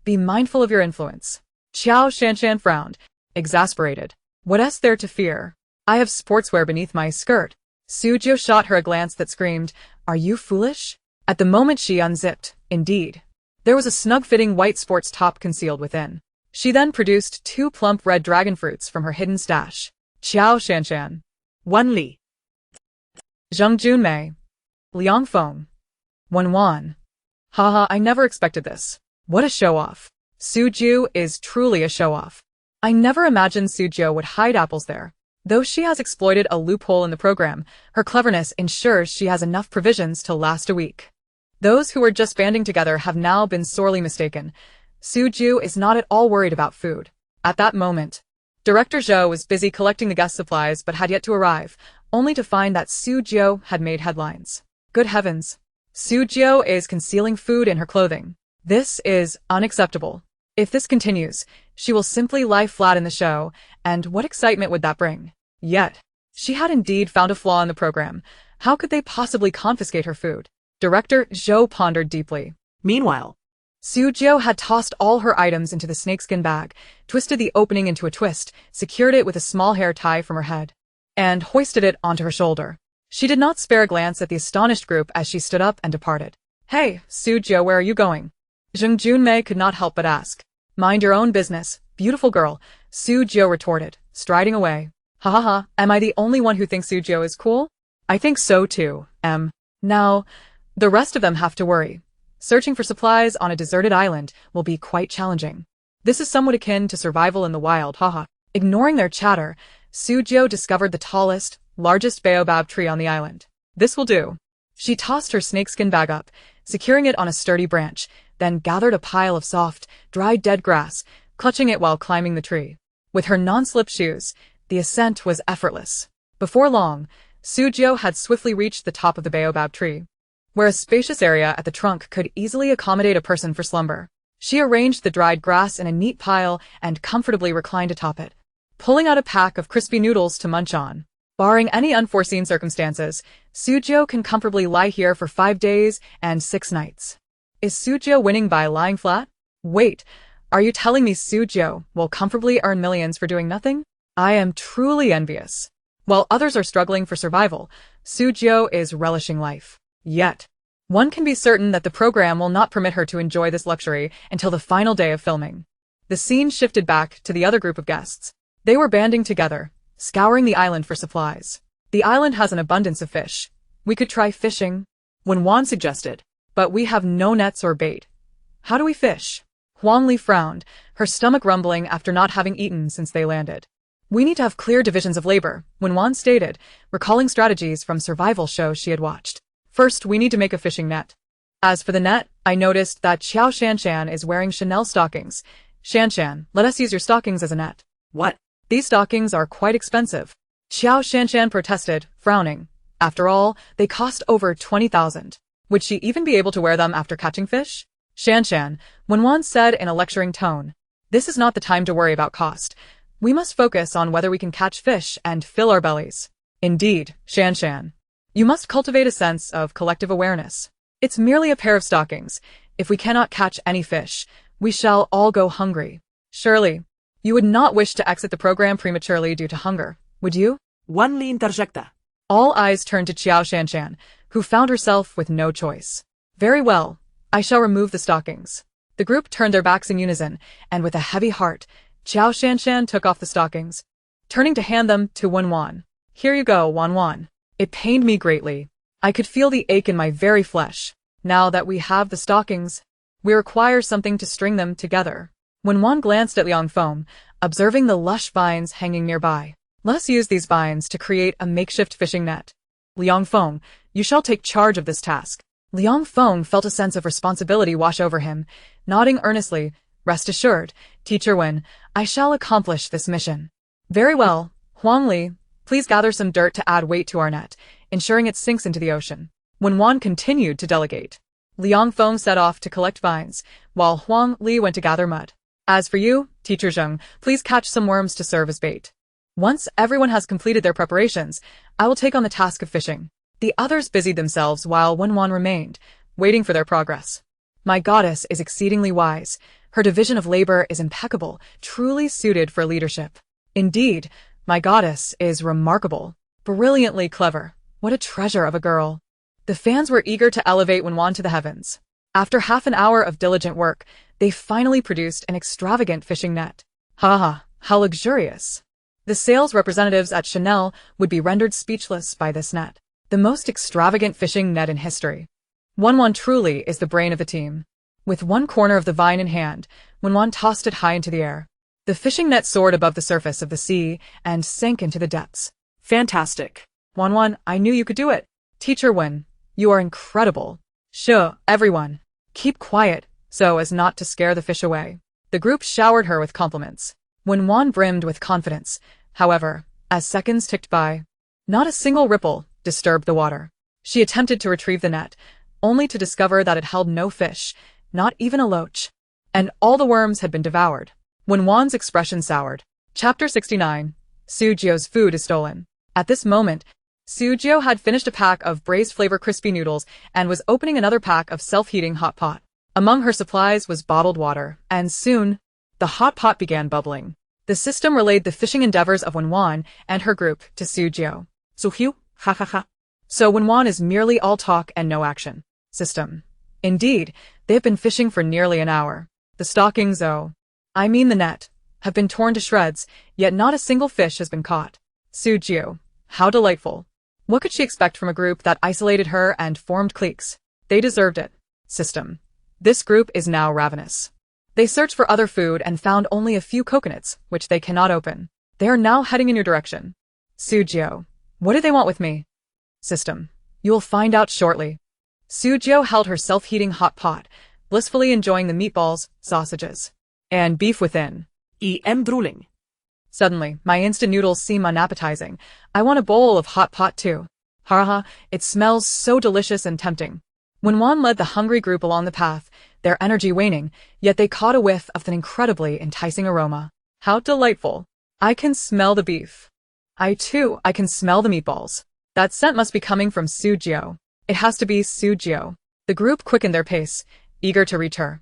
Be mindful of your influence. Qiao Shanshan frowned, exasperated. What is there to fear? I have sportswear beneath my skirt. Su Jiu shot her a glance that screamed, Are you foolish? At the moment she unzipped, indeed, there was a snug-fitting white sports top concealed within. She then produced 2 plump red dragon fruits from her hidden stash. Qiao Shanshan. Wan Li. Zheng Junmei. Liang Feng. Wan. Haha, I never expected this. What a show-off. Su Jiu is truly a show-off. I never imagined Su Jiu would hide apples there. Though she has exploited a loophole in the program, her cleverness ensures she has enough provisions to last a week. Those who were just banding together have now been sorely mistaken. Su Jiu is not at all worried about food. At that moment, Director Zhou was busy collecting the guest supplies but had yet to arrive, only to find that Su Jiu had made headlines. Good heavens. Su Jiu is concealing food in her clothing. This is unacceptable. If this continues, she will simply lie flat in the show, and what excitement would that bring? Yet, she had indeed found a flaw in the program. How could they possibly confiscate her food? Director Zhou pondered deeply. Meanwhile, Su Jiu had tossed all her items into the snakeskin bag, twisted the opening into a twist, secured it with a small hair tie from her head, and hoisted it onto her shoulder. She did not spare a glance at the astonished group as she stood up and departed. Hey, Su Jiu, where are you going? Zheng Junmei could not help but ask. Mind your own business, beautiful girl, Su Jiu retorted, striding away. Ha ha ha, am I the only one who thinks Su Jiu is cool? I think so too, Now, the rest of them have to worry. Searching for supplies on a deserted island will be quite challenging. This is somewhat akin to survival in the wild, haha. Ignoring their chatter, Su Jiu discovered the tallest, largest baobab tree on the island. This will do. She tossed her snakeskin bag up, securing it on a sturdy branch, then gathered a pile of soft, dried dead grass, clutching it while climbing the tree. With her non-slip shoes, the ascent was effortless. Before long, Su Jiu had swiftly reached the top of the baobab tree, where a spacious area at the trunk could easily accommodate a person for slumber. She arranged the dried grass in a neat pile and comfortably reclined atop it, pulling out a pack of crispy noodles to munch on. Barring any unforeseen circumstances, Su Jiu can comfortably lie here for 5 days and 6 nights. Is Su Jiu winning by lying flat? Wait, are you telling me Su Jiu will comfortably earn millions for doing nothing? I am truly envious. While others are struggling for survival, Su Jiu is relishing life. Yet, one can be certain that the program will not permit her to enjoy this luxury until the final day of filming. The scene shifted back to the other group of guests. They were banding together, scouring the island for supplies. The island has an abundance of fish. We could try fishing, Wen suggested. But we have no nets or bait. How do we fish? Huang Li frowned, her stomach rumbling after not having eaten since they landed. We need to have clear divisions of labor, Wen stated, recalling strategies from survival shows she had watched. First, we need to make a fishing net. As for the net, I noticed that Qiao Shanshan is wearing Chanel stockings. Shanshan, let us use your stockings as a net. What? These stockings are quite expensive. Xiao Shanshan protested, frowning. After all, they cost over 20,000. Would she even be able to wear them after catching fish? Shanshan, Wen said in a lecturing tone. This is not the time to worry about cost. We must focus on whether we can catch fish and fill our bellies. Indeed, Shanshan. You must cultivate a sense of collective awareness. It's merely a pair of stockings. If we cannot catch any fish, we shall all go hungry. Surely, you would not wish to exit the program prematurely due to hunger, would you? Wan Li interjecta. All eyes turned to Xiao Shanshan, who found herself with no choice. Very well, I shall remove the stockings. The group turned their backs in unison, and with a heavy heart, Xiao Shanshan took off the stockings, turning to hand them to Wen. Here you go, Wen. It pained me greatly. I could feel the ache in my very flesh. Now that we have the stockings, we require something to string them together. Wen glanced at Liang Feng, observing the lush vines hanging nearby. Let us use these vines to create a makeshift fishing net. Liang Feng, you shall take charge of this task. Liang Feng felt a sense of responsibility wash over him, nodding earnestly. Rest assured, Teacher Wen, I shall accomplish this mission. Very well, Huang Li, please gather some dirt to add weight to our net, ensuring it sinks into the ocean. Wen continued to delegate. Liang Feng set off to collect vines, while Huang Li went to gather mud. As for you, Teacher Zheng, please catch some worms to serve as bait. Once everyone has completed their preparations, I will take on the task of fishing. The others busied themselves while Wen remained, waiting for their progress. My goddess is exceedingly wise. Her division of labor is impeccable, truly suited for leadership. Indeed, my goddess is remarkable, brilliantly clever. What a treasure of a girl. The fans were eager to elevate Wen to the heavens. After half an hour of diligent work, they finally produced an extravagant fishing net. How luxurious. The sales representatives at Chanel would be rendered speechless by this net. The most extravagant fishing net in history. Wen truly is the brain of the team. With one corner of the vine in hand, Wen tossed it high into the air. The fishing net soared above the surface of the sea and sank into the depths. Fantastic. Wen, I knew you could do it. Teacher Wen, you are incredible. Shh, everyone. Keep quiet, so as not to scare the fish away. The group showered her with compliments. Wen brimmed with confidence. However, as seconds ticked by, not a single ripple disturbed the water. She attempted to retrieve the net, only to discover that it held no fish, not even a loach. And all the worms had been devoured. Wen's expression soured. Chapter 69. Su Jiu's food is stolen. At this moment, Su Jiu had finished a pack of braised flavor crispy noodles and was opening another pack of self-heating hot pot. Among her supplies was bottled water, and soon, the hot pot began bubbling. The system relayed the fishing endeavors of Wen and her group to Su Jiu. Suhiu, ha ha ha. So Wen is merely all talk and no action. System. Indeed, they have been fishing for nearly an hour. The stockings, the net, have been torn to shreds, yet not a single fish has been caught. Su Jiu. How delightful. What could she expect from a group that isolated her and formed cliques? They deserved it. System. This group is now ravenous. They searched for other food and found only a few coconuts, which they cannot open. They are now heading in your direction. Su Jiu. What do they want with me? System. You will find out shortly. Su Jiu held her self-heating hot pot, blissfully enjoying the meatballs, sausages, and beef within. Drooling. Suddenly, my instant noodles seem unappetizing. I want a bowl of hot pot too. It smells so delicious and tempting. When Wen led the hungry group along the path, their energy waning, yet they caught a whiff of an incredibly enticing aroma. How delightful. I can smell the beef. I can smell the meatballs. That scent must be coming from Su Jiu. It has to be Su Jiu. The group quickened their pace, eager to reach her.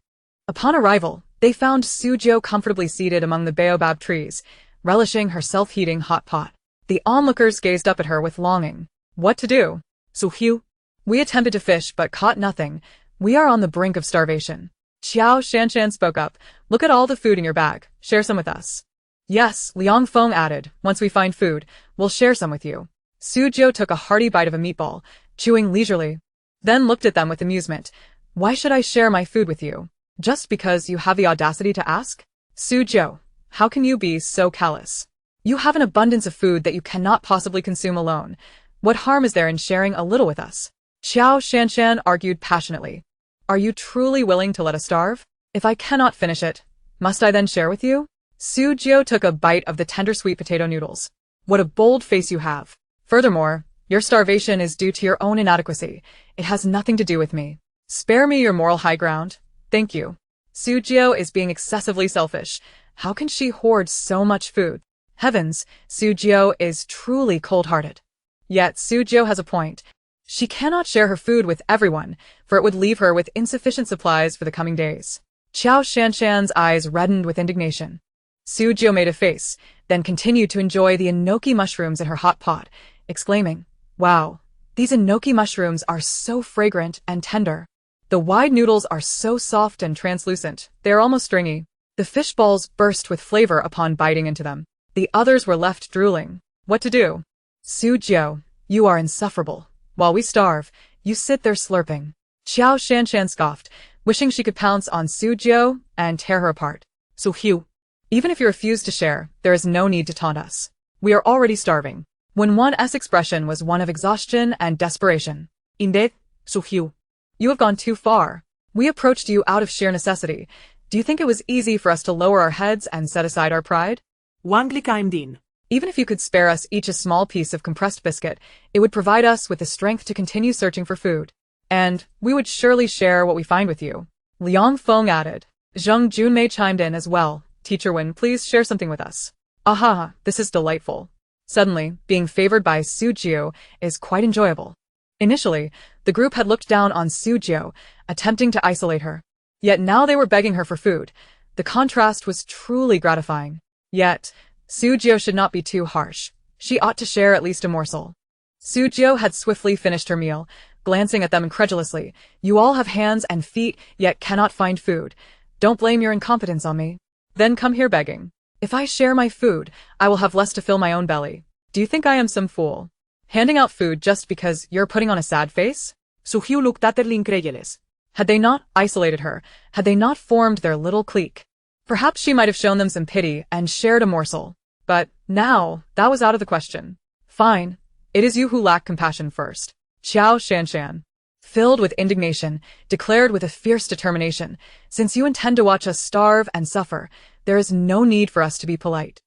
Upon arrival, they found Su Jiu comfortably seated among the baobab trees, relishing her self-heating hot pot. The onlookers gazed up at her with longing. What to do? Suhiu. We attempted to fish but caught nothing. We are on the brink of starvation. Xiao Shanshan spoke up. Look at all the food in your bag. Share some with us. Yes, Liang Feng added. Once we find food, we'll share some with you. Su Jiu took a hearty bite of a meatball, chewing leisurely, then looked at them with amusement. Why should I share my food with you? Just because you have the audacity to ask? Su Jiu, how can you be so callous? You have an abundance of food that you cannot possibly consume alone. What harm is there in sharing a little with us? Xiao Shanshan argued passionately. Are you truly willing to let us starve? If I cannot finish it, must I then share with you? Su Jiu took a bite of the tender sweet potato noodles. What a bold face you have. Furthermore, your starvation is due to your own inadequacy. It has nothing to do with me. Spare me your moral high ground. Thank you. Su Jiu is being excessively selfish. How can she hoard so much food? Heavens, Su Jiu is truly cold-hearted. Yet Su Jiu has a point. She cannot share her food with everyone, for it would leave her with insufficient supplies for the coming days. Qiao Shanshan's eyes reddened with indignation. Su Jiu made a face, then continued to enjoy the enoki mushrooms in her hot pot, exclaiming, "Wow, these enoki mushrooms are so fragrant and tender. The wide noodles are so soft and translucent, they are almost stringy. The fish balls burst with flavor upon biting into them. The others were left drooling. What to do? Su Jiu, you are insufferable. While we starve, you sit there slurping." Qiao Shanshan scoffed, wishing she could pounce on Su Jiu and tear her apart. Su Jiu. Even if you refuse to share, there is no need to taunt us. We are already starving. Wen's expression was one of exhaustion and desperation. Indeed, Su Jiu. You have gone too far. We approached you out of sheer necessity. Do you think it was easy for us to lower our heads and set aside our pride? Din. Even if you could spare us each a small piece of compressed biscuit, it would provide us with the strength to continue searching for food. And we would surely share what we find with you. Liang Feng added. Zheng Junmei chimed in as well. Teacher Wen, please share something with us. Aha, this is delightful. Suddenly, being favored by Su Jiu is quite enjoyable. Initially, the group had looked down on Su Jiu, attempting to isolate her. Yet now they were begging her for food. The contrast was truly gratifying. Yet, Su Jiu should not be too harsh. She ought to share at least a morsel. Su Jiu had swiftly finished her meal, glancing at them incredulously. You all have hands and feet, yet cannot find food. Don't blame your incompetence on me. Then come here begging. If I share my food, I will have less to fill my own belly. Do you think I am some fool? Handing out food just because you're putting on a sad face? Su Jiu looked utterly incredulous. Had they not isolated her, had they not formed their little clique, perhaps she might have shown them some pity and shared a morsel. But now, that was out of the question. Fine. It is you who lack compassion first. Qiao Shanshan, filled with indignation, declared with a fierce determination, since you intend to watch us starve and suffer, there is no need for us to be polite.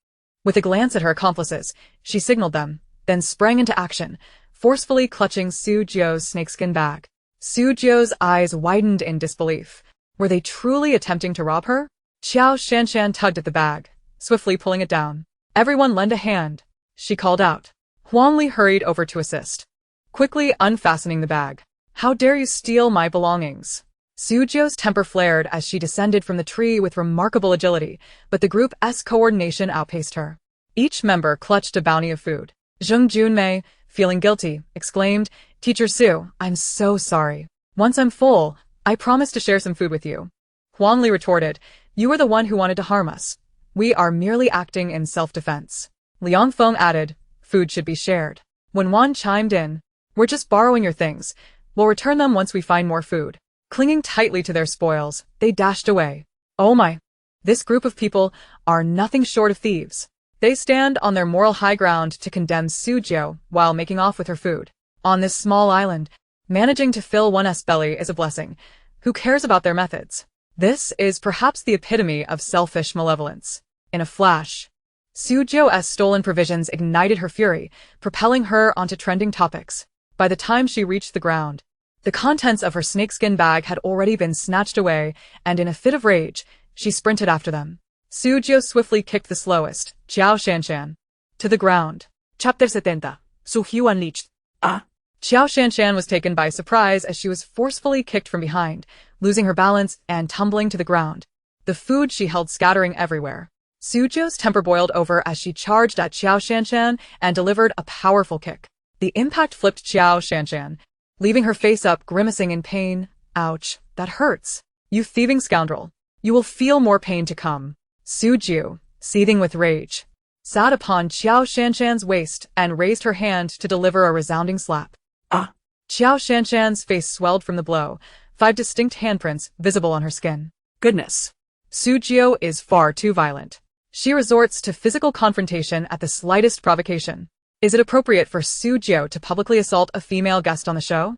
With a glance at her accomplices, she signaled them, then sprang into action, forcefully clutching Su Jiu's snakeskin bag. Su Jiu's eyes widened in disbelief. Were they truly attempting to rob her? Qiao Shanshan tugged at the bag, swiftly pulling it down. Everyone lend a hand, she called out. Huang Li hurried over to assist, quickly unfastening the bag. How dare you steal my belongings? Su Jiu's temper flared as she descended from the tree with remarkable agility, but the group's coordination outpaced her. Each member clutched a bounty of food. Zheng Junmei, feeling guilty, exclaimed, Teacher Su, I'm so sorry. Once I'm full, I promise to share some food with you. Huang Li retorted, You were the one who wanted to harm us. We are merely acting in self-defense. Liang Feng added, Food should be shared. When Wan chimed in, We're just borrowing your things. We'll return them once we find more food. Clinging tightly to their spoils, they dashed away. Oh my! This group of people are nothing short of thieves. They stand on their moral high ground to condemn Su Jiu while making off with her food. On this small island, managing to fill one's belly is a blessing. Who cares about their methods? This is perhaps the epitome of selfish malevolence. In a flash, Su Jiu's stolen provisions ignited her fury, propelling her onto trending topics. By the time she reached the ground, the contents of her snakeskin bag had already been snatched away, and in a fit of rage, she sprinted after them. Su Jiu swiftly kicked the slowest, Qiao Shanshan, to the ground. Chapter 70. Su Jiu unleashed. Qiao Shanshan was taken by surprise as she was forcefully kicked from behind, losing her balance and tumbling to the ground. The food she held scattering everywhere. Su Jiu's temper boiled over as she charged at Qiao Shanshan and delivered a powerful kick. The impact flipped Qiao Shanshan, leaving her face up, grimacing in pain. Ouch, that hurts. You thieving scoundrel. You will feel more pain to come. Su Jiu, seething with rage, sat upon Qiao Shanshan's waist and raised her hand to deliver a resounding slap. Qiao Shanshan's face swelled from the blow, 5 distinct handprints visible on her skin. Goodness. Su Jiu is far too violent. She resorts to physical confrontation at the slightest provocation. Is it appropriate for Su Jiu to publicly assault a female guest on the show?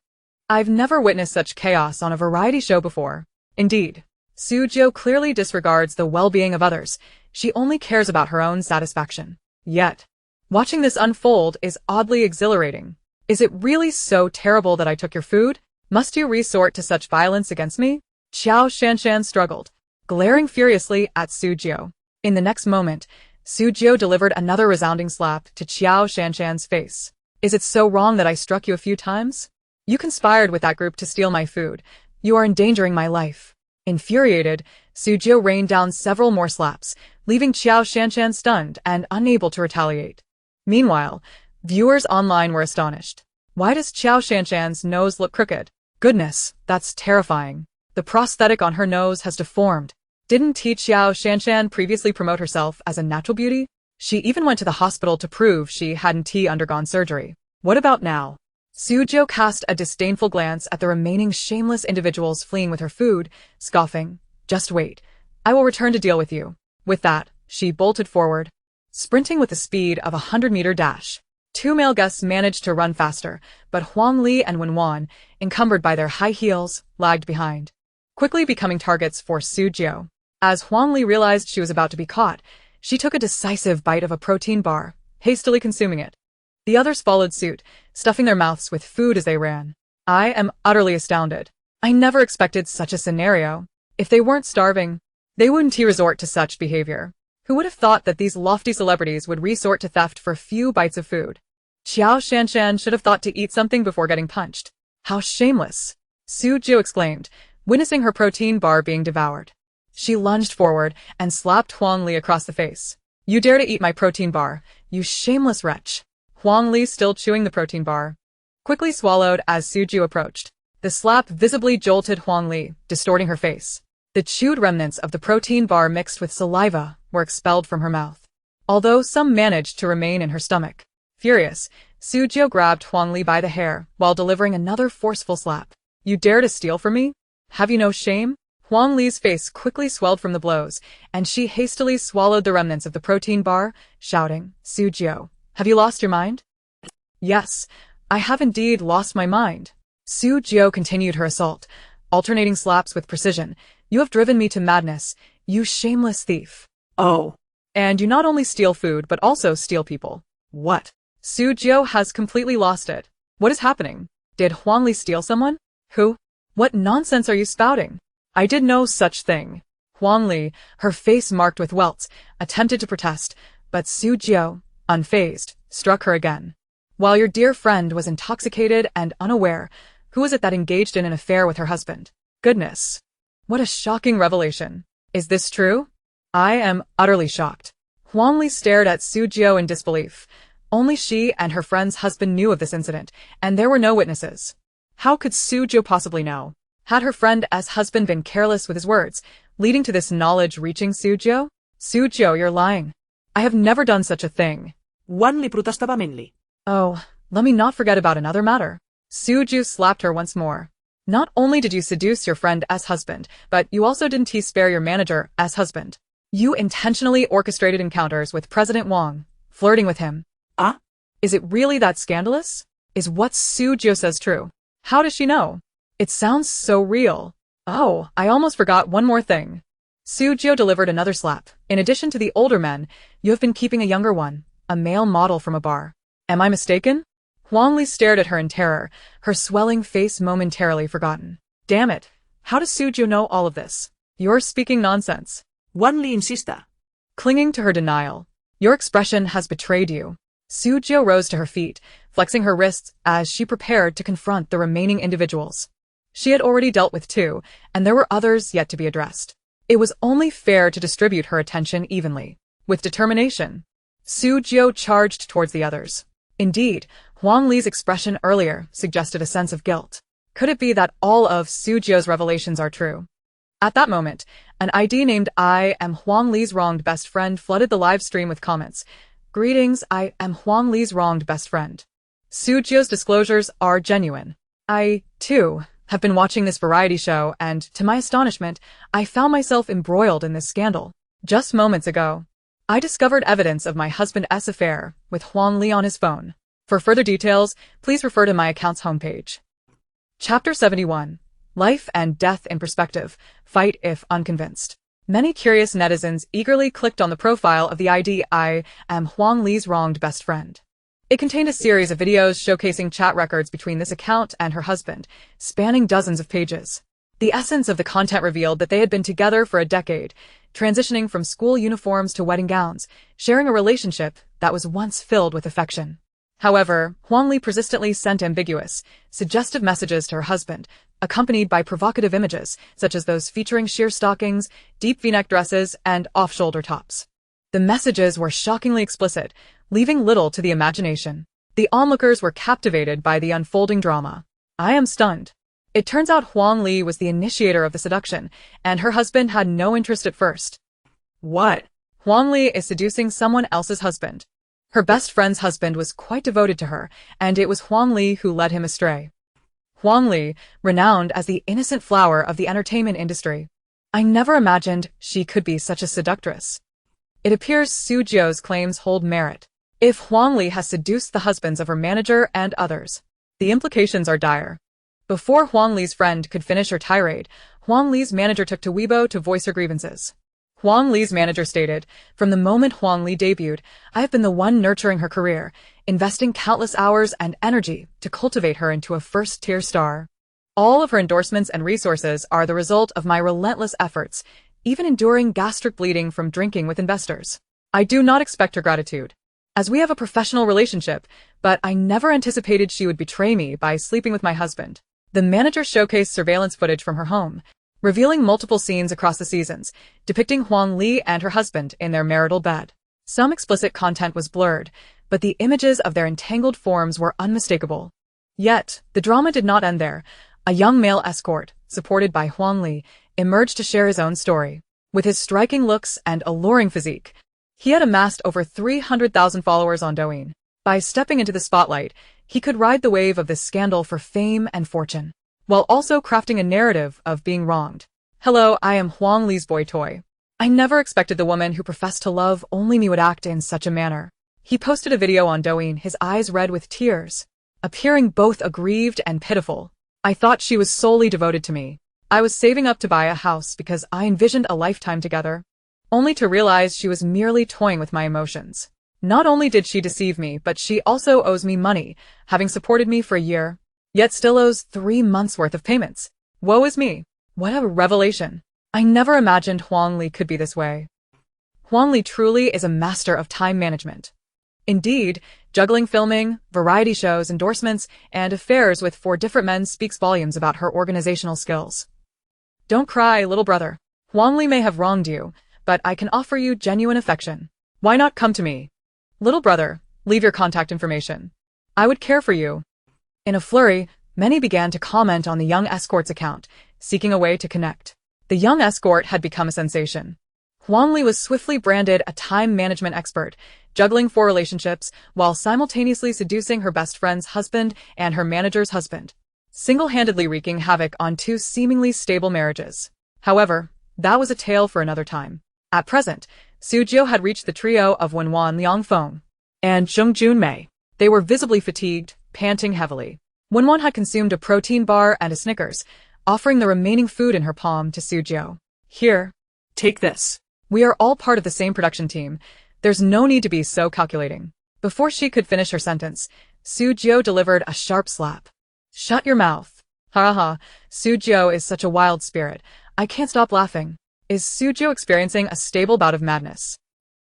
I've never witnessed such chaos on a variety show before. Indeed, Su Jiu clearly disregards the well-being of others. She only cares about her own satisfaction. Yet, watching this unfold is oddly exhilarating. Is it really so terrible that I took your food? Must you resort to such violence against me? Qiao Shanshan struggled, glaring furiously at Su Jiu. In the next moment, Su Jiu delivered another resounding slap to Qiao Shanshan's face. Is it so wrong that I struck you a few times? You conspired with that group to steal my food. You are endangering my life. Infuriated, Su Jiu rained down several more slaps, leaving Qiao Shanshan stunned and unable to retaliate. Meanwhile, viewers online were astonished. Why does Qiao Shanshan's nose look crooked? Goodness, that's terrifying. The prosthetic on her nose has deformed. Didn't Qiao Shanshan previously promote herself as a natural beauty? She even went to the hospital to prove she hadn't undergone surgery. What about now? Su Jiu cast a disdainful glance at the remaining shameless individuals fleeing with her food, scoffing. Just wait. I will return to deal with you. With that, she bolted forward, sprinting with the speed of a 100-meter dash. Two male guests managed to run faster, but Huang Li and Wen Wan, encumbered by their high heels, lagged behind, quickly becoming targets for Su Jiu. As Huang Li realized she was about to be caught, she took a decisive bite of a protein bar, hastily consuming it. The others followed suit, stuffing their mouths with food as they ran. I am utterly astounded. I never expected such a scenario. If they weren't starving, they wouldn't resort to such behavior. Who would have thought that these lofty celebrities would resort to theft for a few bites of food? Qiao Shanshan should have thought to eat something before getting punched. How shameless! Su Jiu exclaimed, witnessing her protein bar being devoured. She lunged forward and slapped Huang Li across the face. You dare to eat my protein bar, you shameless wretch. Huang Li, still chewing the protein bar, quickly swallowed as Su Jiu approached. The slap visibly jolted Huang Li, distorting her face. The chewed remnants of the protein bar mixed with saliva were expelled from her mouth, although some managed to remain in her stomach. Furious, Su Jiu grabbed Huang Li by the hair while delivering another forceful slap. You dare to steal from me? Have you no shame? Huang Li's face quickly swelled from the blows, and she hastily swallowed the remnants of the protein bar, shouting, Su Jiu, have you lost your mind? Yes, I have indeed lost my mind. Su Jiu continued her assault, alternating slaps with precision. You have driven me to madness, you shameless thief. Oh. And you not only steal food but also steal people. What? Su Jiu has completely lost it. What is happening? Did Huang Li steal someone? Who? What nonsense are you spouting? I did no such thing. Huang Li, her face marked with welts, attempted to protest, but Su Jiu, unfazed, struck her again. While your dear friend was intoxicated and unaware, who was it that engaged in an affair with her husband? Goodness. What a shocking revelation. Is this true? I am utterly shocked. Huang Li stared at Su Jiu in disbelief. Only she and her friend's husband knew of this incident, and there were no witnesses. How could Su Jiu possibly know? Had her friend's husband been careless with his words, leading to this knowledge reaching Su Jiu? Su Jiu, you're lying. I have never done such a thing. Wan Li protestava mainly. Oh, let me not forget about another matter. Su Jiu slapped her once more. Not only did you seduce your friend's husband, but you also didn't spare your manager's husband. You intentionally orchestrated encounters with President Wang, flirting with him. Ah? Is it really that scandalous? Is what Su Jiu says true? How does she know? It sounds so real. Oh, I almost forgot one more thing. Su Jiu delivered another slap. In addition to the older men, you have been keeping a younger one, a male model from a bar. Am I mistaken? Huang Li stared at her in terror, her swelling face momentarily forgotten. Damn it. How does Su Jiu know all of this? You're speaking nonsense. Wan Li insista. Clinging to her denial. Your expression has betrayed you. Su Jiu rose to her feet, flexing her wrists as she prepared to confront the remaining individuals. She had already dealt with two, and there were others yet to be addressed. It was only fair to distribute her attention evenly. With determination, Su Jiu charged towards the others. Indeed, Huang Li's expression earlier suggested a sense of guilt. Could it be that all of Su Jiu's revelations are true? At that moment, an ID named I am Huang Li's wronged best friend flooded the live stream with comments. Greetings, I am Huang Li's wronged best friend. Su Jiu's disclosures are genuine. I, too, have been watching this variety show and, to my astonishment, I found myself embroiled in this scandal. Just moments ago, I discovered evidence of my husband's affair with Huang Li on his phone. For further details, please refer to my account's homepage. Chapter 71. Life and Death in Perspective. Fight if unconvinced. Many curious netizens eagerly clicked on the profile of the ID "I am Huang Li's wronged best friend." It contained a series of videos showcasing chat records between this account and her husband, spanning dozens of pages. The essence of the content revealed that they had been together for a decade, transitioning from school uniforms to wedding gowns, sharing a relationship that was once filled with affection. However, Huang Li persistently sent ambiguous, suggestive messages to her husband, accompanied by provocative images, such as those featuring sheer stockings, deep V-neck dresses, and off-shoulder tops. The messages were shockingly explicit, leaving little to the imagination. The onlookers were captivated by the unfolding drama. I am stunned. It turns out Huang Li was the initiator of the seduction, and her husband had no interest at first. What? Huang Li is seducing someone else's husband. Her best friend's husband was quite devoted to her, and it was Huang Li who led him astray. Huang Li, renowned as the innocent flower of the entertainment industry. I never imagined she could be such a seductress. It appears Su Jiu's claims hold merit. If Huang Li has seduced the husbands of her manager and others, the implications are dire. Before Huang Li's friend could finish her tirade, Huang Li's manager took to Weibo to voice her grievances. Huang Li's manager stated, "From the moment Huang Li debuted, I have been the one nurturing her career, investing countless hours and energy to cultivate her into a first-tier star. All of her endorsements and resources are the result of my relentless efforts, even enduring gastric bleeding from drinking with investors. I do not expect her gratitude, as we have a professional relationship, but I never anticipated she would betray me by sleeping with my husband." The manager showcased surveillance footage from her home, revealing multiple scenes across the seasons, depicting Huang Li and her husband in their marital bed. Some explicit content was blurred, but the images of their entangled forms were unmistakable. Yet, the drama did not end there. A young male escort, supported by Huang Li, emerged to share his own story. With his striking looks and alluring physique, he had amassed over 300,000 followers on Douyin. By stepping into the spotlight, he could ride the wave of this scandal for fame and fortune, while also crafting a narrative of being wronged. "Hello, I am Huang Li's boy toy. I never expected the woman who professed to love only me would act in such a manner." He posted a video on Douyin, his eyes red with tears, appearing both aggrieved and pitiful. "I thought she was solely devoted to me. I was saving up to buy a house because I envisioned a lifetime together, only to realize she was merely toying with my emotions. Not only did she deceive me, but she also owes me money, having supported me for a year, yet still owes 3 months' worth of payments. Woe is me. What a revelation. I never imagined Huang Li could be this way." Huang Li truly is a master of time management. Indeed, juggling filming, variety shows, endorsements, and affairs with 4 different men speaks volumes about her organizational skills. Don't cry, little brother. Huang Li may have wronged you, but I can offer you genuine affection. Why not come to me? Little brother, leave your contact information. I would care for you. In a flurry, many began to comment on the young escort's account, seeking a way to connect. The young escort had become a sensation. Huang Li was swiftly branded a time management expert, juggling 4 relationships while simultaneously seducing her best friend's husband and her manager's husband, single-handedly wreaking havoc on 2 seemingly stable marriages. However, that was a tale for another time. At present, Su Jiu had reached the trio of Wenwan Liangfeng and Zheng Junmei. They were visibly fatigued, panting heavily. Wenwan had consumed a protein bar and a Snickers, offering the remaining food in her palm to Su Jiu. "Here, Take this." we are all part of the same production team. There's no need to be so calculating." Before she could finish her sentence, Su Jiu delivered a sharp slap. "Shut your mouth." "Ha ha, Su Jiu is such a wild spirit. I can't stop laughing." Is Su Jiu experiencing a stable bout of madness?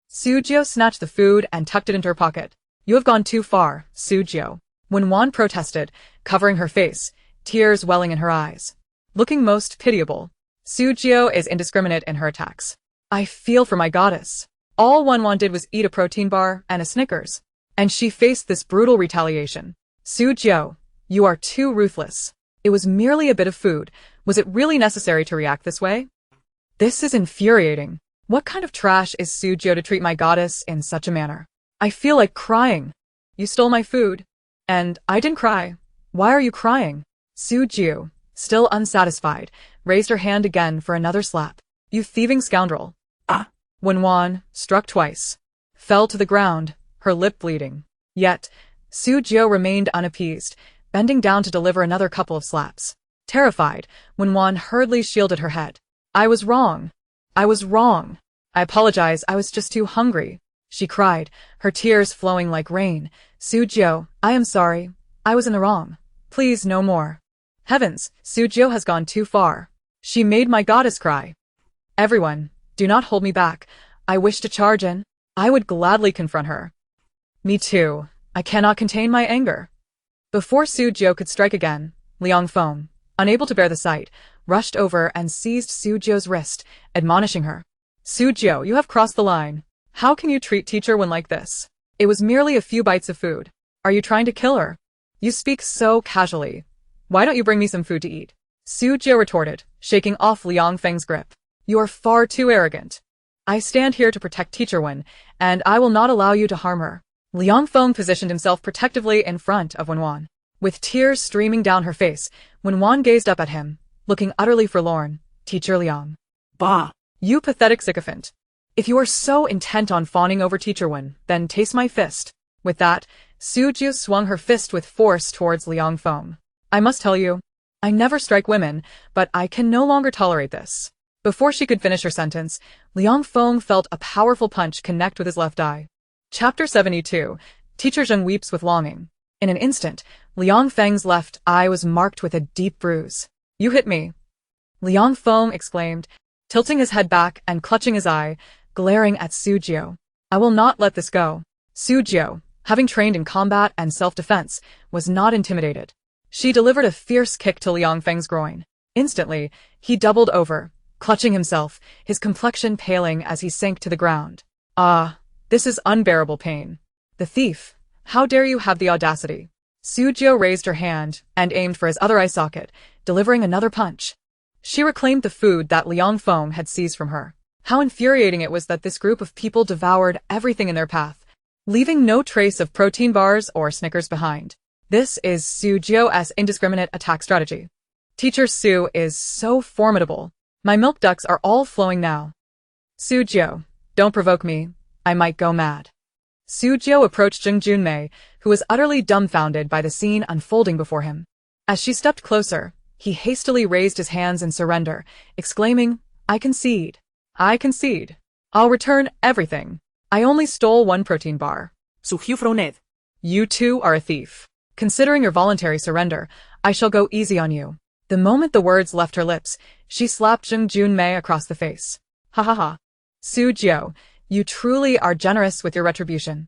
Su Jiu snatched the food and tucked it into her pocket. "You have gone too far, Su Jiu." When Wan protested, covering her face, tears welling in her eyes. Looking most pitiable, Su Jiu is indiscriminate in her attacks. "I feel for my goddess. All Wan did was eat a protein bar and a Snickers, and she faced this brutal retaliation." "Su Jiu, you are too ruthless. It was merely a bit of food. Was it really necessary to react this way? This is infuriating. What kind of trash is Su Jiu to treat my goddess in such a manner? I feel like crying." "You stole my food. And I didn't cry. Why are you crying?" Su Jiu, still unsatisfied, raised her hand again for another slap. "You thieving scoundrel." Ah. When Wan, struck twice, fell to the ground, her lip bleeding. Yet, Su Jiu remained unappeased, bending down to deliver another couple of slaps. Terrified, Wen Wan hurriedly shielded her head. "I was wrong. I was wrong. I apologize, I was just too hungry, she cried, her tears flowing like rain. Su Jiu, I am sorry. I was in the wrong. Please, no more. Heavens, Su Jiu has gone too far. She made my goddess cry. Everyone, do not hold me back. I wish to charge in. I would gladly confront her. Me too. I cannot contain my anger. Before Su Jiu could strike again, Liang Feng, unable to bear the sight, rushed over and seized Su Jiu's wrist, admonishing her. Su Jiu, you have crossed the line. How can you treat teacher Wen like this? It was merely a few bites of food. Are you trying to kill her? You speak so casually. Why don't you bring me some food to eat? Su Jiu retorted, shaking off Liang Feng's grip. You are far too arrogant. I stand here to protect teacher Wen, and I will not allow you to harm her. Liang Feng positioned himself protectively in front of Wen. With tears streaming down her face, Wen gazed up at him, looking utterly forlorn. Teacher Liang. Bah! You pathetic sycophant. If you are so intent on fawning over teacher Wen, then taste my fist. With that, Su Jiu swung her fist with force towards Liang Feng. I must tell you, I never strike women, but I can no longer tolerate this. Before she could finish her sentence, Liang Feng felt a powerful punch connect with his left eye. Chapter 72. Teacher Zheng weeps with longing. In an instant, Liang Feng's left eye was marked with a deep bruise. You hit me. Liang Feng exclaimed, tilting his head back and clutching his eye, glaring at Su Jiu. I will not let this go. Su Jiu, having trained in combat and self-defense, was not intimidated. She delivered a fierce kick to Liang Feng's groin. Instantly, he doubled over, clutching himself, his complexion paling as he sank to the ground. Ah, this is unbearable pain. The thief, how dare you have the audacity? Su Jiu raised her hand and aimed for his other eye socket, delivering another punch. She reclaimed the food that Liang Feng had seized from her. How infuriating it was that this group of people devoured everything in their path, leaving no trace of protein bars or Snickers behind. This is Su Jiu's indiscriminate attack strategy. Teacher Su is so formidable. My milk ducts are all flowing now. Su Jiu, don't provoke me. I might go mad. Su Jiu approached Zheng Junmei, who was utterly dumbfounded by the scene unfolding before him. As she stepped closer, he hastily raised his hands in surrender, exclaiming, I concede. I concede. I'll return everything. I only stole one protein bar. Su Jiu froned. You too are a thief. Considering your voluntary surrender, I shall go easy on you. The moment the words left her lips, she slapped Zheng Junmei across the face. Ha ha ha. Su Jiu, you truly are generous with your retribution.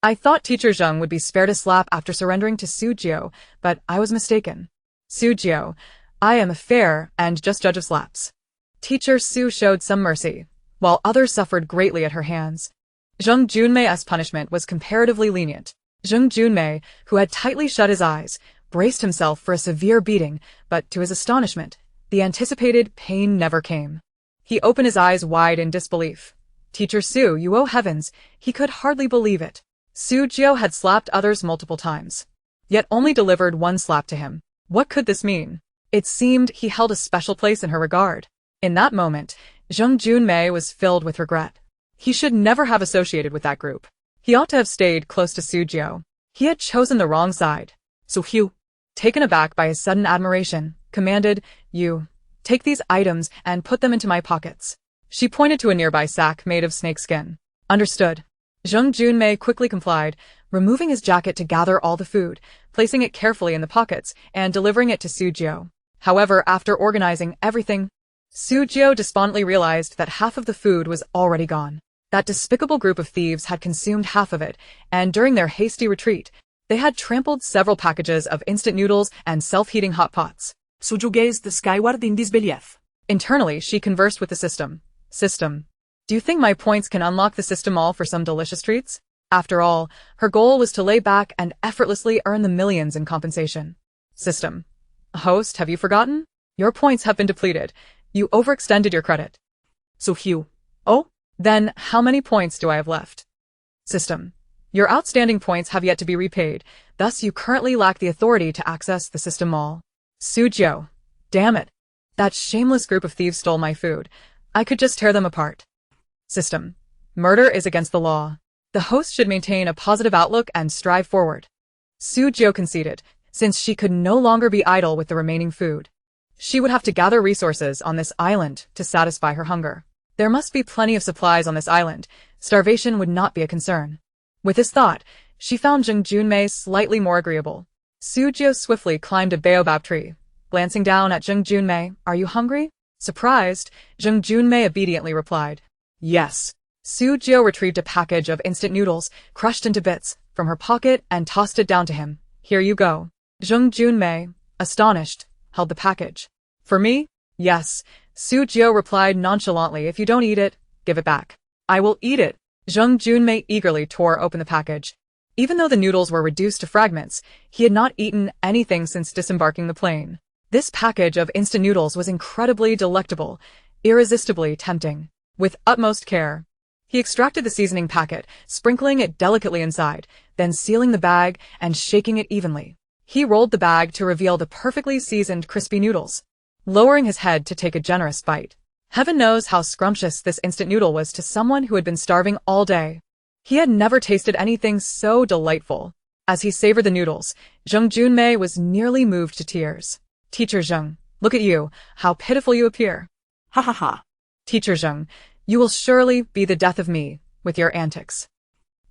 I thought Teacher Zheng would be spared a slap after surrendering to Su Jiu, but I was mistaken. Su Jiu, I am a fair and just judge of slaps. Teacher Su showed some mercy, while others suffered greatly at her hands. Zheng Junmei's punishment was comparatively lenient. Zheng Junmei, who had tightly shut his eyes, braced himself for a severe beating, but to his astonishment, the anticipated pain never came. He opened his eyes wide in disbelief. Teacher Su, you oh heavens, he could hardly believe it. Su Jiu had slapped others multiple times, yet only delivered one slap to him. What could this mean? It seemed he held a special place in her regard. In that moment, Zheng Junmei was filled with regret. He should never have associated with that group. He ought to have stayed close to Su Jiu. He had chosen the wrong side. Su Jiu, taken aback by his sudden admiration, commanded, You, take these items and put them into my pockets. She pointed to a nearby sack made of snakeskin. Understood. Zheng Junmei quickly complied, removing his jacket to gather all the food, placing it carefully in the pockets, and delivering it to Su Jiu. However, after organizing everything, Su Jiu despondently realized that half of the food was already gone. That despicable group of thieves had consumed half of it, and during their hasty retreat, they had trampled several packages of instant noodles and self-heating hot pots. Su Jiu gazed skyward in disbelief. Internally, she conversed with the system. System. Do you think my points can unlock the system all for some delicious treats? After all, her goal was to lay back and effortlessly earn the millions in compensation. System. Host, have you forgotten? Your points have been depleted. You overextended your credit. Su Jiu. Oh? Then, how many points do I have left? System. Your outstanding points have yet to be repaid, thus you currently lack the authority to access the system mall. Su Jiu. Damn it. That shameless group of thieves stole my food. I could just tear them apart. System. Murder is against the law. The host should maintain a positive outlook and strive forward. Su Jiu conceded, since she could no longer be idle with the remaining food. She would have to gather resources on this island to satisfy her hunger. There must be plenty of supplies on this island. Starvation would not be a concern. With this thought, she found Zheng Junmei slightly more agreeable. Su Jiu swiftly climbed a baobab tree. Glancing down at Zheng Junmei, "Are you hungry?" Surprised, Zheng Junmei obediently replied, "Yes." Su Jiu retrieved a package of instant noodles, crushed into bits, from her pocket and tossed it down to him. "Here you go." Zheng Junmei, astonished, held the package. "For me?" "Yes." Su Jiu replied nonchalantly, "If you don't eat it, give it back." "I will eat it." Zheng Junmei eagerly tore open the package. Even though the noodles were reduced to fragments, he had not eaten anything since disembarking the plane. This package of instant noodles was incredibly delectable, irresistibly tempting. With utmost care, he extracted the seasoning packet, sprinkling it delicately inside, then sealing the bag and shaking it evenly. He rolled the bag to reveal the perfectly seasoned crispy noodles, lowering his head to take a generous bite. Heaven knows how scrumptious this instant noodle was to someone who had been starving all day. He had never tasted anything so delightful. As he savored the noodles, Zheng Junmei was nearly moved to tears. "Teacher Zheng, look at you, how pitiful you appear." Ha ha ha. "Teacher Zheng, you will surely be the death of me with your antics."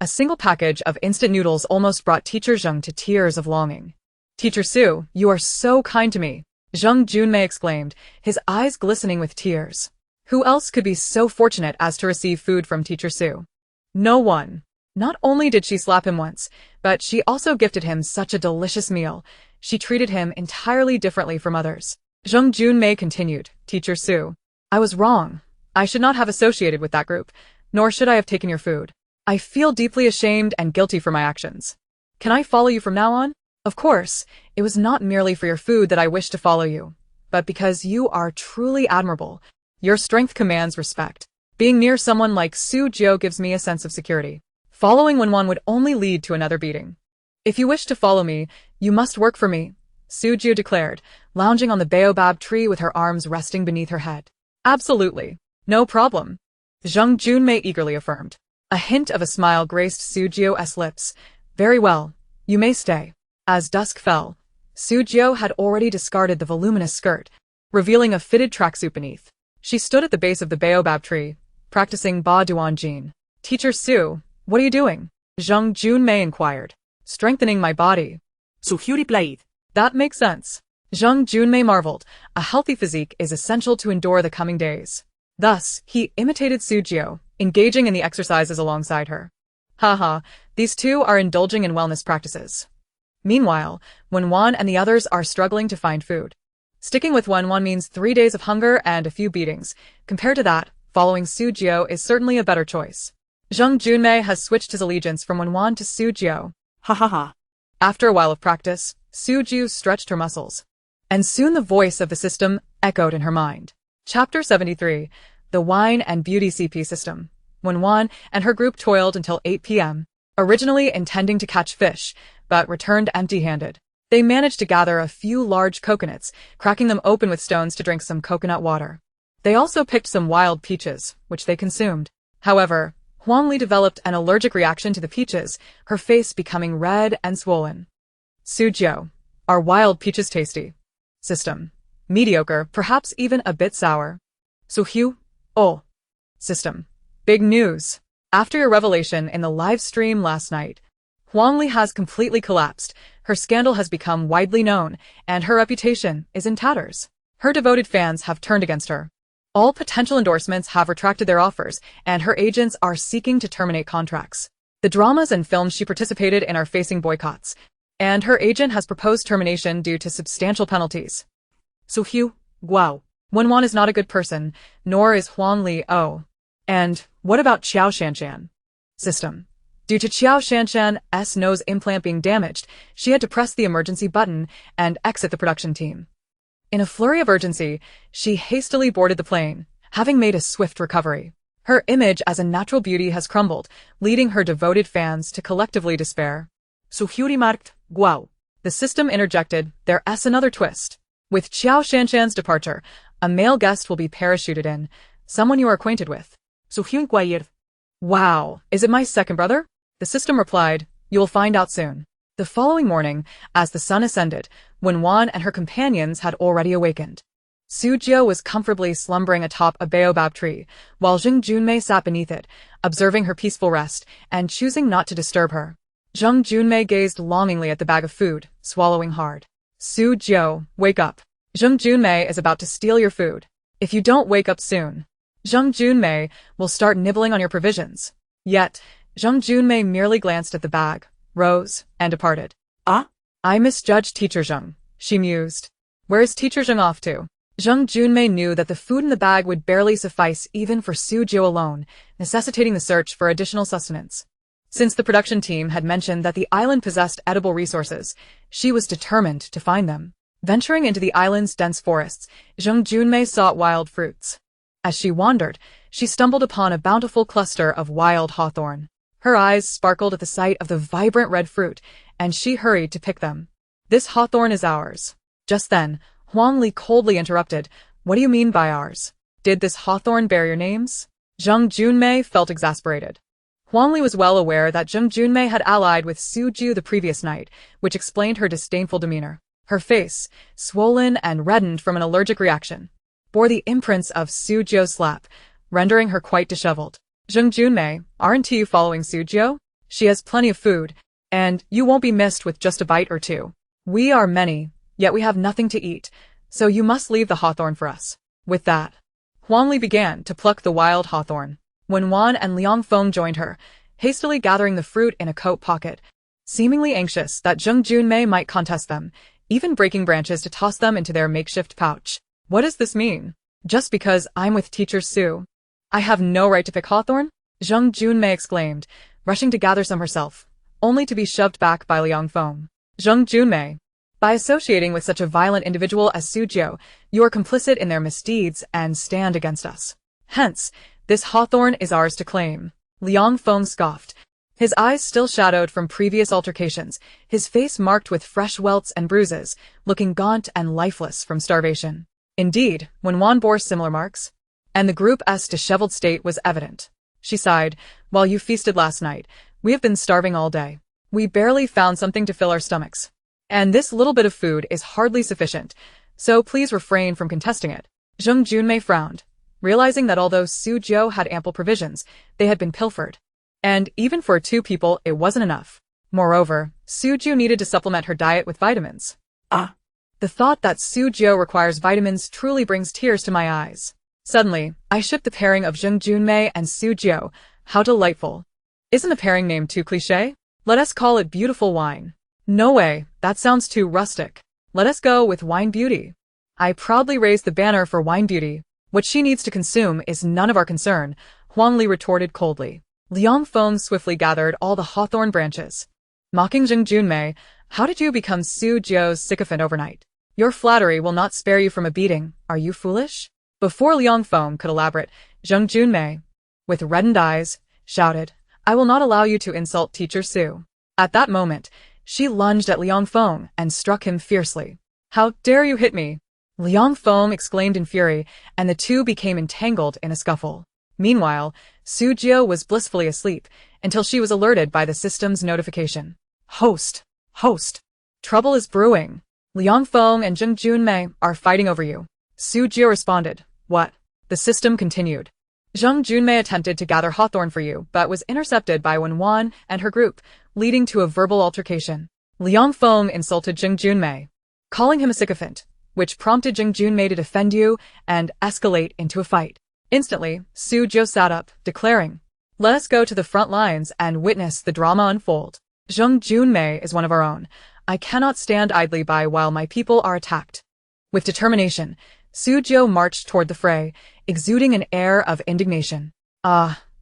A single package of instant noodles almost brought Teacher Zheng to tears of longing. "Teacher Su, you are so kind to me," Zheng Junmei exclaimed, his eyes glistening with tears. Who else could be so fortunate as to receive food from Teacher Su? No one. Not only did she slap him once, but she also gifted him such a delicious meal. She treated him entirely differently from others. Zheng Junmei continued, "Teacher Su, I was wrong. I should not have associated with that group, nor should I have taken your food. I feel deeply ashamed and guilty for my actions. Can I follow you from now on? Of course, it was not merely for your food that I wished to follow you, but because you are truly admirable. Your strength commands respect. Being near someone like Su Jiu gives me a sense of security. Following Wen would only lead to another beating. If you wish to follow me, you must work for me," Su Jiu declared, lounging on the baobab tree with her arms resting beneath her head. "Absolutely. No problem," Zheng Junmei eagerly affirmed. A hint of a smile graced Su Jiu's lips. "Very well. You may stay." As dusk fell, Su Jiu had already discarded the voluminous skirt, revealing a fitted tracksuit beneath. She stood at the base of the baobab tree, practicing Ba Duan Jin. "Teacher Su, what are you doing?" Zheng Junmei inquired. "Strengthening my body." Su Jiu replied. "That makes sense." Zheng Junmei marveled. A healthy physique is essential to endure the coming days. Thus, he imitated Su Jiu, engaging in the exercises alongside her. Haha, these two are indulging in wellness practices. Meanwhile, Wen and the others are struggling to find food. Sticking with Wen means 3 days of hunger and a few beatings. Compared to that, following Su Jiu is certainly a better choice. Zheng Junmei has switched his allegiance from Wen to Su Jiu. Ha ha ha. After a while of practice, Su Jiu stretched her muscles. And soon the voice of the system echoed in her mind. Chapter 73, The Wine and Beauty CP System. Wen and her group toiled until 8 p.m., originally intending to catch fish, but returned empty-handed. They managed to gather a few large coconuts, cracking them open with stones to drink some coconut water. They also picked some wild peaches, which they consumed. However, Huangli developed an allergic reaction to the peaches, her face becoming red and swollen. Su Jiu, are wild peaches tasty? System, mediocre, perhaps even a bit sour. Su Jiu, oh. System, big news. After your revelation in the live stream last night, Huangli has completely collapsed. Her scandal has become widely known, and her reputation is in tatters. Her devoted fans have turned against her. All potential endorsements have retracted their offers, and her agents are seeking to terminate contracts. The dramas and films she participated in are facing boycotts, and her agent has proposed termination due to substantial penalties. Su Jiu, wow. Wen is not a good person, nor is Huangli. Oh. And what about Qiao Shanshan? System. Due to Qiao Shanshan's nose implant being damaged, she had to press the emergency button and exit the production team. In a flurry of urgency, she hastily boarded the plane, having made a swift recovery. Her image as a natural beauty has crumbled, leading her devoted fans to collectively despair. Su Jiu remarked, wow. The system interjected, there's another twist. With Qiao Shanshan's departure, a male guest will be parachuted in, someone you are acquainted with. Su Jiu inquired. Wow, is it my second brother? The system replied, you will find out soon. The following morning, as the sun ascended, Wen and her companions had already awakened. Su Jiu was comfortably slumbering atop a baobab tree, while Zheng Junmei sat beneath it, observing her peaceful rest and choosing not to disturb her. Zheng Junmei gazed longingly at the bag of food, swallowing hard. Su Jiu, wake up. Zheng Junmei is about to steal your food. If you don't wake up soon, Zheng Junmei will start nibbling on your provisions. Yet, Zheng Junmei merely glanced at the bag, rose, and departed. Ah? I misjudged Teacher Zheng, she mused. Where is Teacher Zheng off to? Zheng Junmei knew that the food in the bag would barely suffice even for Su Jiu alone, necessitating the search for additional sustenance. Since the production team had mentioned that the island possessed edible resources, she was determined to find them. Venturing into the island's dense forests, Zheng Junmei sought wild fruits. As she wandered, she stumbled upon a bountiful cluster of wild hawthorn. Her eyes sparkled at the sight of the vibrant red fruit, and she hurried to pick them. This hawthorn is ours. Just then, Huang Li coldly interrupted. What do you mean by ours? Did this hawthorn bear your names? Zheng Junmei felt exasperated. Huang Li was well aware that Zheng Junmei had allied with Su Jiu the previous night, which explained her disdainful demeanor. Her face, swollen and reddened from an allergic reaction, bore the imprints of Su Jiu's slap, rendering her quite disheveled. Zheng Junmei, aren't you following Su Jiu? She has plenty of food, and you won't be missed with just a bite or two. We are many, yet we have nothing to eat, so you must leave the hawthorn for us. With that, Huang Li began to pluck the wild hawthorn. When Wan and Liang Feng joined her, hastily gathering the fruit in a coat pocket, seemingly anxious that Zheng Junmei might contest them, even breaking branches to toss them into their makeshift pouch. What does this mean? Just because I'm with Teacher Su, I have no right to pick hawthorn? Zheng Junmei exclaimed, rushing to gather some herself, only to be shoved back by Liang Feng. Zheng Junmei, by associating with such a violent individual as Su Jiu, you are complicit in their misdeeds and stand against us. Hence, this hawthorn is ours to claim. Liang Feng scoffed, his eyes still shadowed from previous altercations, his face marked with fresh welts and bruises, looking gaunt and lifeless from starvation. Indeed, when Wan bore similar marks, and the group's disheveled state was evident. She sighed, while you feasted last night, we have been starving all day. We barely found something to fill our stomachs. And this little bit of food is hardly sufficient, so please refrain from contesting it. Zheng Junmei frowned, realizing that although Su Jiu had ample provisions, they had been pilfered. And even for 2 people, it wasn't enough. Moreover, Su Jiu needed to supplement her diet with vitamins. Ah. The thought that Su Jiu requires vitamins truly brings tears to my eyes. Suddenly, I shipped the pairing of Zheng Junmei and Su Jiu. How delightful. Isn't the pairing name too cliché? Let us call it Beautiful Wine. No way, that sounds too rustic. Let us go with Wine Beauty. I proudly raise the banner for Wine Beauty. What she needs to consume is none of our concern, Huang Li retorted coldly. Liang Feng swiftly gathered all the hawthorn branches. Mocking Zheng Junmei, how did you become Su Jiu's sycophant overnight? Your flattery will not spare you from a beating, are you foolish? Before Liang Feng could elaborate, Zheng Junmei, with reddened eyes, shouted, I will not allow you to insult Teacher Su. At that moment, she lunged at Liang Feng and struck him fiercely. How dare you hit me? Liang Feng exclaimed in fury, and the two became entangled in a scuffle. Meanwhile, Su Jiu was blissfully asleep until she was alerted by the system's notification. Host! Host! Trouble is brewing. Liang Feng and Zheng Junmei are fighting over you. Su Jiu responded. What? The system continued. Zheng Junmei attempted to gather hawthorn for you, but was intercepted by Wen Wan and her group, leading to a verbal altercation. Liang Feng insulted Zheng Junmei, calling him a sycophant, which prompted Zheng Junmei to defend you and escalate into a fight. Instantly, Su Jiu sat up, declaring, Let us go to the front lines and witness the drama unfold. Zheng Junmei is one of our own. I cannot stand idly by while my people are attacked. With determination, Su Jiu marched toward the fray, exuding an air of indignation.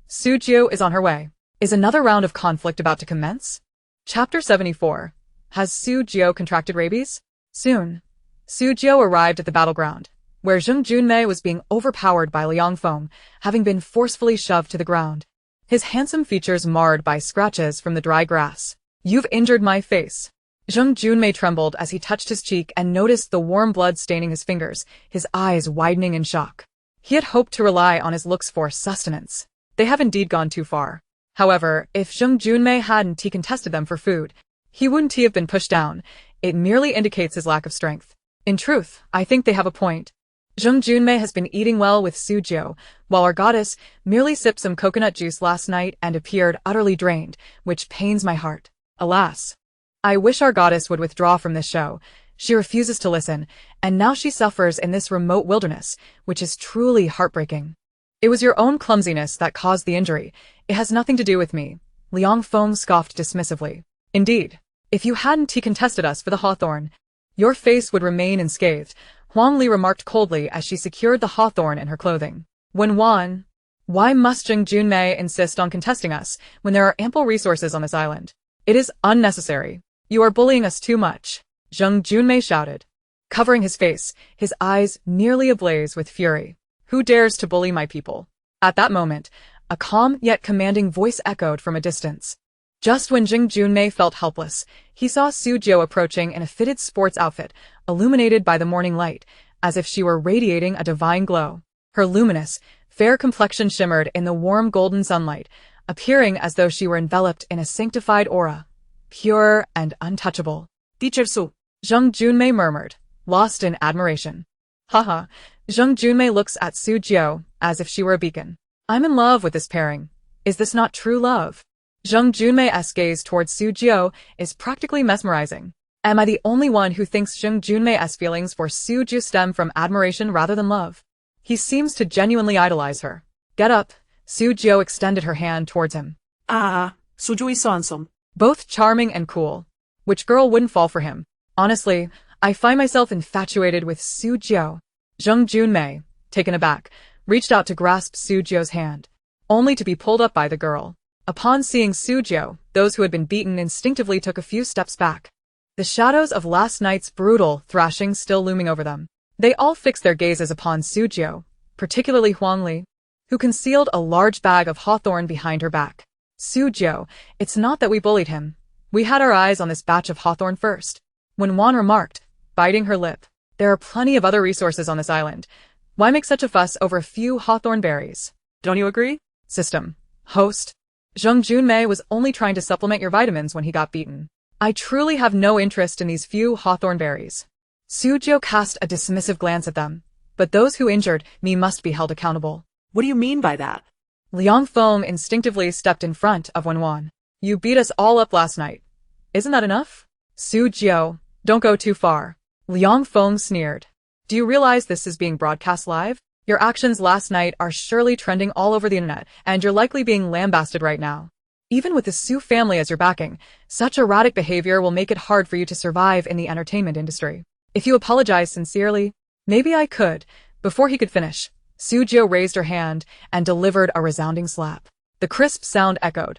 Su Jiu is on her way. Is another round of conflict about to commence? Chapter 74. Has Su Jiu contracted rabies? Soon, Su Jiu arrived at the battleground, where Zheng Junmei was being overpowered by Liang Feng, having been forcefully shoved to the ground. His handsome features marred by scratches from the dry grass. You've injured my face. Zheng Junmei trembled as he touched his cheek and noticed the warm blood staining his fingers, his eyes widening in shock. He had hoped to rely on his looks for sustenance. They have indeed gone too far. However, if Zheng Junmei hadn't contested them for food, he wouldn't have been pushed down. It merely indicates his lack of strength. In truth, I think they have a point. Zheng Junmei has been eating well with Su Jiu, while our goddess merely sipped some coconut juice last night and appeared utterly drained, which pains my heart. Alas. I wish our goddess would withdraw from this show. She refuses to listen, and now she suffers in this remote wilderness, which is truly heartbreaking. It was your own clumsiness that caused the injury. It has nothing to do with me. Liang Feng scoffed dismissively. Indeed, if you hadn't contested us for the hawthorn, your face would remain unscathed, Huang Li remarked coldly as she secured the hawthorn in her clothing. Wen Wan, why must Zheng Junmei insist on contesting us when there are ample resources on this island? It is unnecessary. You are bullying us too much, Zheng Junmei shouted, covering his face, his eyes nearly ablaze with fury. Who dares to bully my people? At that moment, a calm yet commanding voice echoed from a distance. Just when Zheng Junmei felt helpless, he saw Su Jiu approaching in a fitted sports outfit, illuminated by the morning light, as if she were radiating a divine glow. Her luminous, fair complexion shimmered in the warm golden sunlight, appearing as though she were enveloped in a sanctified aura, pure and untouchable. Treacherous, Zheng Junmei murmured, lost in admiration. Haha, Zheng Junmei looks at Su Jiu as if she were a beacon. I'm in love with this pairing. Is this not true love? Zheng Junmei's gaze towards Su Jiu is practically mesmerizing. Am I the only one who thinks Zheng Junmei's feelings for Su Jiu stem from admiration rather than love? He seems to genuinely idolize her. Get up. Su Jiu extended her hand towards him. Su Jiu is so handsome. Both charming and cool. Which girl wouldn't fall for him? Honestly, I find myself infatuated with Su Jiu. Zheng Junmei, taken aback, reached out to grasp Su Jiu's hand, only to be pulled up by the girl. Upon seeing Su Jiu, those who had been beaten instinctively took a few steps back, the shadows of last night's brutal thrashing still looming over them. They all fixed their gazes upon Su Jiu, particularly Huang Li, who concealed a large bag of hawthorn behind her back. Su Jiu, it's not that we bullied him. We had our eyes on this batch of hawthorn first. When Wan remarked, biting her lip, there are plenty of other resources on this island. Why make such a fuss over a few hawthorn berries? Don't you agree? System. Host. Zheng Junmei was only trying to supplement your vitamins when he got beaten. I truly have no interest in these few hawthorn berries. Su Jiu cast a dismissive glance at them, but those who injured me must be held accountable. What do you mean by that? Liang Feng instinctively stepped in front of Wen Wan. You beat us all up last night. Isn't that enough? Su Jiu, don't go too far. Liang Feng sneered. Do you realize this is being broadcast live? Your actions last night are surely trending all over the internet, and you're likely being lambasted right now. Even with the Su family as your backing, such erratic behavior will make it hard for you to survive in the entertainment industry. If you apologize sincerely, maybe I could. Before he could finish, Su Jiu raised her hand and delivered a resounding slap. The crisp sound echoed,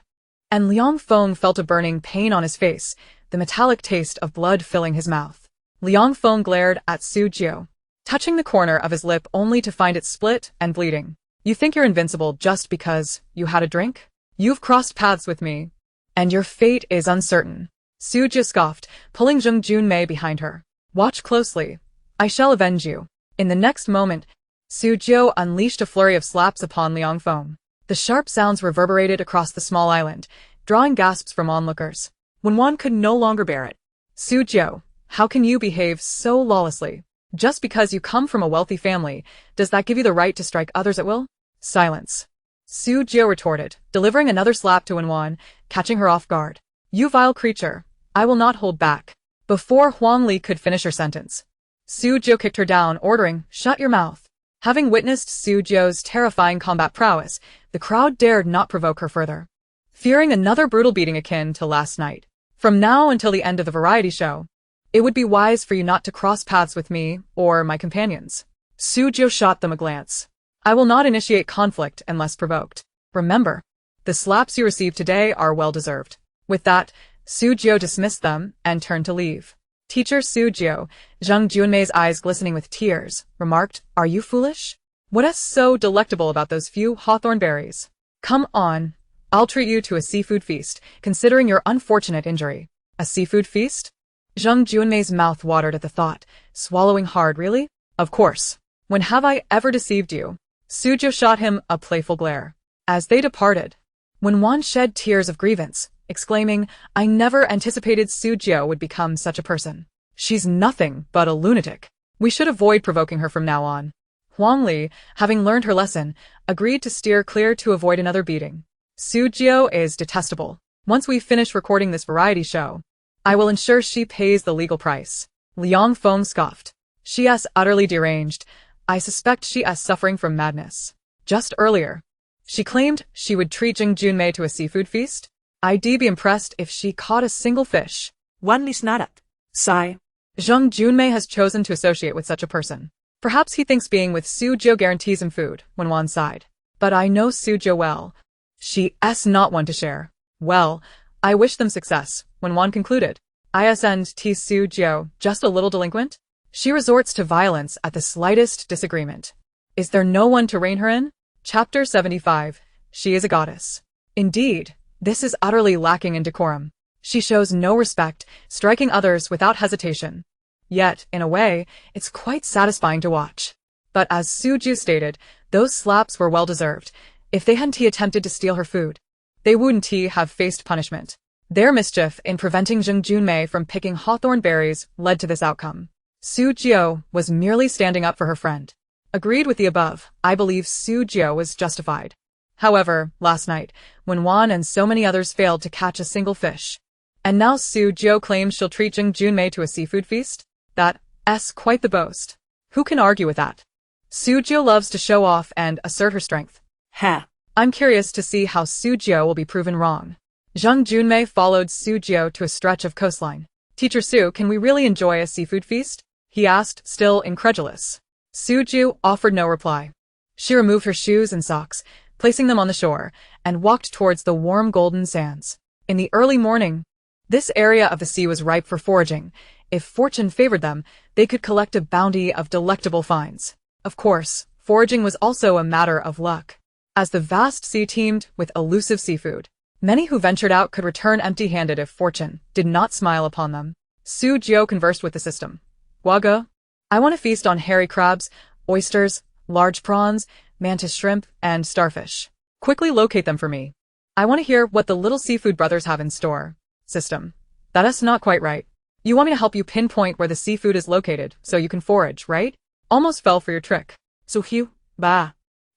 and Liang Feng felt a burning pain on his face, the metallic taste of blood filling his mouth. Liang Feng glared at Su Jiu, touching the corner of his lip only to find it split and bleeding. You think you're invincible just because you had a drink? You've crossed paths with me, and your fate is uncertain. Su Jiu scoffed, pulling Zheng Junmei behind her. Watch closely. I shall avenge you. In the next moment, Su Jiu unleashed a flurry of slaps upon Liang Feng. The sharp sounds reverberated across the small island, drawing gasps from onlookers. When one could no longer bear it. Su Jiu, how can you behave so lawlessly? Just because you come from a wealthy family, does that give you the right to strike others at will? Silence. Su Jiu retorted, delivering another slap to Wen Wan, catching her off guard. You vile creature, I will not hold back. Before Huang Li could finish her sentence, Su Jiu kicked her down, ordering, shut your mouth. Having witnessed Su Jiu's terrifying combat prowess, the crowd dared not provoke her further, fearing another brutal beating akin to last night. From now until the end of the variety show, it would be wise for you not to cross paths with me or my companions. Su Jiu shot them a glance. I will not initiate conflict unless provoked. Remember, the slaps you received today are well-deserved. With that, Su Jiu dismissed them and turned to leave. Teacher Su Jiu, Zheng Junmei's eyes glistening with tears, remarked, Are you foolish? What is so delectable about those few hawthorn berries? Come on, I'll treat you to a seafood feast, considering your unfortunate injury. A seafood feast? Zheng Junmei's mouth watered at the thought, swallowing hard. Really? Of course. When have I ever deceived you? Su Jiu shot him a playful glare. As they departed, Wen Wan shed tears of grievance, exclaiming, I never anticipated Su Jiu would become such a person. She's nothing but a lunatic. We should avoid provoking her from now on. Huang Li, having learned her lesson, agreed to steer clear to avoid another beating. Su Jiu is detestable. Once we finish recording this variety show, I will ensure she pays the legal price. Liang Feng scoffed. She is utterly deranged. I suspect she is suffering from madness. Just earlier, she claimed she would treat Zheng Junmei to a seafood feast. I'd be impressed if she caught a single fish. Wan Li snarled. Sigh. Zheng Junmei has chosen to associate with such a person. Perhaps he thinks being with Su Jiu guarantees him food, when Wan sighed. But I know Su Jiu well. She is not one to share. Well, I wish them success, when Wan concluded. Isn't Su Jiu just a little delinquent? She resorts to violence at the slightest disagreement. Is there no one to rein her in? Chapter 75. She is a goddess. Indeed, this is utterly lacking in decorum. She shows no respect, striking others without hesitation. Yet, in a way, it's quite satisfying to watch. But as Su Jiu stated, those slaps were well-deserved. If they hadn't attempted to steal her food, they wouldn't have faced punishment. Their mischief in preventing Zheng Junmei from picking hawthorn berries led to this outcome. Su Jiu was merely standing up for her friend. Agreed with the above, I believe Su Jiu was justified. However, last night, when Wan and so many others failed to catch a single fish, and now Su Jiu claims she'll treat Zheng Junmei to a seafood feast? That's quite the boast. Who can argue with that? Su Jiu loves to show off and assert her strength. I'm curious to see how Su Jiu will be proven wrong. Zheng Junmei followed Su Jiu to a stretch of coastline. Teacher Su, can we really enjoy a seafood feast? He asked, still incredulous. Su Jiu offered no reply. She removed her shoes and socks, placing them on the shore, and walked towards the warm golden sands. In the early morning, this area of the sea was ripe for foraging. If fortune favored them, they could collect a bounty of delectable finds. Of course, foraging was also a matter of luck. As the vast sea teemed with elusive seafood, many who ventured out could return empty-handed if fortune did not smile upon them. Su Jiu conversed with the system. Wago? I want to feast on hairy crabs, oysters, large prawns, mantis shrimp, and starfish. Quickly locate them for me. I want to hear what the little seafood brothers have in store. System. That is not quite right. You want me to help you pinpoint where the seafood is located so you can forage, right? Almost fell for your trick. Su Jiu. Bah.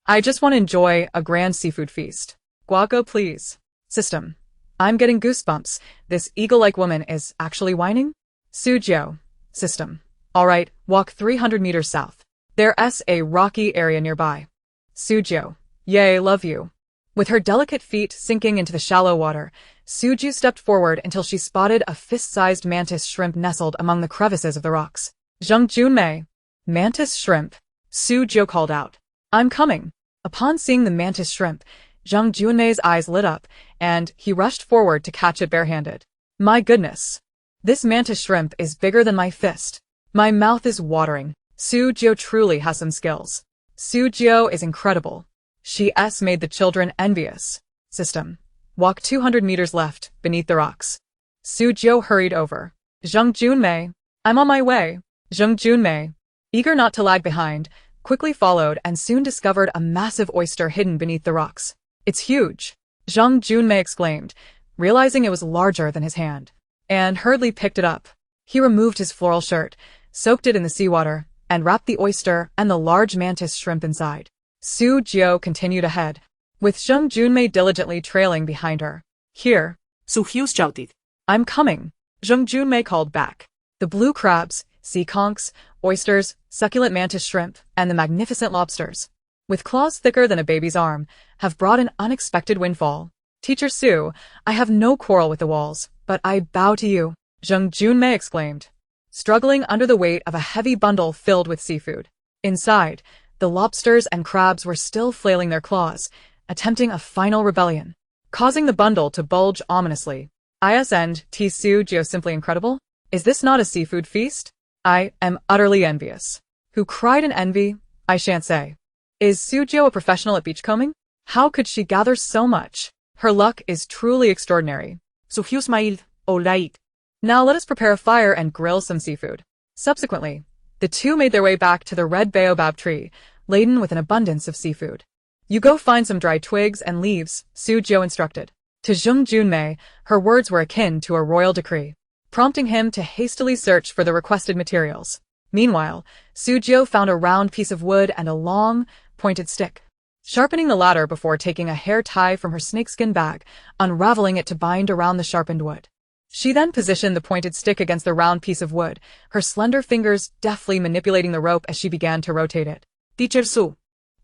I just want to enjoy a grand seafood feast. Guaco, please. System. I'm getting goosebumps. This eagle-like woman is actually whining? Su Jiu. System. All right, walk 300 meters south. There's a rocky area nearby. Su Jiu. Yay, love you. With her delicate feet sinking into the shallow water, Su Jiu stepped forward until she spotted a fist-sized mantis shrimp nestled among the crevices of the rocks. Zheng Junmei. Mantis shrimp. Su Jiu called out. I'm coming. Upon seeing the mantis shrimp, Zheng Junmei's eyes lit up, and he rushed forward to catch it barehanded. My goodness. This mantis shrimp is bigger than my fist. My mouth is watering. Su Jiu truly has some skills. Su Jiu is incredible. She made the children envious. System. Walk 200 meters left, beneath the rocks. Su Jiu hurried over. Zheng Junmei. I'm on my way. Zheng Junmei, eager not to lag behind, quickly followed and soon discovered a massive oyster hidden beneath the rocks. It's huge. Zheng Junmei exclaimed, realizing it was larger than his hand, and hurriedly picked it up. He removed his floral shirt, soaked it in the seawater, and wrapped the oyster and the large mantis shrimp inside. Su Jiu continued ahead, with Zheng Junmei diligently trailing behind her. Here. Su Jiu shouted. I'm coming. Zheng Junmei called back. The blue crabs, sea conchs, oysters, succulent mantis shrimp, and the magnificent lobsters, with claws thicker than a baby's arm, have brought an unexpected windfall. Teacher Su, I have no quarrel with the walls, but I bow to you, Zheng Junmei exclaimed, struggling under the weight of a heavy bundle filled with seafood. Inside, the lobsters and crabs were still flailing their claws, attempting a final rebellion, causing the bundle to bulge ominously. Isn't Su Jiu simply incredible? Is this not a seafood feast? I am utterly envious. Who cried in envy? I shan't say. Is Su Jiu a professional at beachcombing? How could she gather so much? Her luck is truly extraordinary. Su Jiu smiled. All right. Now let us prepare a fire and grill some seafood. Subsequently, the two made their way back to the red baobab tree, laden with an abundance of seafood. You go find some dry twigs and leaves, Su Jiu instructed. To Zheng Junmei, her words were akin to a royal decree, prompting him to hastily search for the requested materials. Meanwhile, Sujio found a round piece of wood and a long, pointed stick. Sharpening the latter before taking a hair tie from her snakeskin bag, unraveling it to bind around the sharpened wood. She then positioned the pointed stick against the round piece of wood, her slender fingers deftly manipulating the rope as she began to rotate it. "Treacherous.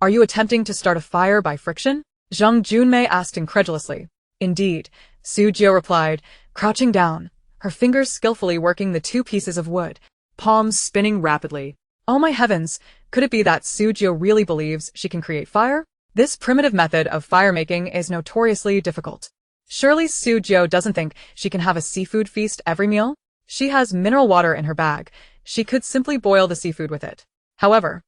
Are you attempting to start a fire by friction?" Zhang Junmei asked incredulously. "Indeed," Sujio replied, crouching down, her fingers skillfully working the two pieces of wood, palms spinning rapidly. Oh my heavens, could it be that Sujio really believes she can create fire? This primitive method of fire making is notoriously difficult. Surely Sujio doesn't think she can have a seafood feast every meal? She has mineral water in her bag. She could simply boil the seafood with it. However,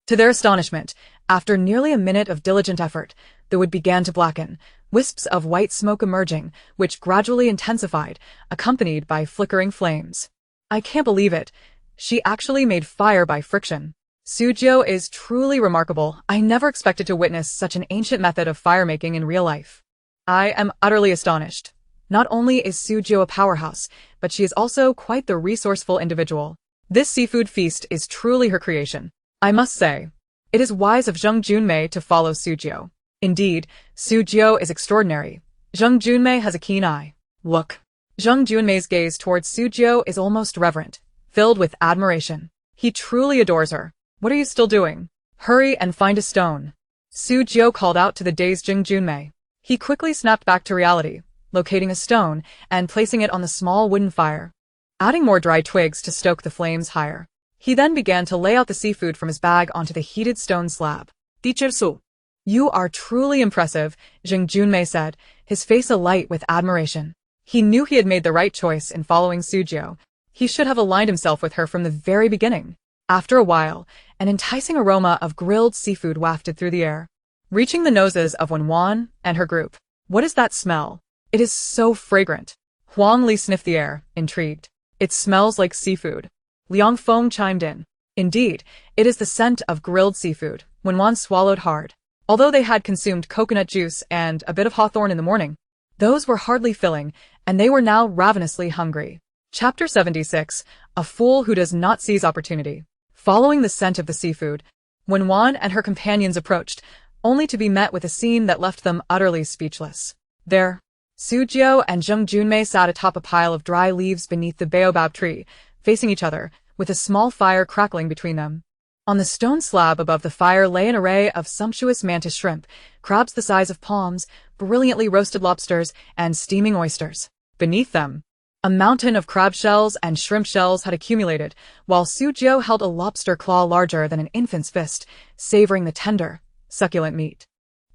to their astonishment, after nearly a minute of diligent effort, the wood began to blacken, wisps of white smoke emerging, which gradually intensified, accompanied by flickering flames. I can't believe it. She actually made fire by friction. Sujio is truly remarkable. I never expected to witness such an ancient method of fire making in real life. I am utterly astonished. Not only is Sujio a powerhouse, but she is also quite the resourceful individual. This seafood feast is truly her creation. I must say, it is wise of Zhang Junmei to follow Sujio. Indeed, Sujio is extraordinary. Zhang Junmei has a keen eye. Look. Zhang Junmei's gaze towards Sujio is almost reverent, filled with admiration. He truly adores her. What are you still doing? Hurry and find a stone. Sujio called out to the dazed Zhang Junmei. He quickly snapped back to reality, locating a stone and placing it on the small wooden fire, adding more dry twigs to stoke the flames higher. He then began to lay out the seafood from his bag onto the heated stone slab. "Treacherous. You are truly impressive," Zhang Junmei said, his face alight with admiration. He knew he had made the right choice in following Sujio. He should have aligned himself with her from the very beginning. After a while, an enticing aroma of grilled seafood wafted through the air, reaching the noses of Wen and her group. What is that smell? It is so fragrant. Huang Li sniffed the air, intrigued. It smells like seafood. Liang Feng chimed in. Indeed, it is the scent of grilled seafood. Wen swallowed hard. Although they had consumed coconut juice and a bit of hawthorn in the morning, those were hardly filling, and they were now ravenously hungry. Chapter 76, A Fool Who Does Not Seize Opportunity. Following the scent of the seafood, Wen and her companions approached, only to be met with a scene that left them utterly speechless. There, Sujio and Zhang Junmei sat atop a pile of dry leaves beneath the baobab tree, facing each other, with a small fire crackling between them. On the stone slab above the fire lay an array of sumptuous mantis shrimp, crabs the size of palms, brilliantly roasted lobsters, and steaming oysters. Beneath them, a mountain of crab shells and shrimp shells had accumulated, while Sujio held a lobster claw larger than an infant's fist, savoring the tender, succulent meat.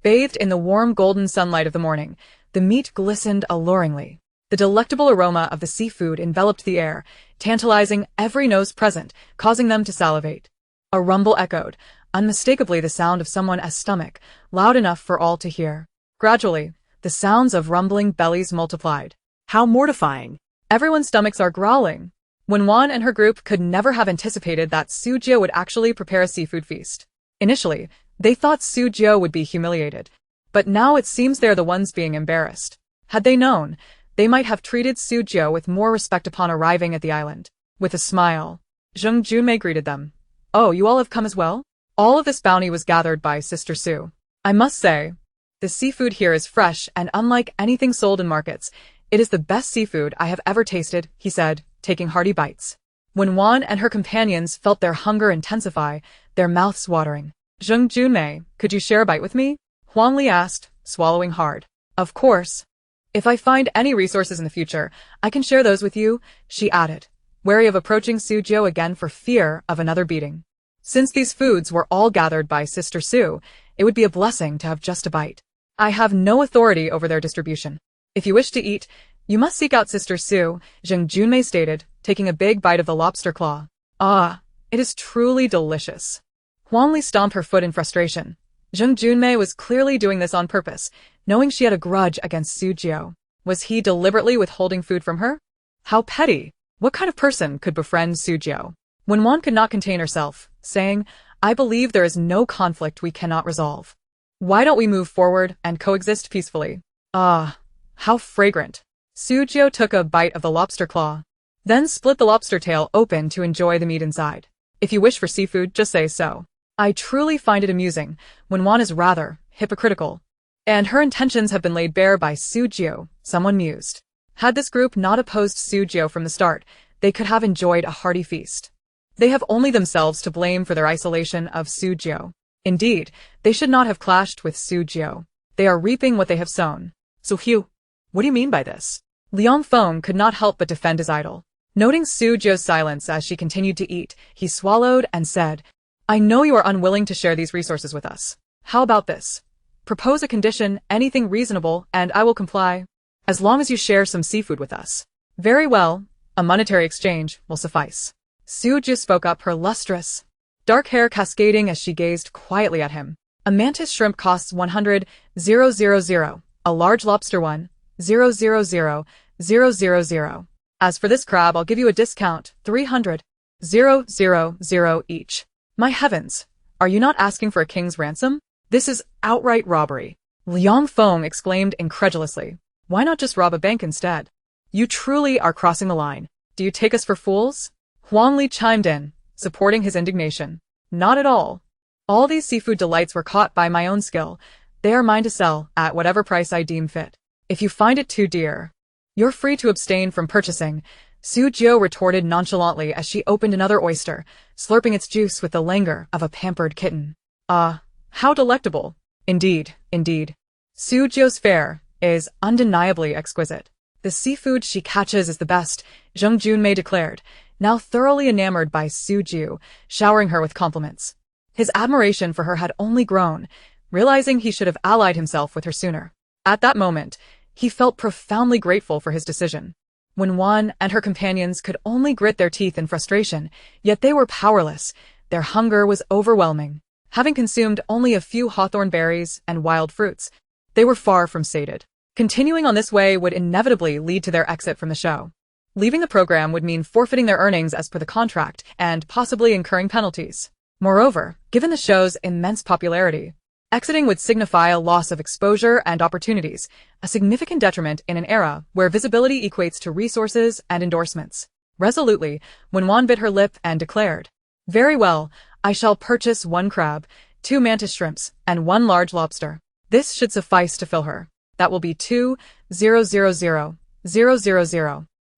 Bathed in the warm golden sunlight of the morning, the meat glistened alluringly. The delectable aroma of the seafood enveloped the air, tantalizing every nose present, causing them to salivate. A rumble echoed, unmistakably the sound of someone's stomach, loud enough for all to hear. Gradually, the sounds of rumbling bellies multiplied. How mortifying. Everyone's stomachs are growling. Wen and her group could never have anticipated that Sujio would actually prepare a seafood feast. Initially, they thought Sujio would be humiliated, but now it seems they're the ones being embarrassed. Had they known, they might have treated Sujio with more respect upon arriving at the island. With a smile, Zhang Junmei greeted them. "Oh, you all have come as well?" All of this bounty was gathered by Sister Su. "I must say, the seafood here is fresh and unlike anything sold in markets. It is the best seafood I have ever tasted," he said, taking hearty bites. When Wen and her companions felt their hunger intensify, their mouths watering. "Zhang Junmei, could you share a bite with me?" Huang Li asked, swallowing hard. "Of course. If I find any resources in the future, I can share those with you," she added, wary of approaching Sujio again for fear of another beating. Since these foods were all gathered by Sister Su, it would be a blessing to have just a bite. "I have no authority over their distribution. If you wish to eat, you must seek out Sister Su," Zhang Junmei stated, taking a big bite of the lobster claw. "Ah, it is truly delicious." Huang Li stomped her foot in frustration. Zhang Junmei was clearly doing this on purpose, knowing she had a grudge against Sujio. Was he deliberately withholding food from her? How petty! What kind of person could befriend Sujio? Wen could not contain herself, saying, "I believe there is no conflict we cannot resolve. Why don't we move forward and coexist peacefully?" "Ah, how fragrant." Sujio took a bite of the lobster claw, then split the lobster tail open to enjoy the meat inside. If you wish for seafood, just say so. I truly find it amusing when Wan is rather hypocritical. And her intentions have been laid bare by Su Jiu, someone mused. Had this group not opposed Su Jiu from the start, they could have enjoyed a hearty feast. They have only themselves to blame for their isolation of Su Jiu. Indeed, they should not have clashed with Su Jiu. They are reaping what they have sown. So Hugh, what do you mean by this? Liang Feng could not help but defend his idol. Noting Su Jiu's silence as she continued to eat, he swallowed and said, I know you are unwilling to share these resources with us. How about this? Propose a condition, anything reasonable, and I will comply. As long as you share some seafood with us. Very well, a monetary exchange will suffice. Su Jiu spoke up, her lustrous dark hair cascading as she gazed quietly at him. A mantis shrimp costs 100,000, a large lobster 1,000,000. As for this crab, I'll give you a discount, 300,000 each. My heavens, are you not asking for a king's ransom? This is outright robbery. Liang Feng exclaimed incredulously. Why not just rob a bank instead? You truly are crossing the line. Do you take us for fools? Huang Li chimed in, supporting his indignation. Not at all. All these seafood delights were caught by my own skill. They are mine to sell at whatever price I deem fit. If you find it too dear, you're free to abstain from purchasing, Su Jiu retorted nonchalantly as she opened another oyster, slurping its juice with the languor of a pampered kitten. Ah, how delectable. Indeed, indeed. Su Jiu's fare is undeniably exquisite. The seafood she catches is the best, Zheng Junmei declared, now thoroughly enamored by Su Jiu, showering her with compliments. His admiration for her had only grown, realizing he should have allied himself with her sooner. At that moment, he felt profoundly grateful for his decision. When Wan and her companions could only grit their teeth in frustration, yet they were powerless. Their hunger was overwhelming. Having consumed only a few hawthorn berries and wild fruits, they were far from sated. Continuing on this way would inevitably lead to their exit from the show. Leaving the program would mean forfeiting their earnings as per the contract and possibly incurring penalties. Moreover, given the show's immense popularity, exiting would signify a loss of exposure and opportunities, a significant detriment in an era where visibility equates to resources and endorsements. Resolutely, Wen Wan bit her lip and declared, Very well, I shall purchase 1 crab, 2 mantis shrimps, and 1 large lobster. This should suffice to fill her. That will be 2,000,000.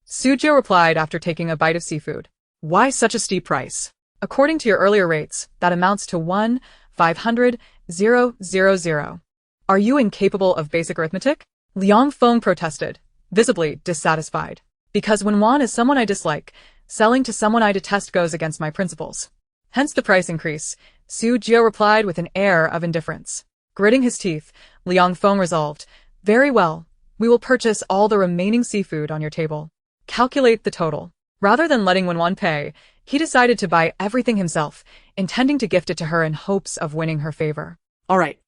Su Jiu replied after taking a bite of seafood. Why such a steep price? According to your earlier rates, that amounts to 1,500,000. Are you incapable of basic arithmetic? Liang Feng protested, visibly dissatisfied. Because when Wan is someone I dislike, selling to someone I detest goes against my principles. Hence the price increase, Su Jiu replied with an air of indifference. Gritting his teeth, Liang Feng resolved, Very well, we will purchase all the remaining seafood on your table. Calculate the total. Rather than letting Wen Wan pay, he decided to buy everything himself, intending to gift it to her in hopes of winning her favor. All right,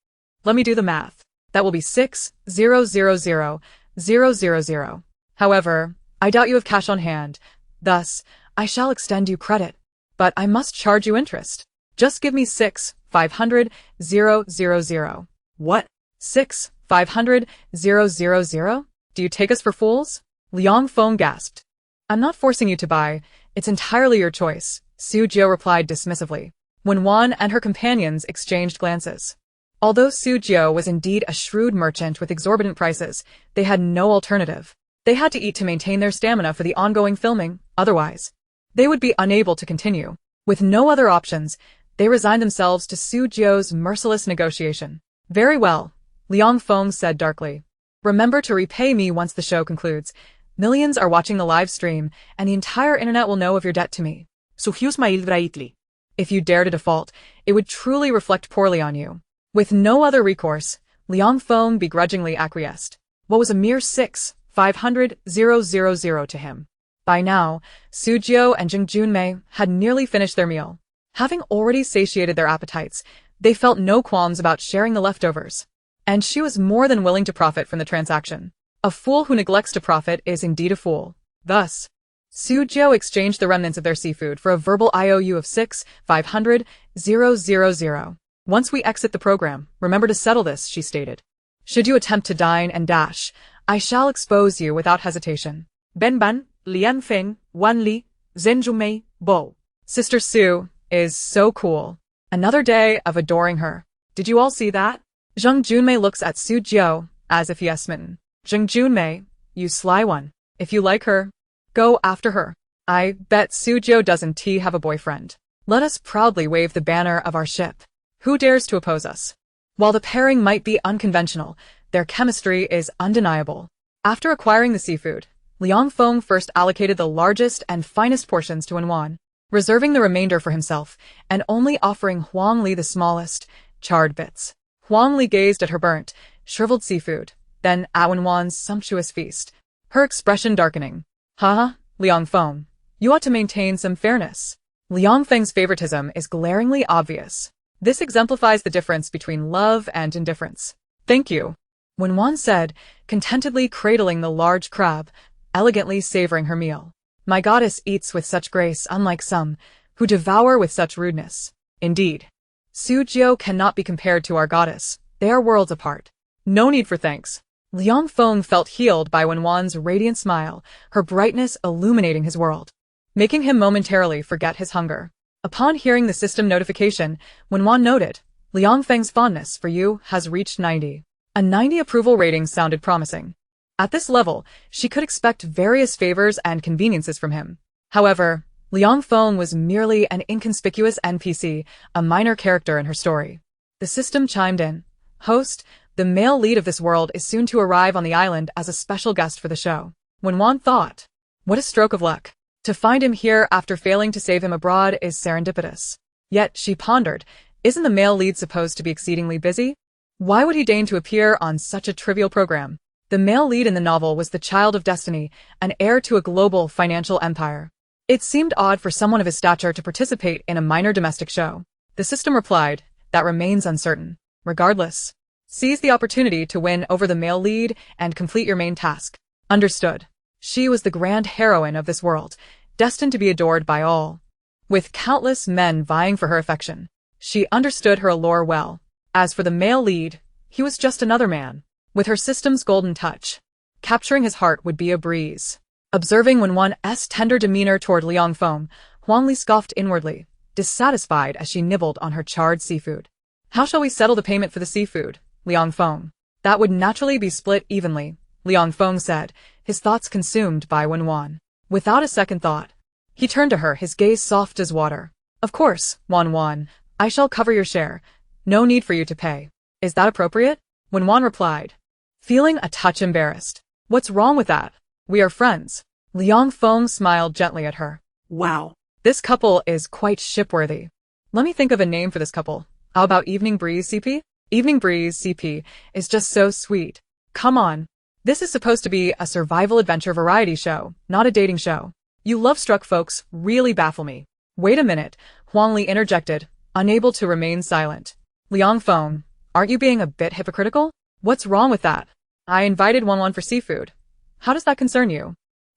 Let me do the math. That will be 6,000,000. However, I doubt you have cash on hand. Thus, I shall extend you credit. But I must charge you interest. Just give me 6,500,000. What? 6,500,000? Do you take us for fools? Liang Feng gasped. I'm not forcing you to buy. It's entirely your choice, Su Jiu replied dismissively. When Wan and her companions exchanged glances. Although Su Jiu was indeed a shrewd merchant with exorbitant prices, they had no alternative. They had to eat to maintain their stamina for the ongoing filming, otherwise they would be unable to continue. With no other options, they resigned themselves to Su Jiu's merciless negotiation. Very well, Liang Feng said darkly. Remember to repay me once the show concludes. Millions are watching the live stream, and the entire internet will know of your debt to me. So Hugh's mailbraitli. If you dare to default, it would truly reflect poorly on you. With no other recourse, Liang Feng begrudgingly acquiesced. What was a mere 6,500,000 to him? By now, Su Jiu and Zheng Junmei had nearly finished their meal. Having already satiated their appetites, they felt no qualms about sharing the leftovers. And she was more than willing to profit from the transaction. A fool who neglects to profit is indeed a fool. Thus, Su Jiu exchanged the remnants of their seafood for a verbal IOU of 6,500,000. Once we exit the program, remember to settle this, she stated. Should you attempt to dine and dash, I shall expose you without hesitation. Ben Ban, Lian Feng, Wan Li, Zhen Junmei, Bo. Sister Su, is so cool. Another day of adoring her. Did you all see that? Zheng Junmei looks at Su Jiu as if he has smitten. Zheng Junmei, you sly one. If you like her, go after her. I bet Su Jiu doesn't have a boyfriend. Let us proudly wave the banner of our ship. Who dares to oppose us? While the pairing might be unconventional, their chemistry is undeniable. After acquiring the seafood, Liang Feng first allocated the largest and finest portions to Wen, reserving the remainder for himself, and only offering Huang Li the smallest, charred bits. Huang Li gazed at her burnt, shriveled seafood, then at Wen's sumptuous feast, her expression darkening. Haha, Liang Feng, you ought to maintain some fairness. Liang Feng's favoritism is glaringly obvious. This exemplifies the difference between love and indifference. Thank you, Wen said, contentedly cradling the large crab, elegantly savoring her meal. My goddess eats with such grace, unlike some, who devour with such rudeness. Indeed, Su Jiu cannot be compared to our goddess. They are worlds apart. No need for thanks. Liang Feng felt healed by Wen's radiant smile, her brightness illuminating his world, making him momentarily forget his hunger. Upon hearing the system notification, Wen noted, Liang Feng's fondness for you has reached 90. A 90 approval rating sounded promising. At this level, she could expect various favors and conveniences from him. However, Liang Feng was merely an inconspicuous NPC, a minor character in her story. The system chimed in. Host, the male lead of this world is soon to arrive on the island as a special guest for the show. Wen thought, what a stroke of luck. To find him here after failing to save him abroad is serendipitous. Yet, she pondered, isn't the male lead supposed to be exceedingly busy? Why would he deign to appear on such a trivial program? The male lead in the novel was the child of destiny, an heir to a global financial empire. It seemed odd for someone of his stature to participate in a minor domestic show. The system replied, that remains uncertain. Regardless, seize the opportunity to win over the male lead and complete your main task. Understood. She was the grand heroine of this world, destined to be adored by all. With countless men vying for her affection, she understood her allure well. As for the male lead, he was just another man. With her system's golden touch, capturing his heart would be a breeze. Observing Wen's tender demeanor toward Liang Feng, Huang Li scoffed inwardly, dissatisfied as she nibbled on her charred seafood. How shall we settle the payment for the seafood, Liang Feng? That would naturally be split evenly, Liang Feng said, his thoughts consumed by Wen. Without a second thought, he turned to her, his gaze soft as water. Of course, Wen, I shall cover your share. No need for you to pay. Is that appropriate? Wen replied, feeling a touch embarrassed. What's wrong with that? We are friends. Liang Feng smiled gently at her. Wow. This couple is quite shipworthy. Let me think of a name for this couple. How about Evening Breeze CP? Evening Breeze CP is just so sweet. Come on. This is supposed to be a survival adventure variety show, not a dating show. You love-struck folks really baffle me. Wait a minute, Huang Li interjected, unable to remain silent. Liang Feng, aren't you being a bit hypocritical? What's wrong with that? I invited Wen for seafood. How does that concern you?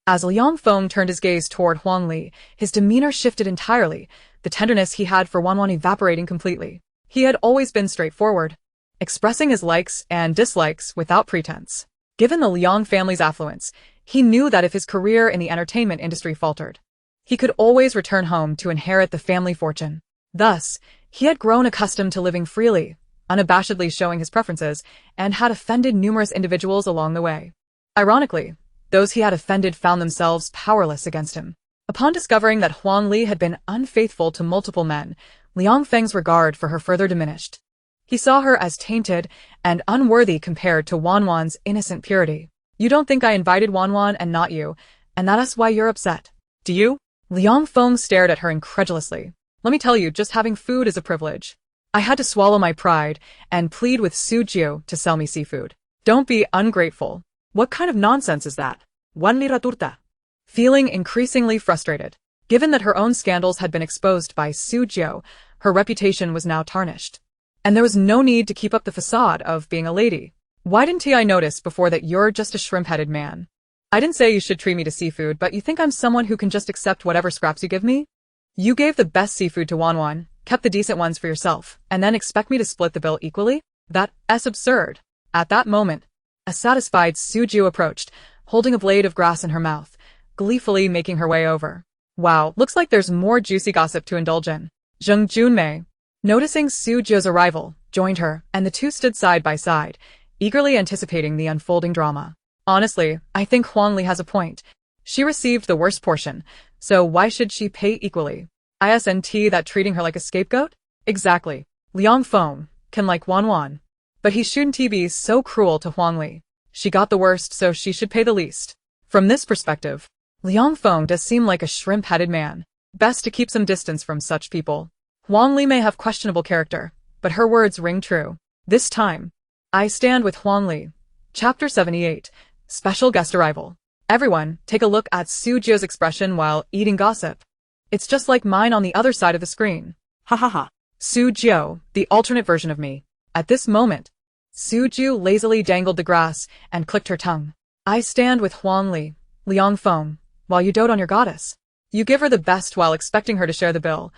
As Liang Feng turned his gaze toward Huang Li, his demeanor shifted entirely, the tenderness he had for Wen evaporating completely. He had always been straightforward, expressing his likes and dislikes without pretense. Given the Liang family's affluence, he knew that if his career in the entertainment industry faltered, he could always return home to inherit the family fortune. Thus, he had grown accustomed to living freely, unabashedly showing his preferences, and had offended numerous individuals along the way. Ironically, those he had offended found themselves powerless against him. Upon discovering that Huang Li had been unfaithful to multiple men, Liang Feng's regard for her further diminished. He saw her as tainted and unworthy compared to Wen's innocent purity. You don't think I invited Wen and not you, and that's why you're upset, do you? Liang Feng stared at her incredulously. Let me tell you, just having food is a privilege. I had to swallow my pride and plead with Su Jiu to sell me seafood. Don't be ungrateful. What kind of nonsense is that? Wan lira turta. Feeling increasingly frustrated, given that her own scandals had been exposed by Su Jiu, her reputation was now tarnished. And there was no need to keep up the facade of being a lady. Why didn't I notice before that you're just a shrimp-headed man? I didn't say you should treat me to seafood, but you think I'm someone who can just accept whatever scraps you give me? You gave the best seafood to Wen, kept the decent ones for yourself, and then expect me to split the bill equally? That's absurd. At that moment, a satisfied Su Jiu approached, holding a blade of grass in her mouth, gleefully making her way over. Wow, looks like there's more juicy gossip to indulge in. Zheng Junmei, noticing Su Jiu's arrival, joined her, and the two stood side by side, eagerly anticipating the unfolding drama. Honestly, I think Huangli has a point. She received the worst portion, so why should she pay equally? Isn't that treating her like a scapegoat? Exactly. Liang Feng can like Wan, but he shouldn't be so cruel to Huangli. She got the worst, so she should pay the least. From this perspective, Liang Feng does seem like a shrimp-headed man. Best to keep some distance from such people. Huangli may have questionable character, but her words ring true. This time, I stand with Huangli. Chapter 78. Special guest arrival. Everyone, take a look at Su Jiu's expression while eating gossip. It's just like mine on the other side of the screen. Ha ha ha. Su Jiu, the alternate version of me. At this moment, Su Jiu lazily dangled the grass and clicked her tongue. I stand with Huangli, Liang Feng, while you dote on your goddess. You give her the best while expecting her to share the bill.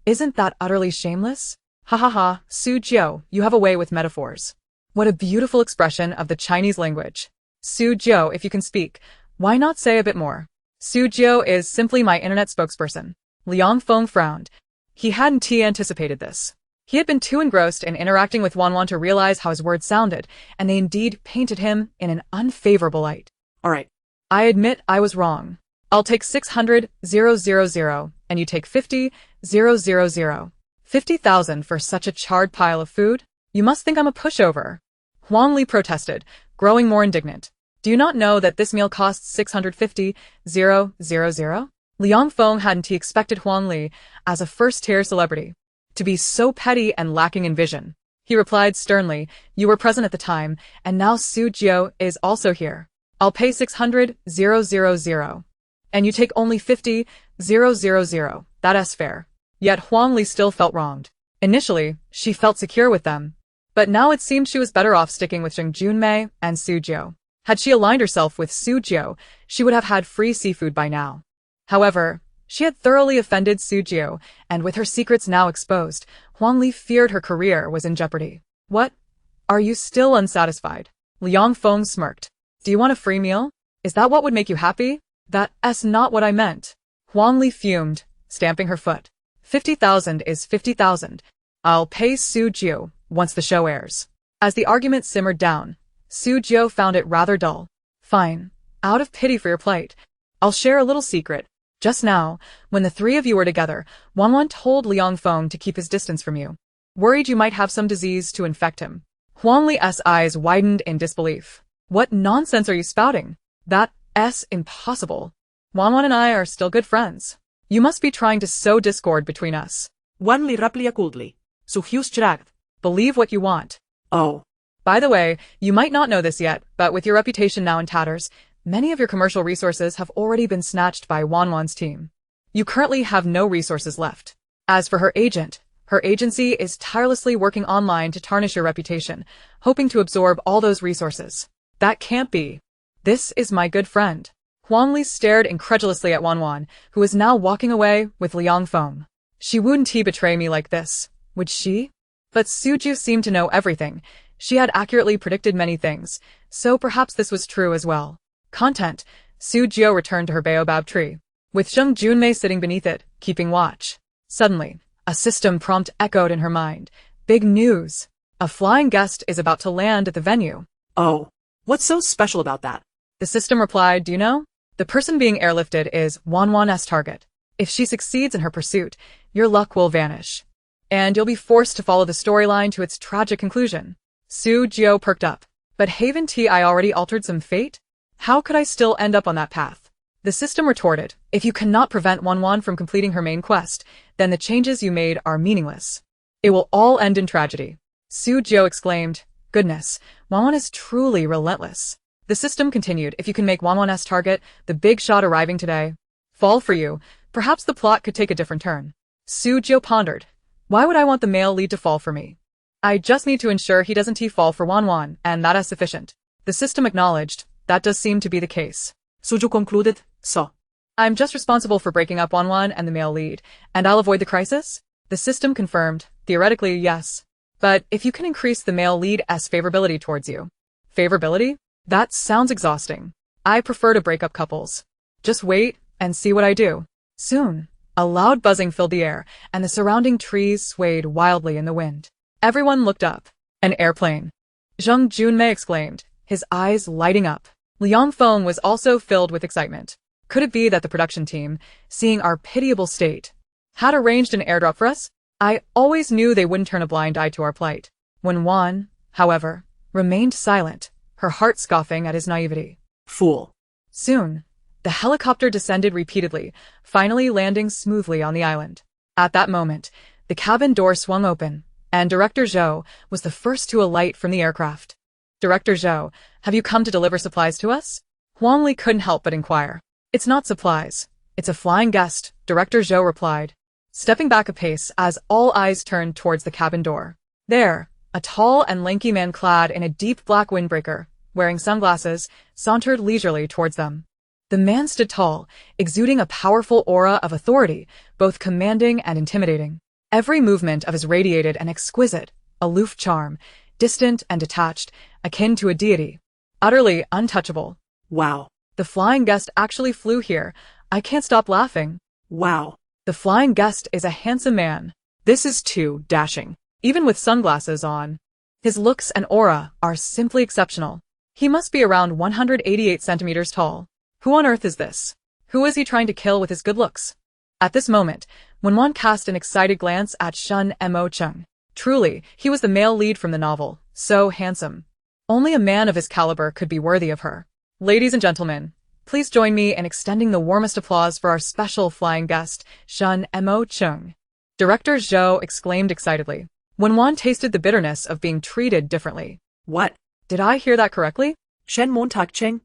Isn't that utterly shameless? Ha ha ha, Su Jiu, you have a way with metaphors. What a beautiful expression of the Chinese language. Su Jiu, if you can speak, why not say a bit more? Su Jiu is simply my internet spokesperson. Liang Feng frowned. He hadn't anticipated this. He had been too engrossed in interacting with Wan to realize how his words sounded, and they indeed painted him in an unfavorable light. All right. I admit I was wrong. I'll take 600,000, and you take 50,000. 50,000 for such a charred pile of food? You must think I'm a pushover. Huangli protested, growing more indignant. Do you not know that this meal costs 650,000? Liang Feng hadn't expected Huangli, as a first-tier celebrity, to be so petty and lacking in vision. He replied sternly, you were present at the time, and now Su Jiu is also here. I'll pay 600,000. And you take only 50,000. That's fair. Yet Huangli still felt wronged. Initially, she felt secure with them. But now it seemed she was better off sticking with Zheng Junmei and Su Jiu. Had she aligned herself with Su Jiu, she would have had free seafood by now. However, she had thoroughly offended Su Jiu, and with her secrets now exposed, Huangli feared her career was in jeopardy. What? Are you still unsatisfied? Liang Feng smirked. Do you want a free meal? Is that what would make you happy? That's not what I meant. Huangli fumed, stamping her foot. 50,000 is 50,000. I'll pay Su Jiu once the show airs. As the argument simmered down, Su Jiu found it rather dull. Fine. Out of pity for your plight, I'll share a little secret. Just now, when the three of you were together, Wan told Liang Feng to keep his distance from you. Worried you might have some disease to infect him. Huangli's eyes widened in disbelief. What nonsense are you spouting? That's impossible. Wan and I are still good friends. You must be trying to sow discord between us. Wanli raplia coldly. So Hughes Chirag. Believe what you want. Oh. By the way, you might not know this yet, but with your reputation now in tatters, many of your commercial resources have already been snatched by Wan's team. You currently have no resources left. As for her agent, her agency is tirelessly working online to tarnish your reputation, hoping to absorb all those resources. That can't be. This is my good friend. Huangli stared incredulously at Wan, who was now walking away with Liang Feng. She wouldn't betray me like this, would she? But Su Jiu seemed to know everything. She had accurately predicted many things, so perhaps this was true as well. Content. Su Jiu returned to her baobab tree, with Zheng Junmei sitting beneath it, keeping watch. Suddenly, a system prompt echoed in her mind. Big news. A flying guest is about to land at the venue. Oh. What's so special about that? The system replied, do you know? The person being airlifted is Wan's target. If she succeeds in her pursuit, your luck will vanish. And you'll be forced to follow the storyline to its tragic conclusion. Su Jiu perked up. But haven't I already altered some fate? How could I still end up on that path? The system retorted, if you cannot prevent Wan from completing her main quest, then the changes you made are meaningless. It will all end in tragedy. Su Jiu exclaimed, goodness, Wan is truly relentless. The system continued, if you can make Wan's target, the big shot arriving today, fall for you, perhaps the plot could take a different turn. Su Jiu pondered, why would I want the male lead to fall for me? I just need to ensure he doesn't fall for Wan, and that is sufficient. The system acknowledged, that does seem to be the case. Su Jiu concluded, so. I'm just responsible for breaking up Wan and the male lead, and I'll avoid the crisis? The system confirmed, theoretically, yes. But if you can increase the male lead's favorability towards you. Favorability? That sounds exhausting. I prefer to break up couples. Just wait and see what I do. Soon. A loud buzzing filled the air, and the surrounding trees swayed wildly in the wind. Everyone looked up. An airplane. Zheng Junmei exclaimed, his eyes lighting up. Liang Feng was also filled with excitement. Could it be that the production team, seeing our pitiable state, had arranged an airdrop for us? I always knew they wouldn't turn a blind eye to our plight. Wen Wan, however, remained silent, her heart scoffing at his naivety. Fool. Soon, the helicopter descended repeatedly, finally landing smoothly on the island. At that moment, the cabin door swung open, and Director Zhou was the first to alight from the aircraft. Director Zhou, have you come to deliver supplies to us? Huang Li couldn't help but inquire. It's not supplies. It's a flying guest, Director Zhou replied, stepping back a pace as all eyes turned towards the cabin door. There, a tall and lanky man clad in a deep black windbreaker, wearing sunglasses, sauntered leisurely towards them. The man stood tall, exuding a powerful aura of authority, both commanding and intimidating. Every movement of his radiated an exquisite, aloof charm, distant and detached, akin to a deity. Utterly untouchable. Wow. The flying guest actually flew here. I can't stop laughing. Wow. The flying guest is a handsome man. This is too dashing. Even with sunglasses on. His looks and aura are simply exceptional. He must be around 188 centimeters tall. Who on earth is this? Who is he trying to kill with his good looks? At this moment, when one cast an excited glance at Shun Mo Chung. Truly, he was the male lead from the novel, so handsome. Only a man of his caliber could be worthy of her. Ladies and gentlemen, please join me in extending the warmest applause for our special flying guest, Shun Mo Chung. Director Zhou exclaimed excitedly, when one tasted the bitterness of being treated differently. What? Did I hear that correctly? Shen Montag Cheng?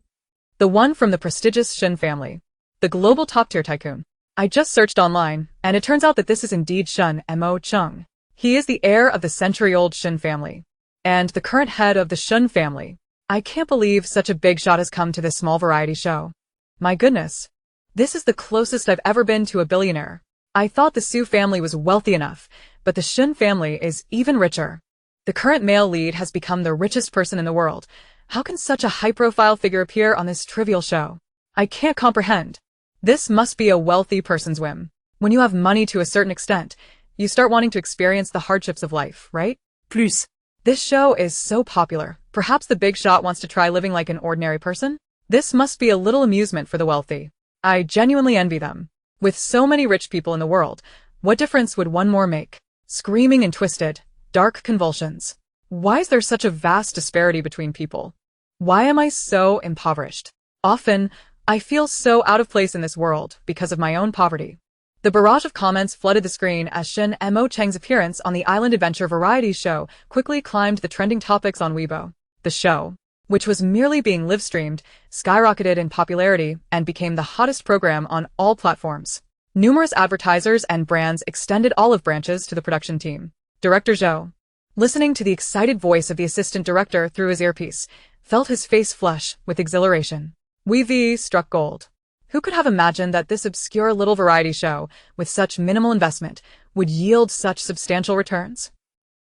The one from the prestigious Shen family. The global top-tier tycoon. I just searched online, and it turns out that this is indeed Shun Mo Chung. He is the heir of the century-old Shen family, and the current head of the Shun family. I can't believe such a big shot has come to this small variety show. My goodness. This is the closest I've ever been to a billionaire. I thought the Su family was wealthy enough, but the Shun family is even richer. The current male lead has become the richest person in the world. How can such a high-profile figure appear on this trivial show? I can't comprehend. This must be a wealthy person's whim. When you have money to a certain extent, you start wanting to experience the hardships of life, right? Plus. This show is so popular. Perhaps the big shot wants to try living like an ordinary person? This must be a little amusement for the wealthy. I genuinely envy them. With so many rich people in the world, what difference would one more make? Screaming and twisted, dark convulsions. Why is there such a vast disparity between people? Why am I so impoverished? Often, I feel so out of place in this world because of my own poverty. The barrage of comments flooded the screen as Shen Mo Cheng's appearance on the Island Adventure variety show quickly climbed the trending topics on Weibo. The show, which was merely being live-streamed, skyrocketed in popularity and became the hottest program on all platforms. Numerous advertisers and brands extended olive branches to the production team. Director Zhou, listening to the excited voice of the assistant director through his earpiece, felt his face flush with exhilaration. Weavy struck gold. Who could have imagined that this obscure little variety show, with such minimal investment, would yield such substantial returns?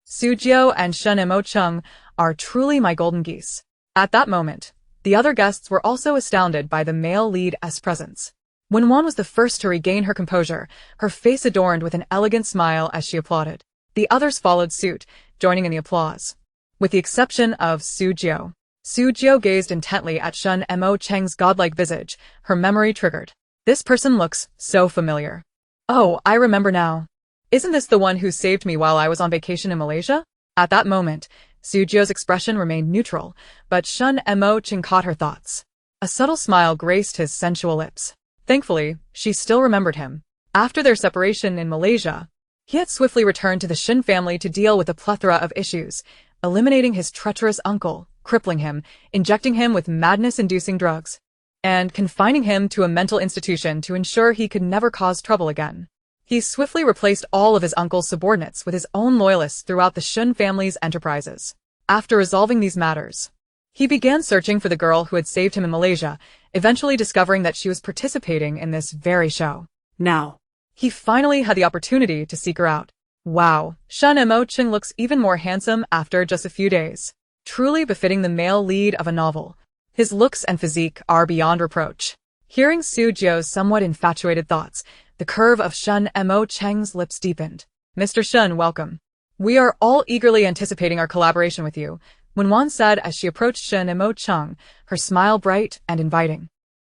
Su Jiu and Shen Mo Chung are truly my golden geese. At that moment, the other guests were also astounded by the male lead's presence. When Wan was the first to regain her composure, her face adorned with an elegant smile as she applauded. The others followed suit, joining in the applause. With the exception of Su Jiu. Su Jiu gazed intently at Shun Mo Cheng's godlike visage, her memory triggered. This person looks so familiar. Oh, I remember now. Isn't this the one who saved me while I was on vacation in Malaysia? At that moment, Su Jiu's expression remained neutral, but Shun Mo Cheng caught her thoughts. A subtle smile graced his sensual lips. Thankfully, she still remembered him. After their separation in Malaysia, he had swiftly returned to the Shin family to deal with a plethora of issues, eliminating his treacherous uncle, crippling him, injecting him with madness-inducing drugs, and confining him to a mental institution to ensure he could never cause trouble again. He swiftly replaced all of his uncle's subordinates with his own loyalists throughout the Shun family's enterprises. After resolving these matters, he began searching for the girl who had saved him in Malaysia, eventually discovering that she was participating in this very show. Now, he finally had the opportunity to seek her out. Wow, Shun Mo Cheng looks even more handsome after just a few days. Truly befitting the male lead of a novel. His looks and physique are beyond reproach. Hearing Su Jiu's somewhat infatuated thoughts, The curve of Shun Mo Cheng's lips deepened. Mr. Shun, welcome. We are all eagerly anticipating our collaboration with you, Wen said as she approached Shun Mo Cheng, her smile bright and inviting.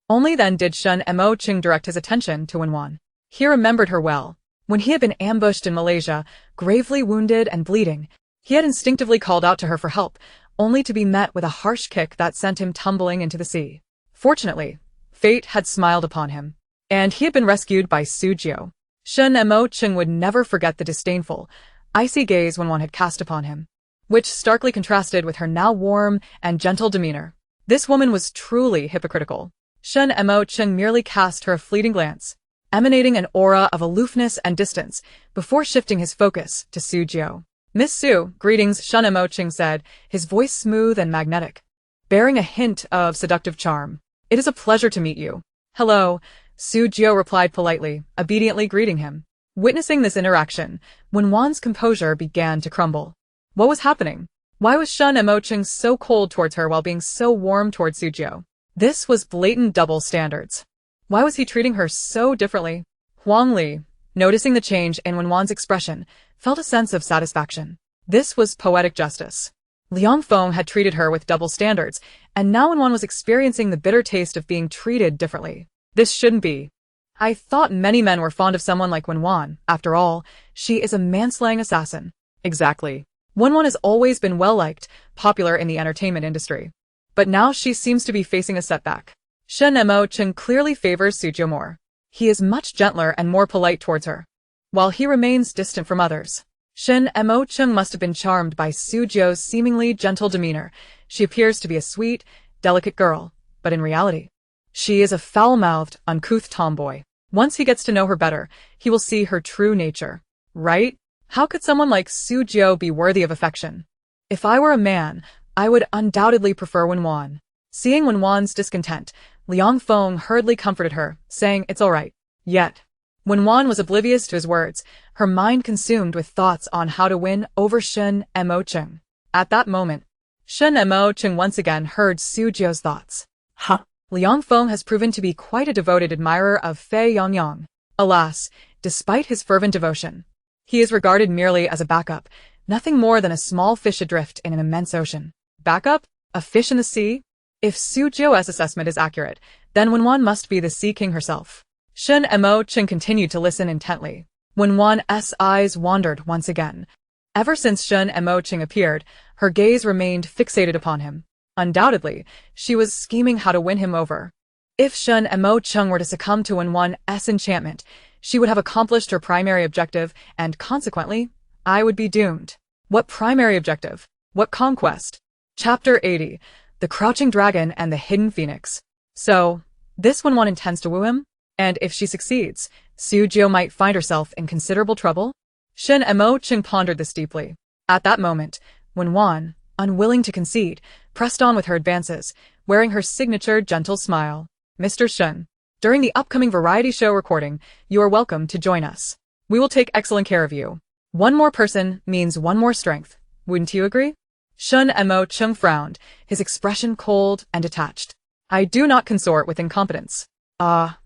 Only then did Shun Mo Cheng direct his attention to Wen. He remembered her well. When he had been ambushed in Malaysia, gravely wounded and bleeding, he had instinctively called out to her for help, only to be met with a harsh kick that sent him tumbling into the sea. Fortunately, fate had smiled upon him, and he had been rescued by Su Jiu. Shun Mo Cheng would never forget the disdainful, icy gaze Wen had cast upon him, which starkly contrasted with her now warm and gentle demeanor. This woman was truly hypocritical. Shun Mo Cheng merely cast her a fleeting glance, emanating an aura of aloofness and distance, before shifting his focus to Su Jiu. Miss Su, greetings, Shun Mo Cheng said, his voice smooth and magnetic, bearing a hint of seductive charm. It is a pleasure to meet you. Hello, Su Jiu replied politely, obediently greeting him. Witnessing this interaction, Wen's composure began to crumble. What was happening? Why was Shun Mo Cheng so cold towards her while being so warm towards Su Jiu? This was blatant double standards. Why was he treating her so differently? Huang Li, noticing the change in Wen's expression, felt a sense of satisfaction. This was poetic justice. Liang Feng had treated her with double standards, and now Wen was experiencing the bitter taste of being treated differently. This shouldn't be. I thought many men were fond of someone like Wen. After all, she is a manslaying assassin. Exactly. Wen has always been well-liked, popular in the entertainment industry. But now she seems to be facing a setback. Shun Mo Cheng clearly favors Su Jiu more. He is much gentler and more polite towards her, while he remains distant from others. Shun Mo Cheng must have been charmed by Su Jiu's seemingly gentle demeanor. She appears to be a sweet, delicate girl, but in reality, she is a foul-mouthed, uncouth tomboy. Once he gets to know her better, he will see her true nature. Right? How could someone like Su Jiu be worthy of affection? If I were a man, I would undoubtedly prefer Wen. Seeing Wen's discontent, Liang Feng hurriedly comforted her, saying it's all right. Yet, Wen was oblivious to his words, her mind consumed with thoughts on how to win over Shun Mo Cheng. At that moment, Shun Mo Cheng once again heard Su Jiu's thoughts. Huh? Liang Feng has proven to be quite a devoted admirer of Fei Yongyang. Alas, despite his fervent devotion, he is regarded merely as a backup, nothing more than a small fish adrift in an immense ocean. Backup? A fish in the sea? If Su Jiu's assessment is accurate, then Wen must be the Sea King herself. Shun Mo Cheng continued to listen intently. Wen's eyes wandered once again. Ever since Shun Mo Cheng appeared, her gaze remained fixated upon him. Undoubtedly, she was scheming how to win him over. If Shun Mo Cheng were to succumb to Wen's enchantment, she would have accomplished her primary objective, and consequently, I would be doomed. What primary objective? What conquest? Chapter 80. The Crouching Dragon and the Hidden Phoenix. So, this Wen intends to woo him? And if she succeeds, Su Jiu might find herself in considerable trouble? Shun Mo Cheng pondered this deeply. At that moment, Wen, unwilling to concede, pressed on with her advances, wearing her signature gentle smile. Mr. Shun, during the upcoming variety show recording, you are welcome to join us. We will take excellent care of you. One more person means one more strength. Wouldn't you agree? Shun Mo Cheng frowned, his expression cold and detached. I do not consort with incompetence.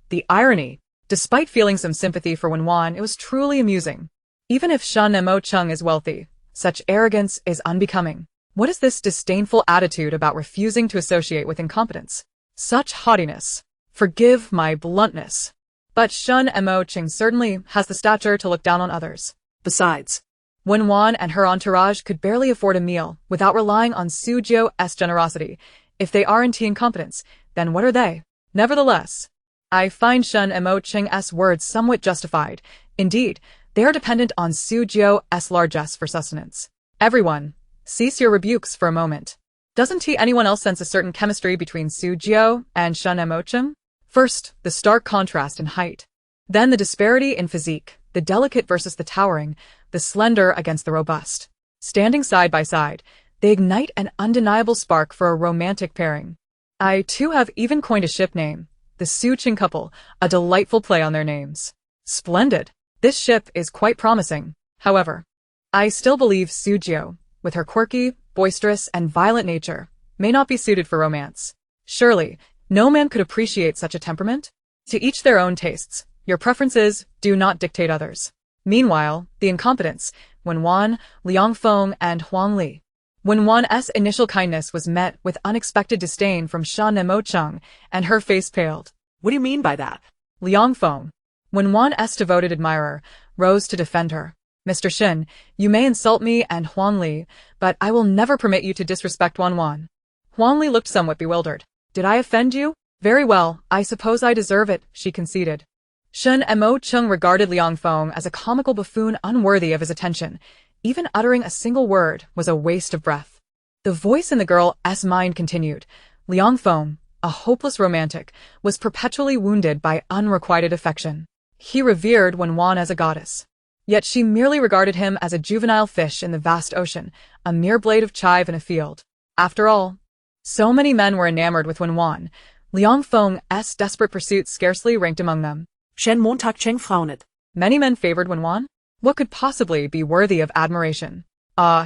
The irony. Despite feeling some sympathy for Wen, it was truly amusing. Even if Shun Mo Cheng is wealthy, such arrogance is unbecoming. What is this disdainful attitude about refusing to associate with incompetence? Such haughtiness. Forgive my bluntness. But Shun Mo Cheng certainly has the stature to look down on others. Besides, Wen and her entourage could barely afford a meal without relying on Su Jiu's generosity. If they aren't incompetence, then what are they? Nevertheless, I find Shun Mo Cheng's words somewhat justified. Indeed, they are dependent on Su Jiu's largesse for sustenance. Everyone, cease your rebukes for a moment. Doesn't anyone else sense a certain chemistry between Su Jiu and Shun Mo Cheng? First, the stark contrast in height. Then the disparity in physique, the delicate versus the towering, the slender against the robust. Standing side by side, they ignite an undeniable spark for a romantic pairing. I too have even coined a ship name, the Su Cheng couple, a delightful play on their names. Splendid. This ship is quite promising. However, I still believe Su Jiu, with her quirky, boisterous, and violent nature, may not be suited for romance. Surely, no man could appreciate such a temperament? To each their own tastes. Your preferences do not dictate others. Meanwhile, the incompetents, Wen Wan, Liang Feng, and Huang Li. Wen Wan's initial kindness was met with unexpected disdain from Sha Nemo Chung, and her face paled. What do you mean by that? Liang Feng, Wen Wan's devoted admirer, rose to defend her. Mr. Shin, you may insult me and Huang Li, but I will never permit you to disrespect Wen Wan. Huang Li looked somewhat bewildered. Did I offend you? Very well, I suppose I deserve it, she conceded. Shen Mo Chung regarded Liang Feng as a comical buffoon unworthy of his attention. Even uttering a single word was a waste of breath. The voice in the girl's mind continued. Liang Feng, a hopeless romantic, was perpetually wounded by unrequited affection. He revered Wen Wan as a goddess. Yet she merely regarded him as a juvenile fish in the vast ocean, a mere blade of chive in a field. After all, so many men were enamored with Wen Wan. Liang Feng's desperate pursuit scarcely ranked among them. Shen Montag Cheng Fraunet. Many men favored Wen Wan? What could possibly be worthy of admiration?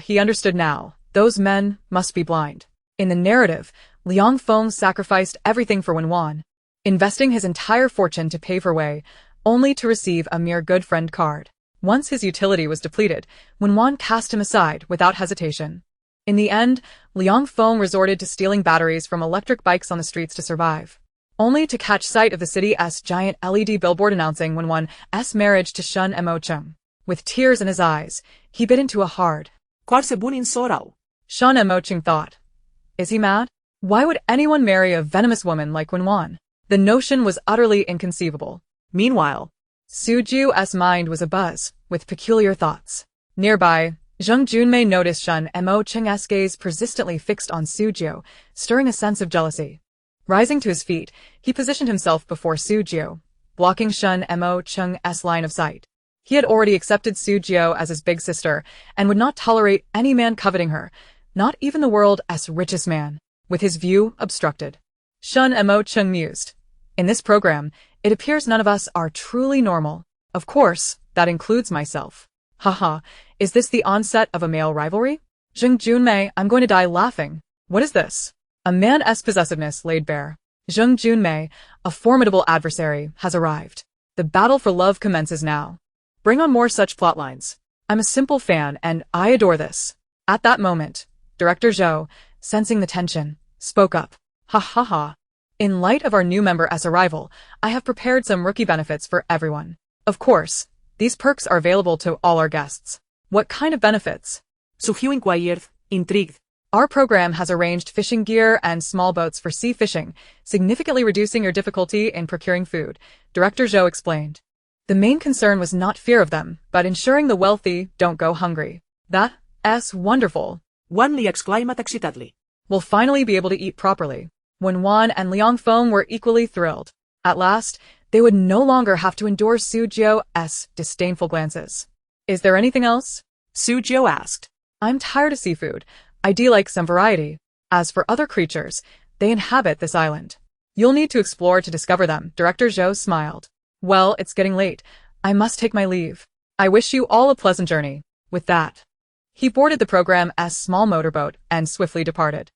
He understood now. Those men must be blind. In the narrative, Liang Feng sacrificed everything for Wen Wan, investing his entire fortune to pave her way, only to receive a mere good friend card. Once his utility was depleted, Wen Wan cast him aside without hesitation. In the end, Liang Feng resorted to stealing batteries from electric bikes on the streets to survive, only to catch sight of the city's giant LED billboard announcing Wen Wan's marriage to Shen Mo Chung. With tears in his eyes, he bit into a hard, Quase bunin sorau. Shen Mo Chung thought. Is he mad? Why would anyone marry a venomous woman like Wen Wan? The notion was utterly inconceivable. Meanwhile, Su Jiu's mind was abuzz with peculiar thoughts. Nearby, Zheng Junmei noticed Shen Mo Cheng's gaze persistently fixed on Su Jiu, stirring a sense of jealousy. Rising to his feet, he positioned himself before Su Jiu, blocking Shen Mo Cheng's line of sight. He had already accepted Su Jiu as his big sister and would not tolerate any man coveting her, not even the world's richest man, with his view obstructed. Shen Mo Cheng mused. In this program, it appears none of us are truly normal. Of course, that includes myself. Haha, is this the onset of a male rivalry? Zheng Junmei, I'm going to die laughing. What is this? A man's possessiveness laid bare. Zheng Junmei, a formidable adversary, has arrived. The battle for love commences now. Bring on more such plotlines. I'm a simple fan and I adore this. At that moment, Director Zhou, sensing the tension, spoke up. Ha ha ha. In light of our new member's arrival, I have prepared some rookie benefits for everyone. Of course, these perks are available to all our guests. What kind of benefits? Sugiu inquired, intrigued. Our program has arranged fishing gear and small boats for sea fishing, significantly reducing your difficulty in procuring food, Director Zhou explained. The main concern was not fear of them, but ensuring the wealthy don't go hungry. That's wonderful. Wan Li exclaimed excitedly. We'll finally be able to eat properly. Wen Wan and Liang Feng were equally thrilled. At last, they would no longer have to endure Su Jiu's disdainful glances. Is there anything else? Su Jiu asked. I'm tired of seafood. I do like some variety. As for other creatures, they inhabit this island. You'll need to explore to discover them, Director Zhou smiled. Well, it's getting late. I must take my leave. I wish you all a pleasant journey. With that, he boarded the program's small motorboat and swiftly departed.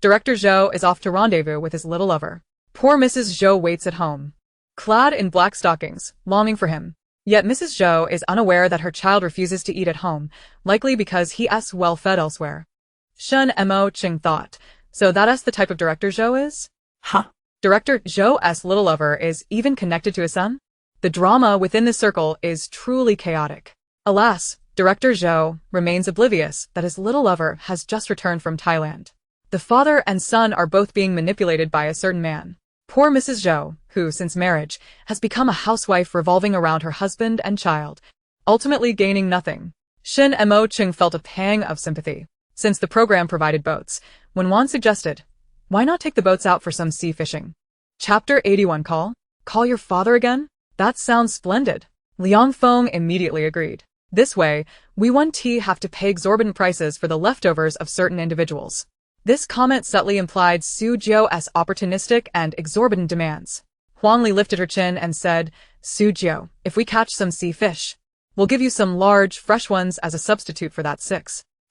Director Zhou is off to rendezvous with his little lover. Poor Mrs. Zhou waits at home, clad in black stockings, longing for him. Yet Mrs. Zhou is unaware that her child refuses to eat at home, likely because he's well fed elsewhere. Shen Mo Cheng thought, so that's the type of Director Zhou is? Huh? Director Zhou's little lover is even connected to his son? The drama within this circle is truly chaotic. Alas, Director Zhou remains oblivious that his little lover has just returned from Thailand. The father and son are both being manipulated by a certain man. Poor Mrs. Zhou, who, since marriage, has become a housewife revolving around her husband and child, ultimately gaining nothing. Shen Mo Cheng felt a pang of sympathy. Since the program provided boats, Wen Wan suggested, why not take the boats out for some sea fishing? Chapter 81 Call? Call your father again? That sounds splendid. Liang Feng immediately agreed. This way, we won't have to pay exorbitant prices for the leftovers of certain individuals. This comment subtly implied Su Jiu's opportunistic and exorbitant demands. Huang Li lifted her chin and said, Su Jiu, if we catch some sea fish, we'll give you some large, fresh ones as a substitute for that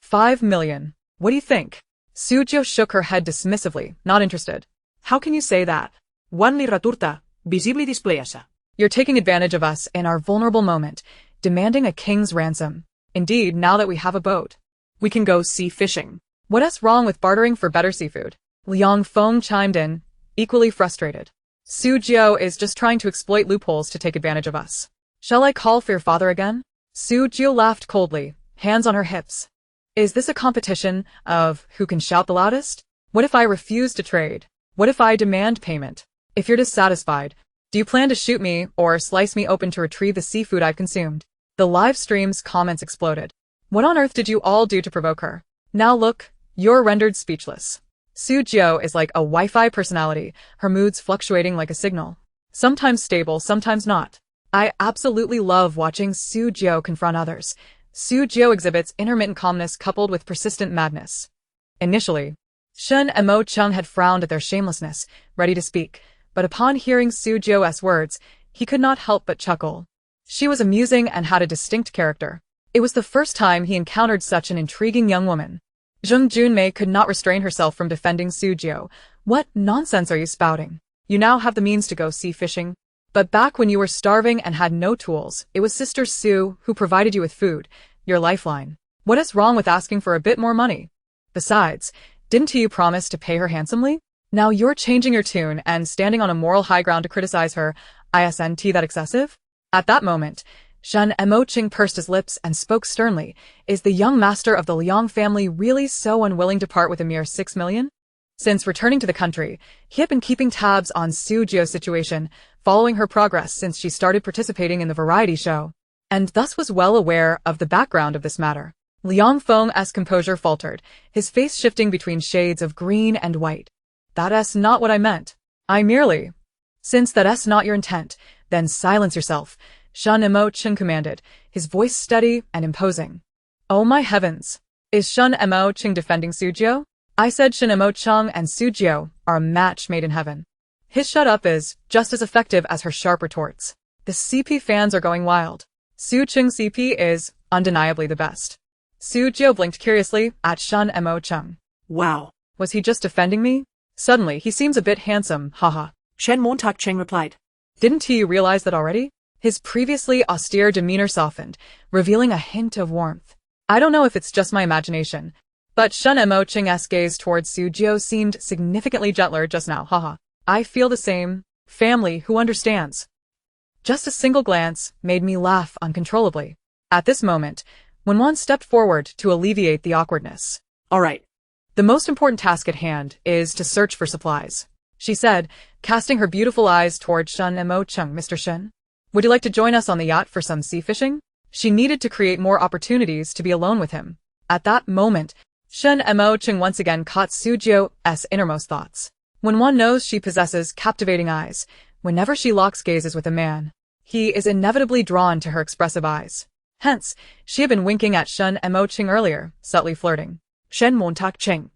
5 million. What do you think? Su Jiu shook her head dismissively, not interested. How can you say that? Wan Li raturta, visibly displeased. You're taking advantage of us in our vulnerable moment, demanding a king's ransom. Indeed, now that we have a boat, We can go sea fishing. what's wrong with bartering for better seafood? Liang Feng chimed in, equally frustrated. Su Jiu is just trying to exploit loopholes to take advantage of us. Shall I call for your father again? Su Jiu laughed coldly, hands on her hips. Is this a competition of who can shout the loudest? What if I refuse to trade? What if I demand payment? If you're dissatisfied, do you plan to shoot me or slice me open to retrieve the seafood I've consumed? The live stream's comments exploded. What on earth did you all do to provoke her? Now look, you're rendered speechless. Su Jiu is like a Wi-Fi personality, her moods fluctuating like a signal. Sometimes stable, sometimes not. I absolutely love watching Su Jiu confront others. Su Jiu exhibits intermittent calmness coupled with persistent madness. Initially, Shen and Mo Chung had frowned at their shamelessness, ready to speak, but upon hearing Su Jiu's words, he could not help but chuckle. She was amusing and had a distinct character. It was the first time he encountered such an intriguing young woman. Zheng Junmei could not restrain herself from defending Su Jiu. What nonsense are you spouting? You now have the means to go sea fishing. But back when you were starving and had no tools, it was Sister Su who provided you with food, your lifeline. What is wrong with asking for a bit more money? Besides, didn't you promise to pay her handsomely? Now you're changing your tune and standing on a moral high ground to criticize her. Isn't that excessive? At that moment, Shen Emoching pursed his lips and spoke sternly. Is the young master of the Liang family really so unwilling to part with a mere 6 million? Since returning to the country, he had been keeping tabs on Su Jiu's situation, following her progress since she started participating in the variety show, and thus was well aware of the background of this matter. Liang Feng's composure faltered, his face shifting between shades of green and white. That's not what I meant. I merely... Since that's not your intent, then silence yourself, Shen Emocheng commanded, his voice steady and imposing. Oh my heavens! Is Shen Emocheng defending Su Jiu? I said Shen Emocheng and Su Jiu are a match made in heaven. His shut up is just as effective as her sharp retorts. The CP fans are going wild. Su Cheng CP is undeniably the best. Su Jiu blinked curiously at Shen Emocheng. Wow. Was he just defending me? Suddenly, he seems a bit handsome, haha. Shen Montak Cheng replied. Didn't he realize that already? His previously austere demeanor softened, revealing a hint of warmth. I don't know if it's just my imagination, but Shen Emocheng's gaze towards Su Jiu seemed significantly gentler just now, haha. I feel the same. Family who understands. Just a single glance made me laugh uncontrollably. At this moment, Wen stepped forward to alleviate the awkwardness. All right. The most important task at hand is to search for supplies, she said, casting her beautiful eyes toward Shen Emocheng. Mr. Shen, would you like to join us on the yacht for some sea fishing? She needed to create more opportunities to be alone with him. At that moment, Shen Emocheng once again caught Su Jiu's innermost thoughts. When one knows she possesses captivating eyes, whenever she locks gazes with a man, he is inevitably drawn to her expressive eyes. Hence, she had been winking at Shen Emocheng earlier, subtly flirting. Shen Montak Cheng.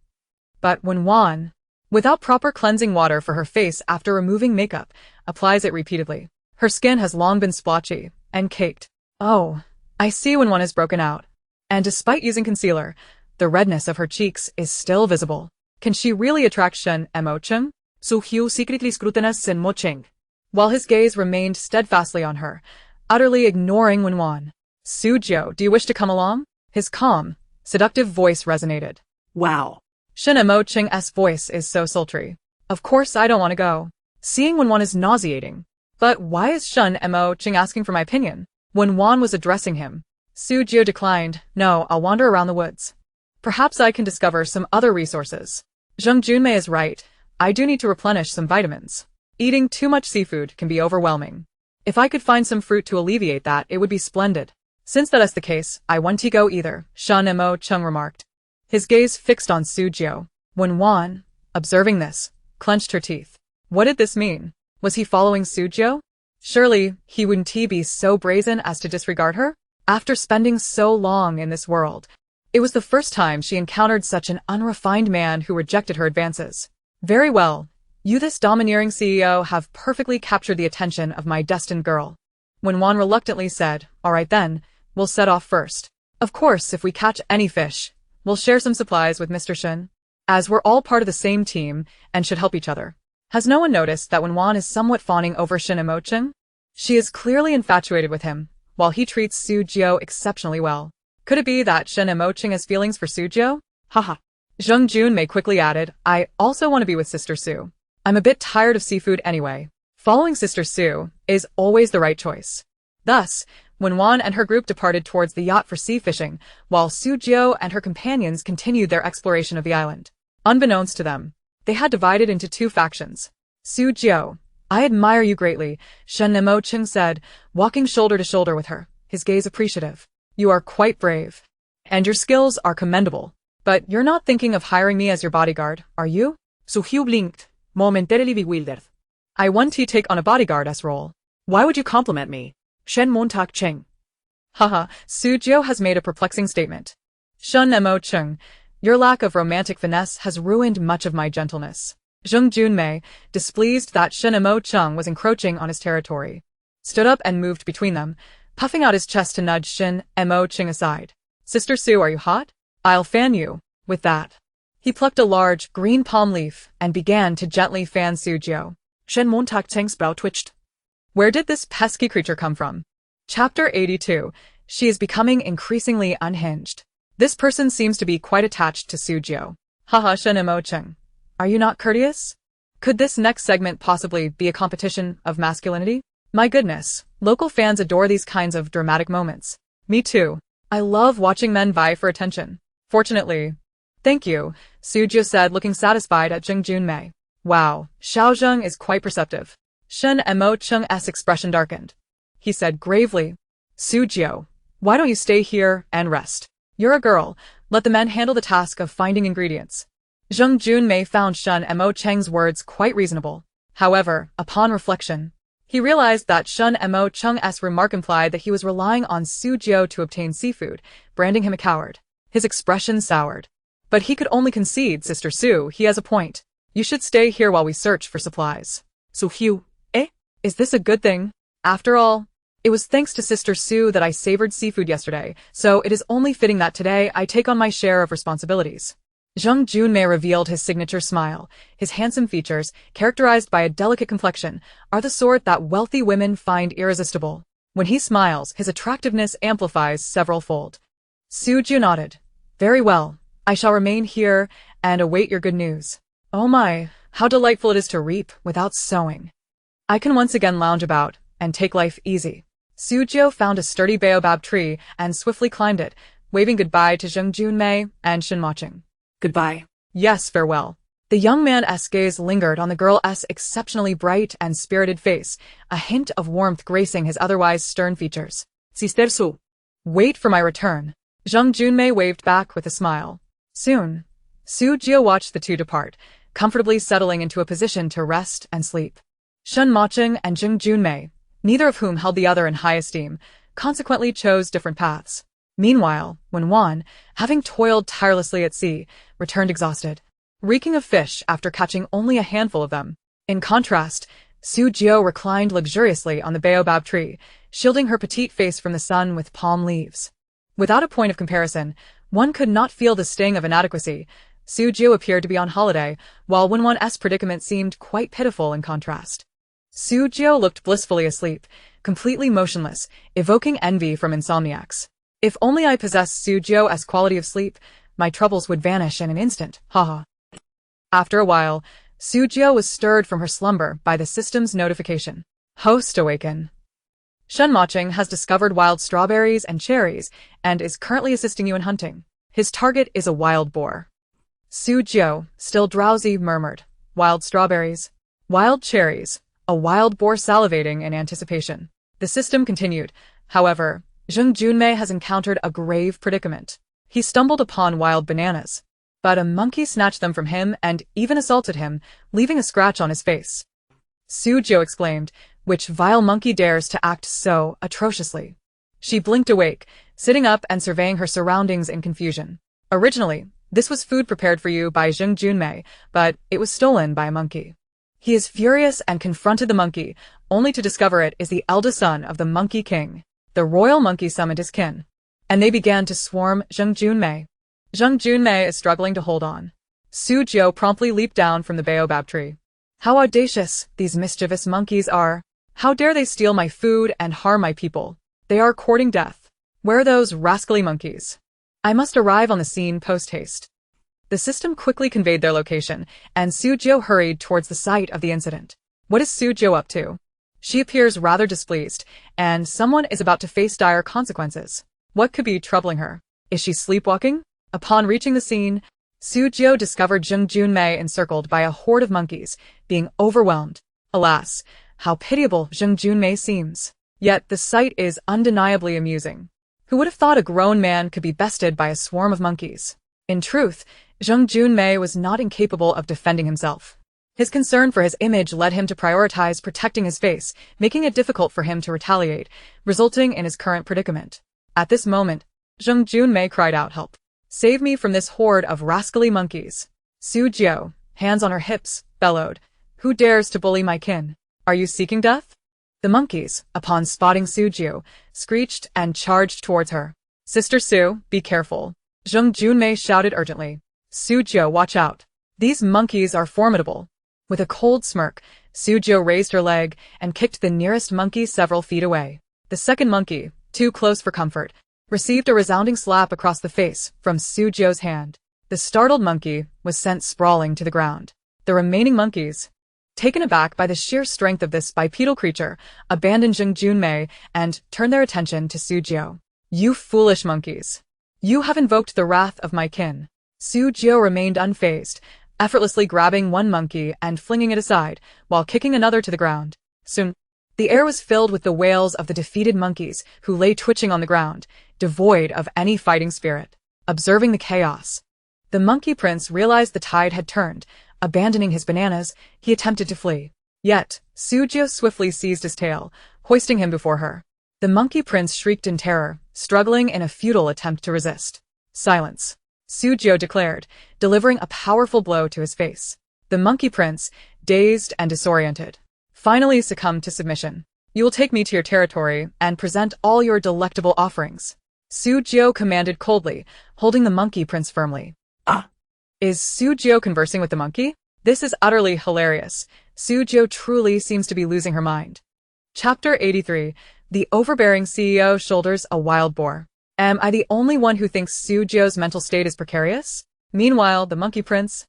But when Wen, without proper cleansing water for her face after removing makeup, applies it repeatedly, her skin has long been splotchy and caked. Oh, I see when one is broken out. And despite using concealer, the redness of her cheeks is still visible. Can she really attract Shen Emocheng? Su Hu secretly scrutinized Shen Mo Cheng. While his gaze remained steadfastly on her, utterly ignoring Wen. Su Jiu, do you wish to come along? His calm, seductive voice resonated. Wow. Shen Emocheng's voice is so sultry. Of course I don't want to go. Seeing Wen is nauseating. But why is Shen Emocheng asking for my opinion? When Wen was addressing him, Su Jiu declined. No, I'll wander around the woods. Perhaps I can discover some other resources. Zheng Junmei is right. I do need to replenish some vitamins. Eating too much seafood can be overwhelming. If I could find some fruit to alleviate that, it would be splendid. Since that is the case, I won't go either, Shen Emocheng remarked. His gaze fixed on Su Jiu. When Wen, observing this, clenched her teeth. What did this mean? Was he following Su Jiu? Surely, he wouldn't be so brazen as to disregard her? After spending so long in this world, it was the first time she encountered such an unrefined man who rejected her advances. Very well. You, this domineering CEO, have perfectly captured the attention of my destined girl. When Wen reluctantly said, all right then, we'll set off first. Of course, if we catch any fish, we'll share some supplies with Mr. Shen, as we're all part of the same team and should help each other. Has no one noticed that when Wen is somewhat fawning over Shen Emocheng? She is clearly infatuated with him, while he treats Su Jiu exceptionally well. Could it be that Shen Emoching has feelings for Su Jiu? Haha. Zheng Junmei quickly added, I also want to be with Sister Su. I'm a bit tired of seafood anyway. Following Sister Su is always the right choice. Thus, when Wan and her group departed towards the yacht for sea fishing, while Su Jiu and her companions continued their exploration of the island. Unbeknownst to them, they had divided into two factions. Su Jiu, I admire you greatly, Shen Emoching said, walking shoulder to shoulder with her, his gaze appreciative. You are quite brave. And your skills are commendable. But you're not thinking of hiring me as your bodyguard, are you? Su Jiu blinked, momentarily bewildered. I want to take on a bodyguard's role. Why would you compliment me? Shen Montag Cheng. Haha, Su Jiu has made a perplexing statement. Shen Emoching, your lack of romantic finesse has ruined much of my gentleness. Zheng Junmei, displeased that Shen Emoching was encroaching on his territory, stood up and moved between them, puffing out his chest to nudge Shen Emoching aside. Sister Su, are you hot? I'll fan you. With that, he plucked a large, green palm leaf and began to gently fan Su Jiu. Shen Montag Cheng's brow twitched. Where did this pesky creature come from? Chapter 82. She is becoming increasingly unhinged. This person seems to be quite attached to Su Jiu. Haha, Shen Emoching. Are you not courteous? Could this next segment possibly be a competition of masculinity? My goodness, local fans adore these kinds of dramatic moments. Me too. I love watching men vie for attention. Fortunately. Thank you, Su Jiu said, looking satisfied at Zheng Junmei. Wow, Xiao Zheng is quite perceptive. Shen Emocheng's expression darkened. He said gravely, Su Jiu, why don't you stay here and rest? You're a girl, let the men handle the task of finding ingredients. Zheng Junmei found Shen Emocheng's words quite reasonable. However, upon reflection, he realized that Shen Emocheng's remark implied that he was relying on Su Jiu to obtain seafood, branding him a coward. His expression soured. But he could only concede, Sister Su, he has a point. You should stay here while we search for supplies. Su Jiu, eh? Is this a good thing? After all, it was thanks to Sister Su that I savored seafood yesterday, so it is only fitting that today I take on my share of responsibilities. Zheng Junmei revealed his signature smile. His handsome features, characterized by a delicate complexion, are the sort that wealthy women find irresistible. When he smiles, his attractiveness amplifies several-fold. Su Jiu nodded. Very well. I shall remain here and await your good news. Oh my, how delightful it is to reap without sowing. I can once again lounge about and take life easy. Su Jiu found a sturdy baobab tree and swiftly climbed it, waving goodbye to Zheng Junmei and Shen Emoching. Goodbye. Yes, farewell. The young man's gaze lingered on the girl's exceptionally bright and spirited face, a hint of warmth gracing his otherwise stern features. Sister Su. Wait for my return. Zheng Junmei waved back with a smile. Soon, Su Jiu watched the two depart, comfortably settling into a position to rest and sleep. Shen Emoching and Zheng Junmei, neither of whom held the other in high esteem, consequently chose different paths. Meanwhile, when Wan, having toiled tirelessly at sea, returned exhausted, reeking of fish after catching only a handful of them. In contrast, Su Jiu reclined luxuriously on the baobab tree, shielding her petite face from the sun with palm leaves. Without a point of comparison, one could not feel the sting of inadequacy. Su Jiu appeared to be on holiday, while Wenwan's predicament seemed quite pitiful in contrast. Su Jiu looked blissfully asleep, completely motionless, evoking envy from insomniacs. If only I possessed Su Jiu's quality of sleep, my troubles would vanish in an instant, haha. After a while, Su Jiu was stirred from her slumber by the system's notification. Host awaken. Shen Emoching has discovered wild strawberries and cherries and is currently assisting you in hunting. His target is a wild boar. Su Jiu, still drowsy, murmured, Wild strawberries. Wild cherries. A wild boar salivating in anticipation. The system continued. However, Zheng Junmei has encountered a grave predicament. He stumbled upon wild bananas, but a monkey snatched them from him and even assaulted him, leaving a scratch on his face. Su Jiu exclaimed, which vile monkey dares to act so atrociously? She blinked awake, sitting up and surveying her surroundings in confusion. Originally, this was food prepared for you by Zheng Junmei, but it was stolen by a monkey. He is furious and confronted the monkey, only to discover it is the eldest son of the Monkey King. The royal monkey summoned his kin, and they began to swarm Zheng Junmei. Zheng Junmei is struggling to hold on. Su Jiu promptly leaped down from the baobab tree. How audacious these mischievous monkeys are. How dare they steal my food and harm my people? They are courting death. Where are those rascally monkeys? I must arrive on the scene post-haste. The system quickly conveyed their location, and Su Jiu hurried towards the site of the incident. What is Su Jiu up to? She appears rather displeased, and someone is about to face dire consequences. What could be troubling her? Is she sleepwalking? Upon reaching the scene, Su Jiu discovered Zheng Junmei encircled by a horde of monkeys, being overwhelmed. Alas, how pitiable Zheng Junmei seems. Yet the sight is undeniably amusing. Who would have thought a grown man could be bested by a swarm of monkeys? In truth, Zheng Junmei was not incapable of defending himself. His concern for his image led him to prioritize protecting his face, making it difficult for him to retaliate, resulting in his current predicament. At this moment, Zheng Junmei cried out, "Help! Save me from this horde of rascally monkeys." Su Jiu, hands on her hips, bellowed, "Who dares to bully my kin? Are you seeking death?" The monkeys, upon spotting Su Jiu, screeched and charged towards her. "Sister Su, be careful," Zheng Junmei shouted urgently. "Su Jiu, watch out. These monkeys are formidable." With a cold smirk, Su Jiu raised her leg and kicked the nearest monkey several feet away. The second monkey, too close for comfort, received a resounding slap across the face from Su Jiu's hand. The startled monkey was sent sprawling to the ground. The remaining monkeys, taken aback by the sheer strength of this bipedal creature, abandoned Zheng Junmei and turned their attention to Su Jiu. "You foolish monkeys! You have invoked the wrath of my kin." Su Jiu remained unfazed, effortlessly grabbing one monkey and flinging it aside, while kicking another to the ground. Soon, the air was filled with the wails of the defeated monkeys who lay twitching on the ground, devoid of any fighting spirit. Observing the chaos, the monkey prince realized the tide had turned. Abandoning his bananas, he attempted to flee. Yet, Su Jiu swiftly seized his tail, hoisting him before her. The monkey prince shrieked in terror, struggling in a futile attempt to resist. "Silence," Su Jiu declared, delivering a powerful blow to his face. The monkey prince, dazed and disoriented, finally succumbed to submission. "You will take me to your territory and present all your delectable offerings," Su Jiu commanded coldly, holding the monkey prince firmly. Ah! Is Su Jiu conversing with the monkey? This is utterly hilarious. Su Jiu truly seems to be losing her mind. Chapter 83. The overbearing CEO shoulders a wild boar. Am I the only one who thinks Su Jiu's mental state is precarious? Meanwhile, the monkey prince,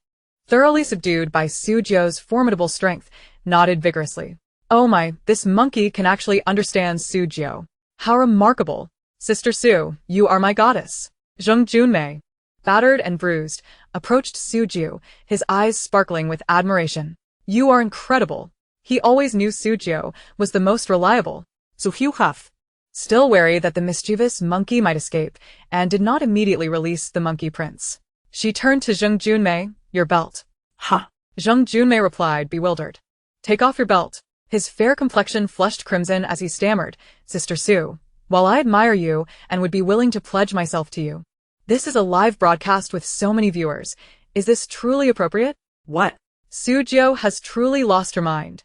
thoroughly subdued by Su Jiu's formidable strength, nodded vigorously. "Oh my, this monkey can actually understand Su Jiu. How remarkable! Sister Su, you are my goddess." Zheng Junmei, battered and bruised, approached Su Jiu, his eyes sparkling with admiration. "You are incredible." He always knew Su Jiu was the most reliable. So you have. Still wary that the mischievous monkey might escape, and did not immediately release the monkey prince. She turned to Zheng Junmei, "Your belt." Ha! Zheng Junmei replied, bewildered. "Take off your belt." His fair complexion flushed crimson as he stammered, "Sister Su, while I admire you and would be willing to pledge myself to you, this is a live broadcast with so many viewers. Is this truly appropriate?" What? Su Jiu has truly lost her mind.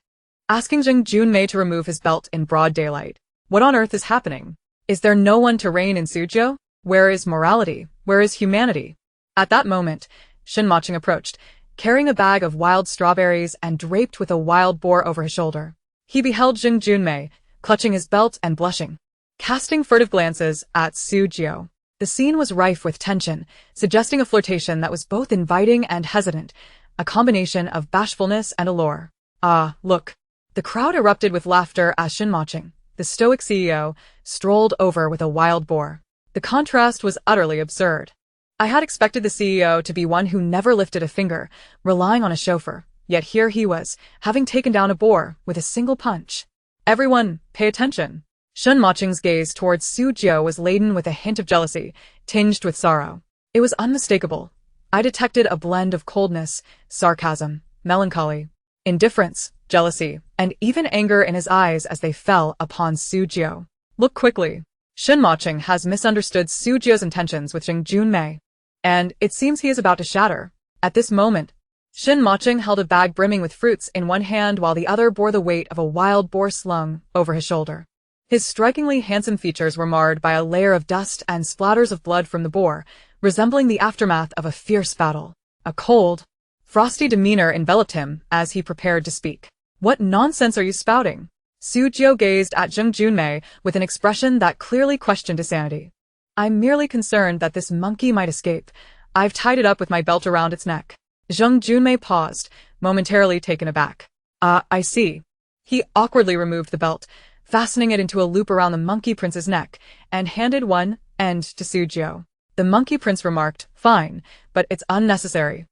Asking Zheng Junmei to remove his belt in broad daylight. What on earth is happening? Is there no one to reign in Su Jiu? Where is morality? Where is humanity? At that moment, Shinmaching approached, carrying a bag of wild strawberries and draped with a wild boar over his shoulder. He beheld Zheng Junmei, clutching his belt and blushing, casting furtive glances at Su Jiu. The scene was rife with tension, suggesting a flirtation that was both inviting and hesitant, a combination of bashfulness and allure. "Ah, look." The crowd erupted with laughter as Shinmaching, the stoic CEO, strolled over with a wild boar. The contrast was utterly absurd. I had expected the CEO to be one who never lifted a finger, relying on a chauffeur, yet here he was, having taken down a boar with a single punch. "Everyone, pay attention." Shinmaching's gaze towards Su Jiu was laden with a hint of jealousy, tinged with sorrow. It was unmistakable. I detected a blend of coldness, sarcasm, melancholy, indifference, jealousy, and even anger in his eyes as they fell upon Su Jiu. "Look quickly. Shinmaching has misunderstood Su Jiu's intentions with Zheng Junmei, and it seems he is about to shatter." At this moment, Shinmaching held a bag brimming with fruits in one hand while the other bore the weight of a wild boar slung over his shoulder. His strikingly handsome features were marred by a layer of dust and splatters of blood from the boar, resembling the aftermath of a fierce battle. A cold, frosty demeanor enveloped him as he prepared to speak. "What nonsense are you spouting?" Jiu gazed at Zheng Junmei with an expression that clearly questioned his sanity. I'm merely concerned that this monkey might escape. I've tied it up with my belt around its neck. Zheng Junmei paused, momentarily taken aback. I see. He awkwardly removed the belt, fastening it into a loop around the monkey prince's neck, and handed one end to Jiu. The monkey prince remarked, fine, but it's unnecessary.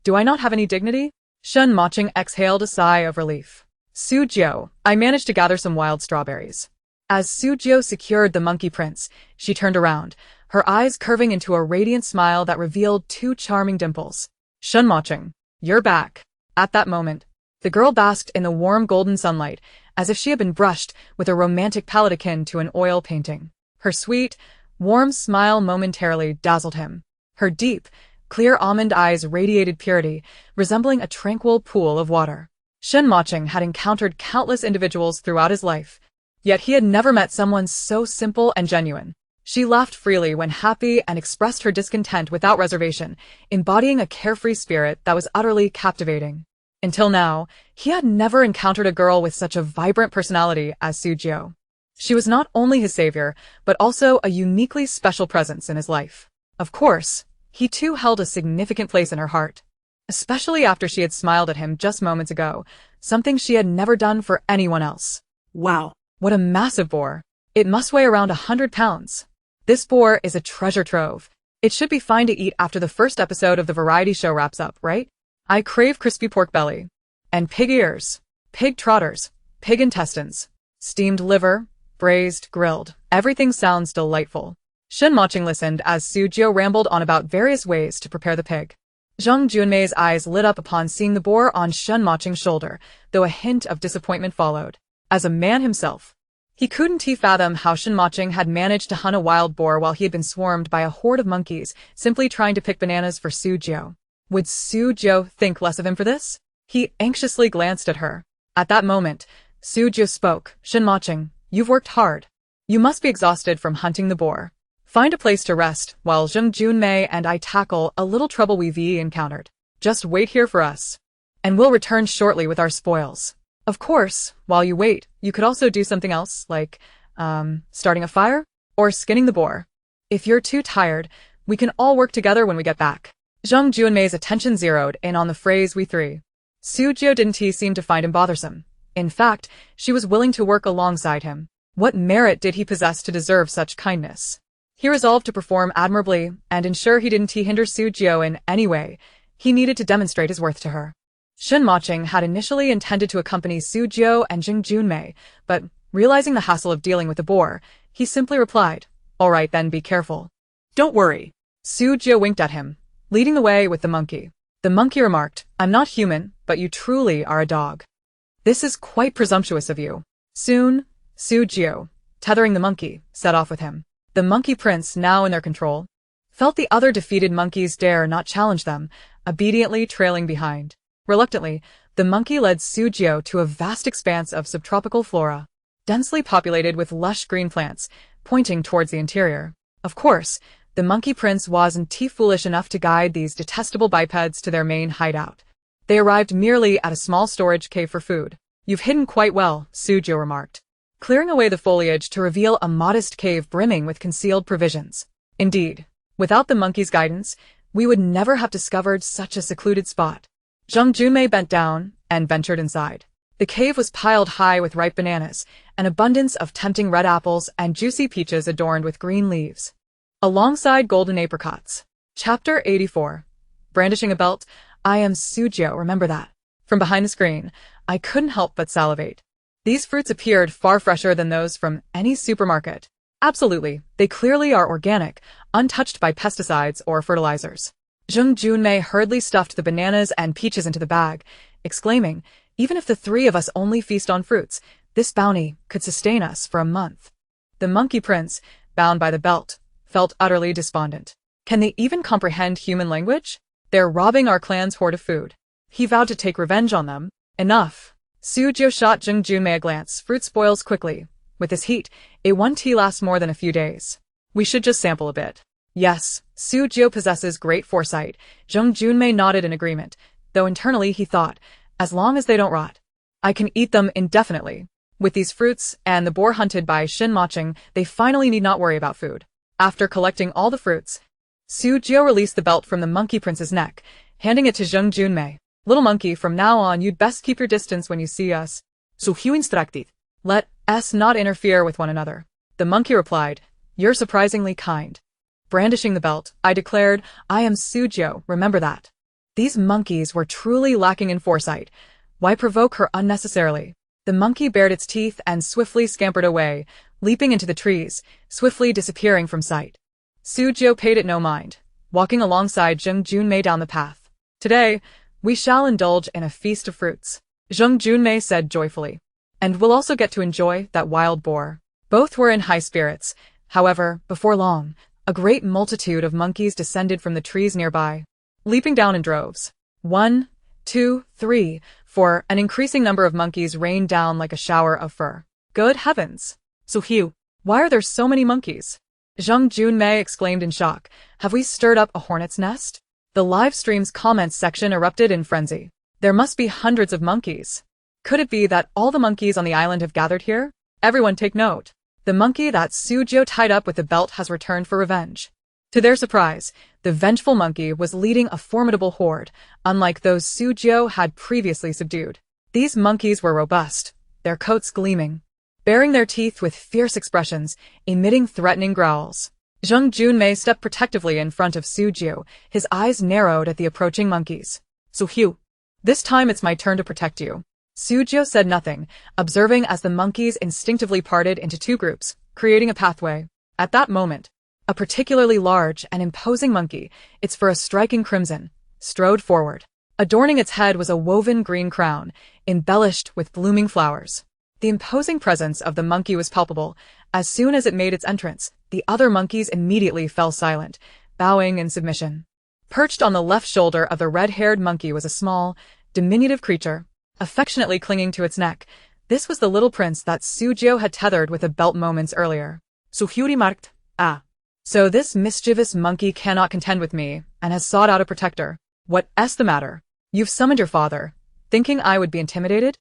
Do I not have any dignity? Shen Moching exhaled a sigh of relief. Jiu, I managed to gather some wild strawberries. As Jiu secured the monkey prince, she turned around, her eyes curving into a radiant smile that revealed two charming dimples. Shen Moching, you're back. At that moment, the girl basked in the warm golden sunlight, as if she had been brushed with a romantic palette akin to an oil painting. Her sweet, warm smile momentarily dazzled him. Her deep, clear almond eyes radiated purity, resembling a tranquil pool of water. Shen Moching had encountered countless individuals throughout his life, yet he had never met someone so simple and genuine. She laughed freely when happy and expressed her discontent without reservation, embodying a carefree spirit that was utterly captivating. Until now, he had never encountered a girl with such a vibrant personality as Jiu. She was not only his savior, but also a uniquely special presence in his life. Of course, he too held a significant place in her heart, especially after she had smiled at him just moments ago, something she had never done for anyone else. Wow. What a massive boar. It must weigh around 100 pounds. This boar is a treasure trove. It should be fine to eat after the first episode of the variety show wraps up, right? I crave crispy pork belly. And pig ears, pig trotters, pig intestines, steamed liver, braised, grilled. Everything sounds delightful. Shen Moching listened as Jiu rambled on about various ways to prepare the pig. Zheng Junmei's eyes lit up upon seeing the boar on Shen Moching's shoulder, though a hint of disappointment followed. As a man himself, he couldn't fathom how Shen Moching had managed to hunt a wild boar while he had been swarmed by a horde of monkeys simply trying to pick bananas for Jiu. Would Jiu think less of him for this? He anxiously glanced at her. At that moment, Jiu spoke. Shen Moching, you've worked hard. You must be exhausted from hunting the boar. Find a place to rest while Zheng Junmei and I tackle a little trouble we've encountered. Just wait here for us, and we'll return shortly with our spoils. Of course, while you wait, you could also do something else, like, starting a fire? Or skinning the boar. If you're too tired, we can all work together when we get back. Zheng Junmei's attention zeroed in on the phrase we three. Jiu didn't seem to find him bothersome. In fact, she was willing to work alongside him. What merit did he possess to deserve such kindness? He resolved to perform admirably and ensure he didn't hinder Jiu in any way. He needed to demonstrate his worth to her. Shen Moching had initially intended to accompany Jiu and Zheng Junmei, but realizing the hassle of dealing with the boar, he simply replied, all right then, be careful. Don't worry. Jiu winked at him, leading the way with the monkey. The monkey remarked, I'm not human, but you truly are a dog. This is quite presumptuous of you. Soon, Jiu, tethering the monkey, set off with him. The monkey prince, now in their control, felt the other defeated monkeys dare not challenge them, obediently trailing behind. Reluctantly, the monkey led Jiu to a vast expanse of subtropical flora, densely populated with lush green plants, pointing towards the interior. Of course, the monkey prince wasn't foolish enough to guide these detestable bipeds to their main hideout. They arrived merely at a small storage cave for food. You've hidden quite well, Jiu remarked, clearing away the foliage to reveal a modest cave brimming with concealed provisions. Indeed, without the monkey's guidance, we would never have discovered such a secluded spot. Zheng Junmei bent down and ventured inside. The cave was piled high with ripe bananas, an abundance of tempting red apples and juicy peaches adorned with green leaves, alongside golden apricots. Chapter 84. Brandishing a belt, I am Jiu, remember that. From behind the screen, I couldn't help but salivate. These fruits appeared far fresher than those from any supermarket. Absolutely, they clearly are organic, untouched by pesticides or fertilizers. Zheng Junmei hurriedly stuffed the bananas and peaches into the bag, exclaiming, even if the three of us only feast on fruits, this bounty could sustain us for a month. The monkey prince, bound by the belt, felt utterly despondent. Can they even comprehend human language? They're robbing our clan's hoard of food. He vowed to take revenge on them. Enough. Jiu shot Zheng Junmei a glance. Fruit spoils quickly. With this heat, a one tea lasts more than a few days. We should just sample a bit. Yes, Jiu possesses great foresight. Zheng Junmei nodded in agreement, though internally he thought, as long as they don't rot, I can eat them indefinitely. With these fruits and the boar hunted by Shin Maching, they finally need not worry about food. After collecting all the fruits, Su Jiu released the belt from the monkey prince's neck, handing it to Zheng Junmei. Little monkey, from now on you'd best keep your distance when you see us. Su Jiu instructed. Let us not interfere with one another. The monkey replied, You're surprisingly kind. Brandishing the belt, I declared, I am Su Jiu, remember that. These monkeys were truly lacking in foresight. Why provoke her unnecessarily? The monkey bared its teeth and swiftly scampered away, leaping into the trees, swiftly disappearing from sight. Su Jiu paid it no mind, walking alongside Zheng Junmei down the path. Today, we shall indulge in a feast of fruits, Zheng Junmei said joyfully. And we'll also get to enjoy that wild boar. Both were in high spirits. However, before long, a great multitude of monkeys descended from the trees nearby, leaping down in droves. 1, 2, 3, 4, an increasing number of monkeys rained down like a shower of fur. Good heavens! Su Jiu. Why are there so many monkeys? Zheng Junmei exclaimed in shock. Have we stirred up a hornet's nest? The live stream's comments section erupted in frenzy. There must be hundreds of monkeys. Could it be that all the monkeys on the island have gathered here? Everyone take note. The monkey that Su Jiu tied up with the belt has returned for revenge. To their surprise, the vengeful monkey was leading a formidable horde, unlike those Su Jiu had previously subdued. These monkeys were robust, their coats gleaming, baring their teeth with fierce expressions, emitting threatening growls. Zheng Junmei stepped protectively in front of Su Jiu, his eyes narrowed at the approaching monkeys. Su Jiu. This time it's my turn to protect you. Su Jiu said nothing, observing as the monkeys instinctively parted into two groups, creating a pathway. At that moment, a particularly large and imposing monkey, its fur a striking crimson, strode forward. Adorning its head was a woven green crown, embellished with blooming flowers. The imposing presence of the monkey was palpable. As soon as it made its entrance, the other monkeys immediately fell silent, bowing in submission. Perched on the left shoulder of the red-haired monkey was a small, diminutive creature, affectionately clinging to its neck. This was the little prince that Su Jiu had tethered with a belt moments earlier. Su Jiu remarked. Ah. So this mischievous monkey cannot contend with me, and has sought out a protector. What's the matter? You've summoned your father, thinking I would be intimidated?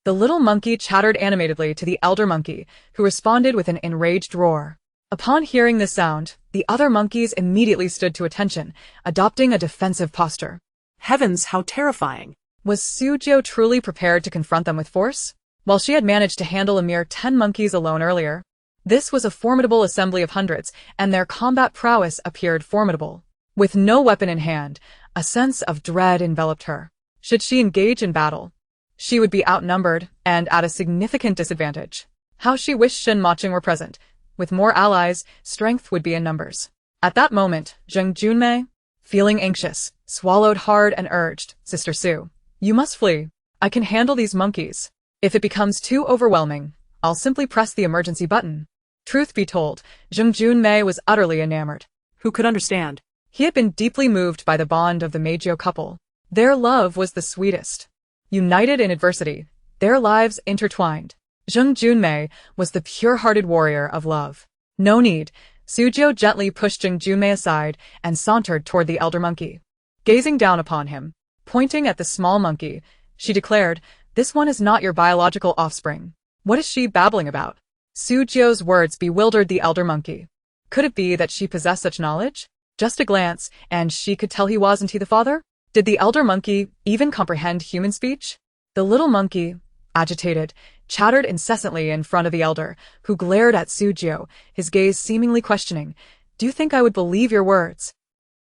The little monkey chattered animatedly to the elder monkey, who responded with an enraged roar. Upon hearing this sound, the other monkeys immediately stood to attention, adopting a defensive posture. Heavens, how terrifying! Was Su Jiu truly prepared to confront them with force? While she had managed to handle a mere 10 monkeys alone earlier, this was a formidable assembly of hundreds, and their combat prowess appeared formidable. With no weapon in hand, a sense of dread enveloped her. Should she engage in battle, she would be outnumbered and at a significant disadvantage. How she wished Shin Maching were present. With more allies, strength would be in numbers. At that moment, Zheng Junmei, feeling anxious, swallowed hard and urged, Sister Su, you must flee. I can handle these monkeys. If it becomes too overwhelming, I'll simply press the emergency button. Truth be told, Zheng Junmei was utterly enamored. Who could understand? He had been deeply moved by the bond of the Meiji couple. Their love was the sweetest. United in adversity, their lives intertwined. Zheng Junmei was the pure-hearted warrior of love. No need. Su Jiu gently pushed Zheng Junmei aside and sauntered toward the elder monkey. Gazing down upon him, pointing at the small monkey, she declared, This one is not your biological offspring. What is she babbling about? Su Jiu's words bewildered the elder monkey. Could it be that she possessed such knowledge? Just a glance, and she could tell wasn't he the father? Did the elder monkey even comprehend human speech? The little monkey, agitated, chattered incessantly in front of the elder, who glared at Su Jiu, his gaze seemingly questioning. Do you think I would believe your words?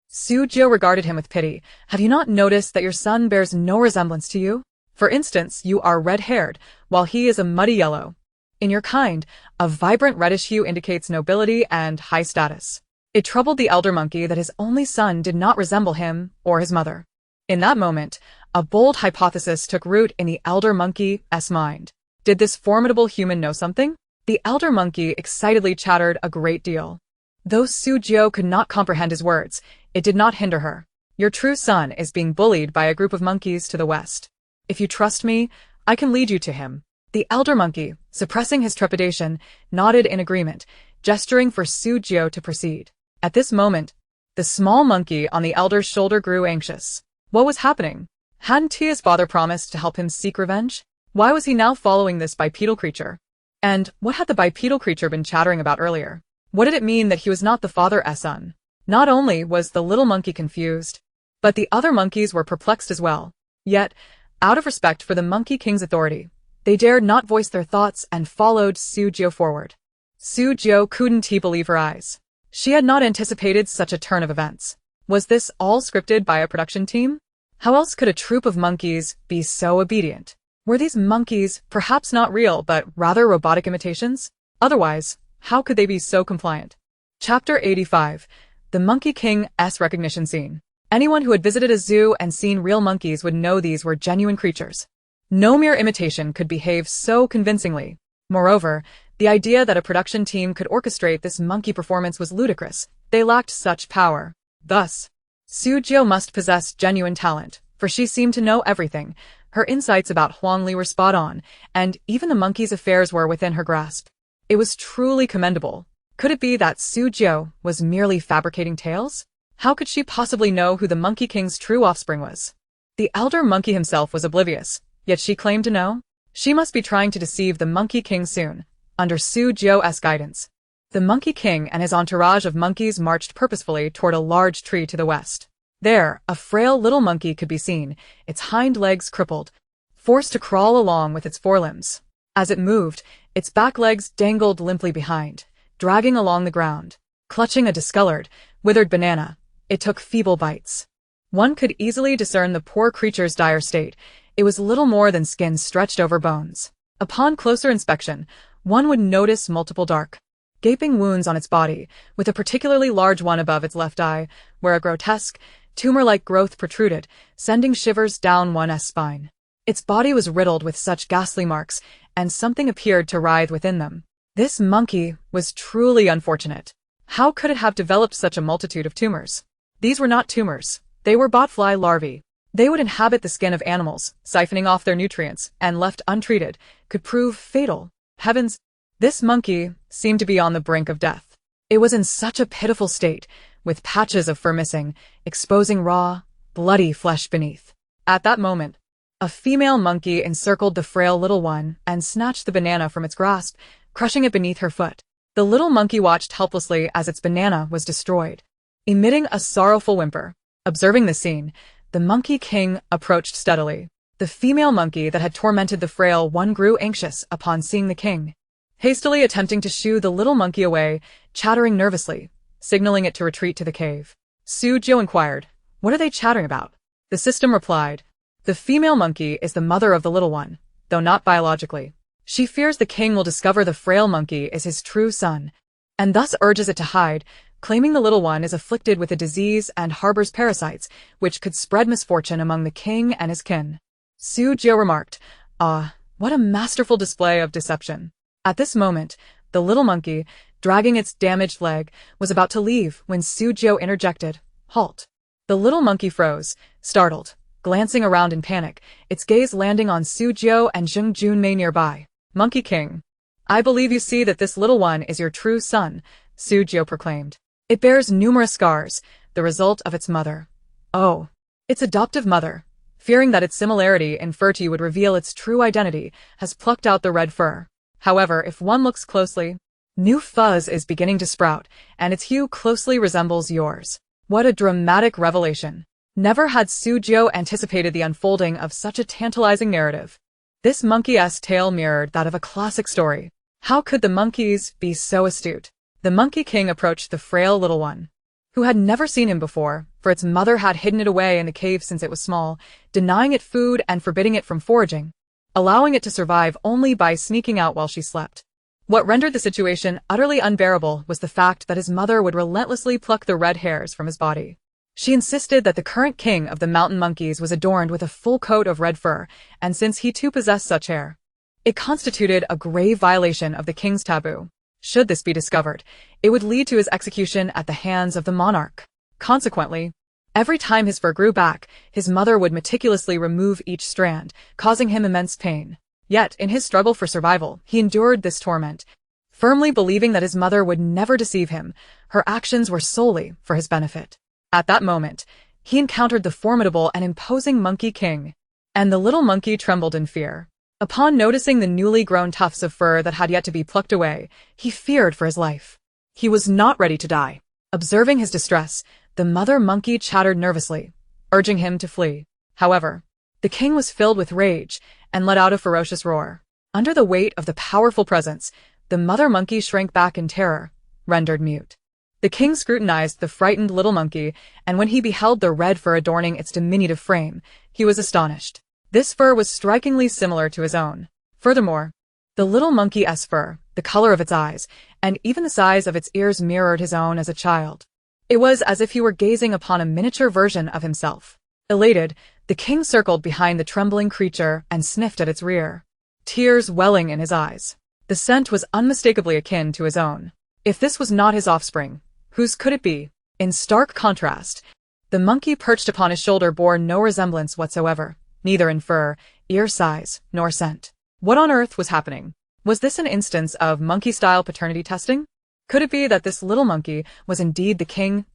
Su Jiu regarded him with pity. Have you not noticed that your son bears no resemblance to you? For instance, you are red-haired, while he is a muddy yellow. In your kind, a vibrant reddish hue indicates nobility and high status. It troubled the elder monkey that his only son did not resemble him or his mother. In that moment, a bold hypothesis took root in the elder monkey's mind. Did this formidable human know something? The elder monkey excitedly chattered a great deal. Though Su Jiu could not comprehend his words, it did not hinder her. Your true son is being bullied by a group of monkeys to the west. If you trust me, I can lead you to him. The elder monkey, suppressing his trepidation, nodded in agreement, gesturing for Su Jiu to proceed. At this moment, the small monkey on the elder's shoulder grew anxious. What was happening? Hadn't his father promised to help him seek revenge? Why was he now following this bipedal creature? And what had the bipedal creature been chattering about earlier? What did it mean that he was not the father's son? Not only was the little monkey confused, but the other monkeys were perplexed as well. Yet, out of respect for the Monkey King's authority, they dared not voice their thoughts and followed Su Jiu forward. Su Jiu couldn't believe her eyes. She had not anticipated such a turn of events. Was this all scripted by a production team? How else could a troop of monkeys be so obedient? Were these monkeys perhaps not real but rather robotic imitations? Otherwise, how could they be so compliant? Chapter 85. The Monkey King's recognition scene. Anyone who had visited a zoo and seen real monkeys would know these were genuine creatures. No mere imitation could behave so convincingly. Moreover, the idea that a production team could orchestrate this monkey performance was ludicrous. They lacked such power. Thus, Su Jiu must possess genuine talent, for she seemed to know everything. Her insights about Huangli were spot on, and even the monkey's affairs were within her grasp. It was truly commendable. Could it be that Su Jiu was merely fabricating tales? How could she possibly know who the Monkey King's true offspring was? The elder monkey himself was oblivious, yet she claimed to know. She must be trying to deceive the Monkey King soon, under Su Jiu's guidance. The Monkey King and his entourage of monkeys marched purposefully toward a large tree to the west. There, a frail little monkey could be seen, its hind legs crippled, forced to crawl along with its forelimbs. As it moved, its back legs dangled limply behind, dragging along the ground. Clutching a discolored, withered banana, it took feeble bites. One could easily discern the poor creature's dire state. It was little more than skin stretched over bones. Upon closer inspection, one would notice multiple dark, gaping wounds on its body, with a particularly large one above its left eye, where a grotesque, tumor-like growth protruded, sending shivers down one's spine. Its body was riddled with such ghastly marks, and something appeared to writhe within them. This monkey was truly unfortunate. How could it have developed such a multitude of tumors? These were not tumors. They were botfly larvae. They would inhabit the skin of animals, siphoning off their nutrients, and left untreated, could prove fatal. Heavens! This monkey seemed to be on the brink of death. It was in such a pitiful state, with patches of fur missing, exposing raw, bloody flesh beneath. At that moment, a female monkey encircled the frail little one and snatched the banana from its grasp, crushing it beneath her foot. The little monkey watched helplessly as its banana was destroyed, emitting a sorrowful whimper. Observing the scene, the Monkey King approached steadily. The female monkey that had tormented the frail one grew anxious upon seeing the king, hastily attempting to shoo the little monkey away, chattering nervously, signaling it to retreat to the cave. Su Jiu inquired, "What are they chattering about?" The system replied, "The female monkey is the mother of the little one, though not biologically. She fears the king will discover the frail monkey is his true son, and thus urges it to hide, claiming the little one is afflicted with a disease and harbors parasites, which could spread misfortune among the king and his kin." Su Jiu remarked, "Ah, what a masterful display of deception." At this moment, the little monkey, dragging its damaged leg, was about to leave when Su Jiu interjected, "Halt." The little monkey froze, startled, glancing around in panic, its gaze landing on Su Jiu and Zheng Junmei nearby. "Monkey King, I believe you see that this little one is your true son," Su Jiu proclaimed. "It bears numerous scars, the result of its mother. Oh, its adoptive mother, fearing that its similarity in fur to you would reveal its true identity, has plucked out the red fur. However, if one looks closely, new fuzz is beginning to sprout, and its hue closely resembles yours." What a dramatic revelation. Never had Su Jiu anticipated the unfolding of such a tantalizing narrative. This monkey-esque tale mirrored that of a classic story. How could the monkeys be so astute? The Monkey King approached the frail little one, who had never seen him before, for its mother had hidden it away in the cave since it was small, denying it food and forbidding it from foraging, allowing it to survive only by sneaking out while she slept. What rendered the situation utterly unbearable was the fact that his mother would relentlessly pluck the red hairs from his body. She insisted that the current king of the mountain monkeys was adorned with a full coat of red fur, and since he too possessed such hair, it constituted a grave violation of the king's taboo. Should this be discovered, it would lead to his execution at the hands of the monarch. Consequently, every time his fur grew back, his mother would meticulously remove each strand, causing him immense pain. Yet, in his struggle for survival, he endured this torment, firmly believing that his mother would never deceive him. Her actions were solely for his benefit. At that moment, he encountered the formidable and imposing Monkey King, and the little monkey trembled in fear. Upon noticing the newly grown tufts of fur that had yet to be plucked away, he feared for his life. He was not ready to die. Observing his distress, the mother monkey chattered nervously, urging him to flee. However, the king was filled with rage and let out a ferocious roar. Under the weight of the powerful presence, the mother monkey shrank back in terror, rendered mute. The king scrutinized the frightened little monkey, and when he beheld the red fur adorning its diminutive frame, he was astonished. This fur was strikingly similar to his own. Furthermore, the little monkey's fur, the color of its eyes, and even the size of its ears mirrored his own as a child. It was as if he were gazing upon a miniature version of himself. Elated, the king circled behind the trembling creature and sniffed at its rear, tears welling in his eyes. The scent was unmistakably akin to his own. If this was not his offspring, whose could it be? In stark contrast, the monkey perched upon his shoulder bore no resemblance whatsoever, neither in fur, ear size, nor scent. What on earth was happening? Was this an instance of monkey-style paternity testing? Could it be that this little monkey was indeed the king's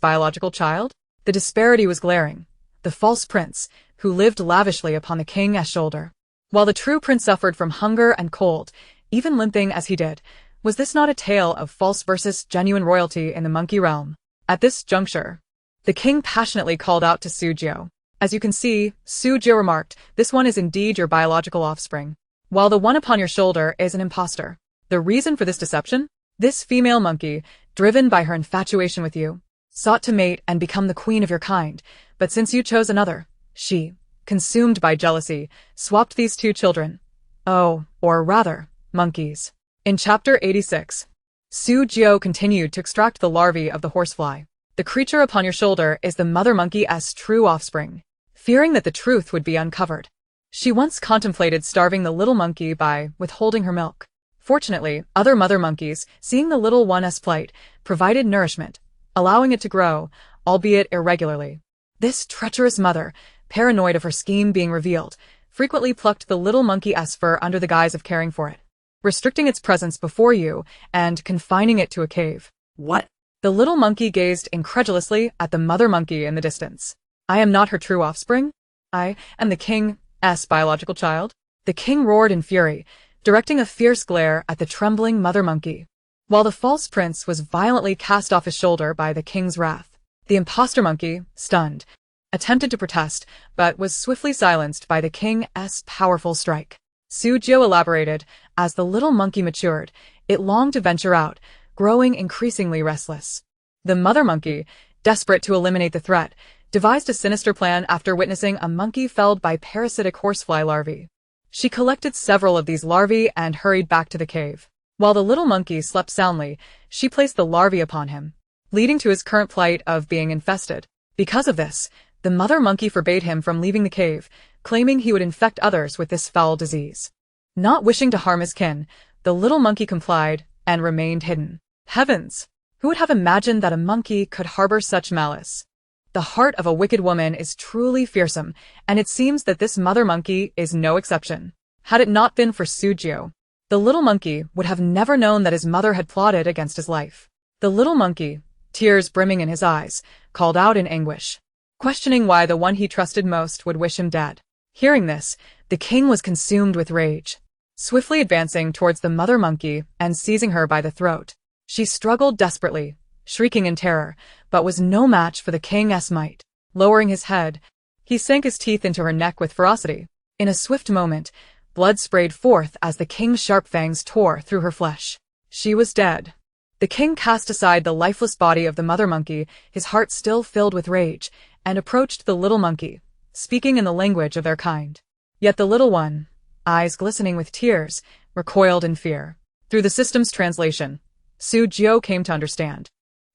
biological child? The disparity was glaring. The false prince, who lived lavishly upon the king's shoulder, while the true prince suffered from hunger and cold, even limping as he did. Was this not a tale of false versus genuine royalty in the monkey realm? At this juncture, the king passionately called out to Wen Jiu. As you can see, Wen Jiu remarked, this one is indeed your biological offspring, while the one upon your shoulder is an impostor. The reason for this deception? This female monkey, driven by her infatuation with you, sought to mate and become the queen of your kind, but since you chose another, she, consumed by jealousy, swapped these two children. Oh, or rather, monkeys. In Chapter 86, Wen Jiu continued to extract the larvae of the horsefly. The creature upon your shoulder is the mother monkey's true offspring. Fearing that the truth would be uncovered, she once contemplated starving the little monkey by withholding her milk. Fortunately, other mother monkeys, seeing the little one's plight, provided nourishment, allowing it to grow, albeit irregularly. This treacherous mother, paranoid of her scheme being revealed, frequently plucked the little monkey's fur under the guise of caring for it, restricting its presence before you and confining it to a cave. What? The little monkey gazed incredulously at the mother monkey in the distance. I am not her true offspring? I am the king's biological child? The king roared in fury, directing a fierce glare at the trembling mother monkey. While the false prince was violently cast off his shoulder by the king's wrath, the impostor monkey, stunned, attempted to protest, but was swiftly silenced by the king's powerful strike. Wen Jiu elaborated, as the little monkey matured, it longed to venture out, growing increasingly restless. The mother monkey, desperate to eliminate the threat, devised a sinister plan after witnessing a monkey felled by parasitic horsefly larvae. She collected several of these larvae and hurried back to the cave. While the little monkey slept soundly, she placed the larvae upon him, leading to his current plight of being infested. Because of this, the mother monkey forbade him from leaving the cave, claiming he would infect others with this foul disease. Not wishing to harm his kin, the little monkey complied and remained hidden. Heavens! Who would have imagined that a monkey could harbor such malice? The heart of a wicked woman is truly fearsome, and it seems that this mother monkey is no exception. Had it not been for Wen Jiu, the little monkey would have never known that his mother had plotted against his life. The little monkey, tears brimming in his eyes, called out in anguish, questioning why the one he trusted most would wish him dead. Hearing this, the king was consumed with rage. Swiftly advancing towards the mother monkey and seizing her by the throat, she struggled desperately, shrieking in terror, but was no match for the king's might. Lowering his head, he sank his teeth into her neck with ferocity. In a swift moment, blood sprayed forth as the king's sharp fangs tore through her flesh. She was dead. The king cast aside the lifeless body of the mother monkey, his heart still filled with rage, and approached the little monkey, speaking in the language of their kind. Yet the little one, eyes glistening with tears, recoiled in fear. Through the system's translation, Wen Jiu came to understand.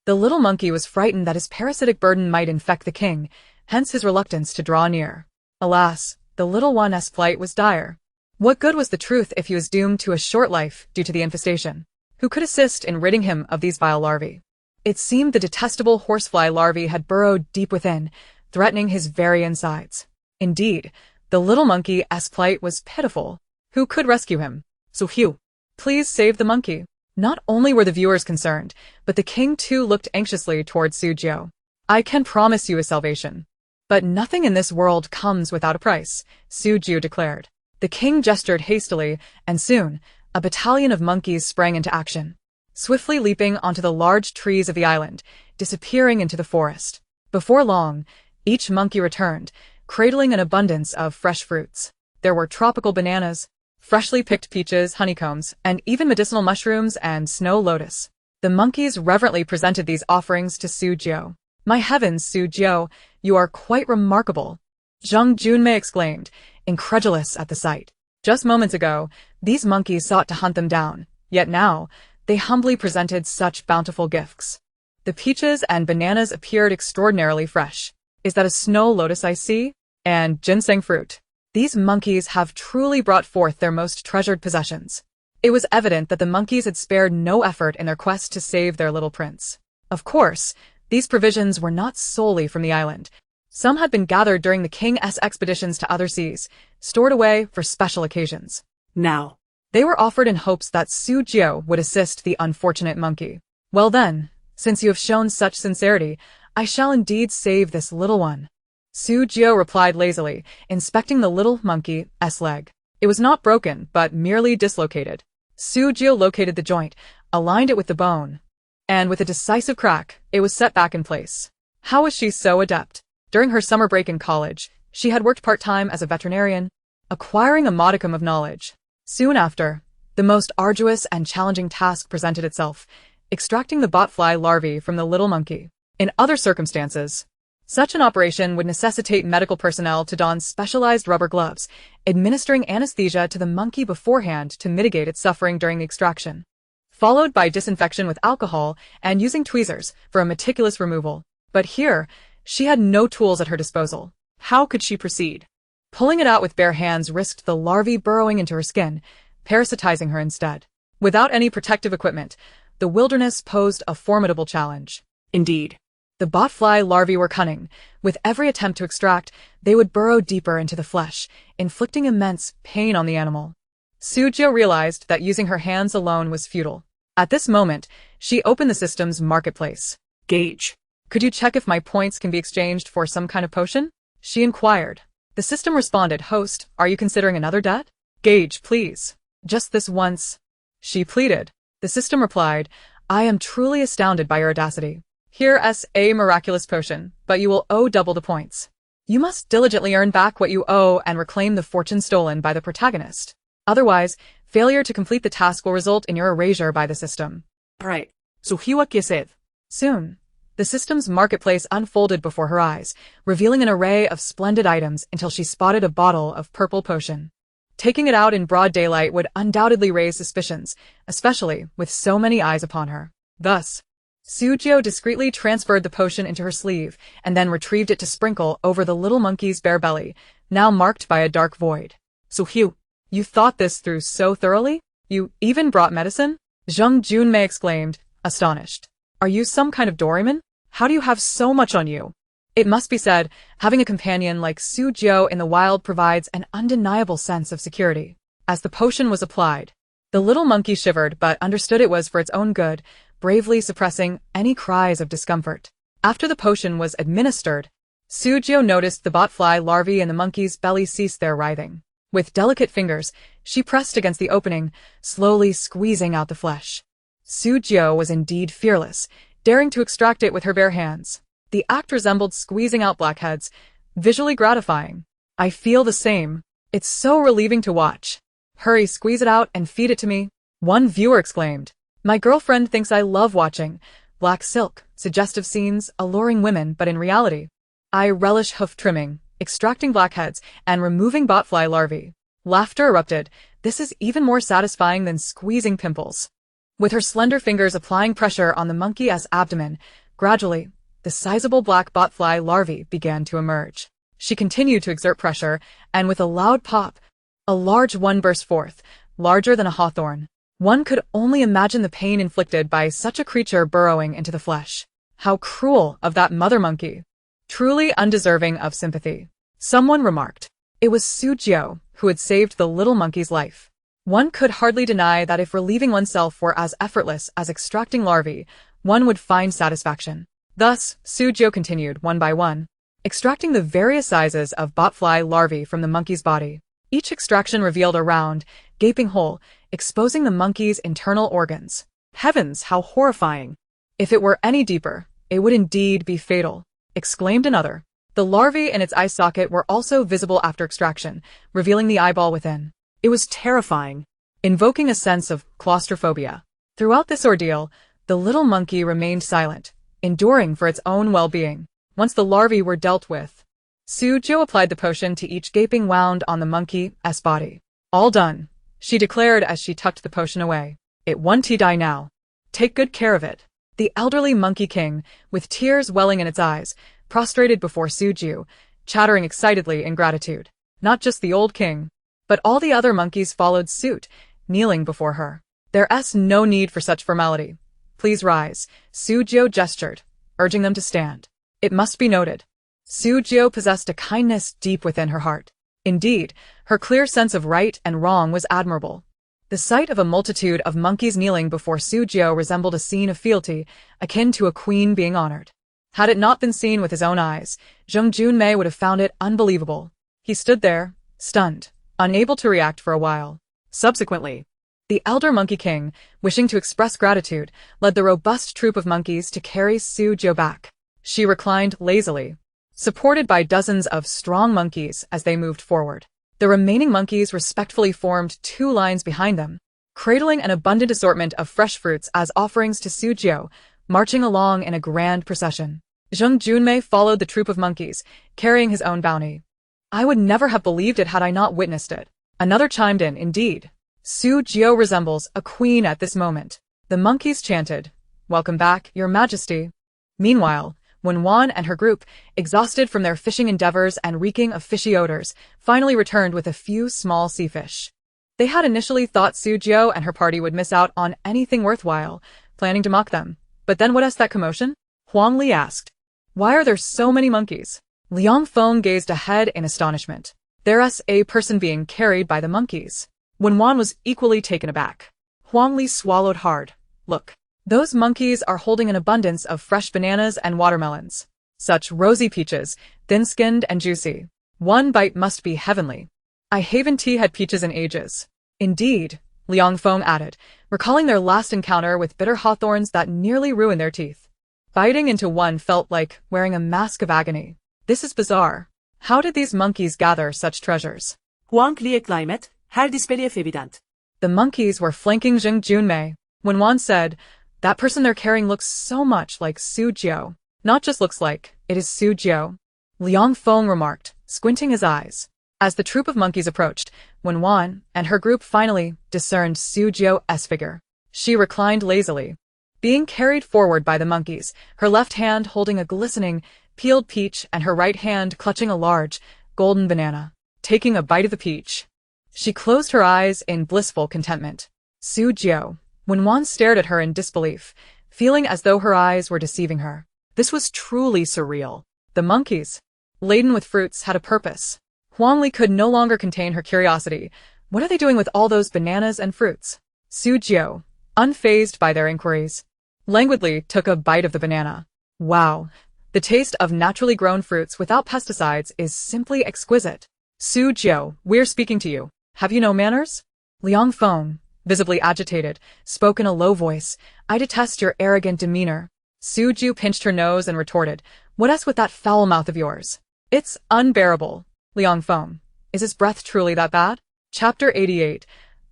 The little monkey was frightened that his parasitic burden might infect the king, hence his reluctance to draw near. Alas, the little one's plight was dire. What good was the truth if he was doomed to a short life due to the infestation? Who could assist in ridding him of these vile larvae? It seemed the detestable horsefly larvae had burrowed deep within, threatening his very insides. Indeed, the little monkey's plight was pitiful. Who could rescue him? So Hugh, Please save the monkey. Not only were the viewers concerned, but the king too looked anxiously towards Wen Jiu. I can promise you a salvation. But nothing in this world comes without a price, Wen Jiu declared. The king gestured hastily, and soon, a battalion of monkeys sprang into action, swiftly leaping onto the large trees of the island, disappearing into the forest. Before long, each monkey returned, cradling an abundance of fresh fruits. There were tropical bananas, freshly picked peaches, honeycombs, and even medicinal mushrooms and snow lotus. The monkeys reverently presented these offerings to Su Jiu. "My heavens, Su Jiu, you are quite remarkable," Zhang Junmei exclaimed, incredulous at the sight. Just moments ago, these monkeys sought to hunt them down, yet now, they humbly presented such bountiful gifts. The peaches and bananas appeared extraordinarily fresh. "Is that a snow lotus I see? And ginseng fruit?" These monkeys have truly brought forth their most treasured possessions. It was evident that the monkeys had spared no effort in their quest to save their little prince. Of course, these provisions were not solely from the island. Some had been gathered during the king's expeditions to other seas, stored away for special occasions. Now, They were offered in hopes that Su Jiu would assist the unfortunate monkey. "Well then, since you have shown such sincerity, I shall indeed save this little one," Su Jiu replied lazily, inspecting the little monkey's leg. It was not broken, but merely dislocated. Su Jiu located the joint, aligned it with the bone, and with a decisive crack, it was set back in place. How was she so adept? During her summer break in college, she had worked part-time as a veterinarian, acquiring a modicum of knowledge. Soon after, the most arduous and challenging task presented itself, extracting the botfly larvae from the little monkey. In other circumstances, such an operation would necessitate medical personnel to don specialized rubber gloves, administering anesthesia to the monkey beforehand to mitigate its suffering during the extraction, followed by disinfection with alcohol and using tweezers for a meticulous removal. But here, she had no tools at her disposal. How could she proceed? Pulling it out with bare hands risked the larvae burrowing into her skin, parasitizing her instead. Without any protective equipment, the wilderness posed a formidable challenge. indeed. The botfly larvae were cunning. With every attempt to extract, they would burrow deeper into the flesh, inflicting immense pain on the animal. Su Jiu realized that using her hands alone was futile. At this moment, she opened the system's marketplace. Gauge. "Could you check if my points can be exchanged for some kind of potion?" she inquired. The system responded, "Host, are you considering another debt?" "Gauge, please. Just this once," she pleaded. The system replied, "I am truly astounded by your audacity. Here's a miraculous potion, but you will owe double the points. You must diligently earn back what you owe and reclaim the fortune stolen by the protagonist. Otherwise, failure to complete the task will result in your erasure by the system." Right. So hiwa kisev. Soon, the system's marketplace unfolded before her eyes, revealing an array of splendid items until she spotted a bottle of purple potion. Taking it out in broad daylight would undoubtedly raise suspicions, especially with so many eyes upon her. Thus, Su Jiu discreetly transferred the potion into her sleeve and then retrieved it to sprinkle over the little monkey's bare belly, now marked by a dark void. So Hugh, "You thought this through so thoroughly? You even brought medicine?" Zhang Junmei exclaimed, astonished. "Are you some kind of Doraemon? How do you have so much on you?" It must be said, having a companion like Su Jiu in the wild provides an undeniable sense of security. As the potion was applied, the little monkey shivered but understood it was for its own good, bravely suppressing any cries of discomfort. After the potion was administered, Su Jiu noticed the botfly larvae in the monkey's belly cease their writhing. With delicate fingers, she pressed against the opening, slowly squeezing out the flesh. Su Jiu was indeed fearless, daring to extract it with her bare hands. The act resembled squeezing out blackheads, visually gratifying. "I feel the same. It's so relieving to watch. Hurry, squeeze it out and feed it to me," one viewer exclaimed. "My girlfriend thinks I love watching black silk, suggestive scenes, alluring women, but in reality, I relish hoof trimming, extracting blackheads, and removing botfly larvae." Laughter erupted. "This is even more satisfying than squeezing pimples." With her slender fingers applying pressure on the monkey's abdomen, gradually, the sizable black botfly larvae began to emerge. She continued to exert pressure, and with a loud pop, a large one burst forth, larger than a hawthorn. One could only imagine the pain inflicted by such a creature burrowing into the flesh. How cruel of that mother monkey. Truly undeserving of sympathy. Someone remarked. It was Su Jiu who had saved the little monkey's life. One could hardly deny that if relieving oneself were as effortless as extracting larvae, one would find satisfaction. Thus, Su Jiu continued, one by one, extracting the various sizes of botfly larvae from the monkey's body. Each extraction revealed a round, gaping hole, exposing the monkey's internal organs. Heavens, how horrifying! If it were any deeper, it would indeed be fatal, exclaimed another. The larvae in its eye socket were also visible after extraction, revealing the eyeball within. It was terrifying, invoking a sense of claustrophobia. Throughout this ordeal, the little monkey remained silent, enduring for its own well-being. Once the larvae were dealt with, Su Jiu applied the potion to each gaping wound on the monkey's body. All done, she declared as she tucked the potion away. It won't die now. Take good care of it. The elderly monkey king, with tears welling in its eyes, prostrated before Su Jiu, chattering excitedly in gratitude. Not just the old king, but all the other monkeys followed suit, kneeling before her. There's no need for such formality. Please rise, Su Jiu gestured, urging them to stand. It must be noted, Su Jiu possessed a kindness deep within her heart. Indeed, her clear sense of right and wrong was admirable. The sight of a multitude of monkeys kneeling before Su Jiu resembled a scene of fealty, akin to a queen being honored. Had it not been seen with his own eyes, Zheng Junmei would have found it unbelievable. He stood there, stunned, unable to react for a while. Subsequently, the elder Monkey King, wishing to express gratitude, led the robust troop of monkeys to carry Su Jiu back. She reclined lazily, supported by dozens of strong monkeys as they moved forward. The remaining monkeys respectfully formed two lines behind them, cradling an abundant assortment of fresh fruits as offerings to Su Jiu, marching along in a grand procession. Zheng Junmei followed the troop of monkeys, carrying his own bounty. I would never have believed it had I not witnessed it. Another chimed in, indeed. Su Jiu resembles a queen at this moment. The monkeys chanted, Welcome back, Your Majesty. Meanwhile, when Wan and her group, exhausted from their fishing endeavors and reeking of fishy odors, finally returned with a few small sea fish. They had initially thought Su Jiu and her party would miss out on anything worthwhile, planning to mock them. But then what's that commotion? Huang Li asked. Why are there so many monkeys? Liang Feng gazed ahead in astonishment. There's a person being carried by the monkeys. When Wan was equally taken aback, Huang Li swallowed hard. Look. Those monkeys are holding an abundance of fresh bananas and watermelons. Such rosy peaches, thin-skinned and juicy. One bite must be heavenly. I haven't had peaches in ages. Indeed, Liang Feng added, recalling their last encounter with bitter hawthorns that nearly ruined their teeth. Biting into one felt like wearing a mask of agony. This is bizarre. How did these monkeys gather such treasures? Huang Li climate, her disbelief evident. The monkeys were flanking Zheng Junmei. When Wan said, that person they're carrying looks so much like Su Jiu. Not just looks like, it is Su Jiu. Liang Feng remarked, squinting his eyes. As the troop of monkeys approached, when Wan and her group finally discerned Su Jiu's figure, she reclined lazily, being carried forward by the monkeys, her left hand holding a glistening, peeled peach and her right hand clutching a large, golden banana. Taking a bite of the peach, she closed her eyes in blissful contentment. Su Jiu. When Wan stared at her in disbelief, feeling as though her eyes were deceiving her. This was truly surreal. The monkeys, laden with fruits, had a purpose. Huang Li could no longer contain her curiosity. What are they doing with all those bananas and fruits? Su Jiu, unfazed by their inquiries, languidly took a bite of the banana. Wow. The taste of naturally grown fruits without pesticides is simply exquisite. Su Jiu, we're speaking to you. Have you no manners? Liang Feng, visibly agitated, spoke in a low voice. I detest your arrogant demeanor. Su Jiu pinched her nose and retorted, What's with that foul mouth of yours? It's unbearable. Liang Feng, is his breath truly that bad? Chapter 88.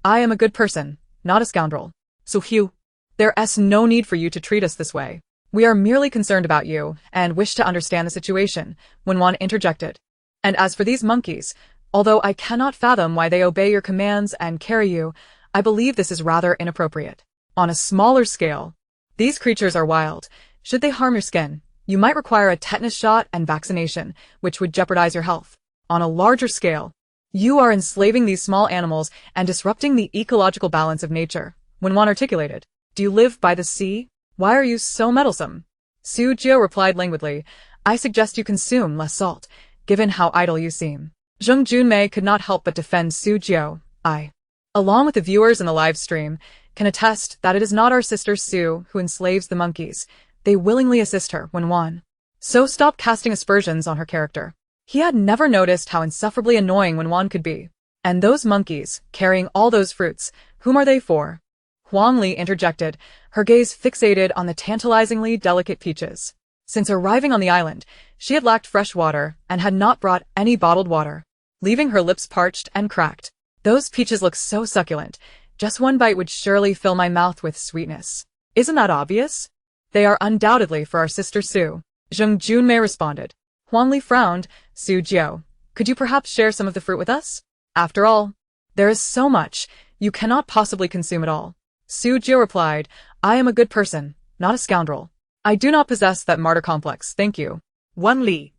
I am a good person, not a scoundrel. So Hugh, there's no need for you to treat us this way. We are merely concerned about you and wish to understand the situation, when Wan interjected. And as for these monkeys, although I cannot fathom why they obey your commands and carry you, I believe this is rather inappropriate. On a smaller scale, these creatures are wild. Should they harm your skin, you might require a tetanus shot and vaccination, which would jeopardize your health. On a larger scale, you are enslaving these small animals and disrupting the ecological balance of nature. When Wan articulated, Do you live by the sea? Why are you so meddlesome? Su Jiu replied languidly, I suggest you consume less salt, given how idle you seem. Zheng Junmei could not help but defend Su Jiu. I, along with the viewers in the live stream, can attest that it is not our sister Su who enslaves the monkeys. They willingly assist her when Wan. So stop casting aspersions on her character. He had never noticed how insufferably annoying when Wan could be. And those monkeys, carrying all those fruits, whom are they for? Huang Li interjected, her gaze fixated on the tantalizingly delicate peaches. Since arriving on the island, she had lacked fresh water and had not brought any bottled water, leaving her lips parched and cracked. Those peaches look so succulent. Just one bite would surely fill my mouth with sweetness. Isn't that obvious? They are undoubtedly for our sister Su. Zheng Junmei responded. Huang Li frowned. Su Jiu, could you perhaps share some of the fruit with us? After all, there is so much, you cannot possibly consume it all. Su Jiu replied, I am a good person, not a scoundrel. I do not possess that martyr complex, thank you. Wen Li.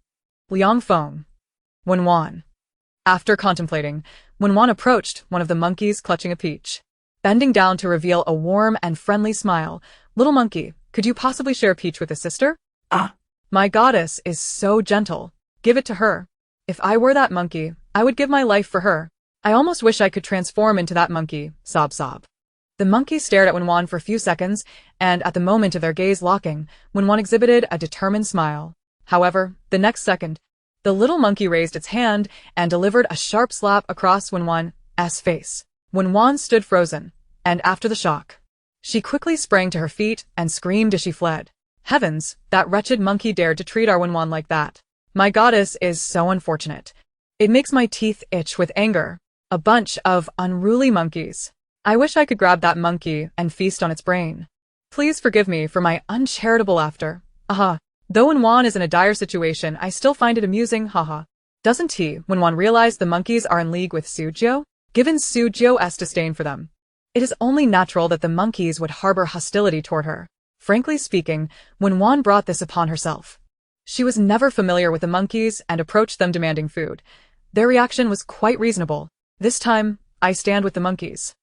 Liang Feng. Wen Wan. After contemplating, Wen Wan approached one of the monkeys clutching a peach. Bending down to reveal a warm and friendly smile, little monkey, could you possibly share a peach with a sister? Ah. My goddess is so gentle. Give it to her. If I were that monkey, I would give my life for her. I almost wish I could transform into that monkey, sob sob. The monkey stared at Wen Wan for a few seconds, and at the moment of their gaze locking, Wen Wan exhibited a determined smile. However, the next second, the little monkey raised its hand and delivered a sharp slap across Wen Wan's face. Wen Wan stood frozen, and after the shock, she quickly sprang to her feet and screamed as she fled. Heavens, that wretched monkey dared to treat our Wen Wan like that. My goddess is so unfortunate. It makes my teeth itch with anger. A bunch of unruly monkeys. I wish I could grab that monkey and feast on its brain. Please forgive me for my uncharitable laughter. Aha. Though Wen Wan is in a dire situation, I still find it amusing, haha. Doesn't he, Wen Wan realize the monkeys are in league with Su Jiu? Given Su Jiu's disdain for them, it is only natural that the monkeys would harbor hostility toward her. Frankly speaking, Wen Wan brought this upon herself. She was never familiar with the monkeys and approached them demanding food. Their reaction was quite reasonable. This time, I stand with the monkeys.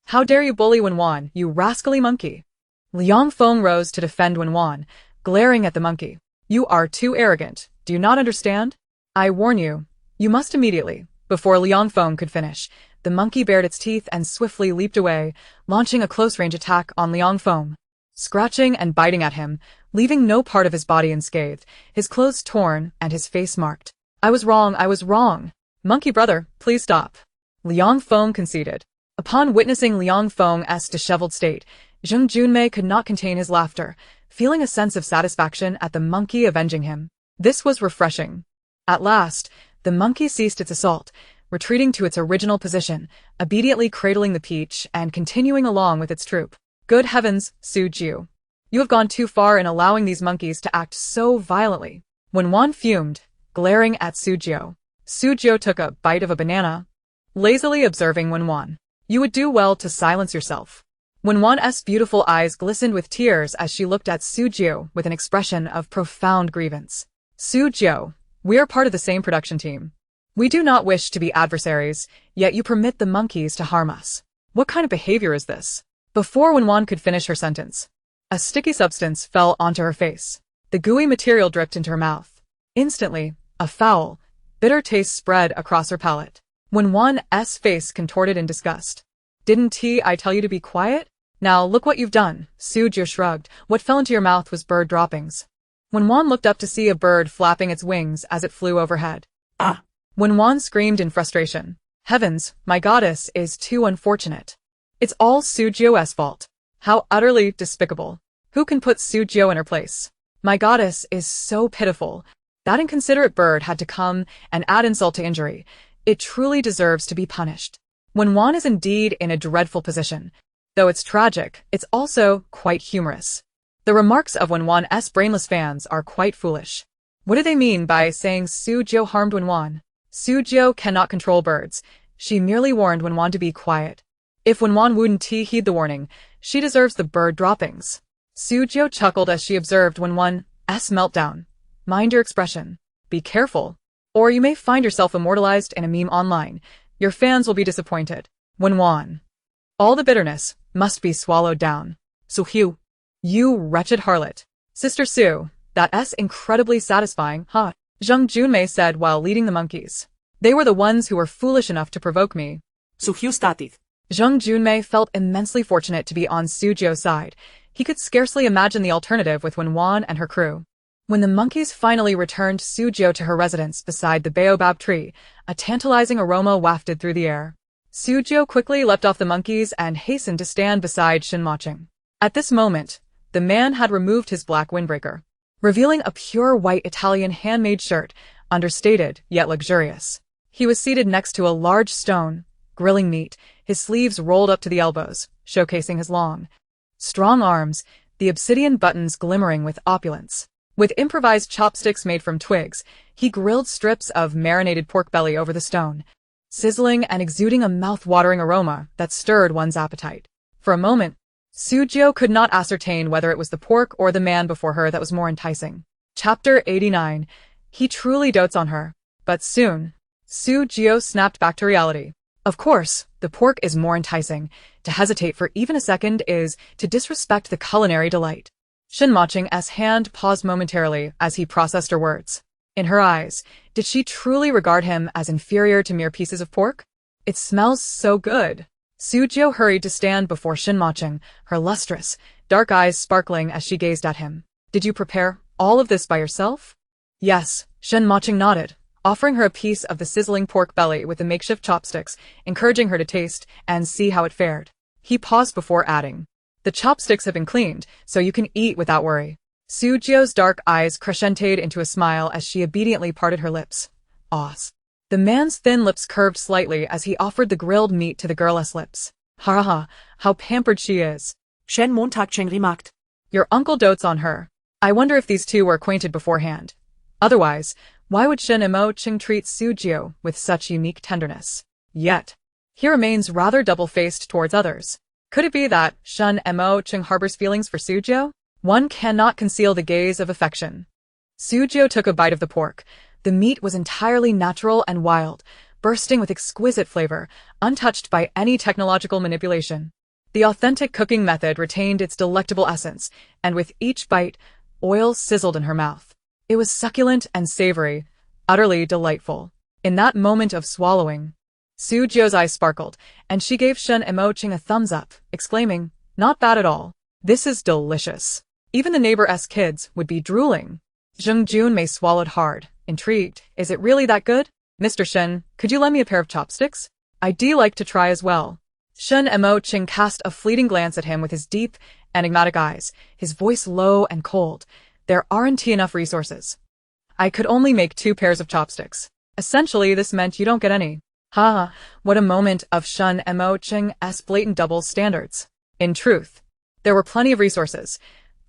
How dare you bully Wen Wan, you rascally monkey? Liang Feng rose to defend Wen Wan, glaring at the monkey. You are too arrogant, do you not understand? I warn you, you must immediately. Before Liang Feng could finish, the monkey bared its teeth and swiftly leaped away, launching a close-range attack on Liang Feng. Scratching and biting at him, leaving no part of his body unscathed, his clothes torn and his face marked. I was wrong. Monkey brother, please stop. Liang Feng conceded. Upon witnessing Liang Feng's disheveled state, Zheng Junmei could not contain his laughter, feeling a sense of satisfaction at the monkey avenging him. This was refreshing. At last, the monkey ceased its assault, retreating to its original position, obediently cradling the peach and continuing along with its troop. Good heavens, Su Jiu. You have gone too far in allowing these monkeys to act so violently. Wen Wan fumed, glaring at Su Jiu. Su Jiu took a bite of a banana, lazily observing Wen Wan. You would do well to silence yourself. Wen Wan's beautiful eyes glistened with tears as she looked at Su Jiu with an expression of profound grievance. Su Jiu, we are part of the same production team. We do not wish to be adversaries, yet you permit the monkeys to harm us. What kind of behavior is this? Before Wen Wan could finish her sentence, a sticky substance fell onto her face. The gooey material dripped into her mouth. Instantly, a foul, bitter taste spread across her palate. Wen Wan's face contorted in disgust. Didn't I tell you to be quiet? Now look what you've done. Su Jiu shrugged. What fell into your mouth was bird droppings. Wen Wan looked up to see a bird flapping its wings as it flew overhead. Ah! Wen Wan screamed in frustration. Heavens, my goddess is too unfortunate. It's all Su Jiu's fault. How utterly despicable. Who can put Su Jiu in her place? My goddess is so pitiful. That inconsiderate bird had to come and add insult to injury. It truly deserves to be punished. Wen Wan is indeed in a dreadful position. Though it's tragic, it's also quite humorous. The remarks of Wen Wan's brainless fans are quite foolish. What do they mean by saying Su Jiu harmed Wen Wan? Su Jiu cannot control birds. She merely warned Wen Wan to be quiet. If Wen Wan wouldn't heed the warning, she deserves the bird droppings. Su Jiu chuckled as she observed Wen Wan's meltdown. Mind your expression. Be careful, or you may find yourself immortalized in a meme online. Your fans will be disappointed. Wen Wan. All the bitterness must be swallowed down. Su Jiu. You wretched harlot. Sister Su, that's incredibly satisfying, huh? Zheng Junmei said while leading the monkeys. They were the ones who were foolish enough to provoke me. Su Jiu started. Zheng Junmei felt immensely fortunate to be on Su Jiu's side. He could scarcely imagine the alternative with Wen Wan and her crew. When the monkeys finally returned Jiu to her residence beside the baobab tree, a tantalizing aroma wafted through the air. Jiu quickly leapt off the monkeys and hastened to stand beside Shin. At this moment, the man had removed his black windbreaker, revealing a pure white Italian handmade shirt, understated yet luxurious. He was seated next to a large stone, grilling meat, his sleeves rolled up to the elbows, showcasing his long, strong arms, the obsidian buttons glimmering with opulence. With improvised chopsticks made from twigs, he grilled strips of marinated pork belly over the stone, sizzling and exuding a mouth-watering aroma that stirred one's appetite. For a moment, Jiu could not ascertain whether it was the pork or the man before her that was more enticing. Chapter 89. He truly dotes on her. But soon, Jiu snapped back to reality. Of course, the pork is more enticing. To hesitate for even a second is to disrespect the culinary delight. Shin's hand paused momentarily as he processed her words. In her eyes, did she truly regard him as inferior to mere pieces of pork? It smells so good. Jiu hurried to stand before Shin, her lustrous, dark eyes sparkling as she gazed at him. Did you prepare all of this by yourself? Yes, Shin nodded, offering her a piece of the sizzling pork belly with the makeshift chopsticks, encouraging her to taste and see how it fared. He paused before adding, the chopsticks have been cleaned, so you can eat without worry. Jiu's dark eyes crescented into a smile as she obediently parted her lips. Awes. The man's thin lips curved slightly as he offered the grilled meat to the girl's lips. Ha ha, how pampered she is. Shen remarked. Your uncle dotes on her. I wonder if these two were acquainted beforehand. Otherwise, why would Shin treat Jiu with such unique tenderness? Yet, he remains rather double-faced towards others. Could it be that Shin harbors feelings for Jiu? One cannot conceal the gaze of affection. Jiu took a bite of the pork. The meat was entirely natural and wild, bursting with exquisite flavor, untouched by any technological manipulation. The authentic cooking method retained its delectable essence, and with each bite, oil sizzled in her mouth. It was succulent and savory, utterly delightful. In that moment of swallowing, Jiu's eyes sparkled, and she gave Shin a thumbs up, exclaiming, not bad at all. This is delicious. Even the neighbor's kids would be drooling. Junmei swallowed hard, intrigued. Is it really that good? Mr. Shin, could you lend me a pair of chopsticks? I'd like to try as well. Shin cast a fleeting glance at him with his deep, enigmatic eyes, his voice low and cold. There aren't enough resources. I could only make 2 pairs of chopsticks. Essentially, this meant you don't get any. Ha! What a moment of Shin Ching's blatant double standards. In truth, there were plenty of resources.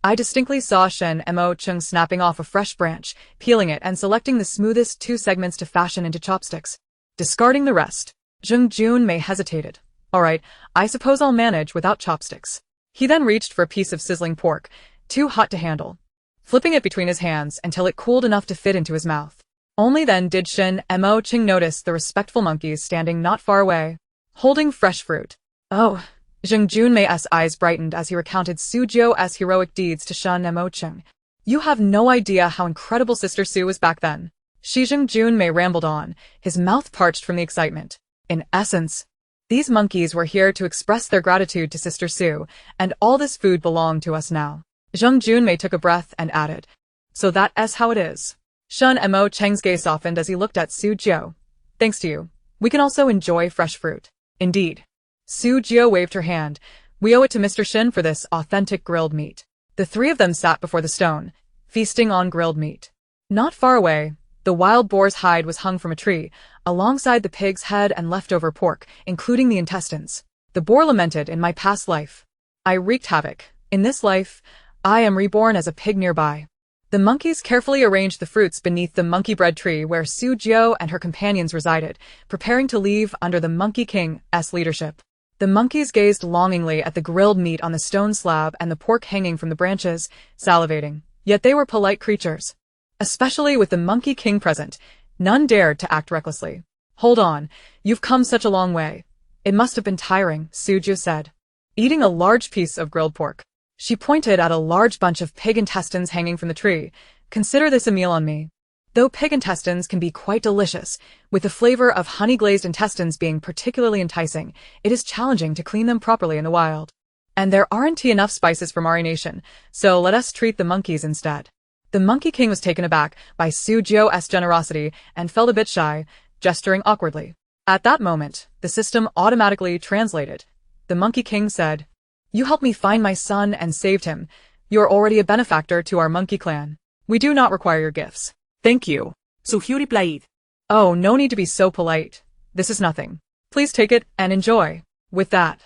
I distinctly saw Shin Ching snapping off a fresh branch, peeling it and selecting the smoothest 2 segments to fashion into chopsticks, discarding the rest. Junmei hesitated. All right, I suppose I'll manage without chopsticks. He then reached for a piece of sizzling pork, too hot to handle, flipping it between his hands until it cooled enough to fit into his mouth. Only then did Shin Ching notice the respectful monkeys standing not far away, holding fresh fruit. Oh, Junmei's eyes brightened as he recounted Jiu's heroic deeds to Shin Ching. You have no idea how incredible Sister Su was back then. Junmei rambled on, his mouth parched from the excitement. In essence, these monkeys were here to express their gratitude to Sister Su, and all this food belonged to us now. Junmei took a breath and added, so that is how it is. Shin Cheng's gaze softened as he looked at Jiu. Thanks to you, we can also enjoy fresh fruit. Indeed. Jiu waved her hand. We owe it to Mr. Shin for this authentic grilled meat. The 3 of them sat before the stone, feasting on grilled meat. Not far away, the wild boar's hide was hung from a tree, alongside the pig's head and leftover pork, including the intestines. The boar lamented, in my past life, I wreaked havoc. In this life, I am reborn as a pig nearby. The monkeys carefully arranged the fruits beneath the monkey bread tree where Jiu and her companions resided, preparing to leave under the Monkey King's leadership. The monkeys gazed longingly at the grilled meat on the stone slab and the pork hanging from the branches, salivating. Yet they were polite creatures. Especially with the Monkey King present, none dared to act recklessly. Hold on, you've come such a long way. It must have been tiring, Jiu said, eating a large piece of grilled pork. She pointed at a large bunch of pig intestines hanging from the tree. Consider this a meal on me. Though pig intestines can be quite delicious, with the flavor of honey-glazed intestines being particularly enticing, it is challenging to clean them properly in the wild. And there aren't enough spices for marination, so let us treat the monkeys instead. The Monkey King was taken aback by Su Jio's generosity and felt a bit shy, gesturing awkwardly. At that moment, the system automatically translated. The Monkey King said, "You helped me find my son and saved him. You are already a benefactor to our monkey clan. We do not require your gifts." Thank you. Su Jiu replied. "Oh, no need to be so polite. This is nothing. Please take it and enjoy." With that,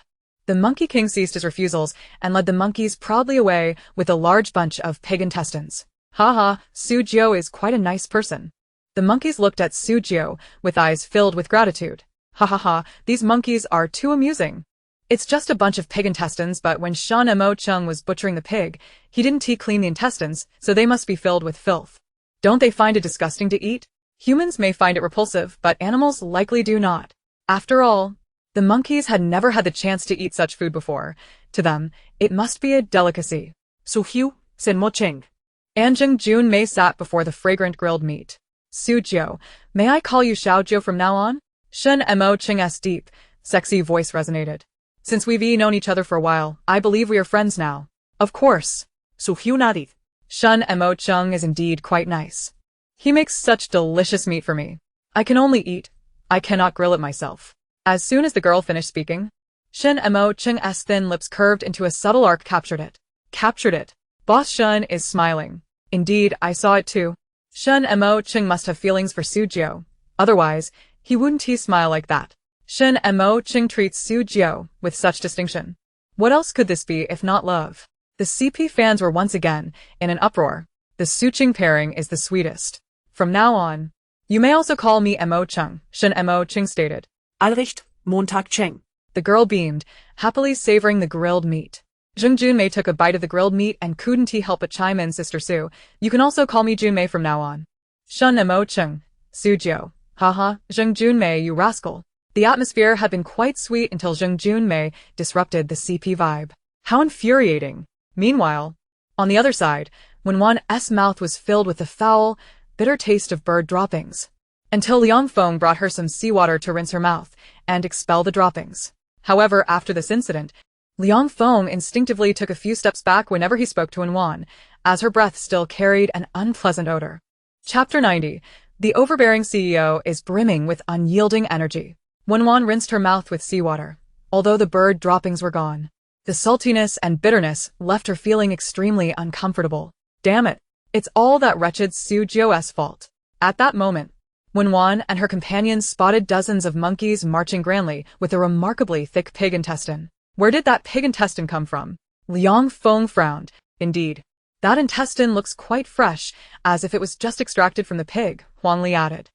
the Monkey King ceased his refusals and led the monkeys proudly away with a large bunch of pig intestines. Haha, Su Jiu is quite a nice person. The monkeys looked at Su Jiu with eyes filled with gratitude. Ha ha ha, these monkeys are too amusing. It's just a bunch of pig intestines, but when Shen Mo Chung was butchering the pig, he didn't clean the intestines, so they must be filled with filth. Don't they find it disgusting to eat? Humans may find it repulsive, but animals likely do not. After all, the monkeys had never had the chance to eat such food before. To them, it must be a delicacy. Su Jiu said Mo Cheng. And Jun Mei sat before the fragrant grilled meat. Su Jiu, may I call you Xiao Jiu from now on? Shen Mo Cheng's deep, sexy voice resonated. Since we've known each other for a while, I believe we are friends now. Of course. Su Jiu nodded. Shen Mo Chung is indeed quite nice. He makes such delicious meat for me. I can only eat. I cannot grill it myself. As soon as the girl finished speaking, Shen Mo Cheng's thin lips curved into a subtle arc. Captured it. Captured it. Boss Shen is smiling. Indeed, I saw it too. Shen Mo Cheng must have feelings for Su Jiu. Otherwise, he wouldn't smile like that. Shen Mo Cheng treats Su Jiu with such distinction. What else could this be if not love? The CP fans were once again in an uproar. The Su Cheng pairing is the sweetest. From now on, you may also call me Mo Chung, Shen Mo Cheng stated. Allrecht, Montag Cheng. The girl beamed, happily savoring the grilled meat. Junmei took a bite of the grilled meat and couldn't help but chime in. Sister Su, you can also call me Junmei from now on. Shen Mo Chung, Su Jiu. Haha, Junmei, you rascal. The atmosphere had been quite sweet until Junmei disrupted the CP vibe. How infuriating. Meanwhile, on the other side, when Wen's mouth was filled with the foul, bitter taste of bird droppings. Until Liang Feng brought her some seawater to rinse her mouth and expel the droppings. However, after this incident, Liang Feng instinctively took a few steps back whenever he spoke to Wen, as her breath still carried an unpleasant odor. Chapter 90. The overbearing CEO is brimming with unyielding energy. Wen rinsed her mouth with seawater, although the bird droppings were gone. The saltiness and bitterness left her feeling extremely uncomfortable. Damn it, it's all that wretched Su Jiu's fault. At that moment, Wen and her companions spotted dozens of monkeys marching grandly with a remarkably thick pig intestine. Where did that pig intestine come from? Liang Feng frowned. Indeed, that intestine looks quite fresh, as if it was just extracted from the pig, Huang Li added.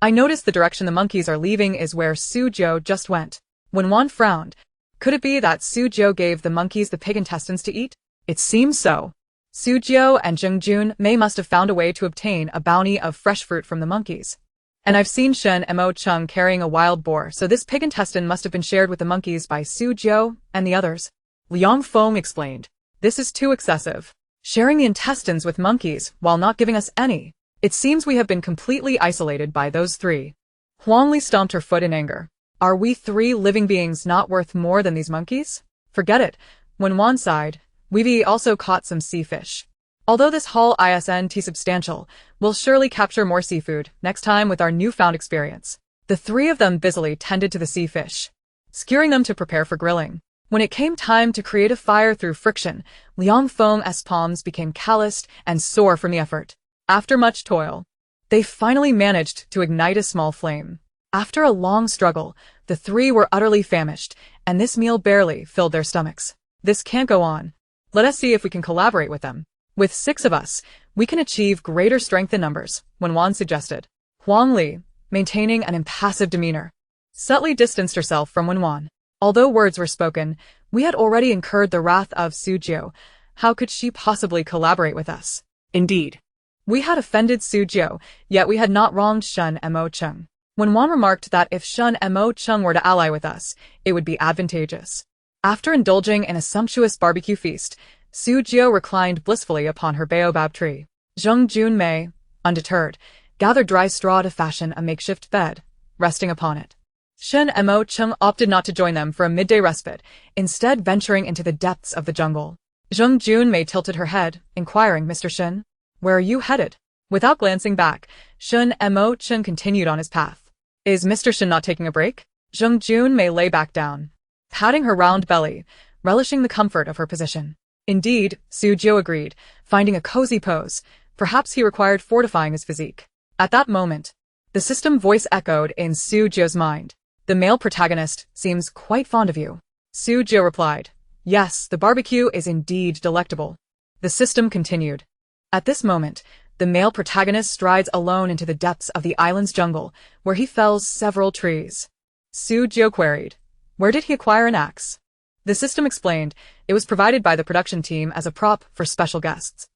I noticed the direction the monkeys are leaving is where Su Jiu just went. Wen frowned. Could it be that Su Jiu gave the monkeys the pig intestines to eat? It seems so. Su Jiu and Jun Mei must have found a way to obtain a bounty of fresh fruit from the monkeys. And I've seen Shen Mo Chung carrying a wild boar, so this pig intestine must have been shared with the monkeys by Su Jiu and the others. Liang Feng explained. This is too excessive. Sharing the intestines with monkeys while not giving us any. It seems we have been completely isolated by those three. Huang Li stomped her foot in anger. Are we three living beings not worth more than these monkeys? Forget it. Wen sighed. We've also caught some sea fish. Although this haul isn't substantial, we'll surely capture more seafood next time with our newfound experience. The three of them busily tended to the sea fish, skewering them to prepare for grilling. When it came time to create a fire through friction, Liang Feng's palms became calloused and sore from the effort. After much toil, they finally managed to ignite a small flame. After a long struggle, the three were utterly famished, and this meal barely filled their stomachs. This can't go on. Let us see if we can collaborate with them. With 6 of us, we can achieve greater strength in numbers, Wen suggested. Huang Li, maintaining an impassive demeanor, subtly distanced herself from Wen. Although words were spoken, we had already incurred the wrath of Su Jiu. How could she possibly collaborate with us? Indeed, we had offended Su Jiu, yet we had not wronged Shen Mo Chung. Wen remarked that if Shen Mo Chung were to ally with us, it would be advantageous. After indulging in a sumptuous barbecue feast, Su Jiu reclined blissfully upon her baobab tree. Junmei, undeterred, gathered dry straw to fashion a makeshift bed, resting upon it. Shen Mo Chung opted not to join them for a midday respite, instead venturing into the depths of the jungle. Junmei tilted her head, inquiring, Mr. Shen, Where are you headed? Without glancing back, Shun Mo Chun continued on his path. Is Mr. Shin not taking a break? Zheng Junmei lay back down, patting her round belly, relishing the comfort of her position. Indeed, Su Jiu agreed, finding a cozy pose. Perhaps he required fortifying his physique. At that moment, the system voice echoed in Su Jiu's mind. The male protagonist seems quite fond of you. Su Jiu replied, yes, the barbecue is indeed delectable. The system continued. At this moment, the male protagonist strides alone into the depths of the island's jungle, where he fells several trees. Su Jiu queried, where did he acquire an axe? The system explained it was provided by the production team as a prop for special guests.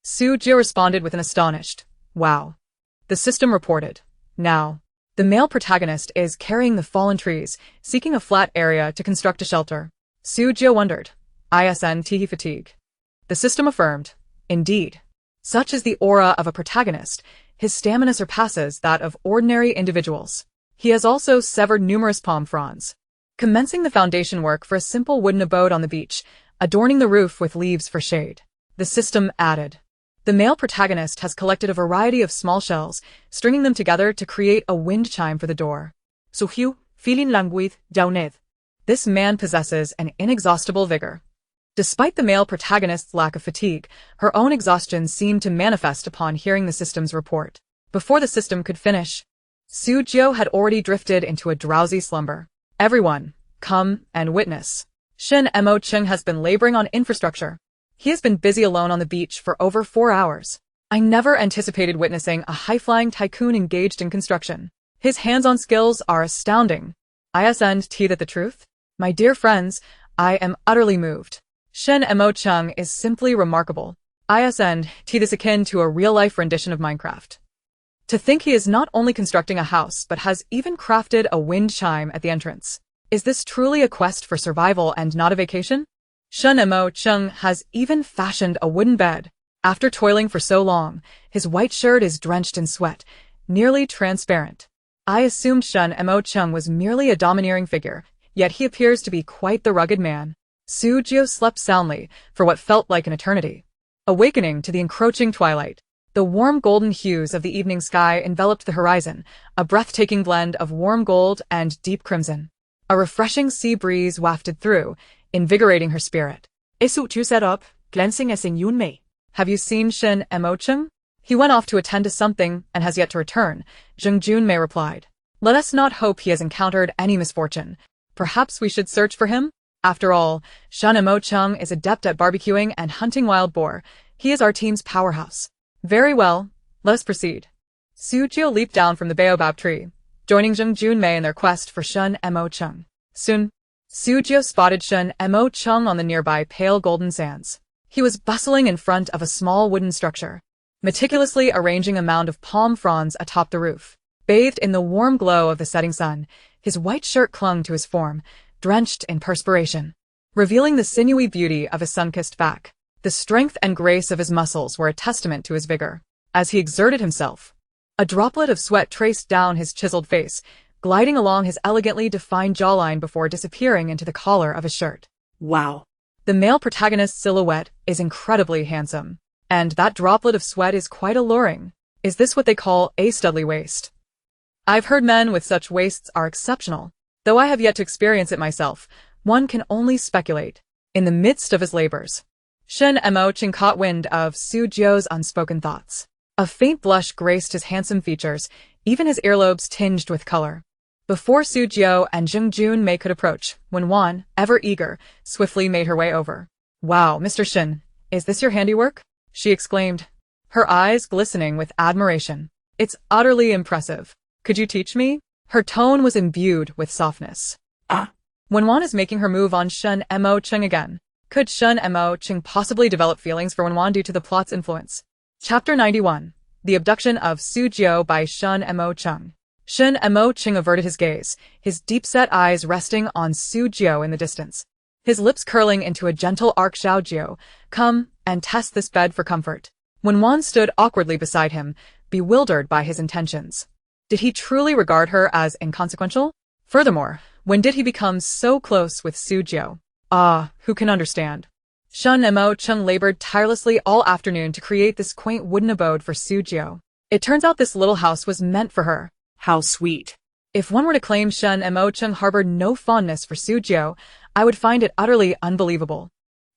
Su Jiu responded with an astonished, wow. The system reported, now, the male protagonist is carrying the fallen trees, seeking a flat area to construct a shelter. Su Jiu wondered, isn't he fatigue? The system affirmed, indeed. Such is the aura of a protagonist, his stamina surpasses that of ordinary individuals. He has also severed numerous palm fronds, commencing the foundation work for a simple wooden abode on the beach, adorning the roof with leaves for shade. The system added, the male protagonist has collected a variety of small shells, stringing them together to create a wind chime for the door. Suhiu, feeling languid, jauned. This man possesses an inexhaustible vigor. Despite the male protagonist's lack of fatigue, her own exhaustion seemed to manifest upon hearing the system's report. Before the system could finish, Su Jiu had already drifted into a drowsy slumber. Everyone, come and witness. Shin Mo Chung has been laboring on infrastructure. He has been busy alone on the beach for over 4 hours. I never anticipated witnessing a high-flying tycoon engaged in construction. His hands-on skills are astounding. Isn't that the truth? My dear friends, I am utterly moved. Shin Mo Chung is simply remarkable. Isn't this akin to a real-life rendition of Minecraft? To think he is not only constructing a house but has even crafted a wind chime at the entrance. Is this truly a quest for survival and not a vacation? Shin Mo Chung has even fashioned a wooden bed. After toiling for so long, his white shirt is drenched in sweat, nearly transparent. I assumed Shin Mo Chung was merely a domineering figure, yet he appears to be quite the rugged man. Su Jiu slept soundly for what felt like an eternity. Awakening to the encroaching twilight, the warm golden hues of the evening sky enveloped the horizon, a breathtaking blend of warm gold and deep crimson. A refreshing sea breeze wafted through, invigorating her spirit. Su Jiu sat up, glancing at Zheng Junmei. Have you seen Shin Mo Chung? He went off to attend to something and has yet to return, Zheng Junmei replied. Let us not hope he has encountered any misfortune. Perhaps we should search for him? After all, Shin Mo Chung is adept at barbecuing and hunting wild boar. He is our team's powerhouse. Very well, let us proceed. Su Jiu leaped down from the baobab tree, joining Zheng Junmei in their quest for Shin Mo Chung. Soon, Su Jiu spotted Shin Mo Chung on the nearby pale golden sands. He was bustling in front of a small wooden structure, meticulously arranging a mound of palm fronds atop the roof. Bathed in the warm glow of the setting sun, his white shirt clung to his form, drenched in perspiration, revealing the sinewy beauty of his sun-kissed back. The strength and grace of his muscles were a testament to his vigor. As he exerted himself, a droplet of sweat traced down his chiseled face, gliding along his elegantly defined jawline before disappearing into the collar of his shirt. Wow. The male protagonist's silhouette is incredibly handsome, and that droplet of sweat is quite alluring. Is this what they call a studly waist? I've heard men with such waists are exceptional. Though I have yet to experience it myself, one can only speculate. In the midst of his labors, Shin Mo Chung caught wind of Su Jiu's unspoken thoughts. A faint blush graced his handsome features, even his earlobes tinged with color. Before Su Jiu and Zheng Junmei could approach, Wen, ever eager, swiftly made her way over. Wow, Mr. Shin, is this your handiwork? She exclaimed, her eyes glistening with admiration. It's utterly impressive. Could you teach me? Her tone was imbued with softness. Wen is making her move on Shin Mo Chung again. Could Shin Mo Chung possibly develop feelings for Wen due to the plot's influence? Chapter 91. The Abduction of Su Jiu by Shin Mo Chung. Shin Mo Chung averted his gaze, his deep-set eyes resting on Su Jiu in the distance. His lips curling into a gentle arc. Xiao Jiu, come and test this bed for comfort. Wen stood awkwardly beside him, bewildered by his intentions. Did he truly regard her as inconsequential? Furthermore, when did he become so close with Su Jiu? Ah, who can understand? Shun Mo Chung labored tirelessly all afternoon to create this quaint wooden abode for Su Jiu. It turns out this little house was meant for her. How sweet. If one were to claim Shun Mo Chung harbored no fondness for Su Jiu, I would find it utterly unbelievable.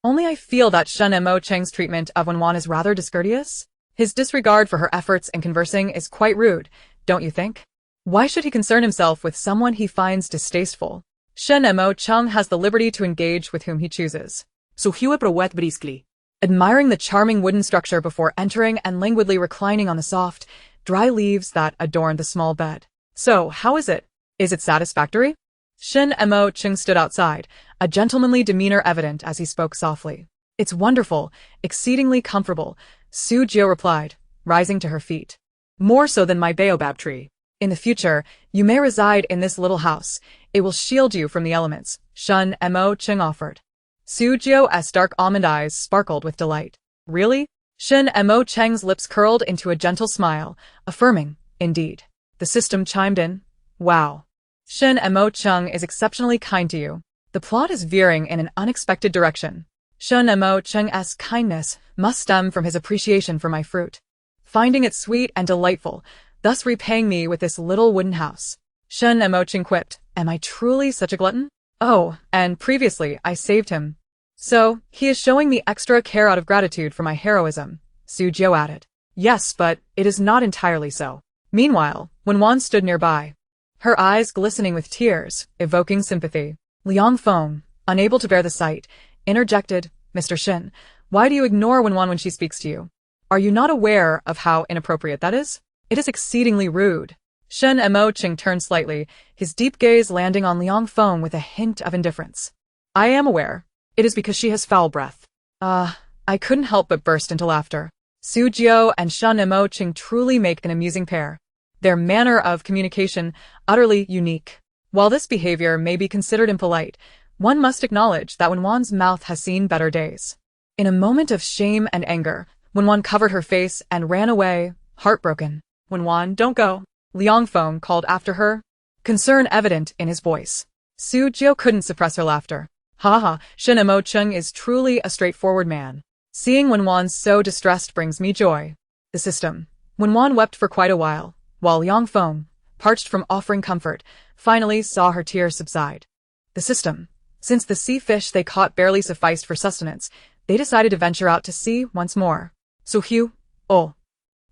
Only I feel that Shun Mo Cheng's treatment of Wen is rather discourteous. His disregard for her efforts in conversing is quite rude, don't you think? Why should he concern himself with someone he finds distasteful? Shun Mo Chung has the liberty to engage with whom he chooses. Su Jiu prowed briskly, Admiring the charming wooden structure before entering and languidly reclining on the soft, dry leaves that adorned the small bed. So, how is it? Is it satisfactory? Shun Mo Chung stood outside, a gentlemanly demeanor evident as he spoke softly. It's wonderful, exceedingly comfortable, Su Jiu replied, rising to her feet. More so than my baobab tree. In the future, you may reside in this little house. It will shield you from the elements, Shun Mo Chung offered. Su Jiu's dark almond eyes sparkled with delight. Really? Shun Mo Cheng's lips curled into a gentle smile, affirming, indeed. The system chimed in. Wow. Shun Mo Chung is exceptionally kind to you. The plot is veering in an unexpected direction. Shun Mo Cheng's kindness must stem from his appreciation for my fruit, finding it sweet and delightful, thus repaying me with this little wooden house. Shun Mo Chung quipped, am I truly such a glutton? Oh, and previously I saved him. So, he is showing me extra care out of gratitude for my heroism, Su Jiu added. Yes, but it is not entirely so. Meanwhile, Wen stood nearby, her eyes glistening with tears, evoking sympathy. Liang Feng, unable to bear the sight, interjected, Mr. Shin, why do you ignore Wen when she speaks to you? Are you not aware of how inappropriate that is? It is exceedingly rude. Shun Mo Chung turned slightly, his deep gaze landing on Liang Feng with a hint of indifference. I am aware. It is because she has foul breath. I couldn't help but burst into laughter. Su Jiu and Shun Mo Chung truly make an amusing pair. Their manner of communication utterly unique. While this behavior may be considered impolite, one must acknowledge that Wen's mouth has seen better days. In a moment of shame and anger, Wen covered her face and ran away, heartbroken. Wen, don't go. Liang Feng called after her, concern evident in his voice. Su Jiu couldn't suppress her laughter. Ha, Shun Mo Chung is truly a straightforward man. Seeing Wen so distressed brings me joy. The system. Wen wept for quite a while Liang Feng, parched from offering comfort, finally saw her tears subside. The system. Since the sea fish they caught barely sufficed for sustenance, they decided to venture out to sea once more. Su Jiu, oh.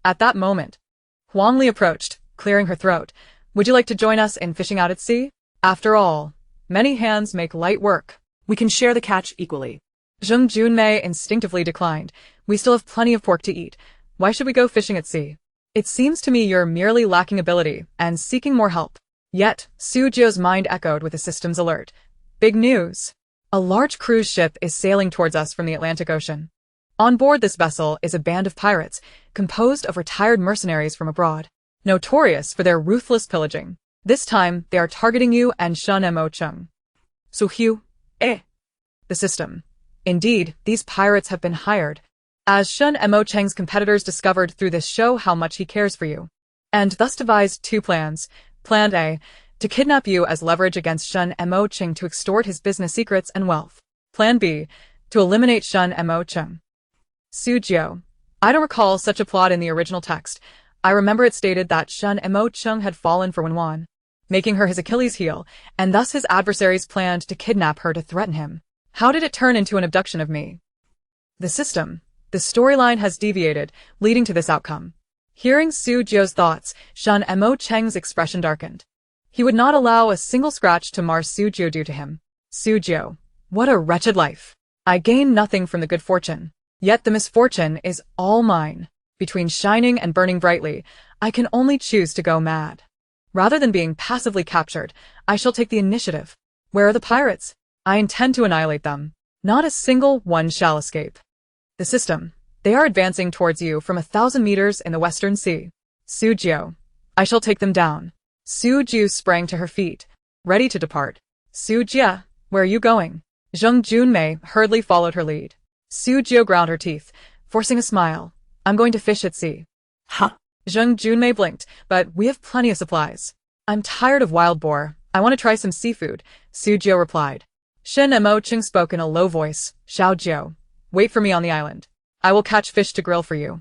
At that moment, Huang Li approached, clearing her throat. Would you like to join us in fishing out at sea? After all, many hands make light work. We can share the catch equally. Zheng Junmei instinctively declined. We still have plenty of pork to eat. Why should we go fishing at sea? It seems to me you're merely lacking ability and seeking more help. Yet, Su Jiu's mind echoed with the system's alert. Big news. A large cruise ship is sailing towards us from the Atlantic Ocean. On board this vessel is a band of pirates, composed of retired mercenaries from abroad, notorious for their ruthless pillaging. This time, they are targeting you and Shun Mo Chung. Su Jiu, The system. Indeed, these pirates have been hired, as Shun Mo Cheng's competitors discovered through this show how much he cares for you, and thus devised two plans. Plan A, to kidnap you as leverage against Shun Mo Cheng to extort his business secrets and wealth. Plan B, to eliminate Shun Mo Cheng. Su Jiu. I don't recall such a plot in the original text. I remember it stated that Shun Mo Chung had fallen for Wen, making her his Achilles heel, and thus his adversaries planned to kidnap her to threaten him. How did it turn into an abduction of me? The system. The storyline has deviated, leading to this outcome. Hearing Su Jiu's thoughts, Shun Mo Cheng's expression darkened. He would not allow a single scratch to mar Su Jiu due to him. Su Jiu. What a wretched life. I gain nothing from the good fortune. Yet the misfortune is all mine. Between shining and burning brightly, I can only choose to go mad. Rather than being passively captured, I shall take the initiative. Where are the pirates? I intend to annihilate them. Not a single one shall escape. The system. They are advancing towards you from 1,000 meters in the Western Sea. Su Jiu. I shall take them down. Su Jiu sprang to her feet, ready to depart. Su Jia, where are you going? Zheng Junmei hurriedly followed her lead. Su Jiu ground her teeth, forcing a smile. I'm going to fish at sea. Huh? Zheng Junmei blinked, but we have plenty of supplies. I'm tired of wild boar. I want to try some seafood, Su Jiu replied. Shun Mo Chung spoke in a low voice. Xiao Jiu. Wait for me on the island. I will catch fish to grill for you.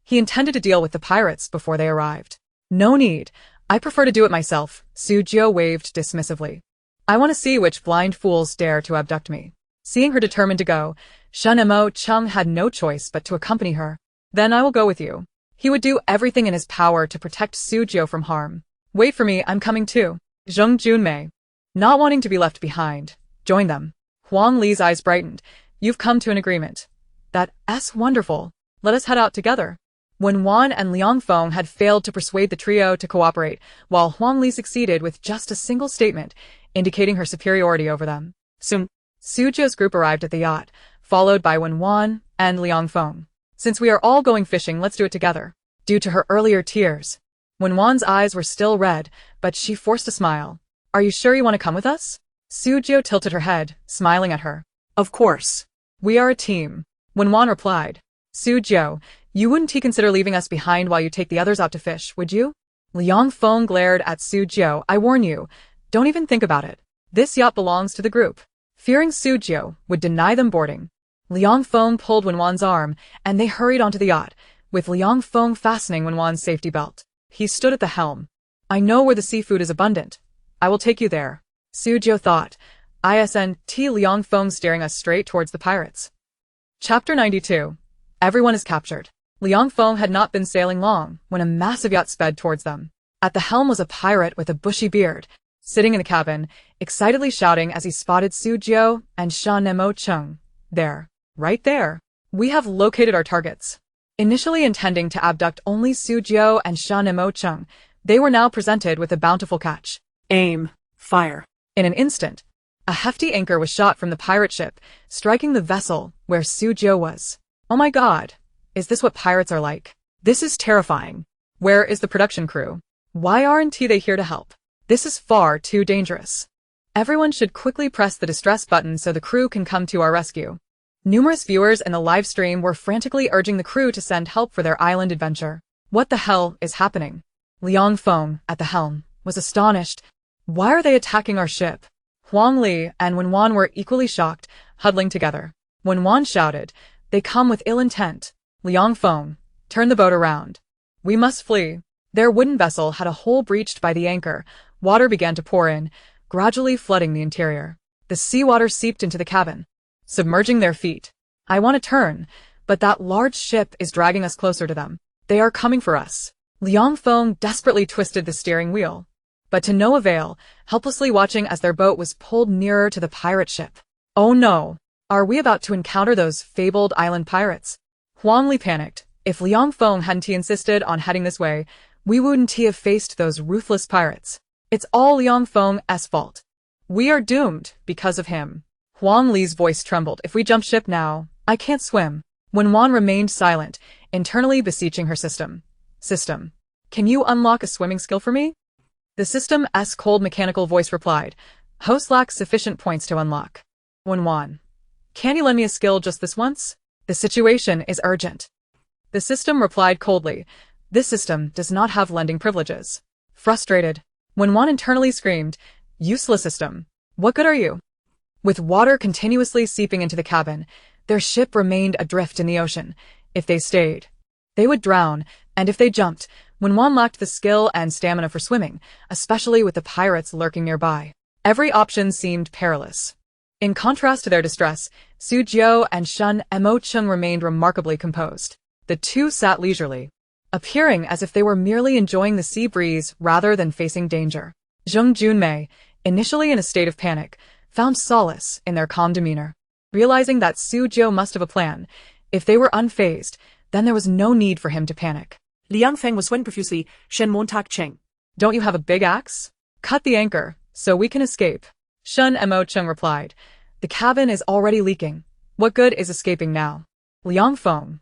He intended to deal with the pirates before they arrived. No need. I prefer to do it myself, Su Jiu waved dismissively. I want to see which blind fools dare to abduct me. Seeing her determined to go, Shen Mo Chung had no choice but to accompany her. Then I will go with you. He would do everything in his power to protect Su Jiu from harm. Wait for me, I'm coming too. Zheng Junmei, not wanting to be left behind, joined them. Huang Li's eyes brightened. You've come to an agreement. That's wonderful. Let us head out together. When Wan and Liang Feng had failed to persuade the trio to cooperate, while Huang Li succeeded with just a single statement, indicating her superiority over them. Soon, Su Jiu's group arrived at the yacht, followed by Wen Wan and Liang Feng. Since we are all going fishing, let's do it together. Due to her earlier tears, Wen Wan's eyes were still red, but she forced a smile. Are you sure you want to come with us? Su Jiu tilted her head, smiling at her. Of course. We are a team. Wen Wan replied. Su Jiu, you wouldn't consider leaving us behind while you take the others out to fish, would you? Liang Feng glared at Su Jiu. I warn you, don't even think about it. This yacht belongs to the group. Fearing Su Jiu would deny them boarding, Liang Feng pulled Wen Wan's arm, and they hurried onto the yacht, with Liang Feng fastening Wen Wan's safety belt. He stood at the helm. I know where the seafood is abundant. I will take you there. Su Jiu thought. ISNT Liang Feng staring us straight towards the pirates. Chapter 92. Everyone is captured. Liang Feng had not been sailing long when a massive yacht sped towards them. At the helm was a pirate with a bushy beard, sitting in the cabin, excitedly shouting as he spotted Su Jiu and Shan Mo Chung. There. Right there. We have located our targets. Initially intending to abduct only Su Jiu and Shan Mo Chung, they were now presented with a bountiful catch. Aim. Fire. In an instant, a hefty anchor was shot from the pirate ship, striking the vessel where Su Jiu was. Oh my god. Is this what pirates are like? This is terrifying. Where is the production crew? Why aren't they here to help? This is far too dangerous. Everyone should quickly press the distress button so the crew can come to our rescue. Numerous viewers in the live stream were frantically urging the crew to send help for their island adventure. What the hell is happening? Liang Feng, at the helm, was astonished. Why are they attacking our ship? Huang Li and Wen Wan were equally shocked, huddling together. Wen Wan shouted, they come with ill intent. Liang Feng, turn the boat around. We must flee. Their wooden vessel had a hole breached by the anchor. Water began to pour in, gradually flooding the interior. The seawater seeped into the cabin, submerging their feet. I want to turn, but that large ship is dragging us closer to them. They are coming for us. Liang Feng desperately twisted the steering wheel, but to no avail, helplessly watching as their boat was pulled nearer to the pirate ship. Oh no! Are we about to encounter those fabled island pirates? Huang Li panicked. If Liang Feng hadn't insisted on heading this way, we wouldn't have faced those ruthless pirates. It's all Liang Feng's fault. We are doomed because of him. Huang Li's voice trembled. If we jump ship now, I can't swim. Wen Wan remained silent, internally beseeching her system. System, can you unlock a swimming skill for me? The system's cold mechanical voice replied. Host lacks sufficient points to unlock. Wen Wan, can you lend me a skill just this once? The situation is urgent. The system replied coldly. This system does not have lending privileges. Frustrated, Wen Wan internally screamed, useless system. What good are you? With water continuously seeping into the cabin, their ship remained adrift in the ocean. If they stayed, they would drown, and if they jumped, Wen Wan lacked the skill and stamina for swimming, especially with the pirates lurking nearby. Every option seemed perilous. In contrast to their distress, Su Jiu and Shan Mo Chung remained remarkably composed. The two sat leisurely, appearing as if they were merely enjoying the sea breeze rather than facing danger. Zheng Junmei, initially in a state of panic, found solace in their calm demeanor. Realizing that Su Jiu must have a plan, if they were unfazed, then there was no need for him to panic. Liang Feng was sweating profusely. Shen Montag Cheng. Don't you have a big axe? Cut the anchor, so we can escape. Shen Mo Chung replied. The cabin is already leaking. What good is escaping now? Liang Feng.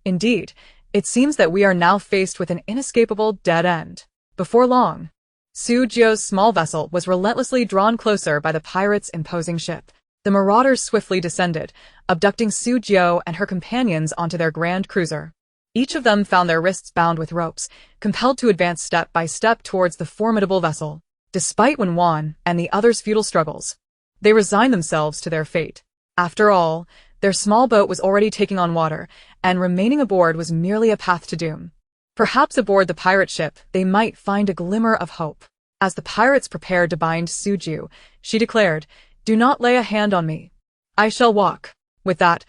Indeed, it seems that we are now faced with an inescapable dead end. Before long, Su Jiu's small vessel was relentlessly drawn closer by the pirates' imposing ship. The marauders swiftly descended, abducting Su Jiu and her companions onto their grand cruiser. Each of them found their wrists bound with ropes, compelled to advance step by step towards the formidable vessel. Despite Wen Wan and the others' futile struggles, they resigned themselves to their fate. After all, Their small boat was already taking on water, and remaining aboard was merely a path to doom. Perhaps aboard the pirate ship, they might find a glimmer of hope. As the pirates prepared to bind Wen Jiu, she declared, "Do not lay a hand on me. I shall walk." With that,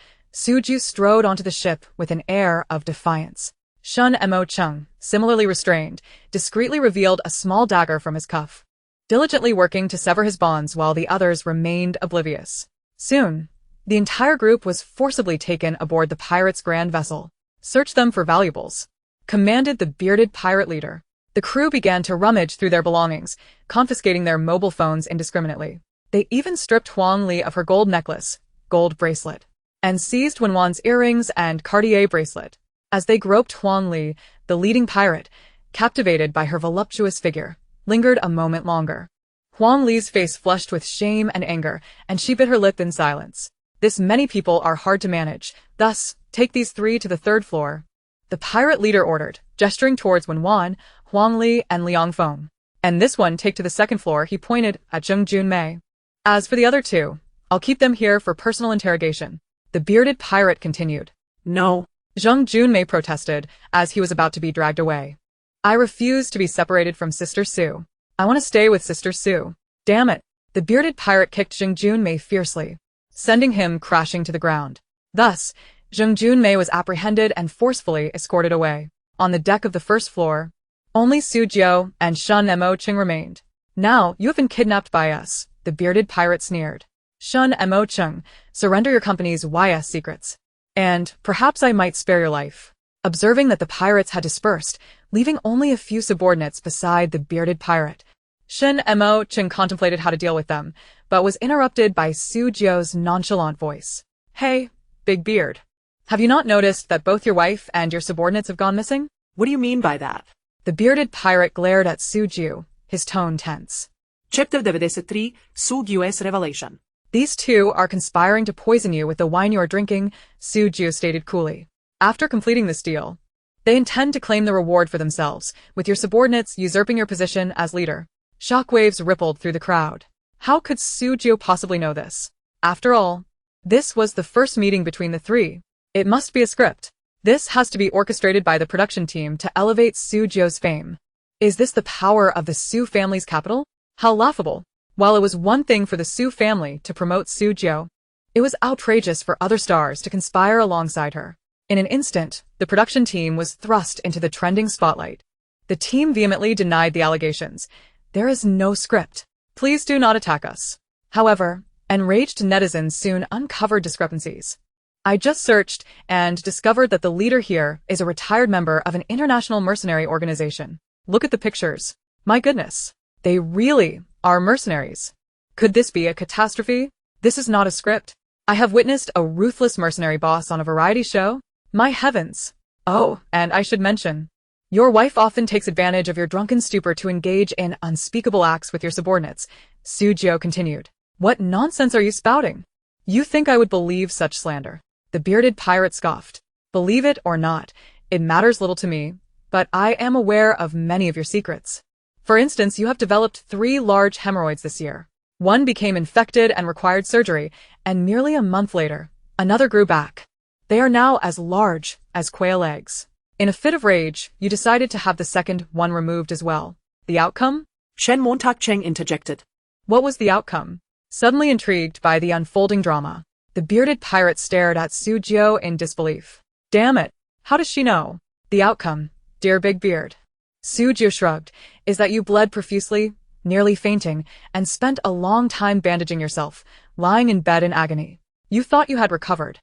Wen Jiu strode onto the ship with an air of defiance. Shun Mo Chung, similarly restrained, discreetly revealed a small dagger from his cuff, diligently working to sever his bonds while the others remained oblivious. Soon, the entire group was forcibly taken aboard the pirates' grand vessel. "Search them for valuables," commanded the bearded pirate leader. The crew began to rummage through their belongings, confiscating their mobile phones indiscriminately. They even stripped Huang Li of her gold necklace, gold bracelet, and seized Wen's earrings and Cartier bracelet. As they groped Huang Li, the leading pirate, captivated by her voluptuous figure, lingered a moment longer. Huang Li's face flushed with shame and anger, and she bit her lip in silence. "This many people are hard to manage, thus, take these three to the third floor," the pirate leader ordered, gesturing towards Wen, Huang Li, and Liang Feng. "And this one take to the second floor," he pointed at Zheng Junmei. "As for the other two, I'll keep them here for personal interrogation," the bearded pirate continued. No. Zheng Junmei protested as he was about to be dragged away. "I refuse to be separated from Sister Sue. I want to stay with Sister Sue." "Damn it." The bearded pirate kicked Zheng Junmei fiercely, sending him crashing to the ground. Thus, Zheng Junmei was apprehended and forcefully escorted away. On the deck of the first floor, only Su Jiu and Shun Mo Chung remained. "Now, you have been kidnapped by us," the bearded pirate sneered. "Shun Mo Chung, surrender your company's YS secrets, and perhaps I might spare your life." Observing that the pirates had dispersed, leaving only a few subordinates beside the bearded pirate, Shun Mo Chung contemplated how to deal with them, but was interrupted by Su Jiu's nonchalant voice. "Hey, Big Beard. Have you not noticed that both your wife and your subordinates have gone missing?" What do you mean by that? The bearded pirate glared at Su Jiu, his tone tense. Chapter 93, Su Jiu's Revelation. "These two are conspiring to poison you with the wine you are drinking," Su Jiu stated coolly. "After completing this deal, they intend to claim the reward for themselves, with your subordinates usurping your position as leader." Shockwaves rippled through the crowd. How could Su Jiu possibly know this? After all, this was the first meeting between the three. It must be a script. This has to be orchestrated by the production team to elevate Su Jiu's fame. Is this the power of the Su family's capital? How laughable. While it was one thing for the Su family to promote Su Jiu, it was outrageous for other stars to conspire alongside her. In an instant, the production team was thrust into the trending spotlight. The team vehemently denied the allegations. "There is no script. Please do not attack us." However, enraged netizens soon uncovered discrepancies. "I just searched and discovered that the leader here is a retired member of an international mercenary organization. Look at the pictures. My goodness, they really are mercenaries. Could this be a catastrophe? This is not a script. I have witnessed a ruthless mercenary boss on a variety show. My heavens. Oh, and I should mention, your wife often takes advantage of your drunken stupor to engage in unspeakable acts with your subordinates," Su Jiu continued. "What nonsense are you spouting? You think I would believe such slander?" The bearded pirate scoffed. "Believe it or not, it matters little to me, but I am aware of many of your secrets. For instance, you have developed 3 large hemorrhoids this year. One became infected and required surgery, and merely a month later, another grew back. They are now as large as quail eggs. In a fit of rage, you decided to have the second one removed as well. The outcome?" Chen Montak Cheng interjected. "What was the outcome?" Suddenly intrigued by the unfolding drama, the bearded pirate stared at Su Jiu in disbelief. "Damn it, how does she know?" "The outcome, dear Big Beard," Su Jiu shrugged, "is that you bled profusely, nearly fainting, and spent a long time bandaging yourself, lying in bed in agony. You thought you had recovered,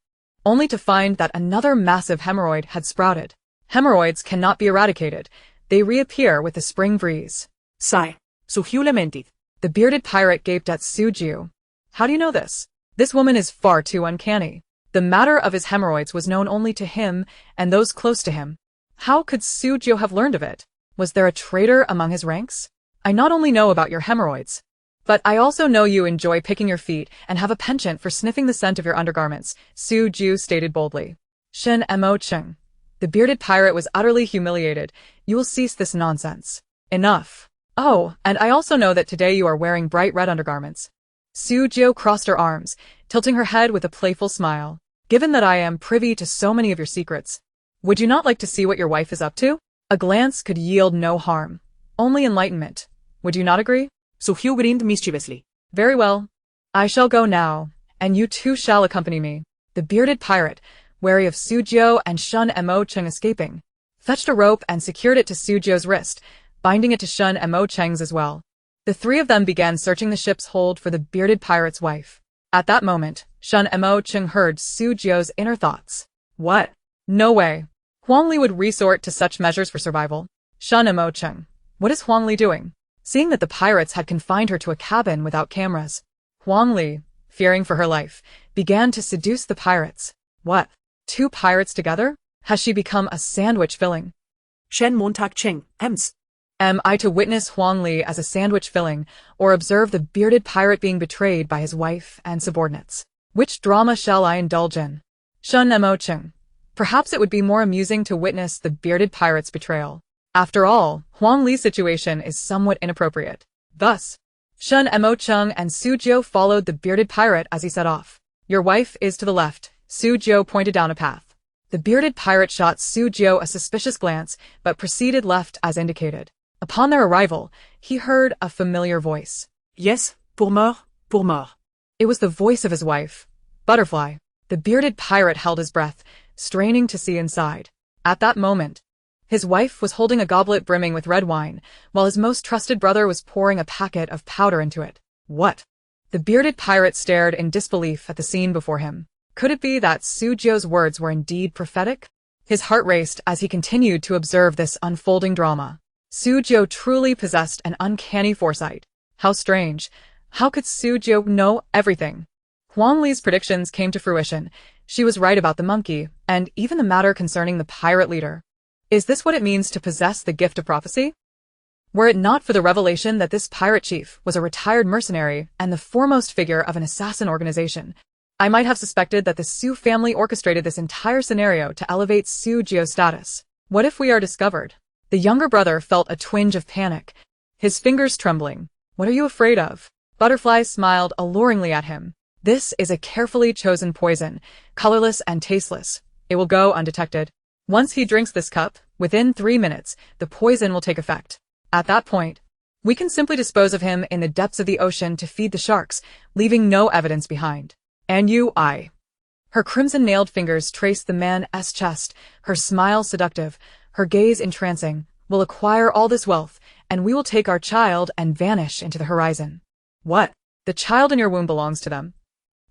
only to find that another massive hemorrhoid had sprouted. Hemorrhoids cannot be eradicated. They reappear with the spring breeze." Sigh. Suhiu lamented. The bearded pirate gaped at Su Jiu. "How do you know this? This woman is far too uncanny." The matter of his hemorrhoids was known only to him and those close to him. How could Su Jiu have learned of it? Was there a traitor among his ranks? "I not only know about your hemorrhoids, but I also know you enjoy picking your feet and have a penchant for sniffing the scent of your undergarments," Su Jiu stated boldly. Shen Mo Chung. The bearded pirate was utterly humiliated. "You will cease this nonsense. Enough. Oh, and I also know that today you are wearing bright red undergarments." Su Jiu crossed her arms, tilting her head with a playful smile. Given that I am privy to so many of your secrets, would you not like to see what your wife is up to? A glance could yield no harm, only enlightenment. Would you not agree? Soo-hyo grinned mischievously. Very well. I shall go now, and you too shall accompany me. The bearded pirate, wary of Soo-hyo and Shun Mo Cheng escaping, fetched a rope and secured it to Soo-hyo's wrist, binding it to Shun Mo Cheng's as well. The three of them began searching the ship's hold for the bearded pirate's wife. At that moment, Shun Mo Cheng heard Soo-hyo's inner thoughts. What? No way. Huang Li would resort to such measures for survival. Shun Mo Cheng. What is Huang Li doing? Seeing that the pirates had confined her to a cabin without cameras, Huang Li, fearing for her life, began to seduce the pirates. What? Two pirates together? Has she become a sandwich filling? Shen Montag Cheng, Ems. Am I to witness Huang Li as a sandwich filling, or observe the bearded pirate being betrayed by his wife and subordinates? Which drama shall I indulge in? Shun Mo Cheng. Perhaps it would be more amusing to witness the bearded pirate's betrayal. After all, Huang Li's situation is somewhat inappropriate. Thus, Shun Mo Cheng and Soo-hyo followed the bearded pirate as he set off. Your wife is to the left, Soo-hyo pointed down a path. The bearded pirate shot Soo-hyo a suspicious glance, but proceeded left as indicated. Upon their arrival, he heard a familiar voice. Yes, pour mort, pour mort. It was the voice of his wife, Butterfly. The bearded pirate held his breath, straining to see inside. At that moment, his wife was holding a goblet brimming with red wine, while his most trusted brother was pouring a packet of powder into it. What? The bearded pirate stared in disbelief at the scene before him. Could it be that Soo-hyo's words were indeed prophetic? His heart raced as he continued to observe this unfolding drama. Soo-hyo truly possessed an uncanny foresight. How strange. How could Soo-hyo know everything? Huang Li's predictions came to fruition. She was right about the monkey, and even the matter concerning the pirate leader. Is this what it means to possess the gift of prophecy? Were it not for the revelation that this pirate chief was a retired mercenary and the foremost figure of an assassin organization, I might have suspected that the Soo family orchestrated this entire scenario to elevate Soo-hyo's status. What if we are discovered? The younger brother felt a twinge of panic, his fingers trembling. What are you afraid of? Butterfly smiled alluringly at him. This is a carefully chosen poison, colorless and tasteless. It will go undetected. Once he drinks this cup, within 3 minutes, the poison will take effect. At that point, we can simply dispose of him in the depths of the ocean to feed the sharks, leaving no evidence behind. And I. Her crimson-nailed fingers traced the man's chest, her smile seductive, her gaze entrancing. We'll acquire all this wealth, and we will take our child and vanish into the horizon. What? The child in your womb belongs to them?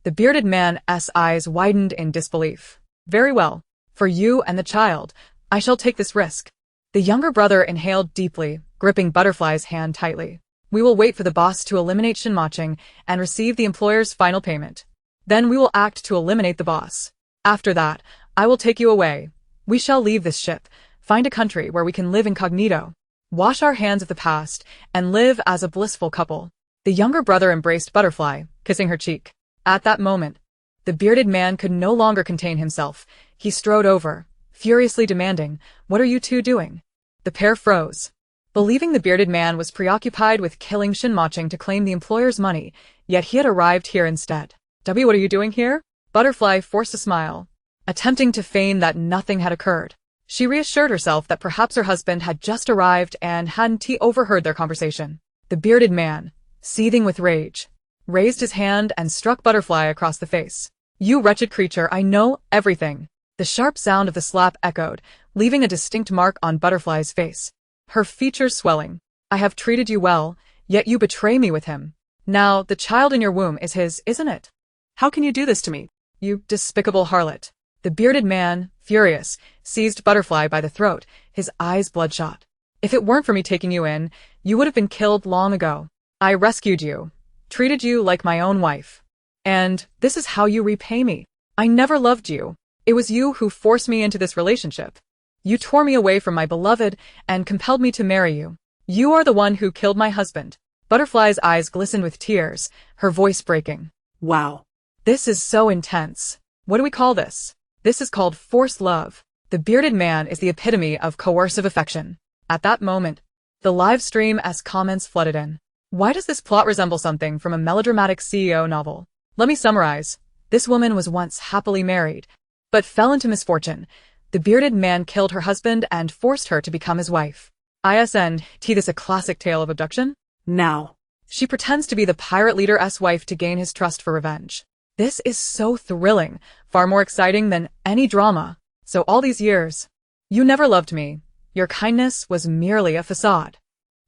The bearded man's eyes widened in disbelief. Very well. For you and the child, I shall take this risk. The younger brother inhaled deeply, gripping Butterfly's hand tightly. We will wait for the boss to eliminate Shinmacheng and receive the employer's final payment. Then we will act to eliminate the boss. After that, I will take you away. We shall leave this ship, find a country where we can live incognito, wash our hands of the past, and live as a blissful couple. The younger brother embraced Butterfly, kissing her cheek. At that moment, the bearded man could no longer contain himself. He strode over, furiously demanding, "What are you two doing?" The pair froze. Believing the bearded man was preoccupied with killing Shinmacheng to claim the employer's money, yet he had arrived here instead. What are you doing here? Butterfly forced a smile, attempting to feign that nothing had occurred. She reassured herself that perhaps her husband had just arrived and hadn't overheard their conversation. The bearded man, seething with rage, raised his hand and struck Butterfly across the face. You wretched creature, I know everything. The sharp sound of the slap echoed, leaving a distinct mark on Butterfly's face, her features swelling. I have treated you well, yet you betray me with him. Now, the child in your womb is his, isn't it? How can you do this to me? You despicable harlot. The bearded man, furious, seized Butterfly by the throat, his eyes bloodshot. If it weren't for me taking you in, you would have been killed long ago. I rescued you, treated you like my own wife. And this is how you repay me. I never loved you. It was you who forced me into this relationship. You tore me away from my beloved and compelled me to marry you. You are the one who killed my husband. Butterfly's eyes glistened with tears, her voice breaking. Wow. This is so intense. What do we call this? This is called forced love. The bearded man is the epitome of coercive affection. At that moment, the live stream as comments flooded in. Why does this plot resemble something from a melodramatic CEO novel? Let me summarize. This woman was once happily married, but fell into misfortune. The bearded man killed her husband and forced her to become his wife. ISNT, this a classic tale of abduction? Now. She pretends to be the pirate leader's wife to gain his trust for revenge. This is so thrilling, far more exciting than any drama. So all these years, you never loved me. Your kindness was merely a facade.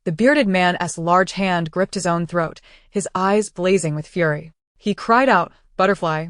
The bearded man's large hand gripped his own throat, his eyes blazing with fury. He cried out, "Butterfly,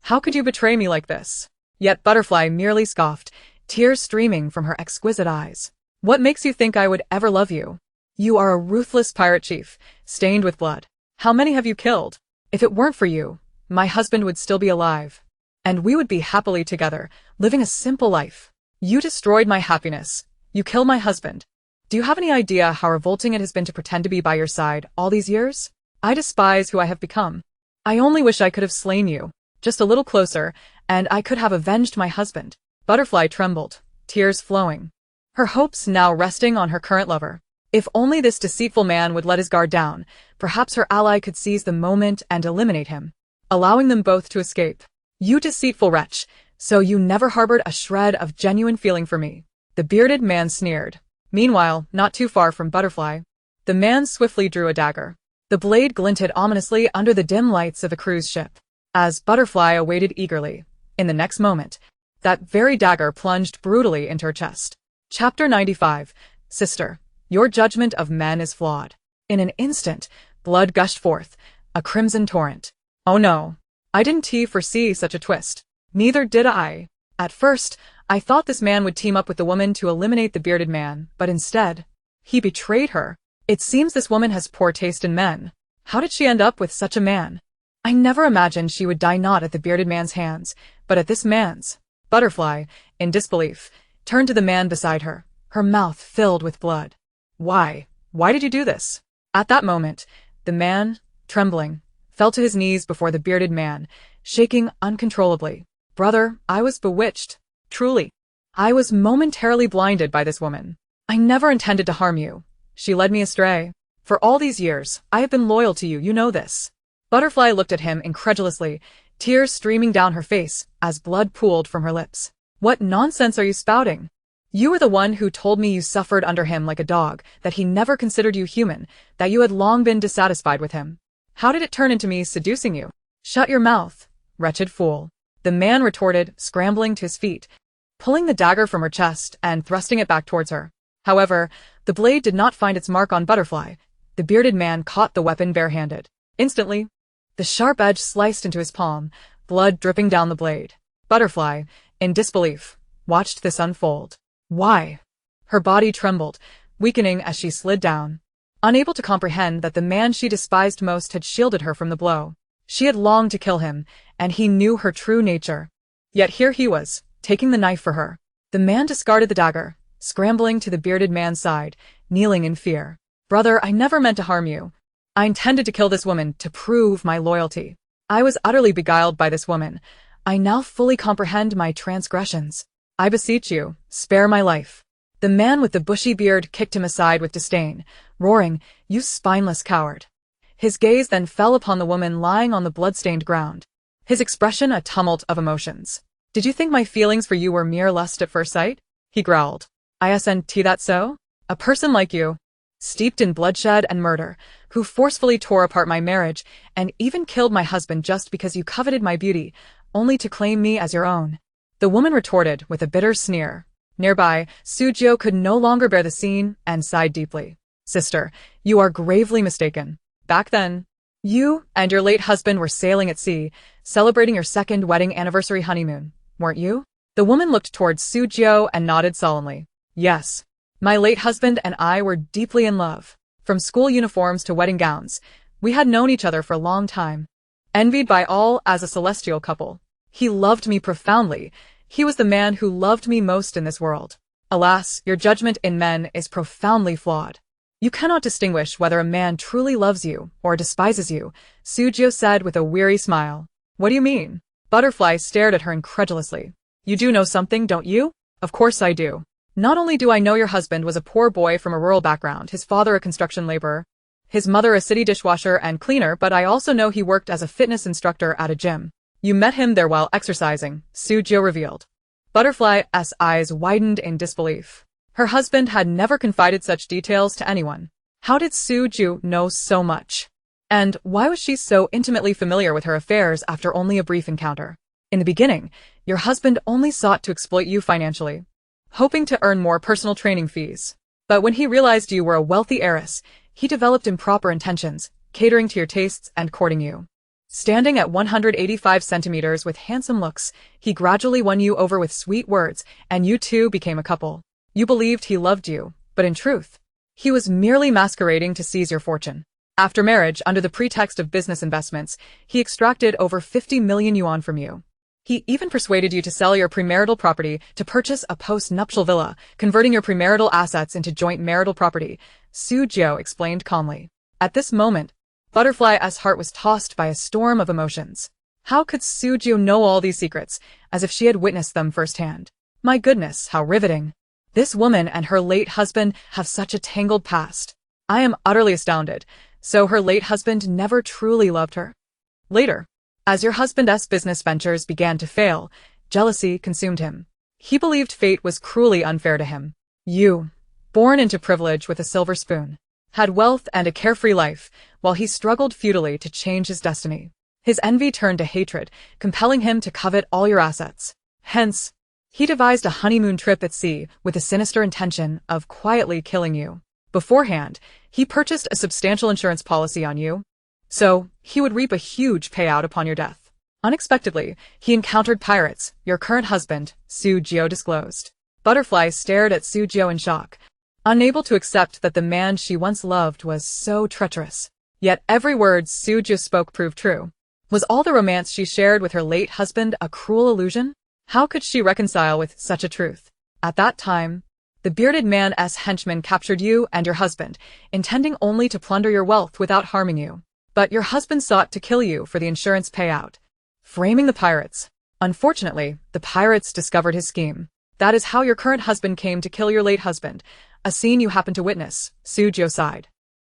how could you betray me like this?" Yet Butterfly merely scoffed, tears streaming from her exquisite eyes. "What makes you think I would ever love you? You are a ruthless pirate chief, stained with blood. How many have you killed? If it weren't for you, my husband would still be alive, and we would be happily together, living a simple life. You destroyed my happiness. You killed my husband. Do you have any idea how revolting it has been to pretend to be by your side all these years? I despise who I have become. I only wish I could have slain you, just a little closer, and I could have avenged my husband." Butterfly trembled, tears flowing, her hopes now resting on her current lover. If only this deceitful man would let his guard down, perhaps her ally could seize the moment and eliminate him, allowing them both to escape. "You deceitful wretch, so you never harbored a shred of genuine feeling for me," the bearded man sneered. Meanwhile, not too far from Butterfly, the man swiftly drew a dagger. The blade glinted ominously under the dim lights of a cruise ship. As Butterfly awaited eagerly, in the next moment, that very dagger plunged brutally into her chest. Chapter 95. Sister, your judgment of men is flawed. In an instant, blood gushed forth, a crimson torrent. Oh no, I didn't foresee such a twist. Neither did I. At first, I thought this man would team up with the woman to eliminate the bearded man, but instead, he betrayed her. It seems this woman has poor taste in men. How did she end up with such a man? I never imagined she would die not at the bearded man's hands, but at this man's. Butterfly, in disbelief, turned to the man beside her, her mouth filled with blood. Why did you do this? At that moment, the man, trembling, fell to his knees before the bearded man, shaking uncontrollably. Brother, I was bewitched. Truly. I was momentarily blinded by this woman. I never intended to harm you. She led me astray. For all these years, I have been loyal to you, you know this. Butterfly looked at him incredulously, tears streaming down her face as blood pooled from her lips. What nonsense are you spouting? You were the one who told me you suffered under him like a dog, that he never considered you human, that you had long been dissatisfied with him. How did it turn into me seducing you? Shut your mouth, wretched fool. The man retorted, scrambling to his feet, pulling the dagger from her chest and thrusting it back towards her. However, the blade did not find its mark on Butterfly. The bearded man caught the weapon barehanded. Instantly, the sharp edge sliced into his palm, blood dripping down the blade. Butterfly, in disbelief, watched this unfold. Why? Her body trembled, weakening as she slid down, unable to comprehend that the man she despised most had shielded her from the blow. She had longed to kill him, and he knew her true nature. Yet here he was, taking the knife for her. The man discarded the dagger, scrambling to the bearded man's side, kneeling in fear. Brother, I never meant to harm you. I intended to kill this woman to prove my loyalty. I was utterly beguiled by this woman. I now fully comprehend my transgressions. I beseech you, spare my life. The man with the bushy beard kicked him aside with disdain, roaring, "You spineless coward." His gaze then fell upon the woman lying on the blood-stained ground, his expression a tumult of emotions. "Did you think my feelings for you were mere lust at first sight?" he growled. "Isn't that so? A person like you, steeped in bloodshed and murder, who forcefully tore apart my marriage and even killed my husband just because you coveted my beauty, only to claim me as your own." The woman retorted with a bitter sneer. Nearby, Jiu could no longer bear the scene and sighed deeply. "Sister, you are gravely mistaken. Back then, you and your late husband were sailing at sea, celebrating your second wedding anniversary honeymoon, weren't you?" The woman looked towards Jiu and nodded solemnly. "Yes. My late husband and I were deeply in love. From school uniforms to wedding gowns, we had known each other for a long time. Envied by all as a celestial couple. He loved me profoundly. He was the man who loved me most in this world. Alas, your judgment in men is profoundly flawed. You cannot distinguish whether a man truly loves you or despises you," Jiu said with a weary smile. "What do you mean?" Butterfly stared at her incredulously. "You do know something, don't you?" "Of course I do. Not only do I know your husband was a poor boy from a rural background, his father a construction laborer, his mother a city dishwasher and cleaner, but I also know he worked as a fitness instructor at a gym. You met him there while exercising, Su Jiu revealed. Butterfly's eyes widened in disbelief. Her husband had never confided such details to anyone. How did Su Jiu know so much? And why was she so intimately familiar with her affairs after only a brief encounter? In the beginning, your husband only sought to exploit you financially, hoping to earn more personal training fees. But when he realized you were a wealthy heiress, he developed improper intentions, catering to your tastes and courting you. Standing at 185 centimeters with handsome looks, he gradually won you over with sweet words, and you two became a couple. You believed he loved you, but in truth, he was merely masquerading to seize your fortune. After marriage, under the pretext of business investments, he extracted over 50 million yuan from you. He even persuaded you to sell your premarital property to purchase a post-nuptial villa, converting your premarital assets into joint marital property, Su Jiu explained calmly. At this moment, Butterfly's heart was tossed by a storm of emotions. How could Su Jiu know all these secrets, as if she had witnessed them firsthand? My goodness, how riveting. This woman and her late husband have such a tangled past. I am utterly astounded. So her late husband never truly loved her. Later, as your husband's business ventures began to fail, jealousy consumed him. He believed fate was cruelly unfair to him. You, born into privilege with a silver spoon, had wealth and a carefree life, while he struggled futilely to change his destiny. His envy turned to hatred, compelling him to covet all your assets. Hence, he devised a honeymoon trip at sea with the sinister intention of quietly killing you. Beforehand, he purchased a substantial insurance policy on you, so he would reap a huge payout upon your death. Unexpectedly, he encountered pirates, your current husband, Su Jiu disclosed. Butterfly stared at Su Jiu in shock, unable to accept that the man she once loved was so treacherous. Yet every word Su Jiu spoke proved true. Was all the romance she shared with her late husband a cruel illusion? How could she reconcile with such a truth? At that time, the bearded man's henchmen captured you and your husband, intending only to plunder your wealth without harming you. But your husband sought to kill you for the insurance payout, framing the pirates. Unfortunately, the pirates discovered his scheme. That is how your current husband came to kill your late husband, a scene you happened to witness, Su Jiu sighed.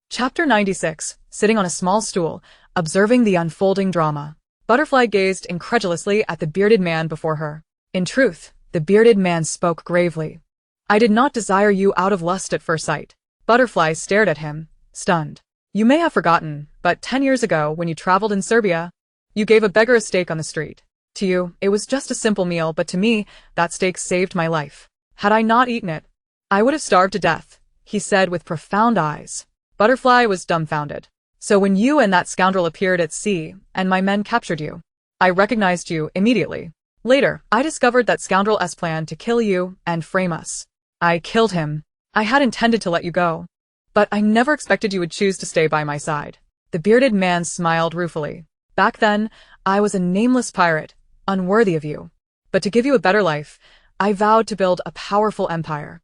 Chapter 96, sitting on a small stool, observing the unfolding drama. Butterfly gazed incredulously at the bearded man before her. In truth, the bearded man spoke gravely. I did not desire you out of lust at first sight. Butterfly stared at him, stunned. You may have forgotten, but 10 years ago, when you traveled in Serbia, you gave a beggar a steak on the street. To you, it was just a simple meal, but to me, that steak saved my life. Had I not eaten it, I would have starved to death, he said with profound eyes. Butterfly was dumbfounded. So when you and that scoundrel appeared at sea, and my men captured you, I recognized you immediately. Later, I discovered that scoundrel's plan to kill you and frame us. I killed him. I had intended to let you go. But I never expected you would choose to stay by my side. The bearded man smiled ruefully. Back then, I was a nameless pirate, unworthy of you. But to give you a better life, I vowed to build a powerful empire.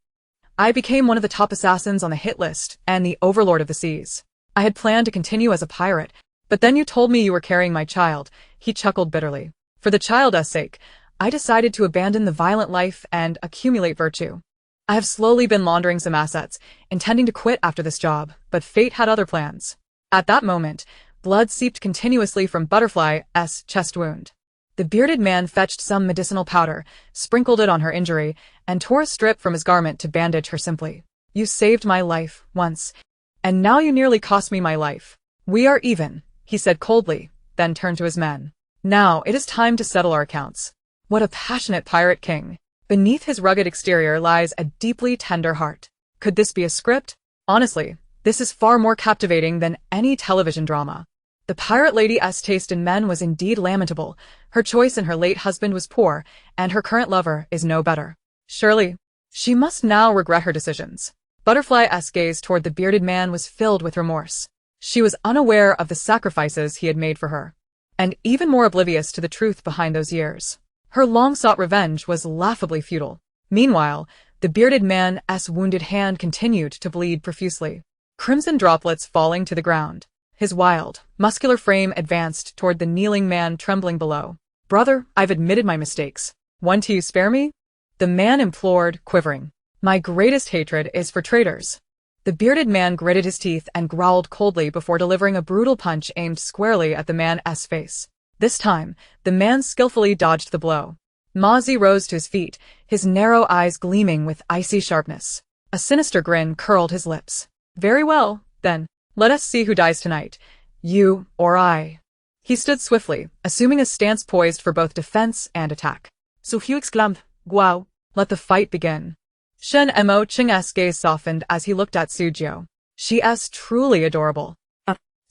I became one of the top assassins on the hit list and the overlord of the seas. I had planned to continue as a pirate, but then you told me you were carrying my child. He chuckled bitterly. For the child's sake, I decided to abandon the violent life and accumulate virtue. I have slowly been laundering some assets, intending to quit after this job, but fate had other plans. At that moment, blood seeped continuously from Butterfly's chest wound. The bearded man fetched some medicinal powder, sprinkled it on her injury, and tore a strip from his garment to bandage her simply. You saved my life, once, and now you nearly cost me my life. We are even, he said coldly, then turned to his men. Now it is time to settle our accounts. What a passionate pirate king. Beneath his rugged exterior lies a deeply tender heart. Could this be a script? Honestly, this is far more captivating than any television drama. The pirate lady's taste in men was indeed lamentable. Her choice in her late husband was poor, and her current lover is no better. Surely, she must now regret her decisions. Butterfly's gaze toward the bearded man was filled with remorse. She was unaware of the sacrifices he had made for her, and even more oblivious to the truth behind those years. Her long-sought revenge was laughably futile. Meanwhile, the bearded man's wounded hand continued to bleed profusely, crimson droplets falling to the ground. His wild, muscular frame advanced toward the kneeling man trembling below. Brother, I've admitted my mistakes. Won't you spare me? The man implored, quivering. My greatest hatred is for traitors. The bearded man gritted his teeth and growled coldly before delivering a brutal punch aimed squarely at the man's face. This time, the man skillfully dodged the blow. Mazi rose to his feet, his narrow eyes gleaming with icy sharpness. A sinister grin curled his lips. Very well, then. Let us see who dies tonight. You or I. He stood swiftly, assuming a stance poised for both defense and attack. Su Hu exclaimed, "Guau." Let the fight begin. Shen Mo Ching's gaze softened as he looked at Su Jiu. She is truly adorable.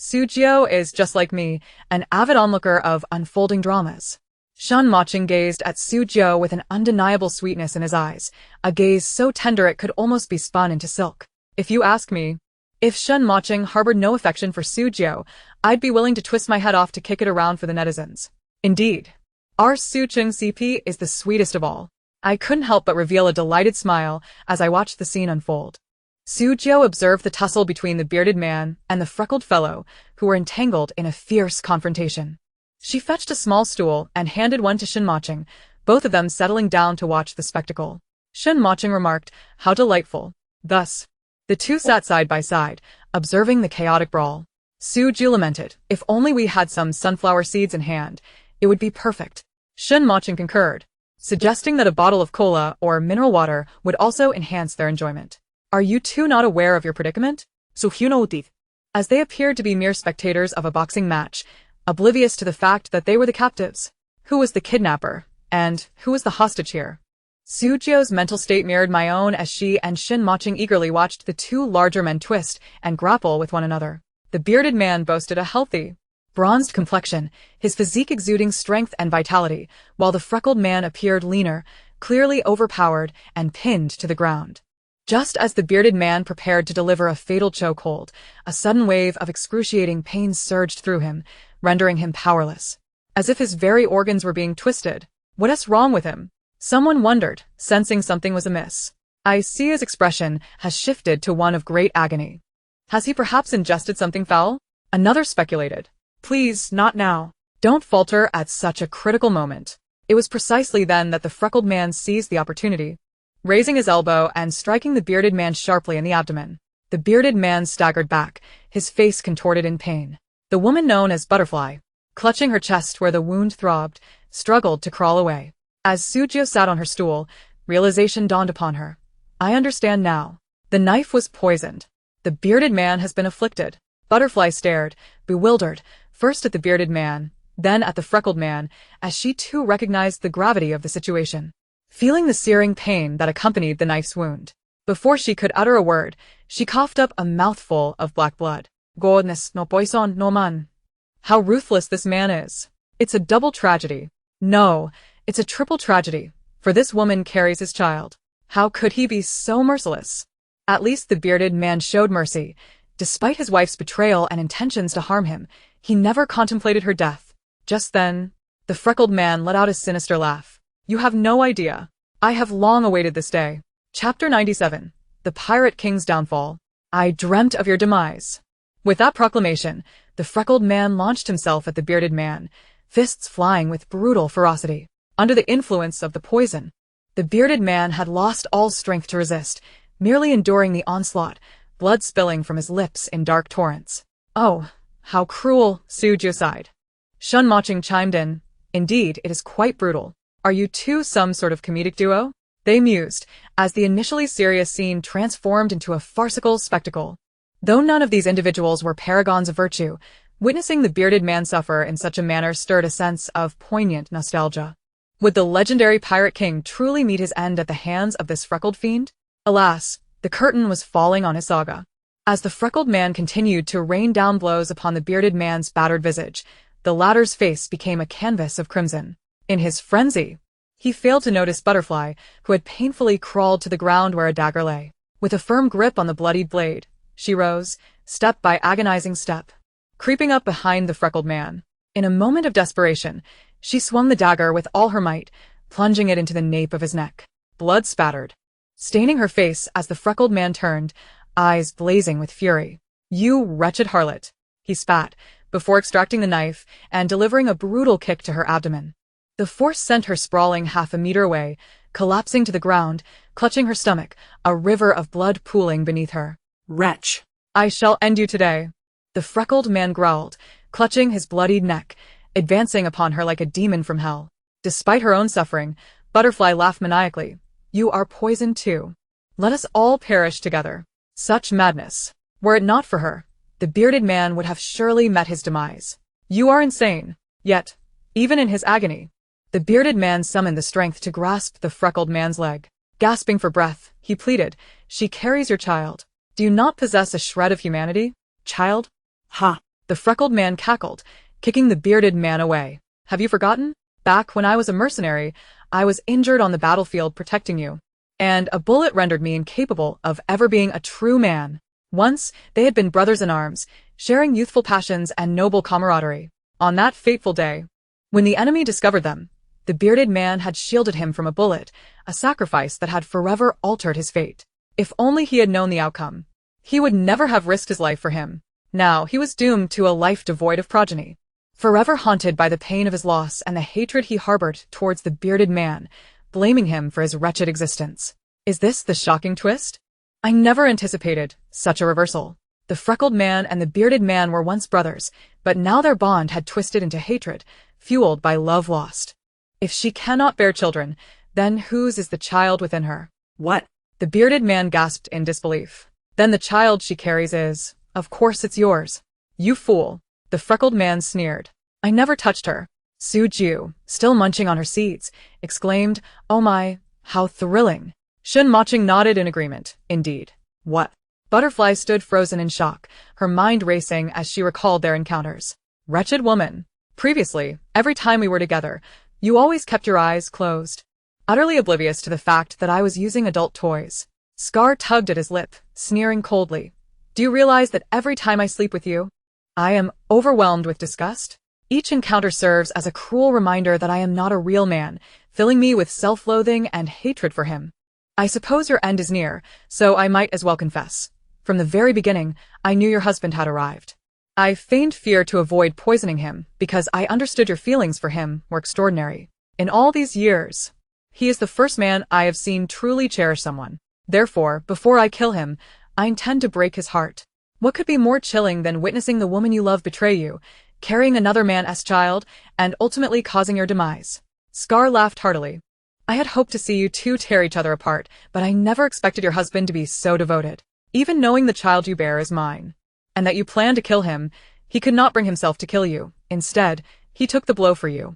Su Jiu is just like me, an avid onlooker of unfolding dramas. Shen Moching gazed at Su Jiu with an undeniable sweetness in his eyes, a gaze so tender it could almost be spun into silk. If you ask me, if Shen Moching harbored no affection for Su Jiu, I'd be willing to twist my head off to kick it around for the netizens. Indeed. Our Su Ching CP is the sweetest of all. I couldn't help but reveal a delighted smile as I watched the scene unfold. Su Jiu observed the tussle between the bearded man and the freckled fellow, who were entangled in a fierce confrontation. She fetched a small stool and handed one to Shen Moching, both of them settling down to watch the spectacle. Shen Moching remarked, "How delightful." Thus, the two sat side by side, observing the chaotic brawl. Su Jiu lamented, "If only we had some sunflower seeds in hand, it would be perfect." Shen Moching concurred, suggesting that a bottle of cola or mineral water would also enhance their enjoyment. Are you two not aware of your predicament? Su Hu nodded. As they appeared to be mere spectators of a boxing match, oblivious to the fact that they were the captives. Who was the kidnapper, and who was the hostage here? Su Jiu's mental state mirrored my own as she and Shen Moching eagerly watched the two larger men twist and grapple with one another. The bearded man boasted a healthy, bronzed complexion, his physique exuding strength and vitality, while the freckled man appeared leaner, clearly overpowered, and pinned to the ground. Just as the bearded man prepared to deliver a fatal chokehold, a sudden wave of excruciating pain surged through him, rendering him powerless. As if his very organs were being twisted. What is wrong with him? Someone wondered, sensing something was amiss. I see his expression has shifted to one of great agony. Has he perhaps ingested something foul? Another speculated. Please, not now. Don't falter at such a critical moment. It was precisely then that the freckled man seized the opportunity, raising his elbow and striking the bearded man sharply in the abdomen. The bearded man staggered back, his face contorted in pain. The woman known as Butterfly, clutching her chest where the wound throbbed, struggled to crawl away. As Su Jiu sat on her stool, realization dawned upon her. I understand now. The knife was poisoned. The bearded man has been afflicted. Butterfly stared, bewildered, first at the bearded man, then at the freckled man, as she too recognized the gravity of the situation. Feeling the searing pain that accompanied the knife's wound, before she could utter a word, she coughed up a mouthful of black blood. Goodness, no poison, no man. How ruthless this man is. It's a double tragedy. No, it's a triple tragedy, for this woman carries his child. How could he be so merciless? At least the bearded man showed mercy. Despite his wife's betrayal and intentions to harm him, he never contemplated her death. Just then, the freckled man let out a sinister laugh. You have no idea. I have long awaited this day. Chapter 97. The Pirate King's Downfall. I dreamt of your demise. With that proclamation, the freckled man launched himself at the bearded man, fists flying with brutal ferocity. Under the influence of the poison, the bearded man had lost all strength to resist, merely enduring the onslaught, blood spilling from his lips in dark torrents. Oh, how cruel, Su Jiu sighed. Shen Moching chimed in. Indeed, it is quite brutal. Are you two some sort of comedic duo? They mused, as the initially serious scene transformed into a farcical spectacle. Though none of these individuals were paragons of virtue, witnessing the bearded man suffer in such a manner stirred a sense of poignant nostalgia. Would the legendary Pirate King truly meet his end at the hands of this freckled fiend? Alas, the curtain was falling on his saga. As the freckled man continued to rain down blows upon the bearded man's battered visage, the latter's face became a canvas of crimson. In his frenzy, he failed to notice Butterfly, who had painfully crawled to the ground where a dagger lay. With a firm grip on the bloodied blade, she rose, step by agonizing step, creeping up behind the freckled man. In a moment of desperation, she swung the dagger with all her might, plunging it into the nape of his neck. Blood spattered, staining her face as the freckled man turned, eyes blazing with fury. You wretched harlot, he spat, before extracting the knife and delivering a brutal kick to her abdomen. The force sent her sprawling half a meter away, collapsing to the ground, clutching her stomach, a river of blood pooling beneath her. Wretch! I shall end you today. The freckled man growled, clutching his bloodied neck, advancing upon her like a demon from hell. Despite her own suffering, Butterfly laughed maniacally. You are poisoned too. Let us all perish together. Such madness. Were it not for her, the bearded man would have surely met his demise. You are insane. Yet, even in his agony, the bearded man summoned the strength to grasp the freckled man's leg. Gasping for breath, he pleaded, She carries your child. Do you not possess a shred of humanity, child? Ha! The freckled man cackled, kicking the bearded man away. Have you forgotten? Back when I was a mercenary, I was injured on the battlefield protecting you. And a bullet rendered me incapable of ever being a true man. Once, they had been brothers in arms, sharing youthful passions and noble camaraderie. On that fateful day, when the enemy discovered them, the bearded man had shielded him from a bullet, a sacrifice that had forever altered his fate. If only he had known the outcome, he would never have risked his life for him. Now he was doomed to a life devoid of progeny. Forever haunted by the pain of his loss and the hatred he harbored towards the bearded man, blaming him for his wretched existence. Is this the shocking twist? I never anticipated such a reversal. The freckled man and the bearded man were once brothers, but now their bond had twisted into hatred, fueled by love lost. If she cannot bear children, then whose is the child within her? What? The bearded man gasped in disbelief. Then the child she carries is, of course it's yours. You fool. The freckled man sneered. I never touched her. Wen Jiu, still munching on her seeds, exclaimed, Oh my, how thrilling. Shun Maching nodded in agreement. Indeed. What? Butterfly stood frozen in shock, her mind racing as she recalled their encounters. Wretched woman. Previously, every time we were together, you always kept your eyes closed. Utterly oblivious to the fact that I was using adult toys. Scar tugged at his lip, sneering coldly. Do you realize that every time I sleep with you, I am overwhelmed with disgust? Each encounter serves as a cruel reminder that I am not a real man, filling me with self-loathing and hatred for him. I suppose your end is near, so I might as well confess. From the very beginning, I knew your husband had arrived. I feigned fear to avoid poisoning him, because I understood your feelings for him were extraordinary. In all these years, he is the first man I have seen truly cherish someone. Therefore, before I kill him, I intend to break his heart. What could be more chilling than witnessing the woman you love betray you, carrying another man's child, and ultimately causing your demise? Scar laughed heartily. I had hoped to see you two tear each other apart, but I never expected your husband to be so devoted. Even knowing the child you bear is mine, and that you plan to kill him, he could not bring himself to kill you. Instead, he took the blow for you.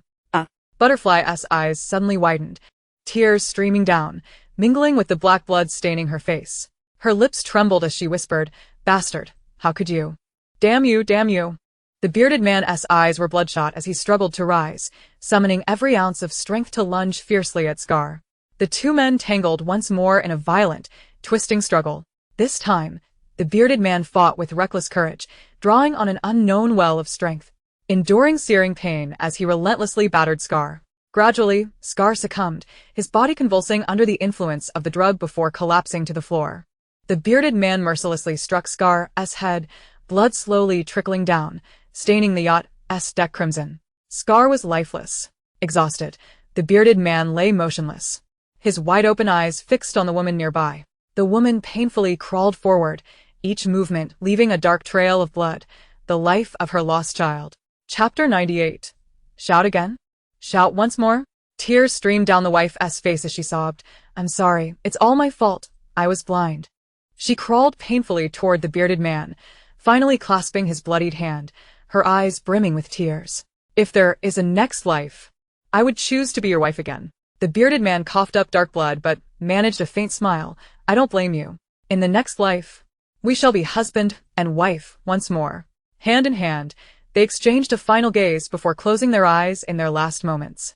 Butterfly's eyes suddenly widened, tears streaming down, mingling with the black blood staining her face. Her lips trembled as she whispered, Bastard, how could you? Damn you, damn you. The bearded man's eyes were bloodshot as he struggled to rise, summoning every ounce of strength to lunge fiercely at Scar. The two men tangled once more in a violent, twisting struggle. This time, the bearded man fought with reckless courage, drawing on an unknown well of strength, enduring searing pain as he relentlessly battered Scar. Gradually, Scar succumbed, his body convulsing under the influence of the drug before collapsing to the floor. The bearded man mercilessly struck Scar's head, blood slowly trickling down, staining the yacht's deck crimson. Scar was lifeless. Exhausted, the bearded man lay motionless, his wide-open eyes fixed on the woman nearby. The woman painfully crawled forward, each movement leaving a dark trail of blood, the life of her lost child. Chapter 98. Shout again? Shout once more? Tears streamed down the wife's face as she sobbed. I'm sorry, it's all my fault. I was blind. She crawled painfully toward the bearded man, finally clasping his bloodied hand, her eyes brimming with tears. If there is a next life, I would choose to be your wife again. The bearded man coughed up dark blood but managed a faint smile. I don't blame you. In the next life, we shall be husband and wife once more. Hand in hand, they exchanged a final gaze before closing their eyes in their last moments.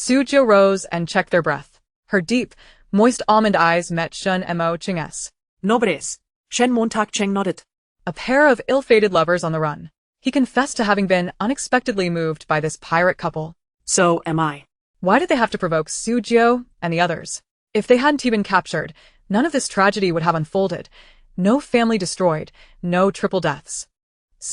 Wen Jiu rose and checked their breath. Her deep, moist almond eyes met Shun Mo Ching's. Nobres. Shen Montag Cheng nodded. A pair of ill-fated lovers on the run. He confessed to having been unexpectedly moved by this pirate couple. So am I. Why did they have to provoke Wen Jiu and the others? If they hadn't been captured, none of this tragedy would have unfolded. No family destroyed, no triple deaths.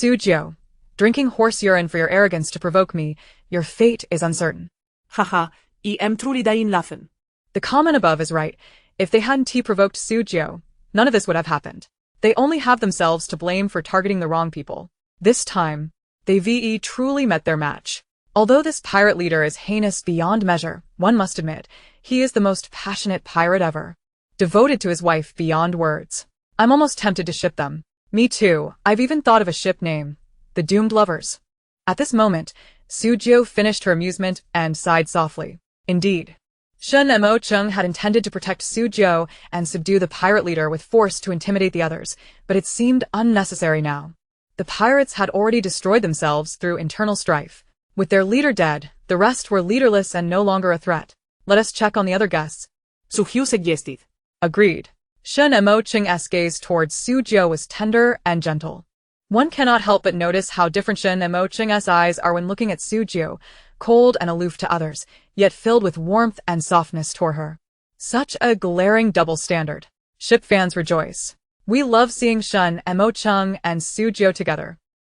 Wen Jiu, drinking horse urine for your arrogance to provoke me, your fate is uncertain. Haha, I am truly dying laughing. The comment above is right. If they hadn't provoked Wen Jiu, none of this would have happened. They only have themselves to blame for targeting the wrong people. This time, they truly met their match. Although this pirate leader is heinous beyond measure, one must admit, he is the most passionate pirate ever. Devoted to his wife beyond words. I'm almost tempted to ship them. Me too, I've even thought of a ship name. The Doomed Lovers. At this moment, Su Jiu finished her amusement and sighed softly. Indeed. Shen Mo Chung had intended to protect Su Jiu and subdue the pirate leader with force to intimidate the others, but it seemed unnecessary now. The pirates had already destroyed themselves through internal strife. With their leader dead, the rest were leaderless and no longer a threat. Let us check on the other guests. Su Jiu suggested. Agreed. Shen Mo Chung's gaze towards Su Jiu was tender and gentle. One cannot help but notice how different Shen Mo Chung's eyes are when looking at Su Jiu, cold and aloof to others, yet filled with warmth and softness toward her. Such a glaring double standard. Ship fans rejoice. We love seeing Shen Mo Chung and Su Jiu together.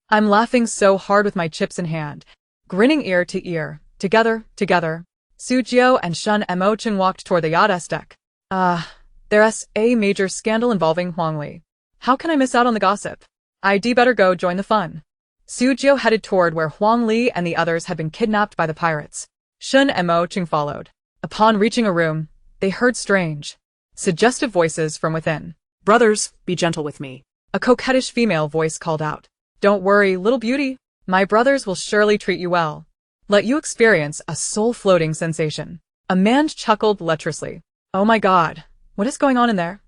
I'm laughing so hard with my chips in hand, grinning ear to ear. Together. Su Jiu and Shen Mo Chung walked toward the yacht's deck. There's a major scandal involving Huang Li. How can I miss out on the gossip? I'd better go join the fun. Su Jiu headed toward where Huang Li and the others had been kidnapped by the pirates. Shen Mo Chung followed. Upon reaching a room, they heard strange, suggestive voices from within. Brothers, be gentle with me. A coquettish female voice called out. Don't worry, little beauty. My brothers will surely treat you well. Let you experience a soul-floating sensation. A man chuckled lecherously. Oh my god, what is going on in there?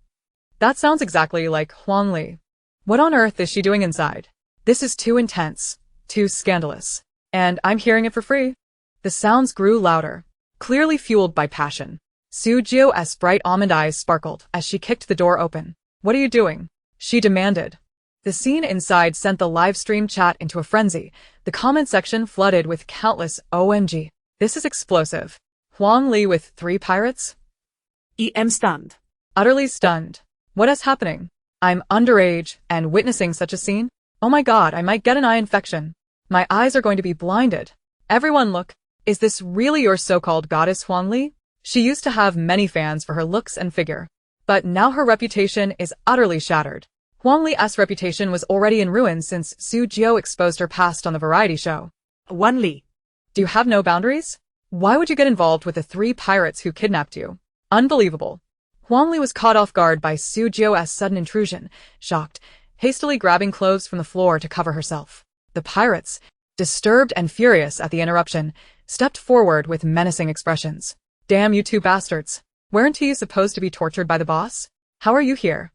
That sounds exactly like Huang Li. What on earth is she doing inside? This is too intense, too scandalous. And I'm hearing it for free. The sounds grew louder, clearly fueled by passion. Su Jiu's bright almond eyes sparkled as she kicked the door open. What are you doing? She demanded. The scene inside sent the live stream chat into a frenzy. The comment section flooded with countless OMG. This is explosive. Huang Li with 3 pirates? I'm stunned. Utterly stunned. What is happening? I'm underage and witnessing such a scene? Oh my god, I might get an eye infection. My eyes are going to be blinded. Everyone look. Is this really your so-called goddess Huang Li? She used to have many fans for her looks and figure. But now her reputation is utterly shattered. Huang Li's reputation was already in ruins since Su Jiu exposed her past on the variety show. Wen Li. Do you have no boundaries? Why would you get involved with the 3 pirates who kidnapped you? Unbelievable. Huang Li was caught off guard by Su Jiu's sudden intrusion, shocked, hastily grabbing clothes from the floor to cover herself. The pirates, disturbed and furious at the interruption, stepped forward with menacing expressions. Damn you 2 bastards. Weren't you supposed to be tortured by the boss? How are you here?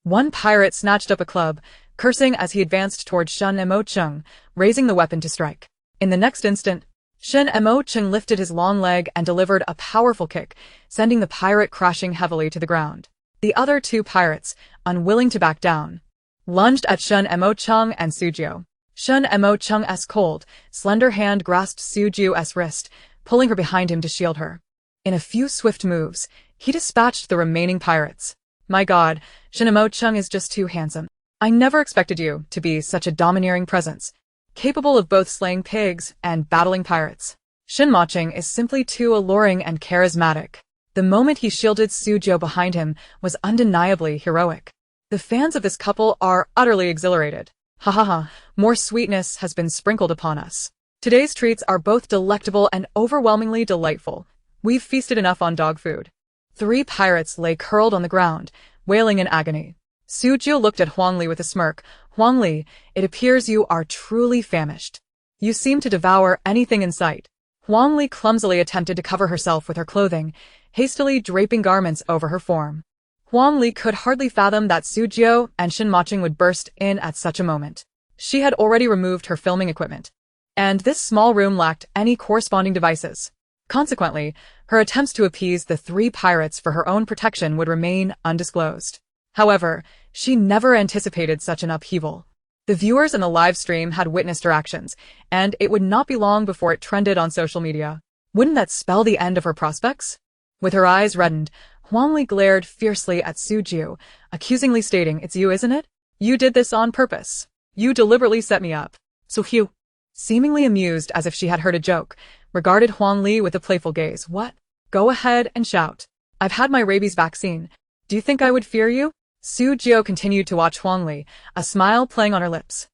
One pirate snatched up a club, cursing as he advanced toward Shen Mo Chung, raising the weapon to strike. In the next instant, Shen Mo Chung lifted his long leg and delivered a powerful kick, sending the pirate crashing heavily to the ground. The other 2 pirates, unwilling to back down, lunged at Shen Mo Chung and Su Jiu. Shen Mo Chung's cold, slender hand grasped Su Jiu's wrist, pulling her behind him to shield her. In a few swift moves, he dispatched the remaining pirates. My god, Shen Mo Chung is just too handsome. I never expected you to be such a domineering presence, capable of both slaying pigs and battling pirates. Shen Mo Chung is simply too alluring and charismatic. The moment he shielded Su Jiu behind him was undeniably heroic. The fans of this couple are utterly exhilarated. Ha ha ha, more sweetness has been sprinkled upon us. Today's treats are both delectable and overwhelmingly delightful. We've feasted enough on dog food. 3 pirates lay curled on the ground, wailing in agony. Su Jiu looked at Huang Li with a smirk. Huang Li, it appears you are truly famished. You seem to devour anything in sight. Huang Li clumsily attempted to cover herself with her clothing, hastily draping garments over her form. Huang Li could hardly fathom that Su Jiu and Shen Mo Chung would burst in at such a moment. She had already removed her filming equipment, and this small room lacked any corresponding devices. Consequently, her attempts to appease the 3 pirates for her own protection would remain undisclosed. However, she never anticipated such an upheaval. The viewers in the live stream had witnessed her actions, and it would not be long before it trended on social media. Wouldn't that spell the end of her prospects? With her eyes reddened, Huang Li glared fiercely at Su Jiu, accusingly stating, "It's you, isn't it? You did this on purpose. You deliberately set me up." Su Jiu, seemingly amused as if she had heard a joke, regarded Huang Li with a playful gaze. What? Go ahead and shout. I've had my rabies vaccine. Do you think I would fear you? Su Jiu continued to watch Huang Li, a smile playing on her lips.